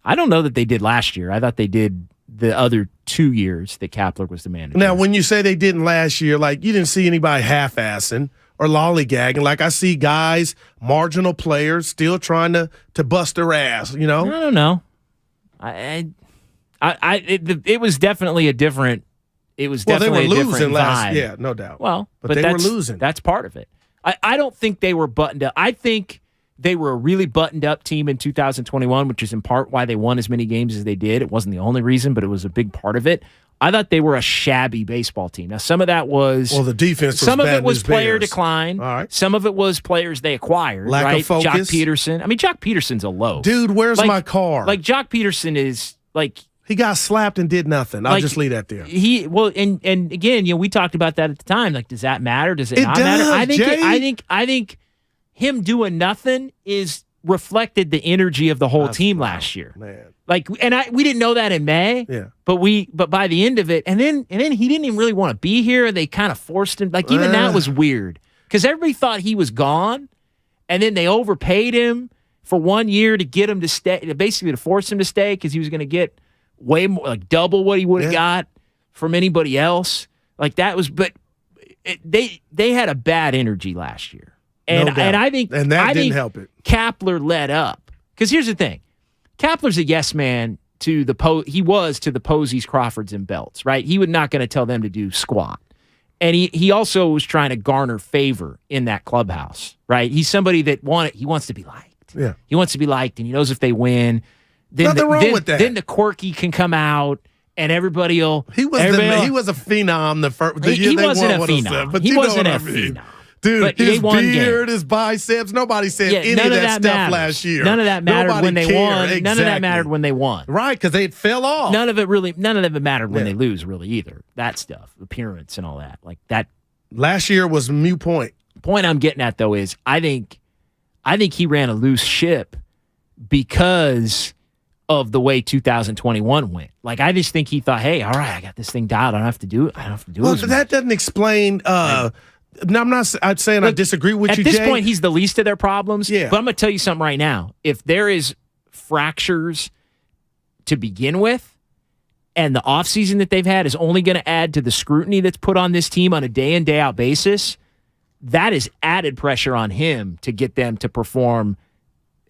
I don't know that they did last year. I thought they did the other 2 years that Kapler was the manager. Now, when you say they didn't last year, like you didn't see anybody half-assing or lollygagging. Like I see guys, marginal players, still trying to bust their ass. You know, I don't know. It was definitely a different. It was definitely they were a losing last. Yeah, no doubt. Well, but they were losing. That's part of it. I don't think they were buttoned up. I think they were a really buttoned-up team in 2021, which is in part why they won as many games as they did. It wasn't the only reason, but it was a big part of it. I thought they were a shabby baseball team. Now, some of that was... Well, the defense was some of bad it was player Bears. Decline. All right. Some of it was players they acquired. Lack of focus. Jock Peterson. I mean, Jock Peterson's a low. Dude, where's my car? Like, Jock Peterson is, like... He got slapped and did nothing. I'll just leave that there. And again, we talked about that at the time. Like, does that matter? Does it not does, matter? Jay. I think him doing nothing is reflected the energy of the whole team last year. Man. Like, we didn't know that in May. Yeah. But by the end of it, and then he didn't even really want to be here. They kind of forced him. Like, even that was weird because everybody thought he was gone, and then they overpaid him for 1 year to get him to stay, basically to force him to stay because he was going to get way more, like double what he would have got from anybody else. Like that was, but they had a bad energy last year, and I think didn't help it. Kapler led up because here's the thing: Kapler's a yes man to the he was to the Posies, Crawfords, and Belts, right? He was not going to tell them to do squat, and he also was trying to garner favor in that clubhouse, right? He's somebody that he wants to be liked. Yeah. He wants to be liked, and he knows if they win, then Nothing wrong with that. Then the quirky can come out, and everybody will. He was a phenom the year they wasn't won a phenom. But He you wasn't know a what I mean. phenom. Dude, But his they won beard, games. his biceps, nobody said any none of that stuff matters. last year. None of that mattered Nobody when they cared. won. Exactly. None of that mattered when they won. Right, because they fell off. None of it mattered when they lose, really, either. That stuff, appearance and all that. Like that. Last year was a moot point. The point I'm getting at, though, is I think he ran a loose ship because of the way 2021 went. Like, I just think he thought, hey, all right, I got this thing dialed. I don't have to do it. Well, that doesn't explain. No, I'm saying I disagree with you, Jay. At this point, he's the least of their problems. Yeah. But I'm going to tell you something right now. If there is fractures to begin with, and the offseason that they've had is only going to add to the scrutiny that's put on this team on a day-in, day-out basis, that is added pressure on him to get them to perform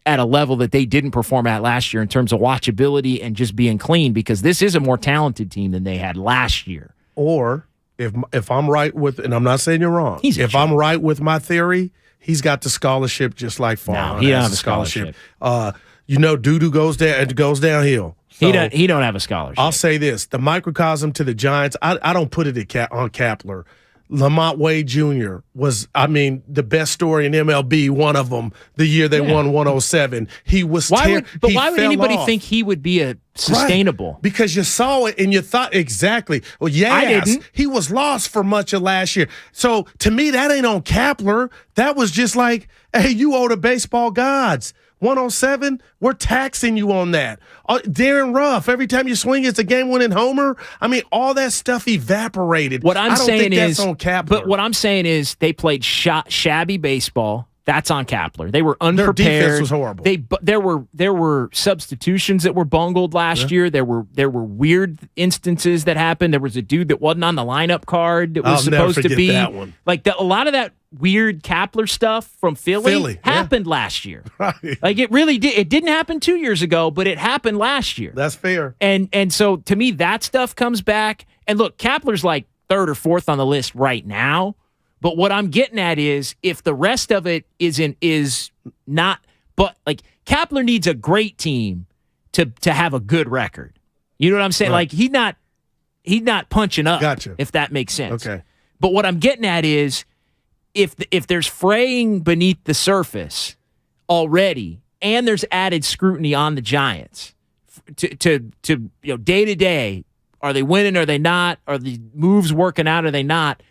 at a level that they didn't perform at last year in terms of watchability and just being clean, because this is a more talented team than they had last year. Or if I'm right with, and I'm not saying you're wrong, if I'm right with my theory, he's got the scholarship just like Farhan. No, he don't have a scholarship. Doo-doo goes downhill. So, he don't have a scholarship. I'll say this: the microcosm to the Giants. I don't put it on Kapler. Lamont Wade Jr. was, the best story in MLB, one of them, the year they won 107. He was why would anybody think he would be a sustainable? Right. Because you saw it and you thought, exactly. Well, yes, I didn't. He was lost for much of last year. So, to me, that ain't on Kapler. That was just like, hey, you owe the baseball gods. 107, we're taxing you on that. Darren Ruff, every time you swing, it's a game-winning homer. All that stuff evaporated. What I'm saying is, that's on Kapler. But what I'm saying is, they played shabby baseball. That's on Kapler. They were unprepared. Their defense was horrible. There were substitutions that were bungled last year. There were weird instances that happened. There was a dude that wasn't on the lineup card that was supposed to be that one. Like a lot of that weird Kapler stuff from Philly happened last year. Right. Like it really did. It didn't happen 2 years ago, but it happened last year. That's fair. And so to me, that stuff comes back. And look, Kapler's like third or fourth on the list right now. But what I'm getting at is, if the rest of it is not, but like Kapler needs a great team to have a good record. You know what I'm saying? Right. Like he's not punching up. Gotcha. If that makes sense. Okay. But what I'm getting at is, if there's fraying beneath the surface already, and there's added scrutiny on the Giants to day to day, are they winning? Are they not? Are the moves working out? Are they not?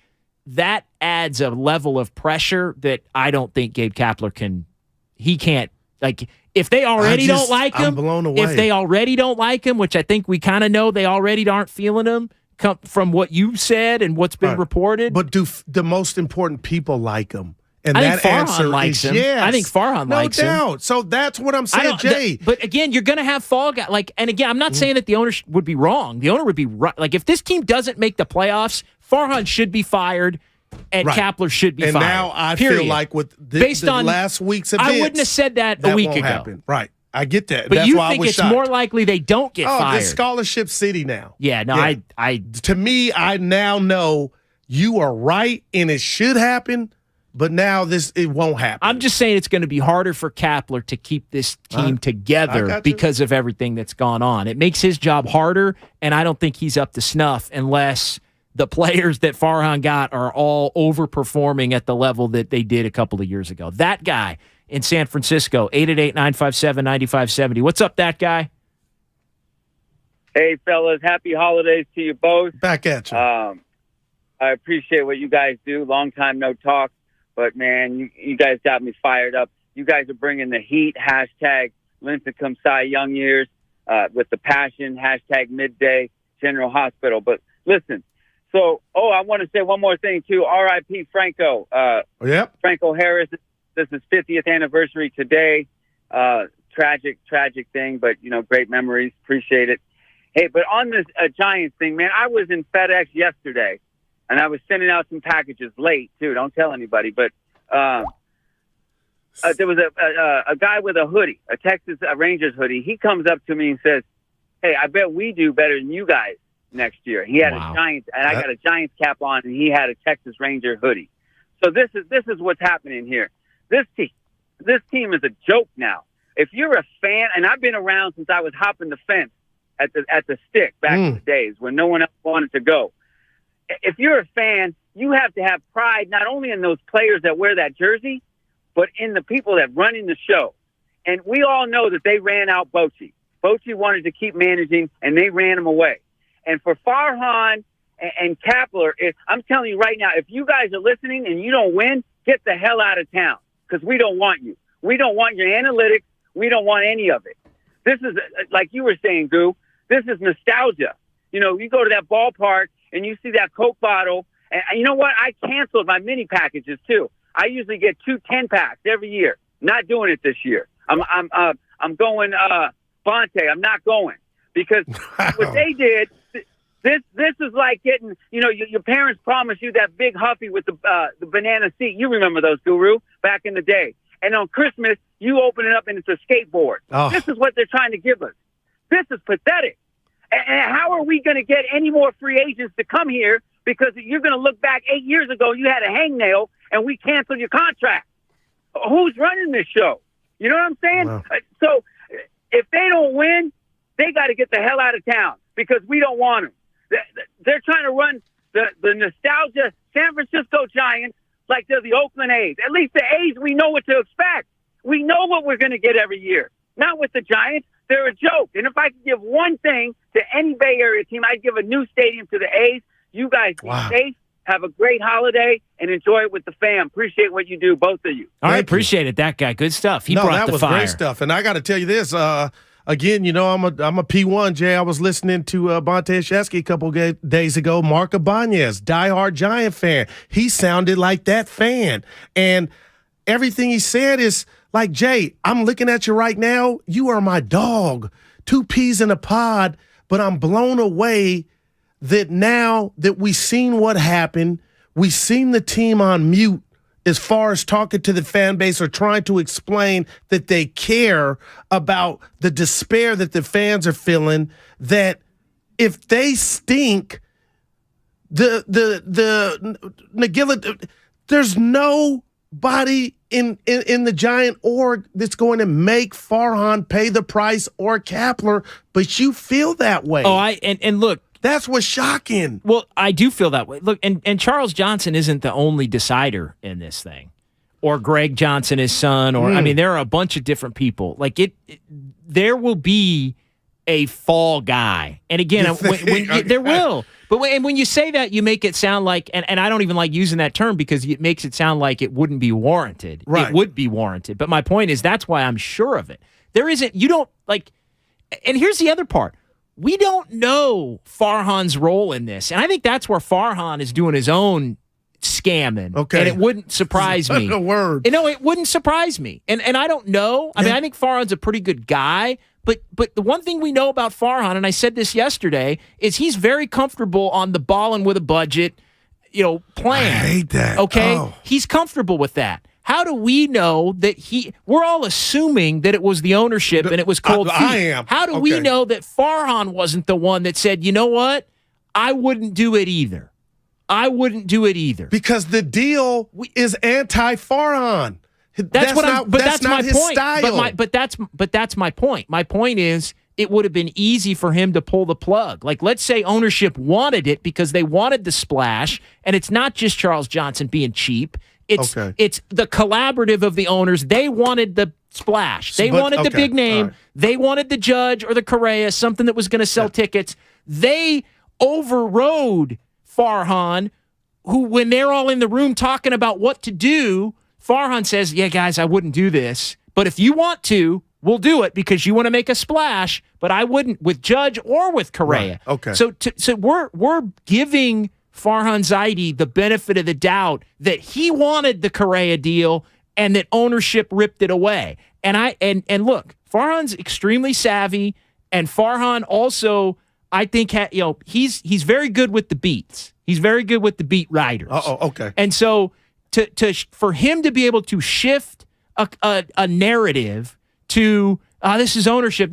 That adds a level of pressure that I don't think Gabe Kapler can't, like, if they already don't like him, I'm blown away. If they already don't like him, which I think we kind of know they already aren't feeling him from what you've said and what's been reported. But do the most important people like him? And I that think Farhan answer likes is him. yes. I think Farhan likes him. No doubt. So that's what I'm saying, Jay. But again, you're going to have fall guys. Like, and again, I'm not saying that the owner would be wrong. The owner would be right. Like, if this team doesn't make the playoffs, Farhan should be fired, and Kapler should be fired. And now I feel like with based on last week's events, I wouldn't have said that a week ago. Happen. Right. I get that. But that's you why think I was it's shocked. more likely they don't get fired? It's scholarship city now. Yeah, no, yeah. To me, I now know you are right, and it should happen. But now it won't happen. I'm just saying it's going to be harder for Kapler to keep this team together because of everything that's gone on. It makes his job harder, and I don't think he's up to snuff unless the players that Farhan got are all overperforming at the level that they did a couple of years ago. That guy in San Francisco, 888-957-9570. What's up, that guy? Hey, fellas. Happy holidays to you both. Back at you. I appreciate what you guys do. Long time no talk. But, man, you guys got me fired up. You guys are bringing the heat, hashtag Lincecum Cy Young years with the passion, hashtag midday General Hospital. But listen, so, I want to say one more thing, too. R.I.P. Franco. Franco Harris, this is 50th anniversary today. Tragic thing, but, great memories. Appreciate it. Hey, but on this Giants thing, man, I was in FedEx yesterday. And I was sending out some packages late, too. Don't tell anybody. But there was a guy with a hoodie, a Texas Rangers hoodie. He comes up to me and says, hey, I bet we do better than you guys next year. He had a Giants, and I got a Giants cap on, and he had a Texas Ranger hoodie. So this is what's happening here. This team, this team is a joke now. If you're a fan, and I've been around since I was hopping the fence at the stick back in the days when no one else wanted to go. If you're a fan, you have to have pride not only in those players that wear that jersey, but in the people that running the show. And we all know that they ran out Bochy. Bochy wanted to keep managing, and they ran him away. And for Farhan and Kapler, I'm telling you right now, if you guys are listening and you don't win, get the hell out of town because we don't want you. We don't want your analytics. We don't want any of it. This is, like you were saying, Goo, this is nostalgia. You know, you go to that ballpark and you see that Coke bottle. And you know what? I canceled my mini packages, too. I usually get 2 10-packs every year. Not doing it this year. I'm going Bonte. I'm not going because what they did. This is like getting, you know, your parents promised you that big Huffy with the banana seat. You remember those, Guru, back in the day. And on Christmas, you open it up and it's a skateboard. Oh. This is what they're trying to give us. This is pathetic. And how are we going to get any more free agents to come here? Because you're going to look back 8 years ago, you had a hangnail and we canceled your contract. Who's running this show? You know what I'm saying? Wow. So if they don't win, they got to get the hell out of town because we don't want them. They're trying to run the nostalgia San Francisco Giants like they're the Oakland A's. At least the A's, we know what to expect. We know what we're going to get every year. Not with the Giants. They're a joke. And if I could give one thing to any Bay Area team, I'd give a new stadium to the A's. You guys be safe. Have a great holiday and enjoy it with the fam. Appreciate what you do, both of you. All right, appreciate it. That guy, good stuff. He brought the fire. That was great stuff. And I got to tell you this. Again, you know, I'm a P1, Jay. I was listening to Bonte Shesky a couple days ago. Mark Ibanez, diehard Giant fan. He sounded like that fan. And everything he said is like, Jay, I'm looking at you right now. You are my dog. 2 peas in a pod, but I'm blown away that now that we've seen what happened, we've seen the team on mute as far as talking to the fan base or trying to explain that they care about the despair that the fans are feeling, that if they stink, the Nagila, there's nobody in the Giant org that's going to make Farhan pay the price or Kapler, but you feel that way. Oh, and look, that's what's shocking. Well, I do feel that way. Look, and Charles Johnson isn't the only decider in this thing. Or Greg Johnson, his son, or I mean, there are a bunch of different people. Like there will be a fall guy. And again, there will. But when you say that, you make it sound like, and I don't even like using that term because it makes it sound like it wouldn't be warranted. Right. It would be warranted. But my point is that's why I'm sure of it. There isn't, you don't, like, and here's the other part. We don't know Farhan's role in this. And I think that's where Farhan is doing his own scamming. Okay. And it wouldn't surprise me. A word. No, it wouldn't surprise me. And I don't know. I mean, I think Farhan's a pretty good guy. But the one thing we know about Farhan, and I said this yesterday, is he's very comfortable on the balling with a budget, plan. I hate that. Okay? Oh. He's comfortable with that. How do we know that we're all assuming that it was the ownership and it was cold feet. I am. How do we know that Farhan wasn't the one that said, you know what? I wouldn't do it either. Because the deal is anti-Farhan. That's my point. Style. But that's my point. My point is it would have been easy for him to pull the plug. Like, let's say ownership wanted it because they wanted the splash, and it's not just Charles Johnson being cheap. It's the collaborative of the owners. They wanted the splash. They wanted the big name. Right. They wanted the Judge or the Correa, something that was going to sell tickets. They overrode Farhan, who, when they're all in the room talking about what to do, Farhan says, yeah, guys, I wouldn't do this. But if you want to, we'll do it because you want to make a splash, but I wouldn't with Judge or with Correa. Right. Okay. So we're giving Farhan Zaidi the benefit of the doubt that he wanted the Correa deal and that ownership ripped it away. And look, Farhan's extremely savvy, and Farhan also, I think, he's very good with the beats. He's very good with the beat writers. Okay. And so for him to be able to shift a narrative to this is ownership,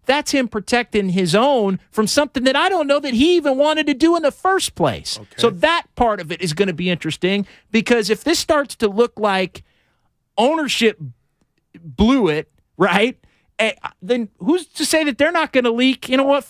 that's him protecting his own from something that I don't know that he even wanted to do in the first place. Okay. So that part of it is going to be interesting because if this starts to look like ownership blew it, right? Then who's to say that they're not going to leak? You know what?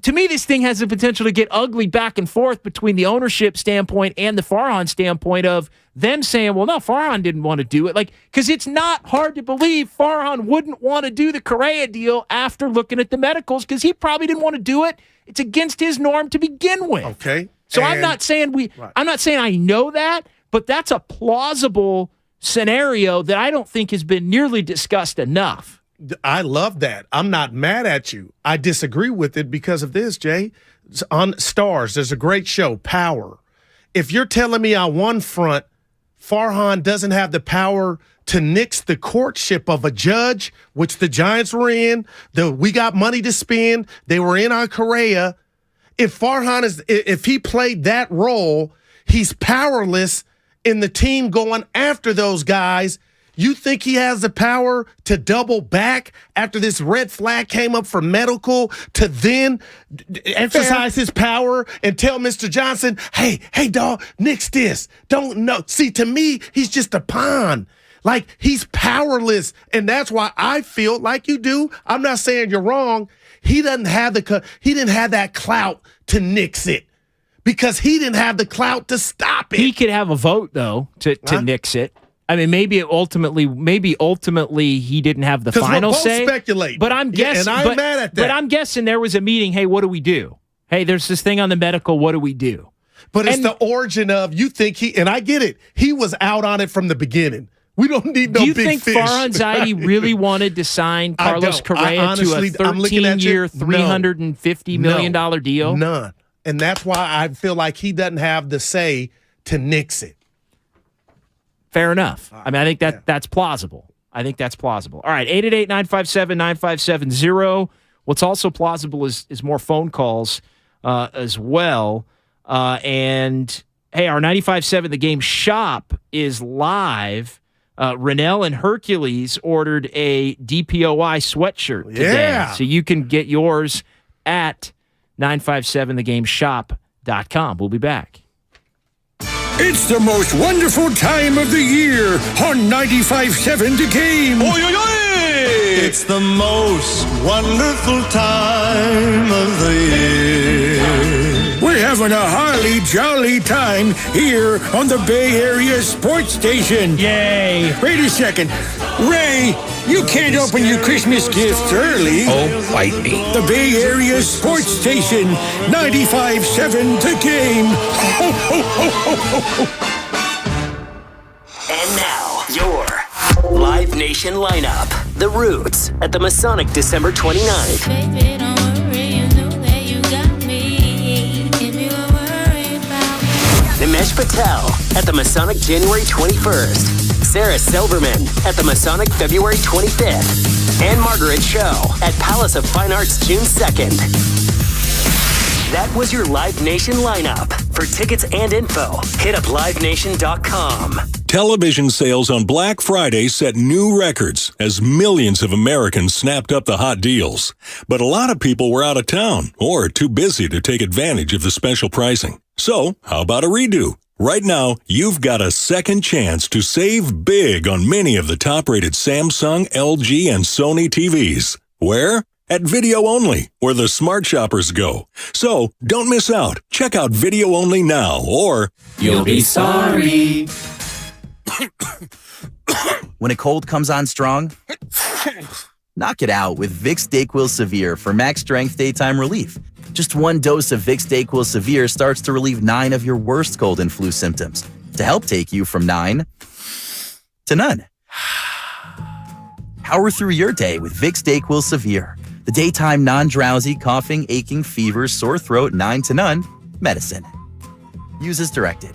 To me, this thing has the potential to get ugly back and forth between the ownership standpoint and the Farhan standpoint of them saying, well, no, Farhan didn't want to do it. Because it's not hard to believe Farhan wouldn't want to do the Correa deal after looking at the medicals because he probably didn't want to do it. It's against his norm to begin with. Okay. So I'm not saying I know that, but that's a plausible scenario that I don't think has been nearly discussed enough. I love that. I'm not mad at you. I disagree with it because of this, Jay. On Stars, there's a great show, Power. If you're telling me on one front, Farhan doesn't have the power to nix the courtship of a judge, which the Giants were in, we got money to spend, they were in on Correa. If he played that role, he's powerless in the team going after those guys. You think he has the power to double back after this red flag came up for medical to then exercise his power and tell Mr. Johnson, hey, dog, nix this. Don't know. See, to me, he's just a pawn. He's powerless. And that's why I feel like you do. I'm not saying you're wrong. He didn't have that clout to nix it because he didn't have the clout to stop it. He could have a vote, though, to nix it. I mean, maybe ultimately he didn't have the final say. We're both speculate. But I'm guessing. And I'm mad at that. But I'm guessing there was a meeting. Hey, what do we do? Hey, there's this thing on the medical. What do we do? But it's the origin of you think and I get it. He was out on it from the beginning. We don't need no big fish. Do you think Farhan Zaidi really wanted to sign Carlos Correa to a 13-year, $350 million deal? None. And that's why I feel like he doesn't have the say to nix it. Fair enough. I mean, I think that's plausible. All right, 888-957-9570. What's also plausible is more phone calls as well. And, hey, our 95.7 The Game shop is live. Rennell and Hercules ordered a DPOI sweatshirt today. Yeah. So you can get yours at 957thegameshop.com. We'll be back. It's the most wonderful time of the year on 95.7 The Game. Oy, oy, oy! It's the most wonderful time of the year. We're having a holly jolly time here on the Bay Area Sports Station. Yay! Wait a second. Ray, you can't open your Christmas gifts early. Oh, bite me. The Bay Area Sports Station, 95.7 The Game. Ho, ho, ho, ho, ho. And now, your Live Nation lineup. The Roots at the Masonic December 29th. Baby, don't worry, you know that you got me. If you were worried about me. Nimesh Patel at the Masonic January 21st. Sarah Silverman at the Masonic February 25th. And Margaret Cho at Palace of Fine Arts June 2nd. That was your Live Nation lineup. For tickets and info, hit up livenation.com. Television sales on Black Friday set new records as millions of Americans snapped up the hot deals. But a lot of people were out of town or too busy to take advantage of the special pricing. So, how about a redo? Right now, you've got a second chance to save big on many of the top-rated Samsung, LG, and Sony TVs. Where? At Video Only, where the smart shoppers go. So, don't miss out. Check out Video Only now, or you'll be sorry. When a cold comes on strong, knock it out with Vicks DayQuil Severe for max strength daytime relief. Just one dose of Vicks DayQuil Severe starts to relieve 9 of your worst cold and flu symptoms to help take you from 9 to none. Power through your day with Vicks DayQuil Severe, the daytime non-drowsy, coughing, aching, fever, sore throat, 9 to none medicine. Use as directed.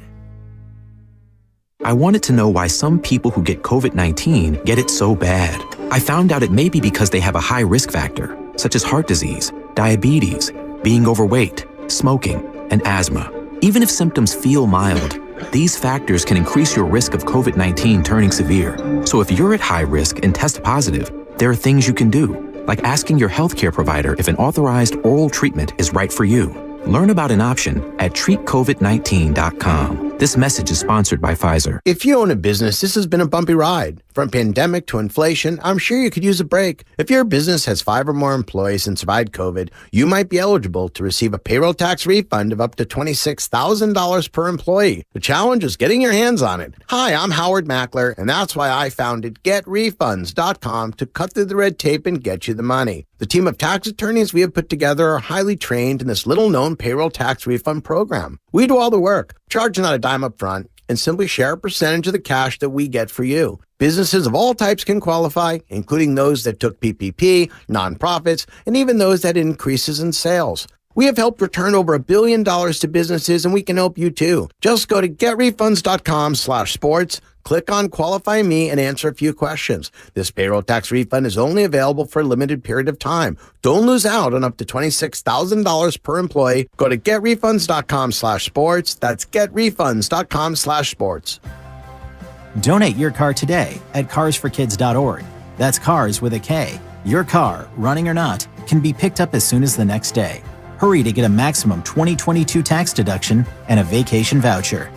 I wanted to know why some people who get COVID-19 get it so bad. I found out it may be because they have a high risk factor, such as heart disease, diabetes, being overweight, smoking, and asthma. Even if symptoms feel mild, these factors can increase your risk of COVID-19 turning severe. So if you're at high risk and test positive, there are things you can do, like asking your healthcare provider if an authorized oral treatment is right for you. Learn about an option at treatcovid19.com. This message is sponsored by Pfizer. If you own a business, this has been a bumpy ride. From pandemic to inflation, I'm sure you could use a break. If your business has 5 or more employees and survived COVID, you might be eligible to receive a payroll tax refund of up to $26,000 per employee. The challenge is getting your hands on it. Hi, I'm Howard Mackler, and that's why I founded GetRefunds.com to cut through the red tape and get you the money. The team of tax attorneys we have put together are highly trained in this little-known payroll tax refund program. We do all the work, charge not a dime up front, and simply share a percentage of the cash that we get for you. Businesses of all types can qualify, including those that took PPP, nonprofits, and even those that had increases in sales. We have helped return over $1 billion to businesses, and we can help you too. Just go to getrefunds.com/sports, click on Qualify Me, and answer a few questions. This payroll tax refund is only available for a limited period of time. Don't lose out on up to $26,000 per employee. Go to getrefunds.com/sports. That's getrefunds.com/sports. Donate your car today at carsforkids.org. That's cars with a K. Your car, running or not, can be picked up as soon as the next day. Hurry to get a maximum 2022 tax deduction and a vacation voucher.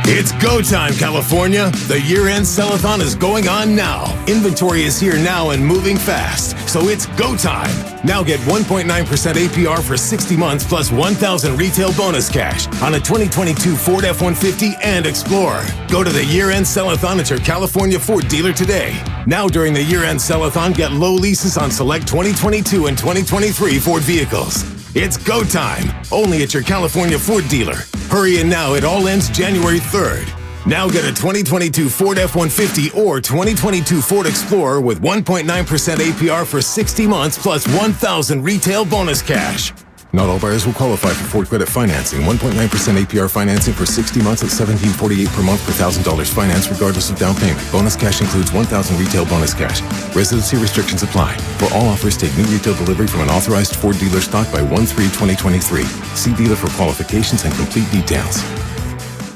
It's go time, California. The year-end sell-a-thon is going on now. Inventory is here now and moving fast, so it's go time. Now get 1.9% APR for 60 months plus $1,000 retail bonus cash on a 2022 Ford F-150 and Explorer. Go to the year-end sell-a-thon at your California Ford dealer today. Now during the year-end sell-a-thon, get low leases on select 2022 and 2023 Ford vehicles. It's go time, only at your California Ford dealer. Hurry in now, it all ends January 3rd. Now get a 2022 Ford F-150 or 2022 Ford Explorer with 1.9% APR for 60 months plus $1,000 retail bonus cash. Not all buyers will qualify for Ford credit financing. 1.9% APR financing for 60 months at $1,748 per month per $1,000 finance regardless of down payment. Bonus cash includes $1,000 retail bonus cash. Residency restrictions apply. For all offers, take new retail delivery from an authorized Ford dealer stock by 1/3/2023. See dealer for qualifications and complete details.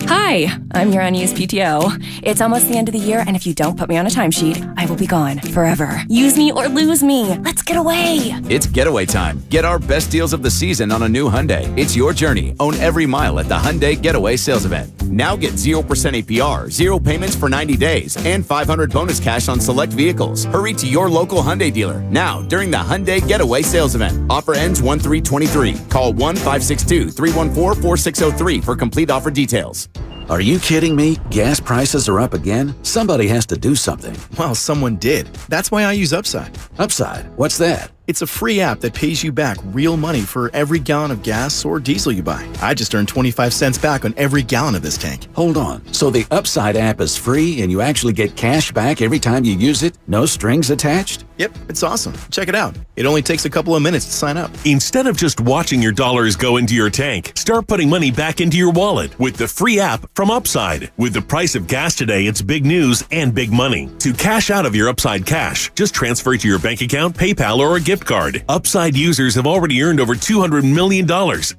Hi, I'm your unused PTO. It's almost the end of the year, and if you don't put me on a timesheet, I will be gone forever. Use me or lose me. Let's get away. It's getaway time. Get our best deals of the season on a new Hyundai. It's your journey. Own every mile at the Hyundai Getaway Sales Event. Now get 0% APR, 0 payments for 90 days, and $500 bonus cash on select vehicles. Hurry to your local Hyundai dealer now during the Hyundai Getaway Sales Event. Offer ends 1/3/23. Call 1-562-314-4603 for complete offer details. Are you kidding me? Gas prices are up again? Somebody has to do something. Well, someone did. That's why I use Upside. Upside? What's that? It's a free app that pays you back real money for every gallon of gas or diesel you buy. I just earned 25 cents back on every gallon of this tank. Hold on. So the Upside app is free and you actually get cash back every time you use it? No strings attached? Yep, it's awesome. Check it out. It only takes a couple of minutes to sign up. Instead of just watching your dollars go into your tank, start putting money back into your wallet with the free app from Upside. With the price of gas today, it's big news and big money. To cash out of your Upside cash, just transfer it to your bank account, PayPal, or a gift card. Upside users have already earned over $200 million.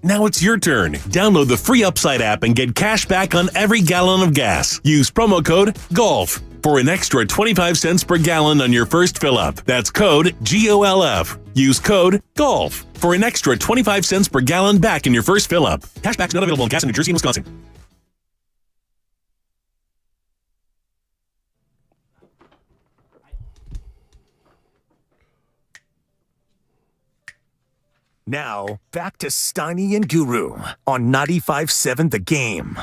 Now it's your turn. Download the free Upside app and get cash back on every gallon of gas. Use promo code GOLF for an extra 25 cents per gallon on your first fill-up. That's code GOLF. Use code GOLF for an extra 25 cents per gallon back in your first fill-up. Cashback's not available in gas in New Jersey and Wisconsin. Now, back to Steiny and Guru on 95.7 The Game.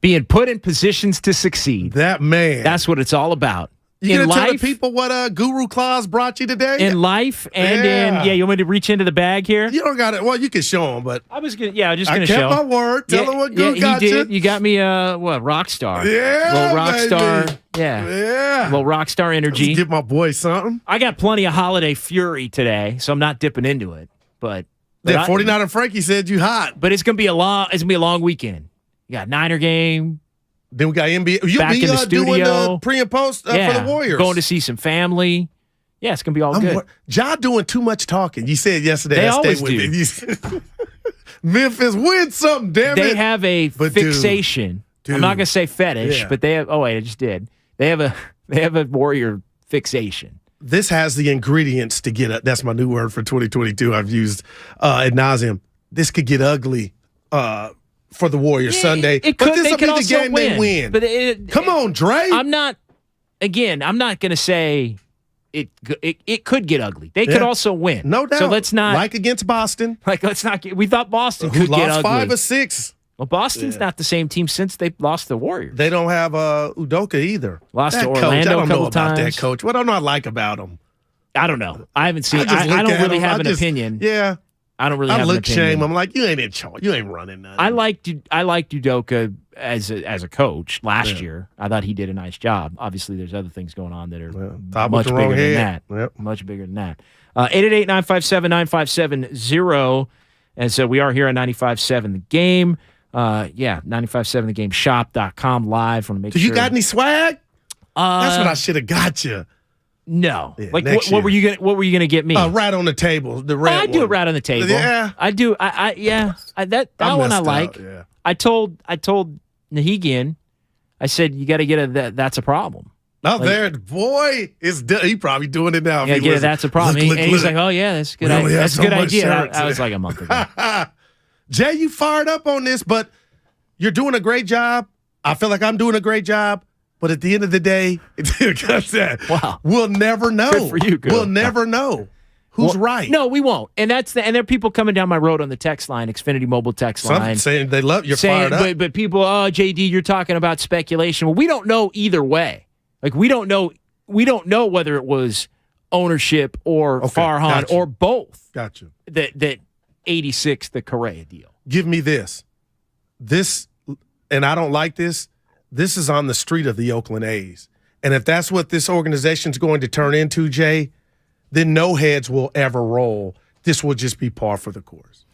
Being put in positions to succeed. That man. That's what it's all about. You gonna tell the people what Guru Claus brought you today? In life and you want me to reach into the bag here? You don't got it. Well, you can show them, but I was gonna show. I kept my word. Tell them what Guru got you. You got me rock star. Yeah, little rock baby. star. Yeah. Little rock star energy. Let's give my boy something. I got plenty of holiday fury today, so I'm not dipping into it. But 49er Frankie said you hot. But it's gonna be a long weekend. You got Niner game. Then we got NBA. You'll back be in the studio. Doing the pre and post for the Warriors. Going to see some family. Yeah, it's going to be all good. Ja doing too much talking. You said yesterday. They always do. Memphis win something, damn it. They have a fixation. Dude. I'm not going to say fetish, but they have. Oh, wait, I just did. They have a Warrior fixation. this has the ingredients to get that's my new word for 2022 I've used ad nauseum. This could get ugly for the Warriors Sunday. It but could, this will be the game win. they win. But Come on, Dre. I'm not going to say it could get ugly. They could also win. No doubt. So let's not. Like against Boston. We thought Boston could get ugly. Lost 5 or 6. Well, Boston's not the same team since they lost the Warriors. They don't have Udoka either. Lost that to Orlando coach, a couple times. About that coach. What don't I like about him? I don't know. I haven't seen. I don't really have an opinion. Yeah. I don't really have an opinion. I look shame. I'm like, you ain't in charge. You ain't running nothing. I liked Udoka as a coach last year. I thought he did a nice job. Obviously, there's other things going on that are much bigger than that. Yep. Much bigger than that. 888-957-9570. And so we are here on 95.7 The Game. 95.7 The Game shop.com live. Want to make sure. You got any swag? That's what I should have got you. No. Yeah, what were you gonna get me? Rat on the table. The rat. I do it right on the table. Yeah. I do. That one I like. Yeah. I told Nahigian, I said you got to get that's a problem. Oh, there, boy, he probably doing it now. Yeah, that's a problem. Look, he's like, oh yeah, that's good. That's a good idea. I was like a month ago. Jay, you fired up on this, but you're doing a great job. I feel like I'm doing a great job. But at the end of the day, wow, we'll never know. Good for you, girl. We'll never know who's right. No, we won't. And and there are people coming down my road on the text line, Xfinity Mobile text line, saying they love you're fired up. But people, JD, you're talking about speculation. Well, we don't know either way. Like we don't know whether it was ownership or Farhan or both. Gotcha. That 86 the Correa deal. Give me this, and I don't like this. This is on the street of the Oakland A's. And if that's what this organization's going to turn into, Jay, then no heads will ever roll. This will just be par for the course.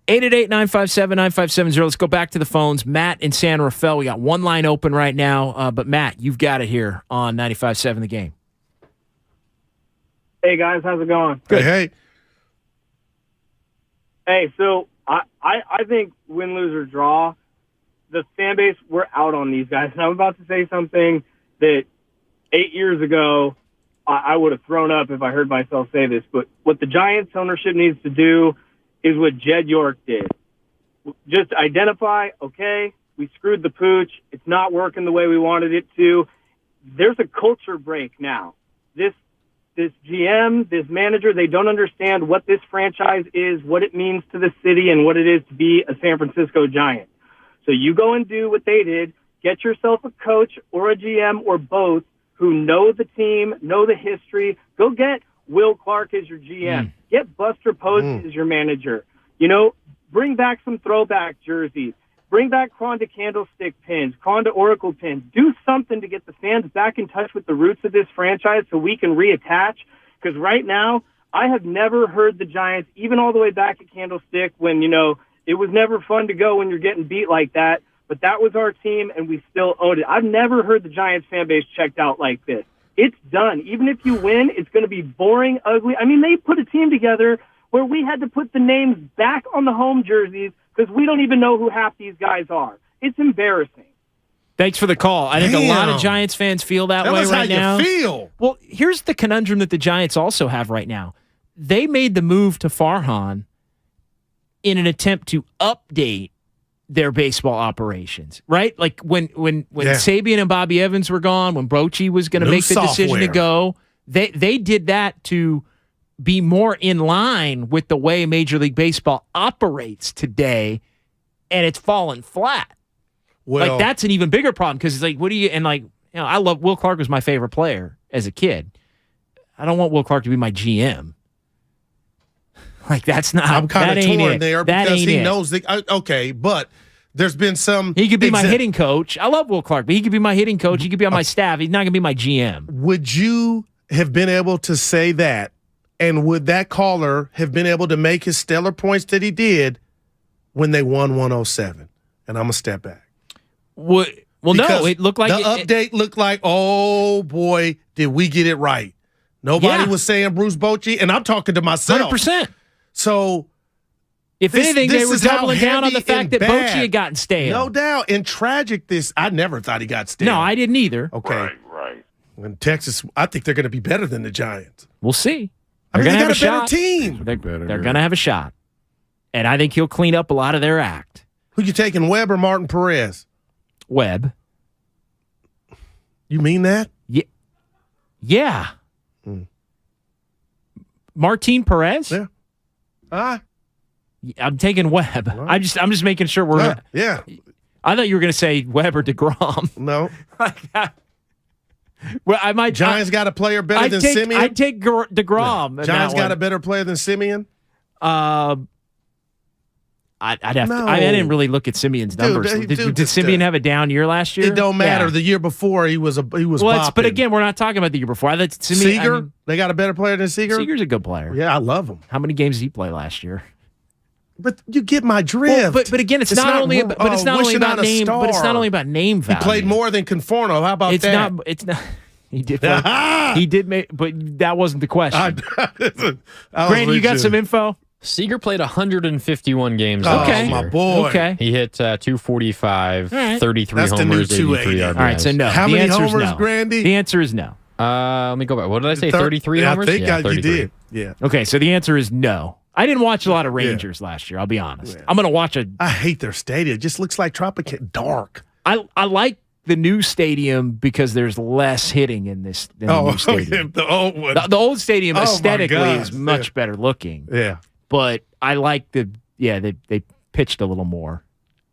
888-957-9570. Let's go back to the phones. Matt in San Rafael. We got one line open right now. But, Matt, you've got it here on 95.7 The Game. Hey, guys. How's it going? Good. Hey. Hey, so I think win, lose, or draw, the fan base, we're out on these guys. And I'm about to say something that 8 years ago I would have thrown up if I heard myself say this. But what the Giants ownership needs to do is what Jed York did. Just identify, okay, we screwed the pooch. It's not working the way we wanted it to. There's a culture break now. This GM, this manager, they don't understand what this franchise is, what it means to the city, and what it is to be a San Francisco Giant. So you go and do what they did. Get yourself a coach or a GM or both who know the team, know the history. Go get Will Clark as your GM. Get Buster Posey as your manager. Bring back some throwback jerseys. Bring back Cronda candlestick pins, Cronda Oracle pins. Do something to get the fans back in touch with the roots of this franchise so we can reattach. Because right now, I have never heard the Giants, even all the way back at Candlestick when, it was never fun to go when you're getting beat like that, but that was our team, and we still owned it. I've never heard the Giants fan base checked out like this. It's done. Even if you win, it's going to be boring, ugly. I mean, they put a team together where we had to put the names back on the home jerseys because we don't even know who half these guys are. It's embarrassing. Thanks for the call. I think a lot of Giants fans feel that way right now. How you feel. Well, here's the conundrum that the Giants also have right now. They made the move to Farhan in an attempt to update their baseball operations, right? Like when Sabian and Bobby Evans were gone, when Brochin was going to make the decision to go, they did that to be more in line with the way Major League Baseball operates today, and it's fallen flat. Well, like that's an even bigger problem because it's like, I love Will Clark was my favorite player as a kid. I don't want Will Clark to be my GM. Like that's not. I'm kind of torn there because he knows okay, but there's been some. He could be my hitting coach. I love Will Clark, but he could be my hitting coach. He could be on my staff. He's not going to be my GM. Would you have been able to say that, and would that caller have been able to make his stellar points that he did when they won 107? And I'm gonna step back. Well, no, it looked like the update looked like, oh boy, did we get it right? Nobody was saying Bruce Bochy, and I'm talking to myself. 100%. So, if anything, they were doubling down on the fact that Bochy had gotten stale. No doubt. And tragic, I never thought he got stale. No, I didn't either. Okay. Right. And Texas, I think they're going to be better than the Giants. We'll see. I mean, they got have a better shot. team. They're going to have a shot. And I think he'll clean up a lot of their act. Who you taking, Webb or Martin Perez? Webb. You mean that? Yeah. Martin Perez? Yeah. I'm taking Webb. Well, I'm just making sure we're yeah. I thought you were going to say Webb or DeGrom. No. Well, I might. Giants got a player better than Simeon. I'd take DeGrom. Yeah. Giants got a better player than Simeon. I'd have to. I didn't really look at Simeon's numbers. Did Simeon have a down year last year? It don't matter. Yeah. The year before he was well, but again, we're not talking about the year before. Seager, they got a better player than Seager. Seager's a good player. Yeah, I love him. How many games did he play last year? But you get my drift. Well, but again, it's not only about name. But it's not only about name value. He played more than Conforto. How about that? It's not. He did. He did make, but that wasn't the question. Brandon, you got some info? Seager played 151 games. Okay, my boy. Okay, he hit 245, right. 33 That's homers, 83 RBIs. All right, so no. How many homers, Grandy? The answer is no. Let me go back. What did I say? 33 homers? I think you did. Yeah. Okay, so the answer is no. I didn't watch a lot of Rangers last year. I'll be honest. Yeah. I'm going to watch I hate their stadium. It just looks like Tropicana dark. I like the new stadium because there's less hitting in this than the new stadium. The old one. The old stadium aesthetically is much better looking. Yeah. But I like they pitched a little more.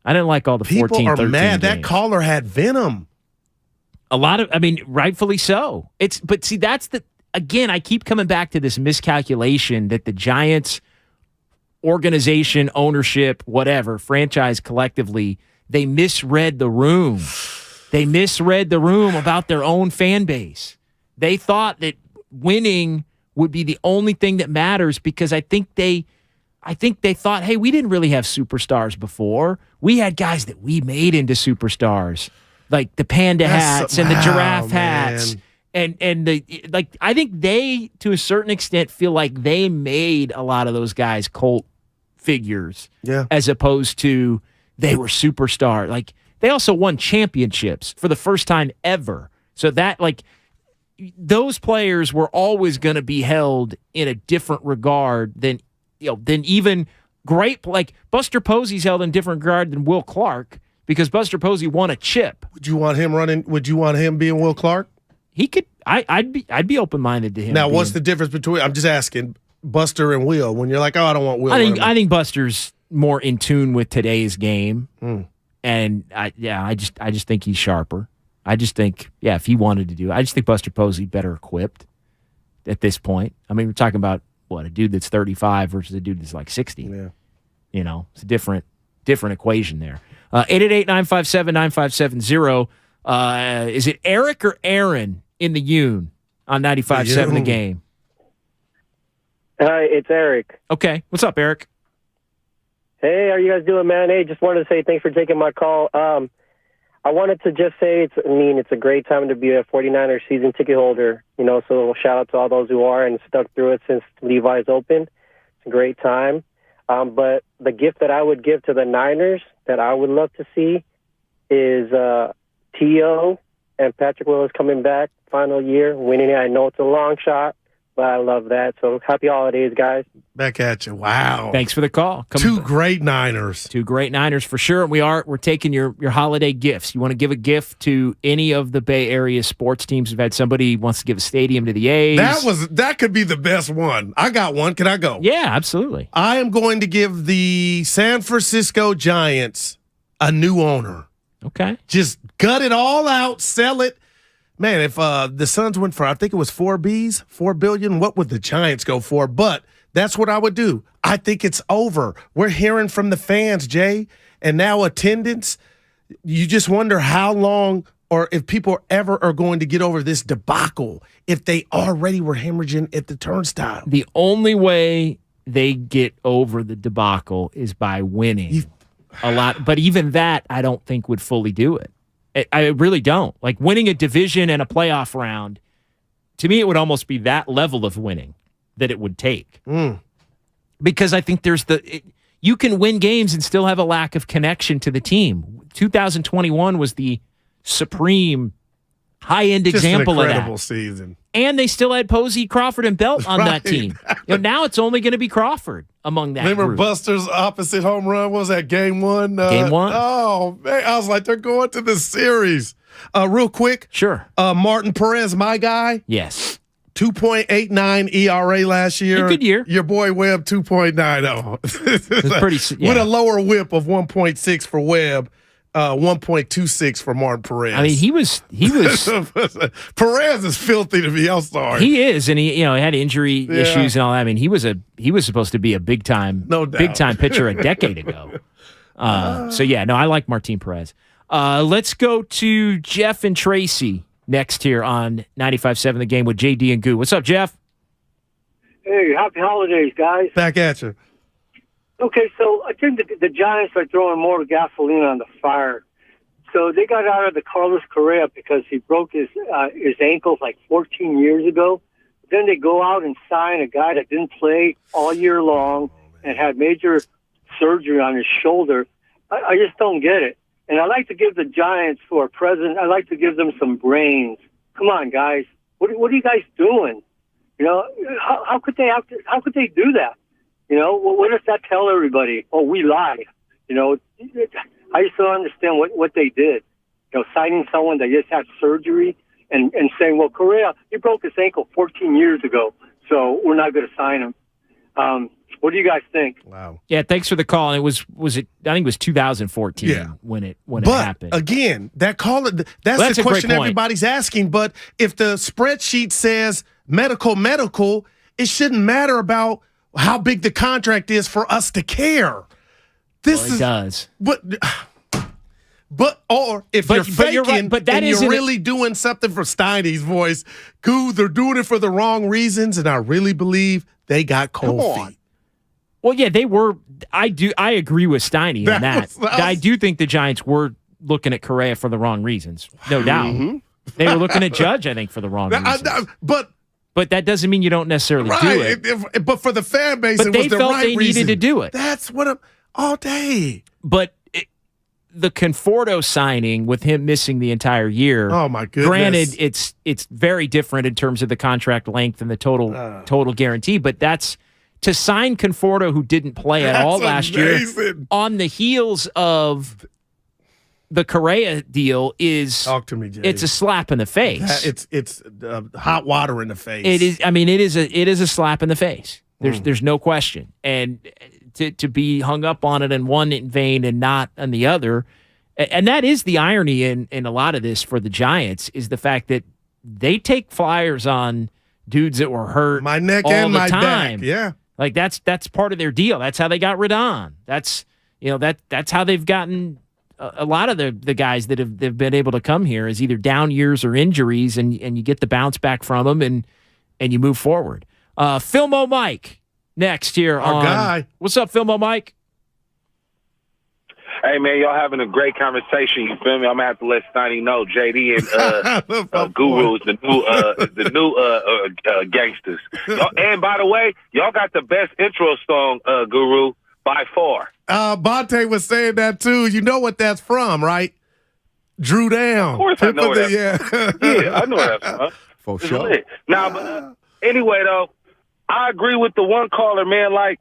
I didn't like all the 14, 13 People are mad. games. That caller had venom. A lot of, rightfully so. But see, that's again, I keep coming back to this miscalculation that the Giants organization, ownership, whatever, franchise collectively, they misread the room. They misread the room about their own fan base. They thought that winning would be the only thing that matters because I think they thought, hey, we didn't really have superstars before. We had guys that we made into superstars, like the panda hats and the giraffe hats. And I think they, to a certain extent, feel like they made a lot of those guys cult figures, as opposed to they were superstar. Like they also won championships for the first time ever. So that those players were always going to be held in a different regard than even great. Like Buster Posey's held in different regard than Will Clark because Buster Posey won a chip. Would you want him running? Would you want him being Will Clark? He could. I'd be open minded to him. Now, what's the difference between? I'm just asking Buster and Will. When you're like, oh, I don't want Will. I think Buster's more in tune with today's game, and I just think he's sharper. I just think, if he wanted to do it, I just think Buster Posey better equipped at this point. I mean, we're talking about a dude that's 35 versus a dude that's like 60. Yeah. It's a different equation there. 888-957-9570. Is it Eric or Aaron in the Yoon on 95.7 The Game? It's Eric. Okay. What's up, Eric? Hey, how are you guys doing, man? Hey, just wanted to say thanks for taking my call. I wanted to just say it's a great time to be a 49ers season ticket holder. So shout out to all those who are and stuck through it since Levi's open. It's a great time. But the gift that I would give to the Niners that I would love to see is T.O. and Patrick Willis coming back, final year, winning it. I know it's a long shot, but I love that. So happy holidays, guys. Back at you. Wow. Thanks for the call. Two great Niners for sure. We're taking your holiday gifts. You want to give a gift to any of the Bay Area sports teams? We've had somebody wants to give a stadium to the A's. That could be the best one. I got one. Can I go? Yeah, absolutely. I am going to give the San Francisco Giants a new owner. Okay. Just gut it all out, sell it. Man, if the Suns went for, I think it was $4 billion, what would the Giants go for? But that's what I would do. I think it's over. We're hearing from the fans, Jay, and now attendance. You just wonder how long or if people ever are going to get over this debacle if they already were hemorrhaging at the turnstile. The only way they get over the debacle is by winning a lot. But even that, I don't think would fully do it. I really don't. Like winning a division and a playoff round, to me, it would almost be that level of winning that it would take. Because I think you can win games and still have a lack of connection to the team. 2021 was the supreme high-end Just example an of incredible that. season. And they still had Posey, Crawford, and Belt on that team. Now it's only going to be Crawford among that Remember group. Buster's opposite home run? What was that, game one? Game one? Oh, man. I was like, they're going to the series. Real quick. Sure. Martin Perez, my guy. Yes. 2.89 ERA last year. A good year. Your boy Webb, 2.90. It's pretty, yeah. With a lower whip of 1.6 for Webb. 1.26 for Martin Perez. I mean, he was Perez is filthy to me. I'm sorry. He is, and he had injury issues and all that. I mean, he was supposed to be a big time pitcher a decade ago. So yeah, no, I like Martin Perez. Let's go to Jeff and Tracy next here on 95.7 The Game with JD and Goo. What's up, Jeff? Hey, happy holidays, guys. Back at you. Okay, so I think the Giants are throwing more gasoline on the fire. So they got out of the Carlos Correa because he broke his ankles like 14 years ago. Then they go out and sign a guy that didn't play all year long and had major surgery on his shoulder. I just don't get it. And I like to give the Giants, for a president, I like to give them some brains. Come on, guys. What are you guys doing? You know, how could they do that? You know, what does that tell everybody? Oh, we lied. You know, I just don't understand what they did. You know, signing someone that just had surgery and saying, well, Correa, he broke his ankle 14 years ago, so we're not going to sign him. What do you guys think? Wow. Yeah, thanks for the call. And was it? I think it was 2014 when it happened. But again, that's the question everybody's asking. But if the spreadsheet says medical, it shouldn't matter about how big the contract is for us to care. It does. But if you're faking, you're right, but that and you're really doing something for Steiny's voice, Goo, they're doing it for the wrong reasons, and I really believe they got cold feet. Well, yeah, they were. I agree with Steiny on that. I do think the Giants were looking at Correa for the wrong reasons, no doubt. Mm-hmm. They were looking at Judge, I think, for the wrong reasons. But that doesn't mean you don't necessarily do it. But for the fan base, it was the right they reason. needed to do it. That's what I'm all day. But the Conforto signing with him missing the entire year. Oh my goodness! Granted, it's very different in terms of the contract length and the total guarantee. But that's to sign Conforto, who didn't play at all last year, on the heels of the Correa deal is talk to me, Jay. It's a slap in the face. It's hot water in the face. It is. I mean, it is a slap in the face. There's no question. And to be hung up on it in one vein and not on the other, and that is the irony in a lot of this for the Giants, is the fact that they take flyers on dudes that were hurt. My neck all and the my time. back. Yeah, like that's part of their deal. That's how they got Rodon. That's how they've gotten a lot of the guys that have been able to come here is either down years or injuries, and you get the bounce back from them and you move forward. Filmo Mike next here our guy. What's up, Filmo Mike? Hey man, y'all having a great conversation. You feel me? I'm gonna have to let Steiny know. JD and Guru is the new gangsters. And by the way, y'all got the best intro song, Guru, by far. Bonte was saying that too. You know what that's from, right? Drew Down. Of course I know that. Yeah, I know that. For it's sure. Lit. Now, but anyway, though, I agree with the one caller, man. Like,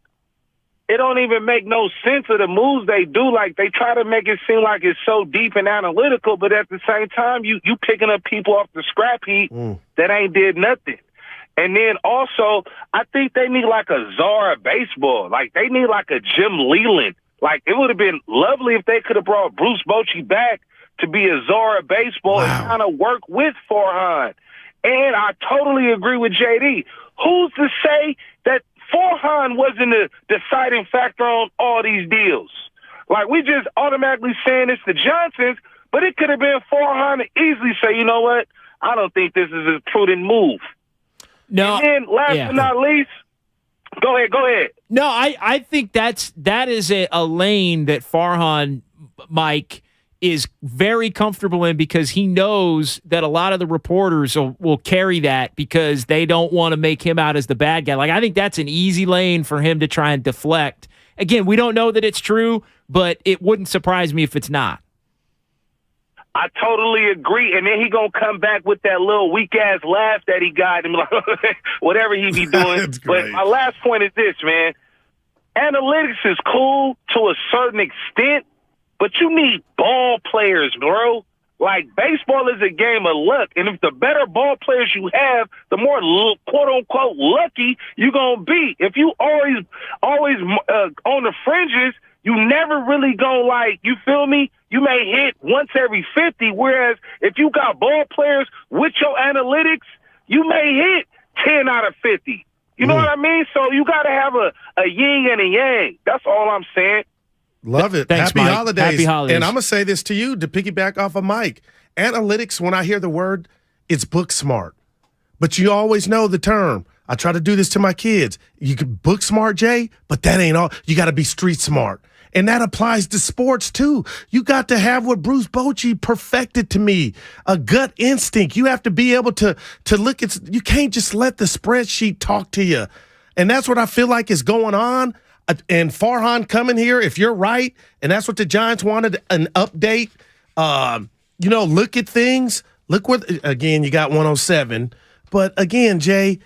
it don't even make no sense of the moves they do. Like, they try to make it seem like it's so deep and analytical, but at the same time, you picking up people off the scrap heap that ain't did nothing. And then also, I think they need like a czar of baseball. Like, they need like a Jim Leland. Like, it would have been lovely if they could have brought Bruce Bochy back to be a czar of baseball and kind of work with Farhan. And I totally agree with JD. Who's to say that Farhan wasn't the deciding factor on all these deals? Like, we just automatically saying it's the Johnsons, but it could have been Farhan to easily say, you know what, I don't think this is a prudent move. No. And then last but not least, go ahead. No, I think that is a lane that Farhan, Mike, is very comfortable in, because he knows that a lot of the reporters will carry that because they don't want to make him out as the bad guy. Like, I think that's an easy lane for him to try and deflect. Again, we don't know that it's true, but it wouldn't surprise me if it's not. I totally agree. And then he going to come back with that little weak-ass laugh that he got and whatever he be doing. But my last point is this, man. Analytics is cool to a certain extent, but you need ball players, bro. Like, baseball is a game of luck, and if the better ball players you have, the more quote-unquote lucky you're going to be. If you always on the fringes, you never really go like, you feel me? You may hit once every 50, whereas if you got ball players with your analytics, you may hit 10 out of 50. You know what I mean? So you got to have a yin and a yang. That's all I'm saying. Love it. Thanks, Happy Mike. holidays. Happy holidays. And I'm going to say this to you to piggyback off of Mike. Analytics, when I hear the word, it's book smart. But you always know the term. I try to do this to my kids. You can book smart, Jay, but that ain't all. You got to be street smart. And that applies to sports, too. You got to have what Bruce Bochy perfected to me, a gut instinct. You have to be able to look at – you can't just let the spreadsheet talk to you. And that's what I feel like is going on. And Farhan coming here, if you're right, and that's what the Giants wanted, an update, look at things. Look what, again, you got 107. But again, Jay,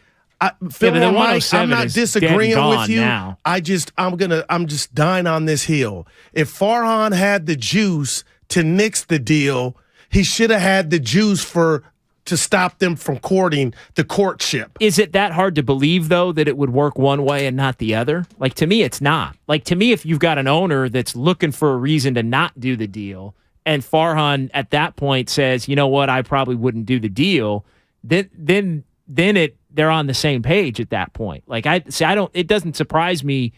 Phil and Mike, I'm not disagreeing with you. Now. I'm just dying on this hill. If Farhan had the juice to nix the deal, he should have had the juice to stop them from courting the courtship. Is it that hard to believe, though, that it would work one way and not the other? Like, to me, it's not. Like, to me, if you've got an owner that's looking for a reason to not do the deal, and Farhan at that point says, you know what, I probably wouldn't do the deal, then they're on the same page at that point. Like, it doesn't surprise me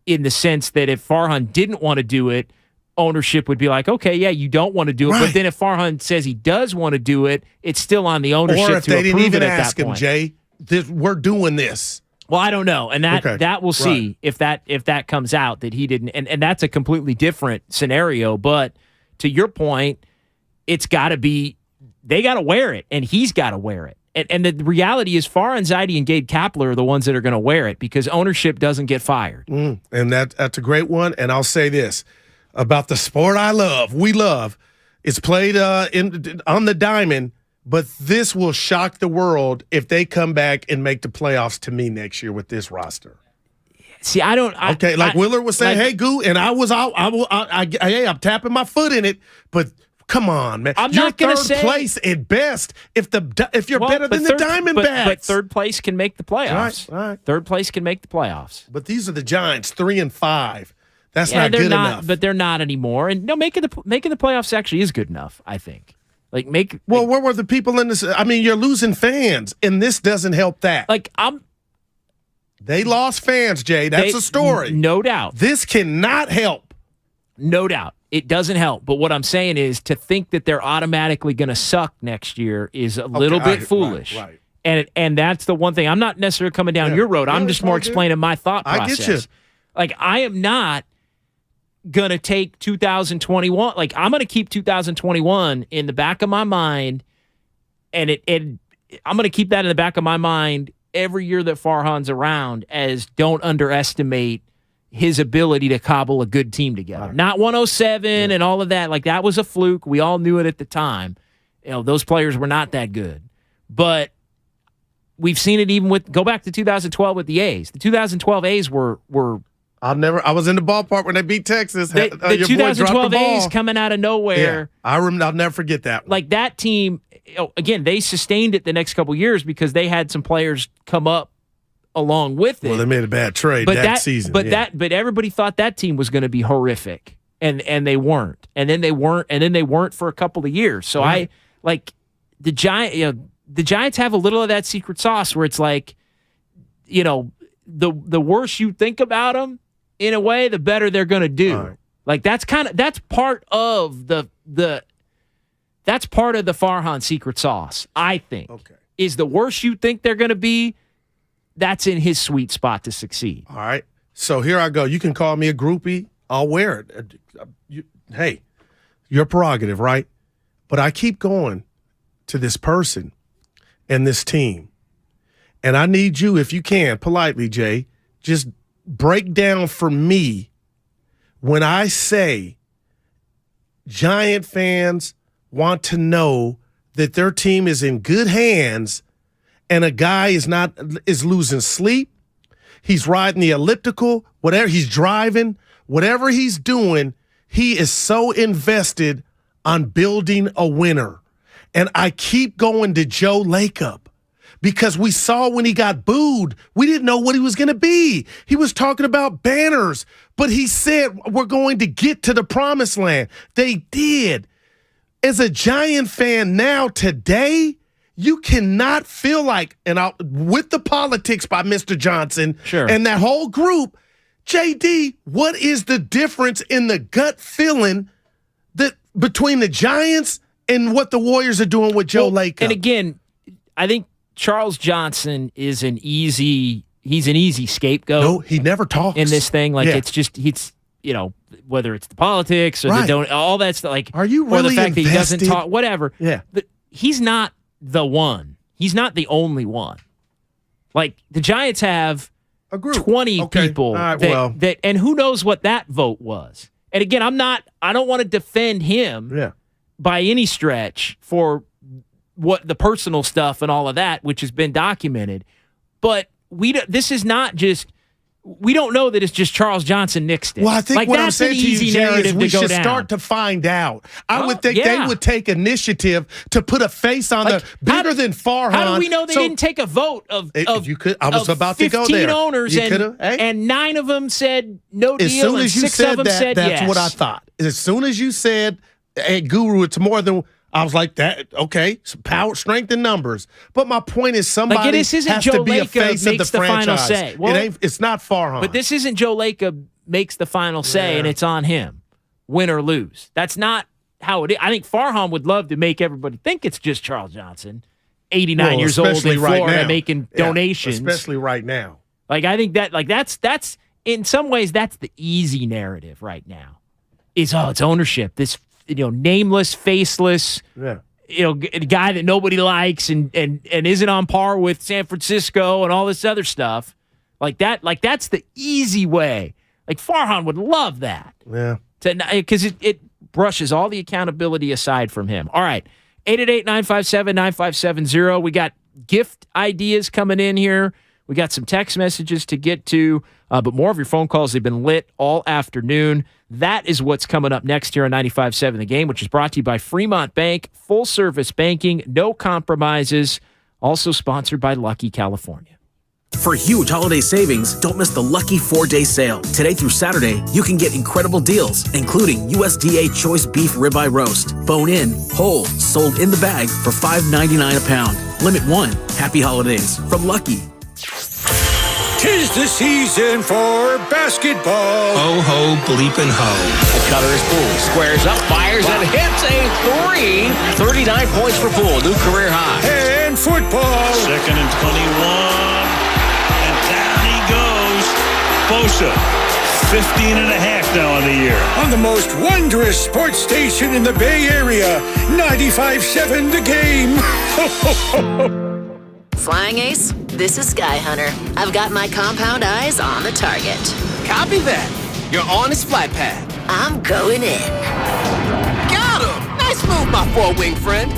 in the sense that if Farhan didn't want to do it, ownership would be like, okay, yeah, you don't want to do it. Right. But then if Farhan says he does want to do it, it's still on the ownership. Or if they didn't even ask him, Jay, we're doing this. Well, I don't know. And that we'll see if that comes out that he didn't. And that's a completely different scenario. But to your point, it's got to be, they got to wear it, and he's got to wear it. And the reality is Farhan Zaidi and Gabe Kapler are the ones that are going to wear it because ownership doesn't get fired. And that's a great one. And I'll say this about the sport we love. It's played on the diamond, but this will shock the world if they come back and make the playoffs to me next year with this roster. See, I don't. Willard was saying, "Hey, Goo," and I was out. Hey, I'm tapping my foot in it, but. Come on, man. I'm not going to say place at best if you're better than the Diamondbacks. But third place can make the playoffs. Right. Third place can make the playoffs. But these are the Giants, 3-5. That's not good enough. But they're not anymore. And no, making the playoffs actually is good enough, I think. Where were the people in this? I mean, you're losing fans, and this doesn't help that. They lost fans, Jay. That's a story. No doubt. This cannot help. No doubt. It doesn't help. But what I'm saying is to think that they're automatically going to suck next year is a little bit foolish. Right. And that's the one thing. I'm not necessarily coming down your road. I'm just more explaining my thought process. I get you. Like, I am not going to take 2021. Like, I'm going to keep 2021 in the back of my mind, and I'm going to keep that in the back of my mind every year that Farhan's around as don't underestimate his ability to cobble a good team together. Right. Not 107 and all of that. Like, that was a fluke. We all knew it at the time. Those players were not that good. But we've seen it even go back to 2012 with the A's. The 2012 A's were I was in the ballpark when they beat Texas. The 2012 A's coming out of nowhere. Yeah, I'll never forget that one. Like, that team, again, they sustained it the next couple of years because they had some players come up along with it. Well, they made a bad trade that season. But everybody thought that team was going to be horrific, and they weren't. And then they weren't for a couple of years. So right. The Giants have a little of that secret sauce where it's like, the worse you think about them, in a way, the better they're going to do. Right. Like, that's part of the Farhan secret sauce, I think. Okay. Is the worse you think they're going to be, that's in his sweet spot to succeed. All right. So here I go. You can call me a groupie. I'll wear it. Hey, your prerogative, right? But I keep going to this person and this team. And I need you, if you can, politely, Jay, just break down for me when I say Giant fans want to know that their team is in good hands and a guy is losing sleep. He's riding the elliptical, whatever he's driving, whatever he's doing, he is so invested on building a winner. And I keep going to Joe Lacob because we saw when he got booed, we didn't know what he was going to be. He was talking about banners, but he said, we're going to get to the promised land. They did. As a Giant fan now today, you cannot feel like, with the politics by Mr. Johnson and that whole group, JD, what is the difference in the gut feeling that between the Giants and what the Warriors are doing with Joe Lacob? And again, I think Charles Johnson is an easy scapegoat. No, he never talks in this thing. Like it's just whether it's the politics or all that stuff. Like, are you really or the fact invested? that he doesn't talk, whatever. Yeah, but he's not the one. He's not the only one. Like the Giants have a group, 20 people that, and who knows what that vote was. And again, I don't want to defend him by any stretch for what the personal stuff and all of that, which has been documented. But this is not just. We don't know that it's just Charles Johnson nixed it. Well, I think what I'm saying to you, Jay, is we should down. start to find out. I would think they would take initiative to put a face on the bigger than Farhan. How do we know they didn't take a vote of you could? I was about to go there. 15 owners, and 9 of them said no deal. As soon as you said that, that's yes. what I thought. As soon as you said, "Hey, Guru, it's more than." I was like, that okay, power, strength, and numbers. But my point is, somebody has to be a face of the franchise. Say. Well, it's not Farhan. But this isn't Joe Lacob makes the final say, and it's on him, win or lose. That's not how it is. I think Farhan would love to make everybody think it's just Charles Johnson, 89 years old in Florida, making donations. Especially right now. Like, I think that's in some ways, that's the easy narrative right now. It's ownership. This nameless, faceless, guy that nobody likes and isn't on par with San Francisco and all this other stuff. Like that's the easy way. Like Farhan would love that. Yeah. Because it brushes all the accountability aside from him. All right. 888-957-9570. We got gift ideas coming in here. We got some text messages to get to, but more of your phone calls have been lit all afternoon. That is what's coming up next here on 95.7 The Game, which is brought to you by Fremont Bank, full-service banking, no compromises, also sponsored by Lucky California. For huge holiday savings, don't miss the Lucky 4-Day Sale. Today through Saturday, you can get incredible deals, including USDA Choice Beef Ribeye Roast, bone-in, whole, sold in the bag for $5.99 a pound. Limit 1. Happy holidays from Lucky. 'Tis the season for basketball. Ho, ho, bleepin' ho. The cutter is Poole. Squares up, fires, and hits a 3. 39 points for Poole, new career high. And football. 2nd and 21. And down he goes. Bosa, 15 and a half now on the year. On the most wondrous sports station in the Bay Area, 95.7 The Game. Flying Ace, this is Sky Hunter. I've got my compound eyes on the target. Copy that. You're on his flight pad. I'm going in. Got him! Nice move, my 4-wing friend.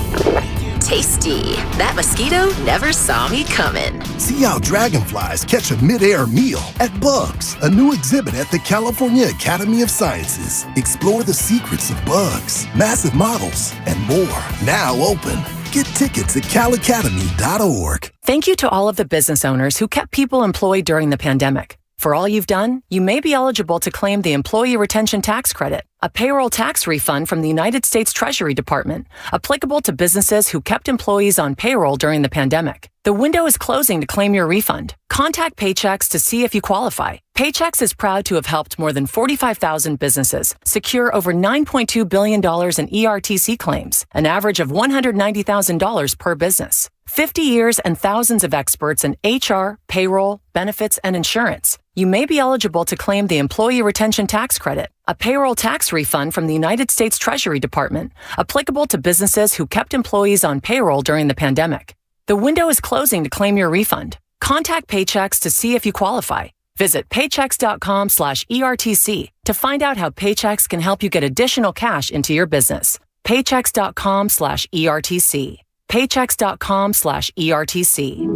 Tasty. That mosquito never saw me coming. See how dragonflies catch a mid-air meal at Bugs, a new exhibit at the California Academy of Sciences. Explore the secrets of bugs, massive models, and more. Now open. Get tickets at calacademy.org. Thank you to all of the business owners who kept people employed during the pandemic. For all you've done, you may be eligible to claim the Employee Retention Tax Credit, a payroll tax refund from the United States Treasury Department, applicable to businesses who kept employees on payroll during the pandemic. The window is closing to claim your refund. Contact Paychex to see if you qualify. Paychex is proud to have helped more than 45,000 businesses secure over $9.2 billion in ERTC claims, an average of $190,000 per business. 50 years and thousands of experts in HR, payroll, benefits, and insurance. You may be eligible to claim the Employee Retention Tax Credit, a payroll tax refund from the United States Treasury Department, applicable to businesses who kept employees on payroll during the pandemic. The window is closing to claim your refund. Contact Paychex to see if you qualify. Visit paychex.com/ERTC to find out how Paychex can help you get additional cash into your business. Paychex.com/ERTC. Paychex.com/ERTC.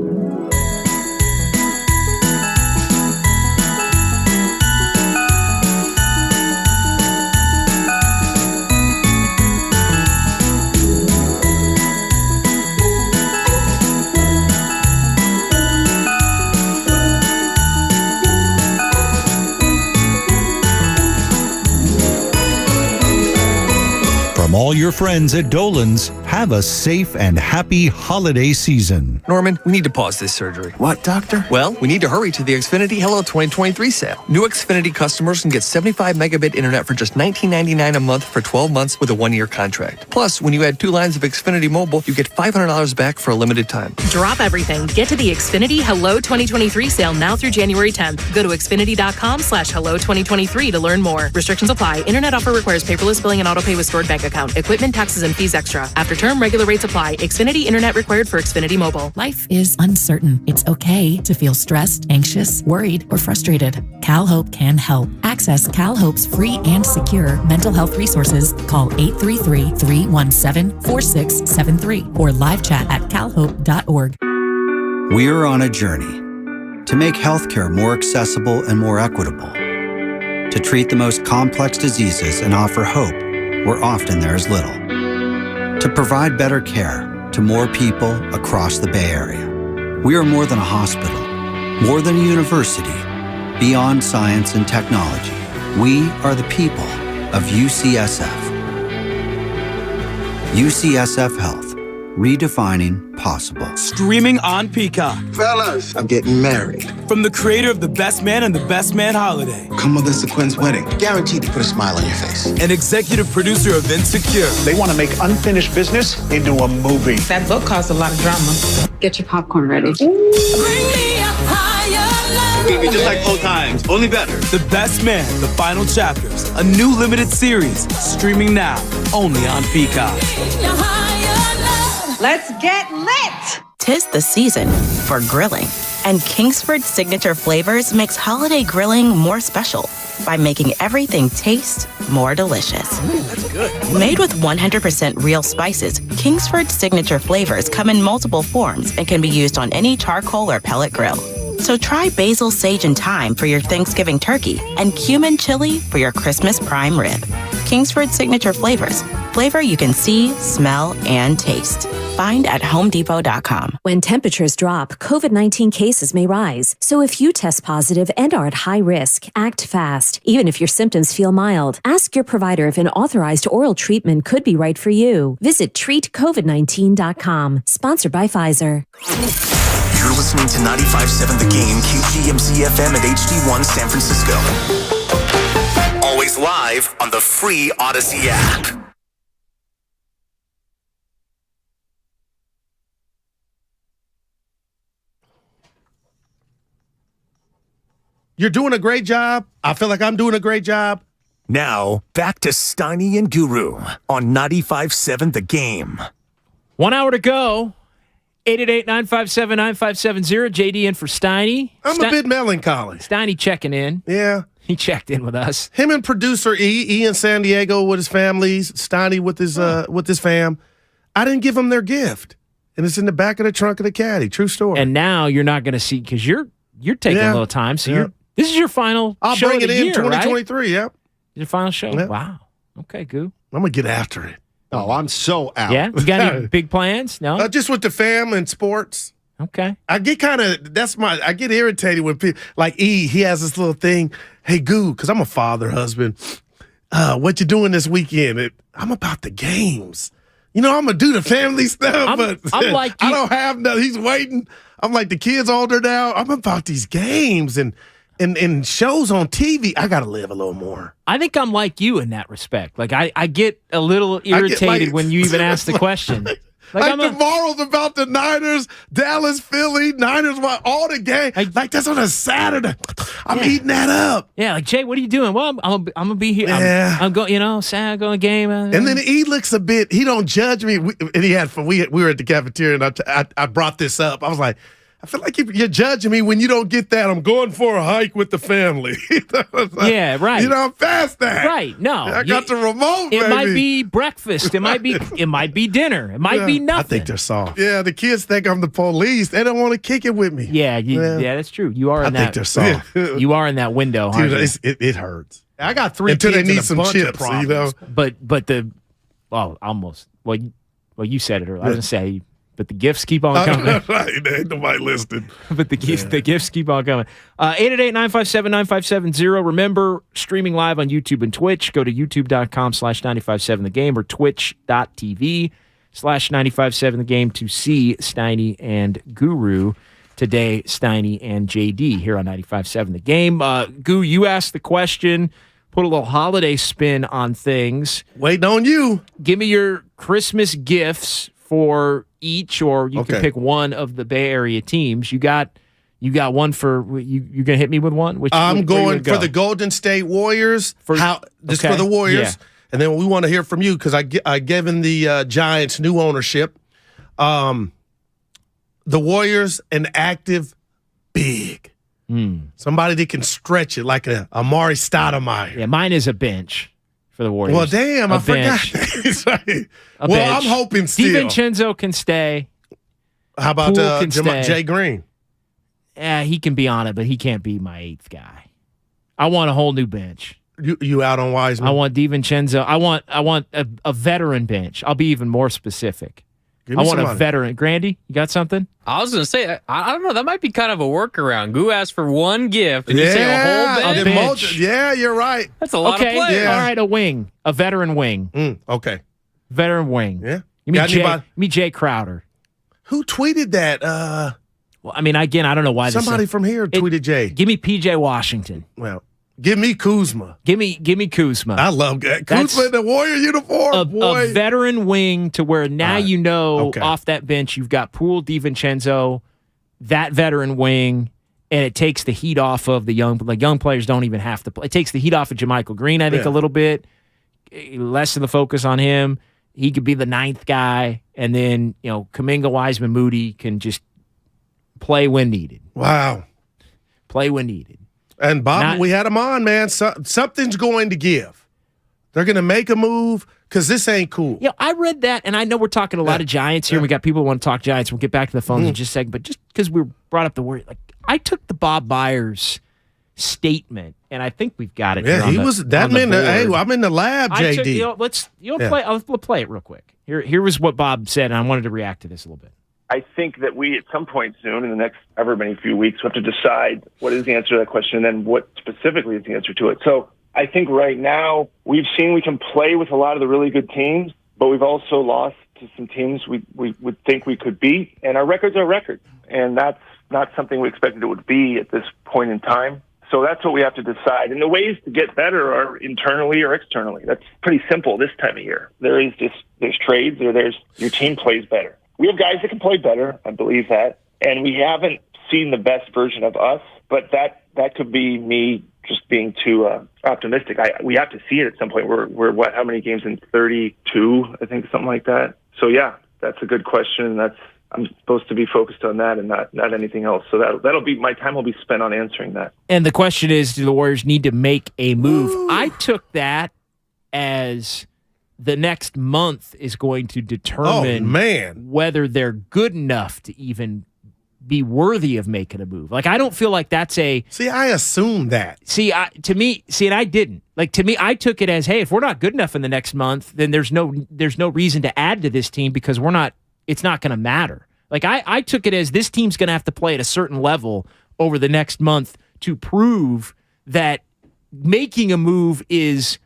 From all your friends at Dolan's, have a safe and happy holiday season. Norman, we need to pause this surgery. What, doctor? Well, we need to hurry to the Xfinity Hello 2023 sale. New Xfinity customers can get 75 megabit internet for just $19.99 a month for 12 months with a 1-year contract. Plus, when you add 2 lines of Xfinity Mobile, you get $500 back for a limited time. Drop everything. Get to the Xfinity Hello 2023 sale now through January 10th. Go to Xfinity.com/Hello 2023 to learn more. Restrictions apply. Internet offer requires paperless billing and autopay with stored bank account. Equipment, taxes, and fees extra. After term, regular rates apply. Xfinity Internet required for Xfinity Mobile. Life is uncertain. It's okay to feel stressed, anxious, worried, or frustrated. CalHope can help. Access CalHope's free and secure mental health resources. Call 833-317-4673 or live chat at calhope.org. We're on a journey to make healthcare more accessible and more equitable, to treat the most complex diseases and offer hope where often there is little, to provide better care to more people across the Bay Area. We are more than a hospital, more than a university, beyond science and technology. We are the people of UCSF. UCSF Health, redefining possible. Streaming on Peacock. Fellas, I'm getting married. From the creator of The Best Man and The Best Man Holiday. Come with us to Quinn's wedding. Guaranteed to put a smile on your face. And executive producer of Insecure. They want to make unfinished business into a movie. That book caused a lot of drama. Get your popcorn ready. It's gonna be just like old times, only better. The Best Man, The Final Chapters. A new limited series. Streaming now, only on Peacock. Let's get lit! 'Tis the season for grilling, and Kingsford Signature Flavors makes holiday grilling more special by making everything taste more delicious. That's good. Made with 100% real spices, Kingsford Signature Flavors come in multiple forms and can be used on any charcoal or pellet grill. So try basil, sage, and thyme for your Thanksgiving turkey and cumin chili for your Christmas prime rib. Kingsford Signature Flavors. Flavor you can see, smell, and taste. Find at HomeDepot.com. When temperatures drop, COVID-19 cases may rise. So if you test positive and are at high risk, act fast. Even if your symptoms feel mild, ask your provider if an authorized oral treatment could be right for you. Visit treatcovid19.com. Sponsored by Pfizer. You're listening to 95.7 The Game, KGMC-FM at HD1 San Francisco. Always live on the free Odyssey app. You're doing a great job. I feel like I'm doing a great job. Now, back to Steiny and Guru on 95.7 The Game. 1 hour to go. 888-957-9570. JD in for Steiny. I'm a bit melancholy. Steiny checking in. Yeah. He checked in with us. Him and producer E in San Diego with his families, Steiny with his fam. I didn't give him their gift. And it's in the back of the trunk of the caddy. True story. And now you're not going to see, because you're taking a little time. So this is your final I'll show bring of it the in year, 2023, right? yep. Your final show? Yep. Wow. Okay, Goo. I'm going to get after it. Oh, I'm so out. Yeah? You got any big plans? No? Just with the fam and sports. Okay. I get I get irritated when people, like E, he has this little thing. Hey, Goo, because I'm a father, husband. What you doing this weekend? I'm about the games. You know, I'm going to do the family stuff, but I'm like I don't have nothing. He's waiting. I'm like, the kid's older now. I'm about these games and shows on TV. I got to live a little more. I think I'm like you in that respect. Like, I get a little irritated when you even ask the question. Like tomorrow's about the Niners, Dallas, Philly, Niners, all the games. Like that's on a Saturday. I'm eating that up. Yeah, like Jay, what are you doing? Well, I'm gonna be here. Yeah. I'm going. Saturday going game. And then he looks a bit. He don't judge me. And he had we were at the cafeteria, and I brought this up. I was like, I feel like you're judging me when you don't get that. I'm going for a hike with the family. Yeah, right. You know, I'm past that. Right. No. I got the remote, It baby. might be breakfast. It might be dinner. It might be nothing. I think they're soft. Yeah, the kids think I'm the police. They don't want to kick it with me. Yeah, that's true. You are in I think they're soft. You are in that window, Dude, aren't you? it hurts. I got 3 Until kids they need and a some bunch chips, of problems. Almost. Well, you said it earlier. I was going to say, but the gifts keep on coming. Right, ain't nobody listening. But the gifts keep on coming. 888-957-9570. Remember, streaming live on YouTube and Twitch. Go to youtube.com/957thegame or twitch.tv/957thegame to see Steiny and Guru. Today, Steiny and JD here on 95.7 The Game. Goo, you asked the question, put a little holiday spin on things. Waiting on you. Give me your Christmas gifts for each, or you can pick one of the Bay Area teams. You got one for you gonna hit me with one? I'm going for the Golden State Warriors. For the Warriors, yeah. And then we want to hear from you because I given the Giants new ownership. The Warriors an active big. Somebody that can stretch it like a Amari Stoudemire. Yeah, mine is a bench for the Warriors. Well, damn, I forgot. Well, I'm hoping still. DiVincenzo can stay. How about stay. Jay Green? Yeah, he can be on it, but he can't be my 8th guy. I want a whole new bench. You out on Wiseman? I want DiVincenzo. I want a veteran bench. I'll be even more specific. I want a veteran. Grandy, you got something? I was going to say, I don't know. That might be kind of a workaround. Goo asked for one gift, and you say a whole bench. Yeah, you're right. That's a lot of players. Yeah. All right, a wing. A veteran wing. Okay. Veteran wing. Yeah. Give me Jay Crowder. Who tweeted that? Well, I mean, again, I don't know why. Somebody from here tweeted Jay. Give me P.J. Washington. Well, give me Kuzma. Give me Kuzma. I love that. Kuzma in the Warrior uniform. A veteran wing to where now off that bench you've got Poole, DiVincenzo, that veteran wing, and it takes the heat off of the young players don't even have to play. It takes the heat off of JaMychal Green, I think, a little bit. Less of the focus on him. He could be the 9th guy, and then Kuminga, Wiseman, Moody can just play when needed. Wow. Play when needed. And Bob, we had him on, man. Something's going to give. They're going to make a move because this ain't cool. Yeah, I read that, and I know we're talking a lot of Giants here. We got people who want to talk Giants. We'll get back to the phones in just a second. But just because we brought up the word, I took the Bob Myers statement, and I think we've got it. Yeah, he was that man. Hey, I'm in the lab, JD. Let's play it real quick. Here was what Bob said, and I wanted to react to this a little bit. I think that we, at some point soon, in the next ever many few weeks, have to decide what is the answer to that question and then what specifically is the answer to it. So I think right now we've seen we can play with a lot of the really good teams, but we've also lost to some teams we would think we could beat, and our records are records, and that's not something we expected it would be at this point in time. So that's what we have to decide. And the ways to get better are internally or externally. That's pretty simple this time of year. There's trades or there's your team plays better. We have guys that can play better, I believe that, and we haven't seen the best version of us, but that could be me just being too optimistic. We have to see it at some point. We're how many games in 32, I think, something like that. So yeah, that's a good question. I'm supposed to be focused on that and not anything else. So that'll be my time will be spent on answering that. And the question is, do the Warriors need to make a move? Ooh. I took that as the next month is going to determine whether they're good enough to even be worthy of making a move. I don't feel like that's a... See, I assumed that. And I didn't. To me, I took it as, hey, if we're not good enough in the next month, then there's no reason to add to this team because it's not going to matter. I took it as this team's going to have to play at a certain level over the next month to prove that making a move is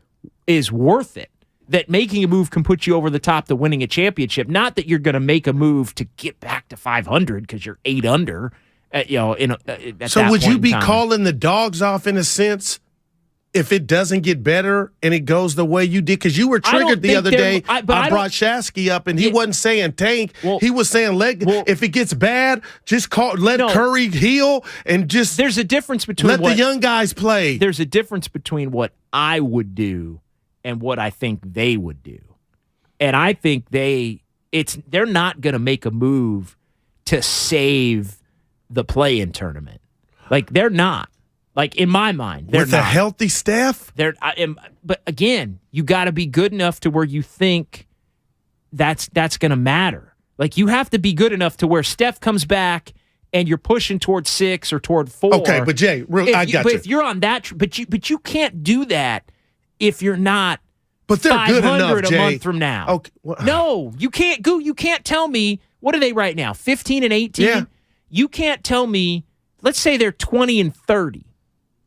worth it. That making a move can put you over the top to winning a championship. Not that you're going to make a move to get back to 500 because you're 8 under. So would you be calling the dogs off in a sense if it doesn't get better and it goes the way you did? Because you were triggered the other day. I brought Shasky up and he wasn't saying tank. He was saying if it gets bad, just let Curry heal and just there's a difference between the young guys play. There's a difference between what I would do and what I think they would do. And I think they're not going to make a move to save the play-in tournament. Like, they're not. Like, in my mind, they're with not. a healthy Steph? But again, you got to be good enough to where you think that's going to matter. Like, you have to be good enough to where Steph comes back and you're pushing toward 6 or toward 4. Okay, but Jay, I got you. But if you're on that, but you can't do that if you're not. But they're good enough, 500 Jay. a month from now. Okay, well, no, you can't go. You can't tell me, what are they right now? 15 and 18. Yeah. You can't tell me. Let's say they're 20 and 30.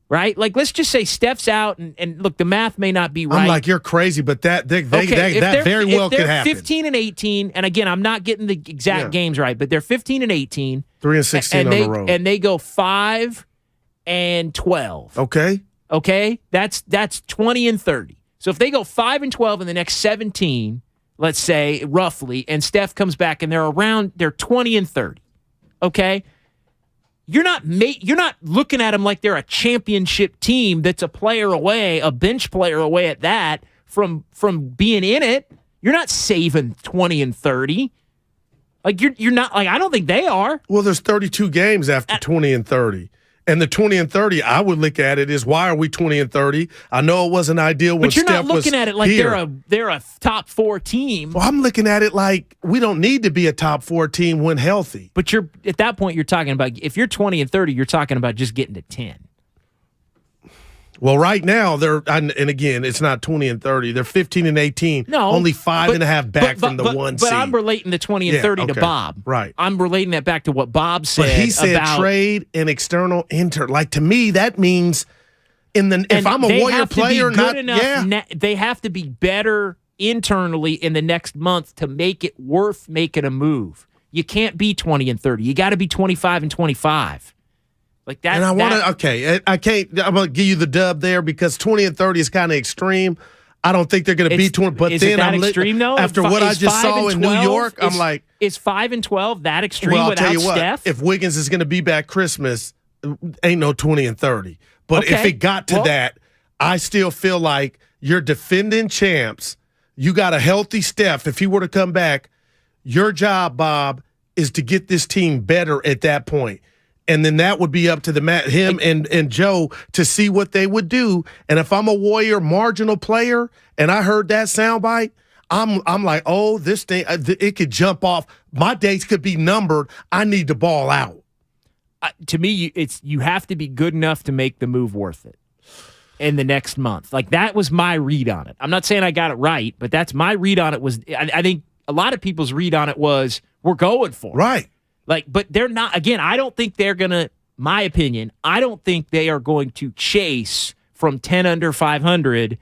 Right? Like, let's just say Steph's out, and look, the math may not be right. I'm like, you're crazy, but that very well could happen. 15 and 18, and again, I'm not getting the exact games right, but they're 15 and 18. 3 and 16 on the road. And they go 5 and 12. Okay. That's 20 and 30. So if they go 5 and 12 in the next 17, let's say, roughly, and Steph comes back and they're 20 and 30. Okay? You're not looking at them like they're a championship team that's a player away, a bench player away at that, from being in it. You're not saving 20 and 30. Like, you're not, like, I don't think they are. Well, there's 32 games after 20 and 30. And the 20 and 30, I would look at it as, why are we 20 and 30? I know it wasn't ideal when Steph was here. But you're not looking at it like they're a top 4 team. Well, I'm looking at it like we don't need to be a top 4 team when healthy. But at that point, you're talking about, if you're 20 and 30, you're talking about just getting to 10. Well, right now, and again, it's not 20 and 30. They're 15 and 18. No. Only 5.5 back from the 1 seed. But I'm relating the 20 and 30 to Bob. Right. I'm relating that back to what Bob said. But he said trade and external enter. Like, to me, that means if I'm a Warrior player, they have to be better internally in the next month to make it worth making a move. You can't be 20 and 30. You got to be 25 and 25. Like that. And I can't. I'm gonna give you the dub there because 20 and 30 is kind of extreme. I don't think they're going to be 20. But then extreme, though? After what I just saw in New York, I'm like, is 5 and 12 that extreme? Well, I'll without tell you what. Steph? If Wiggins is going to be back Christmas, ain't no 20 and 30. But if it got to that, I still feel like you're defending champs. You got a healthy Steph. If he were to come back, your job, Bob, is to get this team better at that point. And then that would be up to him and Joe to see what they would do. And if I'm a Warrior marginal player and I heard that soundbite, I'm like, oh, this thing, it could jump off. My days could be numbered. I need to ball out. To me, you have to be good enough to make the move worth it in the next month. Like, that was my read on it. I'm not saying I got it right, but that's my read on it. I think a lot of people's read on it was, we're going for it. Right. Like, but they're not, again, I don't think they're going to, my opinion, I don't think they are going to chase from 10 under 500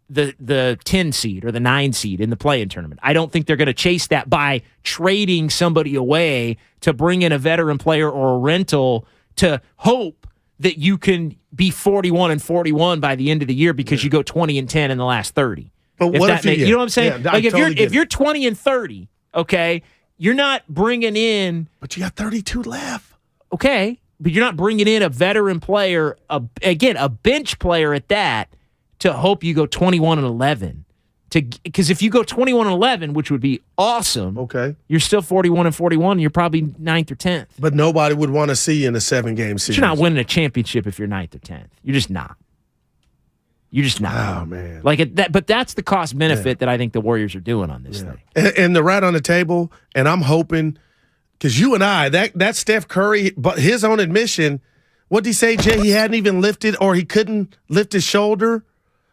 the 10 seed or the 9 seed in the play-in tournament. I don't think they're going to chase that by trading somebody away to bring in a veteran player or a rental to hope that you can be 41 and 41 by the end of the year because you go 20 and 10 in the last 30. But what you know what I'm saying? Yeah, like, if you're 20 and 30, okay, you're not bringing in... But you got 32 left. Okay, but you're not bringing in a veteran player, a bench player at that, to hope you go 21 and 11. Because if you go 21 and 11, which would be awesome, okay, you're still 41 and 41, and you're probably 9th or 10th. But nobody would want to see you in a 7-game series. You're not winning a championship if you're 9th or 10th. You're just not. You're just not. Oh, man. But that's the cost benefit that I think the Warriors are doing on this thing. And they're right on the table, and I'm hoping, because you and I, that Steph Curry, but his own admission, what did he say, Jay? He hadn't even lifted, or he couldn't lift his shoulder?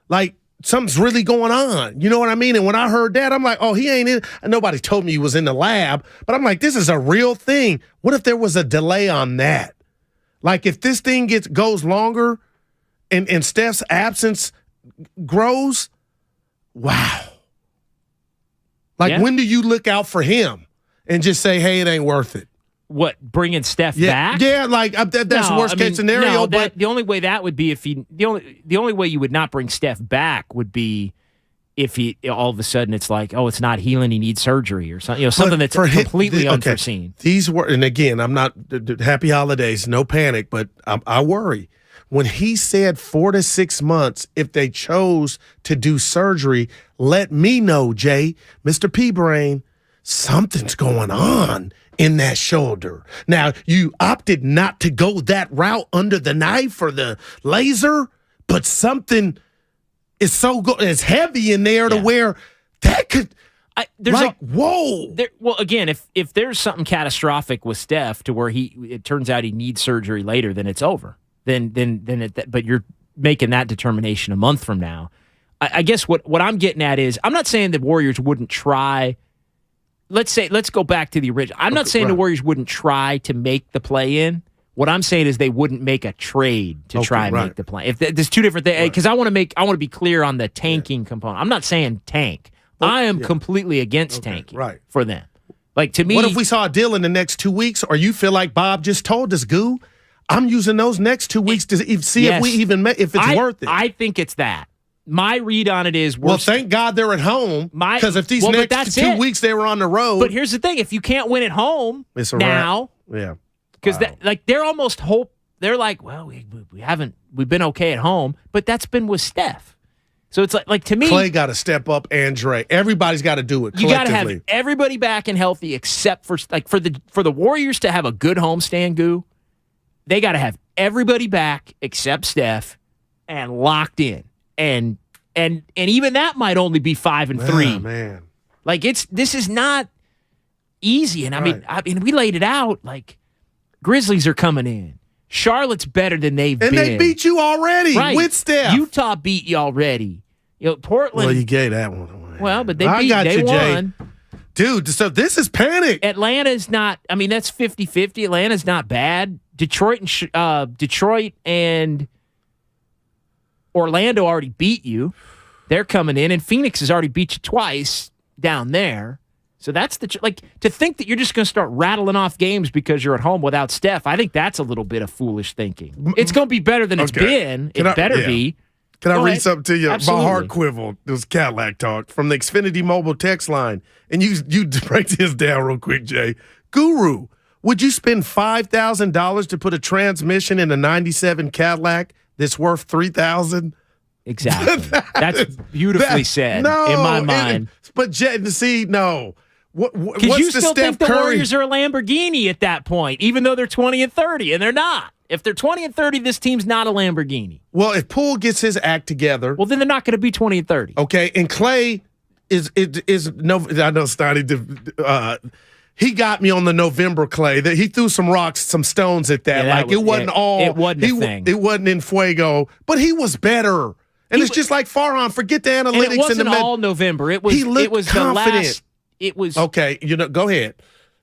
Like, something's really going on. You know what I mean? And when I heard that, I'm like, oh, he ain't in. And nobody told me he was in the lab, but I'm like, this is a real thing. What if there was a delay on that? Like, if this thing goes longer, and Steph's absence grows, wow. Like, when do you look out for him and just say, hey, it ain't worth it? What, bringing Steph back? Yeah, like, that's worst case scenario. No, but the only way that would be if the only way you would not bring Steph back would be if he all of a sudden it's like, oh, it's not healing, he needs surgery or something. Something that's completely unforeseen. These were, and again, I'm not happy holidays, no panic, but I worry. When he said 4 to 6 months, if they chose to do surgery, let me know, Jay, Mr. P Brain, something's going on in that shoulder. Now, you opted not to go that route under the knife or the laser, but something is so good. It's heavy in there to where that could. Whoa. Well, again, if there's something catastrophic with Steph to where it turns out he needs surgery later, then it's over. But you're making that determination a month from now. I guess what I'm getting at is I'm not saying the Warriors wouldn't try. Let's go back to the original. I'm not saying the Warriors wouldn't try to make the play in. What I'm saying is they wouldn't make a trade to try and make the play. If there's two different things, because I want to be clear on the tanking component. I'm not saying tank. I am completely against tanking for them. Like, to me, what if we saw a deal in the next 2 weeks, or you feel like Bob just told us, Goo? I'm using those next 2 weeks to see if we even if it's worth it. I think it's that. My read on it is, thank God they're at home, because if these next 2 weeks they were on the road. But here's the thing: if you can't win at home now, because they're almost hope. They're like, well, we've been okay at home, but that's been with Steph. So it's like to me, Clay got to step up, and Dre. Everybody's got to do it. You got to have everybody back and healthy, except for for the Warriors to have a good homestand. Goo, they got to have everybody back except Steph and locked in, and even that might only be 5 and 3. Man, like this is not easy. And I mean, we laid it out. Like, Grizzlies are coming in. Charlotte's better than they've been. And they beat you already with Steph. Utah beat you already. Portland. Well, you gave that one away. Well, but they won. Jay. Dude, so this is panic. Atlanta's not, that's 50-50. Atlanta's not bad. Detroit and Orlando already beat you. They're coming in, and Phoenix has already beat you twice down there. So that's to think that you're just going to start rattling off games because you're at home without Steph. I think that's a little bit of foolish thinking. It's going to be better than it's been. It better be. Can I read something to you? Absolutely. My heart quivered. It was Cadillac talk from the Xfinity mobile text line. And you break this down real quick, Jay. Guru, would you spend $5,000 to put a transmission in a 97 Cadillac that's worth $3,000? Exactly. That's beautifully said in my mind. But Jay, no. Because you still think the Warriors are a Lamborghini at that point, even though they're 20 and 30, and they're not. If they're 20 and 30, this team's not a Lamborghini. Well, if Poole gets his act together, then they're not going to be 20 and 30. Okay, and Clay is no. I know Stoney. He got me on the November Clay. That he threw some rocks, some stones at that. It wasn't all. It wasn't a thing. It wasn't in fuego, but he was better. And it's just like Farhan. Forget the analytics. And it wasn't all November. It was. He looked confident. The last. It was okay. Go ahead.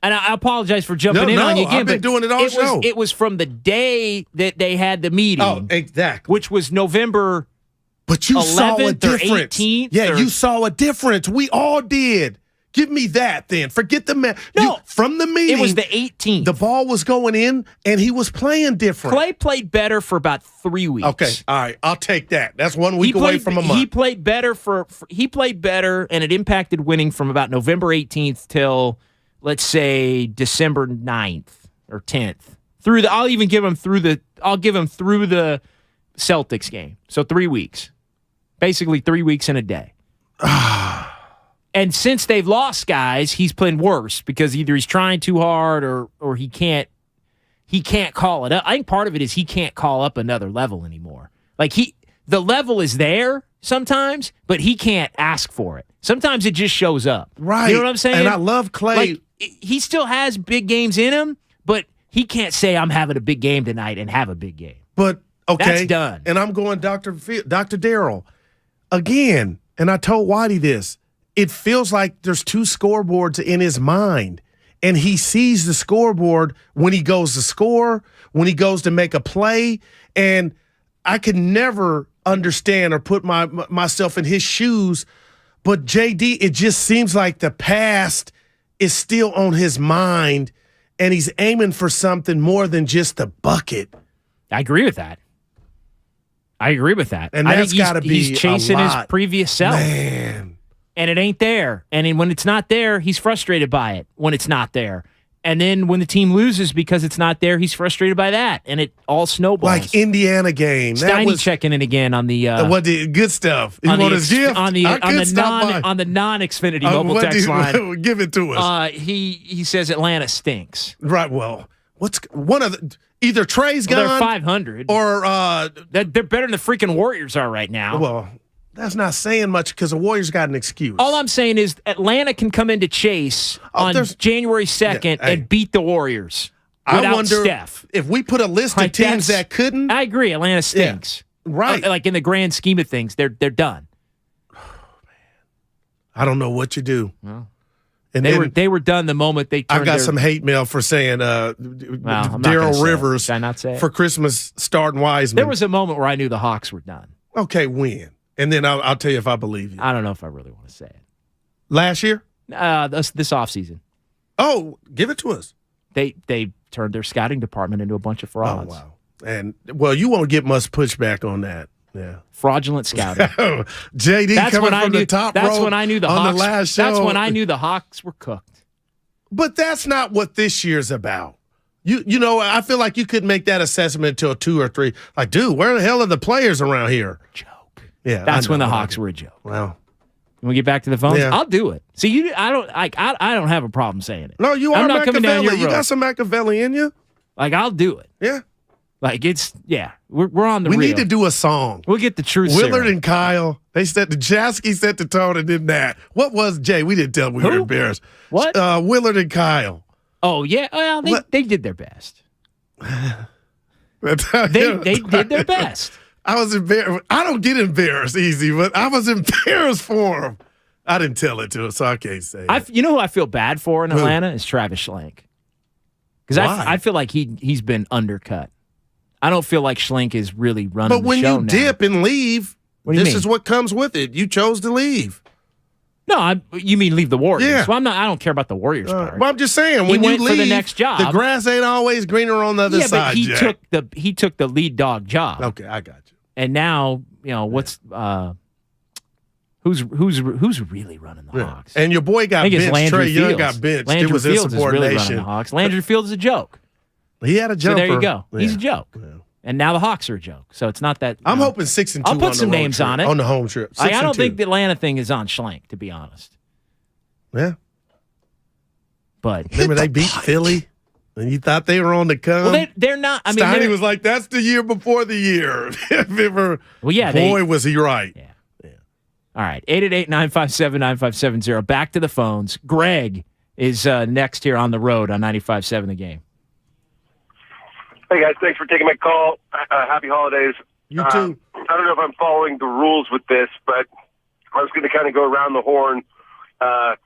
And I apologize for jumping in on you again. I've been doing it all show. It was from the day that they had the meeting. Oh, exactly. Which was November. But you 11th saw a difference. 18th. Yeah, you saw a difference. We all did. Give me that then. Forget the man. No, from the meeting. It was the 18th. The ball was going in, and he was playing different. Clay played better for about 3 weeks. Okay, all right. I'll take that. That's 1 week away from a month. He played better he played better, and it impacted winning from about November 18th till, let's say, December 9th or 10th. I'll give him through the Celtics game. So 3 weeks. Basically 3 weeks in a day. And since they've lost guys, he's playing worse because either he's trying too hard or he can't call it up. I think part of it is he can't call up another level anymore. Like the level is there sometimes, but he can't ask for it. Sometimes it just shows up. Right. You know what I'm saying? And I love Clay. Like, he still has big games in him, but he can't say I'm having a big game tonight and have a big game. But okay. That's done. And I'm going Dr. Darryl again, and I told Whitey this. It feels like there's 2 scoreboards in his mind, and he sees the scoreboard when he goes to score, when he goes to make a play, and I could never understand or put myself in his shoes, but JD, it just seems like the past is still on his mind, and he's aiming for something more than just the bucket. I agree with that. And that's got to be he's chasing a his lot. previous self. Man. And it ain't there. And when it's not there, he's frustrated by it when it's not there. And then when the team loses because it's not there, he's frustrated by that, and it all snowballs. Like Indiana game. Steiny checking in again on the good stuff. You on want the his gift? on the non-Xfinity mobile text line. Give it to us. He says Atlanta stinks. Right. Well, what's one of the either Trey's gone? They're 500, or they're better than the freaking Warriors are right now. Well, that's not saying much because the Warriors got an excuse. All I'm saying is Atlanta can come into Chase on January 2nd and beat the Warriors without I wonder Steph. If we put a list of teams that couldn't. I agree. Atlanta stinks. Yeah, right. Like in the grand scheme of things, they're done. Oh, man. I don't know what you do. Well, and they were done the moment they turned I got some hate mail for saying Daryl Rivers Did I not say it? for Christmas starting Wiseman. There was a moment where I knew the Hawks were done. Okay, when? And then I'll tell you if I believe you. I don't know if I really want to say it. Last year? This offseason. Oh, give it to us. They turned their scouting department into a bunch of frauds. Oh, wow. And, well, you won't get much pushback on that. Yeah. Fraudulent scouting. JD coming from the top row. That's when I knew the Hawks. The last show. That's when I knew the Hawks were cooked. But that's not what this year's about. You know, I feel like you could make that assessment until 2 or 3. Like, dude, where the hell are the players around here? Joke. Yeah, that's when the Hawks were a joke. Well, when we get back to the phones, yeah. I'll do it. See, I don't have a problem saying it. No, you I'm are not coming down your Machiavelli. You road. got some Machiavelli in you. Like, I'll do it. Yeah. Like, we're on the We reel. need to do a song. We'll get the truth. Willard serum. and Kyle, they set the Jasky set the tone and did that. What was Jay? We didn't tell we were embarrassed. What? Willard and Kyle. Oh yeah, well they did their best. They did their best. I was embarrassed. I don't get embarrassed easy, but I was embarrassed for him. I didn't tell it to him, so I can't say it. You know who I feel bad for in Atlanta is Travis Schlenk. Because I feel like he's been undercut. I don't feel like Schlenk is really running the show now. But when you dip and leave, this is what comes with it. You chose to leave. No, you mean leave the Warriors? Yeah. Well, I don't care about the Warriors part. Well, I'm just saying He when you went leave for the next job. the grass ain't always greener on the other side. Yeah, but he took the lead dog job. Okay, I got you. And now what's who's really running the Hawks? And your boy got I think it's benched. Landry Trey Young Fields. got benched. Landry It was Fields is really running insubordination. the Hawks. Landry Fields is a joke. He had a jumper. So there you go. Yeah. He's a joke. Yeah. And now the Hawks are a joke. So it's not that. I'm hoping 6 and 2. I'll put some names on it on the home trip. I don't think the Atlanta thing is on Schlenk, to be honest. Yeah. But remember they beat Philly, and you thought they were on the come. Well, they're not. I mean, Steiny was like, "That's the year before the year." Well, yeah. Boy, was he right. Yeah. All right. 888-957-9570. Back to the phones. Greg is next here on the road on 95.7 The Game. Hey, guys. Thanks for taking my call. Happy holidays. You too. I don't know if I'm following the rules with this, but I was going to kind of go around the horn. For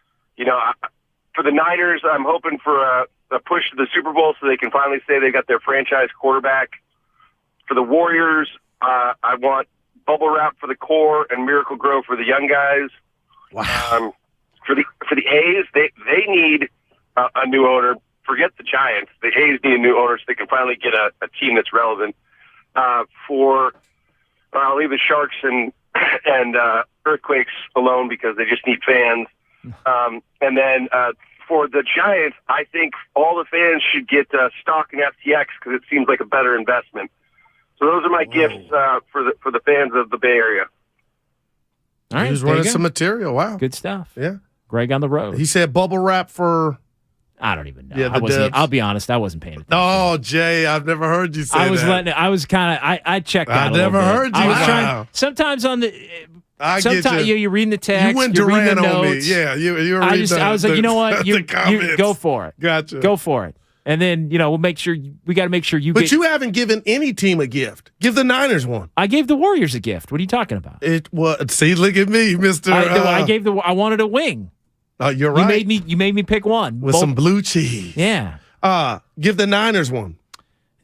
the Niners, I'm hoping for a push to the Super Bowl so they can finally say they got their franchise quarterback. For the Warriors, I want bubble wrap for the core and Miracle Grow for the young guys. Wow. For the A's, they need a new owner. Forget the Giants. The A's need a new owner so they can finally get a team that's relevant. I'll leave the Sharks and Earthquakes alone because they just need fans. And then for the Giants, I think all the fans should get stock in FTX because it seems like a better investment. So those are my gifts for the fans of the Bay Area. All right, he was running some material. Wow, good stuff. Yeah, Greg on the road. He said bubble wrap for. I don't even know. Yeah, I'll be honest. I wasn't paying attention. Oh, Jay, I've never heard you say that. I checked out. I never heard you. I was trying. Sometimes on the. Sometimes you're reading the text. You went you're Durant reading the on me. notes. Yeah, you were reading I was like, you know what? You comments. go for it. Gotcha. Go for it. And then, we'll make sure we got to make sure you. But you haven't given any team a gift. Give the Niners one. I gave the Warriors a gift. What are you talking about? See, look at me, Mister. I wanted a wing. Oh, you're right. You made me pick one with some blue cheese. Yeah. Give the Niners one.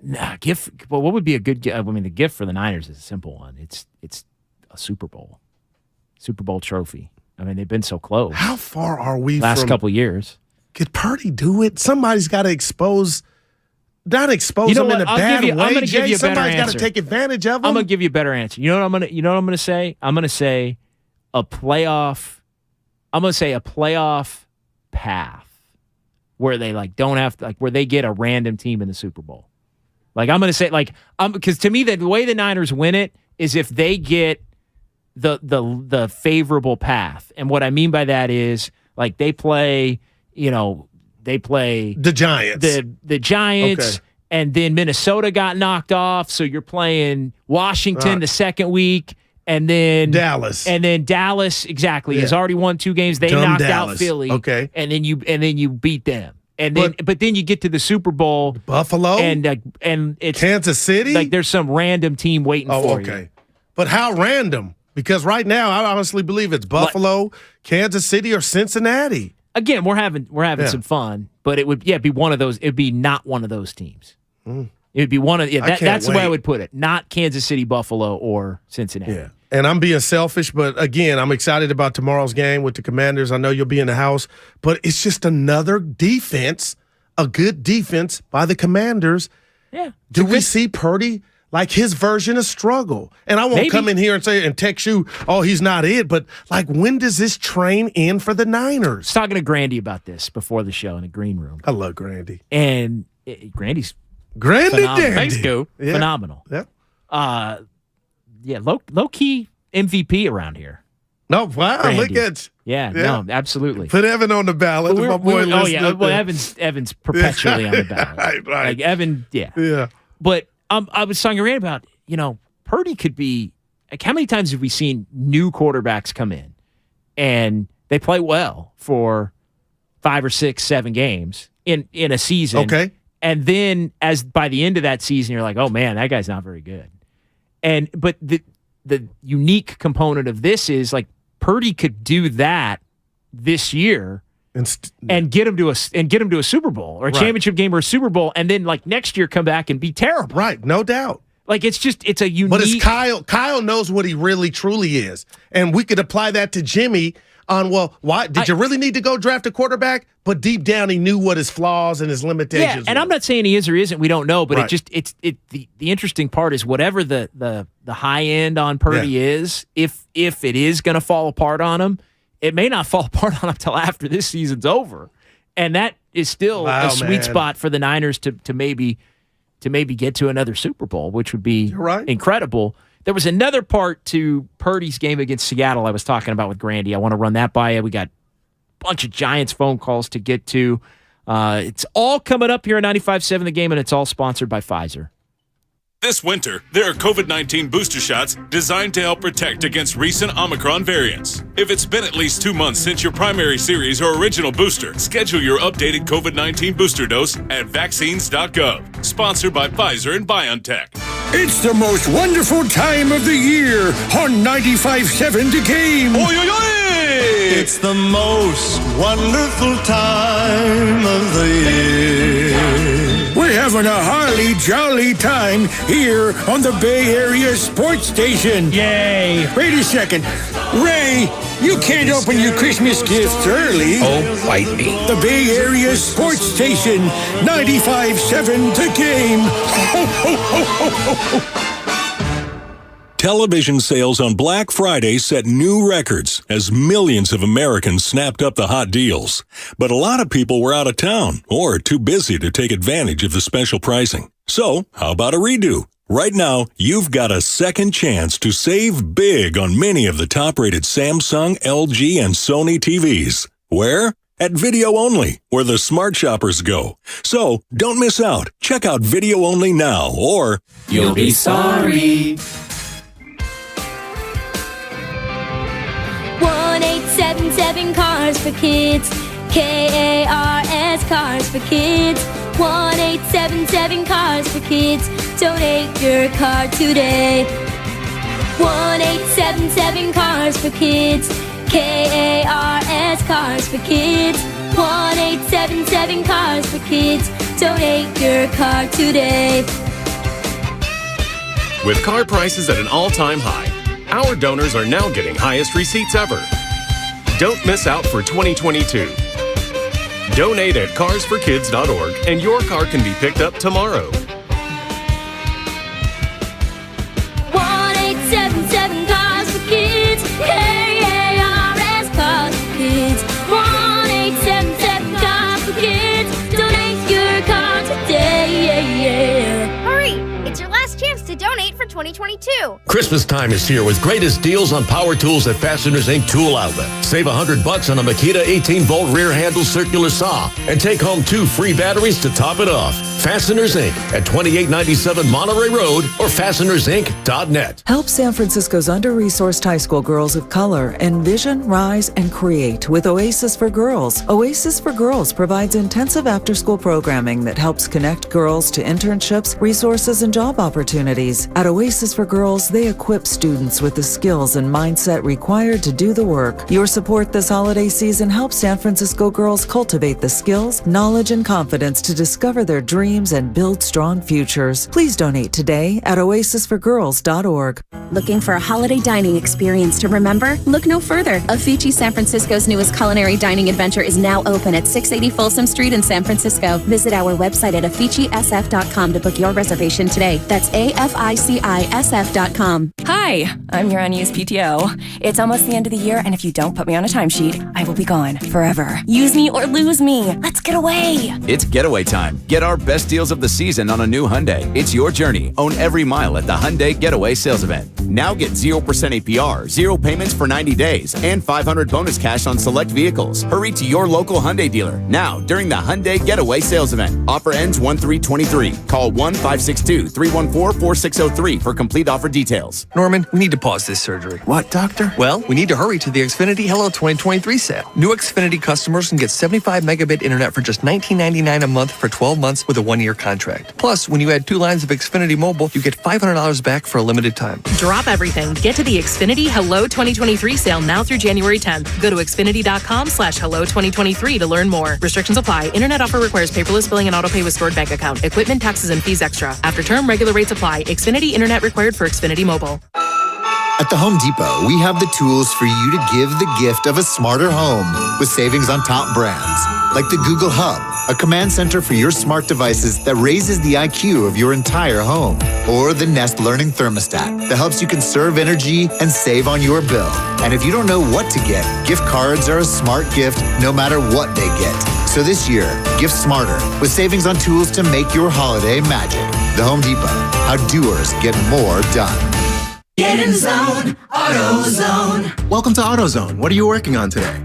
Nah, gift. Well, what would be a good gift? I mean, the gift for the Niners is a simple one. It's a Super Bowl trophy. I mean, they've been so close. How far are we last from, couple of years? Could Purdy do it? Somebody's got to not expose them in a bad way. I'm going to give you a better Somebody's got to answer. take advantage of them. I'm going to give you a better answer. You know what I'm going to say? I'm going to say a playoff. I'm going to say a playoff path where they like don't have to, like where they get a random team in the Super Bowl. Like I'm going to say like because to me the way the Niners win it is if they get the favorable path. And what I mean by that is like they play the Giants. The Giants. Okay. And then Minnesota got knocked off, so you're playing Washington the second week, and then Dallas. And then Dallas has already won 2 games. They knocked out Philly. Okay. And then you beat them. And then but then you get to the Super Bowl. Buffalo? And it's Kansas City? Like there's some random team waiting for you. Okay. But how random? Because right now I honestly believe it's Buffalo, Kansas City, or Cincinnati. Again, we're having some fun, but it would be one of those. It'd be not one of those teams. It'd be one of that's the way I would put it. Not Kansas City, Buffalo, or Cincinnati. Yeah. And I'm being selfish, but again, I'm excited about tomorrow's game with the Commanders. I know you'll be in the house, but it's just another defense, a good defense by the Commanders. Yeah. Do we see Purdy like his version of struggle? And I won't come in here and say and text you, oh, he's not it. But like, when does this train end for the Niners? I was talking to Grandy about this before the show in the green room. I love Grandy. And Grandy's Grandy phenomenal. Dandy. Thanks, Go. Yeah. Phenomenal. Yeah. Low key MVP around here. No, wow, Grandy. look at yeah, no, absolutely. Put Evan on the ballot. My boy Evan's perpetually on the ballot. right. Like Evan, yeah. But I was talking to Randy about, Purdy could be like, how many times have we seen new quarterbacks come in and they play well for 5 or 6, 7 games in a season. Okay. And then as by the end of that season, you're like, oh man, that guy's not very good. But the unique component of this is like Purdy could do that this year and get him to a Super Bowl or a championship game or a Super Bowl, and then like next year come back and be terrible. Right, no doubt. Like it's a unique. But it's Kyle. Kyle knows what he really truly is, and we could apply that to Jimmy. Why did you really need to go draft a quarterback? But deep down, he knew what his flaws and his limitations were. And I'm not saying he is or isn't. We don't know, but the interesting part is whatever the high end on Purdy is, if it is going to fall apart on him, it may not fall apart on him until after this season's over, and that is still a sweet spot for the Niners to maybe get to another Super Bowl, which would be incredible. There was another part to Purdy's game against Seattle I was talking about with Grandy. I want to run that by you. We got a bunch of Giants phone calls to get to. It's all coming up here on 95.7 The Game, and it's all sponsored by Pfizer. This winter, there are COVID-19 booster shots designed to help protect against recent Omicron variants. If it's been at least 2 months since your primary series or original booster, schedule your updated COVID-19 booster dose at vaccines.gov. Sponsored by Pfizer and BioNTech. It's the most wonderful time of the year on 95.7 The Game. Oy, oy, oy! It's the most wonderful time of the year. We're having a holly jolly time here on the Bay Area Sports Station. Yay! Wait a second. Ray, you can't open your Christmas gifts early. Oh, bite me. The Bay Area Sports Station, 95.7 The Game. Ho, ho, ho, ho, ho, ho. Television sales on Black Friday set new records as millions of Americans snapped up the hot deals. But a lot of people were out of town or too busy to take advantage of the special pricing. So, how about a redo? Right now, you've got a second chance to save big on many of the top-rated Samsung, LG, and Sony TVs. Where? At Video Only, where the smart shoppers go. So, don't miss out. Check out Video Only now, or you'll be sorry. 1-877 Cars for Kids. KARS Cars for Kids. 1-877 Cars for Kids. Donate your car today. 1-877 Cars for Kids. KARS Cars for Kids. 1-877 Cars for Kids. Donate your car today. With car prices at an all-time high, our donors are now getting highest receipts ever. Don't miss out for 2022. Donate at carsforkids.org and your car can be picked up tomorrow. 1-877 Cars for Kids. KARS Cars for Kids. 1-877 Cars for Kids. 2022. Christmas time is here with greatest deals on power tools at Fasteners Inc. Tool Outlet. Save $100 on a Makita 18-volt rear handle circular saw and take home 2 free batteries to top it off. Fasteners Inc. at 2897 Monterey Road or fastenersinc.net. Help San Francisco's under-resourced high school girls of color envision, rise, and create with Oasis for Girls. Oasis for Girls provides intensive after-school programming that helps connect girls to internships, resources, and job opportunities. At Oasis for Girls, they equip students with the skills and mindset required to do the work. Your support this holiday season helps San Francisco girls cultivate the skills, knowledge, and confidence to discover their dreams and build strong futures. Please donate today at oasisforgirls.org. Looking for a holiday dining experience to remember? Look no further. Afici San Francisco's newest culinary dining adventure is now open at 680 Folsom Street in San Francisco. Visit our website at aficisf.com to book your reservation today. That's AFICISF.com. Hi, I'm your unused PTO. It's almost the end of the year, and if you don't put me on a timesheet, I will be gone forever. Use me or lose me. Let's get away. It's getaway time. Get our best deals of the season on a new Hyundai. It's your journey. Own every mile at the Hyundai Getaway Sales Event. Now get 0% APR, 0 payments for 90 days, and $500 bonus cash on select vehicles. Hurry to your local Hyundai dealer now during the Hyundai Getaway Sales Event. Offer ends 1/3/23. Call 1-562-314-4603 for complete offer details. Norman, we need to pause this surgery. What, doctor? Well, we need to hurry to the Xfinity Hello 2023 sale. New Xfinity customers can get 75 megabit internet for just $19.99 a month for 12 months with a 1-year contract. Plus, when you add 2 lines of Xfinity Mobile, you get $500 back for a limited time. Drop everything. Get to the Xfinity Hello 2023 sale now through January 10th. Go to Xfinity.com/Hello2023 to learn more. Restrictions apply. Internet offer requires paperless billing and autopay with stored bank account. Equipment, taxes, and fees extra. After term, regular rates apply. Xfinity Internet required for Xfinity Mobile. At the Home Depot, we have the tools for you to give the gift of a smarter home with savings on top brands, like the Google Hub, a command center for your smart devices that raises the IQ of your entire home, or the Nest Learning Thermostat that helps you conserve energy and save on your bill. And if you don't know what to get, gift cards are a smart gift no matter what they get. So this year, gift smarter with savings on tools to make your holiday magic. The Home Depot, how doers get more done. Get in the zone, AutoZone. Welcome to AutoZone. What are you working on today?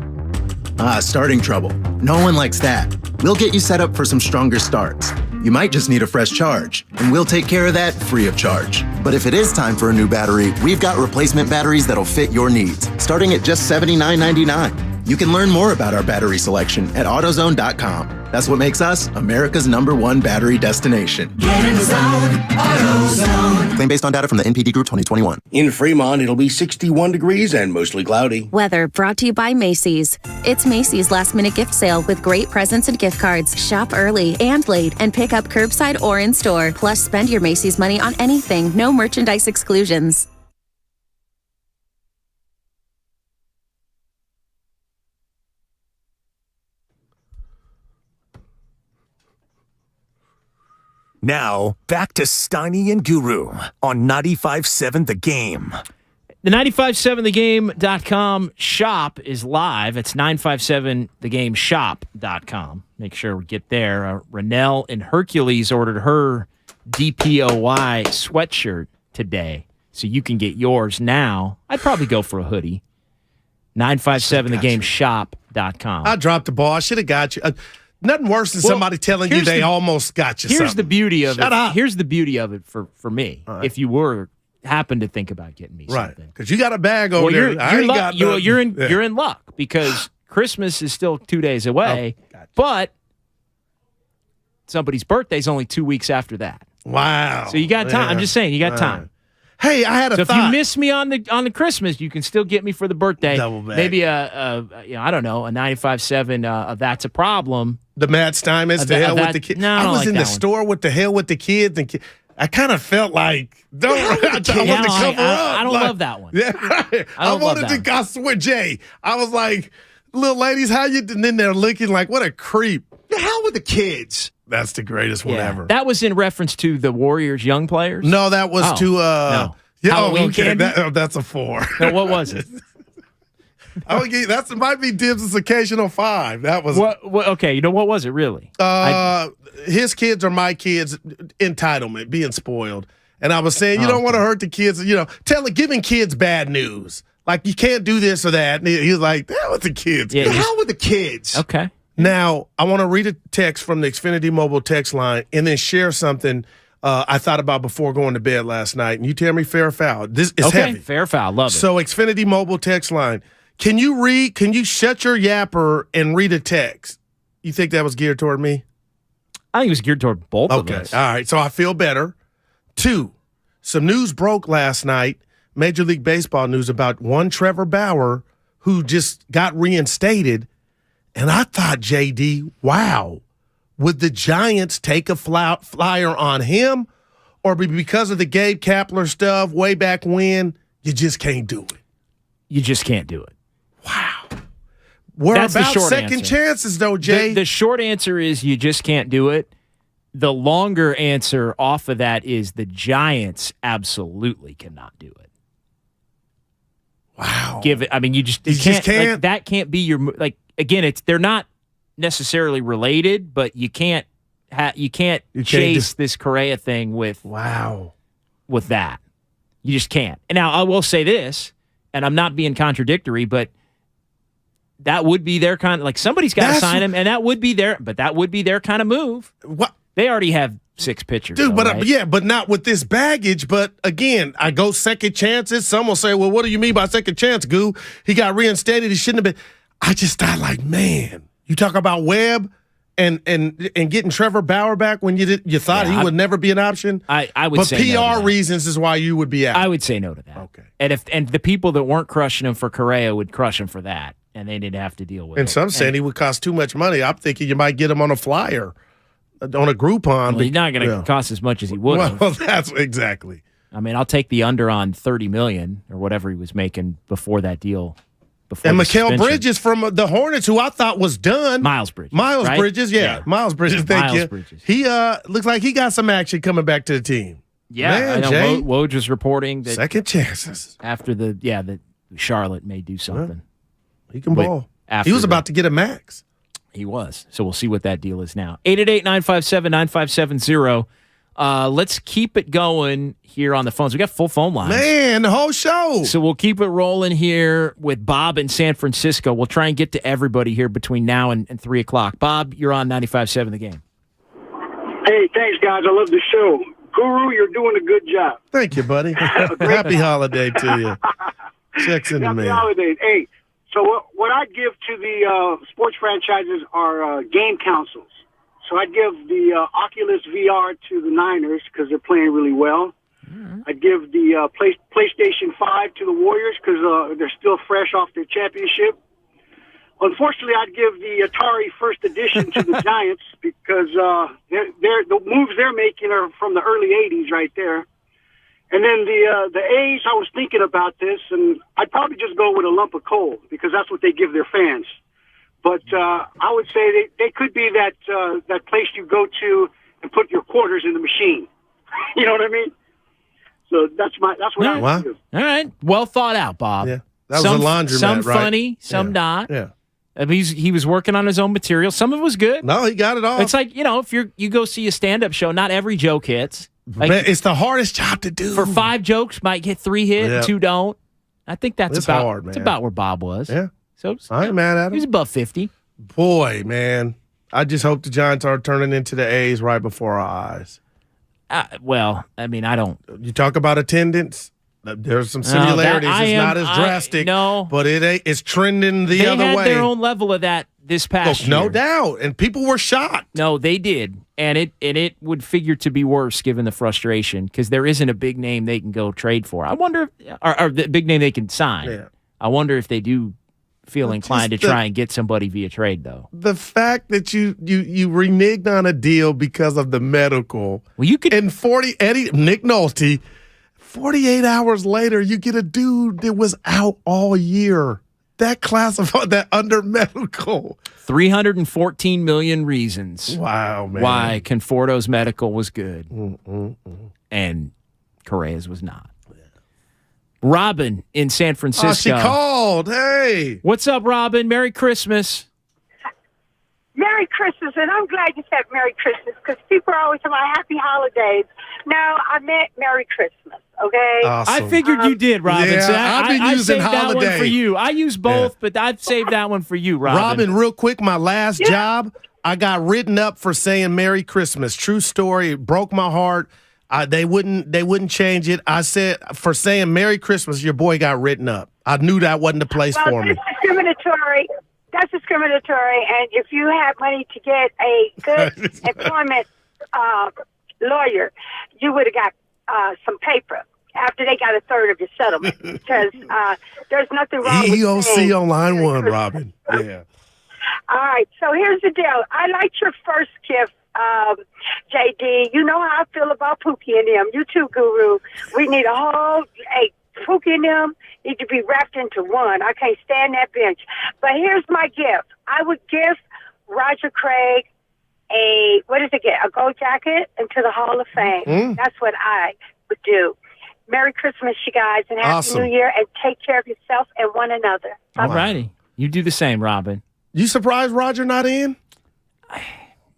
Starting trouble. No one likes that. We'll get you set up for some stronger starts. You might just need a fresh charge, and we'll take care of that free of charge. But if it is time for a new battery, we've got replacement batteries that'll fit your needs, starting at just $79.99. You can learn more about our battery selection at AutoZone.com. That's what makes us America's #1 battery destination. Get in the zone, AutoZone. Claim based on data from the NPD Group 2021. In Fremont, it'll be 61 degrees and mostly cloudy. Weather brought to you by Macy's. It's Macy's last-minute gift sale with great presents and gift cards. Shop early and late and pick up curbside or in-store. Plus, spend your Macy's money on anything. No merchandise exclusions. Now, back to Steiny and Guru on 95.7 The Game. The 957thegame.com shop is live. It's 957thegameshop.com. Make sure we get there. Renelle and Hercules ordered her DPOY sweatshirt today, so you can get yours now. I'd probably go for a hoodie. 957thegameshop.com. I dropped the ball. I should have got you. Nothing worse than somebody telling you they almost got you something. Here's the beauty of it. Shut up. Here's the beauty of it for me. Right. If you happen to think about getting me something. Because you got a bag over there. You're in luck because Christmas is still 2 days away, but somebody's birthday's only 2 weeks after that. Wow. So you got time. I'm just saying, you got time. Hey, I had a thought. So if you miss me on the Christmas, you can still get me for the birthday. Double bag. Maybe I don't know, a 95.7 That's a Problem. The Matt Steinmetz, The Hell with the Kids. No, I was like in the store with The Hell with the Kids, and I kind of felt like, I wanted to cover up. I don't love that one. Yeah, I wanted to, I swear, Jay, I was like, little ladies, how you, and then they're looking like, what a creep. The Hell with the Kids. That's the greatest one ever. That was in reference to the Warriors young players? No, that was to no. Halloween candy? That's a 4. No, what was it? That might be Dibs' occasional 5. That was what? Okay, what was it really? His kids are my kids. Entitlement, being spoiled, And I was saying, you don't want to hurt the kids, giving kids bad news. Like, you can't do this or that. And he was like, the hell with the kids. Yeah, the hell with the kids. Okay. Now, I want to read a text from the Xfinity Mobile text line and then share something I thought about before going to bed last night. And you tell me fair or foul. This is heavy. Fair or foul. Love it. So, Xfinity Mobile text line. Can you shut your yapper and read a text? You think that was geared toward me? I think it was geared toward both of us. Okay. All right. So I feel better. 2, some news broke last night, Major League Baseball news about one Trevor Bauer who just got reinstated. And I thought, JD, wow, would the Giants take a flyer on him? Or because of the Gabe Kapler stuff way back when, you just can't do it? You just can't do it. Wow. We're That's about the short second answer. chances, though, Jay. The short answer is you just can't do it. The longer answer off of that is the Giants absolutely cannot do it. Wow. You just can't. Like, that can't be your again. They're not necessarily related, but you can't chase this Correa thing with that. You just can't. And now I will say this, and I'm not being contradictory, but that would be their kind of somebody's got to sign him, and that would be their kind of move. What? They already have 6 pitchers, dude. Though, right? But not with this baggage. But again, I go second chances. Some will say, "Well, what do you mean by second chance, Goo? He got reinstated. He shouldn't have been." I just thought, man, you talk about Webb and getting Trevor Bauer back when you thought he would never be an option. I would but say PR no to that. reasons is why you would be out. I would say no to that. Okay. And the people that weren't crushing him for Correa would crush him for that, and they didn't have to deal with it. And some saying he would cost too much money. I'm thinking you might get him on a flyer, on a Groupon. Well, he's not going to cost as much as he would. Well, that's exactly. I mean, I'll take the under on $30 million or whatever he was making before that deal. And Mikal Bridges from the Hornets, who I thought was done. Miles Bridges. Right? Bridges, yeah. Miles Bridges, thank you. Bridges. He looks like he got some action coming back to the team. Yeah, man, I know. Jay, Woj was reporting that second chances after that Charlotte may do something. He can ball. He was about to get a max. He was. So we'll see what that deal is now. 888-957-9570. Let's keep it going here on the phones. We got full phone lines. Man, the whole show. So we'll keep it rolling here with Bob in San Francisco. We'll try and get to everybody here between now and 3 o'clock. Bob, you're on 95.7 The Game. Hey, thanks, guys. I love the show. Guru, you're doing a good job. Thank you, buddy. Happy holiday to you. Checks in the mail. Happy holidays. Hey, so what I'd give to the sports franchises are game consoles. So I'd give the Oculus VR to the Niners because they're playing really well. Mm-hmm. I'd give the PlayStation 5 to the Warriors because they're still fresh off their championship. Unfortunately, I'd give the Atari First Edition to the Giants because the moves they're making are from the early 80s right there. And then the A's, I was thinking about this, and I'd probably just go with a lump of coal because that's what they give their fans. But I would say they could be that place you go to and put your quarters in the machine. You know what I mean? So that's what I would do. All right. Well thought out, Bob. Yeah. That was a laundromat, some right? funny, some not. Yeah. I mean, he was working on his own material. Some of it was good. No, he got it all. It's like, if you go see a stand-up show, not every joke hits. Like, man, it's the hardest job to do. For 5 jokes, might get 3 hit, 2 don't. I think that's hard, man. That's about where Bob was. Yeah. So I ain't mad at him. He was above 50. Boy, man. I just hope the Giants are turning into the A's right before our eyes. Well, I mean, I don't. You talk about attendance. There's some similarities. It's not as drastic. But it's trending the other way. They had their own level of that this past year. No doubt. And people were shocked. No, they did. And it would figure to be worse given the frustration because there isn't a big name they can go trade for. I wonder or the big name they can sign. Yeah. I wonder if they do feel inclined to try and get somebody via trade, though. The fact that you reneged on a deal because of the medical. Well, you could. And Nick Nolte, 48 hours later, you get a dude that was out all year. That classified that under medical. 314 million reasons. Wow, man. Why Conforto's medical was good and Correa's was not. Robin in San Francisco. Oh, she called. Hey. What's up, Robin? Merry Christmas. Merry Christmas, and I'm glad you said Merry Christmas because people are always talking about Happy Holidays. No, I meant Merry Christmas, okay? Awesome. I figured you did, Robin. Yeah, so I've been using saved holiday. that one for you. I use both, but I've saved that one for you, Robin. Robin, real quick, my last job, I got written up for saying Merry Christmas. True story. It broke my heart. They wouldn't change it. I said for saying Merry Christmas, your boy got written up. I knew that wasn't the place for me. Discriminatory. That's discriminatory, and if you had money to get a good employment lawyer, you would have got some paper after they got a third of your settlement because there's nothing wrong with EEOC on line 1, Robin. Yeah. All right, so here's the deal. I liked your first gift, JD. You know how I feel about Pookie and them. You too, Guru. We need a whole, Pookie and them need to be wrapped into one. I can't stand that bench. But here's my gift. I would give Roger Craig a gold jacket into the Hall of Fame. That's what I would do. Merry Christmas, you guys, and Happy New Year, and take care of yourself and one another. All righty. You do the same, Robin. You surprised Roger not in?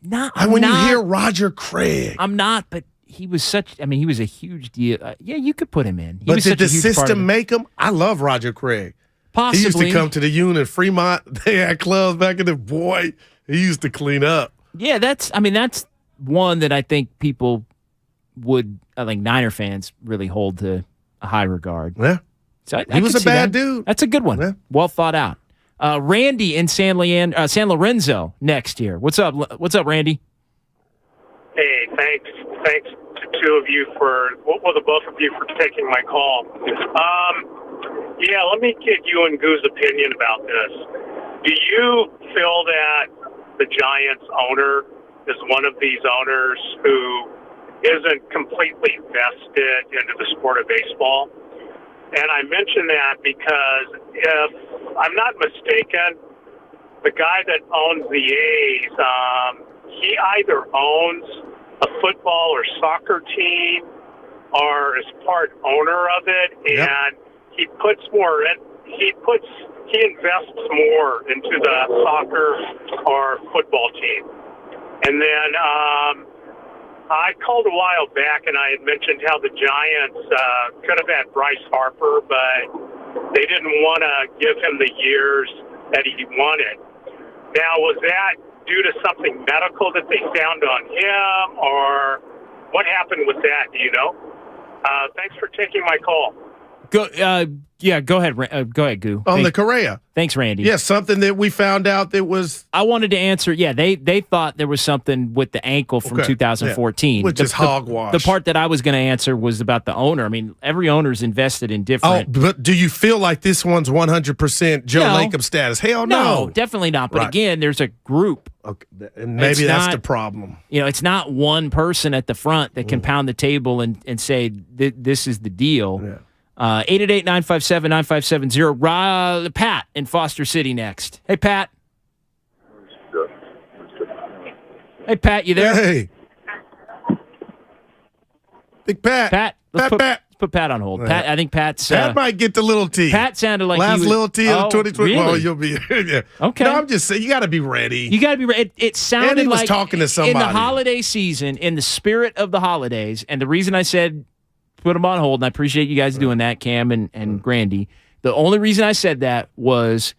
No, when you hear Roger Craig. I'm not, but he was he was a huge deal. Yeah, you could put him in. But did the system make him? I love Roger Craig. Possibly. He used to come to the Union, Fremont. They had clubs back in the boy. He used to clean up. Yeah, that's one that I think people would, Niner fans really hold to a high regard. Yeah. So he was a bad dude. That's a good one. Yeah. Well thought out. Randy in San Lorenzo next year. What's up, Randy? Hey, thanks to two of you the both of you for taking my call. Let me get you and Goo's opinion about this. Do you feel that the Giants owner is one of these owners who isn't completely vested into the sport of baseball? And I mention that because if I'm not mistaken, the guy that owns the A's, he either owns a football or soccer team or is part owner of it, and he invests more into the soccer or football team. And then I called a while back and I had mentioned how the Giants could have had Bryce Harper, but they didn't want to give him the years that he wanted. Now, was that due to something medical that they found on him, or what happened with that? Do you know? Thanks for taking my call. Go ahead. Go ahead, Goo. On the Correa. Thanks, Randy. Yeah, something that we found out that was. I wanted to answer. Yeah, they thought there was something with the ankle from 2014, which is hogwash. The part that I was going to answer was about the owner. I mean, every owner's invested in different. Oh, but do you feel like this one's 100% Joe Lacob status? Hell no, definitely not. But again, there's a group. Okay, and maybe that's the problem. It's not one person at the front that can pound the table and say this is the deal. Yeah. 888-957-9570. Pat in Foster City next. Hey, Pat. Hey, Pat, you there? Hey. Big Pat. Pat. Let's put Pat on hold. Pat, I think Pat might get the little T. Pat sounded like last little T of 2020. Really? Well, you'll be yeah. Okay. No, I'm just saying you got to be ready. You got to be ready. It sounded and he was like talking to somebody in the holiday season, in the spirit of the holidays, and the reason I said put him on hold, and I appreciate you guys doing that, Cam and Grandy. The only reason I said that was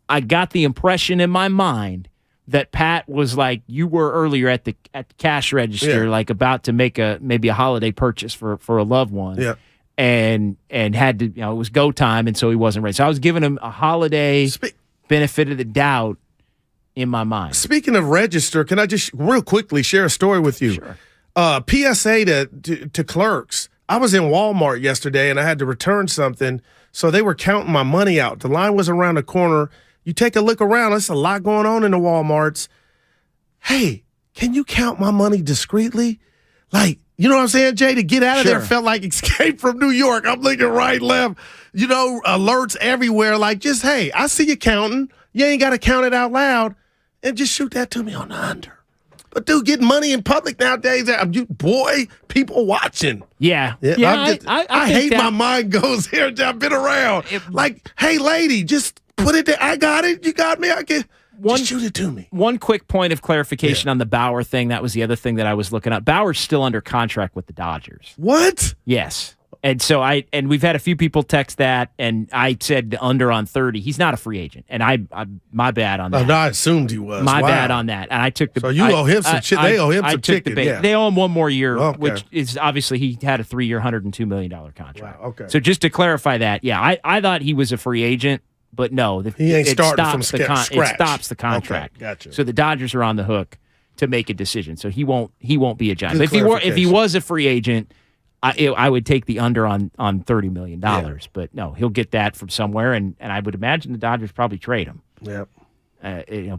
I got the impression in my mind that Pat was like you were earlier at the cash register, like about to make maybe a holiday purchase for a loved one. Yeah. And had to, it was go time, and so he wasn't ready. So I was giving him a holiday benefit of the doubt in my mind. Speaking of register, can I just real quickly share a story with you? Sure. PSA to clerks. I was in Walmart yesterday, and I had to return something, so they were counting my money out. The line was around the corner. You take a look around. There's a lot going on in the Walmarts. Hey, can you count my money discreetly? Like, you know what I'm saying, Jay? To get out of there felt like Escape from New York. I'm looking right, left, alerts everywhere. Like, just, hey, I see you counting. You ain't got to count it out loud. And just shoot that to me on the under. But, dude, getting money in public nowadays, people watching. Yeah. I hate my mind goes here. I've been around. Like, hey, lady, just put it there. I got it. You got me. Just shoot it to me. One quick point of clarification on the Bauer thing. That was the other thing that I was looking at. Bauer's still under contract with the Dodgers. What? Yes. And so we've had a few people text that, and I said under on 30. He's not a free agent, and I my bad on that. I assumed he was. My bad on that, and I took the. So you owe him some shit. They owe him some chicken. Yeah. They owe him one more year, Okay. which is obviously he had a 3-year, $102 million contract. Wow, okay. So just to clarify that, I thought he was a free agent, but no, he ain't starting from scratch. It stops the contract. Okay, gotcha. So the Dodgers are on the hook to make a decision. So he won't be a Giant. Good If he was a free agent, I would take the under on $30 million. Yeah. But no, he'll get that from somewhere, and I would imagine the Dodgers probably trade him. Yep.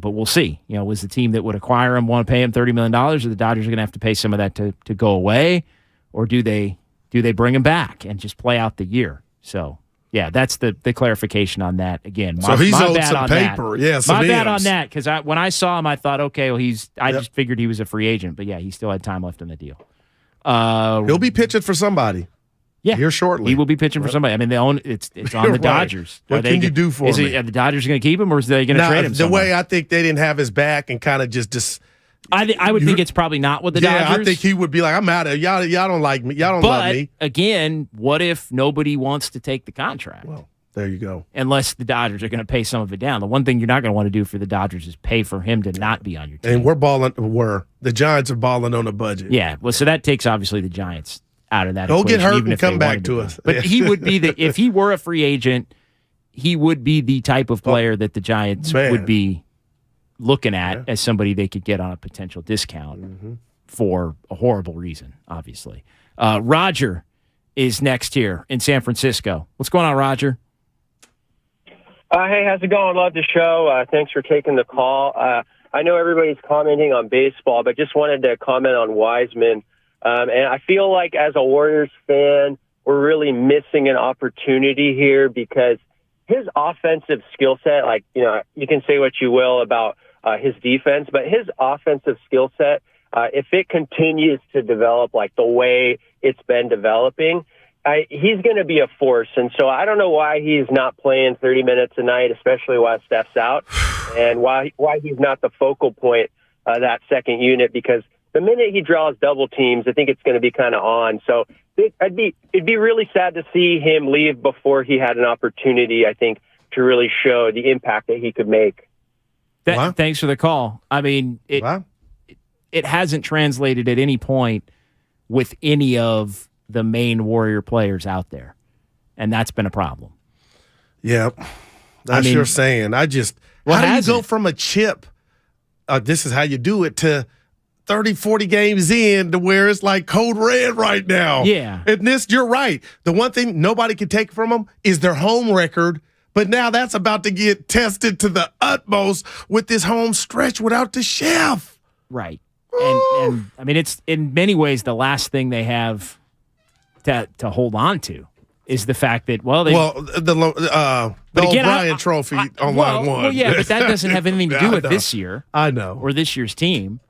But we'll see. Was the team that would acquire him want to pay him $30 million, or the Dodgers are going to have to pay some of that to go away, or do they bring him back and just play out the year? So yeah, that's the clarification on that. Again, so he's owed some paper. Yeah, some my bad on that, because when I saw him, I thought, okay, well I just figured he was a free agent, but yeah, he still had time left in the deal. He'll be pitching for somebody. Yeah, here shortly. He will be pitching for somebody. I mean, it's on the Dodgers. What can you do for me? Are the Dodgers going to keep him, or is they going to trade him? The way I think they didn't have his back and kind of just. I would think it's probably not with the Dodgers. Yeah, I think he would be like, I'm out of y'all don't like me. Y'all don't love me. Again, what if nobody wants to take the contract? Well, there you go. Unless the Dodgers are going to pay some of it down. The one thing you're not going to want to do for the Dodgers is pay for him to not be on your team. And the Giants are balling on a budget. Yeah, well, so that takes obviously the Giants out of that. He'll equation, get hurt even and come back to us. But he would be if he were a free agent, he would be the type of player that the Giants would be looking at as somebody they could get on a potential discount for a horrible reason, obviously. Roger is next here in San Francisco. What's going on, Roger? Hey, how's it going? Love the show. Thanks for taking the call. I know everybody's commenting on baseball, but just wanted to comment on Wiseman. And I feel like as a Warriors fan, we're really missing an opportunity here because his offensive skill set, you can say what you will about his defense, but his offensive skill set, if it continues to develop like the way it's been developing, he's going to be a force. And so I don't know why he's not playing 30 minutes a night, especially while Steph's out, and why he's not the focal point of that second unit, because the minute he draws double teams, I think it's going to be kind of on. So it'd be really sad to see him leave before he had an opportunity, I think, to really show the impact that he could make. Thanks for the call. I mean, it hasn't translated at any point with any of the main Warrior players out there, and that's been a problem. Yep. That's you're saying. How do you go from a chip, this is how you do it, to 30, 40 games in to where it's like code red right now? Yeah. And you're right. The one thing nobody can take from them is their home record, but now that's about to get tested to the utmost with this home stretch without the chef. Right. And I mean, it's in many ways the last thing they have to hold on to is the fact that, the O'Brien Trophy on line one. Well, yeah, but that doesn't have anything to do with this year. I know. Or this year's team.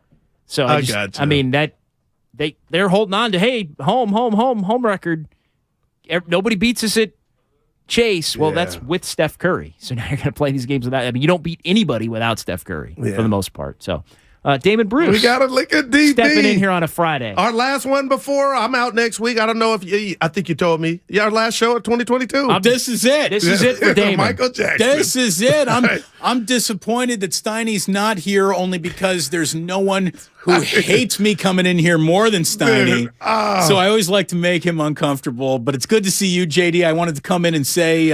So I mean, that they're holding on to, hey, home record. Nobody beats us at Chase. Well, that's with Steph Curry. So now you're going to play these games without. I mean, you don't beat anybody without Steph Curry for the most part. So. Damon Bruce. We got to look at DB. Stepping in here on a Friday. Our last one before I'm out next week. I don't know if I think you told me. Yeah, our last show of 2022. This is it. This is it for Damon. Michael Jackson. This is it. I'm disappointed that Steiny's not here only because there's no one who hates me coming in here more than Steiny. So I always like to make him uncomfortable. But it's good to see you, JD. I wanted to come in and say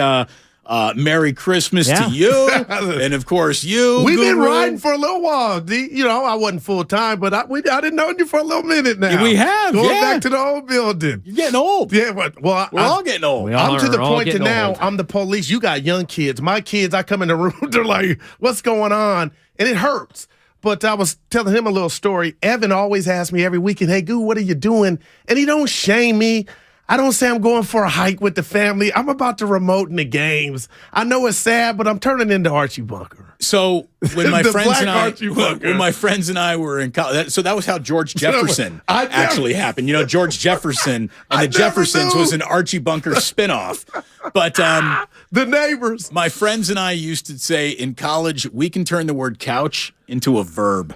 Merry Christmas to you, and of course you. We've been riding for a little while. I wasn't full time, but I didn't know you for a little minute now. We have going back to the old building. You're getting old. Yeah, but we're all getting old. I'm to the point to now. I'm the police. You got young kids. My kids. I come in the room. They're like, "What's going on?" And it hurts. But I was telling him a little story. Evan always asks me every weekend, "Hey, Goo, what are you doing?" And he don't shame me. I don't say I'm going for a hike with the family. I'm about to remote in the games. I know it's sad, but I'm turning into Archie Bunker. So when my friends and I were in college, so that was how George Jefferson actually happened. You know, George Jefferson and the Jeffersons was an Archie Bunker spinoff. But the neighbors. My friends and I used to say in college, we can turn the word couch into a verb.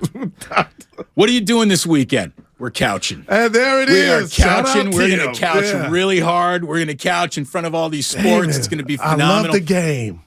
What are you doing this weekend? We're couching. And there it is. We are couching. We're going to couch really hard. We're going to couch in front of all these sports. It's going to be phenomenal. I love the game.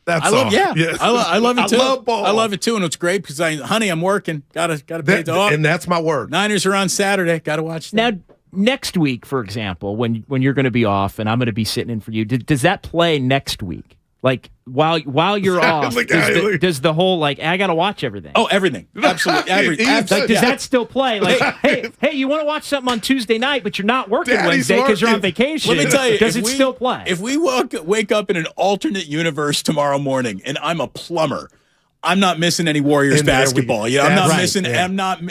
That's all. Yes. I love it too. I love ball. I love it too, and it's great because honey, I'm working. Gotta pay the dog. And that's my word. Niners are on Saturday. Gotta watch them. Now, next week, for example, when you're going to be off and I'm going to be sitting in for you, does that play next week? Like while you're off, does the whole I got to watch everything? Oh, everything, absolutely, everything. Does that still play? Like, hey, you want to watch something on Tuesday night, but you're not working Wednesday because you're on vacation. Let me tell you, does it still play? If we wake up in an alternate universe tomorrow morning, and I'm a plumber, I'm not missing any Warriors basketball. I'm not missing. Yeah. I'm not.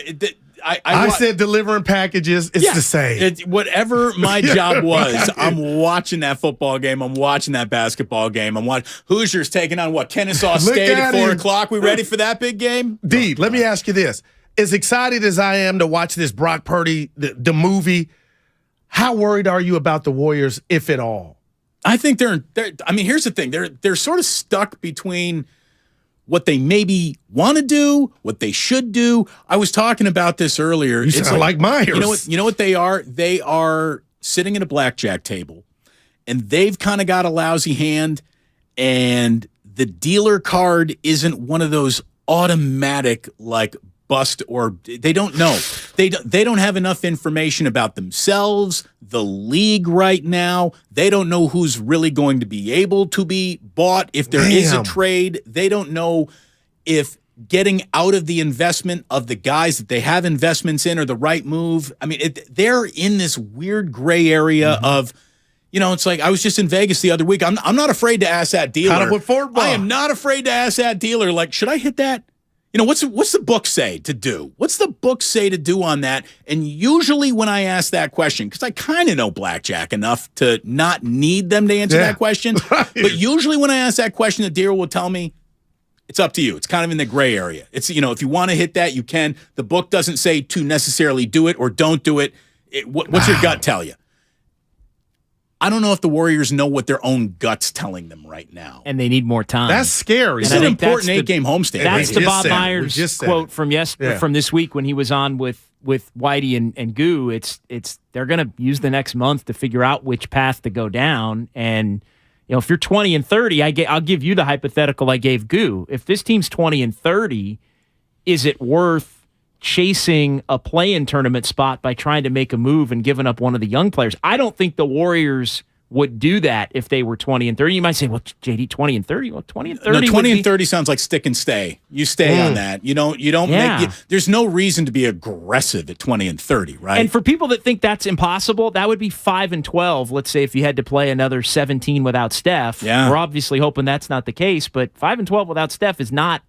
I said delivering packages. It's the same. Whatever my job was, I'm watching that football game. I'm watching that basketball game. I'm watching Hoosiers taking on Kennesaw State at 4 o'clock. We ready for that big game? D, let me ask you this. As excited as I am to watch this Brock Purdy, the movie, how worried are you about the Warriors, if at all? I think they're I mean, here's the thing. They're sort of stuck between what they maybe want to do, what they should do. I was talking about this earlier. You sound like Myers. You know what they are? They are sitting at a blackjack table, and they've kind of got a lousy hand, and the dealer card isn't one of those automatic bust, or they don't know. They don't have enough information about themselves, the league right now. They don't know who's really going to be able to be bought if there is a trade. They don't know if getting out of the investment of the guys that they have investments in are the right move. I mean, they're in this weird gray area of, it's like I was just in Vegas the other week. I'm not afraid to ask that dealer. I am not afraid to ask that dealer, should I hit that? What's the book say to do? What's the book say to do on that? And usually when I ask that question, because I kind of know blackjack enough to not need them to answer that question, but usually when I ask that question, the dealer will tell me, it's up to you. It's kind of in the gray area. It's, if you want to hit that, you can. The book doesn't say to necessarily do it or don't do it. What's your gut tell you? I don't know if the Warriors know what their own gut's telling them right now. And they need more time. That's scary. It's an important 8-game homestand. That's the Bob Myers quote from this week when he was on with Whitey and Goo. It's they're going to use the next month to figure out which path to go down. And if you're 20 and 30, I'll give you the hypothetical I gave Goo. If this team's 20 and 30, is it worth chasing a play-in tournament spot by trying to make a move and giving up one of the young players? I don't think the Warriors would do that if they were 20 and 30. You might say, well, JD, 20 and 30? Well, 20 and 30 No, 20 and 30 sounds like stick and stay. You stay on that. You don't make there's no reason to be aggressive at 20 and 30, right? And for people that think that's impossible, that would be 5 and 12. Let's say if you had to play another 17 without Steph. Yeah. We're obviously hoping that's not the case, but 5 and 12 without Steph is not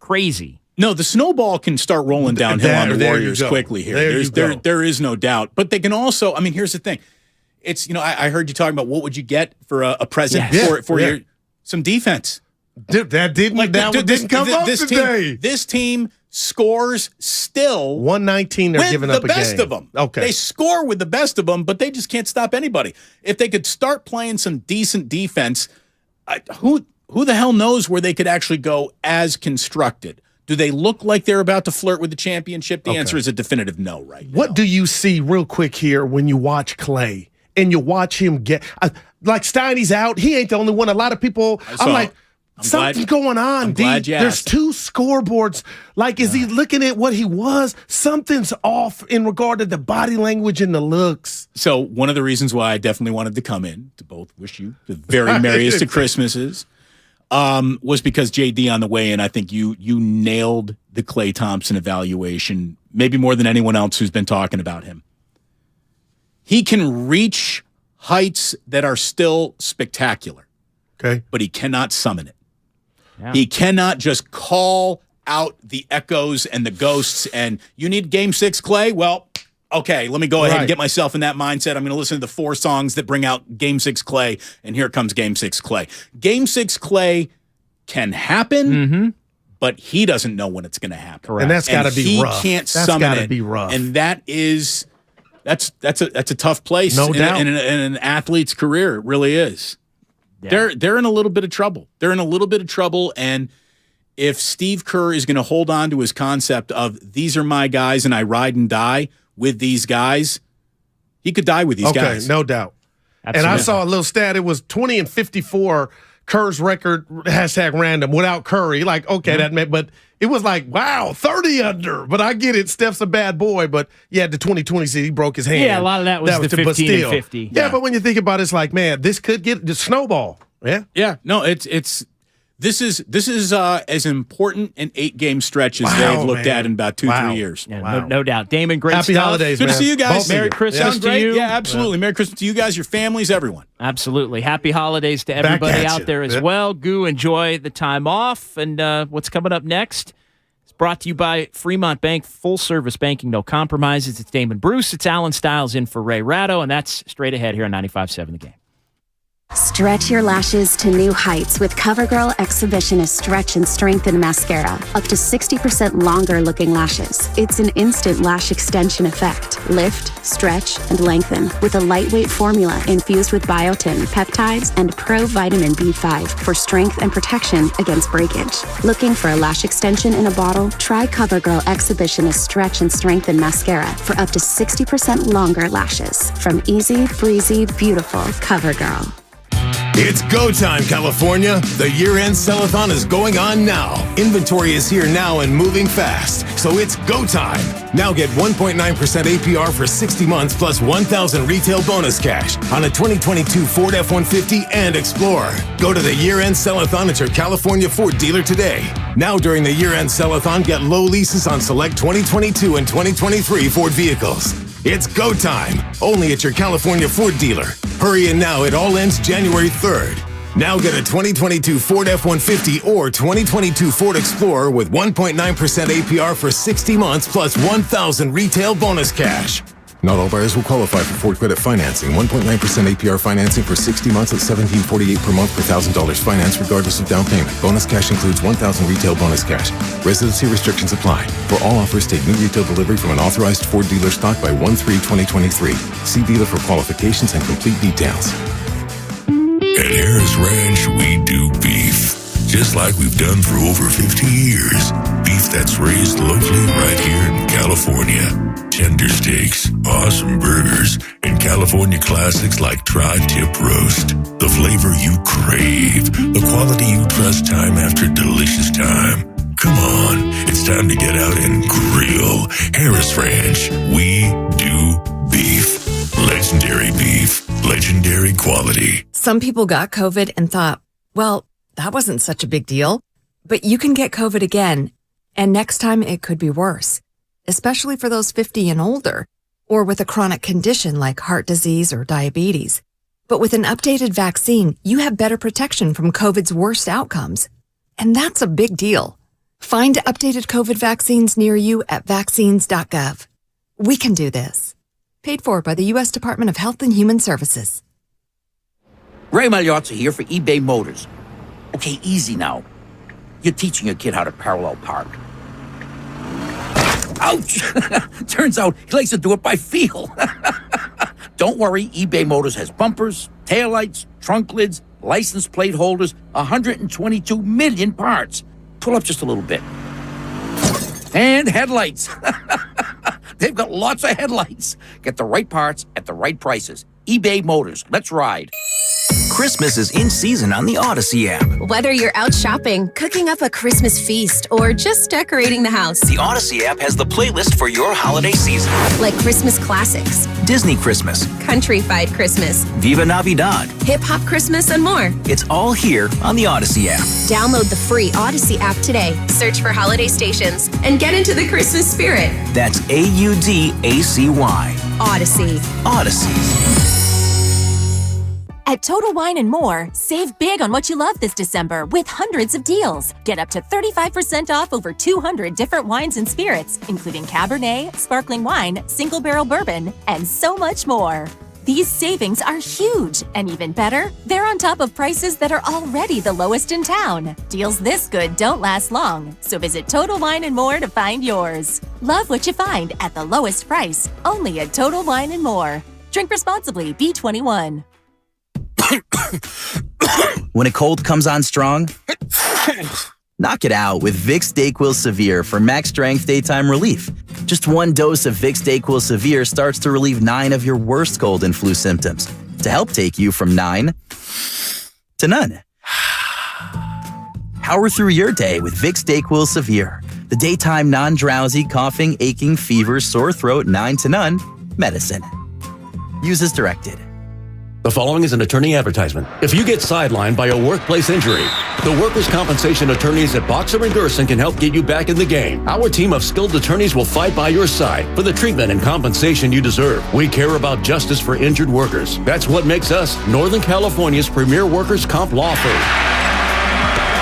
crazy. No, the snowball can start rolling downhill on the Warriors quickly here. There is no doubt. But they can also, I mean, here's the thing. It's, I heard you talking about what would you get for a present for some defense. That didn't come up today. This team scores still 119. They're giving up the best of them. Okay, they score with the best of them, but they just can't stop anybody. If they could start playing some decent defense, who the hell knows where they could actually go as constructed? Do they look like they're about to flirt with the championship? The answer is a definitive no right now. What do you see real quick here when you watch Clay and you watch him get like Steiny's out? He ain't the only one. A lot of people, something's going on, D. There's 2 scoreboards. Is he looking at what he was? Something's off in regard to the body language and the looks. So one of the reasons why I definitely wanted to come in to both wish you the very merriest of Christmases was because JD on the way in, I think you nailed the Klay Thompson evaluation, maybe more than anyone else who's been talking about him. He can reach heights that are still spectacular. Okay. But he cannot summon it. Yeah. He cannot just call out the echoes and the ghosts and you need game 6, Klay? Well, okay, let me go ahead and get myself in that mindset. I'm going to listen to the 4 songs that bring out Game 6 Clay, and here comes Game 6 Clay. Game 6 Clay can happen, but he doesn't know when it's going to happen. Correct. And that's got to be rough. He can't summon it. Be rough. And that's a tough place no doubt. In an athlete's career. It really is. Yeah. They're in a little bit of trouble. And if Steve Kerr is going to hold on to his concept of these are my guys and I ride and die with these guys, he could die with these guys. Okay, no doubt. Absolutely. And I saw a little stat. It was 20-54, Kerr's record, #random, without Curry. Like, okay, that meant, but it was like, wow, 30 under. But I get it. Steph's a bad boy, but the 2020 season, he broke his hand. Yeah, a lot of that was the 15 and 50. Yeah, but when you think about it, it's like, man, this could get the snowball. Yeah? Yeah, no, This is as important an 8-game stretch as they've looked at in about 2-3 years. Yeah, no doubt. Damon, great Happy stuff. holidays, Good man. to see you guys. Both Merry Christmas to you. Yeah, absolutely. Merry Christmas to you guys, your families, everyone. Absolutely. Happy holidays to everybody out there as well. Goo, enjoy the time off. And what's coming up next is brought to you by Fremont Bank, full-service banking, no compromises. It's Damon Bruce. It's Alan Stiles in for Ray Ratto, and that's straight ahead here on 95.7 The Game. Stretch your lashes to new heights with CoverGirl Exhibitionist Stretch and Strengthen Mascara. Up to 60% longer looking lashes. It's an instant lash extension effect. Lift, stretch, and lengthen with a lightweight formula infused with biotin, peptides, and pro-vitamin B5 for strength and protection against breakage. Looking for a lash extension in a bottle? Try CoverGirl Exhibitionist Stretch and Strengthen Mascara for up to 60% longer lashes. From easy, breezy, beautiful CoverGirl. It's go time, California. The year-end sell-a-thon is going on now. Inventory is here now and moving fast, so it's go time. Now get 1.9% APR for 60 months plus $1,000 retail bonus cash on a 2022 Ford F-150 and Explorer. Go to the year-end sell-a-thon at your California Ford dealer today. Now during the year-end sell-a-thon, get low leases on select 2022 and 2023 Ford vehicles. It's go time, only at your California Ford dealer. Hurry in now, it all ends January 3rd. Now get a 2022 Ford F-150 or 2022 Ford Explorer with 1.9% APR for 60 months plus $1,000 retail bonus cash. Not all buyers will qualify for Ford credit financing. 1.9% APR financing for 60 months at $1,748 per month per $1,000 finance regardless of down payment. Bonus cash includes $1,000 retail bonus cash. Residency restrictions apply. For all offers, take new retail delivery from an authorized Ford dealer stock by 1/3/2023. See dealer for qualifications and complete details. At Harris Ranch, we do beef. Just like we've done for over 50 years. Beef that's raised locally right here in California. Tender steaks, awesome burgers, and California classics like tri-tip roast. The flavor you crave, the quality you trust time after delicious time. Come on, it's time to get out and grill. Harris Ranch, we do beef. Legendary beef, legendary quality. Some people got COVID and thought, well, that wasn't such a big deal. But you can get COVID again, and next time it could be worse, especially for those 50 and older, or with a chronic condition like heart disease or diabetes. But with an updated vaccine, you have better protection from COVID's worst outcomes. And that's a big deal. Find updated COVID vaccines near you at vaccines.gov. We can do this. Paid for by the U.S. Department of Health and Human Services. Ray Magliozzi here for eBay Motors. Okay, easy now. You're teaching your kid how to parallel park. Ouch! Turns out he likes to do it by feel. Don't worry, eBay Motors has bumpers, taillights, trunk lids, license plate holders, 122 million parts. Pull up just a little bit. And headlights. They've got lots of headlights. Get the right parts at the right prices. eBay Motors. Let's ride. Christmas is in season on the Odyssey app. Whether you're out shopping, cooking up a Christmas feast, or just decorating the house, The Odyssey app has the playlist for your holiday season. like Christmas classics, Disney Christmas, countrified Christmas, Viva Navidad. hip-hop Christmas, and more. It's all here on the Odyssey app. Download the free Odyssey app today, search for holiday stations, and get into the Christmas spirit. That's AUDACY. Odyssey. Odyssey. At Total Wine & More, save big on what you love this December with hundreds of deals. Get up to 35% off over 200 different wines and spirits, including Cabernet, sparkling wine, single barrel bourbon, and so much more. These savings are huge, and even better, they're on top of prices that are already the lowest in town. Deals this good don't last long, so visit Total Wine & More to find yours. Love what you find at the lowest price, only at Total Wine & More. Drink responsibly, B21. When a cold comes on strong, knock it out with Vicks DayQuil Severe for max strength daytime relief. Just one dose of Vicks DayQuil Severe starts to relieve 9 of your worst cold and flu symptoms to help take you from 9 to none. Power through your day with Vicks DayQuil Severe, the daytime non-drowsy, coughing, aching, fever, sore throat, 9 to none medicine. Use as directed. The following is an attorney advertisement. If you get sidelined by a workplace injury, the workers' compensation attorneys at Boxer & Gerson can help get you back in the game. Our team of skilled attorneys will fight by your side for the treatment and compensation you deserve. We care about justice for injured workers. That's what makes us Northern California's premier workers' comp law firm.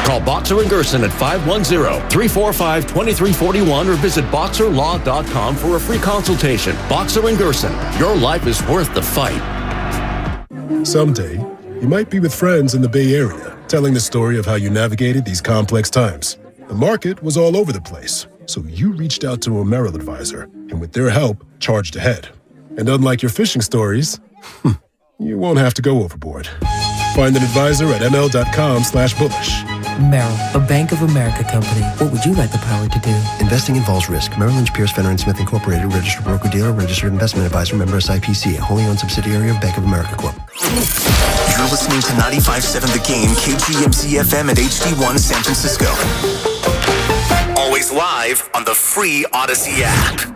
Call Boxer & Gerson at 510-345-2341 or visit boxerlaw.com for a free consultation. Boxer & Gerson, your life is worth the fight. Someday, you might be with friends in the Bay Area, telling the story of how you navigated these complex times. The market was all over the place, so you reached out to a Merrill advisor, and with their help, charged ahead. And unlike your fishing stories, you won't have to go overboard. Find an advisor at ml.com/bullish. Merrill, a Bank of America company. What would you like the power to do? Investing involves risk. Merrill Lynch, Pierce, Fenner & Smith Incorporated, registered broker-dealer, registered investment advisor, member SIPC, a wholly owned subsidiary of Bank of America Corp. You're listening to 95.7 The Game, KGMZ FM and HD1 San Francisco. Always live on the free Odyssey app.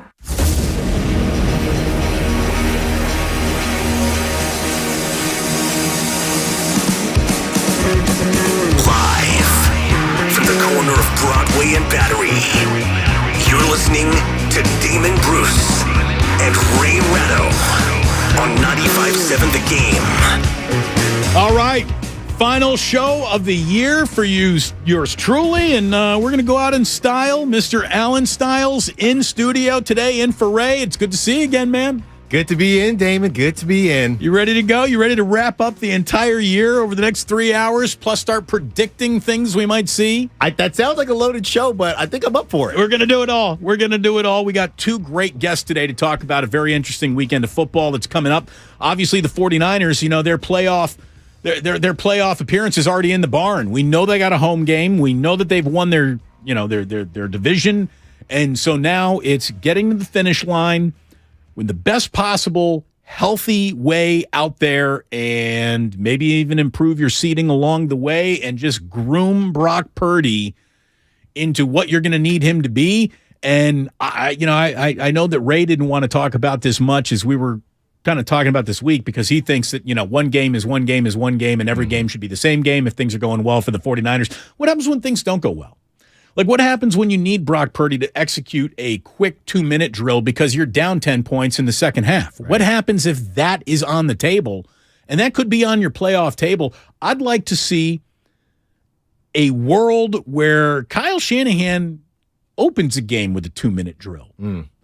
Corner of Broadway and Battery. You're listening to Damon Bruce and Ray Ratto on 95.7 The Game. All right, final show of the year for yours truly, and we're going to go out in style. Mr. Alan Stiles in studio today, in for Ray. It's good to see you again, man. Good to be in, Damon. Good to be in. You ready to go? You ready to wrap up the entire year over the next 3 hours, plus start predicting things we might see? That sounds like a loaded show, but I think I'm up for it. We're going to do it all. We're going to do it all. We got two great guests today to talk about a very interesting weekend of football that's coming up. Obviously, the 49ers, their playoff appearance is already in the barn. We know they got a home game. We know that they've won their division. And so now it's getting to the finish line with the best possible healthy way out there, and maybe even improve your seating along the way and just groom Brock Purdy into what you're going to need him to be. And I know that Ray didn't want to talk about this much as we were kind of talking about this week, because he thinks that, one game is one game is one game, and every game should be the same game if things are going well for the 49ers. What happens when things don't go well? Like, what happens when you need Brock Purdy to execute a quick 2-minute drill because you're down 10 points in the second half? Right. What happens if that is on the table? And that could be on your playoff table. I'd like to see a world where Kyle Shanahan opens a game with a 2-minute drill,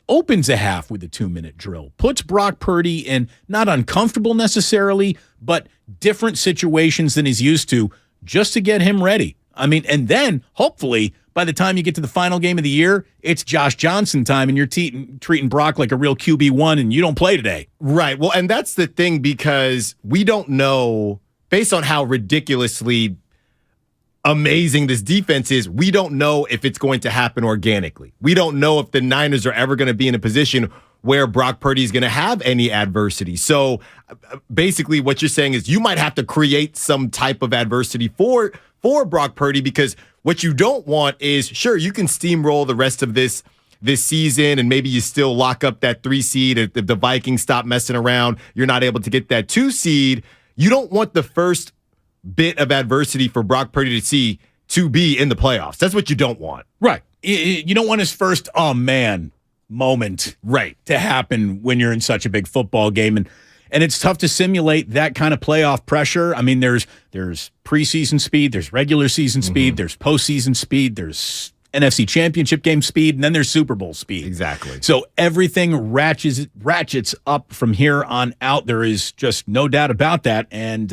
opens a half with a 2-minute drill, puts Brock Purdy in not uncomfortable necessarily, but different situations than he's used to, just to get him ready. I mean, and then hopefully by the time you get to the final game of the year, it's Josh Johnson time, and you're treating Brock like a real QB1, and you don't play today. Right. Well, and that's the thing, because we don't know, based on how ridiculously amazing this defense is, we don't know if it's going to happen organically. We don't know if the Niners are ever going to be in a position where Brock Purdy is going to have any adversity. So basically what you're saying is you might have to create some type of adversity for Brock Purdy, because what you don't want is, sure, you can steamroll the rest of this season, and maybe you still lock up that 3 seed if the Vikings stop messing around. You're not able to get that 2 seed. You don't want the first bit of adversity for Brock Purdy to be in the playoffs. That's what you don't want. Right. You don't want his first, oh man, moment right to happen when you're in such a big football game. And it's tough to simulate that kind of playoff pressure. I mean, there's preseason speed, there's regular season speed, there's postseason speed, there's NFC Championship game speed, and then there's Super Bowl speed. Exactly. So everything ratchets up from here on out. There is just no doubt about that. And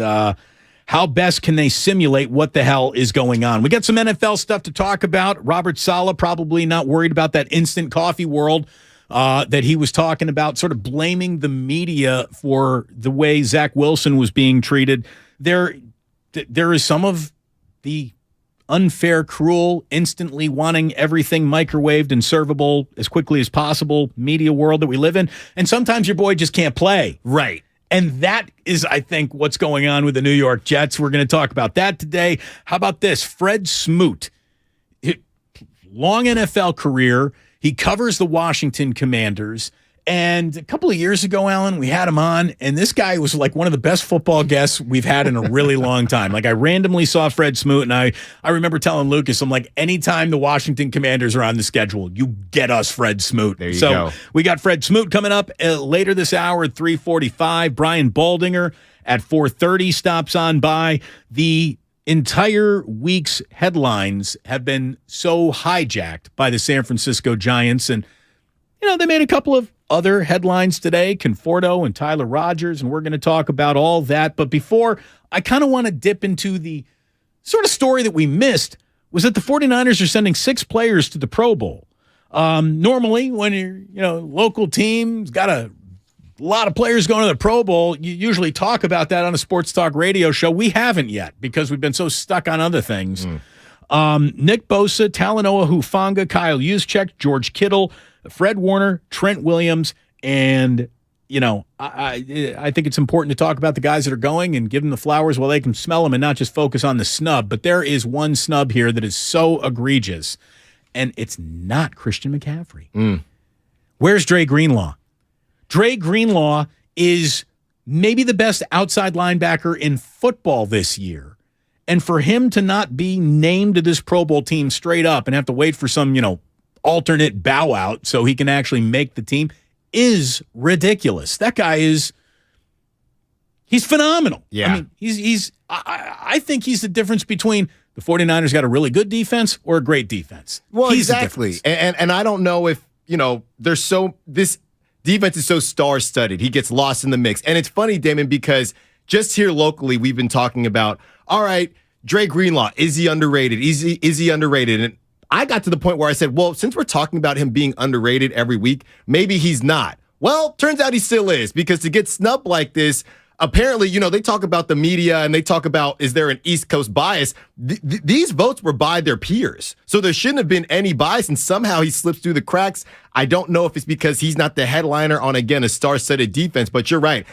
how best can they simulate what the hell is going on? We got some NFL stuff to talk about. Robert Saleh probably not worried about that instant coffee world that he was talking about, sort of blaming the media for the way Zach Wilson was being treated. There is some of the unfair, cruel, instantly wanting everything microwaved and servable as quickly as possible media world that we live in. And sometimes your boy just can't play. Right. And that is, I think, what's going on with the New York Jets. We're going to talk about that today. How about this? Fred Smoot, long NFL career. He covers the Washington Commanders. And a couple of years ago, Alan, we had him on, and this guy was like one of the best football guests we've had in a really long time. Like, I randomly saw Fred Smoot, and I remember telling Lucas, I'm like, anytime the Washington Commanders are on the schedule, you get us Fred Smoot. There you go. We got Fred Smoot coming up later this hour at 3:45. Brian Baldinger at 4:30 stops on by. The entire week's headlines have been so hijacked by the San Francisco Giants, and they made a couple of other headlines today, Conforto and Tyler Rogers, and we're going to talk about all that. But before, I kind of want to dip into the sort of story that we missed, was that the 49ers are sending 6 players to the Pro Bowl. Normally, when your local team's got a lot of players going to the Pro Bowl, you usually talk about that on a sports talk radio show. We haven't yet because we've been so stuck on other things. Nick Bosa, Talanoa Hufanga, Kyle Juszczyk, George Kittle, Fred Warner, Trent Williams, and, I think it's important to talk about the guys that are going and give them the flowers while they can smell them and not just focus on the snub. But there is one snub here that is so egregious, and it's not Christian McCaffrey. Where's Dre Greenlaw? Dre Greenlaw is maybe the best outside linebacker in football this year. And for him to not be named to this Pro Bowl team straight up and have to wait for some, alternate bow out so he can actually make the team is ridiculous. That guy he's phenomenal. Yeah. I mean, I think he's the difference between the 49ers got a really good defense or a great defense. Well, he's exactly. And I don't know if, this defense is so star-studded. He gets lost in the mix. And it's funny, Damon, because just here locally, we've been talking about, all right, Dre Greenlaw, is he underrated? Is he underrated? And I got to the point where I said, well, since we're talking about him being underrated every week, maybe he's not. Well, turns out he still is, because to get snubbed like this, apparently, they talk about the media and they talk about, is there an East Coast bias? These votes were by their peers. So there shouldn't have been any bias, and somehow he slips through the cracks. I don't know if it's because he's not the headliner on, again, a star-studded defense, but you're right.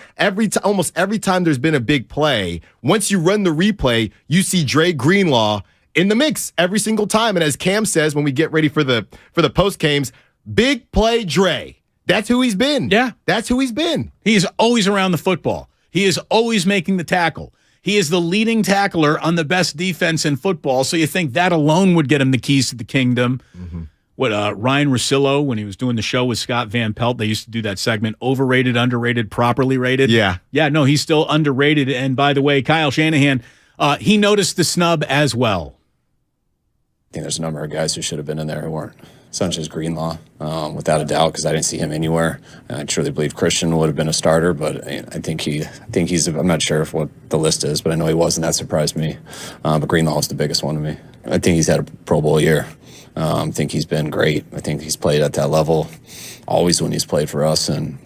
Almost every time there's been a big play, once you run the replay, you see Dre Greenlaw in the mix every single time. And as Cam says, when we get ready for the post games, big play Dre. That's who he's been. Yeah. That's who he's been. He is always around the football. He is always making the tackle. He is the leading tackler on the best defense in football. So you think that alone would get him the keys to the kingdom. What Ryan Russillo, when he was doing the show with Scott Van Pelt, they used to do that segment, overrated, underrated, properly rated. Yeah. Yeah, no, he's still underrated. And by the way, Kyle Shanahan, he noticed the snub as well. I think there's a number of guys who should have been in there who weren't. Such as Greenlaw, without a doubt, because I didn't see him anywhere. I truly believe Christian would have been a starter, but I think he's. I'm not sure if what the list is, but I know he wasn't. That surprised me. But Greenlaw was the biggest one to me. I think he's had a Pro Bowl year. I think he's been great. I think he's played at that level always when he's played for us, and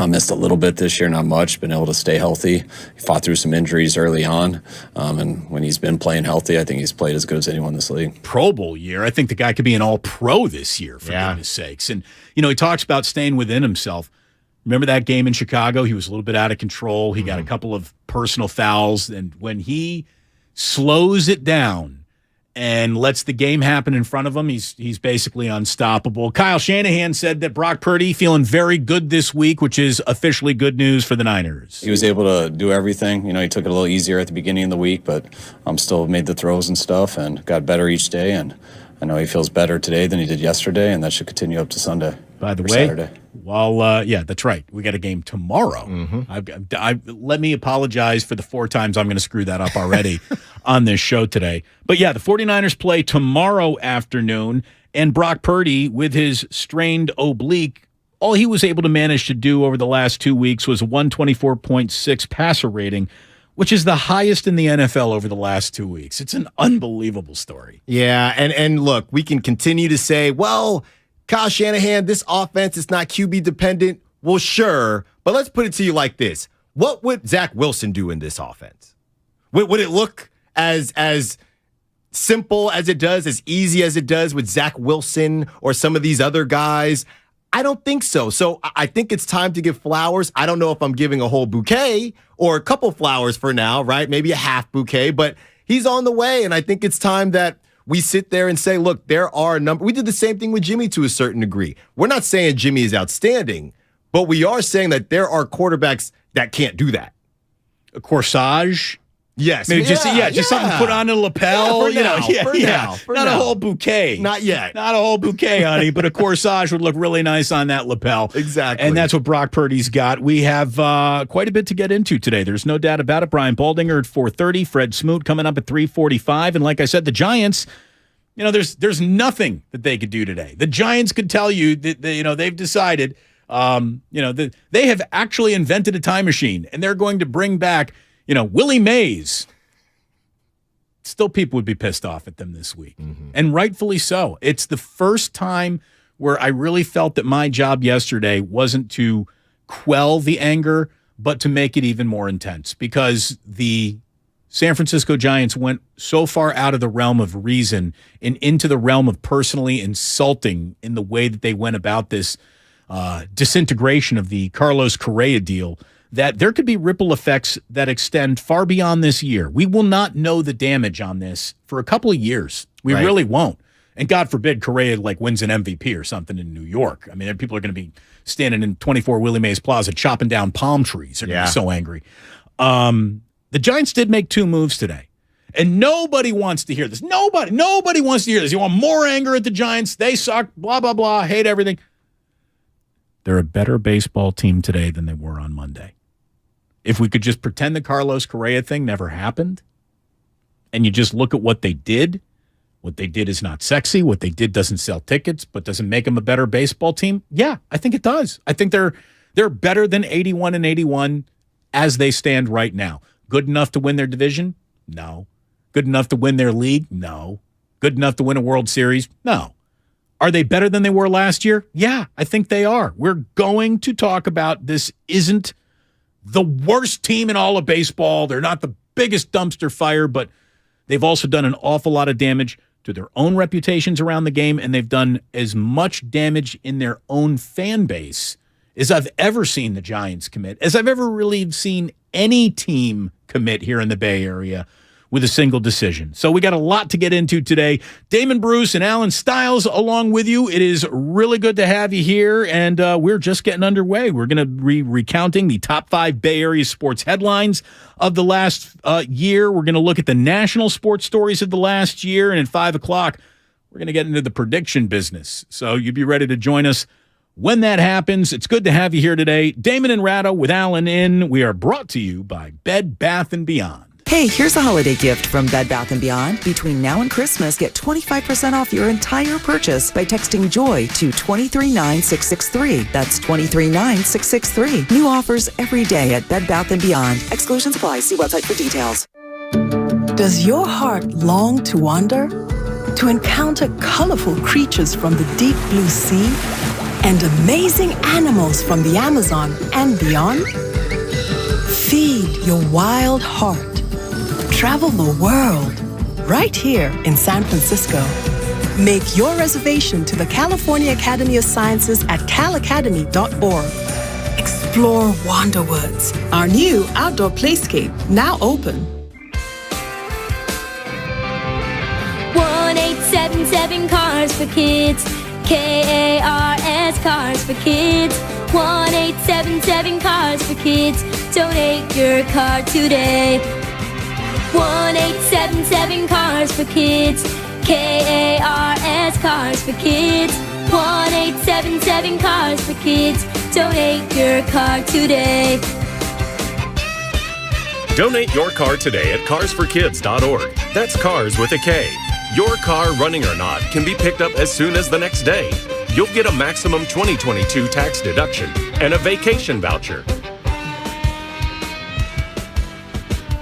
missed a little bit this year, not much, been able to stay healthy. He fought through some injuries early on, and when he's been playing healthy, I think he's played as good as anyone in this league. Pro Bowl year. I think the guy could be an all-pro this year, for goodness sakes. And, he talks about staying within himself. Remember that game in Chicago? He was a little bit out of control. He got a couple of personal fouls, and when he slows it down and lets the game happen in front of him, he's basically unstoppable. Kyle Shanahan said that Brock Purdy feeling very good this week, which is officially good news for the Niners. He was able to do everything. He took it a little easier at the beginning of the week, but still made the throws and stuff and got better each day. And I know he feels better today than he did yesterday, and that should continue up to Sunday. By the For way, Saturday. well, yeah, that's right. We got a game tomorrow. Let me apologize for the 4 times I'm going to screw that up already on this show today. But yeah, the 49ers play tomorrow afternoon, and Brock Purdy, with his strained oblique, all he was able to manage to do over the last 2 weeks was a 124.6 passer rating, which is the highest in the NFL over the last 2 weeks. It's an unbelievable story. Yeah, and look, we can continue to say, well, Kyle Shanahan, this offense is not QB dependent. Well, sure, but let's put it to you like this. What would Zach Wilson do in this offense? Would it look as simple as it does, as easy as it does with Zach Wilson or some of these other guys? I don't think so. So I think it's time to give flowers. I don't know if I'm giving a whole bouquet or a couple flowers for now, right? Maybe a half bouquet, but he's on the way. And I think it's time that we sit there and say, look, there are a number. We did the same thing with Jimmy to a certain degree. We're not saying Jimmy is outstanding, but we are saying that there are quarterbacks that can't do that. A corsage. Yes. Maybe just something to put on a lapel. For now. Not a whole bouquet. Not yet. Not a whole bouquet, honey, but a corsage would look really nice on that lapel. Exactly. And that's what Brock Purdy's got. We have quite a bit to get into today. There's no doubt about it. Brian Baldinger at 4:30, Fred Smoot coming up at 3:45. And like I said, the Giants, there's nothing that they could do today. The Giants could tell you that they've decided, they have actually invented a time machine, and they're going to bring back Willie Mays. Still, people would be pissed off at them this week, and rightfully so. It's the first time where I really felt that my job yesterday wasn't to quell the anger, but to make it even more intense, because the San Francisco Giants went so far out of the realm of reason and into the realm of personally insulting in the way that they went about this disintegration of the Carlos Correa deal, that there could be ripple effects that extend far beyond this year. We will not know the damage on this for a couple of years. We really won't. And God forbid Correa wins an MVP or something in New York. I mean, people are going to be standing in 24 Willie Mays Plaza chopping down palm trees. They're going to be so angry. The Giants did make 2 moves today. And nobody wants to hear this. Nobody wants to hear this. You want more anger at the Giants? They suck, blah, blah, blah, hate everything. They're a better baseball team today than they were on Monday. If we could just pretend the Carlos Correa thing never happened, and you just look at what they did is not sexy. What they did doesn't sell tickets, but doesn't make them a better baseball team. Yeah, I think it does. I think they're better than 81-81 as they stand right now. Good enough to win their division? No. Good enough to win their league? No. Good enough to win a World Series? No. Are they better than they were last year? Yeah, I think they are. We're going to talk about this isn't the worst team in all of baseball. They're not the biggest dumpster fire, but they've also done an awful lot of damage to their own reputations around the game, and they've done as much damage in their own fan base as I've ever seen the Giants commit, as I've ever really seen any team commit here in the Bay Area with a single decision. So we got a lot to get into today. Damon Bruce and Alan Stiles along with you. It is really good to have you here, and we're just getting underway. We're going to be recounting the top 5 Bay Area sports headlines of the last year. We're going to look at the national sports stories of the last year, and at 5 o'clock, we're going to get into the prediction business. So you be ready to join us when that happens. It's good to have you here today. Damon and Ratto with Alan in. We are brought to you by Bed Bath & Beyond. Hey, here's a holiday gift from Bed Bath & Beyond. Between now and Christmas, get 25% off your entire purchase by texting JOY to 239663. That's 239663. New offers every day at Bed Bath & Beyond. Exclusions apply. See website for details. Does your heart long to wander? To encounter colorful creatures from the deep blue sea? And amazing animals from the Amazon and beyond? Feed your wild heart. Travel the world, right here in San Francisco. Make your reservation to the California Academy of Sciences at calacademy.org. Explore Wanderwoods, our new outdoor playscape, now open. 1-877 Cars for Kids, KARS Cars for Kids. 1-877 Cars for Kids. Donate your car today. 1-877 Cars for Kids, KARS Cars for Kids. 1-877 Cars for Kids. Donate your car today. Donate your car today at carsforkids.org. That's cars with a K. Your car, running or not, can be picked up as soon as the next day. You'll get a maximum 2022 tax deduction and a vacation voucher.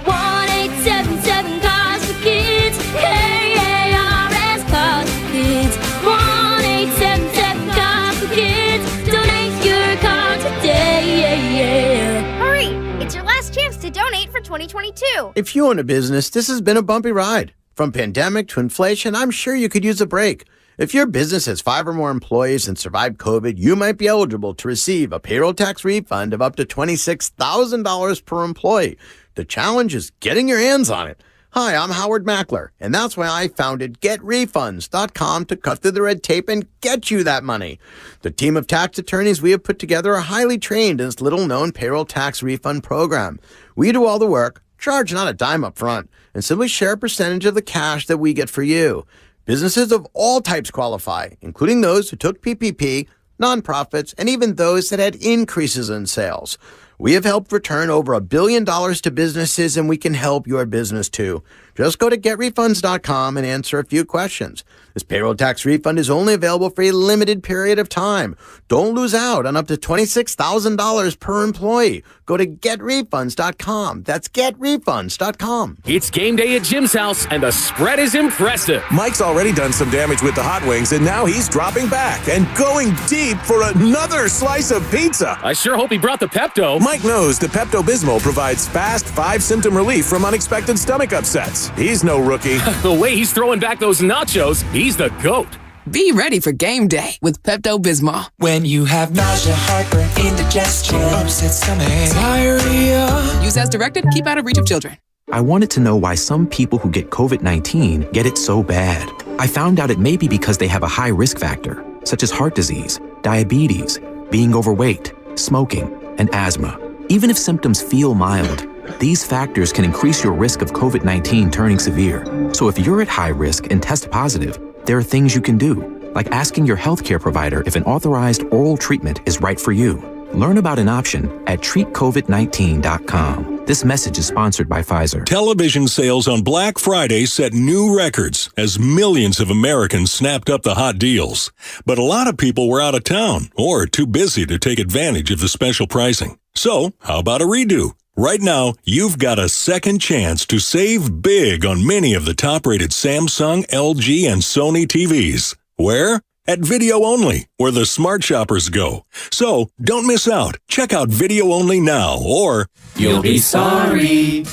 1-877 Cars for Kids. K-A-R-S Cars for Kids. 1-877 Cars for Kids. Donate your car today. Hurry! It's your last chance to donate for 2022. If you own a business, this has been a bumpy ride. From pandemic to inflation, I'm sure you could use a break. If your business has 5 or more employees and survived COVID, you might be eligible to receive a payroll tax refund of up to $26,000 per employee. The challenge is getting your hands on it. Hi, I'm Howard Mackler, and that's why I founded GetRefunds.com to cut through the red tape and get you that money. The team of tax attorneys we have put together are highly trained in this little-known payroll tax refund program. We do all the work, charge not a dime up front, and simply share a percentage of the cash that we get for you. Businesses of all types qualify, including those who took PPP, nonprofits, and even those that had increases in sales. We have helped return over $1 billion to businesses, and we can help your business too. Just go to getrefunds.com and answer a few questions. This payroll tax refund is only available for a limited period of time. Don't lose out on up to $26,000 per employee. Go to getrefunds.com. That's getrefunds.com. It's game day at Jim's house, and the spread is impressive. Mike's already done some damage with the hot wings, and now he's dropping back and going deep for another slice of pizza. I sure hope he brought the Pepto. Mike knows the Pepto-Bismol provides fast 5-symptom relief from unexpected stomach upsets. He's no rookie. The way he's throwing back those nachos, he's the GOAT. Be ready for game day with Pepto-Bismol. When you have nausea, heartburn, indigestion, upset stomach, diarrhea. Use as directed. Keep out of reach of children. I wanted to know why some people who get COVID-19 get it so bad. I found out it may be because they have a high risk factor, such as heart disease, diabetes, being overweight, smoking, and asthma. Even if symptoms feel mild, these factors can increase your risk of COVID-19 turning severe. So if you're at high risk and test positive, there are things you can do, like asking your healthcare provider if an authorized oral treatment is right for you. Learn about an option at treatcovid19.com. This message is sponsored by Pfizer. Television sales on Black Friday set new records as millions of Americans snapped up the hot deals. But a lot of people were out of town or too busy to take advantage of the special pricing. So, how about a redo? Right now, you've got a second chance to save big on many of the top-rated Samsung, LG, and Sony TVs. Where? At Video Only, where the smart shoppers go. So, don't miss out. Check out Video Only now, or you'll be sorry.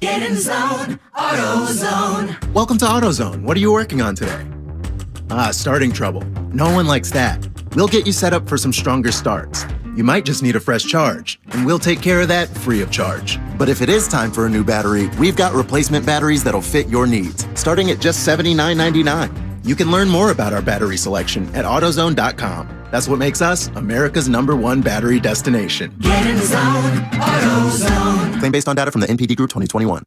Get in zone, AutoZone. Welcome to AutoZone. What are you working on today? Starting trouble. No one likes that. We'll get you set up for some stronger starts. You might just need a fresh charge, and we'll take care of that free of charge. But if it is time for a new battery, we've got replacement batteries that'll fit your needs, starting at just $79.99. You can learn more about our battery selection at AutoZone.com. That's what makes us America's #1 battery destination. Get in the zone, AutoZone. Claim based on data from the NPD Group 2021.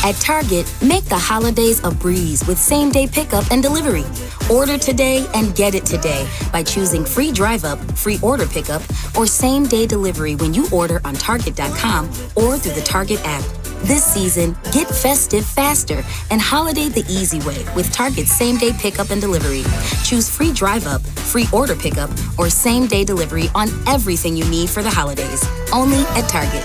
At Target, make the holidays a breeze with same-day pickup and delivery. Order today and get it today by choosing free drive-up, free order pickup, or same-day delivery when you order on Target.com or through the Target app. This season, get festive faster and holiday the easy way with Target's same-day pickup and delivery. Choose free drive-up, free order pickup, or same-day delivery on everything you need for the holidays. Only at Target.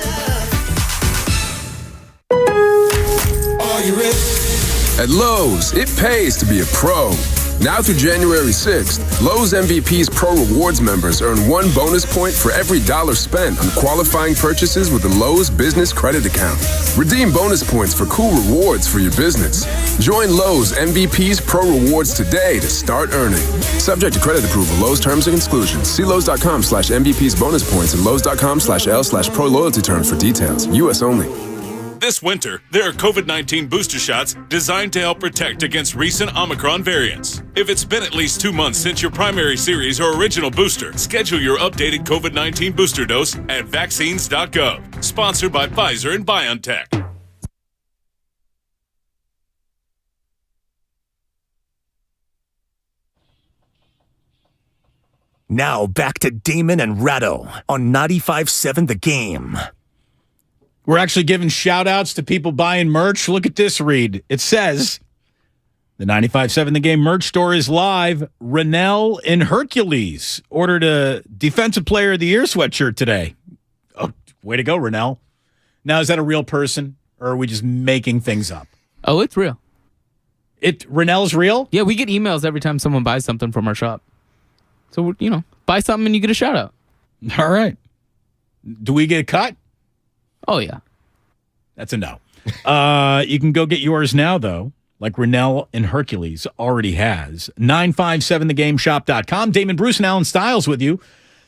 At Lowe's, it pays to be a pro. Now through January 6th, Lowe's MVP's Pro Rewards members earn 1 bonus point for every $1 spent on qualifying purchases with the Lowe's Business Credit Account. Redeem bonus points for cool rewards for your business. Join Lowe's MVP's Pro Rewards today to start earning. Subject to credit approval, Lowe's terms and exclusions. See Lowe's.com/MVP's bonus points and Lowe's.com/L/Pro loyalty terms for details. U.S. only. This winter, there are COVID-19 booster shots designed to help protect against recent Omicron variants. If it's been at least 2 months since your primary series or original booster, schedule your updated COVID-19 booster dose at vaccines.gov. Sponsored by Pfizer and BioNTech. Now back to Damon and Ratto on 95.7 The Game. We're actually giving shout-outs to people buying merch. Look at this, Reed. It says, the 95.7 The Game merch store is live. Rennell in Hercules ordered a Defensive Player of the Year sweatshirt today. Oh, way to go, Rennell. Now, is that a real person, or are we just making things up? Oh, it's real. Rennell's real? Yeah, we get emails every time someone buys something from our shop. So, buy something and you get a shout out. All right. Do we get a cut? Oh, yeah. That's a no. You can go get yours now, though, like Rennell and Hercules already has. 957thegameshop.com. Damon Bruce and Alan Stiles with you.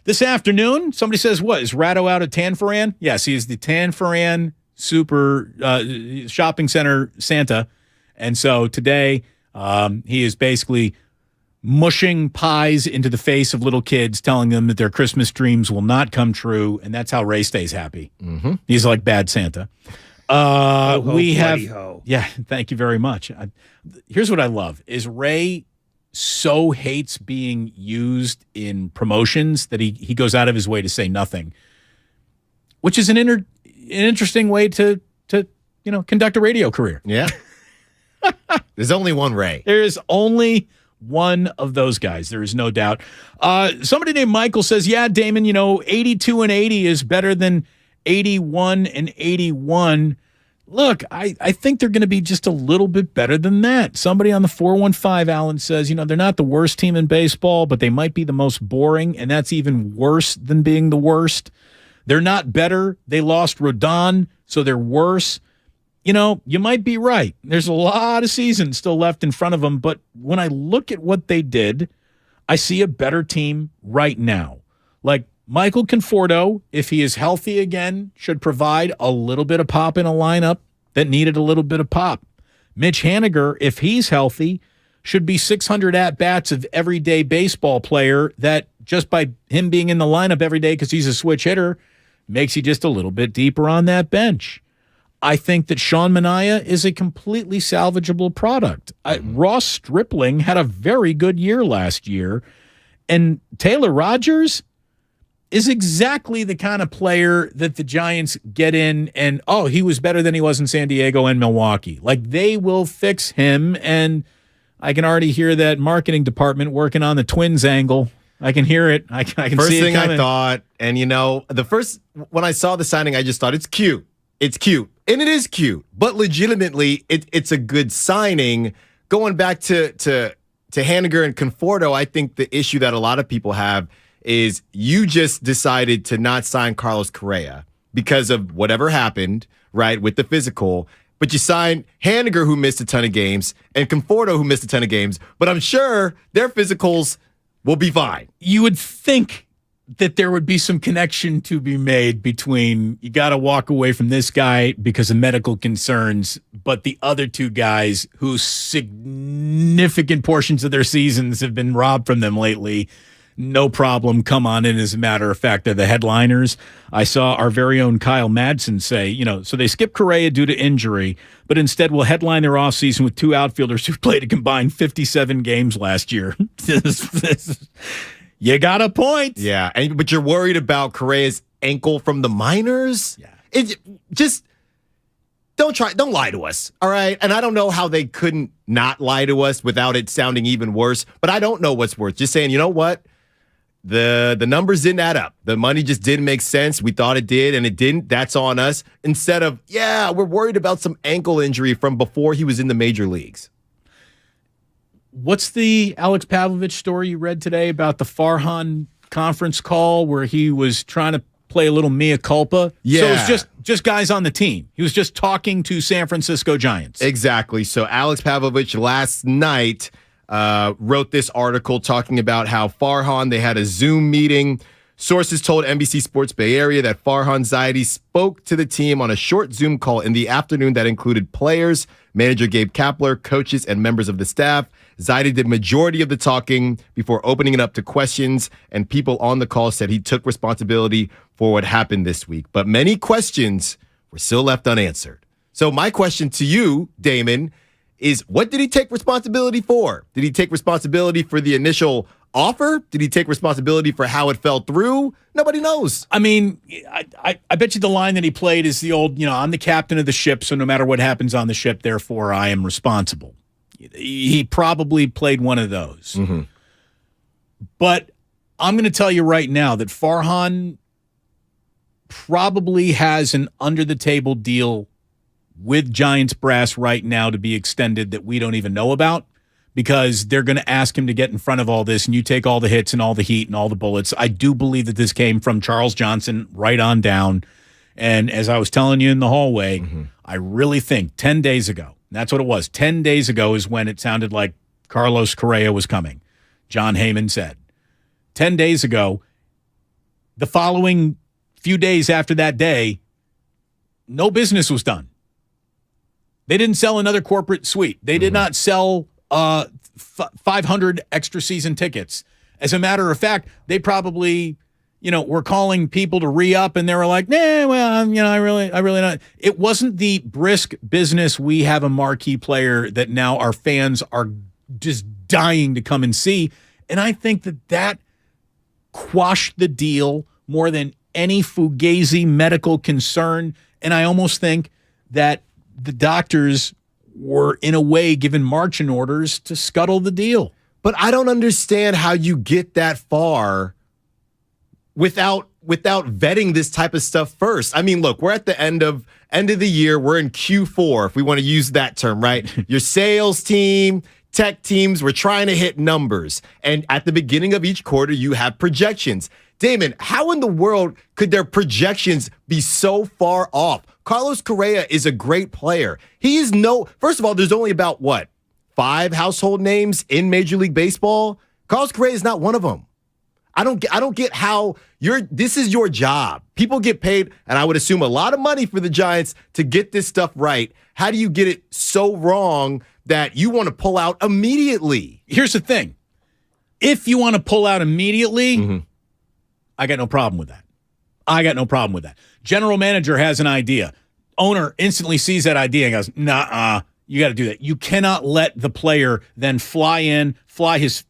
This afternoon, somebody says, what, is Ratto out at Tanforan? Yes, he is the Tanforan Super Shopping Center Santa. And so today, he is basically mushing pies into the face of little kids, telling them that their Christmas dreams will not come true, and that's how Ray stays happy. Mm-hmm. He's like bad Santa. Yeah, thank you very much. Here's what I love, is Ray so hates being used in promotions that he goes out of his way to say nothing, which is an interesting way to conduct a radio career. Yeah. There's only one Ray. There is only one of those guys. There is no doubt. Somebody named Michael says, yeah, Damon, 82 and 80 is better than 81 and 81. Look, I think they're going to be just a little bit better than that. Somebody on the 415, Alan, says, they're not the worst team in baseball, but they might be the most boring, and that's even worse than being the worst. They're not better. They lost Rodon, so they're worse. You might be right. There's a lot of seasons still left in front of them, but when I look at what they did, I see a better team right now. Like Michael Conforto, if he is healthy again, should provide a little bit of pop in a lineup that needed a little bit of pop. Mitch Haniger, if he's healthy, should be 600 at-bats of everyday baseball player that just by him being in the lineup every day because he's a switch hitter makes you just a little bit deeper on that bench. I think that Sean Manaea is a completely salvageable product. Ross Stripling had a very good year last year, and Taylor Rogers is exactly the kind of player that the Giants get in and, he was better than he was in San Diego and Milwaukee. Like, they will fix him, and I can already hear that marketing department working on the Twins angle. I can hear it. I can first see it thing coming. I thought, and when I saw the signing, I just thought it's cute. It's cute. And it is cute, but legitimately, it's a good signing. Going back to Haniger and Conforto, I think the issue that a lot of people have is you just decided to not sign Carlos Correa because of whatever happened, right, with the physical. But you signed Haniger, who missed a ton of games, and Conforto, who missed a ton of games. But I'm sure their physicals will be fine. You would think that there would be some connection to be made between you got to walk away from this guy because of medical concerns, but the other two guys whose significant portions of their seasons have been robbed from them lately, no problem, come on in. As a matter of fact, they're the headliners. I saw our very own Kyle Madsen say, so they skipped Correa due to injury, but instead will headline their offseason with two outfielders who played a combined 57 games last year. You got a point. Yeah, but you're worried about Correa's ankle from the minors? Yeah. Don't lie to us, all right? And I don't know how they couldn't not lie to us without it sounding even worse, but I don't know what's worse. Just saying, you know what? The numbers didn't add up. The money just didn't make sense. We thought it did, and it didn't. That's on us. Instead of, we're worried about some ankle injury from before he was in the major leagues. What's the Alex Pavlovich story you read today about the Farhan conference call where he was trying to play a little mea culpa? Yeah. So it was just guys on the team. He was just talking to San Francisco Giants. Exactly. So Alex Pavlovich last night wrote this article talking about how Farhan, they had a Zoom meeting. Sources told NBC Sports Bay Area that Farhan Zaidi spoke to the team on a short Zoom call in the afternoon that included players, manager Gabe Kapler, coaches, and members of the staff. Zaidi did majority of the talking before opening it up to questions, and people on the call said he took responsibility for what happened this week. But many questions were still left unanswered. So my question to you, Damon, is what did he take responsibility for? Did he take responsibility for the initial offer? Did he take responsibility for how it fell through? Nobody knows. I mean, I bet you the line that he played is the old, I'm the captain of the ship, so no matter what happens on the ship, therefore I am responsible. He probably played one of those. Mm-hmm. But I'm going to tell you right now that Farhan probably has an under-the-table deal with Giants brass right now to be extended that we don't even know about, because they're going to ask him to get in front of all this, and you take all the hits and all the heat and all the bullets. I do believe that this came from Charles Johnson right on down. And as I was telling you in the hallway, I really think 10 days ago, that's what it was, 10 days ago is when it sounded like Carlos Correa was coming. John Heyman said. 10 days ago, the following few days after that day, no business was done. They didn't sell another corporate suite. They did not sell 500 extra season tickets. As a matter of fact, they probably, were calling people to re-up, and they were like, I really not. It wasn't the brisk business. We have a marquee player that now our fans are just dying to come and see. And I think that quashed the deal more than any fugazi medical concern. And I almost think that the doctors were, in a way, given marching orders to scuttle the deal. But I don't understand how you get that far without vetting this type of stuff first. I mean, look, we're at the end of the year. We're in Q4, if we want to use that term, right? Your sales team, tech teams, we're trying to hit numbers. And at the beginning of each quarter, you have projections. Damon, how in the world could their projections be so far off? Carlos Correa is a great player. First of all, there's only about, 5 household names in Major League Baseball? Carlos Correa is not one of them. I don't get how this is your job. People get paid, and I would assume a lot of money for the Giants to get this stuff right. How do you get it so wrong that you want to pull out immediately? Here's the thing. If you want to pull out immediately, I got no problem with that. General manager has an idea. Owner instantly sees that idea and goes, nah, you got to do that. You cannot let the player then fly his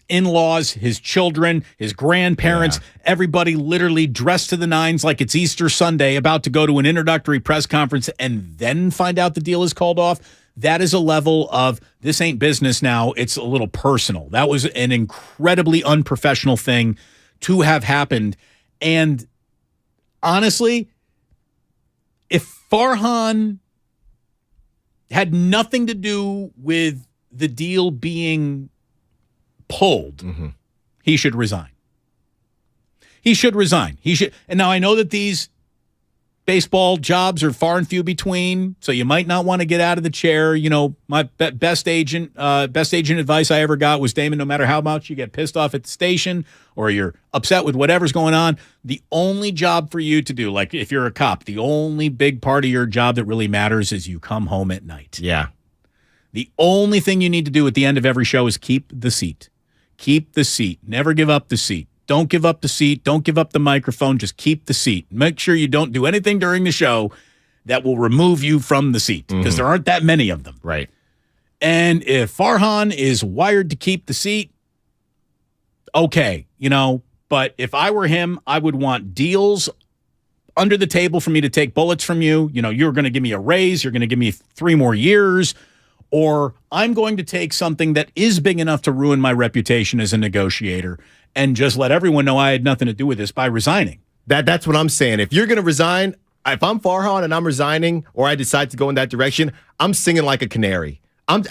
in-laws, his children, his grandparents, everybody literally dressed to the nines like it's Easter Sunday, about to go to an introductory press conference and then find out the deal is called off. That is a level of, this ain't business now, it's a little personal. That was an incredibly unprofessional thing to have happened. And honestly, if Farhan had nothing to do with the deal being pulled, he should resign. And now I know that these baseball jobs are far and few between, so you might not want to get out of the chair. My best agent advice I ever got was, Damon, no matter how much you get pissed off at the station or you're upset with whatever's going on, the only job for you to do, like if you're a cop, the only big part of your job that really matters is you come home at night. Yeah. The only thing you need to do at the end of every show is keep the seat. Keep the seat. Never give up the seat. Don't give up the seat. Don't give up the microphone. Just keep the seat. Make sure you don't do anything during the show that will remove you from the seat, because there aren't that many of them. Right. And if Farhan is wired to keep the seat, okay, but if I were him, I would want deals under the table for me to take bullets from you. You're going to give me a raise. You're going to give me 3 more years. Or I'm going to take something that is big enough to ruin my reputation as a negotiator and just let everyone know I had nothing to do with this by resigning. That's what I'm saying. If you're going to resign, if I'm Farhan and I'm resigning, or I decide to go in that direction, I'm singing like a canary. I'm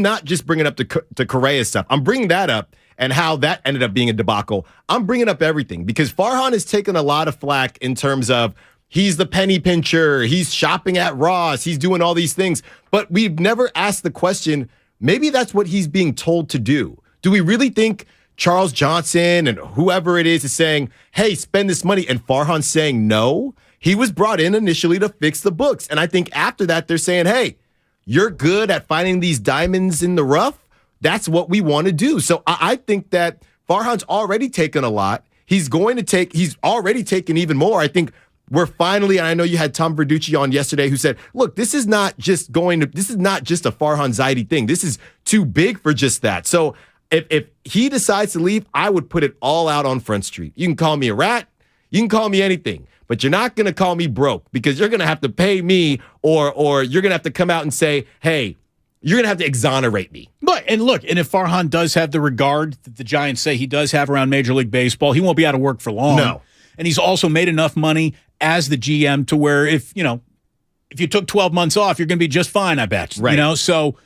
not just bringing up the Correa stuff. I'm bringing that up and how that ended up being a debacle. I'm bringing up everything because Farhan has taken a lot of flack in terms of, he's the penny pincher, he's shopping at Ross, he's doing all these things. But we've never asked the question, maybe that's what he's being told to do. Do we really think Charles Johnson and whoever it is saying, hey, spend this money, and Farhan's saying no? He was brought in initially to fix the books. And I think after that, they're saying, hey, you're good at finding these diamonds in the rough. That's what we want to do. So I think that Farhan's already taken a lot. He's already taken even more. I think we're finally, and I know you had Tom Verducci on yesterday who said, look, this is not just a Farhan Zaidi thing. This is too big for just that. So If he decides to leave, I would put it all out on Front Street. You can call me a rat. You can call me anything. But you're not going to call me broke because you're going to have to pay me or you're going to have to come out and say, hey, you're going to have to exonerate me. And if Farhan does have the regard that the Giants say he does have around Major League Baseball, he won't be out of work for long. No. And he's also made enough money as the GM to where if you took 12 months off, you're going to be just fine, I bet. Right. So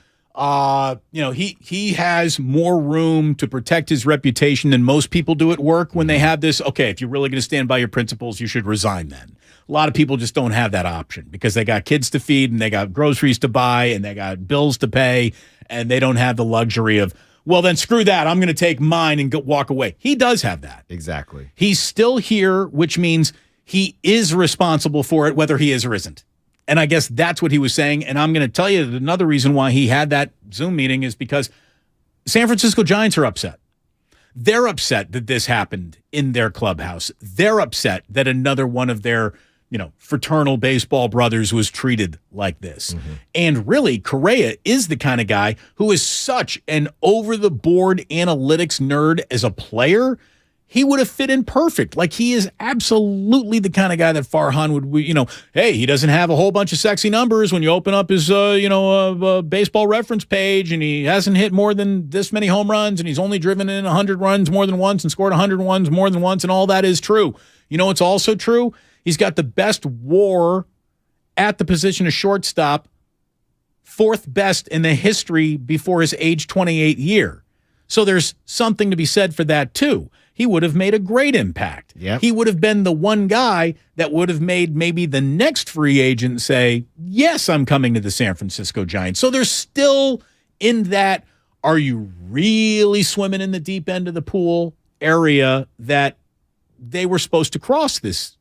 he has more room to protect his reputation than most people do at work when they have this. Okay, if you're really going to stand by your principles, you should resign then. A lot of people just don't have that option because they got kids to feed and they got groceries to buy and they got bills to pay and they don't have the luxury of, well, then screw that. I'm going to take mine and walk away. He does have that. Exactly. He's still here, which means he is responsible for it, whether he is or isn't. And I guess that's what he was saying. And I'm going to tell you that another reason why he had that Zoom meeting is because San Francisco Giants are upset. They're upset that this happened in their clubhouse. They're upset that another one of their, fraternal baseball brothers was treated like this. Mm-hmm. And really, Correa is the kind of guy who is such an over-the-board analytics nerd as a player. He would have fit in perfect. Like, he is absolutely the kind of guy that Farhan would, hey, he doesn't have a whole bunch of sexy numbers when you open up his, baseball reference page, and he hasn't hit more than this many home runs, and he's only driven in 100 runs more than once and scored 100 runs more than once, and all that is true. You know what's also true? He's got the best WAR at the position of shortstop, fourth best in the history before his age 28 year. So there's something to be said for that, too. He would have made a great impact. Yep. He would have been the one guy that would have made maybe the next free agent say, yes, I'm coming to the San Francisco Giants. So there's still in that, are you really swimming in the deep end of the pool area that they were supposed to cross this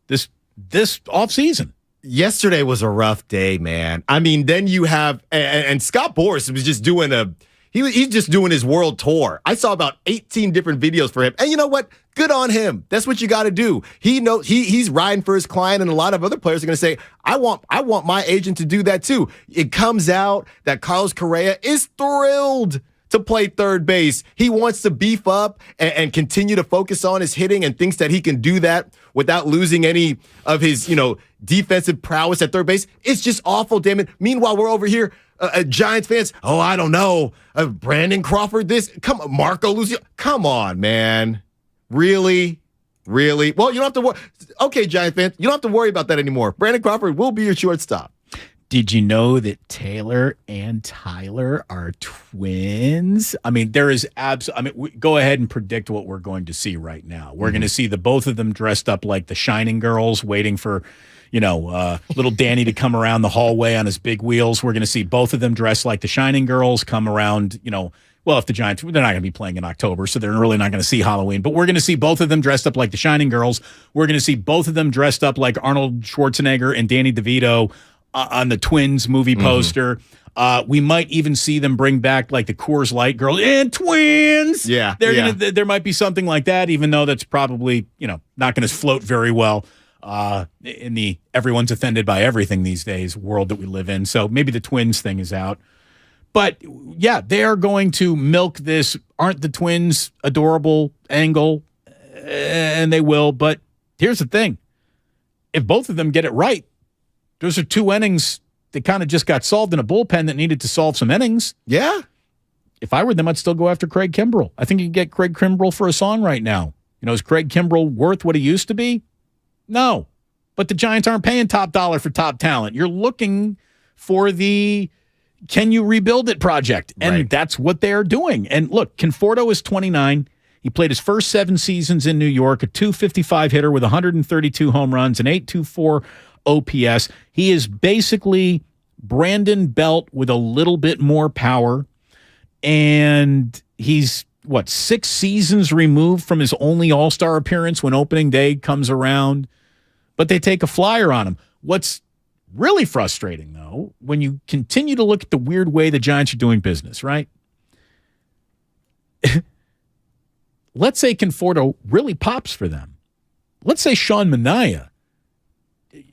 offseason? Yesterday was a rough day, man. I mean, then you have, and Scott Boras was just doing he's just doing his world tour. I saw about 18 different videos for him. And you know what? Good on him. That's what you got to do. He knows he's riding for his client, and a lot of other players are going to say, I want my agent to do that too. It comes out that Carlos Correa is thrilled to play third base. He wants to beef up and continue to focus on his hitting and thinks that he can do that without losing any of his, defensive prowess at third base. It's just awful, damn it. Meanwhile, we're over here, Giants fans, I don't know, Brandon Crawford, this, come on, Marco Lucio, come on, man. Really? Well, you don't have to worry. Okay, Giant fans, you don't have to worry about that anymore. Brandon Crawford will be your shortstop. Did you know that Taylor and Tyler are twins? I mean, there is go ahead and predict what we're going to see right now. We're going to see the both of them dressed up like the Shining Girls, waiting for, little Danny to come around the hallway on his big wheels. We're going to see both of them dressed like the Shining Girls come around, if the Giants, they're not going to be playing in October, so they're really not going to see Halloween. But we're going to see both of them dressed up like the Shining Girls. We're going to see both of them dressed up like Arnold Schwarzenegger and Danny DeVito on the Twins movie poster. We might even see them bring back like the Coors Light girls and twins. Yeah. There might be something like that, even though that's probably, not going to float very well in the everyone's offended by everything these days world that we live in. So maybe the twins thing is out. But yeah, they are going to milk this aren't the twins adorable angle, and they will. But here's the thing. If both of them get it right, those are two innings that kind of just got solved in a bullpen that needed to solve some innings. Yeah. If I were them, I'd still go after Craig Kimbrell. I think you can get Craig Kimbrell for a song right now. Is Craig Kimbrell worth what he used to be? No. But the Giants aren't paying top dollar for top talent. You're looking for the can you rebuild it project. And That's what they're doing. And look, Conforto is 29. He played his first 7 seasons in New York, a .255 hitter with 132 home runs, an .824 OPS. He is basically Brandon Belt with a little bit more power. And he's, 6 seasons removed from his only All-Star appearance when opening day comes around. But they take a flyer on him. What's really frustrating, though, when you continue to look at the weird way the Giants are doing business, right? Let's say Conforto really pops for them. Let's say Sean Manaea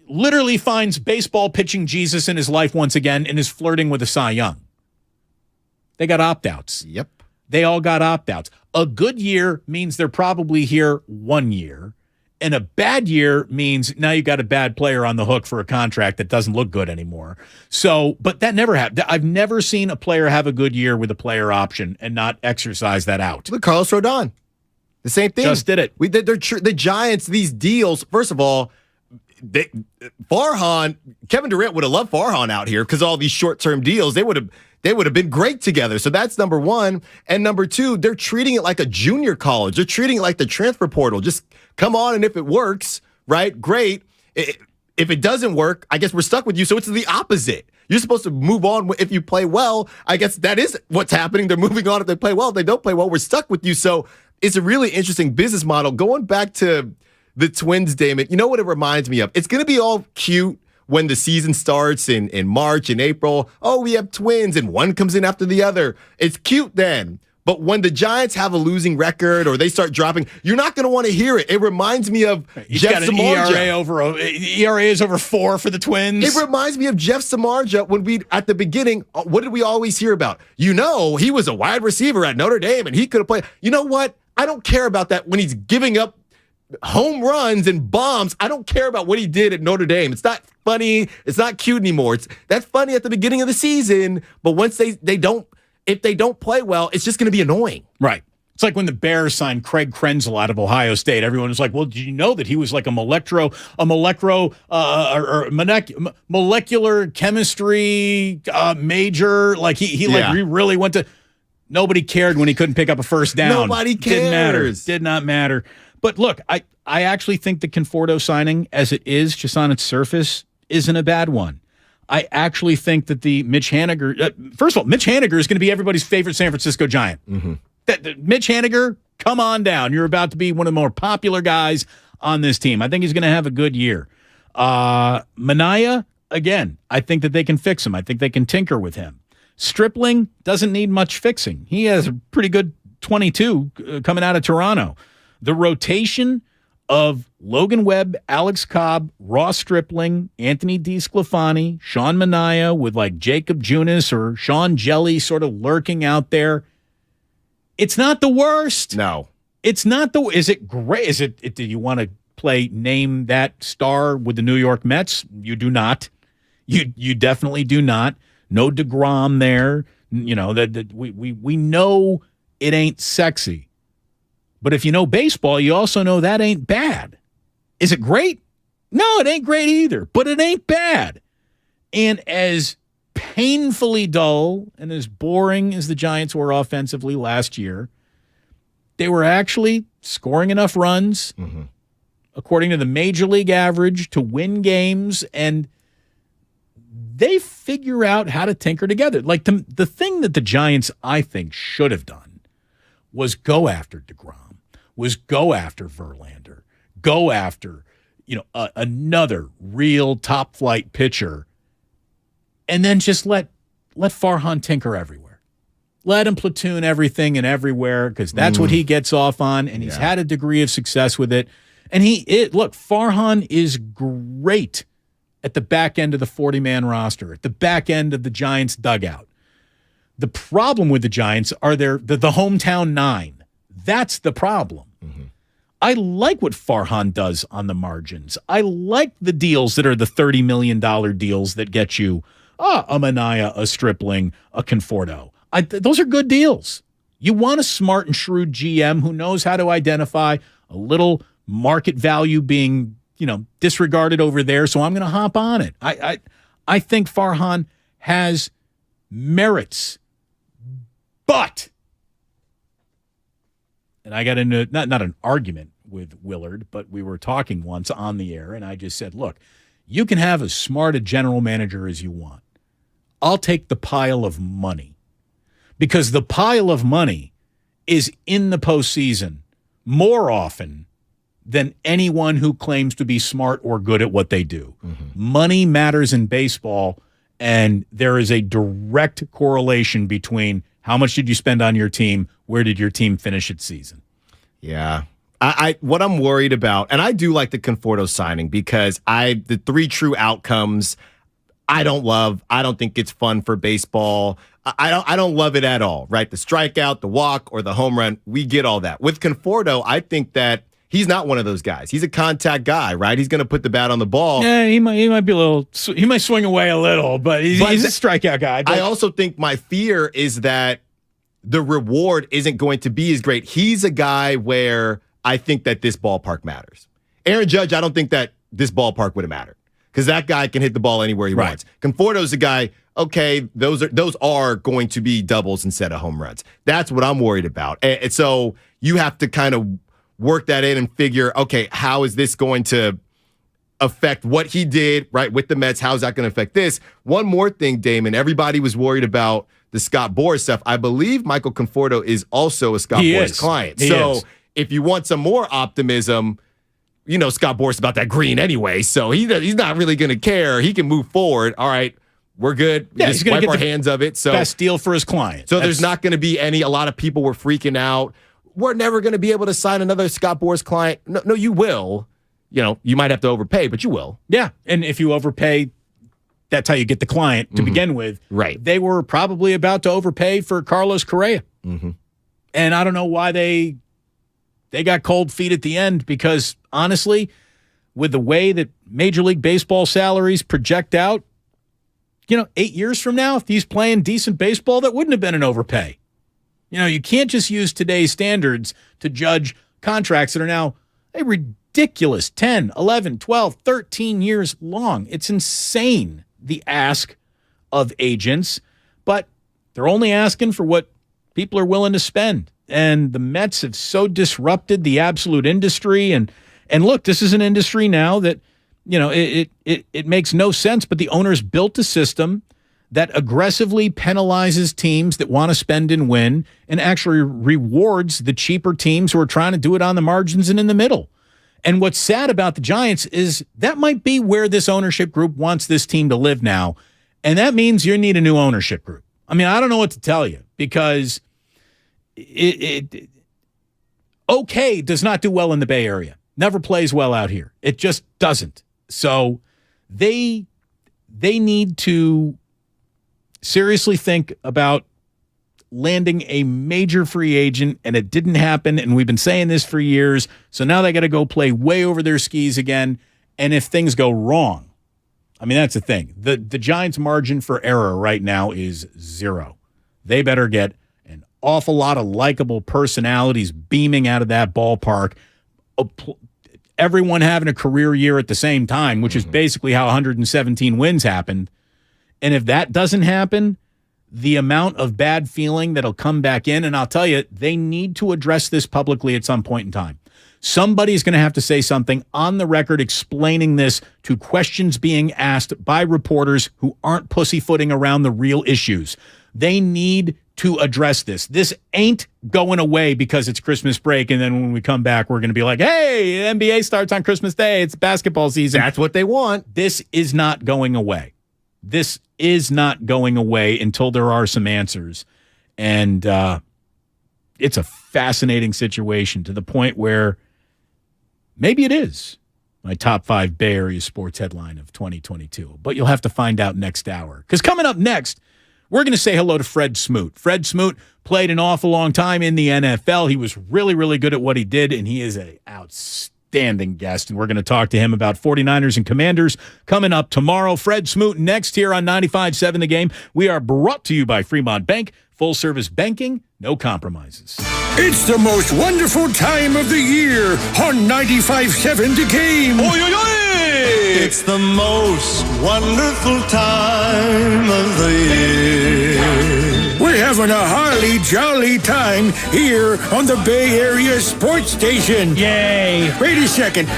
literally finds baseball pitching Jesus in his life once again and is flirting with a Cy Young. They got opt-outs. Yep. They all got opt-outs. A good year means they're probably here 1 year. And a bad year means now you got a bad player on the hook for a contract that doesn't look good anymore. So, but that never happened. I've never seen a player have a good year with a player option and not exercise that out. Look, Carlos Rodon. The same thing. Just did it. The Giants, these deals, first of all, Farhan, Kevin Durant would have loved Farhan out here because all these short-term deals, they would have been great together. So that's number one. And number two, they're treating it like a junior college. They're treating it like the transfer portal. Just come on, and if it works, right, great. If it doesn't work, I guess we're stuck with you. So it's the opposite. You're supposed to move on if you play well. I guess that is what's happening. They're moving on if they play well. If they don't play well, we're stuck with you. So it's a really interesting business model. Going back to the Twins, Damon, you know what it reminds me of? It's going to be all cute when the season starts in March and April. Oh, we have twins, and one comes in after the other. It's cute then. But when the Giants have a losing record or they start dropping, you're not going to want to hear it. It reminds me of Jeff Samardzija. ERA is over 4 for the Twins. It reminds me of Jeff Samardzija when at the beginning, what did we always hear about? He was a wide receiver at Notre Dame, and he could have played. You know what? I don't care about that when he's giving up home runs and bombs. I don't care about what he did at Notre Dame. It's not funny. It's not cute anymore. That's funny at the beginning of the season, but once they don't, if they don't play well, it's just going to be annoying. Right. It's like when the Bears signed Craig Krenzel out of Ohio State. Everyone was like, "Well, did you know that he was like a molecular chemistry major? Like he really went to." Nobody cared when he couldn't pick up a first down. Nobody cares. Did not matter. But look, I actually think the Conforto signing, as it is, just on its surface, isn't a bad one. I actually think that the Mitch Haniger, first of all, Mitch Haniger is going to be everybody's favorite San Francisco Giant. Mm-hmm. Mitch Haniger, come on down. You're about to be one of the more popular guys on this team. I think he's going to have a good year. Minaya, again, I think that they can fix him. I think they can tinker with him. Stripling doesn't need much fixing. He has a pretty good 22 coming out of Toronto. The rotation of Logan Webb, Alex Cobb, Ross Stripling, Anthony DeSclafani, Sean Minaya with like Jacob Junis or Sean Jelly sort of lurking out there. It's not the worst. No. It's not the Is it great? Do you want to play name that star with the New York Mets? You do not. You definitely do not. No DeGrom there. You know, that we know it ain't sexy. But if you know baseball, you also know that ain't bad. Is it great? No, it ain't great either, but it ain't bad. And as painfully dull and as boring as the Giants were offensively last year, they were actually scoring enough runs, according to the major league average, to win games, and they figure out how to tinker together. Like the thing that the Giants, I think, should have done was go after DeGrom, was go after Verlander, go after, another real top flight pitcher, and then just let Farhan tinker everywhere. Let him platoon everything and everywhere because that's what he gets off on, and he's had a degree of success with it. And look, Farhan is great at the back end of the 40-man roster, at the back end of the Giants' dugout. The problem with the Giants are the hometown 9. That's the problem. I like what Farhan does on the margins. I like the deals that are the $30 million deals that get you a Minaya, a Stripling, a Conforto. Those are good deals. You want a smart and shrewd GM who knows how to identify a little market value being disregarded over there, so I'm going to hop on it. I think Farhan has merits, but, and I got into not an argument with Willard, but we were talking once on the air, and I just said, look, you can have as smart a general manager as you want. I'll take the pile of money, because the pile of money is in the postseason more often than anyone who claims to be smart or good at what they do. Money matters in baseball, and there is a direct correlation between how much did you spend on your team, where did your team finish its season. Yeah. What I'm worried about, and I do like the Conforto signing because the 3 true outcomes I don't love. I don't think it's fun for baseball. I don't love it at all, right? The strikeout, the walk, or the home run, we get all that. With Conforto, I think that he's not one of those guys. He's a contact guy, right? He's going to put the bat on the ball. Yeah, he might be a little. He might swing away a little, but he's a strikeout guy. But I also think my fear is that the reward isn't going to be as great. He's a guy where I think that this ballpark matters. Aaron Judge, I don't think that this ballpark would have mattered because that guy can hit the ball anywhere he wants. Conforto's a guy. Okay, those are going to be doubles instead of home runs. That's what I'm worried about. And so you have to kind of work that in and figure, okay, how is this going to affect what he did, right, with the Mets? How is that going to affect this? One more thing, Damon. Everybody was worried about the Scott Boras stuff. I believe Michael Conforto is also a Scott Boras client. So if you want some more optimism, you know Scott Boras is about that green anyway, so he's not really going to care. He can move forward. All right. We're good. Yeah, he's going to wipe our hands of it. So best deal for his client. So there's not going to be a lot of people were freaking out. We're never going to be able to sign another Scott Boras client. No, you will. You know, you might have to overpay, but you will. Yeah, and if you overpay, that's how you get the client to begin with. Right. They were probably about to overpay for Carlos Correa. And I don't know why they got cold feet at the end because, honestly, with the way that Major League Baseball salaries project out, 8 years from now, if he's playing decent baseball, that wouldn't have been an overpay. You can't just use today's standards to judge contracts that are now a ridiculous 10, 11, 12, 13 years long. It's insane, the ask of agents, but they're only asking for what people are willing to spend. And the Mets have so disrupted the absolute industry. And look, this is an industry now that, it makes no sense, but the owners built a system that aggressively penalizes teams that want to spend and win and actually rewards the cheaper teams who are trying to do it on the margins and in the middle. And what's sad about the Giants is that might be where this ownership group wants this team to live now. And that means you need a new ownership group. I mean, I don't know what to tell you because OK does not do well in the Bay Area. Never plays well out here. It just doesn't. So they need to seriously think about landing a major free agent, and it didn't happen, and we've been saying this for years, so now they got to go play way over their skis again, and if things go wrong, I mean, that's the thing. The Giants' margin for error right now is 0. They better get an awful lot of likable personalities beaming out of that ballpark, everyone having a career year at the same time, which is basically how 117 wins happened. And if that doesn't happen, the amount of bad feeling that'll come back in, and I'll tell you, they need to address this publicly at some point in time. Somebody's going to have to say something on the record explaining this to questions being asked by reporters who aren't pussyfooting around the real issues. They need to address this. This ain't going away because it's Christmas break, and then when we come back, we're going to be like, hey, the NBA starts on Christmas Day. It's basketball season. That's what they want. This is not going away. This is not going away until there are some answers. And it's a fascinating situation to the point where maybe it is my top 5 Bay Area sports headline of 2022. But you'll have to find out next hour. Because coming up next, we're going to say hello to Fred Smoot. Fred Smoot played an awful long time in the NFL. He was really, really good at what he did, and he is an outstanding guest. And we're going to talk to him about 49ers and Commanders coming up tomorrow. Fred Smoot next here on 95.7 The Game. We are brought to you by Fremont Bank. Full-service banking, no compromises. It's the most wonderful time of the year on 95.7 The Game. Oy, oy, oy! It's the most wonderful time of the year. We're having a holly jolly time here on the Bay Area Sports Station. Yay! Wait a second.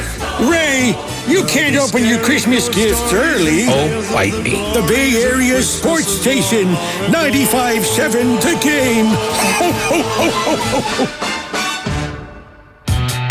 Ray, you can't open your Christmas gifts early. Oh, bite me. The Bay Area Sports Station, 95.7 The Game. Ho, ho, ho, ho, ho, ho.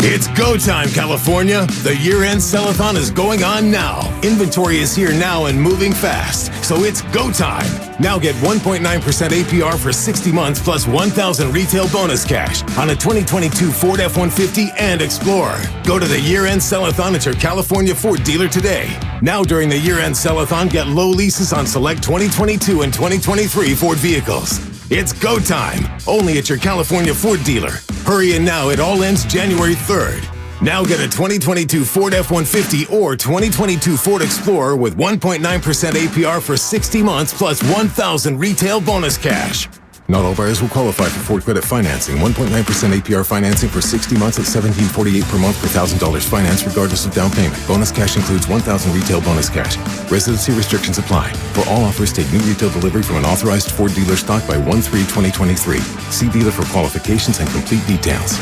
It's go time, California. The year-end sell-a-thon is going on now. Inventory is here now and moving fast, so it's go time. Now get 1.9% APR for 60 months plus $1,000 retail bonus cash on a 2022 Ford F-150 and Explorer. Go to the year-end sell-a-thon at your California Ford dealer today. Now during the year-end sell-a-thon, get low leases on select 2022 and 2023 Ford vehicles. It's go time, only at your California Ford dealer. Hurry in now, it all ends January 3rd. Now get a 2022 Ford F-150 or 2022 Ford Explorer with 1.9% APR for 60 months plus $1,000 retail bonus cash. Not all buyers will qualify for Ford credit financing. 1.9% APR financing for 60 months at $17.48 per month per $1,000 finance regardless of down payment. Bonus cash includes $1,000 retail bonus cash. Residency restrictions apply. For all offers, take new retail delivery from an authorized Ford dealer stock by 1/3/2023. See dealer for qualifications and complete details.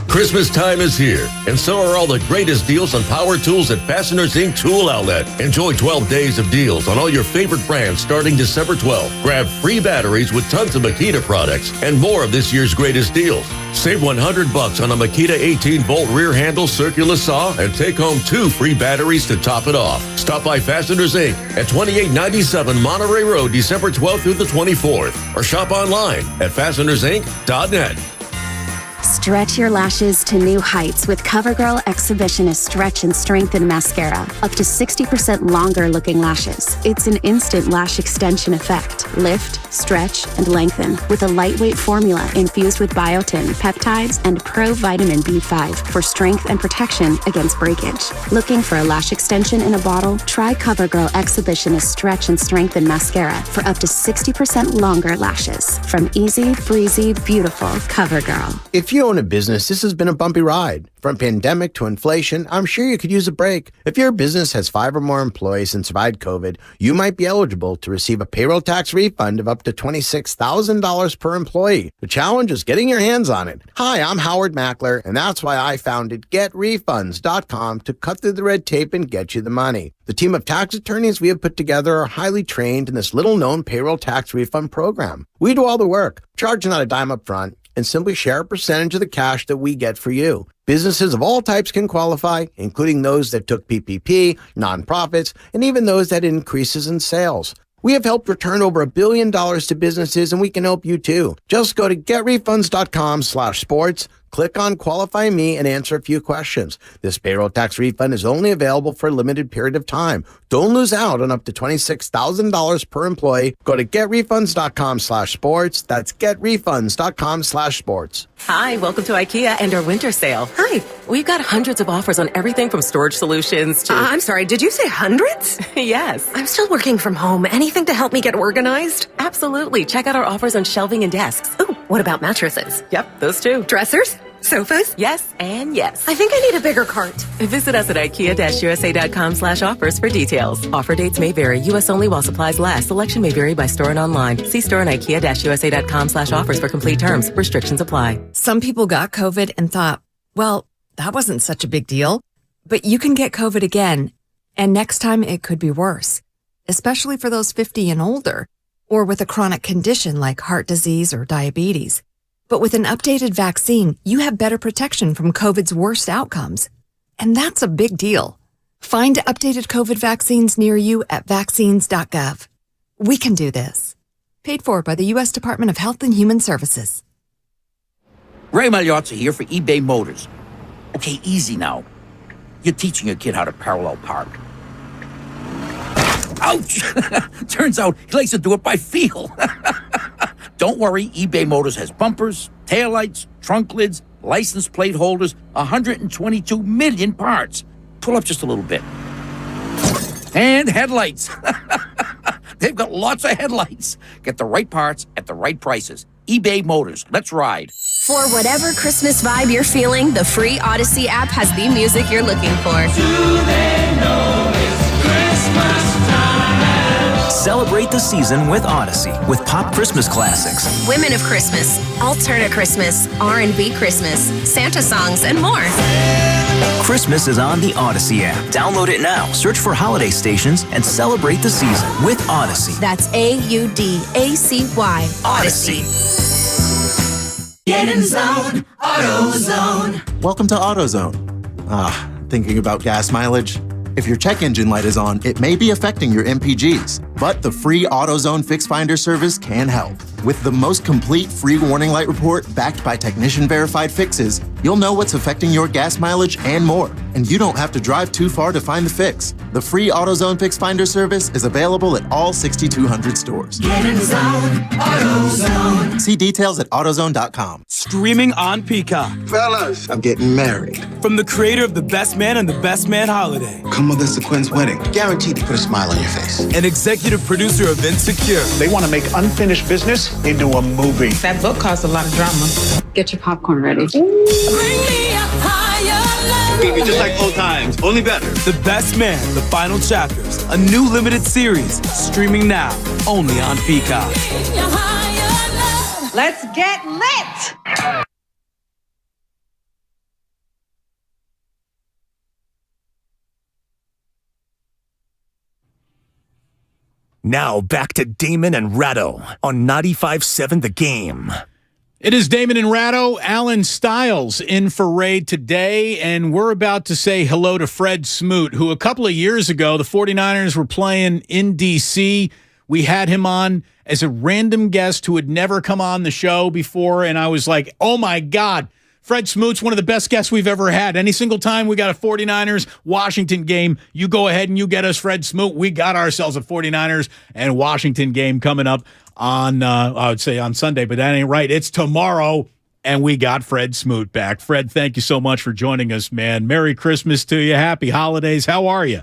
Christmas time is here, and so are all the greatest deals on power tools at Fasteners Inc. Tool Outlet. Enjoy 12 days of deals on all your favorite brands starting December 12th. Grab free batteries with tons of Makita products and more of this year's greatest deals. Save $100 on a Makita 18-volt rear handle circular saw and take home 2 free batteries to top it off. Stop by Fasteners Inc. at 2897 Monterey Road, December 12th through the 24th, or shop online at fastenersinc.net. Stretch your lashes to new heights with CoverGirl Exhibitionist Stretch and Strengthen Mascara. Up to 60% longer looking lashes. It's an instant lash extension effect. Lift, stretch, and lengthen with a lightweight formula infused with biotin, peptides, and pro-vitamin B5 for strength and protection against breakage. Looking for a lash extension in a bottle? Try CoverGirl Exhibitionist Stretch and Strengthen Mascara for up to 60% longer lashes. From easy, breezy, beautiful CoverGirl. If you own a business, this has been a bumpy ride. From pandemic to inflation, I'm sure you could use a break. If your business has 5 or more employees and survived COVID, you might be eligible to receive a payroll tax refund of up to $26,000 per employee. The challenge is getting your hands on it. Hi, I'm Howard Mackler, and that's why I founded GetRefunds.com to cut through the red tape and get you the money. The team of tax attorneys we have put together are highly trained in this little-known payroll tax refund program. We do all the work, charge not a dime up front, and simply share a percentage of the cash that we get for you. Businesses of all types can qualify, including those that took PPP, nonprofits, and even those that had increases in sales. We have helped return over $1 billion to businesses, and we can help you too. Just go to getrefunds.com/sports, click on Qualify Me, and answer a few questions. This payroll tax refund is only available for a limited period of time. Don't lose out on up to $26,000 per employee. Go to getrefunds.com/sports. That's getrefunds.com/sports. Hi, welcome to IKEA and our winter sale. Hi. We've got hundreds of offers on everything from storage solutions to... I'm sorry, did you say hundreds? Yes. I'm still working from home. Anything to help me get organized? Absolutely. Check out our offers on shelving and desks. Ooh, what about mattresses? Yep, those too. Dressers? Sofas? Yes, and yes. I think I need a bigger cart. Visit us at IKEA-USA.com/offers for details. Offer dates may vary. U.S. only while supplies last. Selection may vary by store and online. See store and IKEA-USA.com/offers for complete terms. Restrictions apply. Some people got COVID and thought, well, that wasn't such a big deal. But you can get COVID again, and next time it could be worse, especially for those 50 and older, or with a chronic condition like heart disease or diabetes. But with an updated vaccine, you have better protection from COVID's worst outcomes. And that's a big deal. Find updated COVID vaccines near you at vaccines.gov. We can do this. Paid for by the U.S. Department of Health and Human Services. Ray Magliozzi here for eBay Motors. Okay, easy now. You're teaching your kid how to parallel park. Ouch! Turns out he likes to do it by feel. Don't worry, eBay Motors has bumpers, taillights, trunk lids, license plate holders, 122 million parts. Pull up just a little bit. And headlights. They've got lots of headlights. Get the right parts at the right prices. eBay Motors. Let's ride. For whatever Christmas vibe you're feeling, the free Odyssey app has the music you're looking for. Do they know it's Christmas time? Celebrate the season with Odyssey, with pop Christmas classics. Women of Christmas, Alternate Christmas, R&B Christmas, Santa songs, and more. Christmas is on the Odyssey app. Download it now, search for holiday stations, and celebrate the season with Odyssey. That's AUDACY. Odyssey. Get in zone, AutoZone. Welcome to AutoZone. Thinking about gas mileage? If your check engine light is on, it may be affecting your MPGs, but the free AutoZone Fix Finder service can help. With the most complete free warning light report backed by technician-verified fixes, you'll know what's affecting your gas mileage and more, and you don't have to drive too far to find the fix. The free AutoZone Fix Finder service is available at all 6,200 stores. Get in zone, AutoZone. See details at AutoZone.com. Streaming on Peacock. Fellas, I'm getting married. From the creator of The Best Man and The Best Man Holiday. Come with us to Quinn's wedding. Guaranteed to put a smile on your face. And executive producer of Insecure. They want to make unfinished business into a movie. That book caused a lot of drama. Get your popcorn ready. Bring me up higher. It's gonna be just like old times, only better. The Best Man, The Final Chapters. A new limited series. Streaming now. Only on Peacock. Let's get lit. Now back to Damon and Ratto on 95.7 The Game. It is Damon and Ratto. Alan Stiles in for Ray today, and we're about to say hello to Fred Smoot, who a couple of years ago, the 49ers were playing in D.C. We had him on as a random guest who had never come on the show before, and I was like, oh, my God. Fred Smoot's one of the best guests we've ever had. Any single time we got a 49ers Washington game, you go ahead and you get us Fred Smoot. We got ourselves a 49ers and Washington game coming up on, I would say on Sunday, but that ain't right. It's tomorrow, and we got Fred Smoot back. Fred, thank you so much for joining us, man. Merry Christmas to you. Happy holidays. How are you?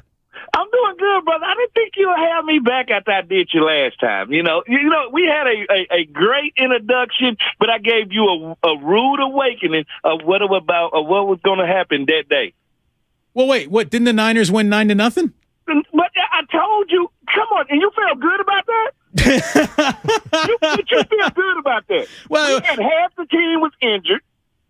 I'm doing good, brother. I didn't think you would have me back after I did you last time. You know, we had a great introduction, but I gave you a rude awakening of what was going to happen that day. Well, wait, what? Didn't the Niners win 9-0? But I told you, come on, and you felt good about that? you feel good about that? Well, we had half the team was injured.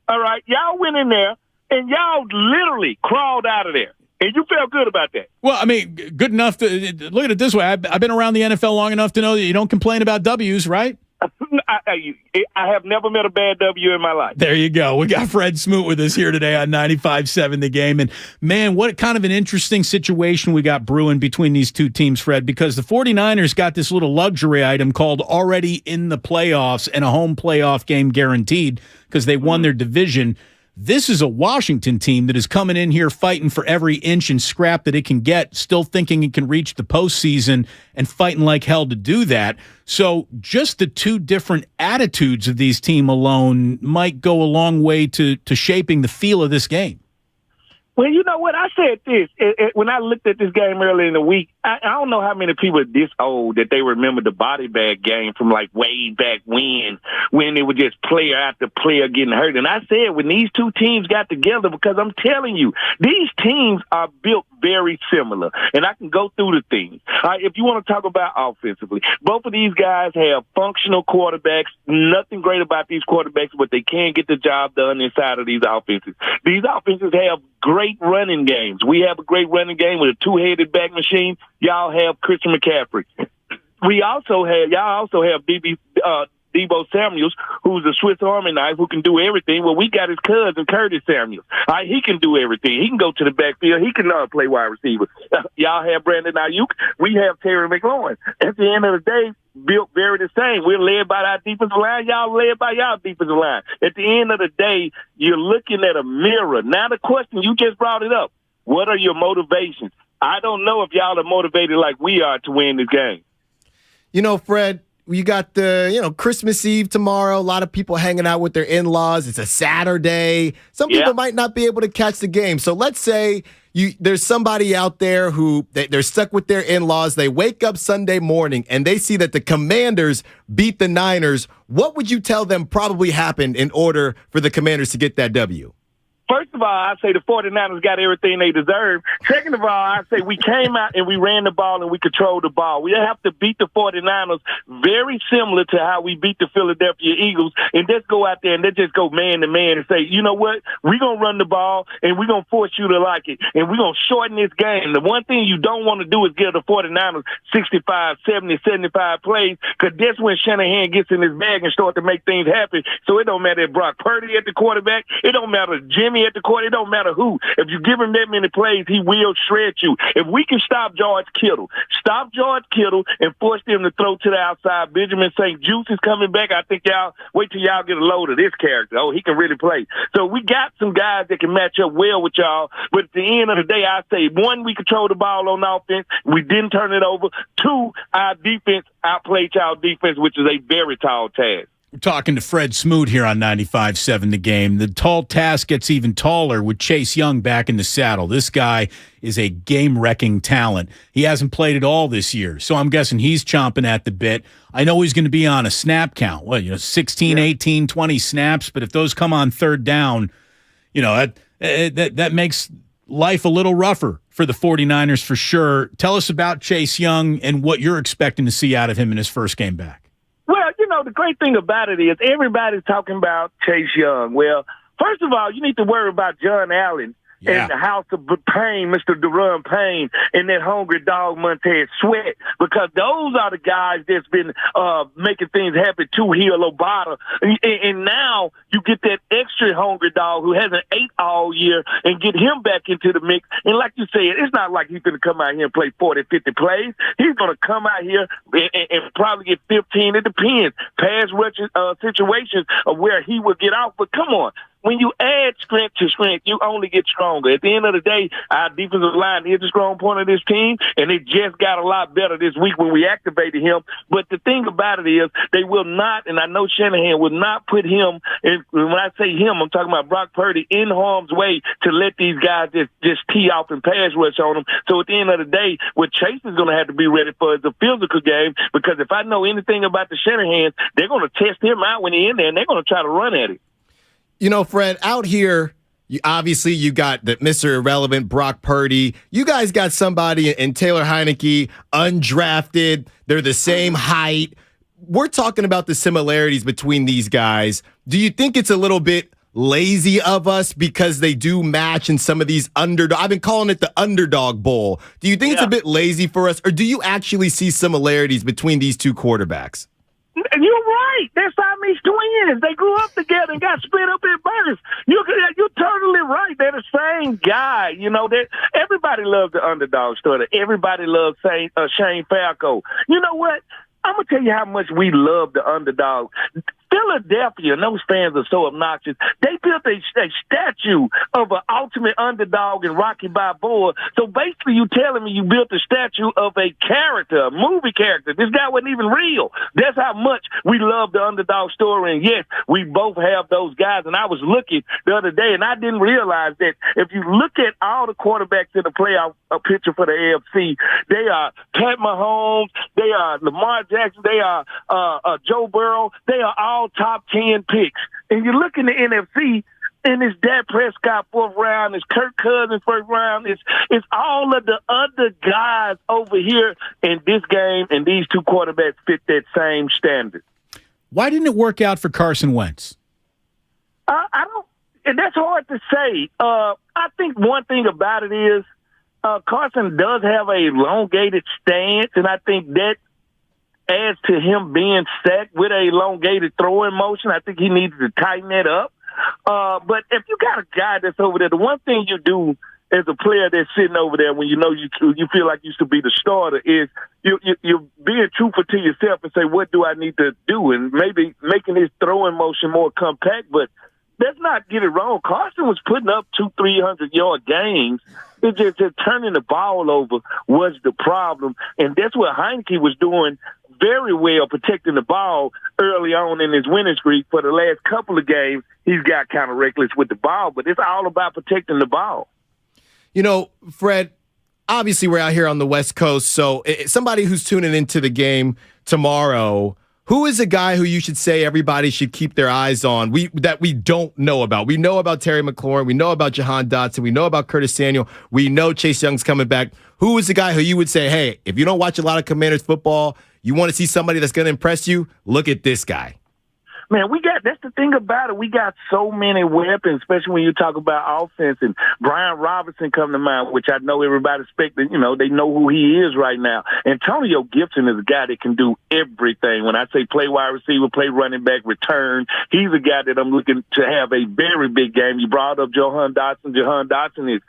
All right, y'all went in there and y'all literally crawled out of there. And you felt good about that. Well, I mean, good enough to look at it this way. I've been around the NFL long enough to know that you don't complain about W's, right? I have never met a bad W in my life. There you go. We got Fred Smoot with us here today on 95.7 The Game. And, man, what kind of an interesting situation we got brewing between these two teams, Fred, because the 49ers got this little luxury item called already in the playoffs and a home playoff game guaranteed because they won their division. This is a Washington team that is coming in here fighting for every inch and scrap that it can get, still thinking it can reach the postseason and fighting like hell to do that. So just the two different attitudes of these teams alone might go a long way to shaping the feel of this game. Well, you know what? I said this. When I looked at this game earlier in the week, I don't know how many people are this old that they remember the body bag game from like way back when it was just player after player getting hurt. And I said when these two teams got together, because I'm telling you, these teams are built very similar. And I can go through the things. If you want to talk about offensively, both of these guys have functional quarterbacks. Nothing great about these quarterbacks, but they can get the job done inside of these offenses. These offenses have great running games. We have a great running game with a two-headed back machine. Y'all have Christian McCaffrey. Y'all also have Deebo Samuels, who's a Swiss Army knife who can do everything. Well, we got his cousin, Curtis Samuels. He can do everything. He can go to the backfield. He can play wide receiver. Y'all have Brandon Ayuk. We have Terry McLaurin. At the end of the day, built very the same. We're led by our defensive line. Y'all led by y'all defensive line. At the end of the day, you're looking at a mirror. Now the question, you just brought it up. What are your motivations? I don't know if y'all are motivated like we are to win this game. You know, Fred, you got the, Christmas Eve tomorrow. A lot of people hanging out with their in-laws. It's a Saturday. Some people might not be able to catch the game. So let's say there's somebody out there who they're stuck with their in-laws. They wake up Sunday morning and they see that the Commanders beat the Niners. What would you tell them probably happened in order for the Commanders to get that W? First of all, I say the 49ers got everything they deserve. Second of all, I say we came out and we ran the ball and we controlled the ball. We have to beat the 49ers very similar to how we beat the Philadelphia Eagles, and just go out there and let's just go man to man and say, you know what, we're going to run the ball and we're going to force you to like it, and we're going to shorten this game. The one thing you don't want to do is give the 49ers 65, 70, 75 plays, because that's when Shanahan gets in his bag and start to make things happen. So it don't matter if Brock Purdy at the quarterback, it don't matter if Jimmy at the quarter, it don't matter who. If you give him that many plays, he will shred you. If we can stop George Kittle and force them to throw to the outside, Benjamin St. Juice is coming back. I think y'all wait till y'all get a load of this character. Oh, he can really play. So we got some guys that can match up well with y'all. But at the end of the day, I say, one, we control the ball on offense. We didn't turn it over. Two, our defense outplayed y'all defense, which is a very tall task. We're talking to Fred Smoot here on 95.7 The Game. The tall task gets even taller with Chase Young back in the saddle. This guy is a game-wrecking talent. He hasn't played at all this year, so I'm guessing he's chomping at the bit. I know he's going to be on a snap count. 16, 18, 20 snaps, but if those come on third down, that makes life a little rougher for the 49ers for sure. Tell us about Chase Young and what you're expecting to see out of him in his first game back. Well, the great thing about it is everybody's talking about Chase Young. Well, first of all, you need to worry about John Allen and the House of Pain, Mr. Duran Payne, and that hungry dog Montez Sweat, because those are the guys that's been making things happen to Hill Obata. And now you get that extra hungry dog who hasn't ate all year and get him back into the mix. And like you said, it's not like he's going to come out here and play 40, 50 plays. He's going to come out here and probably get 15. It depends. Pass rush situations of where he will get off. But come on. When you add strength to strength, you only get stronger. At the end of the day, our defensive line is a strong point of this team, and it just got a lot better this week when we activated him. But the thing about it is they will not, and I know Shanahan will not put him, and when I say him, I'm talking about Brock Purdy, in harm's way to let these guys just tee off and pass rush on them. So at the end of the day, what Chase is going to have to be ready for is a physical game, because if I know anything about the Shanahan, they're going to test him out when he's in there, and they're going to try to run at him. Fred, out here, you got the Mr. Irrelevant Brock Purdy. You guys got somebody in Taylor Heineke, undrafted. They're the same height. We're talking about the similarities between these guys. Do you think it's a little bit lazy of us because they do match in some of these underdog? I've been calling it the underdog bowl. Do you think it's a bit lazy for us, or do you actually see similarities between these two quarterbacks? You're right. They're Siamese twins. They grew up together and got split up in birth. You're totally right. They're the same guy. Everybody loves the underdog story. Everybody loves Shane Falco. You know what? I'm going to tell you how much we love the underdog. Philadelphia, and those fans are so obnoxious, they built a statue of an ultimate underdog in Rocky Balboa. So basically you telling me you built a statue of a character, a movie character. This guy wasn't even real. That's how much we love the underdog story. And yes, we both have those guys. And I was looking the other day, and I didn't realize that if you look at all the quarterbacks in the playoff picture for the AFC, they are Pat Mahomes, they are Lamar Jackson, they are Joe Burrow, they are all top 10 picks. And you look in the NFC, and it's Dak Prescott fourth round, it's Kirk Cousins first round, it's all of the other guys over here in this game, and these two quarterbacks fit that same standard. Why didn't it work out for Carson Wentz? I don't, and that's hard to say. I think one thing about it is Carson does have a elongated stance, and I think that adds to him being sacked with a elongated throwing motion. I think he needs to tighten that up. But if you got a guy that's over there, the one thing you do as a player that's sitting over there when you feel like you should be the starter is you're being truthful to yourself and say, what do I need to do? And maybe making his throwing motion more compact. But let's not get it wrong. Carson was putting up 200-300-yard games. It's just turning the ball over was the problem. And that's what Heineke was doing very well, protecting the ball early on in his winning streak. For the last couple of games, he's got kind of reckless with the ball, but it's all about protecting the ball. Fred, obviously we're out here on the West Coast, so somebody who's tuning into the game tomorrow Who is a guy who you should say everybody should keep their eyes on that we don't know about? We know about Terry McLaurin. We know about Jahan Dotson. We know about Curtis Samuel. We know Chase Young's coming back. Who is the guy who you would say, hey, if you don't watch a lot of Commanders football, you want to see somebody that's going to impress you, look at this guy. Man, that's the thing about it. We got so many weapons, especially when you talk about offense. And Brian Robinson come to mind, which I know everybody expecting. They know who he is right now. Antonio Gibson is a guy that can do everything. When I say play wide receiver, play running back, return, he's a guy that I'm looking to have a very big game. You brought up Jahan Dotson. Jahan Dotson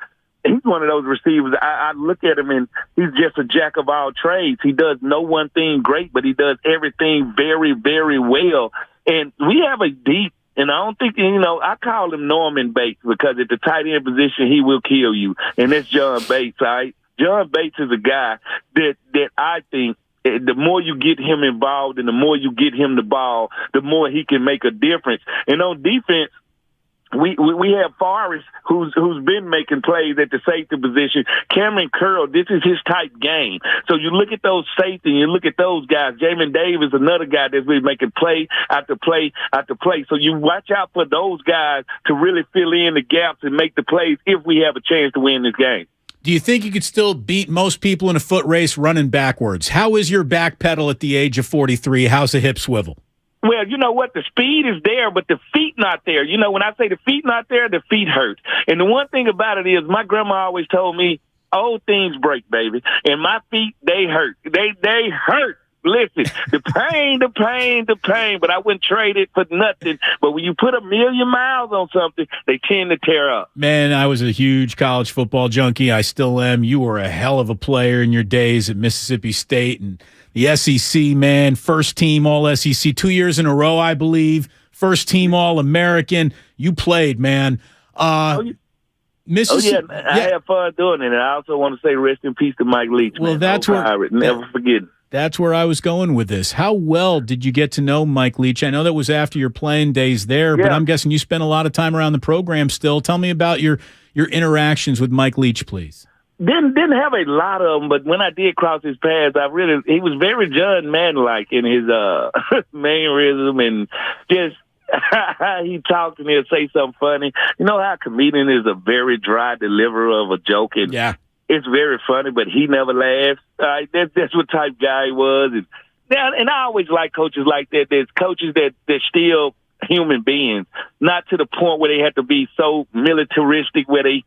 he's one of those receivers. I look at him, and he's just a jack of all trades. He does no one thing great, but he does everything very, very well. And we have a deep, and I don't think, I call him Norman Bates because at the tight end position, he will kill you. And that's John Bates, all right? John Bates is a guy that I think the more you get him involved and the more you get him the ball, the more he can make a difference. And on defense, we have Forrest, who's been making plays at the safety position. Cameron Kerr, this is his type game. So you look at those safety, and you look at those guys. Jamin Davis, another guy that's been making play after play after play. So you watch out for those guys to really fill in the gaps and make the plays if we have a chance to win this game. Do you think you could still beat most people in a foot race running backwards? How is your back pedal at the age of 43? How's the hip swivel? Well, you know what? The speed is there, but the feet not there. When I say the feet not there, the feet hurt. And the one thing about it is my grandma always told me, old things break, baby. And my feet, they hurt. They hurt. Listen, the pain, but I wouldn't trade it for nothing. But when you put 1,000,000 miles on something, they tend to tear up. Man, I was a huge college football junkie. I still am. You were a hell of a player in your days at Mississippi State and the SEC, man. First team All-SEC 2 years in a row, I believe. First team All-American. You played, man. Mississippi. Oh, yeah, I had fun doing it. And I also want to say rest in peace to Mike Leach. Well, man. that's where never forget. That's where I was going with this. How well did you get to know Mike Leach? I know that was after your playing days there, but I'm guessing you spent a lot of time around the program still. Tell me about your interactions with Mike Leach, please. Didn't have a lot of them, but when I did cross his paths, he was very John Madden-like in his mannerism and just he talked and he'll say something funny. You know how a comedian is a very dry deliverer of a joke, and it's very funny, but he never laughs. That's what type guy he was, and I always like coaches like that. There's coaches that still human beings, not to the point where they have to be so militaristic where they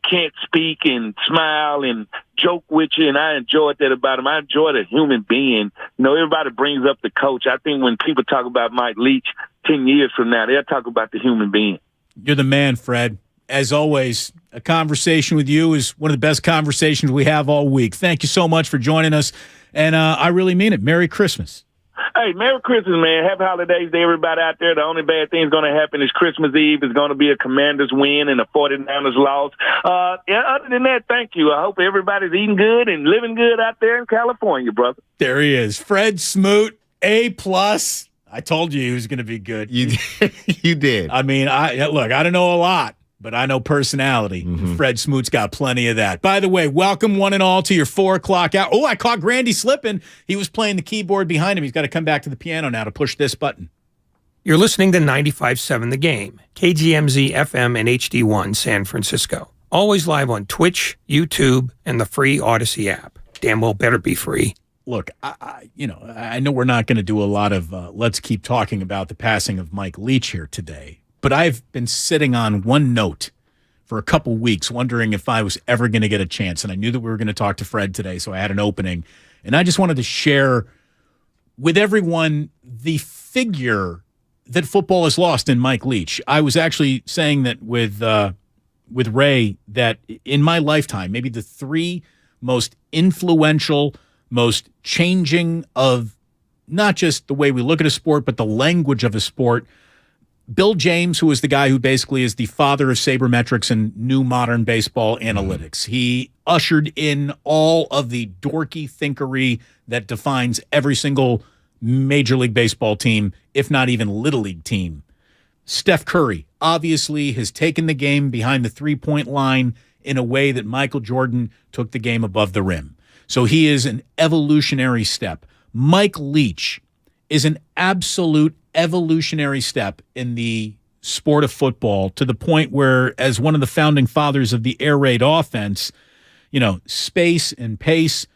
can't speak and smile and joke with you, and I enjoyed that about him. I enjoyed a human being. Everybody brings up the coach. I think when people talk about Mike Leach 10 years from now, they'll talk about the human being. You're the man, Fred. As always, a conversation with you is one of the best conversations we have all week. Thank you so much for joining us, and I really mean it. Merry Christmas. Hey, Merry Christmas, man. Happy holidays to everybody out there. The only bad thing going to happen is Christmas Eve is going to be a Commanders win and a 49ers loss. Other than that, thank you. I hope everybody's eating good and living good out there in California, brother. There he is. Fred Smoot, A+. I told you he was going to be good. You did. I mean, I don't know a lot, but I know personality. Fred Smoot's got plenty of that. By the way, welcome one and all to your 4 o'clock hour. Oh, I caught Grandy slipping. He was playing the keyboard behind him. He's got to come back to the piano now to push this button. You're listening to 95.7 The Game, KGMZ FM and HD1 San Francisco. Always live on Twitch, YouTube, and the free Odyssey app. Damn well better be free. Look, I know we're not going to do a lot of let's keep talking about the passing of Mike Leach here today. But I've been sitting on one note for a couple weeks wondering if I was ever going to get a chance. And I knew that we were going to talk to Fred today, so I had an opening. And I just wanted to share with everyone the figure that football has lost in Mike Leach. I was actually saying that with Ray that in my lifetime, maybe the 3 most influential, most changing of not just the way we look at a sport, but the language of a sport. Bill James, who is the guy who basically is the father of sabermetrics and new modern baseball analytics. He ushered in all of the dorky thinkery that defines every single Major League Baseball team, if not even Little League team. Steph Curry obviously has taken the game behind the three-point line in a way that Michael Jordan took the game above the rim. So he is an evolutionary step. Mike Leach is an absolute evolutionary step in the sport of football, to the point where, as one of the founding fathers of the air raid offense, space and pace,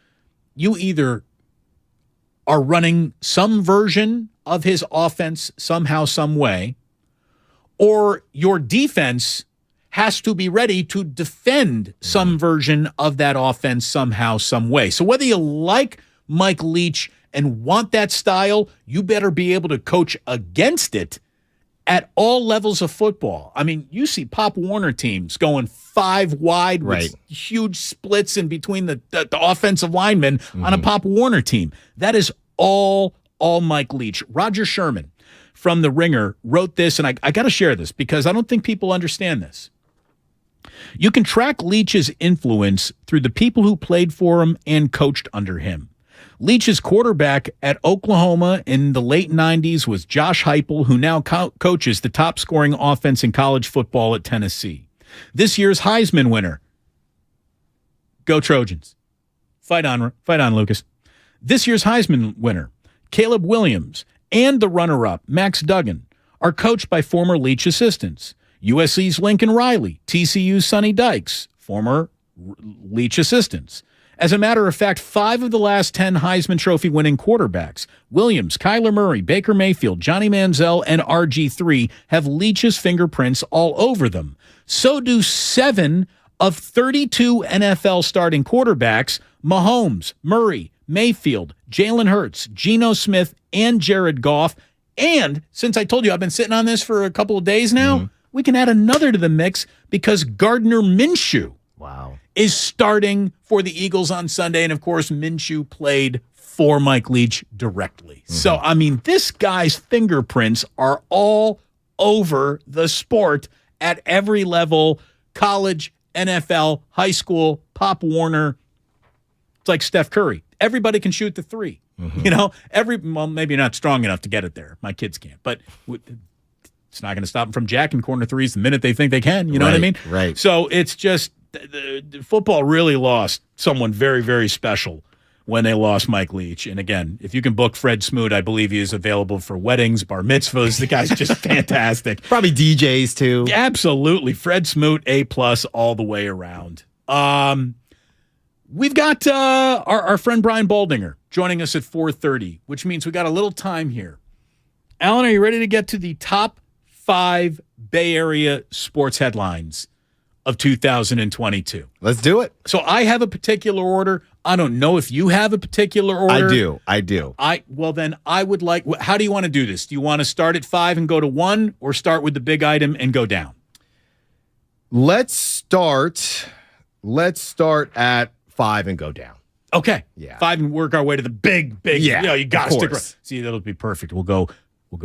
you either are running some version of his offense somehow, some way, or your defense has to be ready to defend some version of that offense somehow, some way. So whether you like Mike Leach and want that style, you better be able to coach against it at all levels of football. I mean, you see Pop Warner teams going 5 wide with huge splits in between the offensive linemen on a Pop Warner team. That is all Mike Leach. Roger Sherman from The Ringer wrote this, and I got to share this because I don't think people understand this. You can track Leach's influence through the people who played for him and coached under him. Leach's quarterback at Oklahoma in the late 90s was Josh Heupel, who now coaches the top-scoring offense in college football at Tennessee. This year's Heisman winner. Go Trojans. Fight on, Lucas. This year's Heisman winner, Caleb Williams, and the runner-up, Max Duggan, are coached by former Leach assistants. USC's Lincoln Riley, TCU's Sonny Dykes, former Leach assistants. As a matter of fact, 5 of the last 10 Heisman Trophy winning quarterbacks, Williams, Kyler Murray, Baker Mayfield, Johnny Manziel, and RG3, have Leach's fingerprints all over them. So do 7 of 32 NFL starting quarterbacks, Mahomes, Murray, Mayfield, Jalen Hurts, Geno Smith, and Jared Goff. And since I told you I've been sitting on this for a couple of days now, we can add another to the mix because Gardner Minshew is starting for the Eagles on Sunday. And, of course, Minshew played for Mike Leach directly. So, I mean, this guy's fingerprints are all over the sport at every level: college, NFL, high school, Pop Warner. It's like Steph Curry. Everybody can shoot the three. Well, maybe not strong enough to get it there. My kids can't. But it's not going to stop them from jacking corner threes the minute they think they can. You know what I mean? Right. So it's just the football really lost someone very, very special when they lost Mike Leach. And again, if you can book Fred Smoot, I believe he is available for weddings, bar mitzvahs. The guy's just fantastic. Probably DJs too. Absolutely. Fred Smoot, A+ all the way around. We've got our friend Brian Baldinger joining us at 4:30, which means we got a little time here. Alan, are you ready to get to the top 5 Bay Area sports headlines of 2022? Let's do it. So I have a particular order. I don't know if you have a particular order. I do. Well, then I would like, how do you want to do this? Do you want to start at 5 and go to 1, or start with the big item and go down? Let's start at 5 and go down. Okay. Yeah. 5 and work our way to the big. Yeah, You got to stick course. around. See, that'll be perfect. We'll go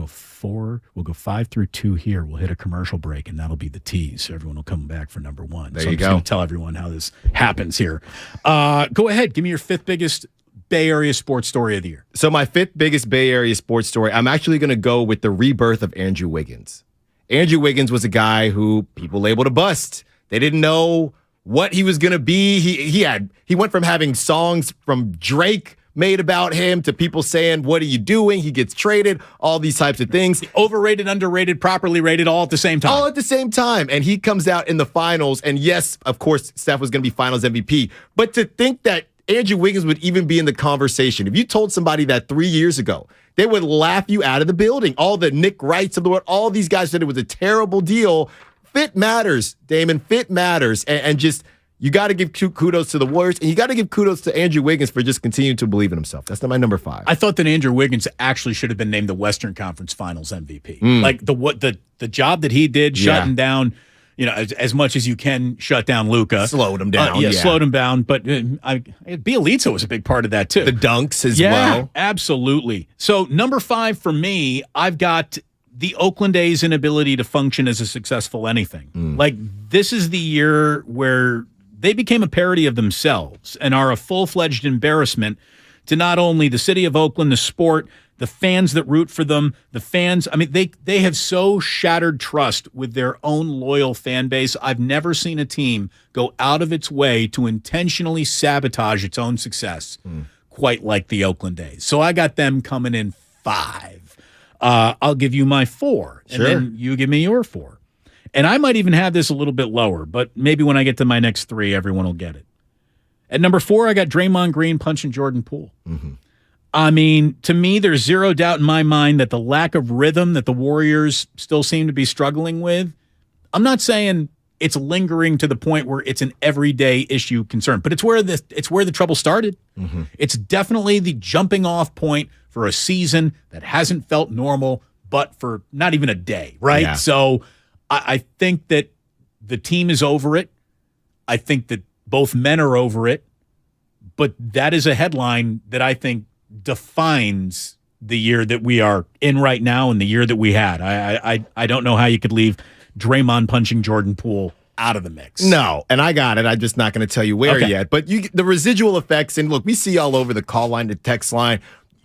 4. We'll go 5 through 2 here. We'll hit a commercial break, and that'll be the tease. So everyone will come back for number 1. There so you I'm just go. going to tell everyone how this happens here. Go ahead. Give me your 5th biggest Bay Area sports story of the year. So my 5th biggest Bay Area sports story, I'm actually going to go with the rebirth of Andrew Wiggins. Andrew Wiggins was a guy who people labeled a bust. They didn't know what he was going to be. He went from having songs from Drake made about him to people saying, "What are you doing?" He gets traded, all these types of things. Overrated, underrated, properly rated, all at the same time. All at the same time. And he comes out in the finals. And yes, of course, Steph was going to be finals MVP. But to think that Andrew Wiggins would even be in the conversation, if you told somebody that 3 years ago, they would laugh you out of the building. All the Nick Wrights of the world, all these guys said it was a terrible deal. Fit matters, Damon. Fit matters. And just, you got to give kudos to the Warriors, and you got to give kudos to Andrew Wiggins for just continuing to believe in himself. That's my number 5. I thought that Andrew Wiggins actually should have been named the Western Conference Finals MVP. Like the job that he did, shutting down, as much as you can shut down Luka. Slowed him down. Slowed him down. But Bielitsa was a big part of that too. The dunks as well. Absolutely. So number 5 for me, I've got the Oakland A's inability to function as a successful anything. Like, this is the year where they became a parody of themselves and are a full-fledged embarrassment to not only the city of Oakland, the sport, the fans that root for them, the fans. I mean, they have so shattered trust with their own loyal fan base. I've never seen a team go out of its way to intentionally sabotage its own success quite like the Oakland A's. So I got them coming in 5. I'll give you my 4, and then you give me your 4. And I might even have this a little bit lower, but maybe when I get to my next 3, everyone will get it. At number 4, I got Draymond Green punching Jordan Poole. Mm-hmm. I mean, to me, there's zero doubt in my mind that the lack of rhythm that the Warriors still seem to be struggling with, I'm not saying it's lingering to the point where it's an everyday issue concern, but it's where the trouble started. Mm-hmm. It's definitely the jumping off point for a season that hasn't felt normal, but for not even a day, right? Yeah. So I think that the team is over it. I think that both men are over it, but that is a headline that I think defines the year that we are in right now and the year that we had. I don't know how you could leave Draymond punching Jordan Poole out of the mix. No, and I got it. I'm just not going to tell you where yet. But the residual effects, and look, we see all over the call line, the text line.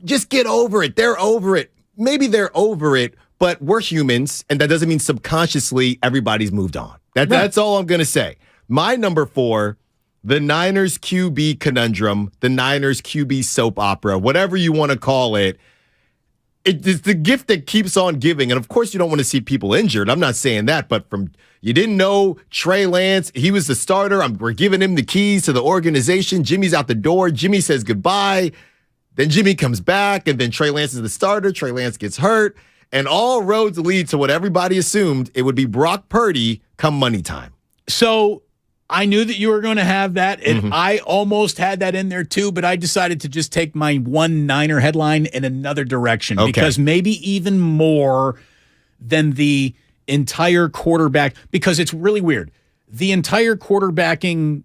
Just get over it. They're over it. Maybe they're over it, but we're humans, and that doesn't mean subconsciously everybody's moved on. That's all I'm going to say. My number 4, the Niners QB conundrum, the Niners QB soap opera, whatever you want to call it. It's the gift that keeps on giving. And of course, you don't want to see people injured. I'm not saying that, but you didn't know Trey Lance, he was the starter. We're giving him the keys to the organization. Jimmy's out the door. Jimmy says goodbye. Then Jimmy comes back, and then Trey Lance is the starter. Trey Lance gets hurt. And all roads lead to what everybody assumed it would be Brock Purdy come money time. So I knew that you were going to have that, and I almost had that in there too, but I decided to just take my one Niner headline in another direction because maybe even more than the entire quarterback, because it's really weird. The entire quarterbacking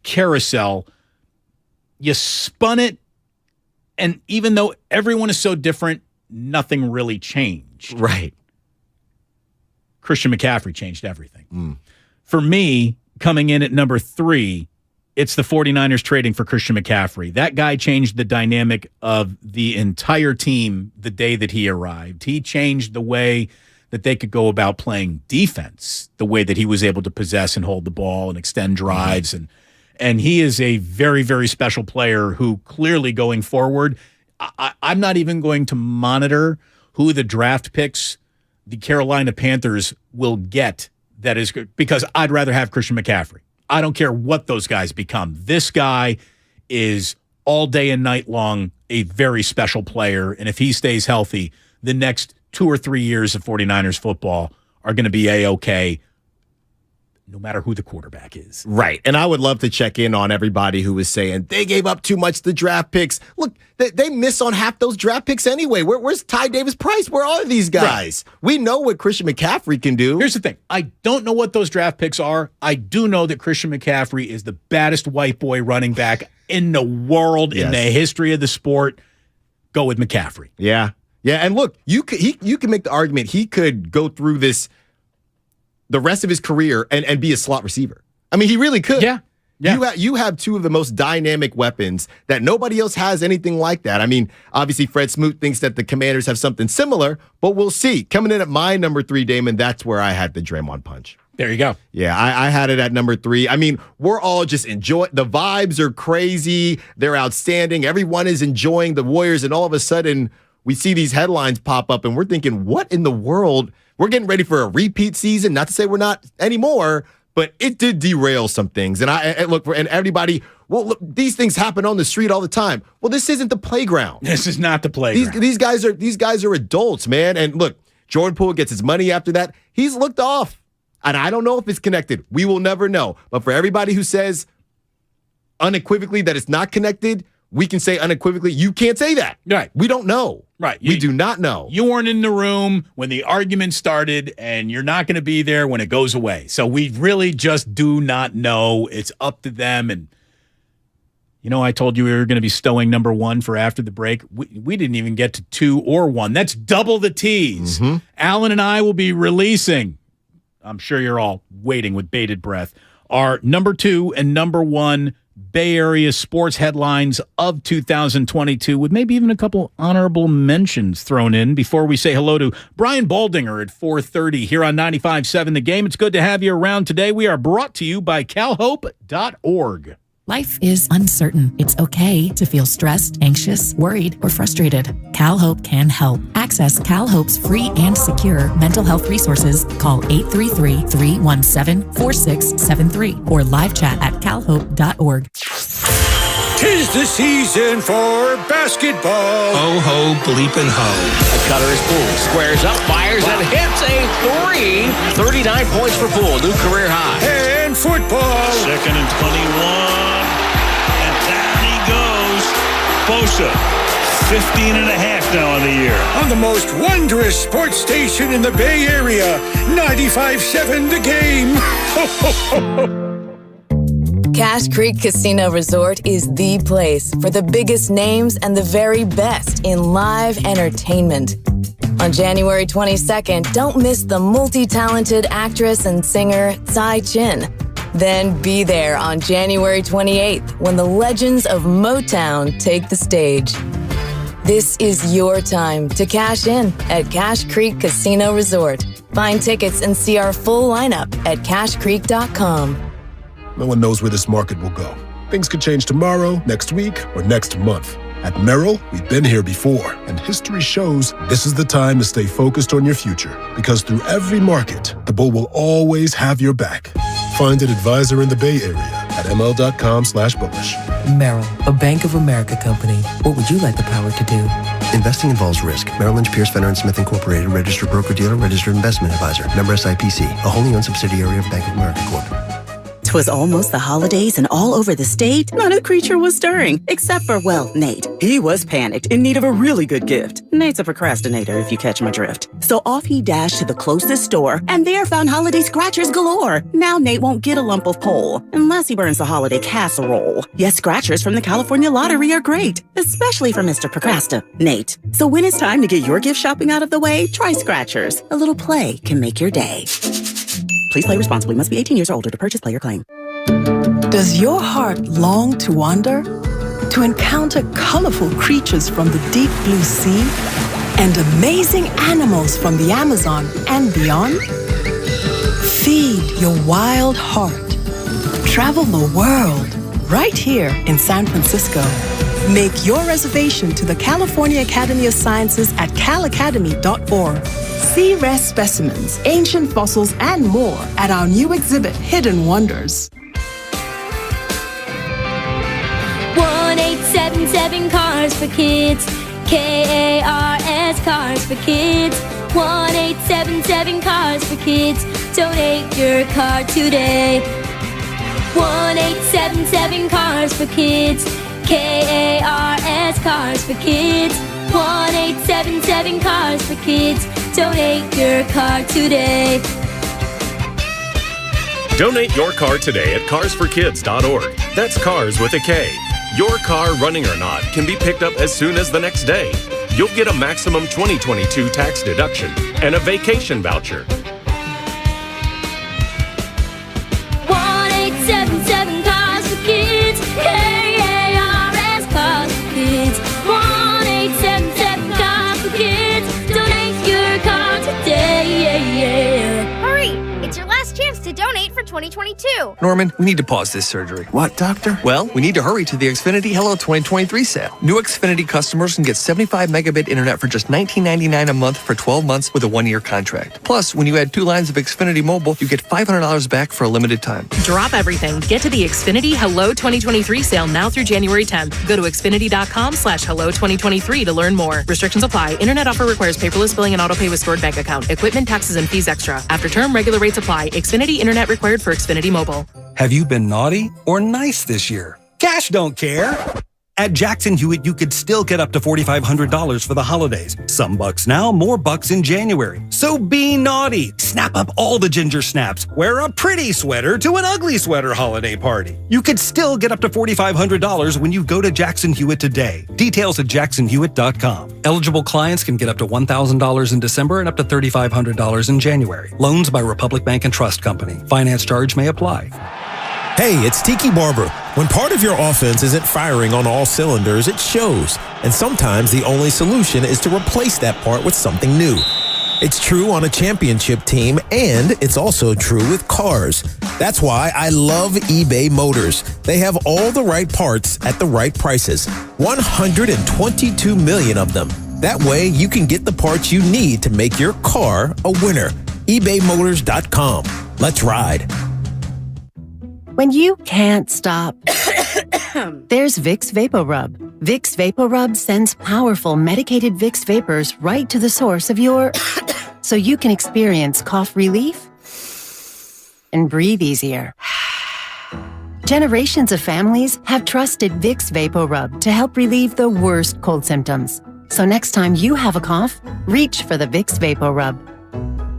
carousel, you spun it, and even though everyone is so different, nothing really changed. Right. Christian McCaffrey changed everything. For me, coming in at number 3, it's the 49ers trading for Christian McCaffrey. That guy changed the dynamic of the entire team the day that he arrived. He changed the way that they could go about playing defense, the way that he was able to possess and hold the ball and extend drives. And he is a very, very special player who clearly going forward, I'm not even going to monitor who the draft picks the Carolina Panthers will get. That is good, because I'd rather have Christian McCaffrey. I don't care what those guys become. This guy is all day and night long a very special player, and if he stays healthy, the next 2 or 3 years of 49ers football are going to be A-OK, no matter who the quarterback is. Right. And I would love to check in on everybody who was saying they gave up too much to draft picks. Look, they miss on half those draft picks anyway. Where's Ty Davis-Price? Where are these guys? Right. We know what Christian McCaffrey can do. Here's the thing. I don't know what those draft picks are. I do know that Christian McCaffrey is the baddest white boy running back in the world, in the history of the sport. Go with McCaffrey. Yeah. Yeah, and look, you can make the argument he could go through the rest of his career and be a slot receiver. I mean, he really could. Yeah. You have 2 of the most dynamic weapons that nobody else has anything like that. I mean, obviously, Fred Smoot thinks that the Commanders have something similar, but we'll see. Coming in at my number 3, Damon, that's where I had the Draymond punch. There you go. Yeah, I had it at number 3. I mean, we're all just enjoying. The vibes are crazy. They're outstanding. Everyone is enjoying the Warriors, and all of a sudden, we see these headlines pop up, and we're thinking, what in the world? We're getting ready for a repeat season. Not to say we're not anymore, but it did derail some things. And look, and everybody, well, look, these things happen on the street all the time. Well, this isn't the playground. This is not the playground. These guys are adults, man. And look, Jordan Poole gets his money after that. He's looked off. And I don't know if it's connected. We will never know. But for everybody who says unequivocally that it's not connected, we can say unequivocally, you can't say that. Right. We don't know. Right. We do not know. You weren't in the room when the argument started, and you're not going to be there when it goes away. So we really just do not know. It's up to them. And, I told you we were going to be stowing number 1 for after the break. We didn't even get to 2 or 1. That's double the tease. Alan and I will be releasing, I'm sure you're all waiting with bated breath, our number 2 and number 1 Bay Area sports headlines of 2022, with maybe even a couple honorable mentions thrown in before we say hello to Brian Baldinger at 4:30 here on 95.7 The Game. It's good to have you around today. We are brought to you by calhope.org. Life is uncertain. It's okay to feel stressed, anxious, worried, or frustrated. CalHope can help. Access CalHope's free and secure mental health resources. Call 833-317-4673 or live chat at calhope.org. 'Tis the season for basketball. Ho, ho, bleepin' ho. The cutter is Poole. Squares up, fires, and hits a three. 39 points for Poole, new career high. And football. 2nd and 21. And down he goes. Bosa. 15 and a half now on the year. On the most wondrous sports station in the Bay Area. 95.7 The Game. Cache Creek Casino Resort is the place for the biggest names and the very best in live entertainment. On January 22nd, don't miss the multi-talented actress and singer Tsai Chin. Then be there on January 28th when the legends of Motown take the stage. This is your time to cash in at Cache Creek Casino Resort. Find tickets and see our full lineup at cashcreek.com. No one knows where this market will go. Things could change tomorrow, next week, or next month. At Merrill, we've been here before, and history shows this is the time to stay focused on your future. Because through every market, the bull will always have your back. Find an advisor in the Bay Area at ml.com/bullish. Merrill, a Bank of America company. What would you like the power to do? Investing involves risk. Merrill Lynch, Pierce, Fenner & Smith Incorporated, registered broker-dealer, registered investment advisor. Member SIPC, a wholly owned subsidiary of Bank of America Corp. 'Twas almost the holidays, and all over the state, not a creature was stirring, except for, well, Nate. He was panicked, in need of a really good gift. Nate's a procrastinator, if you catch my drift. So off he dashed to the closest store, and there found holiday scratchers galore. Now Nate won't get a lump of coal, unless he burns the holiday casserole. Yes, scratchers from the California Lottery are great, especially for Mr. Procrastinate. So when it's time to get your gift shopping out of the way, try scratchers. A little play can make your day. Please play responsibly. Must be 18 years or older to purchase player claim. Does your heart long to wander? To encounter colorful creatures from the deep blue sea? And amazing animals from the Amazon and beyond? Feed your wild heart. Travel the world right here in San Francisco. Make your reservation to the California Academy of Sciences at calacademy.org. See rare specimens, ancient fossils, and more at our new exhibit, Hidden Wonders. 1-877 Cars for Kids. KARS Cars for Kids. 1-877 Cars for Kids. Donate your car today. 1-877 Cars for Kids. KARS Cars for Kids. 1-877 Cars for Kids. Donate your car today. Donate your car today at carsforkids.org. That's cars with a K. Your car, running or not, can be picked up as soon as the next day. You'll get a maximum 2022 tax deduction and a vacation voucher. 1-877 Cars for Kids. KARS Cars for Kids. 1-877 Cars for Kids. Donate your car today. Hurry! It's your last chance to donate for 2022. Norman, we need to pause this surgery. What, doctor? Well, we need to hurry to the Xfinity Hello 2023 sale. New Xfinity customers can get 75 megabit internet for just $19.99 a month for 12 months with a 1-year contract. Plus, when you add 2 lines of Xfinity Mobile, you get $500 back for a limited time. Drop everything. Get to the Xfinity Hello 2023 sale now through January 10th. Go to Xfinity.com/Hello2023 to learn more. Restrictions apply. Internet offer requires paperless billing and autopay with stored bank account. Equipment, taxes, and fees extra. After term, regular rates apply. Xfinity Internet required for Xfinity Mobile. Have you been naughty or nice this year? Cash don't care. At Jackson Hewitt, you could still get up to $4,500 for the holidays. Some bucks now, more bucks in January. So be naughty. Snap up all the ginger snaps. Wear a pretty sweater to an ugly sweater holiday party. You could still get up to $4,500 when you go to Jackson Hewitt today. Details at jacksonhewitt.com. Eligible clients can get up to $1,000 in December and up to $3,500 in January. Loans by Republic Bank and Trust Company. Finance charge may apply. Hey, it's Tiki Barber. When part of your offense isn't firing on all cylinders, it shows. And sometimes the only solution is to replace that part with something new. It's true on a championship team, and it's also true with cars. That's why I love eBay Motors. They have all the right parts at the right prices. 122 million of them. That way, you can get the parts you need to make your car a winner. ebaymotors.com. Let's ride. When you can't stop, there's Vicks VapoRub. Vicks VapoRub sends powerful medicated Vicks vapors right to the source of your... so you can experience cough relief and breathe easier. Generations of families have trusted Vicks VapoRub to help relieve the worst cold symptoms. So next time you have a cough, reach for the Vicks VapoRub.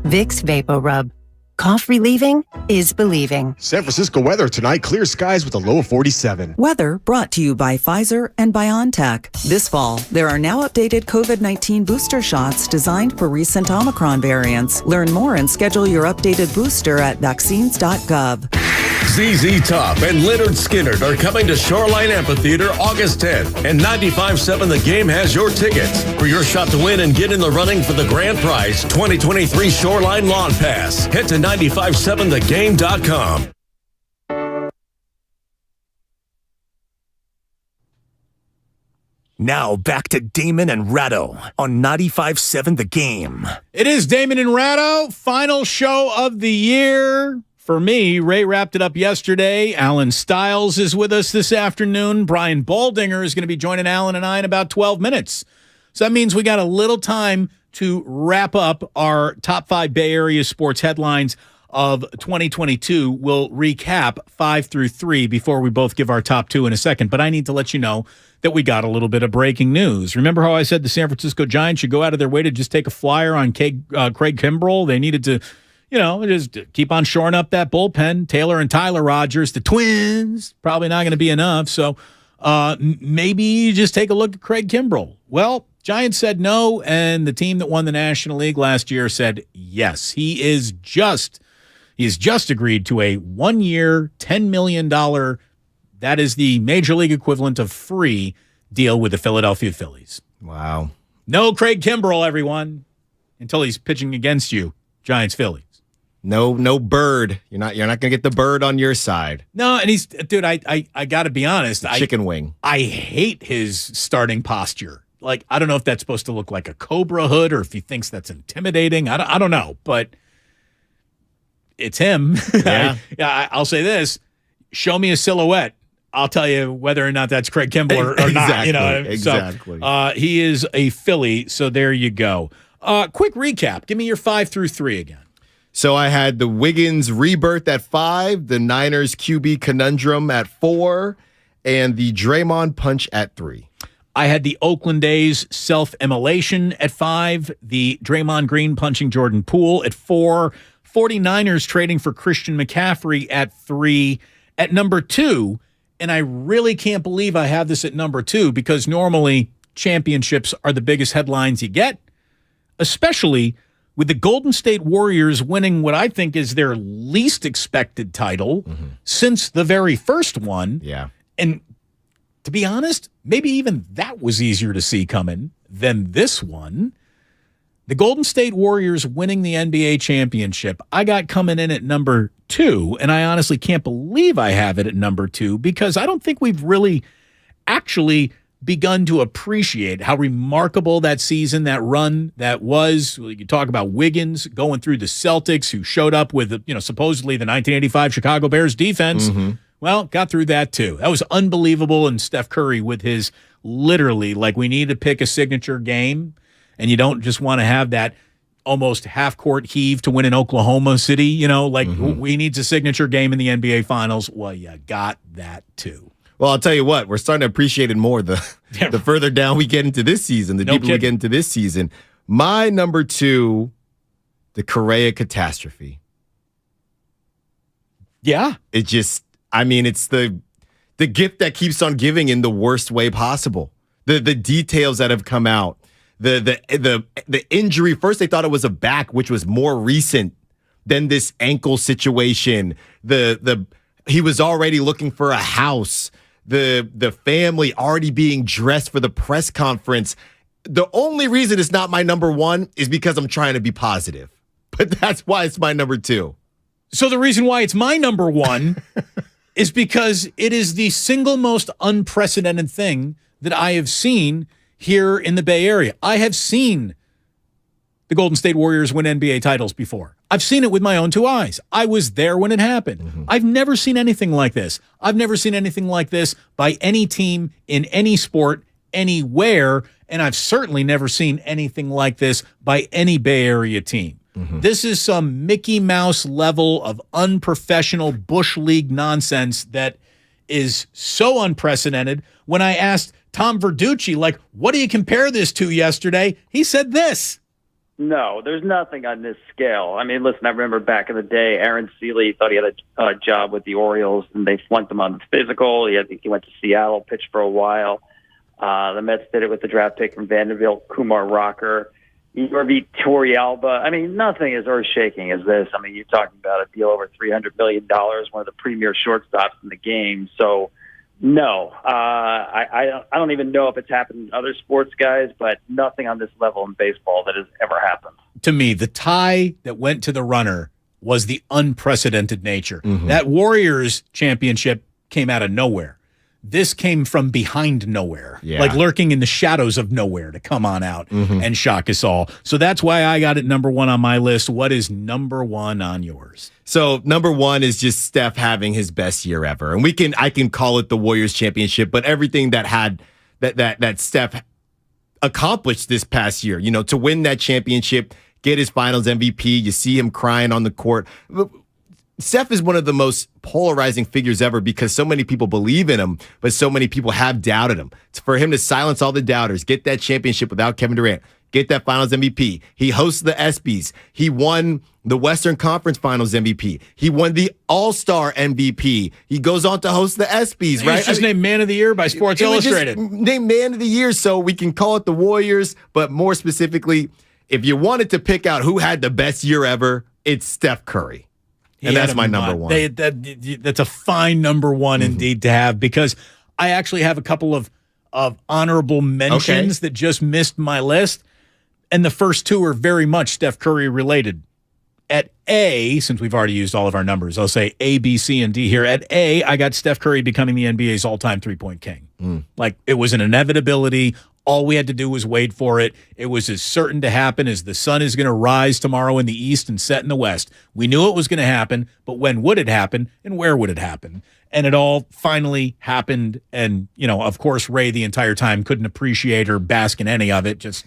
Vicks VapoRub. Cough relieving is believing. San Francisco weather tonight, clear skies with a low of 47. Weather brought to you by Pfizer and BioNTech. This fall, there are now updated COVID-19 booster shots designed for recent Omicron variants. Learn more and schedule your updated booster at vaccines.gov. ZZ Top and Leonard Skinner are coming to Shoreline Amphitheater August 10th, and 95.7 The Game has your tickets. For your shot to win and get in the running for the grand prize, 2023 Shoreline Lawn Pass. Head to 957thegame.com. Now back to Damon and Ratto on 95.7 The Game. It is Damon and Ratto, final show of the year. For me, Ray wrapped it up yesterday. Alan Stiles is with us this afternoon. Brian Baldinger is going to be joining Alan and I in about 12 minutes. So that means we got a little time to wrap up our top 5 Bay Area sports headlines of 2022. We'll recap 5 through 3 before we both give our top 2 in a second. But I need to let you know that we got a little bit of breaking news. Remember how I said the San Francisco Giants should go out of their way to just take a flyer on Craig Kimbrell? They needed to, just keep on shoring up that bullpen. Taylor and Tyler Rogers, the twins, probably not going to be enough. So maybe you just take a look at Craig Kimbrell. Well, Giants said no, and the team that won the National League last year said yes. He has just agreed to a 1-year, $10 million, that is the major league equivalent of free, deal with the Philadelphia Phillies. Wow. No Craig Kimbrell, everyone, until he's pitching against you, Giants-Phillies. No bird. You're not going to get the bird on your side. No, and he's, dude, I got to be honest. Chicken wing. I hate his starting posture. Like, I don't know if that's supposed to look like a cobra hood or if he thinks that's intimidating. I don't know, but it's him. Yeah. I'll say this. Show me a silhouette. I'll tell you whether or not that's Craig Kimbrell or exactly, not. Exactly. So, he is a Philly, so there you go. Quick recap. Give me your 5 through 3 again. So I had the Wiggins rebirth at 5, the Niners QB conundrum at 4, and the Draymond punch at 3. I had the Oakland A's self-immolation at 5, the Draymond Green punching Jordan Poole at 4, 49ers trading for Christian McCaffrey at 3. At number 2, and I really can't believe I have this at number 2 because normally championships are the biggest headlines you get, especially with the Golden State Warriors winning what I think is their least expected title since the very first one. Yeah. And to be honest, maybe even that was easier to see coming than this one. The Golden State Warriors winning the NBA championship, I got coming in at number 2, and I honestly can't believe I have it at number 2 because I don't think we've really actually begun to appreciate how remarkable that season, that run that was. You talk about Wiggins going through the Celtics, who showed up with, supposedly the 1985 Chicago Bears defense. Well, got through that too. That was unbelievable. And Steph Curry with his literally, like, we need to pick a signature game, and you don't just want to have that almost half-court heave to win in Oklahoma City, we need a signature game in the NBA Finals. Well, you got that too. Well, I'll tell you what, we're starting to appreciate it more the further down we get into this season, the deeper we get into this season. My number 2, the Correa catastrophe. Yeah. It just, it's the gift that keeps on giving in the worst way possible. The details that have come out. The injury, first they thought it was a back, which was more recent than this ankle situation. He was already looking for a house. The family already being dressed for the press conference. the only reason it's not my number one is because I'm trying to be positive. But that's why it's my number two. So the reason why it's my number one is because it is the single most unprecedented thing that I have seen here in the Bay Area. I have seen the Golden State Warriors win NBA titles before. I've seen it with my own two eyes. I was there when it happened. Mm-hmm. I've never seen anything like this. I've never seen anything like this by any team in any sport anywhere, and I've certainly never seen anything like this by any Bay Area team. Mm-hmm. This is some Mickey Mouse level of unprofessional Bush League nonsense that is so unprecedented. When I asked Tom Verducci, like, what do you compare this to yesterday? He said this. No, there's nothing on this scale. I mean, listen, I remember back in the day, Aaron Seeley thought he had a job with the Orioles, and they flunked him on the physical. He went to Seattle, pitched for a while. The Mets did it with the draft pick from Vanderbilt, Kumar Rocker. Or beat Torrealba. I mean, nothing as earth-shaking as this. I mean, you're talking about a deal over $300 million, one of the premier shortstops in the game. So, no, I don't even know if it's happened in other sports, guys, but nothing on this level in baseball that has ever happened. To me, the tie that went to the runner was the unprecedented nature. Mm-hmm. That Warriors championship came out of nowhere. This came from behind nowhere, like lurking in the shadows of nowhere to come on out and shock us all. So that's why I got it number one on my list. What is number one on yours? So number one is just Steph having his best year ever. And I can call it the Warriors championship, but everything that Steph accomplished this past year, to win that championship, get his finals MVP, you see him crying on the court. Steph is one of the most polarizing figures ever because so many people believe in him, but so many people have doubted him. For him to silence all the doubters, get that championship without Kevin Durant, get that finals MVP. He hosts the ESPYs. He won the Western Conference Finals MVP. He won the All-Star MVP. He goes on to host the ESPYs, right? He's just named Man of the Year by Sports Illustrated. Named Man of the Year, so we can call it the Warriors, but more specifically, if you wanted to pick out who had the best year ever, it's Steph Curry. And that's my number one. That's a fine number one indeed to have, because I actually have a couple of honorable mentions that just missed my list. And the first two are very much Steph Curry related. At A, since we've already used all of our numbers, I'll say A, B, C, and D here. At A, I got Steph Curry becoming the NBA's all-time three-point king. Like, it was an inevitability. All we had to do was wait for it. It was as certain to happen as the sun is going to rise tomorrow in the east and set in the west. We knew it was going to happen, but when would it happen and where would it happen? And it all finally happened. And, of course, Ray the entire time couldn't appreciate or bask in any of it. Just,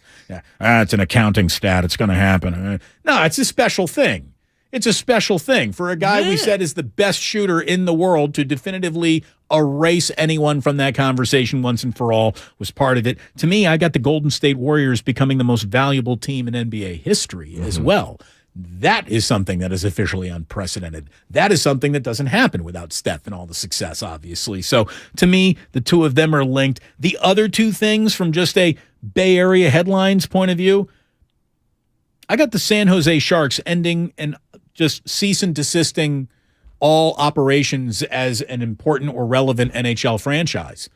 it's an accounting stat. It's going to happen. No, it's a special thing. It's a special thing for a guy we said is the best shooter in the world to definitively erase anyone from that conversation once and for all was part of it. To me, I got the Golden State Warriors becoming the most valuable team in NBA history as well. That is something that is officially unprecedented. That is something that doesn't happen without Steph and all the success, obviously. So to me, the two of them are linked. The other two things from just a Bay Area headlines point of view, I got the San Jose Sharks ending and just cease and desisting all operations as an important or relevant NHL franchise.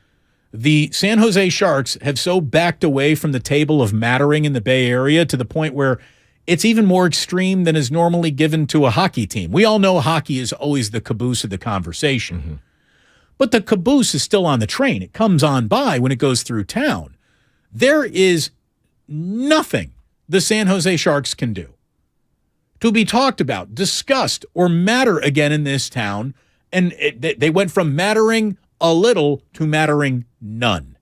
The San Jose Sharks have so backed away from the table of mattering in the Bay Area to the point where it's even more extreme than is normally given to a hockey team. We all know hockey is always the caboose of the conversation. But the caboose is still on the train. It comes on by when it goes through town. There is nothing the San Jose Sharks can do to be talked about, discussed, or matter again in this town. And they went from mattering a little to mattering none.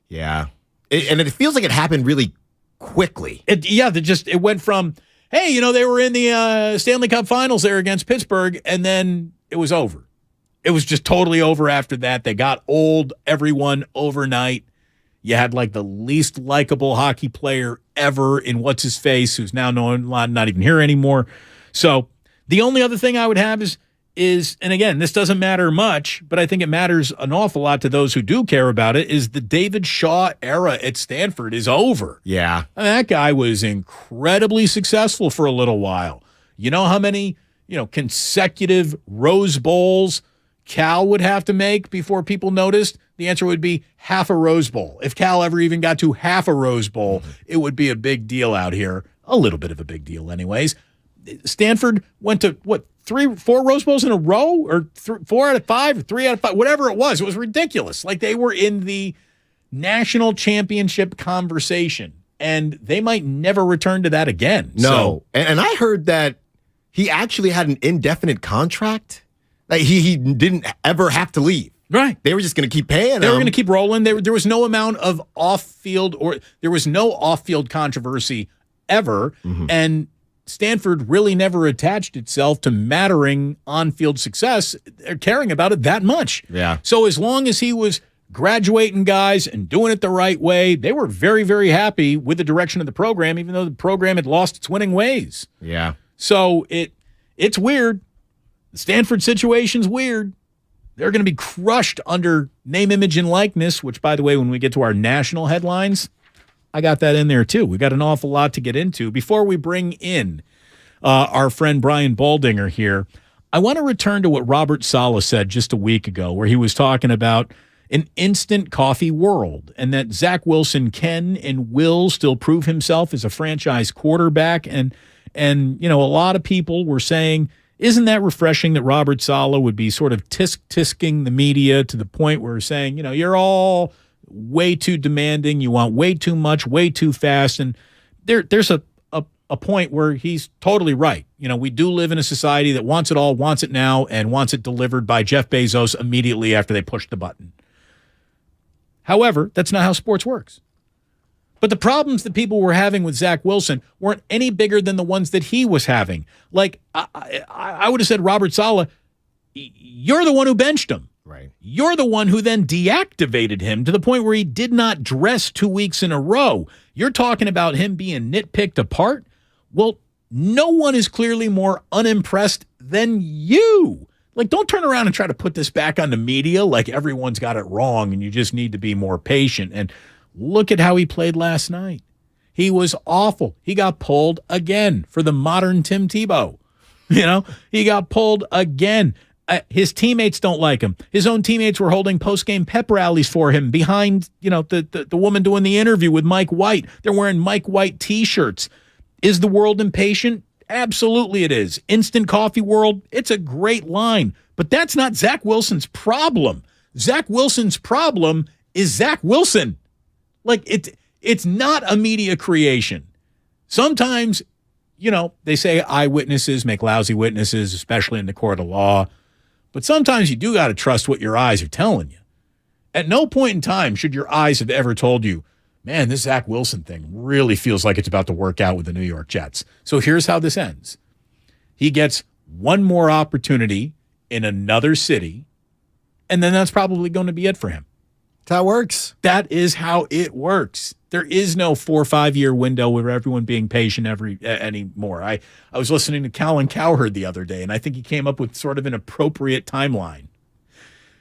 Yeah. And it feels like it happened really quickly. It went from, hey, they were in the Stanley Cup Finals there against Pittsburgh, and then it was over. It was just totally over after that. They got old, everyone, overnight. You had like the least likable hockey player ever in What's-His-Face, who's now not even here anymore. So the only other thing I would have is, and again, this doesn't matter much, but I think it matters an awful lot to those who do care about it, is the David Shaw era at Stanford is over. Yeah. I mean, that guy was incredibly successful for a little while. You know how many, consecutive Rose Bowls Cal would have to make before people noticed The answer would be half a Rose Bowl. If Cal ever even got to half a Rose Bowl, it would be a big deal out here. A little bit of a big deal anyways. Stanford went to, 3-4 Rose Bowls in a row? Or 4 out of 5 or 3 out of 5? Whatever it was ridiculous. Like they were in the national championship conversation, and they might never return to that again. No. So, and I heard that he actually had an indefinite contract. Like he didn't ever have to leave. Right. They were just going to keep paying him. They were going to keep rolling. There was no amount of off-field there was no off-field controversy ever. And Stanford really never attached itself to mattering on-field success or caring about it that much. Yeah. So as long as he was graduating guys and doing it the right way, they were very, very happy with the direction of the program, even though the program had lost its winning ways. Yeah. So it's weird. The Stanford situation's weird. They're going to be crushed under name, image, and likeness, which, by the way, when we get to our national headlines, I got that in there, too. We got an awful lot to get into. Before we bring in our friend Brian Baldinger here, I want to return to what Robert Saleh said just a week ago, where he was talking about an instant coffee world and that Zach Wilson can and will still prove himself as a franchise quarterback. And you know, a lot of people were saying, isn't that refreshing that Robert Saleh would be sort of tisking the media to the point where saying, you know, you're all way too demanding. You want way too much, way too fast. And there's a point where he's totally right. You know, we do live in a society that wants it all, wants it now, and wants it delivered by Jeff Bezos immediately after they push the button. However, that's not how sports works. But the problems that people were having with Zach Wilson weren't any bigger than the ones that he was having. Like, I would have said, Robert Saleh, you're the one who benched him. Right. You're the one who then deactivated him to the point where he did not dress 2 weeks in a row. You're talking about him being nitpicked apart? Well, no one is clearly more unimpressed than you. Like, don't turn around and try to put this back on the media like everyone's got it wrong and you just need to be more patient. And look at how he played last night. He was awful. He got pulled again for the modern Tim Tebow. You know, he got pulled again. His teammates don't like him. His own teammates were holding post-game pep rallies for him behind, you know, the woman doing the interview with Mike White. They're wearing Mike White T-shirts. Is the world impatient? Absolutely it is. Instant coffee world, it's a great line. But that's not Zach Wilson's problem. Zach Wilson's problem is Zach Wilson. Like, it's not a media creation. Sometimes, you know, they say eyewitnesses make lousy witnesses, especially in the court of law. But sometimes you do got to trust what your eyes are telling you. At no point in time should your eyes have ever told you, man, this Zach Wilson thing really feels like it's about to work out with the New York Jets. So here's how this ends. He gets one more opportunity in another city, and then that's probably going to be it for him. That's how it works. That is how it works. There is no 4 or 5 year window where everyone being patient anymore. I was listening to Colin Cowherd the other day, and I think he came up with sort of an appropriate timeline.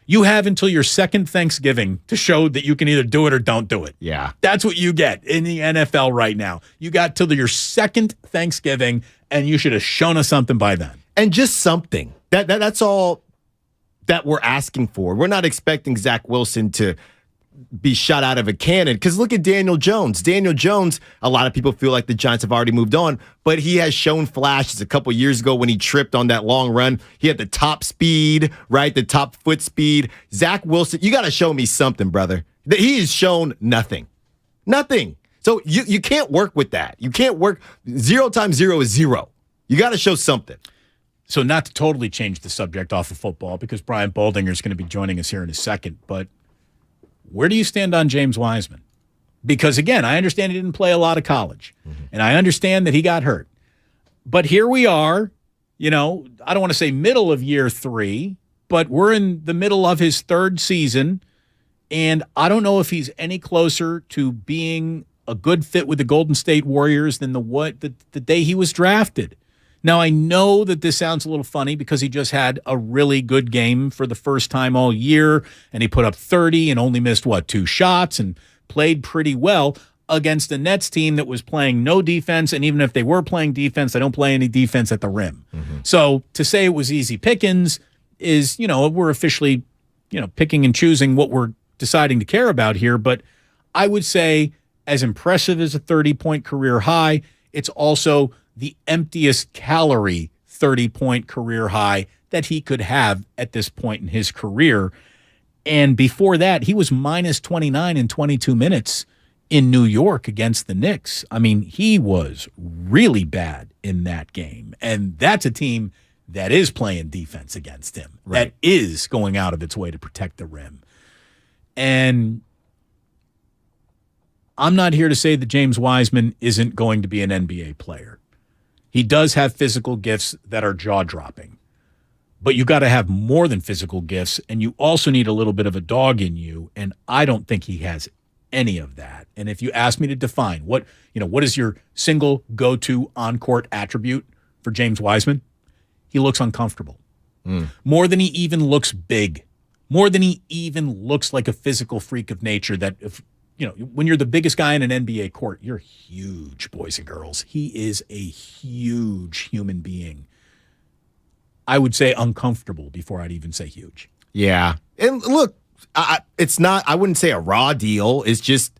You have until your second Thanksgiving to show that you can either do it or don't do it. Yeah. That's what you get in the NFL right now. You got till your second Thanksgiving, and you should have shown us something by then. And just something. That's all that we're asking for. We're not expecting Zach Wilson to be shot out of a cannon. Because look at Daniel Jones. Daniel Jones, a lot of people feel like the Giants have already moved on, but he has shown flashes. A couple years ago when he tripped on that long run, he had the top speed, right? The top foot speed. Zach Wilson, you got to show me something, brother. He has shown nothing. Nothing. So you can't work with that. You can't work. 0 times 0 is 0. You got to show something. So not to totally change the subject off of football, because Brian Baldinger is going to be joining us here in a second, but where do you stand on James Wiseman? Because, again, I understand he didn't play a lot of college, and I understand that he got hurt. But here we are, you know, I don't want to say middle of year 3, but we're in the middle of his 3rd season, and I don't know if he's any closer to being a good fit with the Golden State Warriors than the day he was drafted. Now, I know that this sounds a little funny because he just had a really good game for the first time all year, and he put up 30 and only missed, 2 shots and played pretty well against a Nets team that was playing no defense, and even if they were playing defense, they don't play any defense at the rim. So to say it was easy pickings is, you know, we're officially, you know, picking and choosing what we're deciding to care about here, but I would say as impressive as a 30-point career high, it's also the emptiest calorie 30-point career high that he could have at this point in his career. And before that, he was minus 29 in 22 minutes in New York against the Knicks. I mean, he was really bad in that game. And that's a team that is playing defense against him, that is going out of its way to protect the rim. And I'm not here to say that James Wiseman isn't going to be an NBA player. He does have physical gifts that are jaw-dropping. But you got to have more than physical gifts, and you also need a little bit of a dog in you, and I don't think he has any of that. And if you ask me to define what is your single go-to on-court attribute for James Wiseman, he looks uncomfortable. More than he even looks big. More than he even looks like a physical freak of nature that if when you're the biggest guy in an NBA court, you're huge, boys and girls. He is a huge human being. I would say uncomfortable before I'd even say huge. Yeah. And look, it's not, I wouldn't say a raw deal. It's just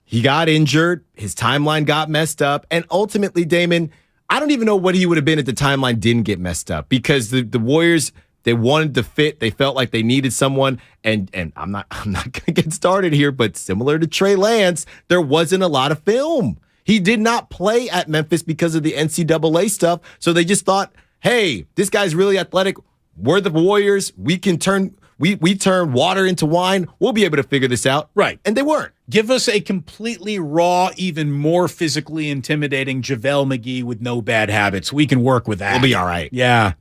he got injured. His timeline got messed up. And ultimately, Damon, I don't even know what he would have been if the timeline didn't get messed up because the Warriors, they wanted to fit. They felt like they needed someone. And I'm not going to get started here, but similar to Trey Lance, there wasn't a lot of film. He did not play at Memphis because of the NCAA stuff. So they just thought, hey, this guy's really athletic. We're the Warriors. We can turn water into wine. We'll be able to figure this out. Right. And they weren't. Give us a completely raw, even more physically intimidating JaVale McGee with no bad habits. We can work with that. We'll be all right. Yeah.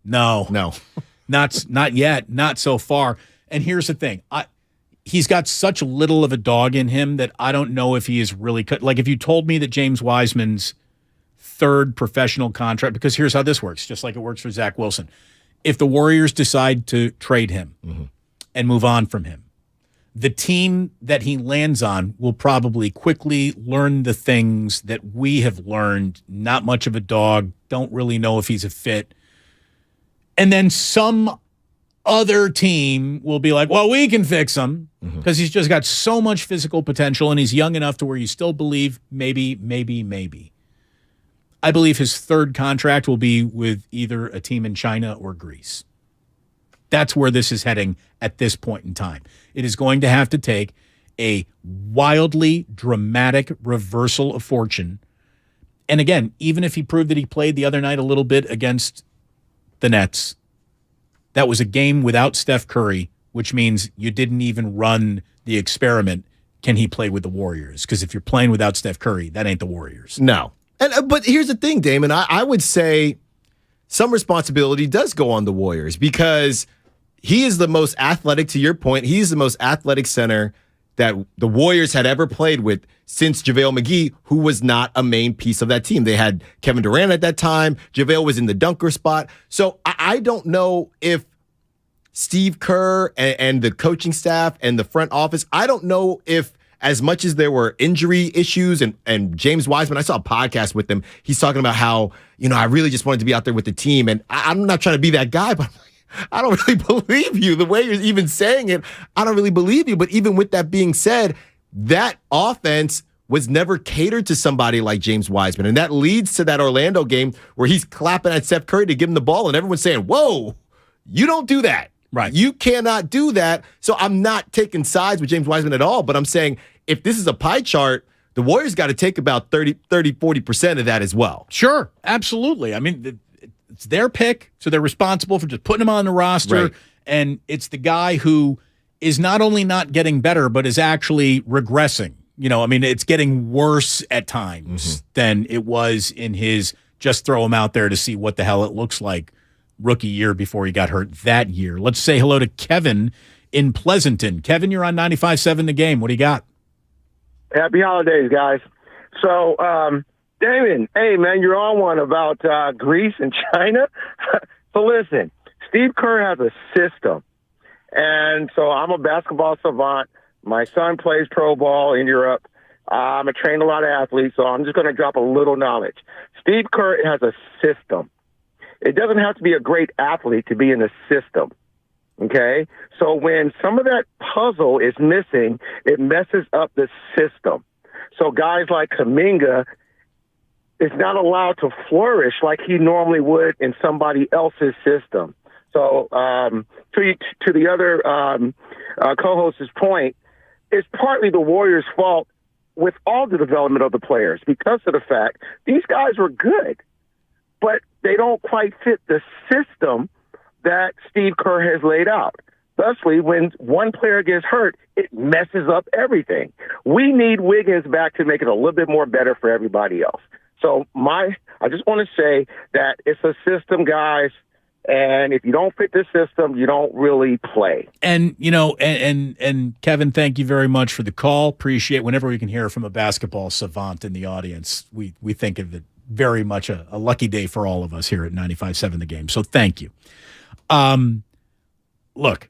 No. Not yet. Not so far. And here's the thing. He's got such little of a dog in him that I don't know if he is really like if you told me that James Wiseman's third professional contract, because here's how this works, just like it works for Zach Wilson. If the Warriors decide to trade him and move on from him, the team that he lands on will probably quickly learn the things that we have learned. Not much of a dog, don't really know if he's a fit. And then some other team will be like, well, we can fix him because he's just got so much physical potential and he's young enough to where you still believe maybe. I believe his third contract will be with either a team in China or Greece. That's where this is heading at this point in time. It is going to have to take a wildly dramatic reversal of fortune. And again, even if he proved that he played the other night a little bit against the Nets, that was a game without Steph Curry, which means you didn't even run the experiment. Can he play with the Warriors? Because if you're playing without Steph Curry, that ain't the Warriors. No. But here's the thing, Damon. I would say some responsibility does go on the Warriors because he is the most athletic, to your point, he's the most athletic center that the Warriors had ever played with since JaVale McGee, who was not a main piece of that team. They had Kevin Durant at that time. JaVale was in the dunker spot. So I don't know if Steve Kerr and the coaching staff and the front office, I don't know if as much as there were injury issues and James Wiseman, I saw a podcast with him. He's talking about how, I really just wanted to be out there with the team. And I'm not trying to be that guy, but I don't really believe you. The way you're even saying it, I don't really believe you. But even with that being said, that offense was never catered to somebody like James Wiseman. And that leads to that Orlando game where he's clapping at Steph Curry to give him the ball and everyone's saying, whoa, you don't do that. Right. You cannot do that. So I'm not taking sides with James Wiseman at all, but I'm saying if this is a pie chart, the Warriors got to take about 40% of that as well. Sure, absolutely. I mean, it's their pick, so they're responsible for just putting him on the roster, right. And it's the guy who is not only not getting better, but is actually regressing. It's getting worse at times than it was in his just throw him out there to see what the hell it looks like rookie year before he got hurt that year. Let's say hello to Kevin in Pleasanton. Kevin, you're on 95.7 The Game. What do you got? Happy holidays, guys. So, Damon, hey, man, you're on one about Greece and China. So listen, Steve Kerr has a system. And so I'm a basketball savant. My son plays pro ball in Europe. I'm trained a lot of athletes, so I'm just going to drop a little knowledge. Steve Kerr has a system. It doesn't have to be a great athlete to be in the system. Okay? So when some of that puzzle is missing, it messes up the system. So guys like Kuminga is not allowed to flourish like he normally would in somebody else's system. So to the other co-host's point, it's partly the Warriors' fault with all the development of the players because of the fact these guys were good, but they don't quite fit the system that Steve Kerr has laid out. Thusly, when one player gets hurt, it messes up everything. We need Wiggins back to make it a little bit more better for everybody else. So I just want to say that it's a system, guys. And if you don't fit this system, you don't really play. And, you know, and Kevin, thank you very much for the call. Appreciate whenever we can hear from a basketball savant in the audience. We think of it very much a lucky day for all of us here at 95.7 The Game. So thank you. Look,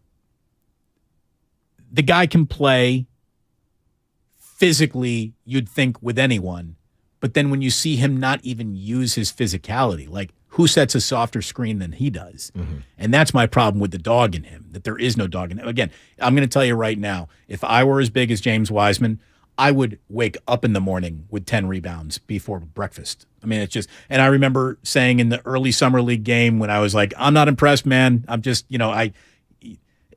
the guy can play physically, you'd think, with anyone. But then when you see him not even use his physicality, like, who sets a softer screen than he does? Mm-hmm. And that's my problem with the dog in him, that there is no dog in him. Again, I'm going to tell you right now, if I were as big as James Wiseman, I would wake up in the morning with 10 rebounds before breakfast. I mean, it's just, and I remember saying in the early summer league game when I was like, I'm not impressed, man. I'm just, and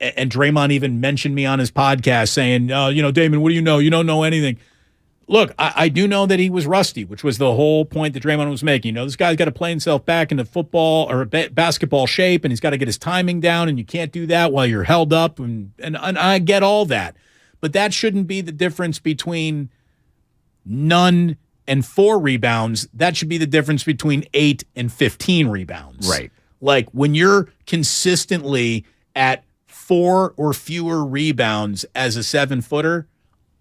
Draymond even mentioned me on his podcast saying, Damon, what do you know? You don't know anything. Look, I do know that he was rusty, which was the whole point that Draymond was making. This guy's got to play himself back into football or basketball shape, and he's got to get his timing down, and you can't do that while you're held up, and I get all that. But that shouldn't be the difference between none and 4 rebounds. That should be the difference between 8 and 15 rebounds. Right. Like when you're consistently at 4 or fewer rebounds as a 7-footer,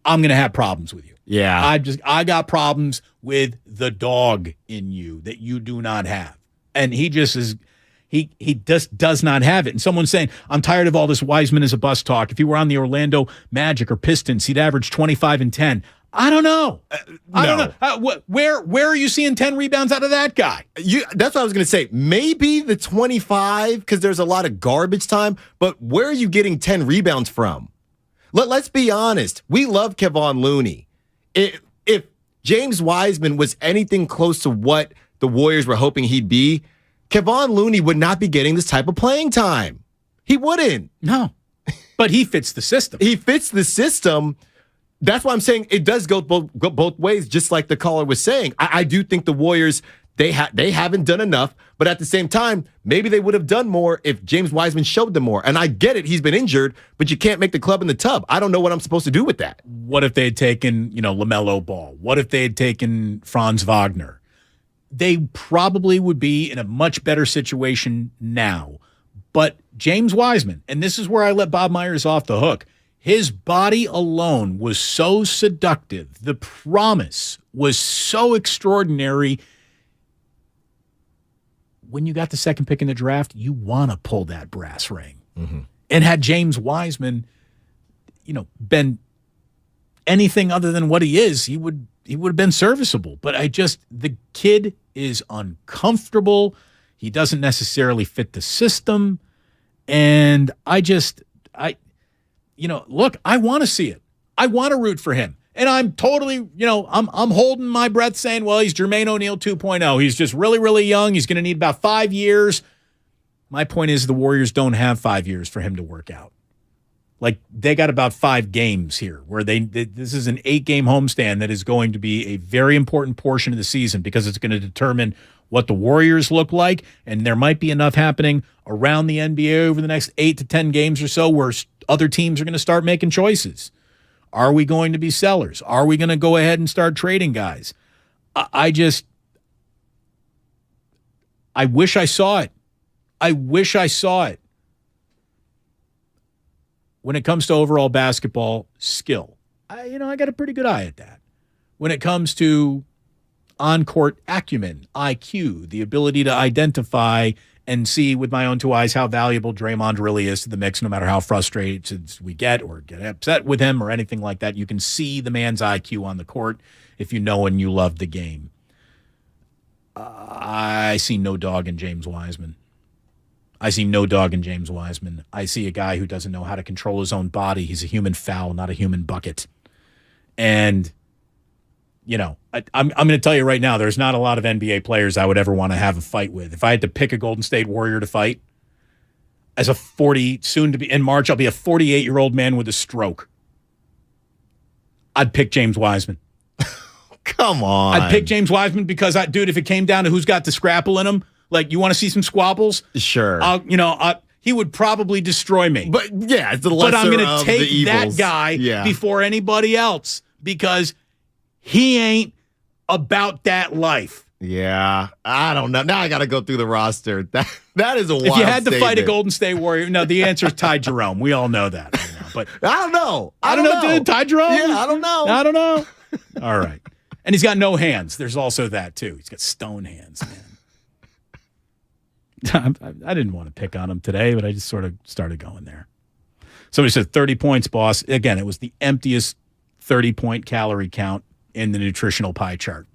I'm going to have problems with you. Yeah. I got problems with the dog in you that you do not have. And he just is, he just does not have it. And someone's saying, I'm tired of all this Wiseman as a bus talk. If he were on the Orlando Magic or Pistons, he'd average 25 and 10. I don't know. I don't know. Where are you seeing 10 rebounds out of that guy? That's what I was going to say. Maybe the 25 because there's a lot of garbage time, but where are you getting 10 rebounds from? Let's be honest. We love Kevon Looney. If James Wiseman was anything close to what the Warriors were hoping he'd be, Kevon Looney would not be getting this type of playing time. He wouldn't. No. But he fits the system. He fits the system. That's why I'm saying it does go both ways, just like the caller was saying. I do think the Warriors, they haven't done enough, but at the same time, maybe they would have done more if James Wiseman showed them more. And I get it, he's been injured, but you can't make the club in the tub. I don't know what I'm supposed to do with that. What if they had taken, LaMelo Ball? What if they had taken Franz Wagner? They probably would be in a much better situation now. But James Wiseman, and this is where I let Bob Myers off the hook, his body alone was so seductive. The promise was so extraordinary. When you got the second pick in the draft, you want to pull that brass ring. Mm-hmm. And had James Wiseman, been anything other than what he is, he would have been serviceable. But the kid is uncomfortable. He doesn't necessarily fit the system. And look, I want to see it. I want to root for him. And I'm totally, I'm holding my breath saying, well, he's Jermaine O'Neal 2.0. He's just really, really young. He's going to need about 5 years. My point is the Warriors don't have 5 years for him to work out. Like, they got about 5 games here where this is an 8-game homestand that is going to be a very important portion of the season because it's going to determine what the Warriors look like, and there might be enough happening around the NBA over the next 8 to 10 games or so where other teams are going to start making choices. Are we going to be sellers? Are we going to go ahead and start trading guys? I wish I saw it. I wish I saw it. When it comes to overall basketball skill, I got a pretty good eye at that. When it comes to on-court acumen, IQ, the ability to identify and see with my own 2 eyes how valuable Draymond really is to the mix, no matter how frustrated we get or get upset with him or anything like that. You can see the man's IQ on the court if you know and you love the game. I see no dog in James Wiseman. I see no dog in James Wiseman. I see a guy who doesn't know how to control his own body. He's a human fowl, not a human bucket. And, I'm going to tell you right now, there's not a lot of NBA players I would ever want to have a fight with. If I had to pick a Golden State Warrior to fight, as a 40, soon to be in March, I'll be a 48-year-old man with a stroke. I'd pick James Wiseman. Come on. I'd pick James Wiseman because, if it came down to who's got the scrapple in him, like, you want to see some squabbles? Sure. He would probably destroy me. But, yeah, it's the lesser I'm going of to take the evils. that guy before anybody else because he ain't about that life. Yeah, I don't know. Now I got to go through the roster. That is a wild If you had to statement. fight a Golden State Warrior, no, the answer is Ty Jerome. We all know that right now. But I don't know. I don't know, dude. Ty Jerome? Yeah, I don't know. I don't know. All right. And he's got no hands. There's also that, too. He's got stone hands, man. I didn't want to pick on him today, but I just sort of started going there. Somebody said 30 points, boss. Again, it was the emptiest 30-point calorie count in the nutritional pie chart.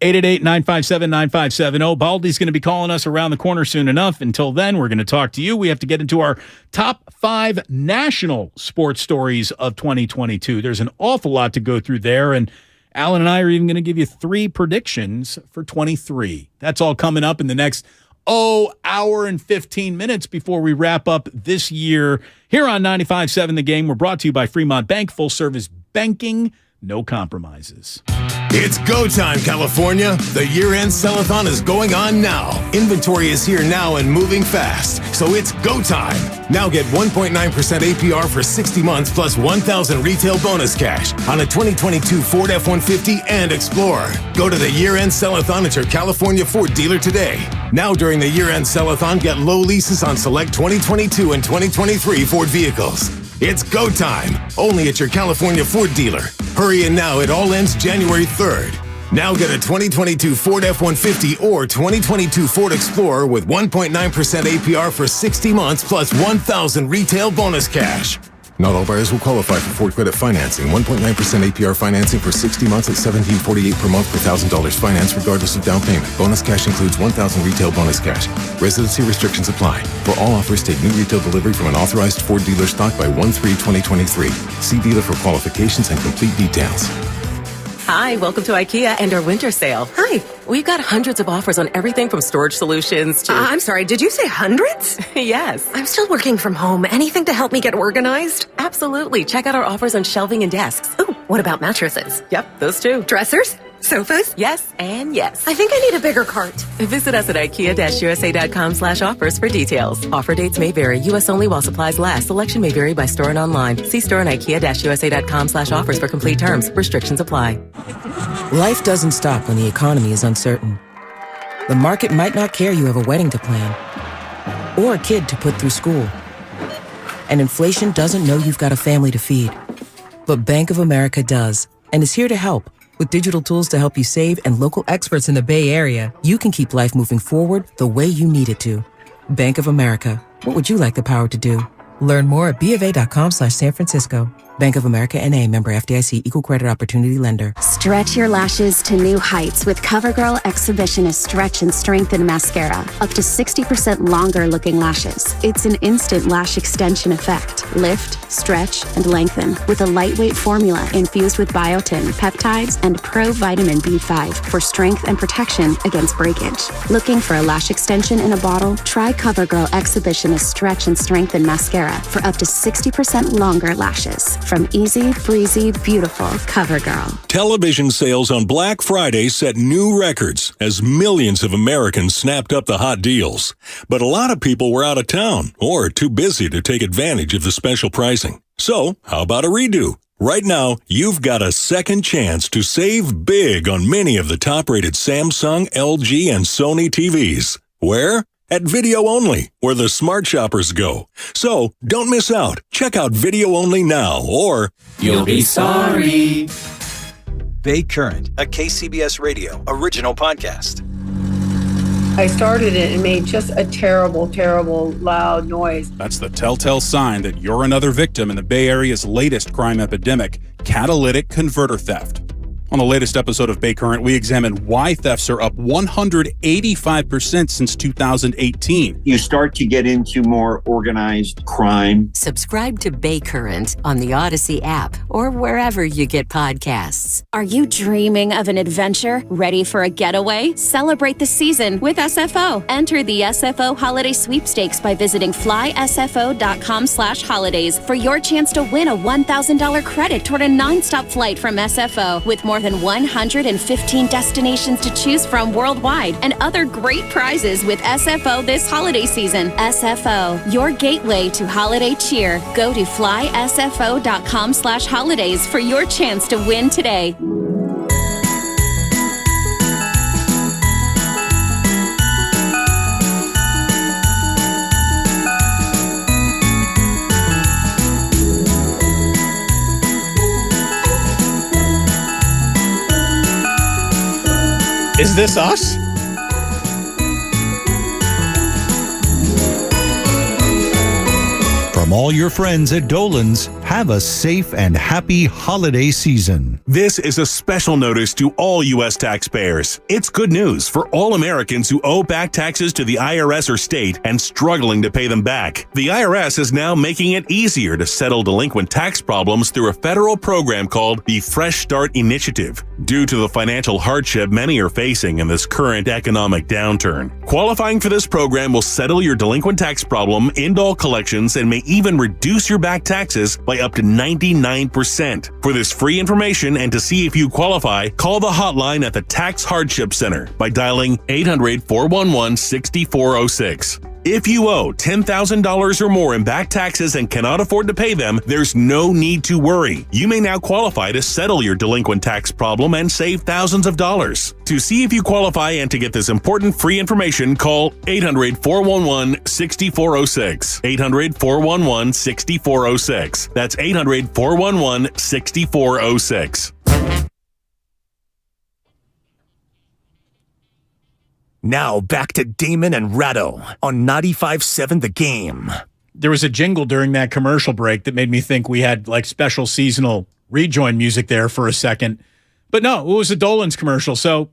888-957-9570. Baldy's going to be calling us around the corner soon enough. Until then, we're going to talk to you. We have to get into our top 5 national sports stories of 2022. There's an awful lot to go through there, and Alan and I are even going to give you 3 predictions for 23. That's all coming up in the next hour and 15 minutes before we wrap up this year here on 95.7 The Game. We're brought to you by Fremont Bank, full service banking, no compromises. It's go time, California. The year-end sell-a-thon is going on now. Inventory is here now and moving fast, so it's go time. Now get 1.9% APR for 60 months plus $1,000 retail bonus cash on a 2022 Ford F-150 and Explorer. Go to the year-end sell-a-thon at your California Ford dealer today. Now during the year-end sell-a-thon, get low leases on select 2022 and 2023 Ford vehicles. It's go time, only at your California Ford dealer. Hurry in now, it all ends January 3rd. Now get a 2022 Ford F-150 or 2022 Ford Explorer with 1.9% APR for 60 months plus $1,000 retail bonus cash. Not all buyers will qualify for Ford credit financing. 1.9% APR financing for 60 months at $1,748 per month per $1,000 finance regardless of down payment. Bonus cash includes $1,000 retail bonus cash. Residency restrictions apply. For all offers, take new retail delivery from an authorized Ford dealer stock by 1/3/2023. See dealer for qualifications and complete details. Hi, welcome to IKEA and our winter sale. Hi. We've got hundreds of offers on everything from storage solutions to... I'm sorry, did you say hundreds? Yes. I'm still working from home. Anything to help me get organized? Absolutely. Check out our offers on shelving and desks. Ooh, what about mattresses? Yep, those too. Dressers? Sofas? Yes, and yes. I think I need a bigger cart. Visit us at IKEA-USA.com/offers for details. Offer dates may vary. U.S. only while supplies last. Selection may vary by store and online. See store and IKEA-USA.com/offers for complete terms. Restrictions apply. Life doesn't stop when the economy is uncertain. The market might not care you have a wedding to plan or a kid to put through school. And inflation doesn't know you've got a family to feed. But Bank of America does and is here to help. With digital tools to help you save and local experts in the Bay Area, you can keep life moving forward the way you need it to. Bank of America. What would you like the power to do? Learn more at BofA.com/San Francisco. Bank of America N.A. member FDIC equal credit opportunity lender. Stretch your lashes to new heights with CoverGirl Exhibitionist Stretch and Strengthen Mascara. Up to 60% longer looking lashes. It's an instant lash extension effect. Lift, stretch, and lengthen with a lightweight formula infused with biotin, peptides, and pro vitamin B5 for strength and protection against breakage. Looking for a lash extension in a bottle? Try CoverGirl Exhibitionist Stretch and Strengthen Mascara for up to 60% longer lashes. From easy, breezy, beautiful CoverGirl. Television sales on Black Friday set new records as millions of Americans snapped up the hot deals. But a lot of people were out of town or too busy to take advantage of the special pricing. So, how about a redo? Right now, you've got a second chance to save big on many of the top-rated Samsung, LG, and Sony TVs. Where? At Video Only, where the smart shoppers go. So, don't miss out. Check out Video Only now, or you'll be sorry. Bay Current, a KCBS Radio original podcast. I started it and made just a terrible, terrible, loud noise. That's the telltale sign that you're another victim in the Bay Area's latest crime epidemic, catalytic converter theft. On the latest episode of Bay Current, we examine why thefts are up 185% since 2018. You start to get into more organized crime. Subscribe to Bay Current on the Odyssey app or wherever you get podcasts. Are you dreaming of an adventure? Ready for a getaway? Celebrate the season with SFO. Enter the SFO Holiday Sweepstakes by visiting flysfo.com/holidays for your chance to win a $1,000 credit toward a nonstop flight from SFO with more than 115 destinations to choose from worldwide and other great prizes with SFO this holiday season. SFO, your gateway to holiday cheer. Go to flysfo.com/holidays for your chance to win today. Is this us? From all your friends at Dolan's, have a safe and happy holiday season. This is a special notice to all U.S. taxpayers. It's good news for all Americans who owe back taxes to the IRS or state and struggling to pay them back. The IRS is now making it easier to settle delinquent tax problems through a federal program called the Fresh Start Initiative, due to the financial hardship many are facing in this current economic downturn. Qualifying for this program will settle your delinquent tax problem, end all collections, and may even reduce your back taxes by up to 99%. For this free information and to see if you qualify, call the hotline at the Tax Hardship Center by dialing 800-411-6406. If you owe $10,000 or more in back taxes and cannot afford to pay them, there's no need to worry. You may now qualify to settle your delinquent tax problem and save thousands of dollars. To see if you qualify and to get this important free information, call 800-411-6406. 800-411-6406. That's 800-411-6406. Now back to Damon and Ratto on 95.7 The Game. There was a jingle during that commercial break that made me think we had like special seasonal rejoin music there for a second. But no, it was a Dolan's commercial. So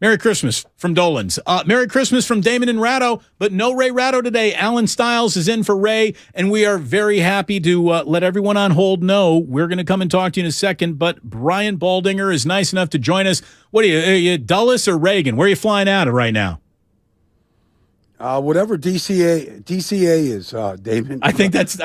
Merry Christmas from Dolan's. Merry Christmas from Damon and Ratto, but no Ray Ratto today. Alan Stiles is in for Ray, and we are very happy to let everyone on hold know we're going to come and talk to you in a second, but Brian Baldinger is nice enough to join us. What are you Dulles or Reagan? Where are you flying out of right now? Whatever DCA is, Damon. I think that's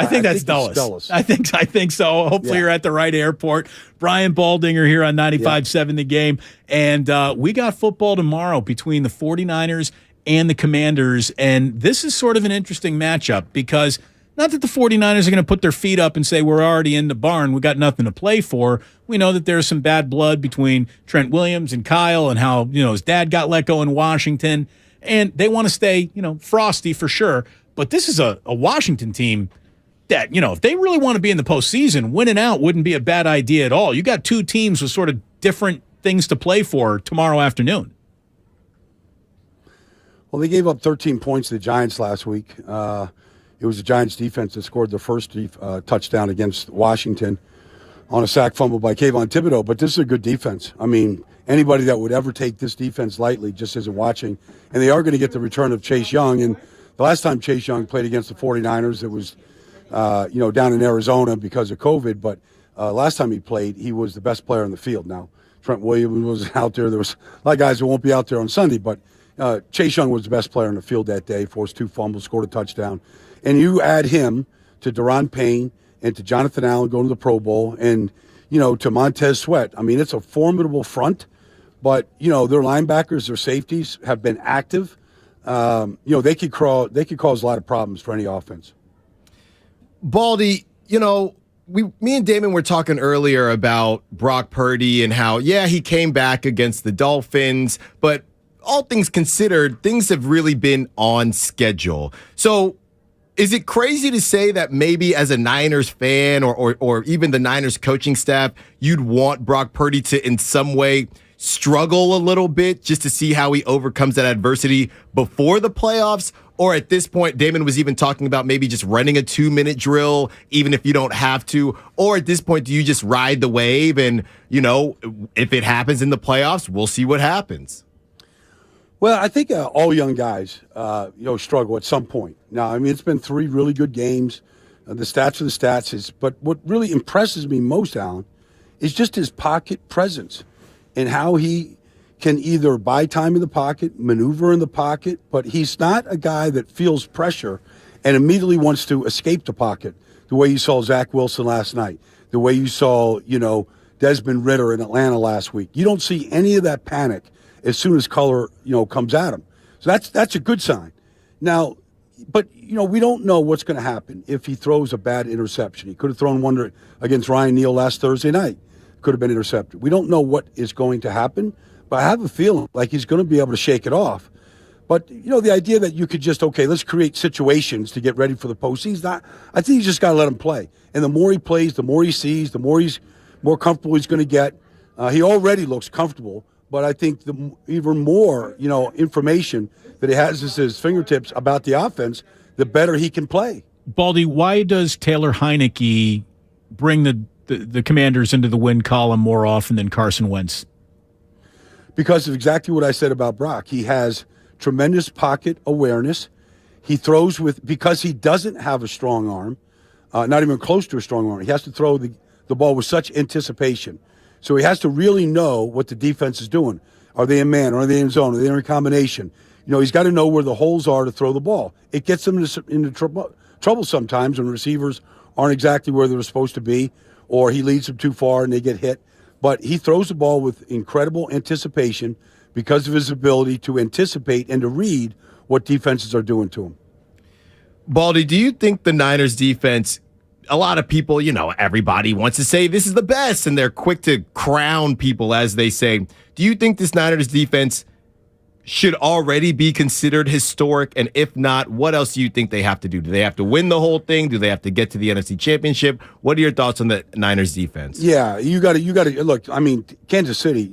Dulles. I think so. Hopefully you're at the right airport. Brian Baldinger here on 95.7 The Game. And we got football tomorrow between the 49ers and the Commanders. And this is sort of an interesting matchup because not that the 49ers are going to put their feet up and say, we're already in the barn, we got nothing to play for. We know that there's some bad blood between Trent Williams and Kyle and how, his dad got let go in Washington. And they want to stay, frosty for sure. But this is a Washington team that, if they really want to be in the postseason, winning out wouldn't be a bad idea at all. You got two teams with sort of different things to play for tomorrow afternoon. Well, they gave up 13 points to the Giants last week. It was the Giants defense that scored the first touchdown against Washington on a sack fumble by Kayvon Thibodeau. But this is a good defense. I mean, anybody that would ever take this defense lightly just isn't watching. And they are going to get the return of Chase Young. And the last time Chase Young played against the 49ers, it was, down in Arizona because of COVID. But last time he played, he was the best player on the field. Now, Trent Williams was out there. There was a lot of guys who won't be out there on Sunday. But Chase Young was the best player on the field that day, forced 2 fumbles, scored a touchdown. And you add him to Daron Payne and to Jonathan Allen going to the Pro Bowl and, to Montez Sweat. I mean, it's a formidable front. But, their linebackers, their safeties have been active. They could cause a lot of problems for any offense. Baldy, me and Damon were talking earlier about Brock Purdy and how, he came back against the Dolphins, but all things considered, things have really been on schedule. So is it crazy to say that maybe as a Niners fan or even the Niners coaching staff, you'd want Brock Purdy to in some way struggle a little bit just to see how he overcomes that adversity before the playoffs? Or at this point, Damon was even talking about maybe just running a 2-minute drill, even if you don't have to. Or at this point, do you just ride the wave and, if it happens in the playoffs, we'll see what happens? Well, I think all young guys, struggle at some point. Now, I mean, it's been 3 really good games. The stats are the stats. But what really impresses me most, Alan, is just his pocket presence and how he can either buy time in the pocket, maneuver in the pocket, but he's not a guy that feels pressure and immediately wants to escape the pocket, the way you saw Zach Wilson last night, the way you saw, Desmond Ridder in Atlanta last week. You don't see any of that panic as soon as color, comes at him. So that's a good sign. Now, but, we don't know what's going to happen if he throws a bad interception. He could have thrown one against Ryan Neal last Thursday night. Could have been intercepted. We don't know what is going to happen, but I have a feeling like he's going to be able to shake it off. But, the idea that you could just, let's create situations to get ready for the postseason, I think you just got to let him play. And the more he plays, the more he sees, the more comfortable he's going to get. He already looks comfortable, but I think the even more, information that he has at his fingertips about the offense, the better he can play. Baldy, why does Taylor Heineke bring the Commanders into the win column more often than Carson Wentz? Because of exactly what I said about Brock. He has tremendous pocket awareness. He throws because he doesn't have a strong arm, not even close to a strong arm. He has to throw the ball with such anticipation. So he has to really know what the defense is doing. Are they in man? Are they in zone? Are they in combination? He's got to know where the holes are to throw the ball. It gets him into trouble sometimes when receivers aren't exactly where they're supposed to be, or he leads them too far and they get hit. But he throws the ball with incredible anticipation because of his ability to anticipate and to read what defenses are doing to him. Baldy, do you think the Niners defense, a lot of people, everybody wants to say this is the best, and they're quick to crown people as they say. Do you think this Niners defense should already be considered historic? And if not, what else do you think they have to do? Do they have to win the whole thing? Do they have to get to the NFC Championship? What are your thoughts on the Niners defense? Yeah, you got to look. I mean, Kansas City,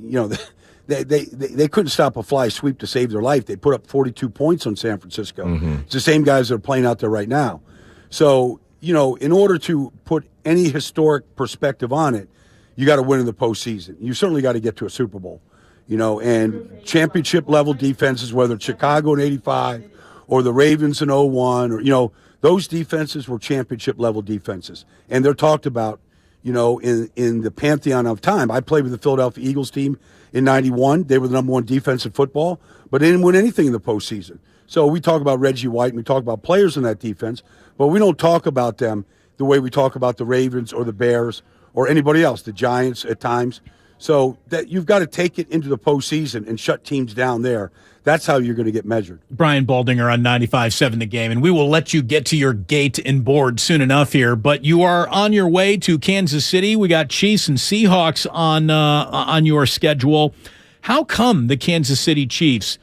they couldn't stop a fly sweep to save their life. They put up 42 points on San Francisco. Mm-hmm. It's the same guys that are playing out there right now. So, in order to put any historic perspective on it, you got to win in the postseason. You certainly got to get to a Super Bowl. And championship level defenses, whether it's Chicago in '85 or the Ravens in '01, or, those defenses were championship level defenses. And they're talked about, in the pantheon of time. I played with the Philadelphia Eagles team in '91. They were the #1 defense in football, but they didn't win anything in the postseason. So we talk about Reggie White and we talk about players in that defense, but we don't talk about them the way we talk about the Ravens or the Bears or anybody else, the Giants at times. So that you've got to take it into the postseason and shut teams down there. That's how you're going to get measured. Brian Baldinger on 95.7 The Game, and we will let you get to your gate and board soon enough here. But you are on your way to Kansas City. We got Chiefs and Seahawks on your schedule. How come the Kansas City Chiefs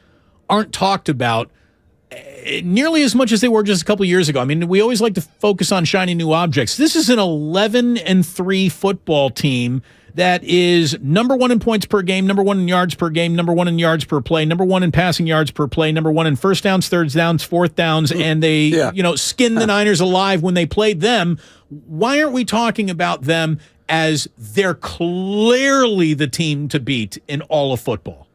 aren't talked about nearly as much as they were just a couple of years ago? I mean, we always like to focus on shiny new objects. This is an 11-3 football team that is number 1 in points per game, number 1 in yards per game, number 1 in yards per play, number 1 in passing yards per play, number 1 in first downs, third downs, fourth downs, and they skinned the Niners alive when they played them. Why aren't we talking about them as they're clearly the team to beat in all of football?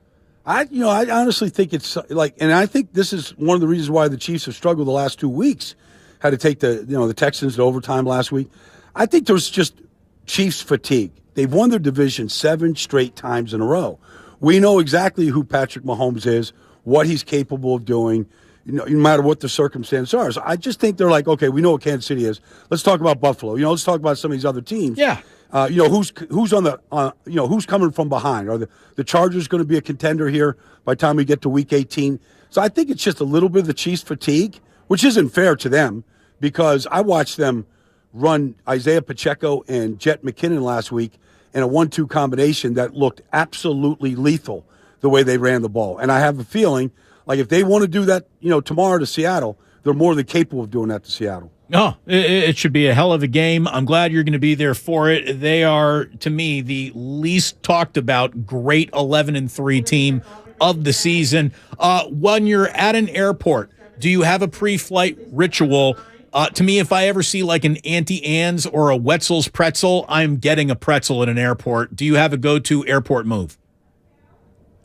I honestly think it's and I think this is one of the reasons why the Chiefs have struggled the last 2 weeks. Had to take the Texans to overtime last week. I think there's just Chiefs fatigue. They've won their division 7 straight times in a row. We know exactly who Patrick Mahomes is, what he's capable of doing, no matter what the circumstances are. So I just think they're like, okay, we know what Kansas City is. Let's talk about Buffalo. Let's talk about some of these other teams. Yeah. Who's on the who's coming from behind? Are the Chargers going to be a contender here by the time we get to Week 18? So I think it's just a little bit of the Chiefs fatigue, which isn't fair to them because I watched them run Isaiah Pacheco and Jet McKinnon last week in a 1-2 combination that looked absolutely lethal the way they ran the ball. And I have a feeling like if they want to do that, tomorrow to Seattle, they're more than capable of doing that to Seattle. Oh, it should be a hell of a game. I'm glad you're going to be there for it. They are, to me, the least talked about great 11-3 team of the season. When you're at an airport, do you have a pre-flight ritual? To me, if I ever see like an Auntie Anne's or a Wetzel's pretzel, I'm getting a pretzel at an airport. Do you have a go-to airport move?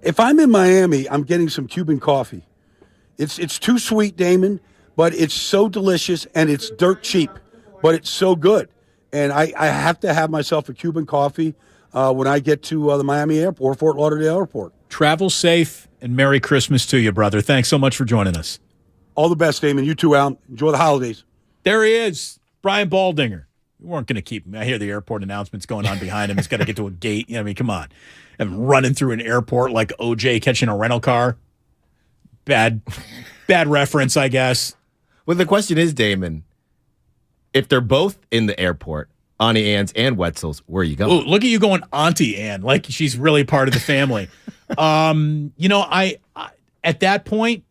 If I'm in Miami, I'm getting some Cuban coffee. It's too sweet, Damon, but it's so delicious and it's dirt cheap, but it's so good. And I have to have myself a Cuban coffee when I get to the Miami airport, Fort Lauderdale airport. Travel safe and Merry Christmas to you, brother. Thanks so much for joining us. All the best, Damon. You too, Al. Enjoy the holidays. There he is, Brian Baldinger. We weren't going to keep him. I hear the airport announcements going on behind him. He's got to get to a gate. I mean, come on. And running through an airport like OJ catching a rental car. Bad reference, I guess. Well, the question is, Damon, if they're both in the airport, Auntie Anne's and Wetzel's, where are you going? Ooh, look at you going Auntie Anne, like she's really part of the family. I at that point,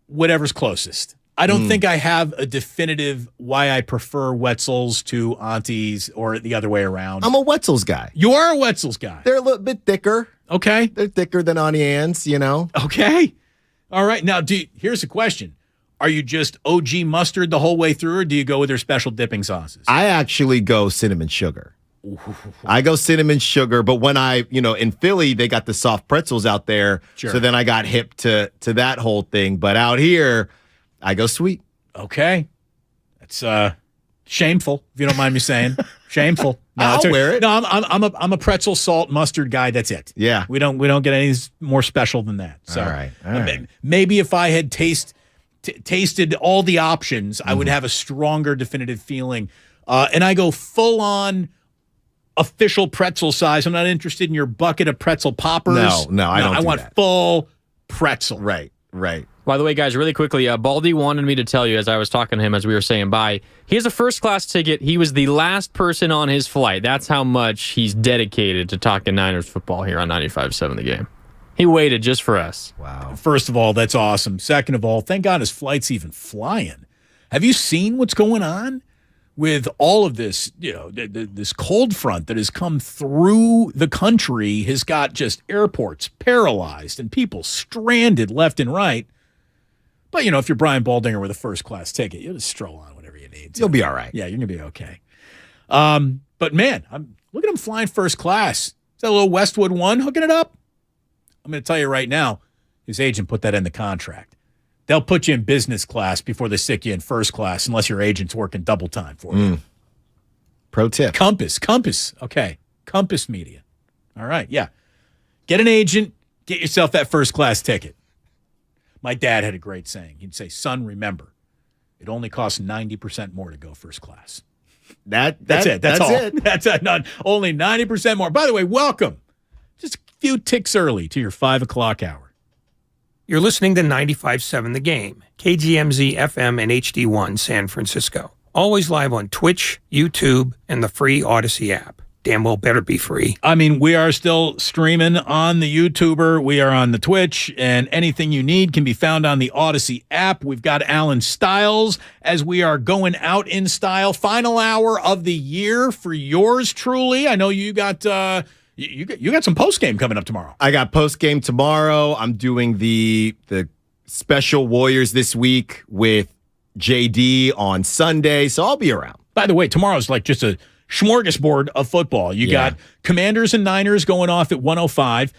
whatever's closest. I don't think I have a definitive why I prefer Wetzel's to Auntie's or the other way around. I'm a Wetzel's guy. You are a Wetzel's guy. They're a little bit thicker. Okay. They're thicker than Auntie Anne's, you know. Okay. All right. Now, here's a question. Are you just OG mustard the whole way through, or do you go with their special dipping sauces? I actually go cinnamon sugar. I go cinnamon sugar, but when in Philly, they got the soft pretzels out there. Sure. So then I got hip to that whole thing. But out here, I go sweet. Okay. That's shameful, if you don't mind me saying. Shameful. No, I'll wear it. No, I'm a pretzel, salt, mustard guy. That's it. Yeah. We don't get any more special than that. So all right. Maybe if I had tasted all the options, I would have a stronger definitive feeling. And I go full on official pretzel size. I'm not interested in your bucket of pretzel poppers. No, I don't. I want that. full pretzel. Right. By the way, guys, really quickly, Baldy wanted me to tell you as I was talking to him as we were saying bye, he has a first-class ticket. He was the last person on his flight. That's how much he's dedicated to talking Niners football here on 95.7 The Game. He waited just for us. Wow. First of all, that's awesome. Second of all, thank God his flight's even flying. Have you seen what's going on with all of this? This cold front that has come through the country has got just airports paralyzed and people stranded left and right. But, if you're Brian Baldinger with a first-class ticket, you'll just stroll on whatever you need. You'll be all right. Yeah, you're going to be okay. But, man, look at him flying first class. Is that a little Westwood One hooking it up? I'm going to tell you right now, his agent put that in the contract. They'll put you in business class before they stick you in first class unless your agent's working double time for you. Pro tip. Compass. Okay. Compass Media. All right, yeah. Get an agent. Get yourself that first-class ticket. My dad had a great saying. He'd say, son, remember, it only costs 90% more to go first class. That's it. That's all. It. That's not only 90% more. By the way, welcome. Just a few ticks early to your 5 o'clock hour. You're listening to 95.7 The Game, KGMZ FM and HD1 San Francisco. Always live on Twitch, YouTube, and the free Odyssey app. Damn well better be free. I mean, we are still streaming on the YouTuber. We are on the Twitch, and anything you need can be found on the Odyssey app. We've got Alan Stiles as we are going out in style. Final hour of the year for yours truly. I know you got you got some post game coming up tomorrow. I got post game tomorrow. I'm doing the special Warriors this week with JD on Sunday, so I'll be around. By the way, tomorrow's like just a smorgasbord of football. You got Commanders and Niners going off at 105.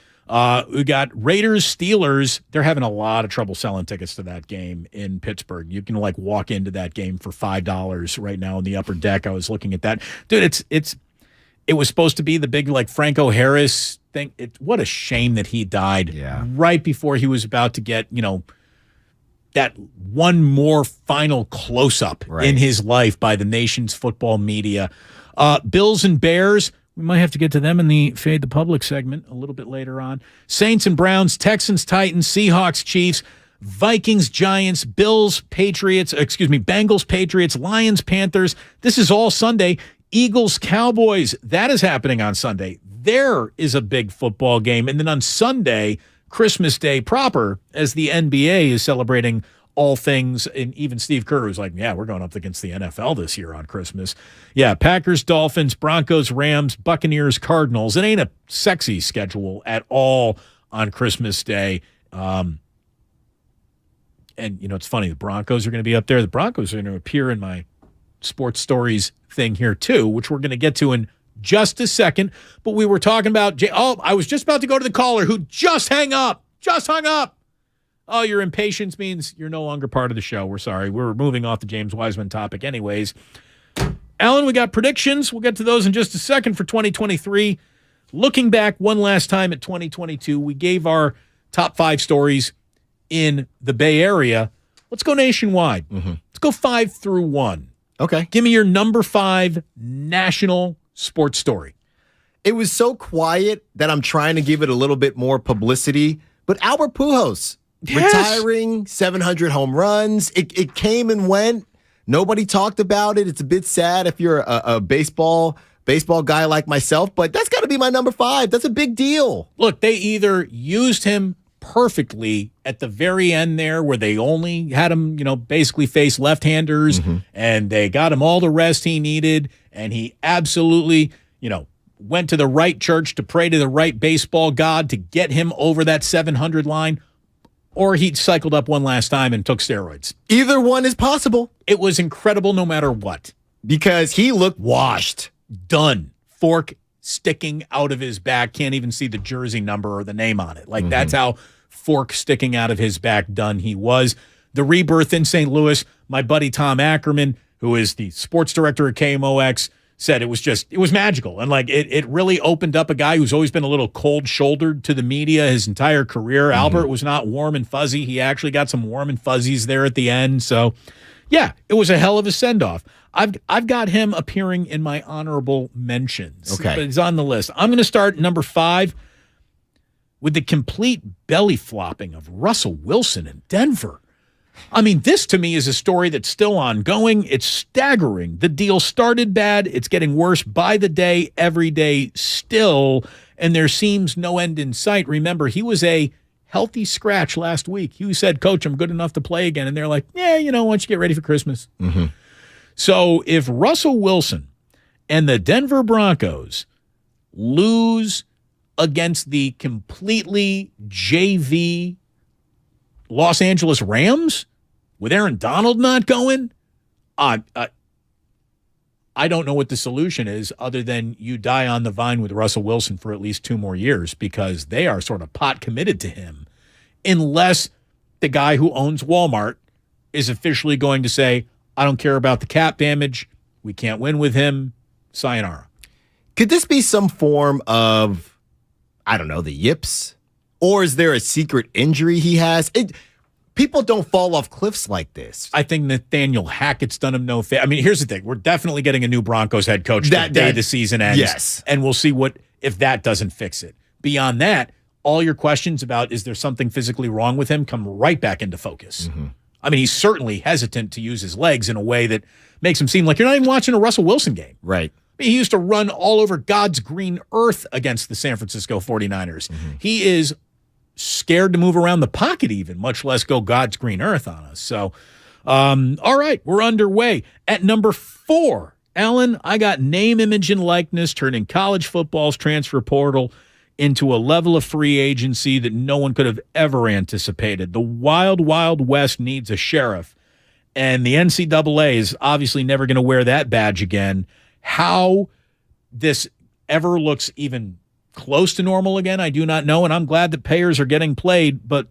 We got Raiders, Steelers. They're having a lot of trouble selling tickets to that game in Pittsburgh. You can walk into that game for $5 right now in the upper deck. I was looking at that. Dude, it was supposed to be the big Franco Harris thing. What a shame that he died right before he was about to get, that one more final close-up in his life by the nation's football media. Bills and Bears, we might have to get to them in the Fade the Public segment a little bit later on. Saints and Browns, Texans, Titans, Seahawks, Chiefs, Vikings, Giants, Bengals, Patriots, Lions, Panthers. This is all Sunday. Eagles, Cowboys, that is happening on Sunday. There is a big football game. And then on Sunday, Christmas Day proper, as the NBA is celebrating all things, and even Steve Kerr was like, yeah, we're going up against the NFL this year on Christmas. Yeah, Packers, Dolphins, Broncos, Rams, Buccaneers, Cardinals. It ain't a sexy schedule at all on Christmas Day. And, it's funny, the Broncos are going to be up there. The Broncos are going to appear in my sports stories thing here too, which we're going to get to in just a second. But we were talking about, I was just about to go to the caller who just hung up. Oh, your impatience means you're no longer part of the show. We're sorry. We're moving off the James Wiseman topic anyways. Alan, we got predictions. We'll get to those in just a second for 2023. Looking back one last time at 2022, we gave our top 5 stories in the Bay Area. Let's go nationwide. Let's go 5 through 1. Okay. Give me your number 5 national sports story. It was so quiet that I'm trying to give it a little bit more publicity, but Albert Pujols. Yes. Retiring, 700 home runs. It came and went. Nobody talked about it. It's a bit sad if you're a baseball guy like myself, but that's got to be my number 5. That's a big deal. Look, they either used him perfectly at the very end there where they only had him, basically face left-handers, and they got him all the rest he needed, and he absolutely, went to the right church to pray to the right baseball god to get him over that 700 line. Or he cycled up one last time and took steroids. Either one is possible. It was incredible no matter what. Because he looked washed. Done. Fork sticking out of his back. Can't even see the jersey number or the name on it. Like, that's how fork sticking out of his back done he was. The rebirth in St. Louis, my buddy Tom Ackerman, who is the sports director at KMOX, said it was magical. And it really opened up a guy who's always been a little cold-shouldered to the media his entire career. Albert was not warm and fuzzy. He actually got some warm and fuzzies there at the end. So, yeah, it was a hell of a send-off. I've got him appearing in my honorable mentions. Okay. But he's on the list. I'm going to start number 5 with the complete belly flopping of Russell Wilson in Denver. I mean, this to me is a story that's still ongoing. It's staggering. The deal started bad. It's getting worse by the day, every day still, and there seems no end in sight. Remember, he was a healthy scratch last week. He said, Coach, I'm good enough to play again. And they're like, yeah, why don't you get ready for Christmas? So if Russell Wilson and the Denver Broncos lose against the completely JV Los Angeles Rams with Aaron Donald not going, I don't know what the solution is other than you die on the vine with Russell Wilson for at least 2 more years, because they are sort of pot committed to him unless the guy who owns Walmart is officially going to say, I don't care about the cap damage. We can't win with him. Sayonara. Could this be some form of, I don't know, the yips? Or is there a secret injury he has? People don't fall off cliffs like this. I think Nathaniel Hackett's done him no favor. I mean, here's the thing. We're definitely getting a new Broncos head coach the day the season ends. Yes. And we'll see if that doesn't fix it. Beyond that, all your questions about is there something physically wrong with him come right back into focus. I mean, he's certainly hesitant to use his legs in a way that makes him seem like you're not even watching a Russell Wilson game. Right. I mean, he used to run all over God's green earth against the San Francisco 49ers. He is scared to move around the pocket even, much less go God's green earth on us. So, all right, we're underway. At number 4, Alan, I got name, image, and likeness turning college football's transfer portal into a level of free agency that no one could have ever anticipated. The wild, wild west needs a sheriff, and the NCAA is obviously never going to wear that badge again. How this ever looks even close to normal again, I do not know, and I'm glad that players are getting played, but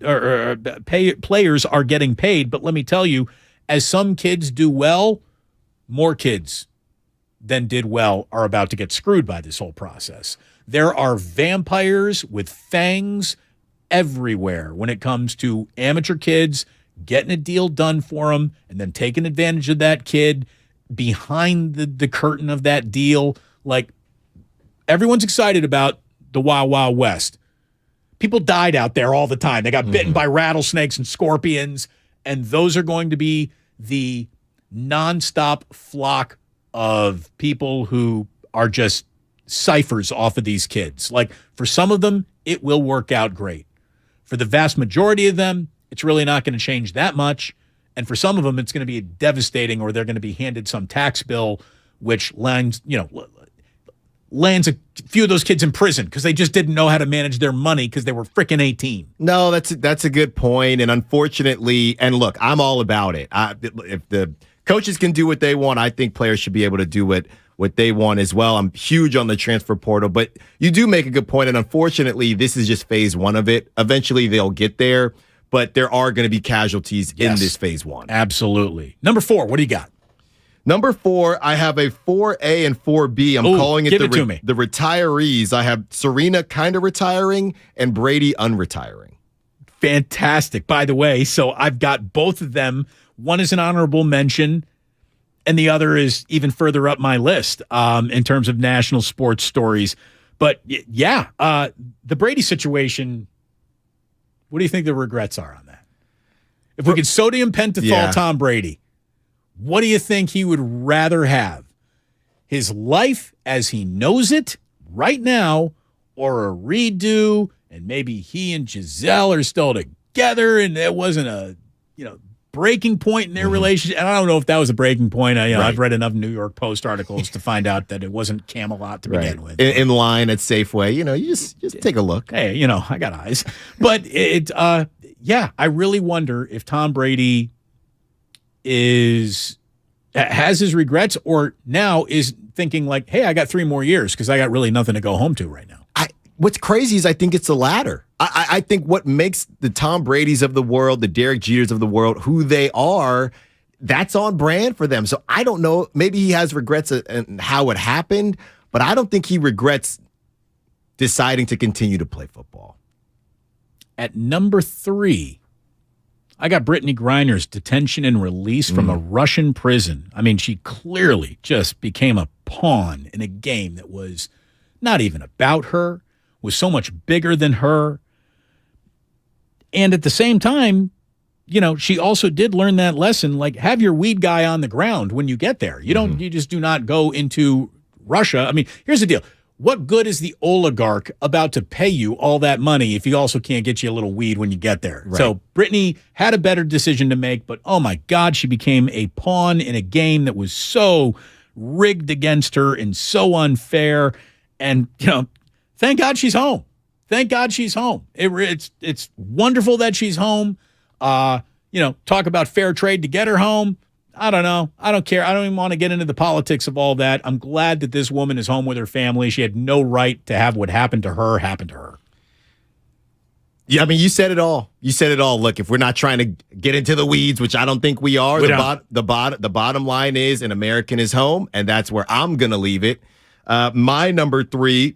players are getting paid. But let me tell you, as some kids do well, more kids than did well are about to get screwed by this whole process. There are vampires with fangs everywhere when it comes to amateur kids getting a deal done for them and then taking advantage of that kid behind the curtain of that deal. Like, everyone's excited about the Wild Wild West. People died out there all the time. They got bitten by rattlesnakes and scorpions, and those are going to be the nonstop flock of people who are just ciphers off of these kids. Like, for some of them, it will work out great. For the vast majority of them, it's really not going to change that much. And for some of them, it's going to be devastating, or they're going to be handed some tax bill, which lands a few of those kids in prison because they just didn't know how to manage their money because they were freaking 18. No, that's a good point. And unfortunately, and look, I'm all about it. If the coaches can do what they want, I think players should be able to do what they want as well. I'm huge on the transfer portal, but you do make a good point. And unfortunately, this is just phase one of it. Eventually, they'll get there, but there are going to be casualties in this phase one. Absolutely. Number 4, what do you got? Number 4, I have a 4A and 4B. I'm calling it the retirees. I have Serena kind of retiring and Brady unretiring. Fantastic. By the way, so I've got both of them. One is an honorable mention, and the other is even further up my list in terms of national sports stories. But yeah, the Brady situation, what do you think the regrets are on that? If we could sodium pentothal Tom Brady, what do you think he would rather have? His life as he knows it right now, or a redo, and maybe he and Giselle are still together and there wasn't a breaking point in their relationship? And I don't know if that was a breaking point. I've read enough New York Post articles to find out that it wasn't Camelot to begin with. In line at Safeway, you just take a look. Hey, I got eyes. But I really wonder if Tom Brady has his regrets, or now is thinking like, hey, I got 3 more years because I got really nothing to go home to right now. What's crazy is I think it's the latter. I think what makes the Tom Bradys of the world, the Derek Jeters of the world, who they are, that's on brand for them. So I don't know. Maybe he has regrets in how it happened, but I don't think he regrets deciding to continue to play football. At number 3, I got Brittany Griner's detention and release from a Russian prison. I mean, she clearly just became a pawn in a game that was not even about her, was so much bigger than her. And at the same time, she also did learn that lesson, like, have your weed guy on the ground when you get there. You just do not go into Russia. I mean, here's the deal. What good is the oligarch about to pay you all that money if he also can't get you a little weed when you get there? Right. So Brittany had a better decision to make, but oh my God, she became a pawn in a game that was so rigged against her and so unfair. And, thank God she's home. Thank God she's home. It's wonderful that she's home. Talk about fair trade to get her home. I don't know. I don't care. I don't even want to get into the politics of all that. I'm glad that this woman is home with her family. She had no right to have what happened to her happen to her. Yeah, I mean, you said it all. Look, if we're not trying to get into the weeds, which I don't think we are, the bottom line is an American is home, and that's where I'm going to leave it. My number 3,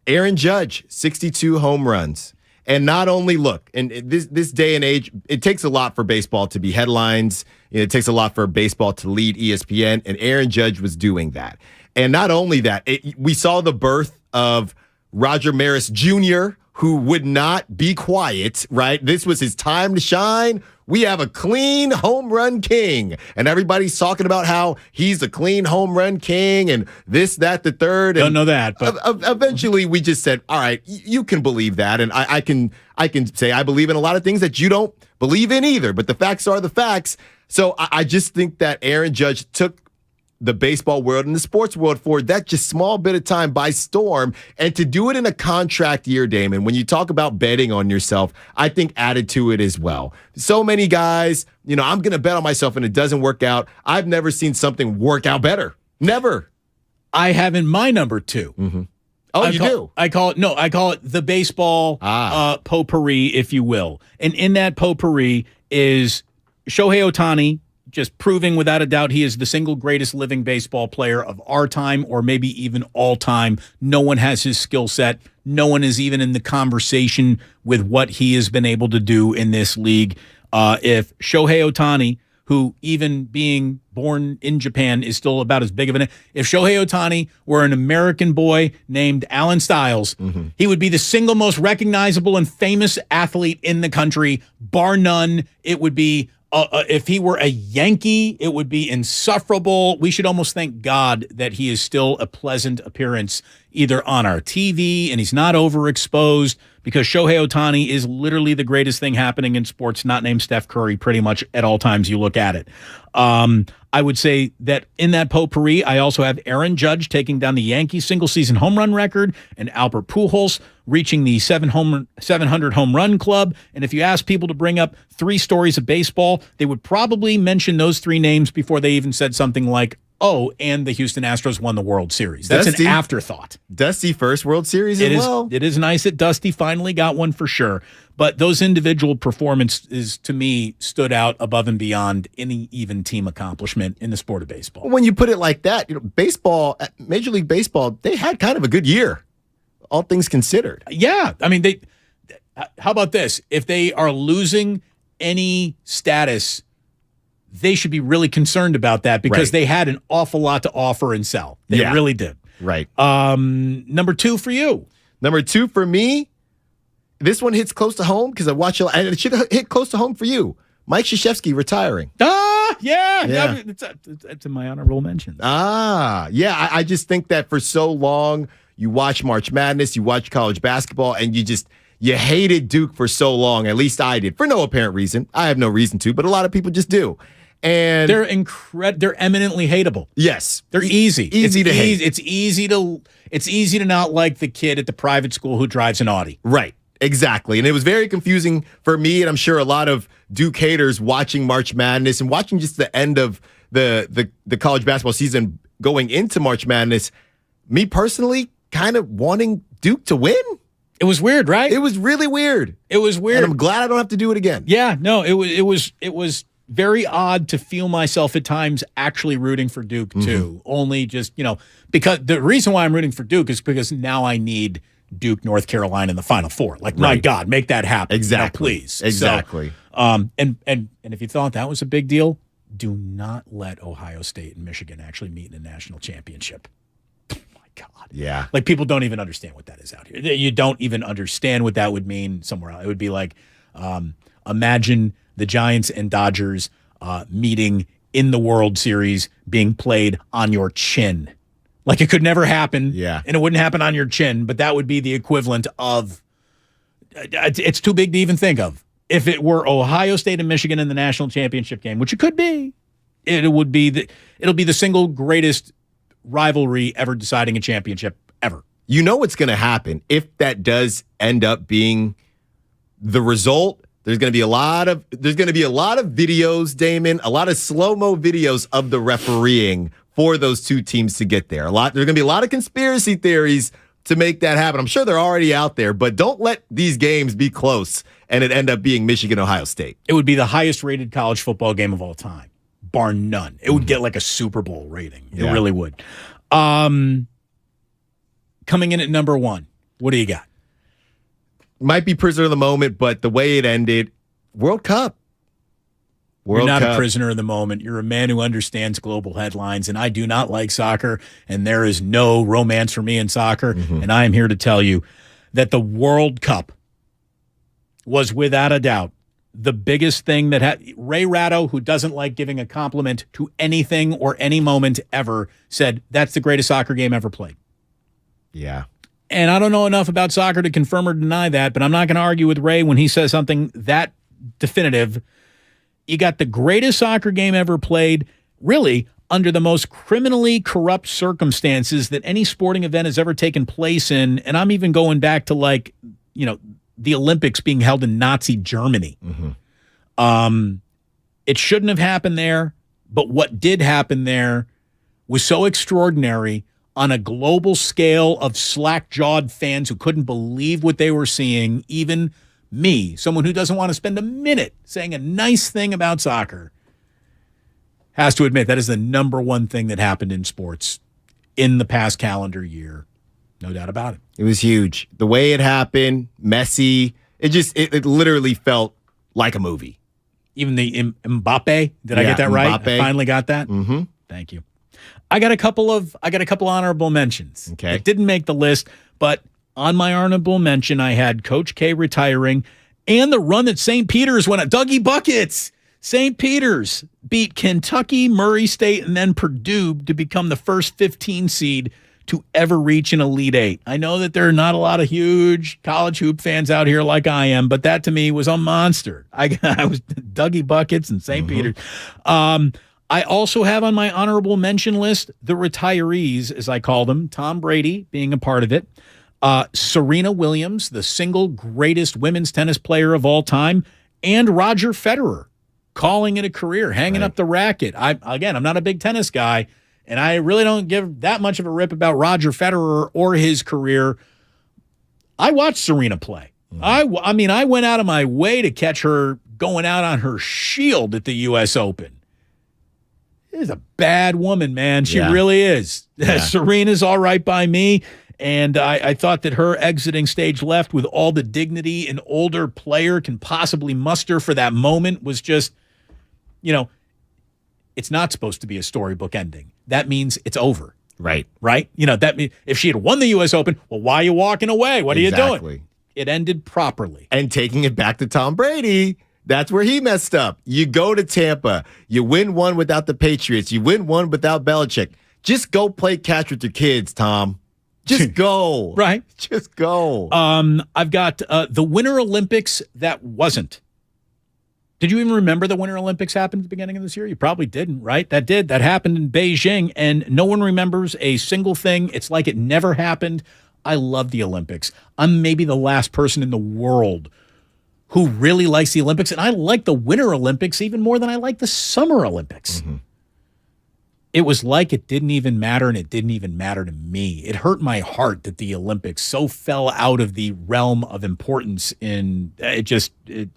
Aaron Judge, 62 home runs. And not only, look, in this day and age, it takes a lot for baseball to be headlines. It takes a lot for baseball to lead ESPN, and Aaron Judge was doing that. And not only that, we saw the birth of Roger Maris Jr., who would not be quiet, right? This was his time to shine. We have a clean home run king. And everybody's talking about how he's a clean home run king and this, that, the third. Don't know that. But eventually we just said, all right, you can believe that. And I can say I believe in a lot of things that you don't believe in either. But the facts are the facts. So I just think that Aaron Judge took the baseball world and the sports world for that just small bit of time by storm, and to do it in a contract year, Damon, when you talk about betting on yourself, I think added to it as well. So many guys, I'm going to bet on myself and it doesn't work out. I've never seen something work out better. Never. I have in my number 2. Mm-hmm. Oh, you do? I call it the baseball potpourri, if you will. And in that potpourri is Shohei Ohtani, just proving without a doubt he is the single greatest living baseball player of our time, or maybe even all time. No one has his skill set. No one is even in the conversation with what he has been able to do in this league. If Shohei Ohtani, who even being born in Japan is still about as big of an... If Shohei Ohtani were an American boy named Alan Stiles, he would be the single most recognizable and famous athlete in the country, bar none. It would be... if he were a Yankee, it would be insufferable. We should almost thank God that he is still a pleasant appearance either on our TV and he's not overexposed, because Shohei Ohtani is literally the greatest thing happening in sports, not named Steph Curry, pretty much at all times you look at it. I would say that in that potpourri, I also have Aaron Judge taking down the Yankees single-season home run record and Albert Pujols reaching the 700 home run club. And if you ask people to bring up 3 stories of baseball, they would probably mention those 3 names before they even said something like, oh, and the Houston Astros won the World Series. That's an afterthought. Dusty first World Series as well. It is nice that Dusty finally got one for sure. But those individual performances, to me, stood out above and beyond any even team accomplishment in the sport of baseball. When you put it like that, baseball, Major League Baseball, they had kind of a good year, all things considered. Yeah. I mean, how about this? If they are losing any status, they should be really concerned about that because they had an awful lot to offer and sell. They really did. Right. Number 2 for you. Number 2 for me, this one hits close to home because I watch it, and it should hit close to home for you. Mike Krzyzewski retiring. Yeah. It's in my honorable mentions. I just think that for so long, you watch March Madness, you watch college basketball, and you hated Duke for so long. At least I did, for no apparent reason. I have no reason to, but a lot of people just do. And they're eminently hateable. Yes, they're easy. Easy to hate. It's easy to not like the kid at the private school who drives an Audi. Right. Exactly. And it was very confusing for me, and I'm sure a lot of Duke haters watching March Madness and watching just the end of the college basketball season going into March Madness. Me personally, kind of wanting Duke to win. It was weird, right? It was really weird. It was weird. And I'm glad I don't have to do it again. Yeah, no, it was very odd to feel myself at times actually rooting for Duke too. Only just, because the reason why I'm rooting for Duke is because now I need Duke, North Carolina in the Final Four. Like, my God, make that happen. Exactly. Please. Exactly. So, and if you thought that was a big deal, do not let Ohio State and Michigan actually meet in a national championship. Oh my God. Yeah. Like, people don't even understand what that is out here. You don't even understand what that would mean somewhere else. It would be like, imagine the Giants and Dodgers meeting in the World Series being played on your chin. Like, it could never happen, and it wouldn't happen on your chin, but that would be the equivalent of, it's too big to even think of. If it were Ohio State and Michigan in the national championship game, which it could be, it'll be the single greatest rivalry ever deciding a championship ever. You know what's going to happen if that does end up being the result. There's going to be a lot of videos, Damon, a lot of slow-mo videos of the refereeing for those two teams to get there. There's going to be a lot of conspiracy theories to make that happen. I'm sure they're already out there, but don't let these games be close and it end up being Michigan-Ohio State. It would be the highest-rated college football game of all time, bar none. It would get like a Super Bowl rating. It really would. Coming in at number 1, what do you got? Might be prisoner of the moment, but the way it ended, World Cup. You're not a prisoner of the moment. You're a man who understands global headlines, and I do not like soccer, and there is no romance for me in soccer, and I am here to tell you that the World Cup was, without a doubt, the biggest thing that Ray Ratto, who doesn't like giving a compliment to anything or any moment ever, said that's the greatest soccer game ever played. Yeah. And I don't know enough about soccer to confirm or deny that, but I'm not going to argue with Ray when he says something that definitive. You got the greatest soccer game ever played, really, under the most criminally corrupt circumstances that any sporting event has ever taken place in. And I'm even going back to, like, the Olympics being held in Nazi Germany. It shouldn't have happened there, but what did happen there was so extraordinary on a global scale of slack-jawed fans who couldn't believe what they were seeing. Even me, someone who doesn't want to spend a minute saying a nice thing about soccer, has to admit that is the number one thing that happened in sports in the past calendar year. No doubt about it. It was huge. The way it happened, messy. It literally felt like a movie. Even the Mbappe. Did I get that right? Mbappe. I finally got that. Thank you. I got a couple honorable mentions. Okay. It didn't make the list, but on my honorable mention, I had Coach K retiring and the run that St. Peter's went on. Dougie Buckets. St. Peter's beat Kentucky, Murray State, and then Purdue to become the first 15 seed to ever reach an Elite Eight. I know that there are not a lot of huge college hoop fans out here like I am, but that to me was a monster. I was Dougie Buckets and St. Peter's. I also have on my honorable mention list the retirees, as I call them, Tom Brady being a part of it, Serena Williams, the single greatest women's tennis player of all time, and Roger Federer calling it a career, hanging up the racket. I'm not a big tennis guy, and I really don't give that much of a rip about Roger Federer or his career. I watched Serena play. I went out of my way to catch her going out on her shield at the U.S. Open. Is a bad woman, man. She really is. Yeah. Serena's all right by me. And I thought that her exiting stage left with all the dignity an older player can possibly muster for that moment was just, it's not supposed to be a storybook ending. That means it's over. Right. Right? That means if she had won the U.S. Open, well, why are you walking away? What are you doing? It ended properly. And taking it back to Tom Brady, that's where he messed up. You go to Tampa. You win one without the Patriots. You win one without Belichick. Just go play catch with your kids, Tom. Just go. Right. Just go. I've got the Winter Olympics that wasn't. Did you even remember the Winter Olympics happened at the beginning of this year? You probably didn't, right? That did. That happened in Beijing, and no one remembers a single thing. It's like it never happened. I love the Olympics. I'm maybe the last person in the world who really likes the Olympics, and I like the Winter Olympics even more than I like the Summer Olympics. It was like it didn't even matter, and it didn't even matter to me. It hurt my heart that the Olympics so fell out of the realm of importance that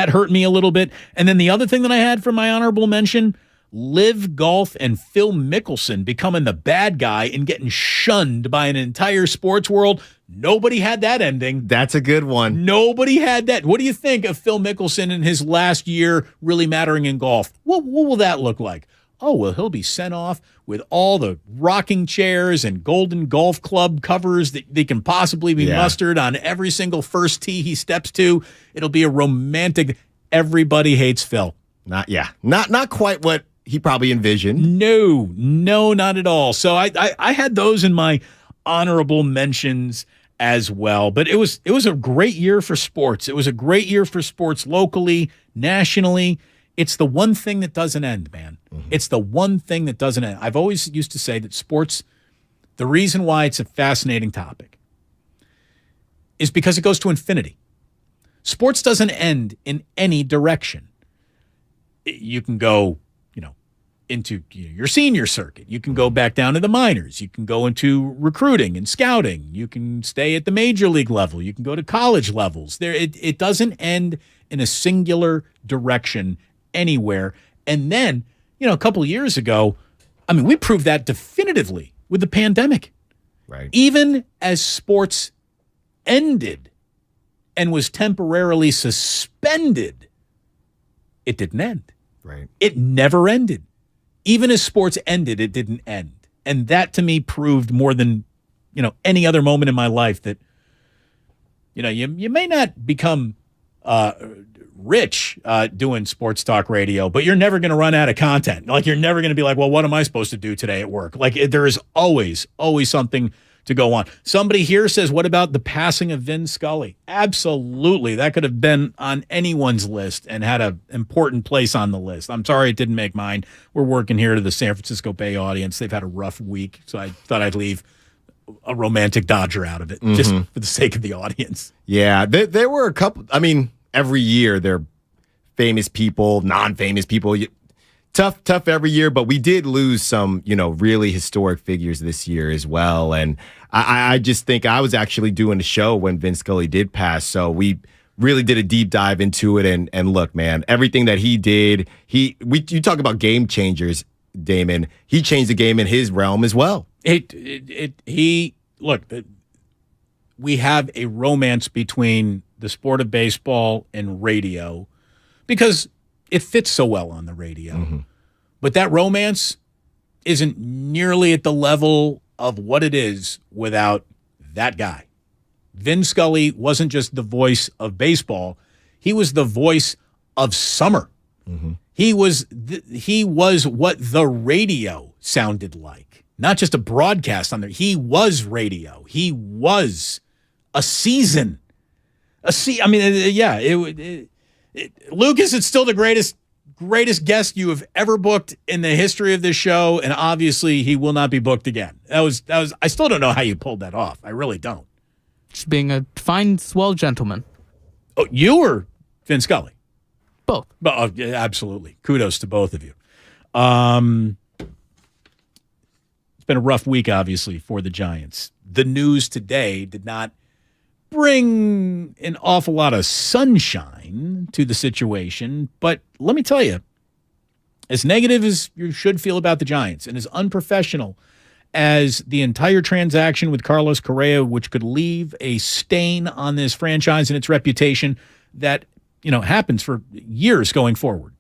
hurt me a little bit. And then the other thing that I had for my honorable mention, Liv Golf and Phil Mickelson becoming the bad guy and getting shunned by an entire sports world. Nobody had that ending. That's a good one. Nobody had that. What do you think of Phil Mickelson in his last year really mattering in golf? What will that look like? Oh, well, he'll be sent off with all the rocking chairs and golden golf club covers that they can possibly be mustered on every single first tee he steps to. It'll be a romantic, everybody hates Phil. Not quite what he probably envisioned. No, not at all. So I had those in my honorable mentions as well. But it was a great year for sports. It was a great year for sports locally, nationally. It's the one thing that doesn't end, man. It's the one thing that doesn't end. I've always used to say that sports, the reason why it's a fascinating topic is because it goes to infinity. Sports doesn't end in any direction. You can go, into your senior circuit. You can go back down to the minors. You can go into recruiting and scouting. You can stay at the major league level. You can go to college levels. It doesn't end in a singular direction anywhere. And then, a couple of years ago, we proved that definitively with the pandemic. Right. Even as sports ended and was temporarily suspended, it didn't end. Right. It never ended. Even as sports ended, it didn't end. And that to me proved more than, any other moment in my life that, you may not become rich doing sports talk radio, but you're never going to run out of content. Like, you're never going to be like, well, what am I supposed to do today at work? Like, there is always something to go on. Somebody here says, what about the passing of Vin Scully? Absolutely. That could have been on anyone's list and had an important place on the list. I'm sorry it didn't make mine. We're working here to the San Francisco Bay audience. They've had a rough week, so I thought I'd leave a romantic Dodger out of it just for the sake of the audience. Yeah, there were a couple. Every year there are famous people, non-famous people. Tough every year, but we did lose some, really historic figures this year as well. And I just think I was actually doing a show when Vin Scully did pass, so we really did a deep dive into it. And look, man, everything that he did, you talk about game changers, Damon. He changed the game in his realm as well. We have a romance between the sport of baseball and radio because it fits so well on the radio. But that romance isn't nearly at the level of what it is without that guy. Vin Scully wasn't just the voice of baseball. He was the voice of summer. He was what the radio sounded like. not just a broadcast on there. He was radio. He was a season. Lucas, it's still the greatest guest you have ever booked in the history of this show, and obviously he will not be booked again. That was. I still don't know how you pulled that off. I really don't. Just being a fine, swell gentleman. Oh, you or Vin Scully? Both. Yeah, absolutely. Kudos to both of you. It's been a rough week, obviously, for the Giants. The news today did not bring an awful lot of sunshine to the situation, but let me tell you, as negative as you should feel about the Giants and as unprofessional as the entire transaction with Carlos Correa, which could leave a stain on this franchise and its reputation that, happens for years going forward.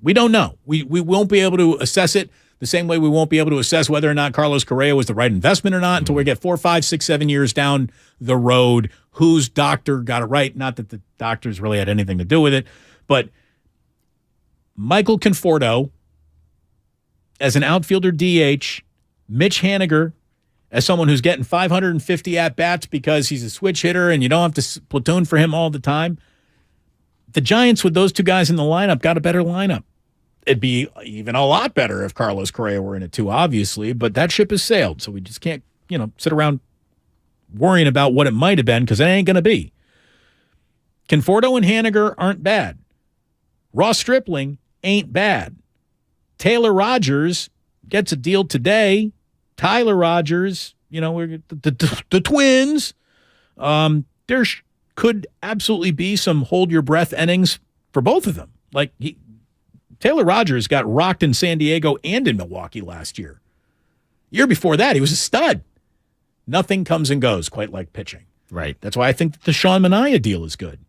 We don't know. We won't be able to assess it the same way we won't be able to assess whether or not Carlos Correa was the right investment or not until we get 4, 5, 6, 7 years down the road. Whose doctor got it right? Not that the doctors really had anything to do with it, but Michael Conforto as an outfielder DH, Mitch Haniger as someone who's getting 550 at-bats because he's a switch hitter and you don't have to platoon for him all the time. The Giants, with those two guys in the lineup, got a better lineup. It'd be even a lot better if Carlos Correa were in it too, obviously, but that ship has sailed, so we just can't, sit around worrying about what it might have been because it ain't going to be. Conforto and Haniger aren't bad. Ross Stripling ain't bad. Taylor Rogers gets a deal today. Tyler Rogers, we're the Twins. There could absolutely be some hold-your-breath innings for both of them. Taylor Rogers got rocked in San Diego and in Milwaukee last year. Year before that, he was a stud. Nothing comes and goes quite like pitching. Right. That's why I think the Sean Manaea deal is good.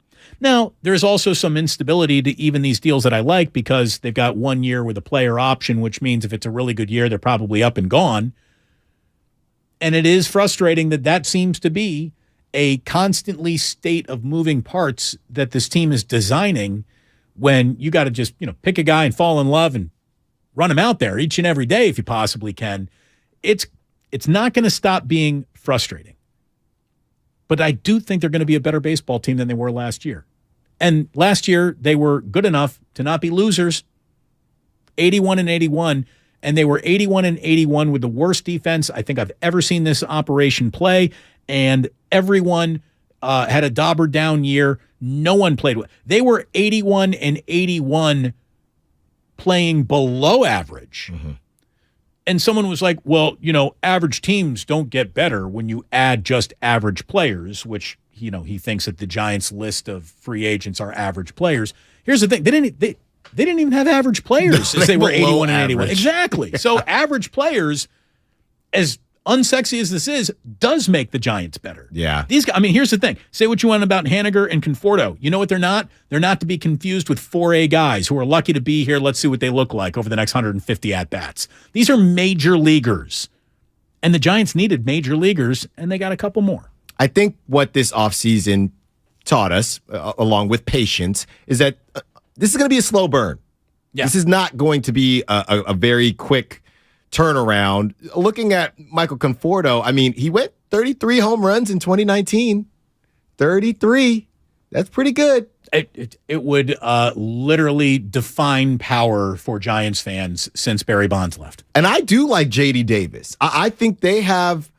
Now, there's also some instability to even these deals that I like because they've got 1 year with a player option, which means if it's a really good year, they're probably up and gone. And it is frustrating that seems to be a constantly state of moving parts that this team is designing when you got to just, pick a guy and fall in love and run him out there each and every day if you possibly can. It's not going to stop being frustrating. But I do think they're going to be a better baseball team than they were last year. And last year, they were good enough to not be losers. 81-81, and they were 81-81 with the worst defense I think I've ever seen this operation play. And everyone had a dauber down year. No one played well. They were 81-81 playing below average. Mm-hmm. And someone was like, well, average teams don't get better when you add just average players, which, he thinks that the Giants' list of free agents are average players. Here's the thing. They didn't even have average players as they were 81-81. Exactly. So average players, as unsexy as this is, does make the Giants better. Yeah. These guys, here's the thing. Say what you want about Haniger and Conforto. You know what they're not? They're not to be confused with 4A guys who are lucky to be here. Let's see what they look like over the next 150 at-bats. These are major leaguers. And the Giants needed major leaguers, and they got a couple more. I think what this offseason taught us, along with patience, is that this is going to be a slow burn. Yeah. This is not going to be a very quick turnaround. Looking at Michael Conforto, he went 33 home runs in 2019. 33. That's pretty good. It would literally define power for Giants fans since Barry Bonds left. And I do like J.D. Davis. I think they have,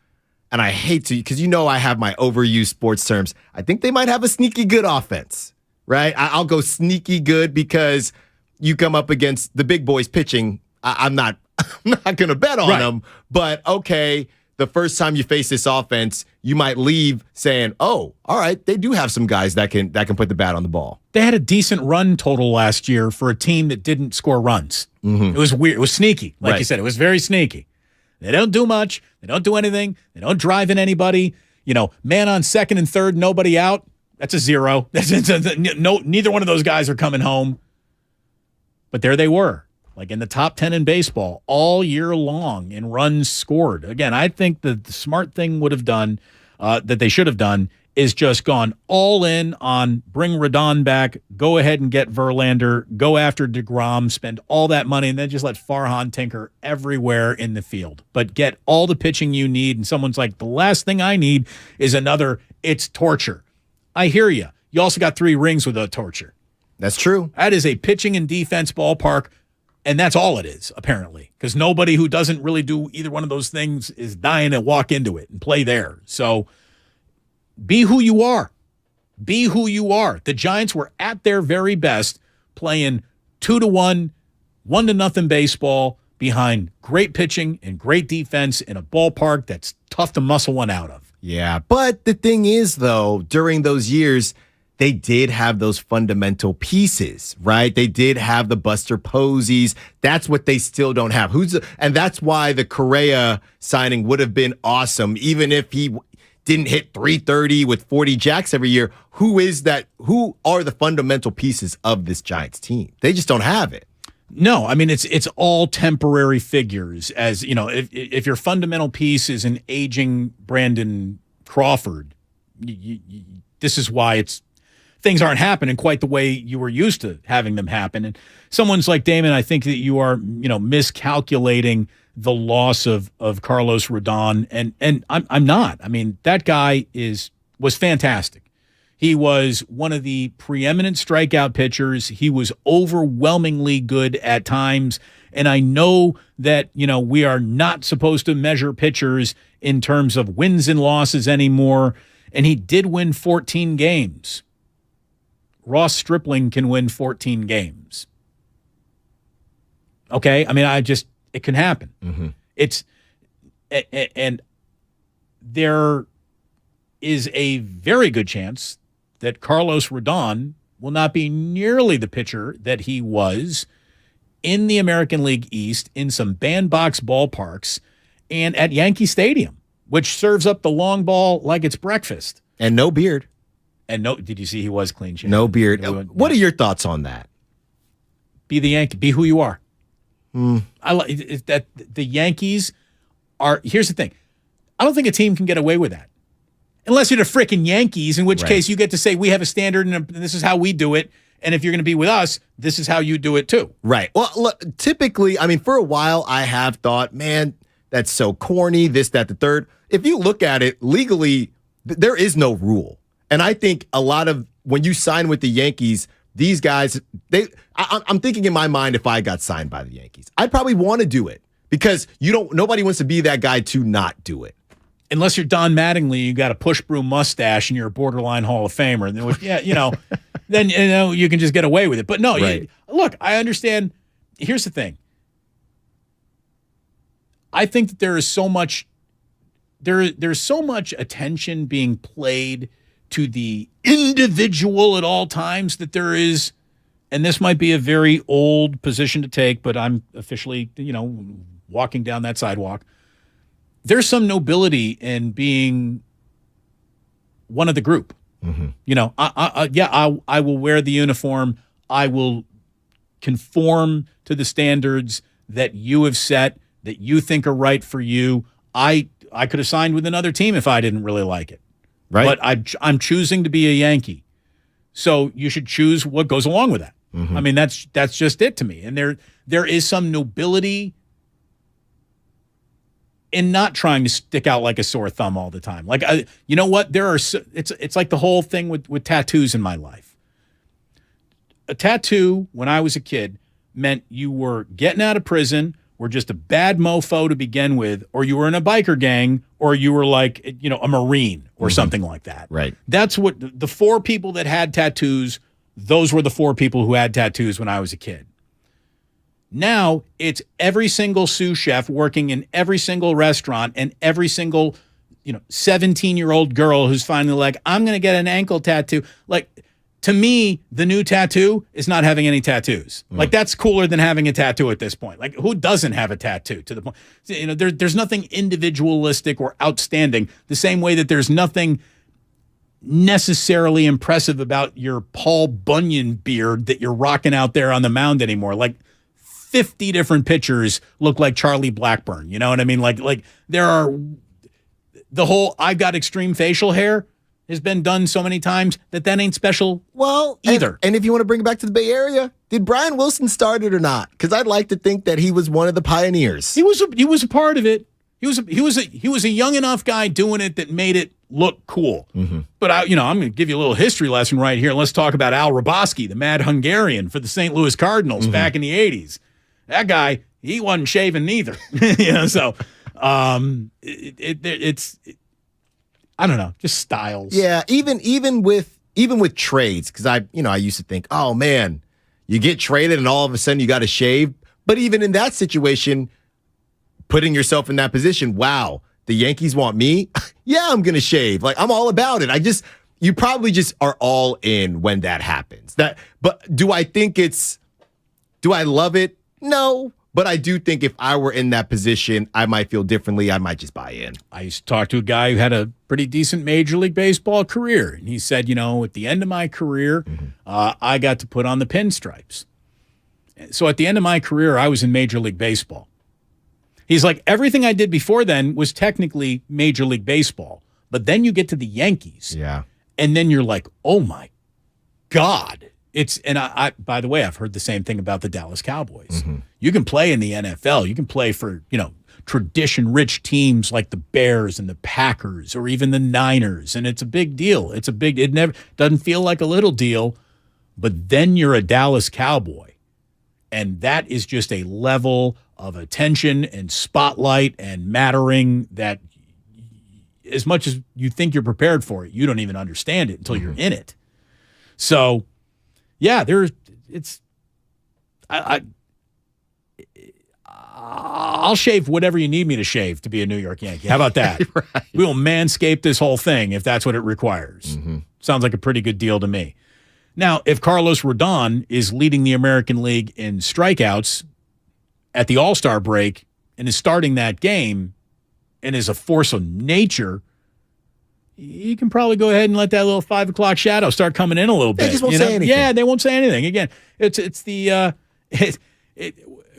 and I hate to, because I have my overused sports terms, I think they might have a sneaky good offense, right? I'll go sneaky good because you come up against the big boys pitching. I'm not going to bet on them, but okay, the first time you face this offense, you might leave saying, oh, all right, they do have some guys that can put the bat on the ball. They had a decent run total last year for a team that didn't score runs. Mm-hmm. It was weird. It was sneaky. Like you said, it was very sneaky. They don't do much. They don't do anything. They don't drive in anybody. Man on second and third, nobody out. That's a zero. Neither one of those guys are coming home. But there they were. In the top 10 in baseball all year long in runs scored. Again, I think the smart thing would have done, that they should have done, is just gone all in on bring Rodon back, go ahead and get Verlander, go after DeGrom, spend all that money, and then just let Farhan tinker everywhere in the field. But get all the pitching you need, and someone's like, the last thing I need is another, it's torture. I hear you. You also got 3 rings with a torture. That's true. That is a pitching and defense ballpark, and that's all it is, apparently, because nobody who doesn't really do either one of those things is dying to walk into it and play there. So be who you are. Be who you are. The Giants were at their very best playing 2-1, 1-0 baseball behind great pitching and great defense in a ballpark that's tough to muscle one out of. Yeah, but the thing is, though, during those years, they did have those fundamental pieces, right? They did have the Buster Posies. That's what they still don't have. And that's why the Correa signing would have been awesome, even if he didn't hit 330 with 40 jacks every year. Who is that? Who are the fundamental pieces of this Giants team? They just don't have it. No, I mean, it's all temporary figures. As you know, if your fundamental piece is an aging Brandon Crawford, this is why things aren't happening quite the way you were used to having them happen. And someone's like Damon, I think that you are, miscalculating the loss of Carlos Rodon, and I'm not. I mean, that guy was fantastic. He was one of the preeminent strikeout pitchers. He was overwhelmingly good at times. And I know that, we are not supposed to measure pitchers in terms of wins and losses anymore. And he did win 14 games. Ross Stripling can win 14 games. Okay? I mean, it can happen. Mm-hmm. And there is a very good chance that Carlos Rodon will not be nearly the pitcher that he was in the American League East in some bandbox ballparks and at Yankee Stadium, which serves up the long ball like it's breakfast. And no beard. And did you see he was clean shaven? No beard. What are your thoughts on that? Be the Yankee. Be who you are. I like that. The Yankees are. Here's the thing. I don't think a team can get away with that. Unless you're the freaking Yankees, in which case you get to say, we have a standard and this is how we do it. And if you're going to be with us, this is how you do it too. Right. Well, look, typically, I mean, for a while, I have thought, man, that's so corny, this, that, the third. If you look at it legally, there is no rule. And I think a lot of when you sign with the Yankees, these guys, I'm thinking in my mind, if I got signed by the Yankees, I'd probably want to do it because nobody wants to be that guy to not do it. Unless you're Don Mattingly, you got a push broom mustache and you're a borderline Hall of Famer. Then you can just get away with it. But no, look, I understand. Here's the thing. I think that there is so much there's so much attention being played to the individual at all times that there is, and this might be a very old position to take, but I'm officially, walking down that sidewalk. There's some nobility in being one of the group. Mm-hmm. I will wear the uniform. I will conform to the standards that you have set, that you think are right for you. I could have signed with another team if I didn't really like it. Right. But I'm choosing to be a Yankee. So you should choose what goes along with that. Mm-hmm. I mean, that's just it to me. And there is some nobility in not trying to stick out like a sore thumb all the time. Like, you know what? It's like the whole thing with tattoos in my life. A tattoo when I was a kid meant you were getting out of prison, were just a bad mofo to begin with, or you were in a biker gang, or you were like, a Marine or something like that. Right. That's what the 4 people that had tattoos, those were the 4 people who had tattoos when I was a kid. Now it's every single sous chef working in every single restaurant and every single, 17-year-old girl who's finally like, I'm going to get an ankle tattoo. Like, to me, the new tattoo is not having any tattoos. Like, that's cooler than having a tattoo at this point. Like, who doesn't have a tattoo to the point? There's nothing individualistic or outstanding, the same way that there's nothing necessarily impressive about your Paul Bunyan beard that you're rocking out there on the mound anymore. Like, 50 different pitchers look like Charlie Blackburn. You know what I mean? Like there are the whole I've got extreme facial hair has been done so many times that ain't special either. And if you want to bring it back to the Bay Area, did Brian Wilson start it or not? Because I'd like to think that he was one of the pioneers. He was a part of it. He was a young enough guy doing it that made it look cool. Mm-hmm. But I'm going to give you a little history lesson right here. Let's talk about Al Roboski, the mad Hungarian for the St. Louis Cardinals back in the 80s. That guy, he wasn't shaving neither. So it's I don't know, just styles. Yeah, even with trades, because I used to think, oh man, you get traded and all of a sudden you got to shave. But even in that situation, putting yourself in that position, wow, the Yankees want me. Yeah, I'm gonna shave. Like, I'm all about it. You probably just are all in when that happens. But do I love it? No. But I do think if I were in that position, I might feel differently. I might just buy in. I used to talk to a guy who had a pretty decent Major League Baseball career. And he said, at the end of my career, I got to put on the pinstripes. So at the end of my career, I was in Major League Baseball. He's like, everything I did before then was technically Major League Baseball. But then you get to the Yankees. Yeah. And then you're like, oh my God. I by the way, I've heard the same thing about the Dallas Cowboys. Mm-hmm. You can play in the NFL. You can play for, tradition-rich teams like the Bears and the Packers or even the Niners, and it's a big deal. It never doesn't feel like a little deal, but then you're a Dallas Cowboy, and that is just a level of attention and spotlight and mattering that as much as you think you're prepared for it, you don't even understand it until you're in it. So, yeah, I'll shave whatever you need me to shave to be a New York Yankee. How about that? Right. We will manscape this whole thing if that's what it requires. Mm-hmm. Sounds like a pretty good deal to me. Now, if Carlos Rodon is leading the American League in strikeouts at the All-Star break and is starting that game and is a force of nature, you can probably go ahead and let that little 5 o'clock shadow start coming in a little bit. They just won't say anything. Yeah, they won't say anything. Again, it's the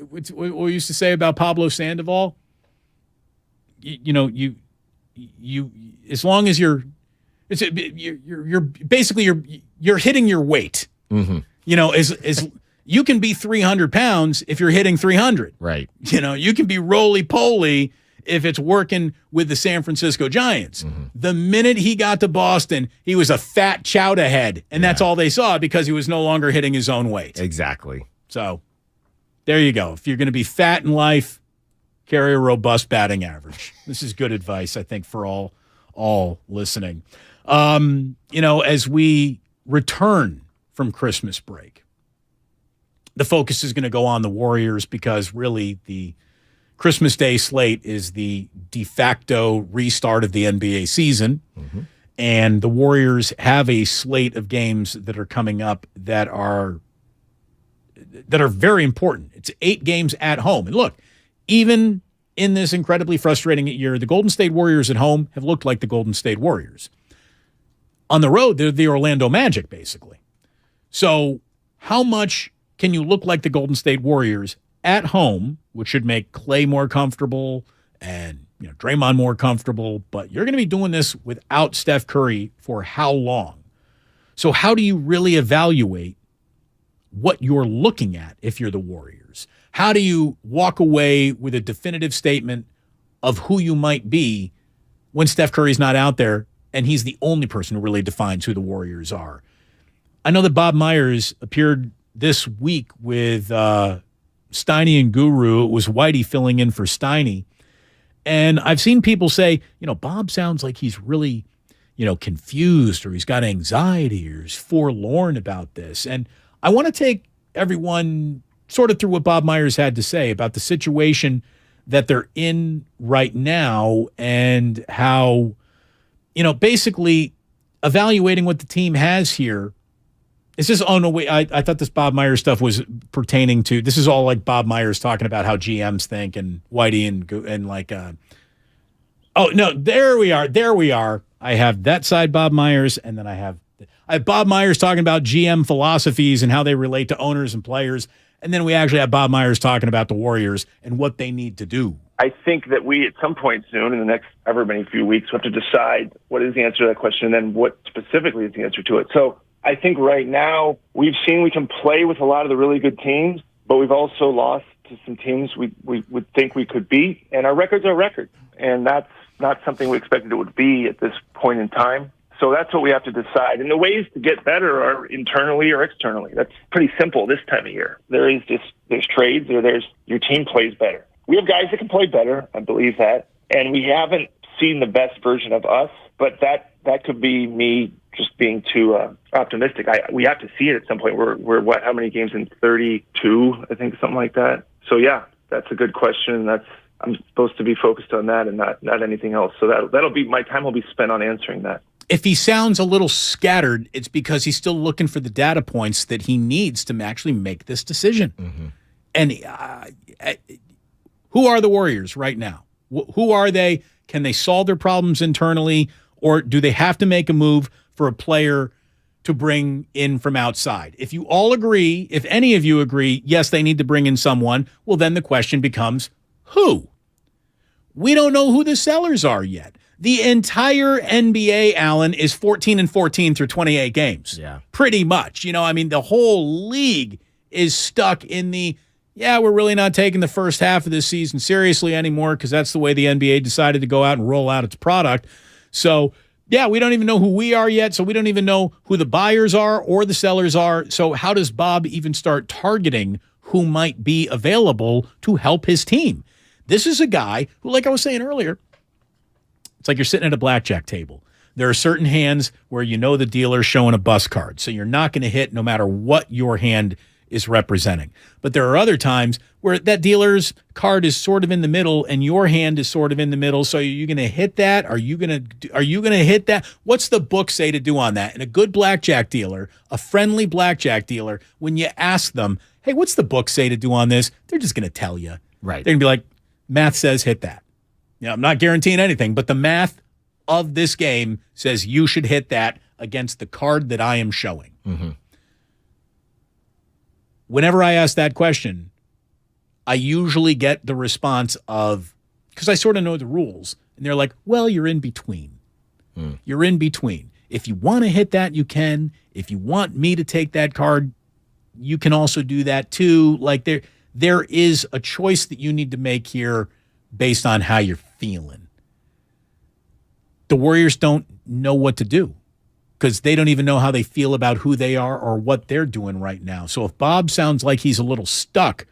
what we used to say about Pablo Sandoval. You as long as you're basically hitting your weight. Mm-hmm. As you can be 300 pounds if you're hitting 300. Right. You can be roly-poly if it's working with the San Francisco Giants. Mm-hmm. The minute he got to Boston, he was a fat chowder head, and that's all they saw because he was no longer hitting his own weight. Exactly. So there you go. If you're going to be fat in life, carry a robust batting average. This is good advice, I think, for all listening. As we return from Christmas break, the focus is going to go on the Warriors because really the Christmas Day slate is the de facto restart of the NBA season. Mm-hmm. And the Warriors have a slate of games that are coming up that are very important. It's 8 games at home. And look, even in this incredibly frustrating year, the Golden State Warriors at home have looked like the Golden State Warriors. On the road, they're the Orlando Magic, basically. So how much can you look like the Golden State Warriors at home, which should make Clay more comfortable and Draymond more comfortable, but you're going to be doing this without Steph Curry for how long? So how do you really evaluate what you're looking at if you're the Warriors? How do you walk away with a definitive statement of who you might be when Steph Curry's not out there and he's the only person who really defines who the Warriors are? I know that Bob Myers appeared this week with Steiny and Guru. It was Whitey filling in for Steiny. And I've seen people say, Bob sounds like he's really, confused or he's got anxiety or he's forlorn about this. And I want to take everyone sort of through what Bob Myers had to say about the situation that they're in right now and how, basically evaluating what the team has here. It's just, oh, no, wait, I thought this Bob Myers stuff was pertaining to, this is all like Bob Myers talking about how GMs think and Whitey and like, oh, no, there we are. I have that side Bob Myers, and then I have Bob Myers talking about GM philosophies and how they relate to owners and players. And then we actually have Bob Myers talking about the Warriors and what they need to do I think that we, at some point soon, in the next ever many few weeks, have to decide what is the answer to that question and then what specifically is the answer to it. So I think right now we've seen we can play with a lot of the really good teams, but we've also lost to some teams we would think we could beat, and our record's our record. And that's not something we expected it would be at this point in time. So that's what we have to decide. And the ways to get better are internally or externally. That's pretty simple this time of year. There's trades, or there's your team plays better. We have guys that can play better, I believe that. And we haven't seen the best version of us, but that could be me just being too optimistic. We have to see it at some point. We're what, how many games in? 32, I think, something like that. So yeah, that's a good question. I'm supposed to be focused on that and not anything else. So that'll be, my time will be spent on answering that. If he sounds a little scattered, it's because he's still looking for the data points that he needs to actually make this decision. Mm-hmm. And who are the Warriors right now? Who are they? Can they solve their problems internally, or do they have to make a move for a player to bring in from outside? If you all agree, if any of you agree, yes, they need to bring in someone, well, then the question becomes, who? We don't know who the sellers are yet. The entire NBA, Alan, is 14-14 through 28 games. Yeah. Pretty much. You know, I mean, the whole league is stuck in we're really not taking the first half of this season seriously anymore because that's the way the NBA decided to go out and roll out its product. So, yeah, we don't even know who we are yet, so we don't even know who the buyers are or the sellers are. So how does Bob even start targeting who might be available to help his team? This is a guy who, like I was saying earlier, it's like you're sitting at a blackjack table. There are certain hands where you know the dealer's showing a bus card, so you're not going to hit no matter what your hand is representing. But there are other times where that dealer's card is sort of in the middle and your hand is sort of in the middle. So are you going to hit that? Are you going to hit that? What's the book say to do on that? And a good blackjack dealer, a friendly blackjack dealer, when you ask them, hey, what's the book say to do on this? They're just going to tell you. Right. They're going to be like, math says hit that. I'm not guaranteeing anything, but the math of this game says you should hit that against the card that I am showing. Mm-hmm. Whenever I ask that question, I usually get the response of, because I sort of know the rules, and they're like, well, you're in between. You're in between. If you want to hit that, you can. If you want me to take that card, you can also do that too. Like there is a choice that you need to make here based on how you're feeling. The Warriors don't know what to do, because they don't even know how they feel about who they are or what they're doing right now. So if Bob sounds like he's a little stuck,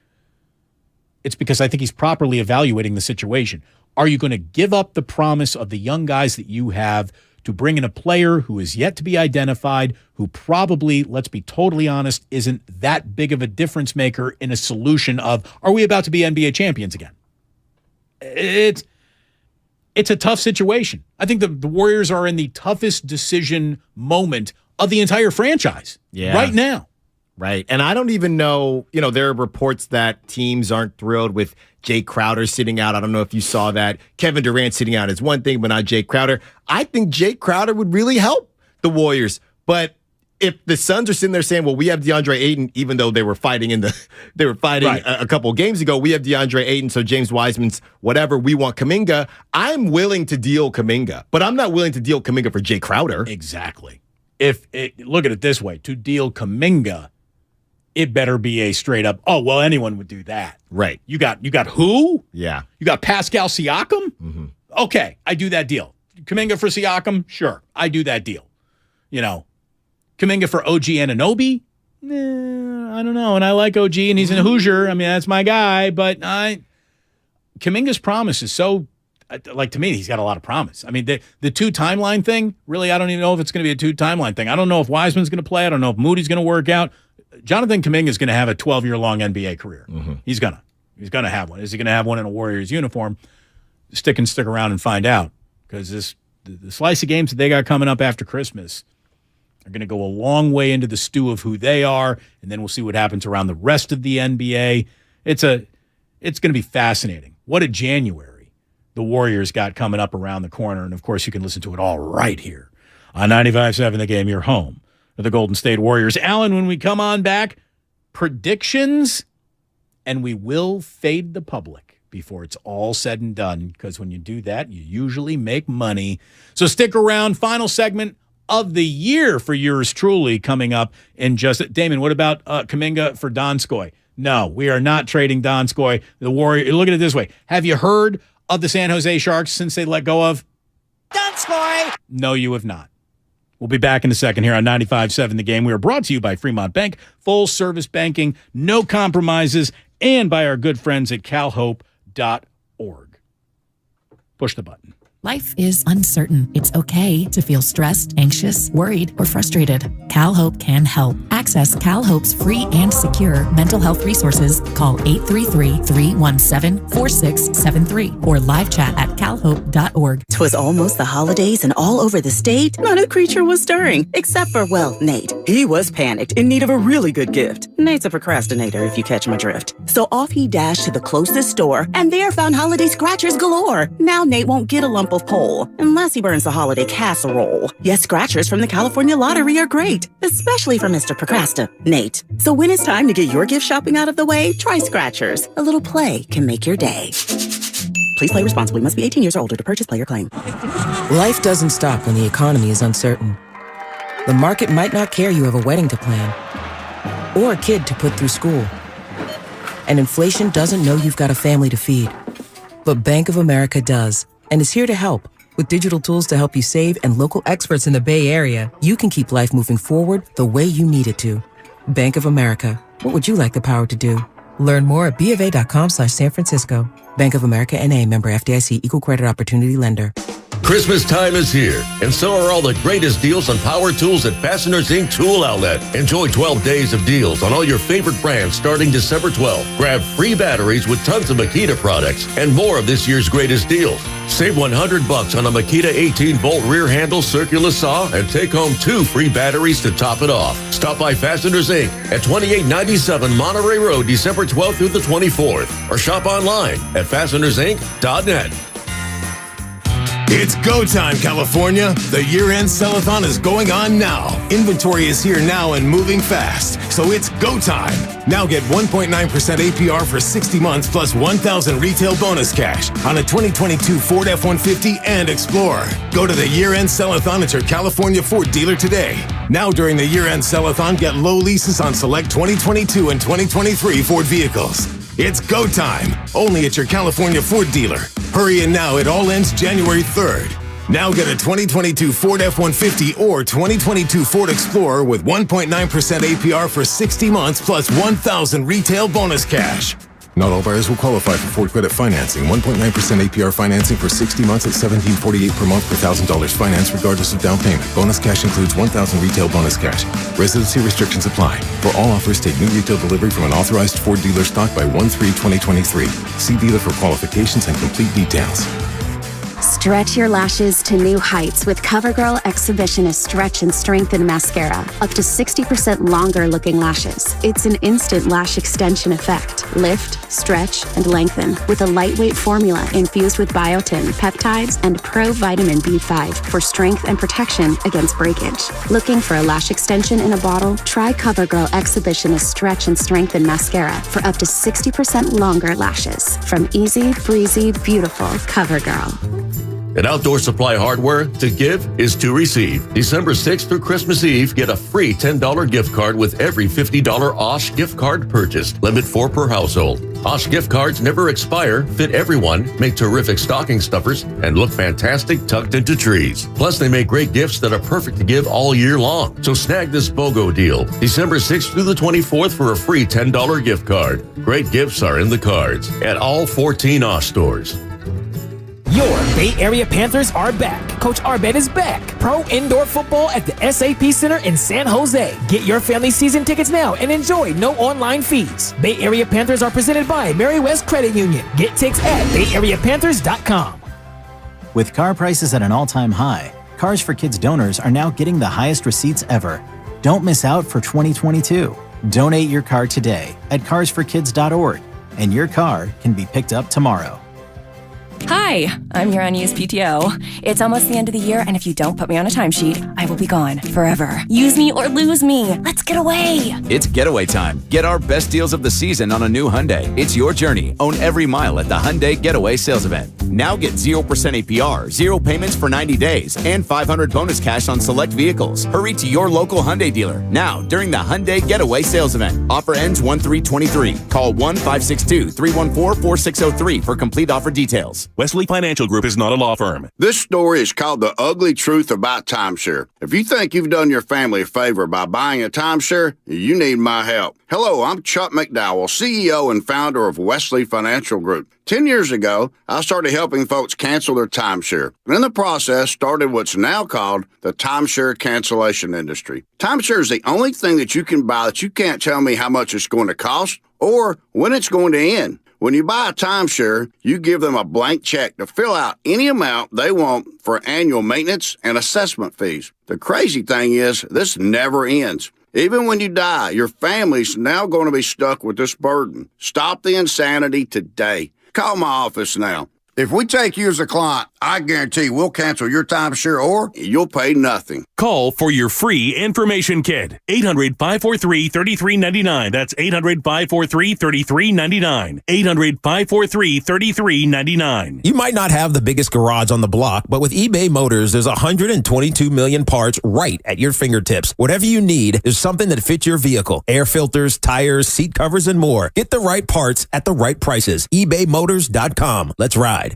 it's because I think he's properly evaluating the situation. Are you going to give up the promise of the young guys that you have to bring in a player who is yet to be identified, who probably, let's be totally honest, isn't that big of a difference maker in a solution of, are we about to be NBA champions again? It's a tough situation. I think the Warriors are in the toughest decision moment of the entire franchise right now. Right. And I don't even know, there are reports that teams aren't thrilled with Jay Crowder sitting out. I don't know if you saw that. Kevin Durant sitting out is one thing, but not Jay Crowder. I think Jay Crowder would really help the Warriors. But if the Suns are sitting there saying, well, we have DeAndre Ayton, even though they were fighting right. a couple of games ago, we have DeAndre Ayton, so James Wiseman's whatever, we want Kuminga. I'm willing to deal Kuminga, but I'm not willing to deal Kuminga for Jay Crowder. Exactly. Look at it this way, to deal Kuminga, it better be a straight up, oh, well, anyone would do that. Right. You got who? Yeah. You got Pascal Siakam? Mm-hmm. Okay, I do that deal. Kuminga for Siakam? Sure, I do that deal. Kuminga for OG Anunoby? I don't know. And I like OG, and he's a Hoosier. I mean, that's my guy. But Kuminga's promise is so, to me, he's got a lot of promise. I mean, the two timeline thing, really, I don't even know if it's going to be a two timeline thing. I don't know if Wiseman's going to play. I don't know if Moody's going to work out. Jonathan Kuminga is going to have a 12-year-long NBA career. Mm-hmm. He's going to have one. Is he going to have one in a Warriors uniform? Stick around and find out, because the slice of games that they got coming up after Christmas are going to go a long way into the stew of who they are, and then we'll see what happens around the rest of the NBA. It's going to be fascinating. What a January the Warriors got coming up around the corner, and of course you can listen to it all right here on 95.7 The Game, your home of the Golden State Warriors. Alan, when we come on back, predictions, and we will fade the public. before it's all said and done, because when you do that, you usually make money. So stick around. Final segment of the year for yours truly coming up in just... Damon, what about Kuminga for Donskoy? No, we are not trading Donskoy. The Warrior... Look at it this way. Have you heard of the San Jose Sharks since they let go of Donskoy? No, you have not. We'll be back in a second here on 95.7 The Game. We are brought to you by Fremont Bank, full service banking, no compromises, and by our good friends at calhope.org. Push the button. Life is uncertain. It's okay to feel stressed, anxious, worried, or frustrated. CalHope can help. Access CalHope's free and secure mental health resources. Call 833-317-4673 or live chat at calhope.org. 'Twas almost the holidays and all over the state, not a creature was stirring, except for, well, Nate. He was panicked in need of a really good gift. Nate's a procrastinator, if you catch my drift. So off he dashed to the closest store and there found holiday scratchers galore. Now Nate won't get a lump of coal unless he burns the holiday casserole. Yes, scratchers from the California Lottery are great, especially for Mr. Procrastinate. So when it's time to get your gift shopping out of the way, try scratchers. A little play can make your day. Please play responsibly. Must be 18 years or older to purchase player claim. Life doesn't stop when the economy is uncertain. The market might not care you have a wedding to plan or a kid to put through school. And inflation doesn't know you've got a family to feed. But Bank of America does, and is here to help. With digital tools to help you save and local experts in the Bay Area, you can keep life moving forward the way you need it to. Bank of America. What would you like the power to do? Learn more at BofA.com/San Francisco. Bank of America N.A. member FDIC equal credit opportunity lender. Christmas time is here, and so are all the greatest deals on power tools at Fasteners Inc. Tool Outlet. Enjoy 12 days of deals on all your favorite brands starting December 12th. Grab free batteries with tons of Makita products and more of this year's greatest deals. Save $100 on a Makita 18-volt rear handle circular saw and take home 2 free batteries to top it off. Stop by Fasteners Inc. at 2897 Monterey Road, December 12th through the 24th, or shop online at fastenersinc.net. It's go time, California. The year-end sell-a-thon is going on now. Inventory is here now and moving fast, so it's go time. Now get 1.9% APR for 60 months plus $1,000 retail bonus cash on a 2022 Ford F-150 and Explorer. Go to the year-end sell-a-thon at your California Ford dealer today. Now during the year-end sell-a-thon, get low leases on select 2022 and 2023 Ford vehicles. It's go time, only at your California Ford dealer. Hurry in now, it all ends January 3rd. Now get a 2022 Ford F-150 or 2022 Ford Explorer with 1.9% APR for 60 months plus $1,000 retail bonus cash. Not all buyers will qualify for Ford credit financing. 1.9% APR financing for 60 months at $1,748 per month per $1,000 finance regardless of down payment. Bonus cash includes $1,000 retail bonus cash. Residency restrictions apply. For all offers, take new retail delivery from an authorized Ford dealer stock by 1/3/2023. See dealer for qualifications and complete details. Stretch your lashes to new heights with CoverGirl Exhibitionist Stretch and Strengthen Mascara. Up to 60% longer looking lashes. It's an instant lash extension effect. Lift, stretch, and lengthen with a lightweight formula infused with biotin, peptides, and pro vitamin B5 for strength and protection against breakage. Looking for a lash extension in a bottle? Try CoverGirl Exhibitionist Stretch and Strengthen Mascara for up to 60% longer lashes. From easy, breezy, beautiful CoverGirl. At Outdoor Supply Hardware, to give is to receive. December 6th through Christmas Eve, get a free $10 gift card with every $50 Osh gift card purchased. Limit 4 per household. Osh gift cards never expire, fit everyone, make terrific stocking stuffers, and look fantastic tucked into trees. Plus, they make great gifts that are perfect to give all year long. So snag this BOGO deal. December 6th through the 24th for a free $10 gift card. Great gifts are in the cards at all 14 Osh stores. Your Bay Area Panthers are back. Coach Arbet is back. Pro indoor football at the SAP Center in San Jose. Get your family season tickets now and enjoy no online fees. Bay Area Panthers are presented by Mary West Credit Union. Get tickets at bayareapanthers.com. With car prices at an all-time high, Cars for Kids donors are now getting the highest receipts ever. Don't miss out for 2022. Donate your car today at carsforkids.org, and your car can be picked up tomorrow. Hi, I'm your unused PTO. It's almost the end of the year, and if you don't put me on a timesheet, I will be gone forever. Use me or lose me. Let's get away. It's getaway time. Get our best deals of the season on a new Hyundai. It's your journey. Own every mile at the Hyundai Getaway Sales Event. Now get 0% APR, 0 payments for 90 days, and $500 bonus cash on select vehicles. Hurry to your local Hyundai dealer now during the Hyundai Getaway Sales Event. Offer ends 1/3/23. Call 1-562-314-4603 for complete offer details. Wesley Financial Group is not a law firm. This story is called The Ugly Truth About Timeshare. If you think you've done your family a favor by buying a timeshare, you need my help. Hello, I'm Chuck McDowell, CEO and founder of Wesley Financial Group. 10 years ago, I started helping folks cancel their timeshare. And in the process, started what's now called the timeshare cancellation industry. Timeshare is the only thing that you can buy that you can't tell me how much it's going to cost or when it's going to end. When you buy a timeshare, you give them a blank check to fill out any amount they want for annual maintenance and assessment fees. The crazy thing is, this never ends. Even when you die, your family's now going to be stuck with this burden. Stop the insanity today. Call my office now. If we take you as a client, I guarantee we'll cancel your timeshare or you'll pay nothing. Call for your free information kit. 800-543-3399. That's 800-543-3399. 800-543-3399. You might not have the biggest garage on the block, but with eBay Motors, there's 122 million parts right at your fingertips. Whatever you need, there's something that fits your vehicle. Air filters, tires, seat covers, and more. Get the right parts at the right prices. ebaymotors.com. Let's ride.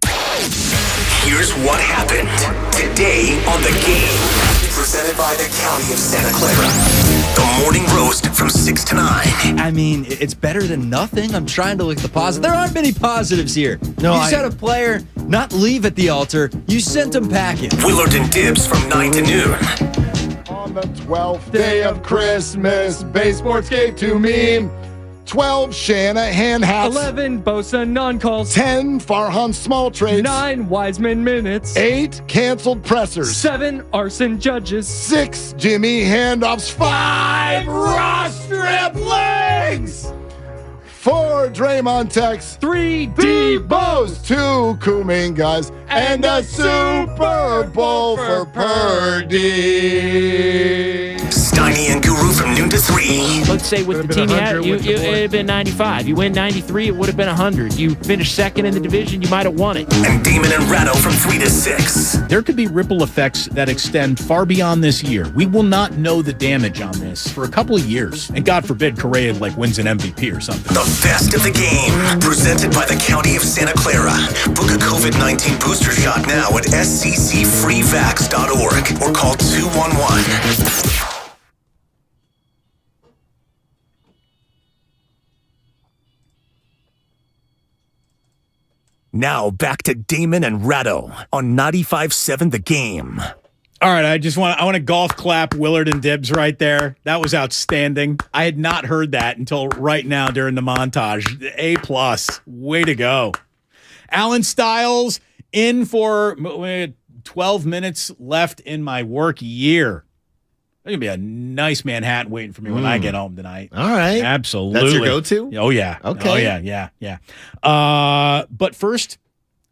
Here's what happened today on The Game. Presented by the County of Santa Clara. The Morning Roast from 6 to 9. I mean, it's better than nothing. I'm trying to look at the positive. There aren't many positives here. No, you just had a player not leave at the altar. You sent him packing. Willard and Dibbs from 9 to noon. On the 12th day of Christmas, Bay Sports gave to me 12 Shanahan hats, 11 Bosa non-calls, 10 Farhan small trades, 9 Wiseman minutes, 8 canceled pressers, 7 arson judges, 6 Jimmy handoffs, 5 Ross strip legs, 4 Draymond texts, 3 Debo's, 2 Kumingas, and a Super Bowl for Purdy. Steiny and Guru from noon to 3. Let's say with the team you had, it would have been 95. You win 93, it would have been 100. You finished second in the division, you might have won it. And Damon and Ratto from 3 to 6. There could be ripple effects that extend far beyond this year. We will not know the damage on this for a couple of years. And God forbid Correa wins an MVP or something. The best of the game, presented by the County of Santa Clara. Book a COVID-19 booster shot now at sccfreevax.org or call 211. Now back to Damon and Ratto on 95.7 The Game. All right, I want to golf clap Willard and Dibbs right there. That was outstanding. I had not heard that until right now during the montage. A+. Way to go. Alan Stiles in for 12 minutes left in my work year. There's going to be a nice Manhattan waiting for me when I get home tonight. All right. Absolutely. That's your go-to? Oh, yeah. Okay. Oh, yeah. But first,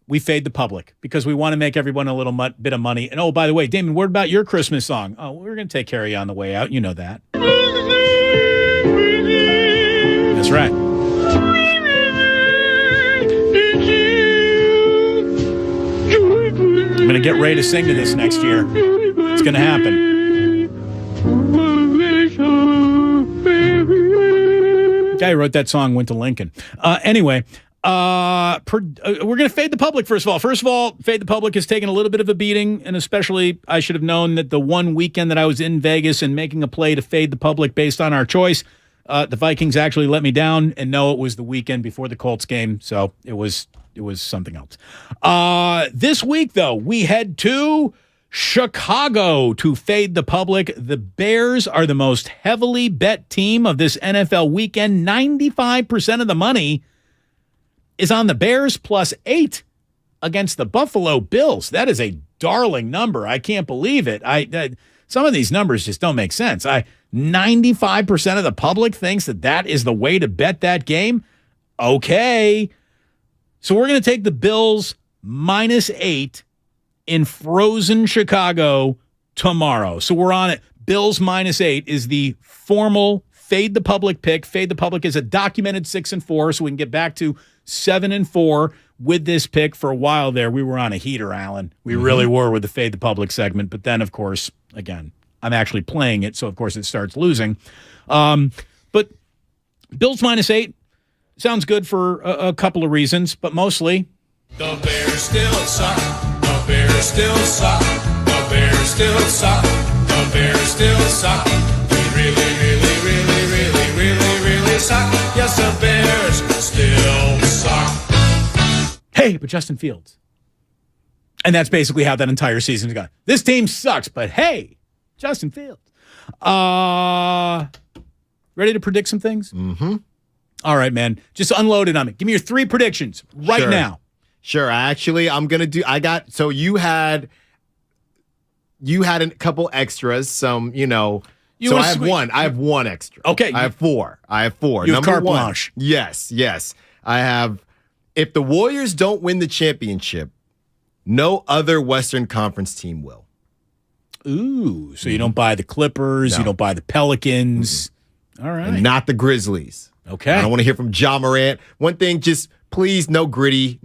we fade the public because we want to make everyone a little bit of money. And, oh, by the way, Damon, what about your Christmas song? Oh, we're going to take care of you on the way out. You know that. That's right. I'm going to get ready to sing to this next year. It's going to happen. Guy who wrote that song went to Lincoln. Anyway, we're going to fade the public, first of all. First of all, Fade the Public has taken a little bit of a beating, and especially I should have known that the one weekend that I was in Vegas and making a play to fade the public based on our choice, the Vikings actually let me down, and no, it was the weekend before the Colts game, so it was something else. This week, though, we head to Chicago to fade the public. The Bears are the most heavily bet team of this NFL weekend. 95% of the money is on the Bears +8 against the Buffalo Bills. That is a darling number. I can't believe it. Some of these numbers just don't make sense. 95% of the public thinks that is the way to bet that game. Okay. So we're going to take the Bills -8 in frozen Chicago tomorrow. So we're on it. Bills -8 is the formal Fade the Public pick. Fade the Public is a documented 6-4, so we can get back to 7-4 with this pick. For a while there, we were on a heater, Alan. We really were with the Fade the Public segment. But then, of course, again, I'm actually playing it, so of course it starts losing. But Bills -8 sounds good for a couple of reasons, but mostly the Bears still suck. The Bears still suck. The Bears still suck. The Bears still suck. We really, really, really, really, really, really suck. Yes, the Bears still suck. Hey, but Justin Fields. And that's basically how that entire season's gone. This team sucks, but hey, Justin Fields. Ready to predict some things? Mm-hmm. All right, man. Just unload it on me. Give me your 3 predictions right now. Sure. Actually, I'm going to do, so you had a couple extras, some, so I have one extra. Okay. I have 4. You have carte blanche. Yes. I have, if the Warriors don't win the championship, no other Western Conference team will. Ooh, so you don't buy the Clippers, you don't buy the Pelicans. All right. And not the Grizzlies. Okay. I don't want to hear from Ja Morant. One thing, just please, no gritty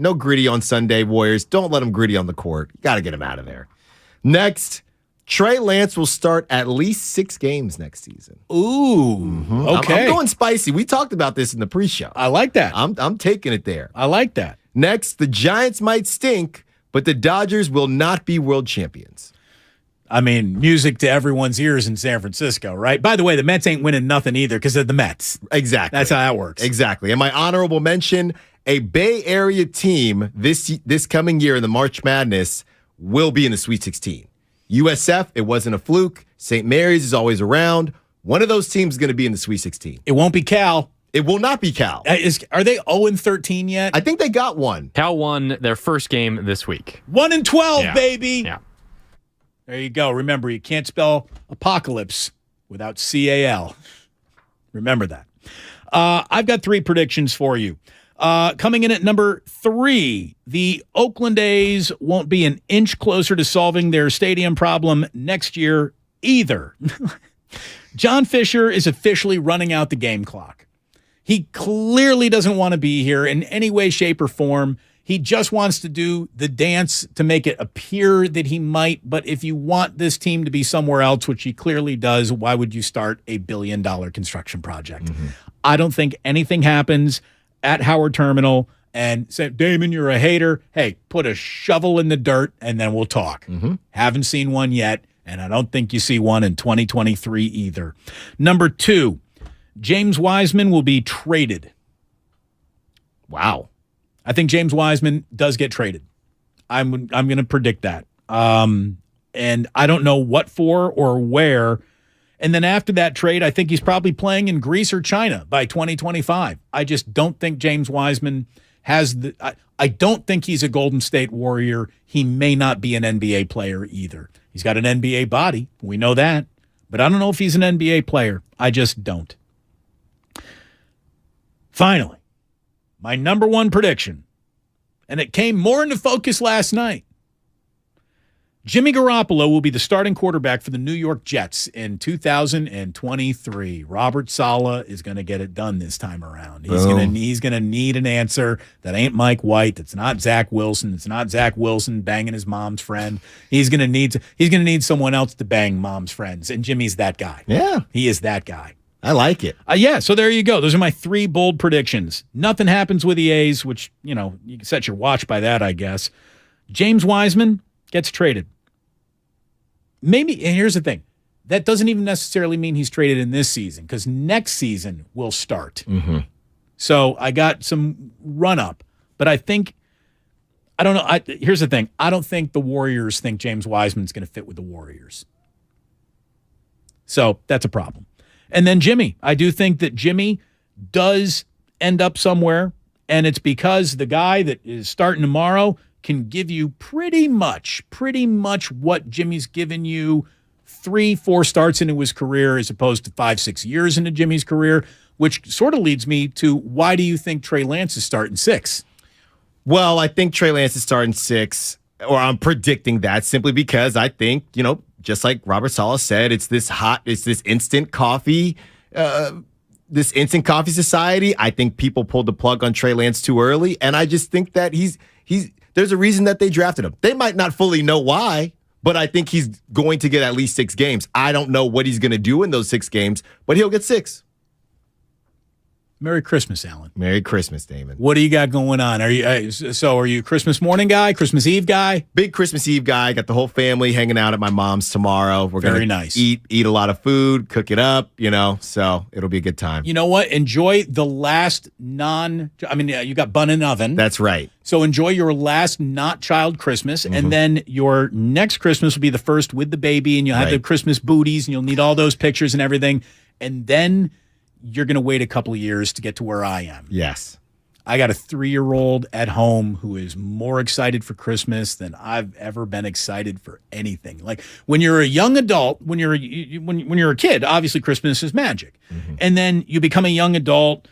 on Sunday, Warriors. Don't let them gritty on the court. You got to get them out of there. Next, Trey Lance will start at least 6 games next season. Ooh, okay. I'm going spicy. We talked about this in the pre-show. I like that. I'm taking it there. I like that. Next, the Giants might stink, but the Dodgers will not be world champions. I mean, music to everyone's ears in San Francisco, right? By the way, the Mets ain't winning nothing either because they're the Mets. Exactly. That's how that works. Exactly. And my honorable mention, a Bay Area team this coming year in the March Madness will be in the Sweet 16. USF, it wasn't a fluke. St. Mary's is always around. One of those teams is going to be in the Sweet 16. It won't be Cal. It will not be Cal. Are they 0-13 yet? I think they got one. Cal won their first game this week. 1-12, baby. Yeah. There you go. Remember, you can't spell apocalypse without CAL. Remember that. I've got 3 predictions for you. Coming in at number 3, the Oakland A's won't be an inch closer to solving their stadium problem next year either. John Fisher is officially running out the game clock. He clearly doesn't want to be here in any way, shape, or form. He just wants to do the dance to make it appear that he might. But if you want this team to be somewhere else, which he clearly does, why would you start a $1 billion construction project? I don't think anything happens at Howard Terminal and say, Damon, you're a hater. Hey, put a shovel in the dirt and then we'll talk. Haven't seen one yet, and I don't think you see one in 2023 either. Number 2, James Wiseman will be traded. Wow. I think James Wiseman does get traded. I'm going to predict that. And I don't know what for or where. And then after that trade, I think he's probably playing in Greece or China by 2025. I just don't think James Wiseman has I don't think he's a Golden State Warrior. He may not be an NBA player either. He's got an NBA body. We know that. But I don't know if he's an NBA player. I just don't. Finally, my number 1 prediction, and it came more into focus last night. Jimmy Garoppolo will be the starting quarterback for the New York Jets in 2023. Robert Saleh is going to get it done this time around. He's going to need an answer that ain't Mike White. That's not Zach Wilson. It's not Zach Wilson banging his mom's friend. He's going to need someone else to bang mom's friends, and Jimmy's that guy. Yeah, he is that guy. I like it. Yeah, so there you go. Those are my 3 bold predictions. Nothing happens with the A's, which, you can set your watch by that, I guess. James Wiseman gets traded. Maybe, and here's the thing. That doesn't even necessarily mean he's traded in this season, because next season will start. So I got some run-up. But I don't know. Here's the thing. I don't think the Warriors think James Wiseman's going to fit with the Warriors. So that's a problem. And then Jimmy. I do think that Jimmy does end up somewhere, and it's because the guy that is starting tomorrow can give you pretty much what Jimmy's given you 3-4 starts into his career as opposed to 5-6 years into Jimmy's career, which sort of leads me to, why do you think Trey Lance is starting 6? Well, I think Trey Lance is starting 6, or I'm predicting that simply because I think, just like Robert Saleh said, it's this instant coffee, this instant coffee society. I think people pulled the plug on Trey Lance too early, and I just think that there's a reason that they drafted him. They might not fully know why, but I think he's going to get at least 6 games. I don't know what he's going to do in those 6 games, but he'll get 6. Merry Christmas, Alan. Merry Christmas, Damon. What do you got going on? Are you a Christmas morning guy, Christmas Eve guy? Big Christmas Eve guy. Got the whole family hanging out at my mom's tomorrow. We're Very gonna nice. Eat a lot of food, cook it up, so it'll be a good time. You know what? Enjoy the last you got bun and oven. That's right. So enjoy your last not child Christmas, and then your next Christmas will be the first with the baby, and you'll have the Christmas booties, and you'll need all those pictures and everything, and then you're going to wait a couple of years to get to where I am. Yes. I got a 3-year-old at home who is more excited for Christmas than I've ever been excited for anything. Like when you're a young adult, when you're a kid, obviously Christmas is magic. And then you become a young adult,